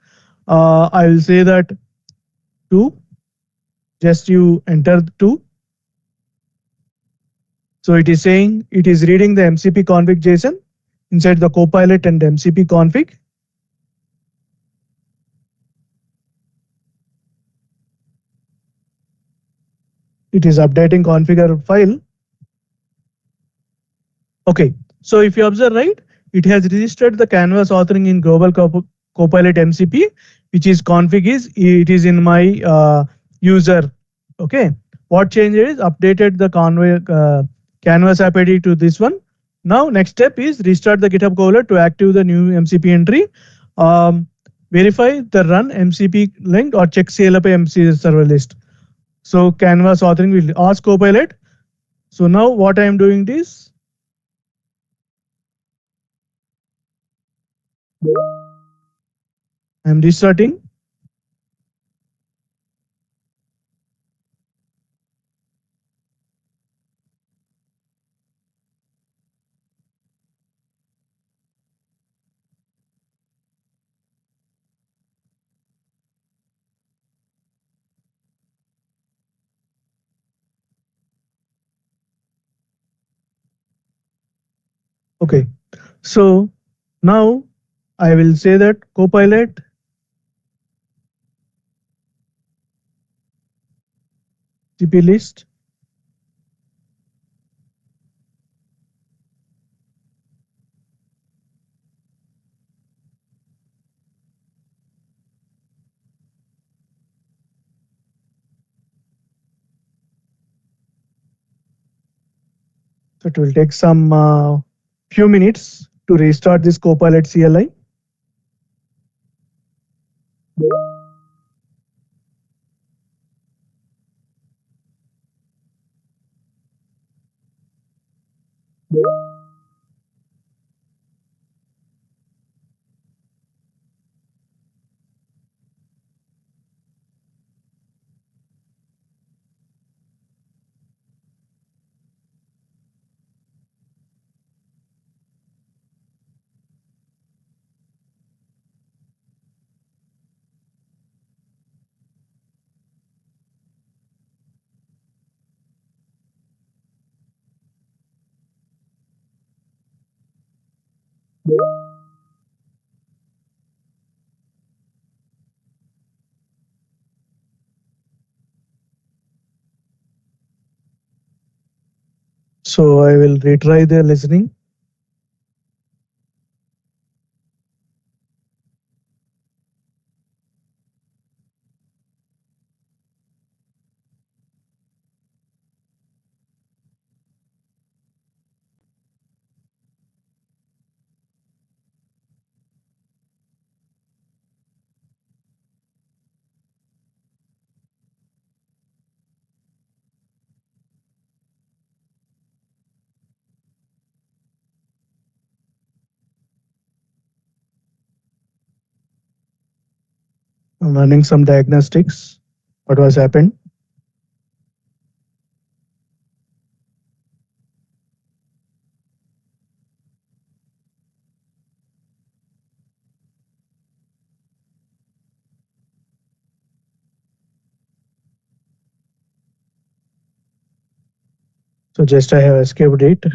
I will say that 2, just you enter 2. So it is saying it is reading the MCP config JSON inside the Copilot and MCP config. It is updating configure file. Okay, so if you observe, right, it has registered the Canvas authoring in global Copilot MCP, which is config is it is in my user. Okay, what changes? Updated the Canvas app ID to this one. Now next step is restart the GitHub Copilot to active the new MCP entry. Verify the run MCP link or check CLI MCP server list. So Canvas authoring will ask Copilot. So now what I am doing is I am restarting. Okay, so now I will say that Copilot TP list. So it will take some few minutes to restart this Copilot CLI. So I will retry the listening. I'm running some diagnostics. What was happened? So just I have escaped it.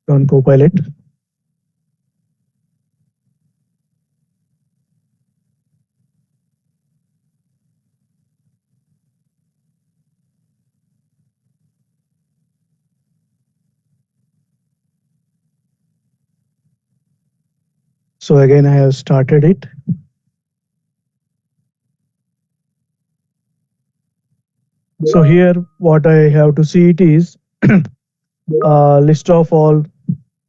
On Copilot. So again, I have started it. So here, what I have to see it is a list of all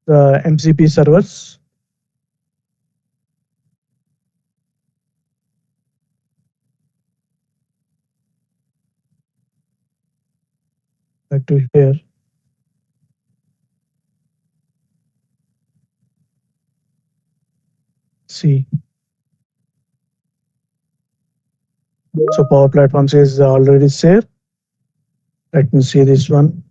the MCP servers. Back to here. See. So Power Platforms is already there. Let me see this one.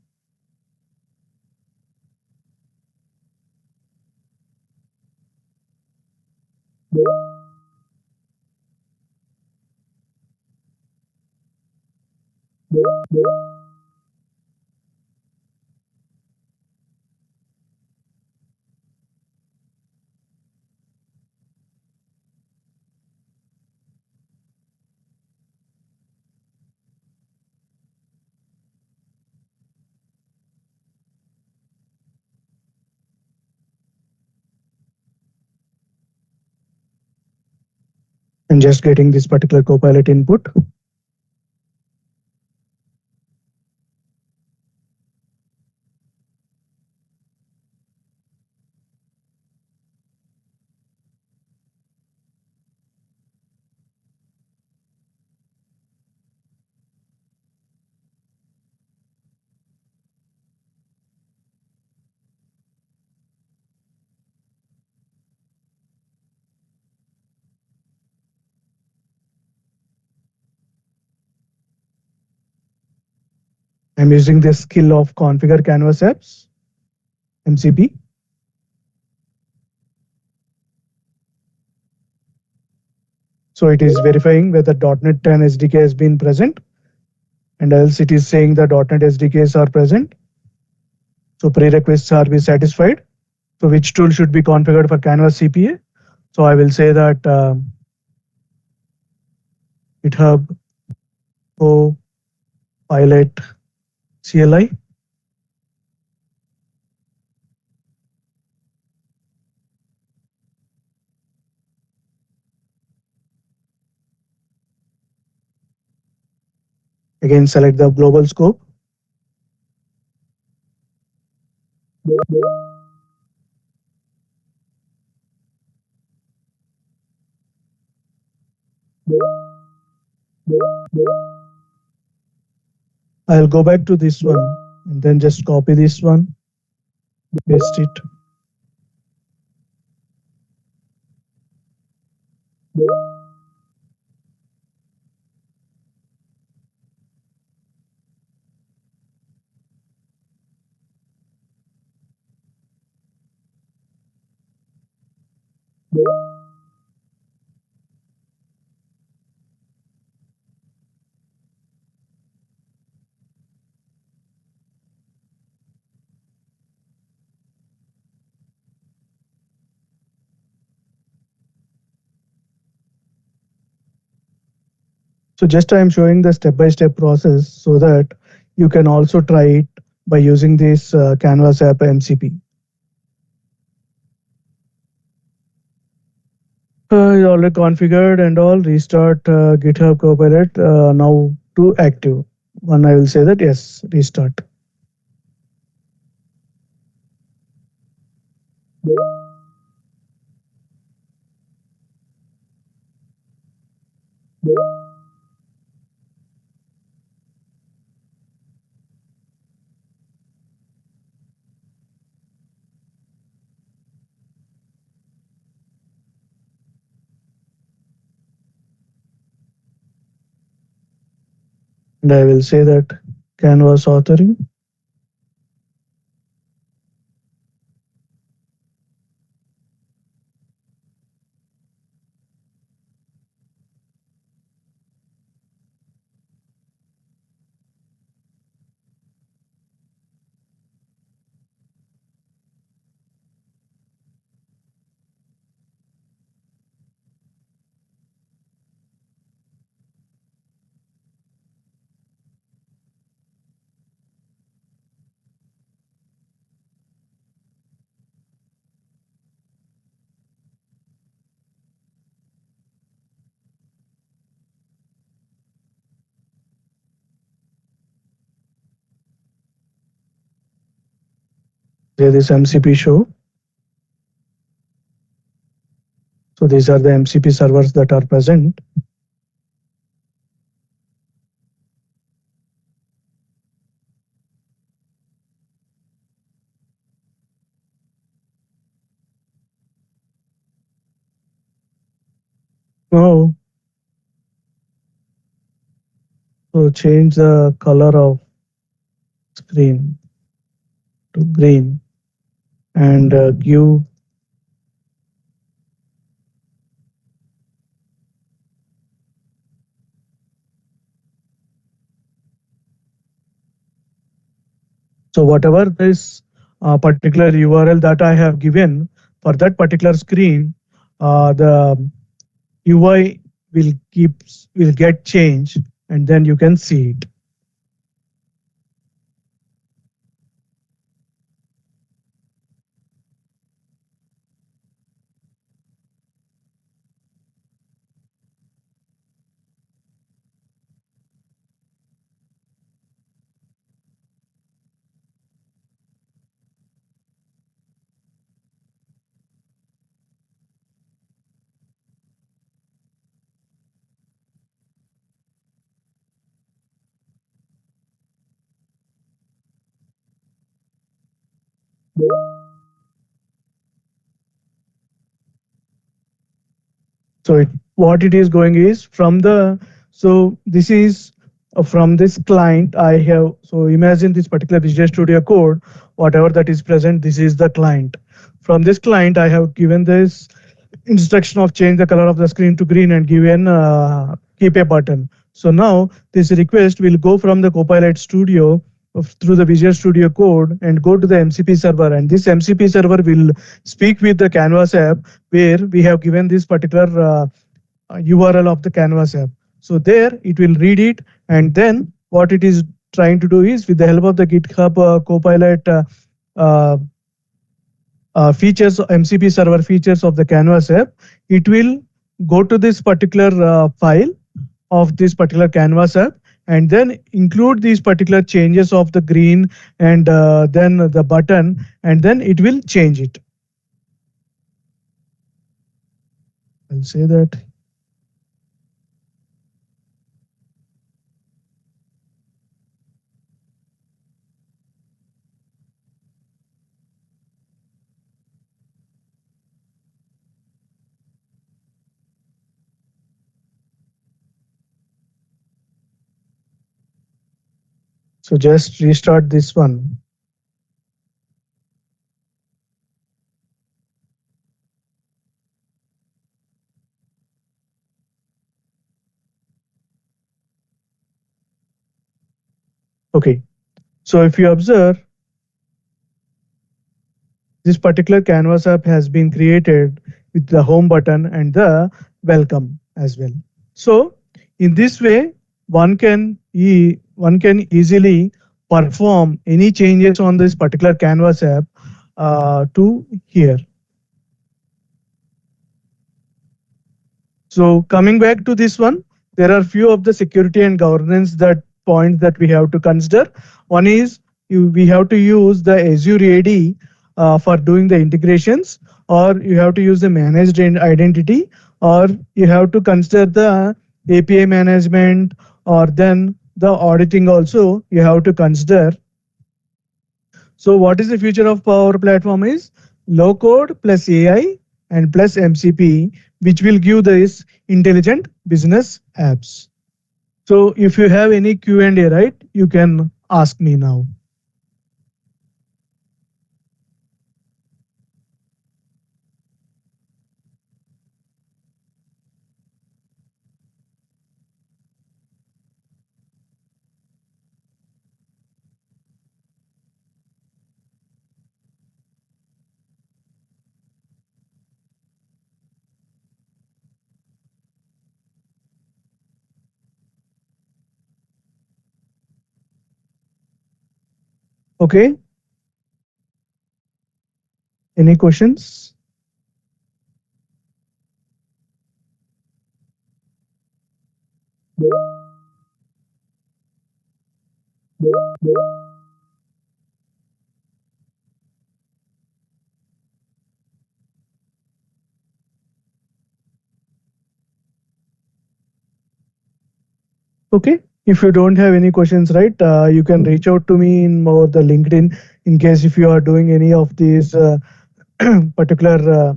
And just getting this particular Copilot input. I'm using the skill of configure canvas apps, MCP. So it is verifying whether .NET 10 SDK has been present, and else it is saying the .NET SDKs are present. So prerequisites are be satisfied. So which tool should be configured for Canvas CPA? So I will say that GitHub Copilot CLI. Again, select the global scope. I'll go back to this one and then just copy this one, paste it. So just I am showing the step-by-step process so that you can also try it by using this Canvas app MCP. Already configured and all. Restart GitHub Copilot now to active. One I will say that yes, restart. and I will say that canvas authoring. Say this MCP show. So these are the MCP servers that are present. Now, so change the color of screen to green and give. So whatever this particular URL that I have given for that particular screen, the UI will get changed, and then you can see it. So what it is going is from the, so this is from this client I have. So imagine this particular Visual Studio Code, whatever that is present, this is the client. From this client, I have given this instruction of change the color of the screen to green and given keep a button. So now this request will go from the Copilot Studio through the Visual Studio Code and go to the MCP server, and this MCP server will speak with the Canvas app where we have given this particular URL of the Canvas app. So there it will read it, and then what it is trying to do is with the help of the GitHub Copilot uh, features, MCP server features of the Canvas app, it will go to this particular file of this particular Canvas app and then include these particular changes of the green and then the button, and then it will change it. I'll say that. So just restart this one. Okay, so if you observe, this particular Canvas app has been created with the home button and the welcome as well. So in this way, one can easily perform any changes on this particular Canvas app to here. So coming back to this one, there are few of the security and governance that points that we have to consider. One is we have to use the Azure AD for doing the integrations, or you have to use the managed identity, or you have to consider the API management, or then the auditing also you have to consider. So what is the future of Power Platform is low code plus AI and plus MCP, which will give this intelligent business apps. So if you have any Q&A, right, you can ask me now. Okay. Any questions? Okay. If you don't have any questions, right, you can reach out to me in more the LinkedIn in case if you are doing any of these particular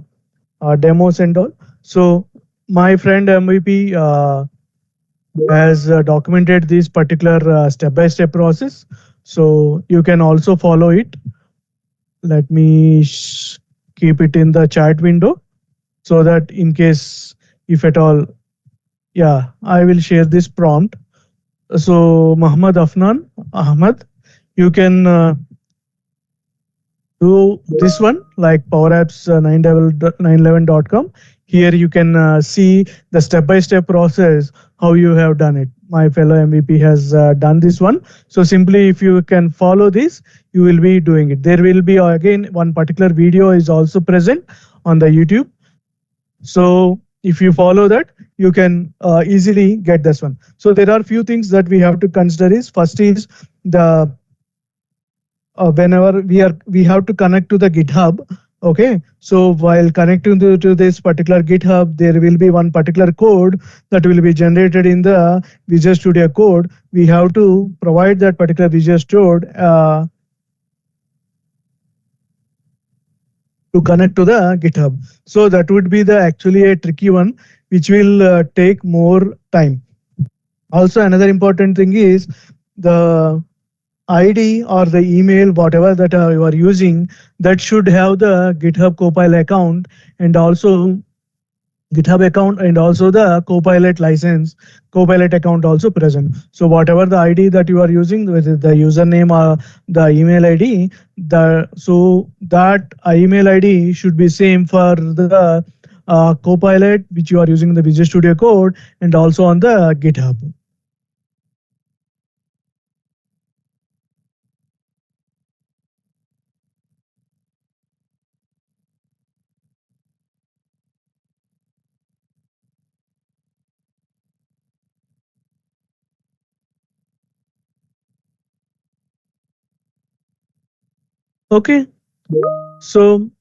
demos and all. So my friend MVP has documented this particular step-by-step process. So you can also follow it. Let me keep it in the chat window so that in case if at all, yeah, I will share this prompt. So Muhammad Afnan Ahmad, you can do this one like Power Apps 911.com. Here you can see the step-by-step process how you have done it. My fellow MVP has done this one. So simply if you can follow this, you will be doing it. There will be again one particular video is also present on the YouTube. So if you follow that, you can easily get this one. So there are few things that we have to consider is first is the whenever we have to connect to the GitHub. Okay, so while connecting to this particular GitHub, there will be one particular code that will be generated in the Visual Studio Code. We have to provide that particular Visual Studio to connect to the GitHub. So that would be the actually a tricky one, which will take more time. Also, another important thing is the ID or the email, whatever that you are using, that should have the GitHub Copilot account and also GitHub account and also the Copilot license, Copilot account also present. So whatever the ID that you are using, whether the username or the email ID, so that email ID should be same for the Copilot which you are using in the Visual Studio Code and also on the GitHub. Okay, so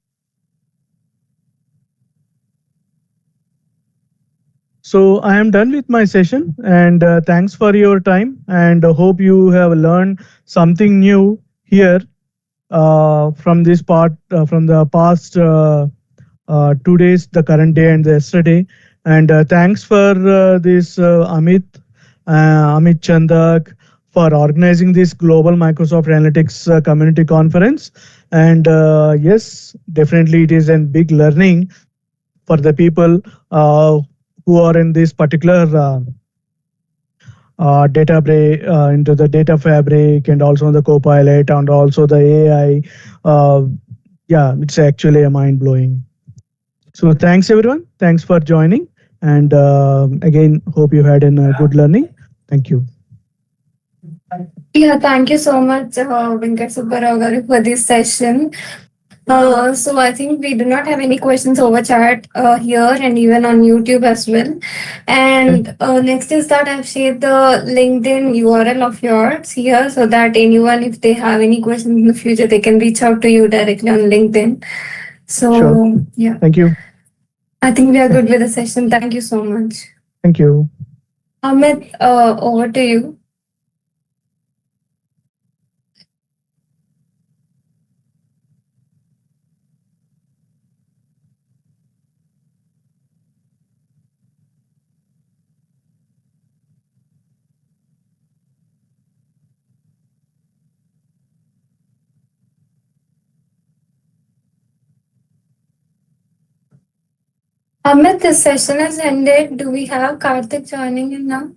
I am done with my session and thanks for your time and hope you have learned something new here from this part from the past 2 days, the current day and the yesterday. And thanks for this Amit Chandak for organizing this global Microsoft Analytics community conference. And yes, definitely it is a big learning for the people who are in this particular into the data fabric and also the Copilot and also the AI. Yeah, it's actually a mind blowing. So thanks everyone. Thanks for joining. And again, hope you had a good learning. Thank you. Yeah, thank you so much, Venkata Subbarao, for this session. So I think we do not have any questions over chat here and even on YouTube as well. And next is that I've shared the LinkedIn URL of yours here so that anyone, if they have any questions in the future, they can reach out to you directly on LinkedIn. So Sure. yeah, Thank you. I think we are good with the session. Thank you so much. Thank you. Amit, over to you. Amit, this session has ended. Do we have Karthik joining in now?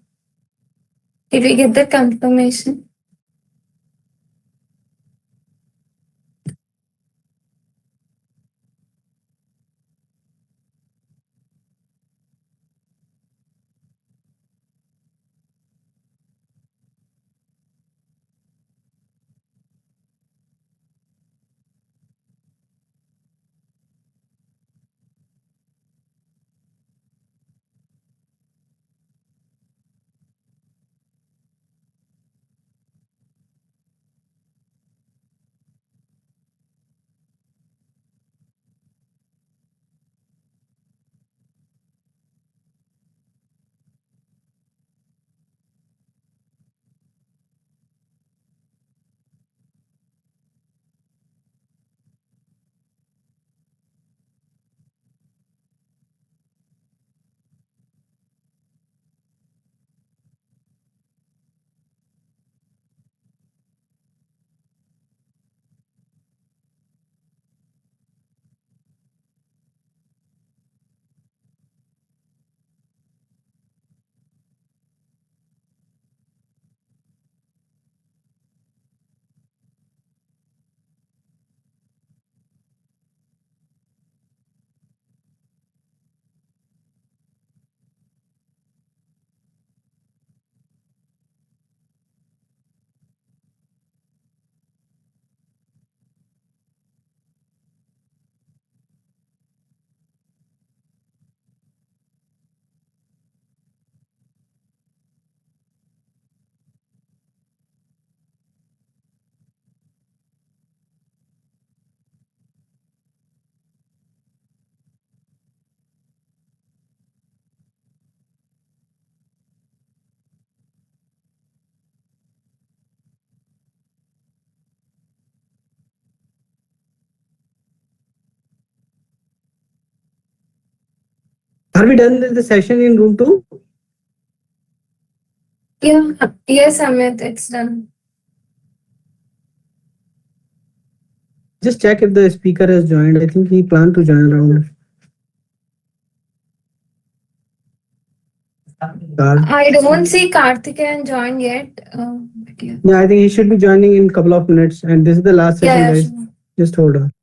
Did we get the confirmation? Are we done with the session in room 2? Yeah. Yes, Amit, it's done. Just check if the speaker has joined. I think he planned to join around. I don't see Karthikeyan joined yet. Yeah, I think he should be joining in a couple of minutes. And this is the last session, Yeah, guys. sure. Just hold on.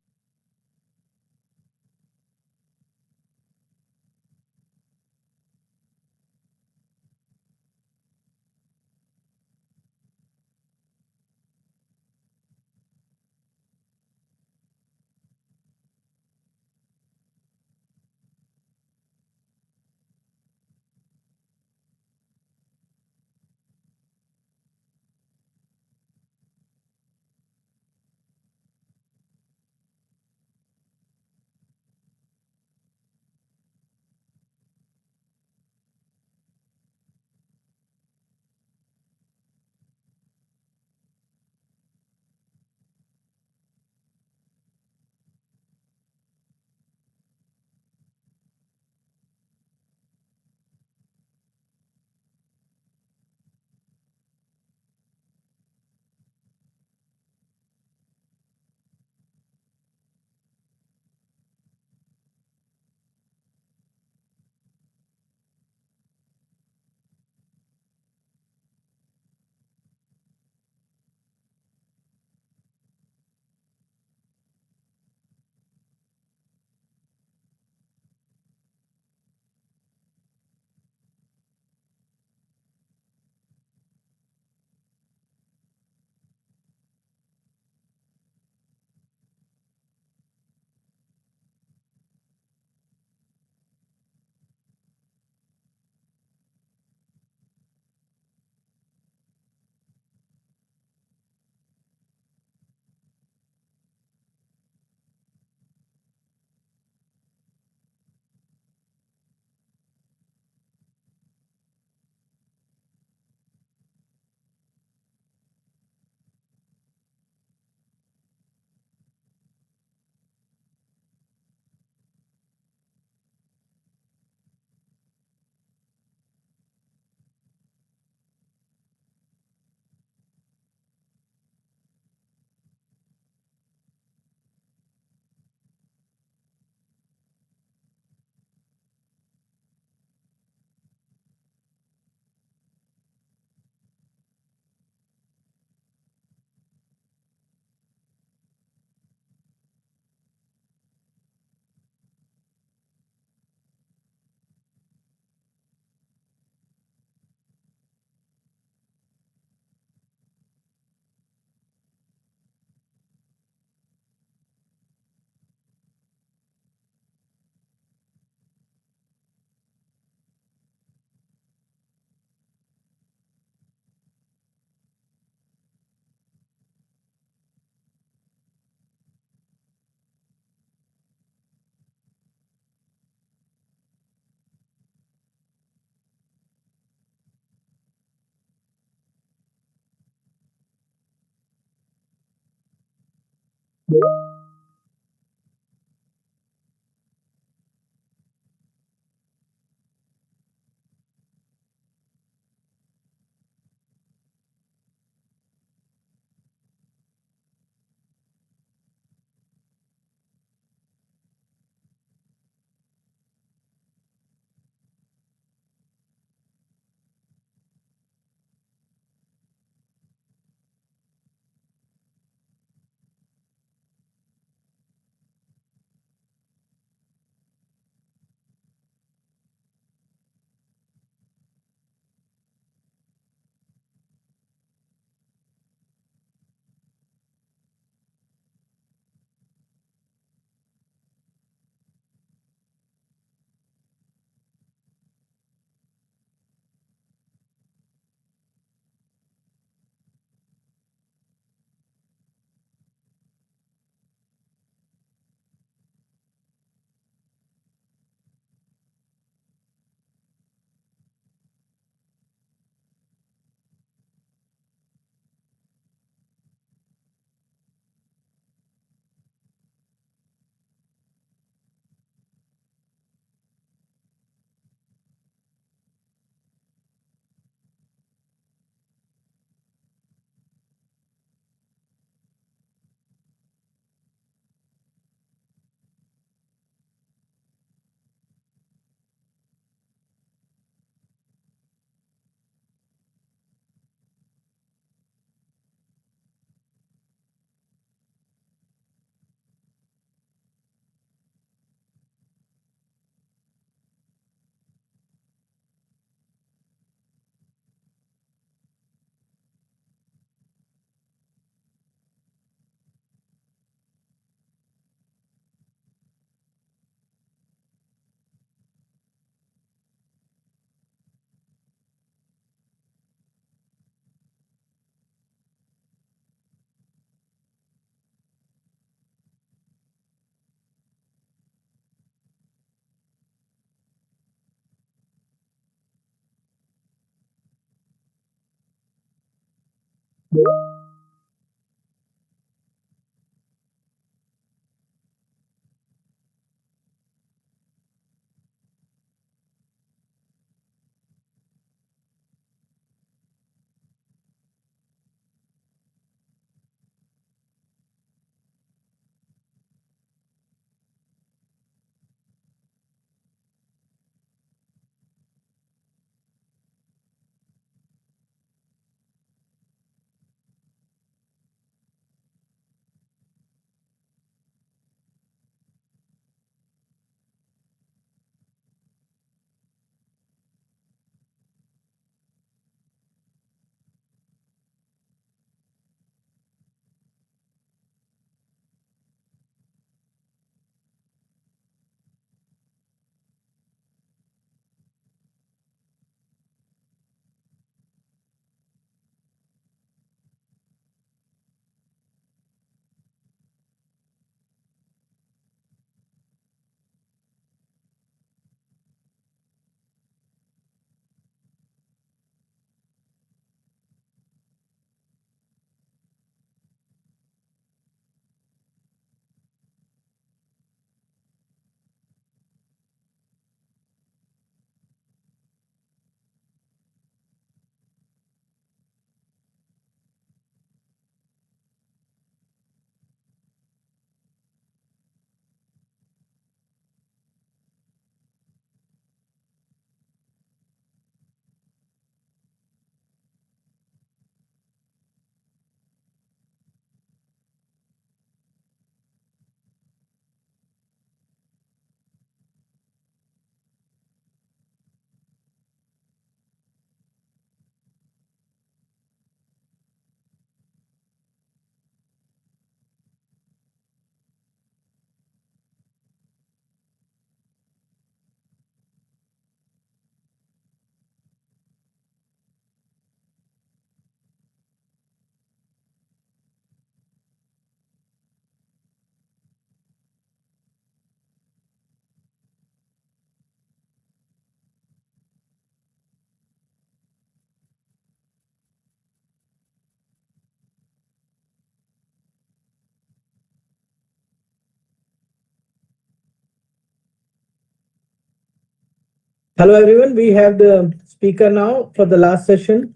Hello, everyone. We have the speaker now for the last session.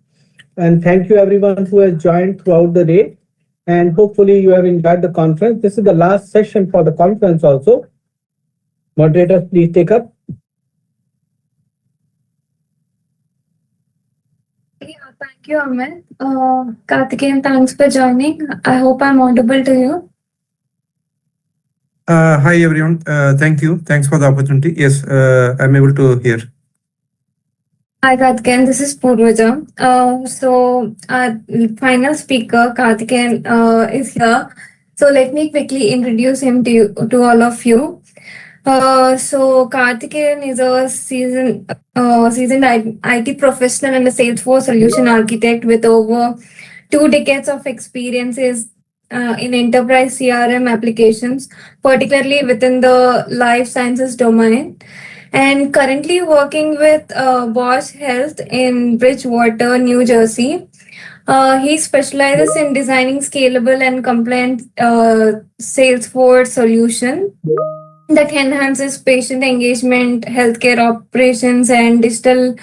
And thank you, everyone who has joined throughout the day. And hopefully, you have enjoyed the conference. This is the last session for the conference also. Moderators, please take up. Thank you, Amit. Karthikeyan, thanks for joining. I hope I'm audible to you. Hi everyone. Thank you. Thanks for the opportunity. Yes, I'm able to hear. Hi, Karthikeyan. This is Purvaja. So our final speaker, Karthikeyan, is here. So let me quickly introduce him to all of you. So Karthikeyan is a seasoned IT professional and a Salesforce solution architect with over 2 decades of experiences in enterprise CRM applications, particularly within the life sciences domain, and currently working with Bosch Health in Bridgewater, New Jersey. He specializes in designing scalable and compliant Salesforce solution that enhances patient engagement, healthcare operations, and digital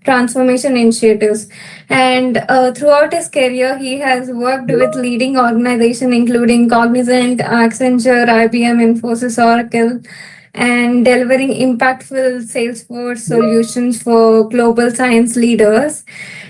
transformation initiatives. And throughout his career, he has worked with leading organizations including Cognizant, Accenture, IBM, Infosys, Oracle, and delivering impactful Salesforce solutions for global science leaders.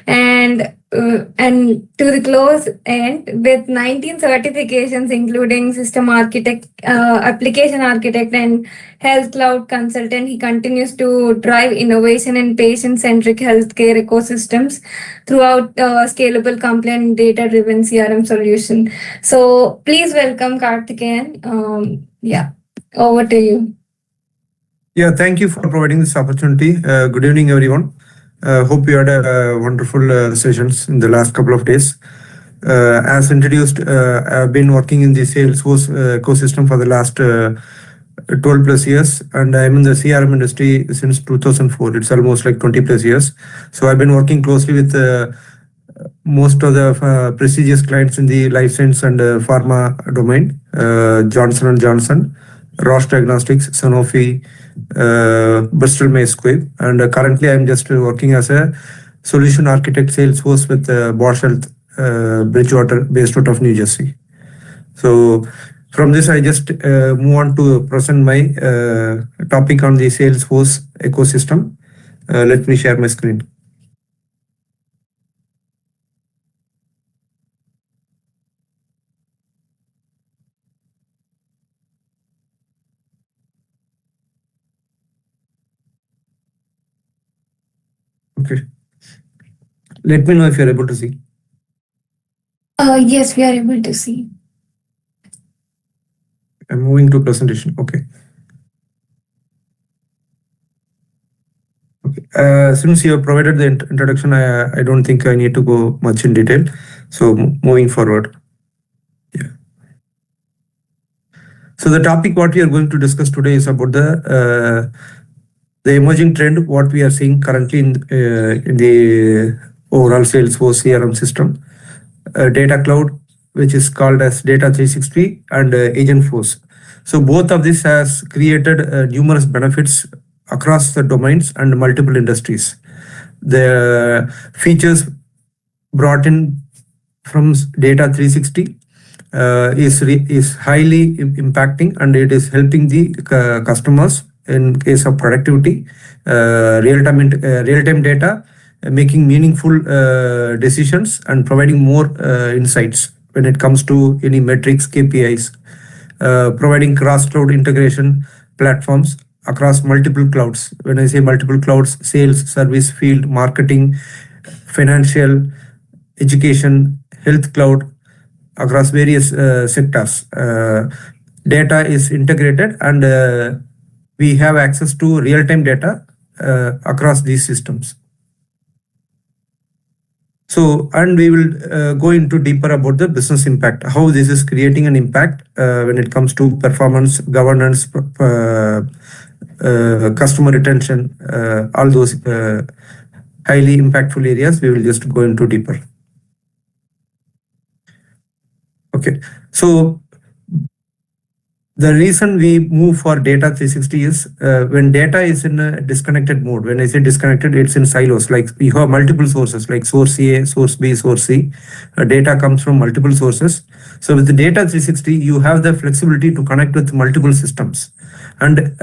And to the close end with 19 certifications, including system architect, application architect, and health cloud consultant, he continues to drive innovation in patient-centric healthcare ecosystems throughout scalable, compliant, data-driven CRM solution. So please welcome Karthikeyan. Yeah, over to you. Yeah, thank you for providing this opportunity. Good evening, everyone. Hope you had a wonderful sessions in the last couple of days. As introduced, I've been working in the Salesforce ecosystem for the last 12 plus years, and I'm in the CRM industry since 2004. It's almost like 20 plus years. So I've been working closely with most of the prestigious clients in the life science and pharma domain, Johnson & Johnson, Roche Diagnostics, Sanofi, Bristol Myers Squibb, and currently I'm just working as a solution architect Salesforce with Bosch Health, Bridgewater, based out of New Jersey. So from this, I just move on to present my topic on the Salesforce ecosystem. Let me share my screen. Okay. Let me know if you're able to see. Yes, we are able to see. I'm moving to presentation. Okay. Okay. Since you have provided the introduction, I don't think I need to go much in detail. So moving forward. Yeah. So the topic what we are going to discuss today is about the emerging trend, what we are seeing currently in the overall Salesforce CRM system, data cloud, which is called as Data 360, and Agentforce. So both of this has created numerous benefits across the domains and multiple industries. The features brought in from Data 360 is highly impacting, and it is helping the customers in case of productivity, real-time data, making meaningful decisions, and providing more insights when it comes to any metrics, KPIs, providing cross-cloud integration platforms across multiple clouds. When I say multiple clouds, sales, service, field, marketing, financial, education, health cloud, across various sectors. Data is integrated, and we have access to real-time data across these systems. So, and we will go into deeper about the business impact, how this is creating an impact when it comes to performance, governance, customer retention, all those highly impactful areas. We will just go into deeper. Okay, so the reason we move for data 360 is when data is in a disconnected mode. When I say disconnected, it's in silos. Like you have multiple sources like source A, source B, source C. Data comes from multiple sources. So with the data 360, you have the flexibility to connect with multiple systems. And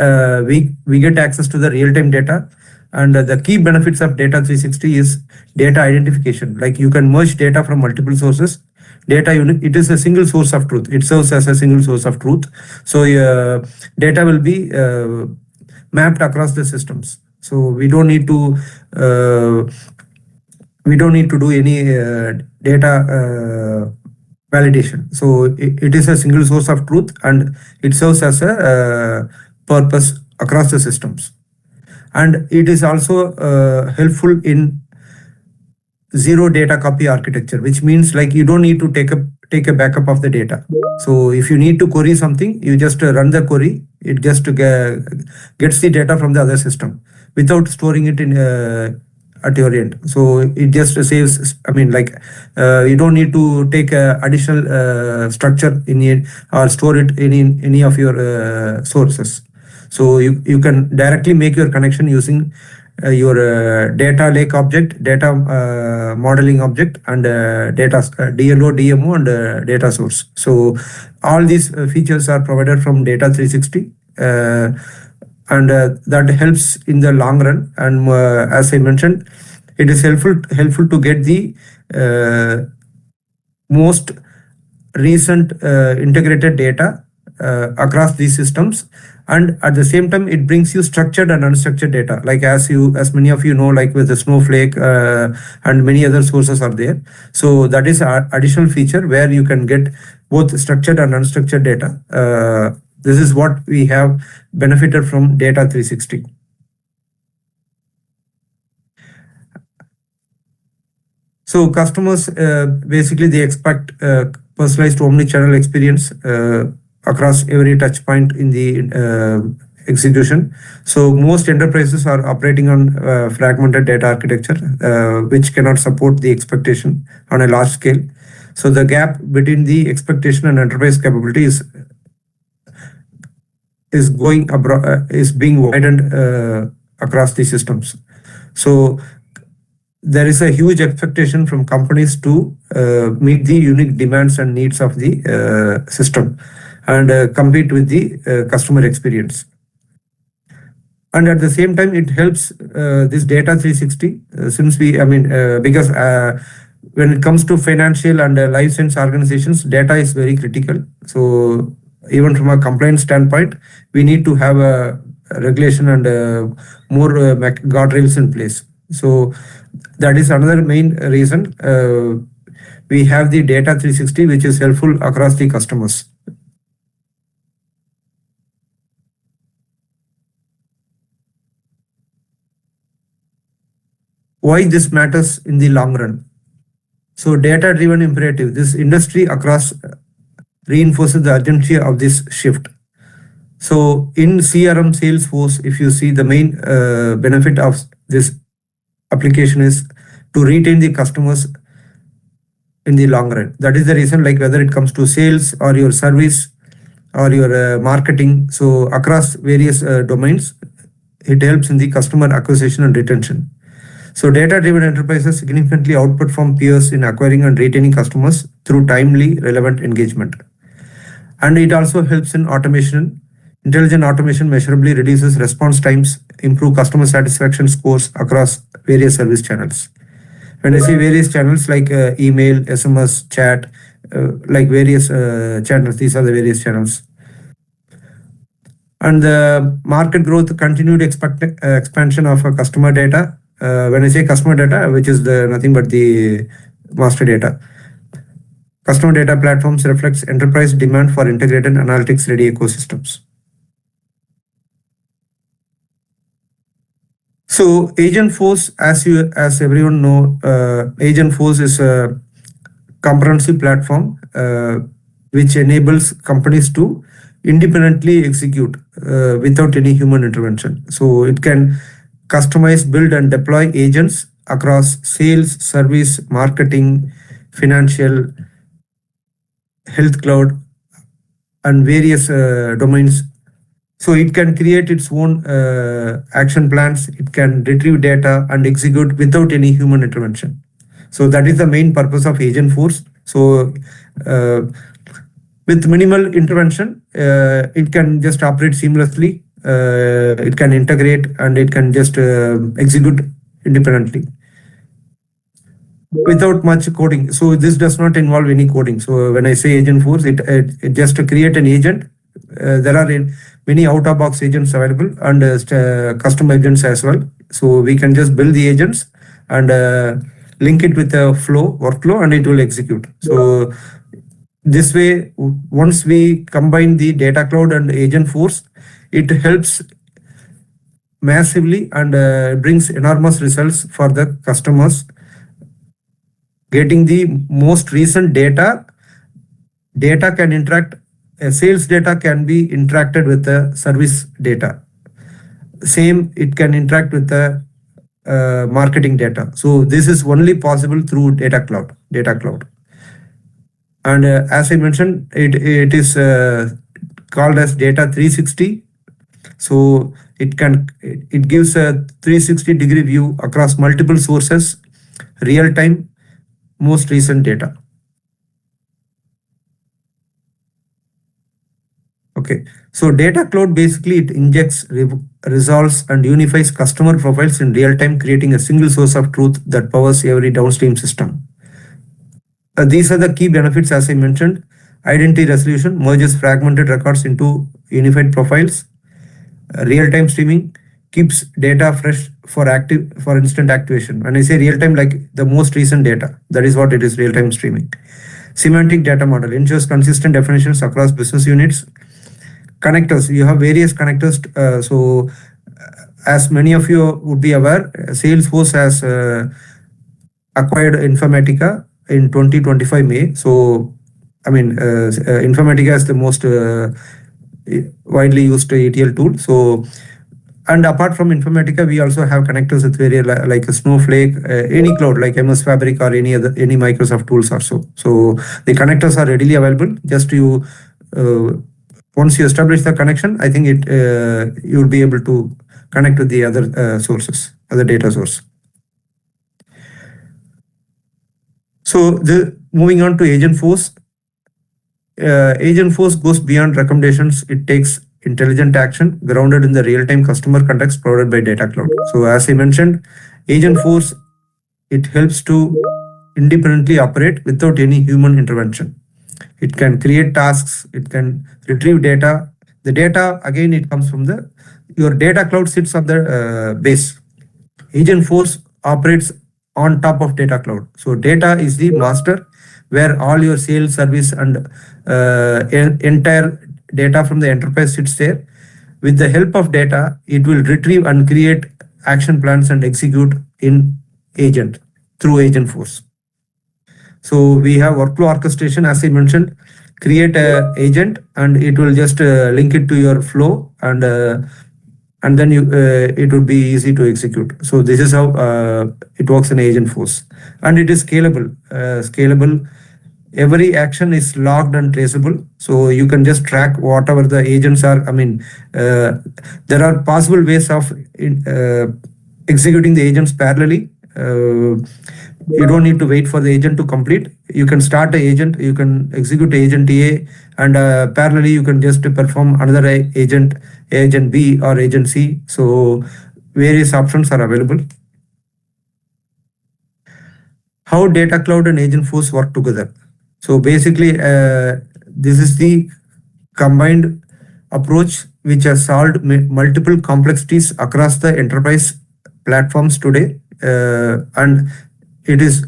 we get access to the real-time data. And the key benefits of data 360 is data identification. Like you can merge data from multiple sources. Data unit, it is a single source of truth. It serves as a single source of truth. So data will be mapped across the systems. So we don't need to do any data validation. So it is a single source of truth, and it serves as a purpose across the systems. And it is also helpful in zero data copy architecture, which means like you don't need to take a backup of the data. So if you need to query something, you just run the query. It just gets the data from the other system without storing it in at your end. So it just saves. I mean, like you don't need to take additional structure in it or store it in any of your sources. So you can directly make your connection using your data lake object, data modeling object, and data DLO, DMO, and data source. So all these features are provided from data 360, and that helps in the long run. And as I mentioned, it is helpful to get the most recent integrated data across these systems. And at the same time, it brings you structured and unstructured data. Like as many of you know, like with the Snowflake and many other sources are there. So that is an additional feature where you can get both structured and unstructured data. This is what we have benefited from data 360. So customers, basically they expect personalized omni-channel experience across every touch point in the execution. So most enterprises are operating on fragmented data architecture, which cannot support the expectation on a large scale. So the gap between the expectation and enterprise capability is being widened across the systems. So there is a huge expectation from companies to meet the unique demands and needs of the system and compete with the customer experience. And at the same time, it helps this data 360 since because when it comes to financial and life science organizations, data is very critical. So even from a compliance standpoint, we need to have a regulation and more guardrails in place. So that is another main reason we have the data 360, which is helpful across the customers. Why this matters in the long run? So data-driven imperative, this industry across reinforces the urgency of this shift. So in CRM Salesforce, if you see the main benefit of this application is to retain the customers in the long run. That is the reason, like whether it comes to sales or your service or your marketing, so across various domains, it helps in the customer acquisition and retention. So data-driven enterprises significantly outperform peers in acquiring and retaining customers through timely, relevant engagement. And it also helps in automation. Intelligent automation measurably reduces response times, improve customer satisfaction scores across various service channels. When I say various channels like email, SMS, chat, like various channels, these are the various channels. And the market growth, continued expansion of customer data. When I say customer data, which is nothing but the master data. Customer data platforms reflects enterprise demand for integrated analytics-ready ecosystems. So Agentforce, as everyone know, Agentforce is a comprehensive platform which enables companies to independently execute without any human intervention. So it can customize, build, and deploy agents across sales, service, marketing, financial, health cloud, and various domains. So it can create its own action plans. It can retrieve data and execute without any human intervention. So that is the main purpose of Agentforce. So with minimal intervention, it can just operate seamlessly. It can integrate and it can just execute independently without much coding. So this does not involve any coding. So when I say Agentforce, it just to create an agent. There are many out-of-box agents available and custom agents as well. So we can just build the agents and link it with a workflow, and it will execute. So this way, once we combine the data cloud and Agentforce, it helps massively and brings enormous results for the customers. Getting the most recent data can interact. Sales data can be interacted with the service data. Same, it can interact with the marketing data. So this is only possible through data cloud. And as I mentioned, it is called as data 360. So it gives a 360-degree view across multiple sources, real time, most recent data. Okay, so data cloud basically it injects, resolves, and unifies customer profiles in real time, creating a single source of truth that powers every downstream system. These are the key benefits, as I mentioned. Identity resolution merges fragmented records into unified profiles. Real-time streaming keeps data fresh for instant activation. When I say real-time, like the most recent data, that is what it is, real-time streaming. Semantic data model ensures consistent definitions across business units. Connectors, you have various connectors. So as many of you would be aware, Salesforce has acquired Informatica in 2025 May. So, I mean, Informatica is the most widely used ETL tool. So, and apart from Informatica, we also have connectors with various like a Snowflake, any cloud like MS Fabric or any Microsoft tools also. So the connectors are readily available. Just you once you establish the connection, I think you will be able to connect with the other sources, other data source. So moving on to Agentforce. Agentforce goes beyond recommendations. It takes intelligent action grounded in the real-time customer context provided by Data Cloud. So as I mentioned, Agentforce, it helps to independently operate without any human intervention. It can create tasks, it can retrieve data. The data, again, it comes from your Data Cloud sits on the base. Agentforce operates on top of Data Cloud. So data is the master where all your sales, service, and entire data from the enterprise sits there. With the help of data, it will retrieve and create action plans and execute in agent through Agentforce. So we have workflow orchestration, as I mentioned, create an agent and it will just link it to your flow and then it would be easy to execute. So this is how it works in Agentforce, and it is scalable. Every action is logged and traceable, so you can just track whatever the agents are. I mean, there are possible ways of executing the agents parallelly. You don't need to wait for the agent to complete. You can start an agent, you can execute agent A, and parallelly you can just perform another agent B or agent C. So various options are available. How Data Cloud and Agentforce work together. So basically, this is the combined approach which has solved multiple complexities across the enterprise platforms today, and it is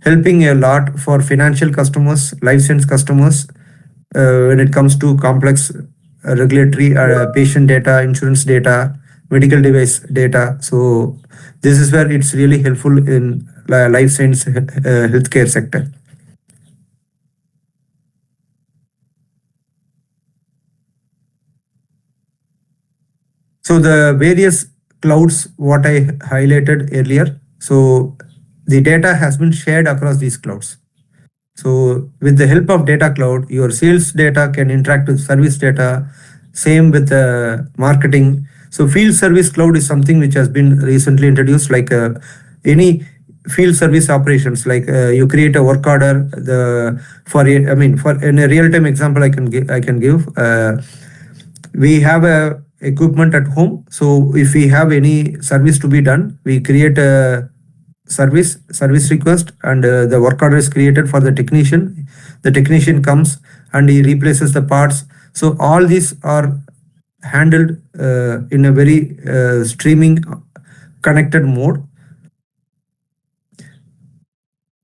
helping a lot for financial customers, life science customers, when it comes to complex regulatory patient data, insurance data, medical device data. So this is where it's really helpful in life science healthcare sector. So the various clouds, what I highlighted earlier. So the data has been shared across these clouds. So with the help of data cloud, your sales data can interact with service data, same with marketing. So field service cloud is something which has been recently introduced, like any field service operations, like you create a work order, for in a real-time example I can give, we have a equipment at home. So if we have any service to be done, we create a service request, and the work order is created for the technician. The technician comes and he replaces the parts. So all these are handled in a very streaming connected mode,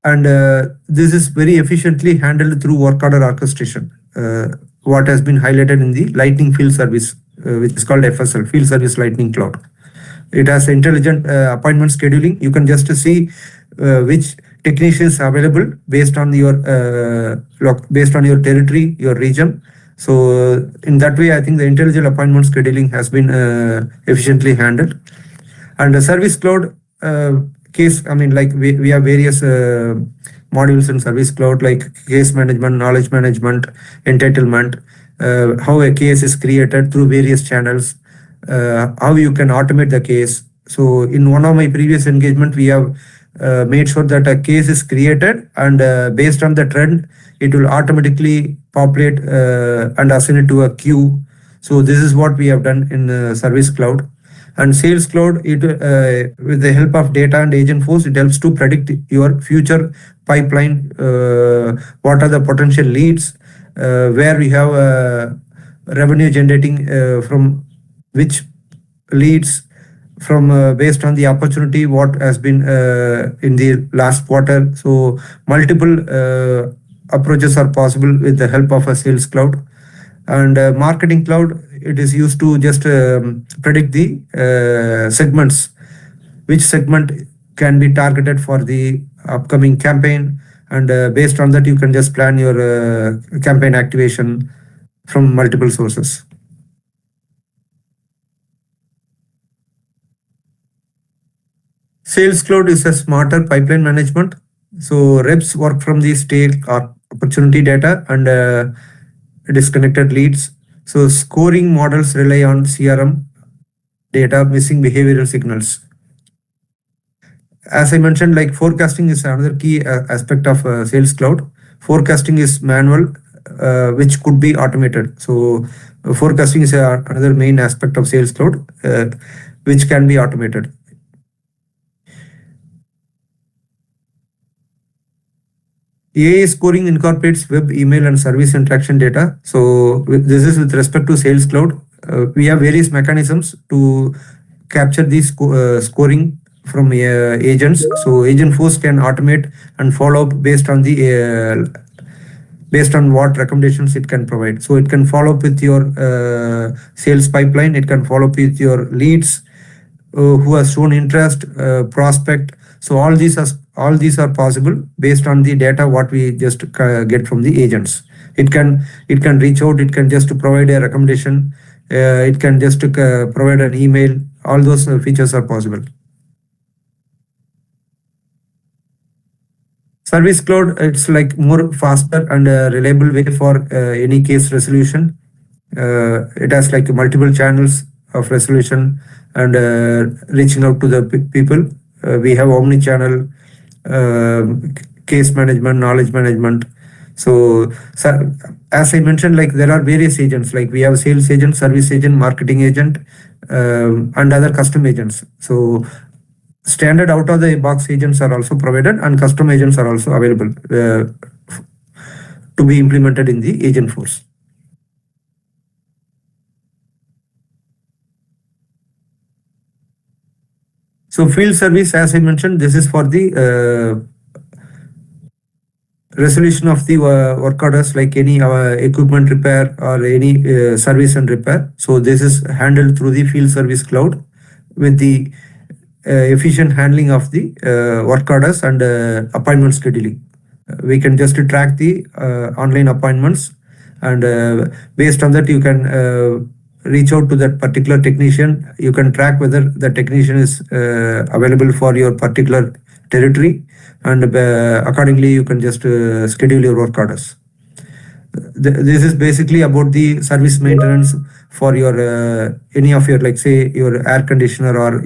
and this is very efficiently handled through work order orchestration, what has been highlighted in the Lightning Field Service, which is called FSL, Field Service Lightning Cloud. It has intelligent appointment scheduling. You can just see which technician is available based on your territory, your region. So in that way, I think the intelligent appointment scheduling has been efficiently handled. And the Service Cloud case, like we have various modules in Service Cloud, like case management, knowledge management, entitlement, how a case is created through various channels, how you can automate the case. So in one of my previous engagement, we have made sure that a case is created, and based on the trend, it will automatically populate and assign it to a queue. So this is what we have done in Service Cloud. And Sales Cloud, with the help of data and Agentforce, it helps to predict your future pipeline, what are the potential leads, where we have revenue generating from which leads, from based on the opportunity what has been in the last quarter. So multiple approaches are possible with the help of a Sales Cloud. And Marketing Cloud, it is used to just predict the segments, which segment can be targeted for the upcoming campaign, and based on that you can just plan your campaign activation from multiple sources. Sales Cloud is a smarter pipeline management. So reps work from the stale or opportunity data and disconnected leads. So scoring models rely on CRM data, missing behavioral signals. As I mentioned, like forecasting is another key aspect of Sales Cloud. Forecasting is manual, which could be automated. So forecasting is another main aspect of Sales Cloud, which can be automated. AI scoring incorporates web, email, and service interaction data. So this is with respect to Sales Cloud. We have various mechanisms to capture these scoring from agents. So Agentforce can automate and follow up based on the based on what recommendations it can provide. So it can follow up with your sales pipeline. It can follow up with your leads, who has shown interest, prospect. So all these are possible based on the data what we just get from the agents. It can reach out. It can just provide a recommendation. It can just provide an email. All those features are possible. Service Cloud, it's like more faster and reliable way for any case resolution. It has like multiple channels of resolution and reaching out to the people. We have omni-channel case management, knowledge management. So as I mentioned, like there are various agents, like we have sales agent, service agent, marketing agent, and other custom agents. So standard out of the box agents are also provided, and custom agents are also available to be implemented in the Agentforce. So field service, as I mentioned, this is for the resolution of the work orders, like any equipment repair or any service and repair. So this is handled through the field service cloud with the efficient handling of the work orders and appointment scheduling. We can just track the online appointments, and based on that you can reach out to that particular technician. You can track whether the technician is available for your particular territory, and accordingly you can just schedule your work orders. This is basically about the service maintenance for your any of your, like say, your air conditioner or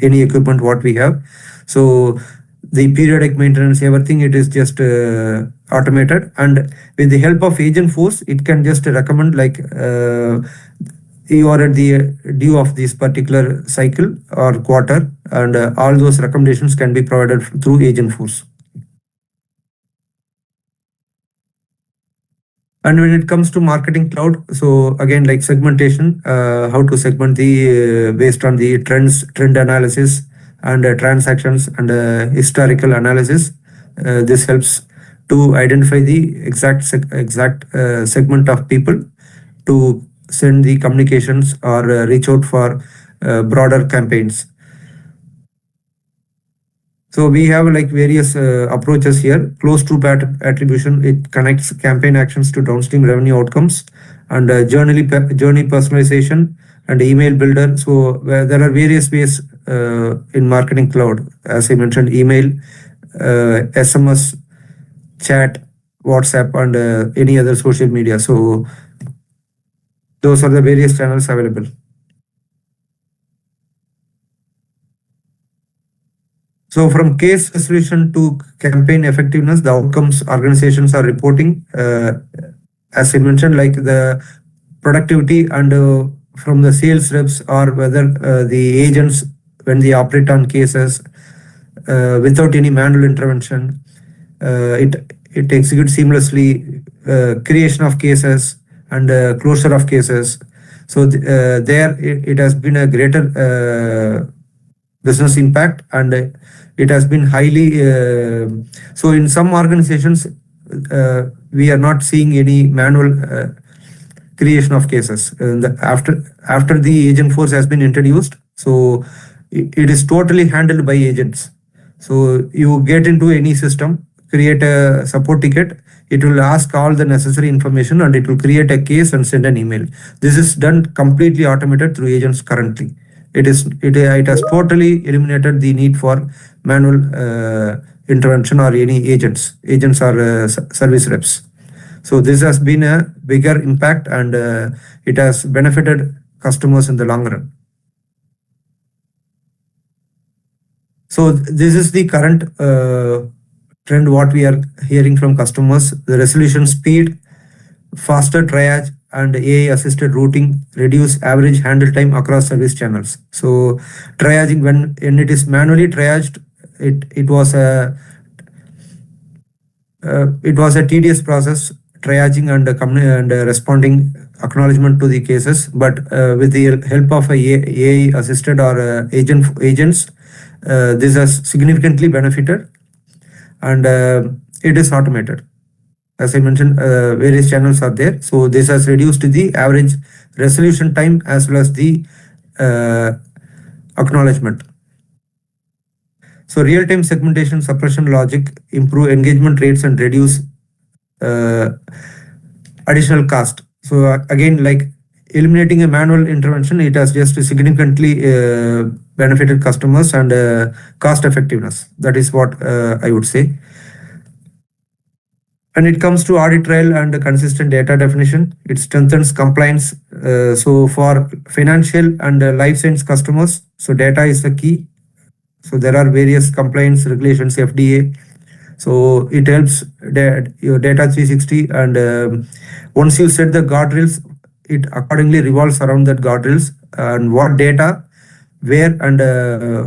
any equipment what we have. So the periodic maintenance, everything, it is just automated, and with the help of Agentforce, it can just recommend like you are at the due of this particular cycle or quarter, and all those recommendations can be provided through Agentforce. And when it comes to Marketing Cloud, so again, like segmentation, how to segment the based on the trend analysis and transactions and historical analysis. This helps to identify the exact segment of people to send the communications or reach out for broader campaigns. So we have like various approaches here. Closed loop attribution, it connects campaign actions to downstream revenue outcomes, and journey personalization and email builder. So there are various ways in Marketing Cloud, as I mentioned, email, SMS, chat, WhatsApp, and any other social media. So those are the various channels available. So from case resolution to campaign effectiveness, the outcomes organizations are reporting, as I mentioned, like the productivity and from the sales reps, or whether the agents, when they operate on cases without any manual intervention, it executes seamlessly creation of cases and closure of cases. So there it has been a greater business impact, and it has been highly so in some organizations we are not seeing any manual creation of cases. After the Agentforce has been introduced, so it is totally handled by agents. So you get into any system, create a support ticket, it will ask all the necessary information, and it will create a case and send an email. This is done completely automated through agents currently. It has totally eliminated the need for manual intervention or any agents or service reps. So this has been a bigger impact, and it has benefited customers in the long run. So this is the current trend what we are hearing from customers. The resolution speed, faster triage, and AI assisted routing reduce average handle time across service channels. So triaging, when it is manually triaged, it was a tedious process, triaging and responding acknowledgement to the cases. But with the help of AI assisted or agents, this has significantly benefited, and it is automated. As I mentioned, various channels are there. So this has reduced the average resolution time as well as the acknowledgement. So real-time segmentation suppression logic improve engagement rates and reduce additional cost. So again, like eliminating a manual intervention, it has just significantly benefited customers and cost effectiveness. That is what I would say. When it comes to audit trail and consistent data definition, it strengthens compliance. So for financial and life science customers, so data is the key. So there are various compliance regulations, FDA. So it helps your data 360, and once you set the guardrails, it accordingly revolves around that guardrails, and what data, where, and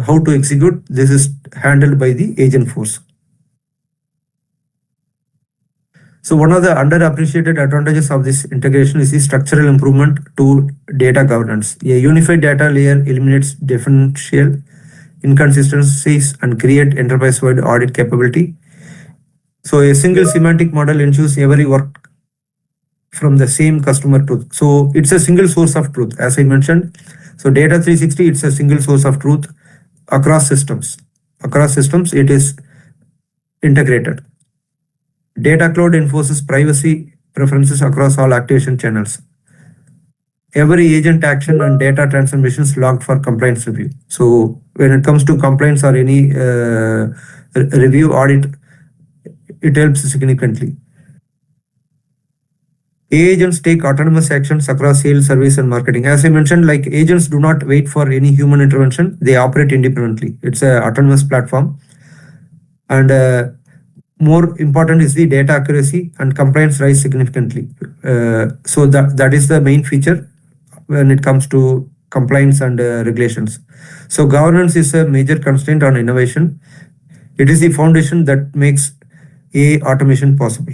how to execute. This is handled by the Agentforce. So one of the underappreciated advantages of this integration is the structural improvement to data governance. A unified data layer eliminates differential inconsistencies and create enterprise-wide audit capability. So a single semantic model ensures every work from the same customer truth. So it's a single source of truth, as I mentioned. So data 360, it's a single source of truth across systems. Across systems, it is integrated. Data Cloud enforces privacy preferences across all activation channels. Every agent action and data transformation is logged for compliance review. So when it comes to compliance or any review, audit, it helps significantly. Agents take autonomous actions across sales, service, and marketing. As I mentioned, like agents do not wait for any human intervention. They operate independently. It's an autonomous platform. And more important is the data accuracy and compliance rise significantly. So that is the main feature when it comes to compliance and regulations. So governance is a major constraint on innovation. It is the foundation that makes AI automation possible.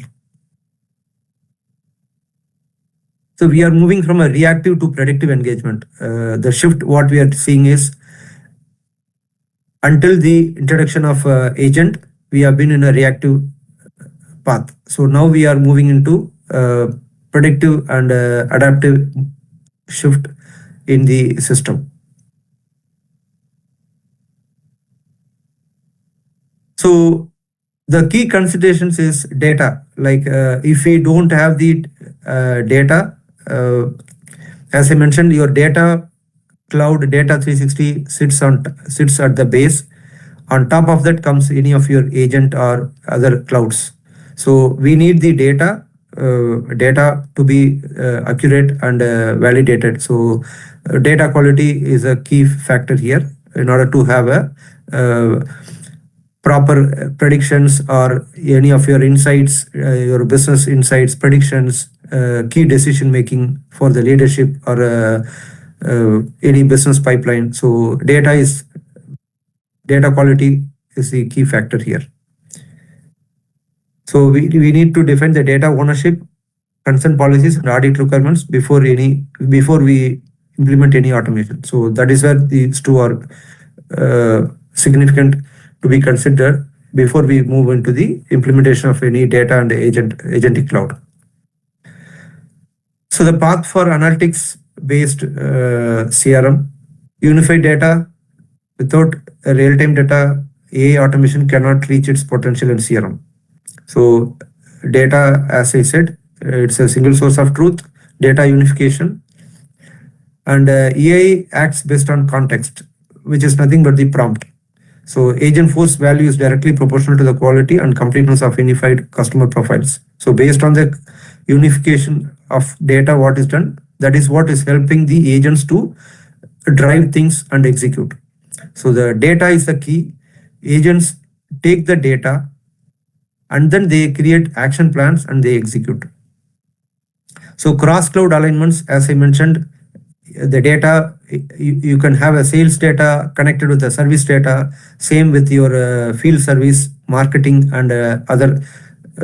So we are moving from a reactive to predictive engagement. The shift what we are seeing is, until the introduction of agent, we have been in a reactive path. So now we are moving into predictive and adaptive shift in the system. So the key considerations is data. Like if we don't have the data, as I mentioned, your data cloud data 360 sits at the base. On top of that comes any of your agent or other clouds. So we need the data to be accurate and validated. So data quality is a key factor here in order to have a proper predictions or any of your insights, your business insights, predictions, key decision making for the leadership or any business pipeline. So data quality is the key factor here. So we need to define the data ownership, consent policies, and audit requirements before we implement any automation. So that is where these two are significant to be considered before we move into the implementation of any data and agentic cloud. So the path for analytics-based CRM, unified data. Without real-time data, AI automation cannot reach its potential in CRM. So data, as I said, it's a single source of truth, data unification, and AI acts based on context, which is nothing but the prompt. So Agentforce value is directly proportional to the quality and completeness of unified customer profiles. So based on the unification of data, what is done, that is what is helping the agents to drive things and execute. So the data is the key. Agents take the data and then they create action plans and they execute. So cross-cloud alignments, as I mentioned, the data, you can have a sales data connected with the service data, same with your field service, marketing, and other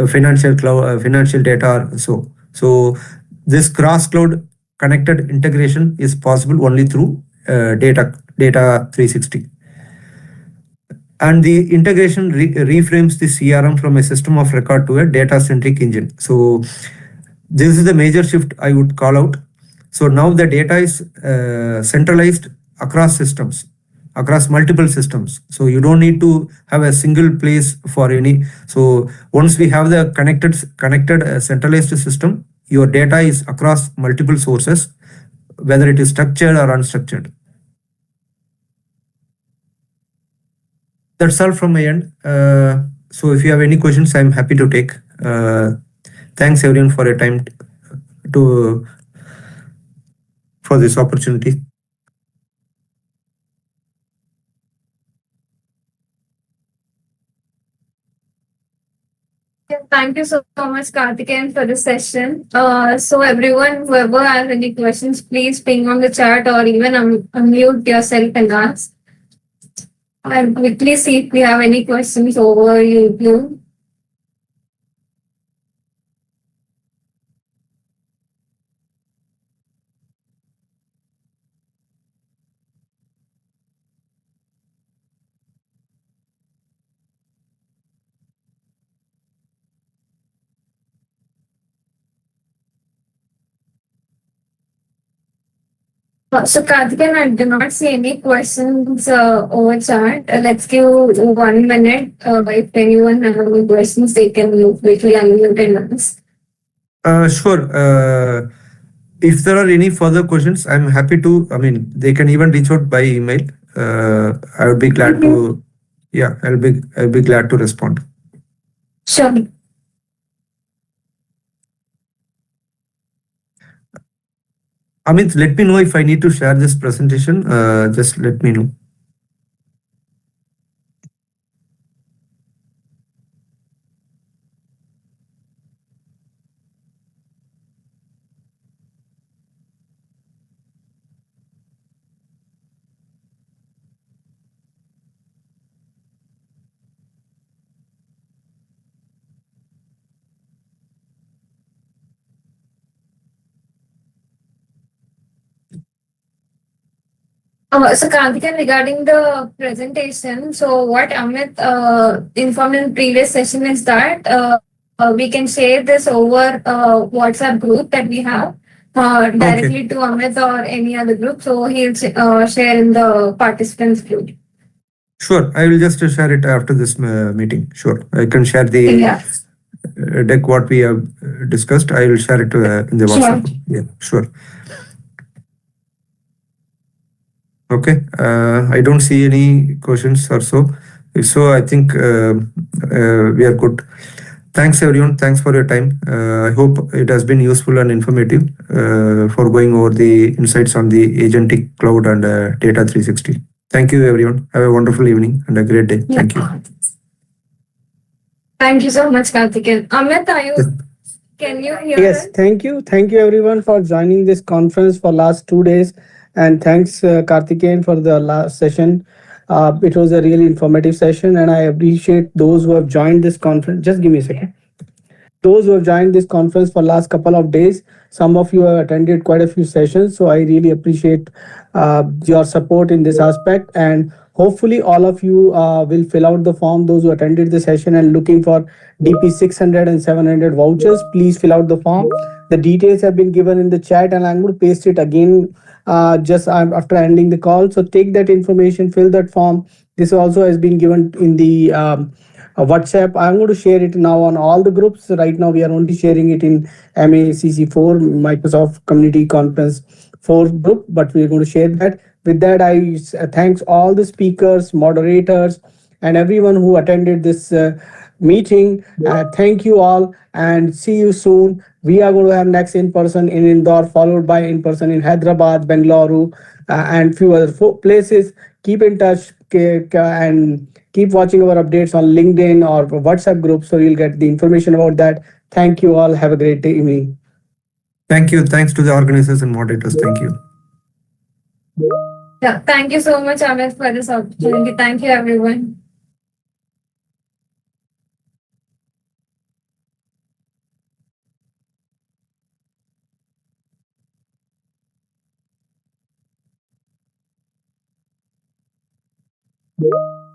financial data. So this cross-cloud connected integration is possible only through data 360. And the integration reframes the CRM from a system of record to a data-centric engine. So this is the major shift I would call out. So now the data is centralized across systems, across multiple systems. So you don't need to have a single place for any. So once we have the connected centralized system, your data is across multiple sources, whether it is structured or unstructured. That's all from my end. So if you have any questions, I'm happy to take. Thanks everyone for your time for this opportunity. Thank you so much, Karthikeyan, for the session. So everyone, whoever has any questions, please ping on the chat or even unmute yourself and ask. I'll quickly see if we have any questions over YouTube. So Karthikeyan, I do not see any questions over chat. Let's give 1 minute. If anyone has any questions, they can quickly unmute and ask. Sure. If there are any further questions, I'm happy to, they can even reach out by email. I would be glad to yeah, I'll be glad to respond. Sure. Amit, let me know if I need to share this presentation. Just let me know. So Karthikeyan, regarding the presentation, so what Amit informed in previous session is that we can share this over WhatsApp group that we have directly to Amit or any other group. So he'll share in the participants group. Sure, I will just share it after this meeting. Sure, I can share the deck what we have discussed. I will share it in the WhatsApp. Sure. Yeah, sure. Okay, I don't see any questions or so. So I think we are good. Thanks everyone. Thanks for your time. I hope it has been useful and informative for going over the insights on the agentic cloud and data 360. Thank you everyone. Have a wonderful evening and a great day. Thank you. Thank you so much, Karthikeyan. Amit, can you hear Yes, us? thank you. Thank you everyone for joining this conference for last 2 days. And thanks Karthikeyan for the last session. It was a really informative session and I appreciate those who have joined this conference. Just give me a second. Those who have joined this conference for last couple of days. Some of you have attended quite a few sessions, so I really appreciate your support in this aspect. And hopefully, all of you will fill out the form. Those who attended the session and looking for DP 600 and 700 vouchers, please fill out the form. The details have been given in the chat, and I'm going to paste it again just after ending the call. So take that information, fill that form. This also has been given in the WhatsApp. I'm going to share it now on all the groups. Right now, we are only sharing it in MACC4, Microsoft Community Conference 4 group, but we're going to share that. With that, I thanks all the speakers, moderators, and everyone who attended this meeting. Thank you all and see you soon. We are going to have next in person in Indore, followed by in person in Hyderabad, Bengaluru, and few other places. Keep in touch and keep watching our updates on LinkedIn or WhatsApp group so you'll get the information about that. Thank you all. Have a great day, evening. Thank you. Thanks to the organizers and moderators. Thank you. Yeah, thank you so much, Amit, for this opportunity. Thank you, everyone. Yeah.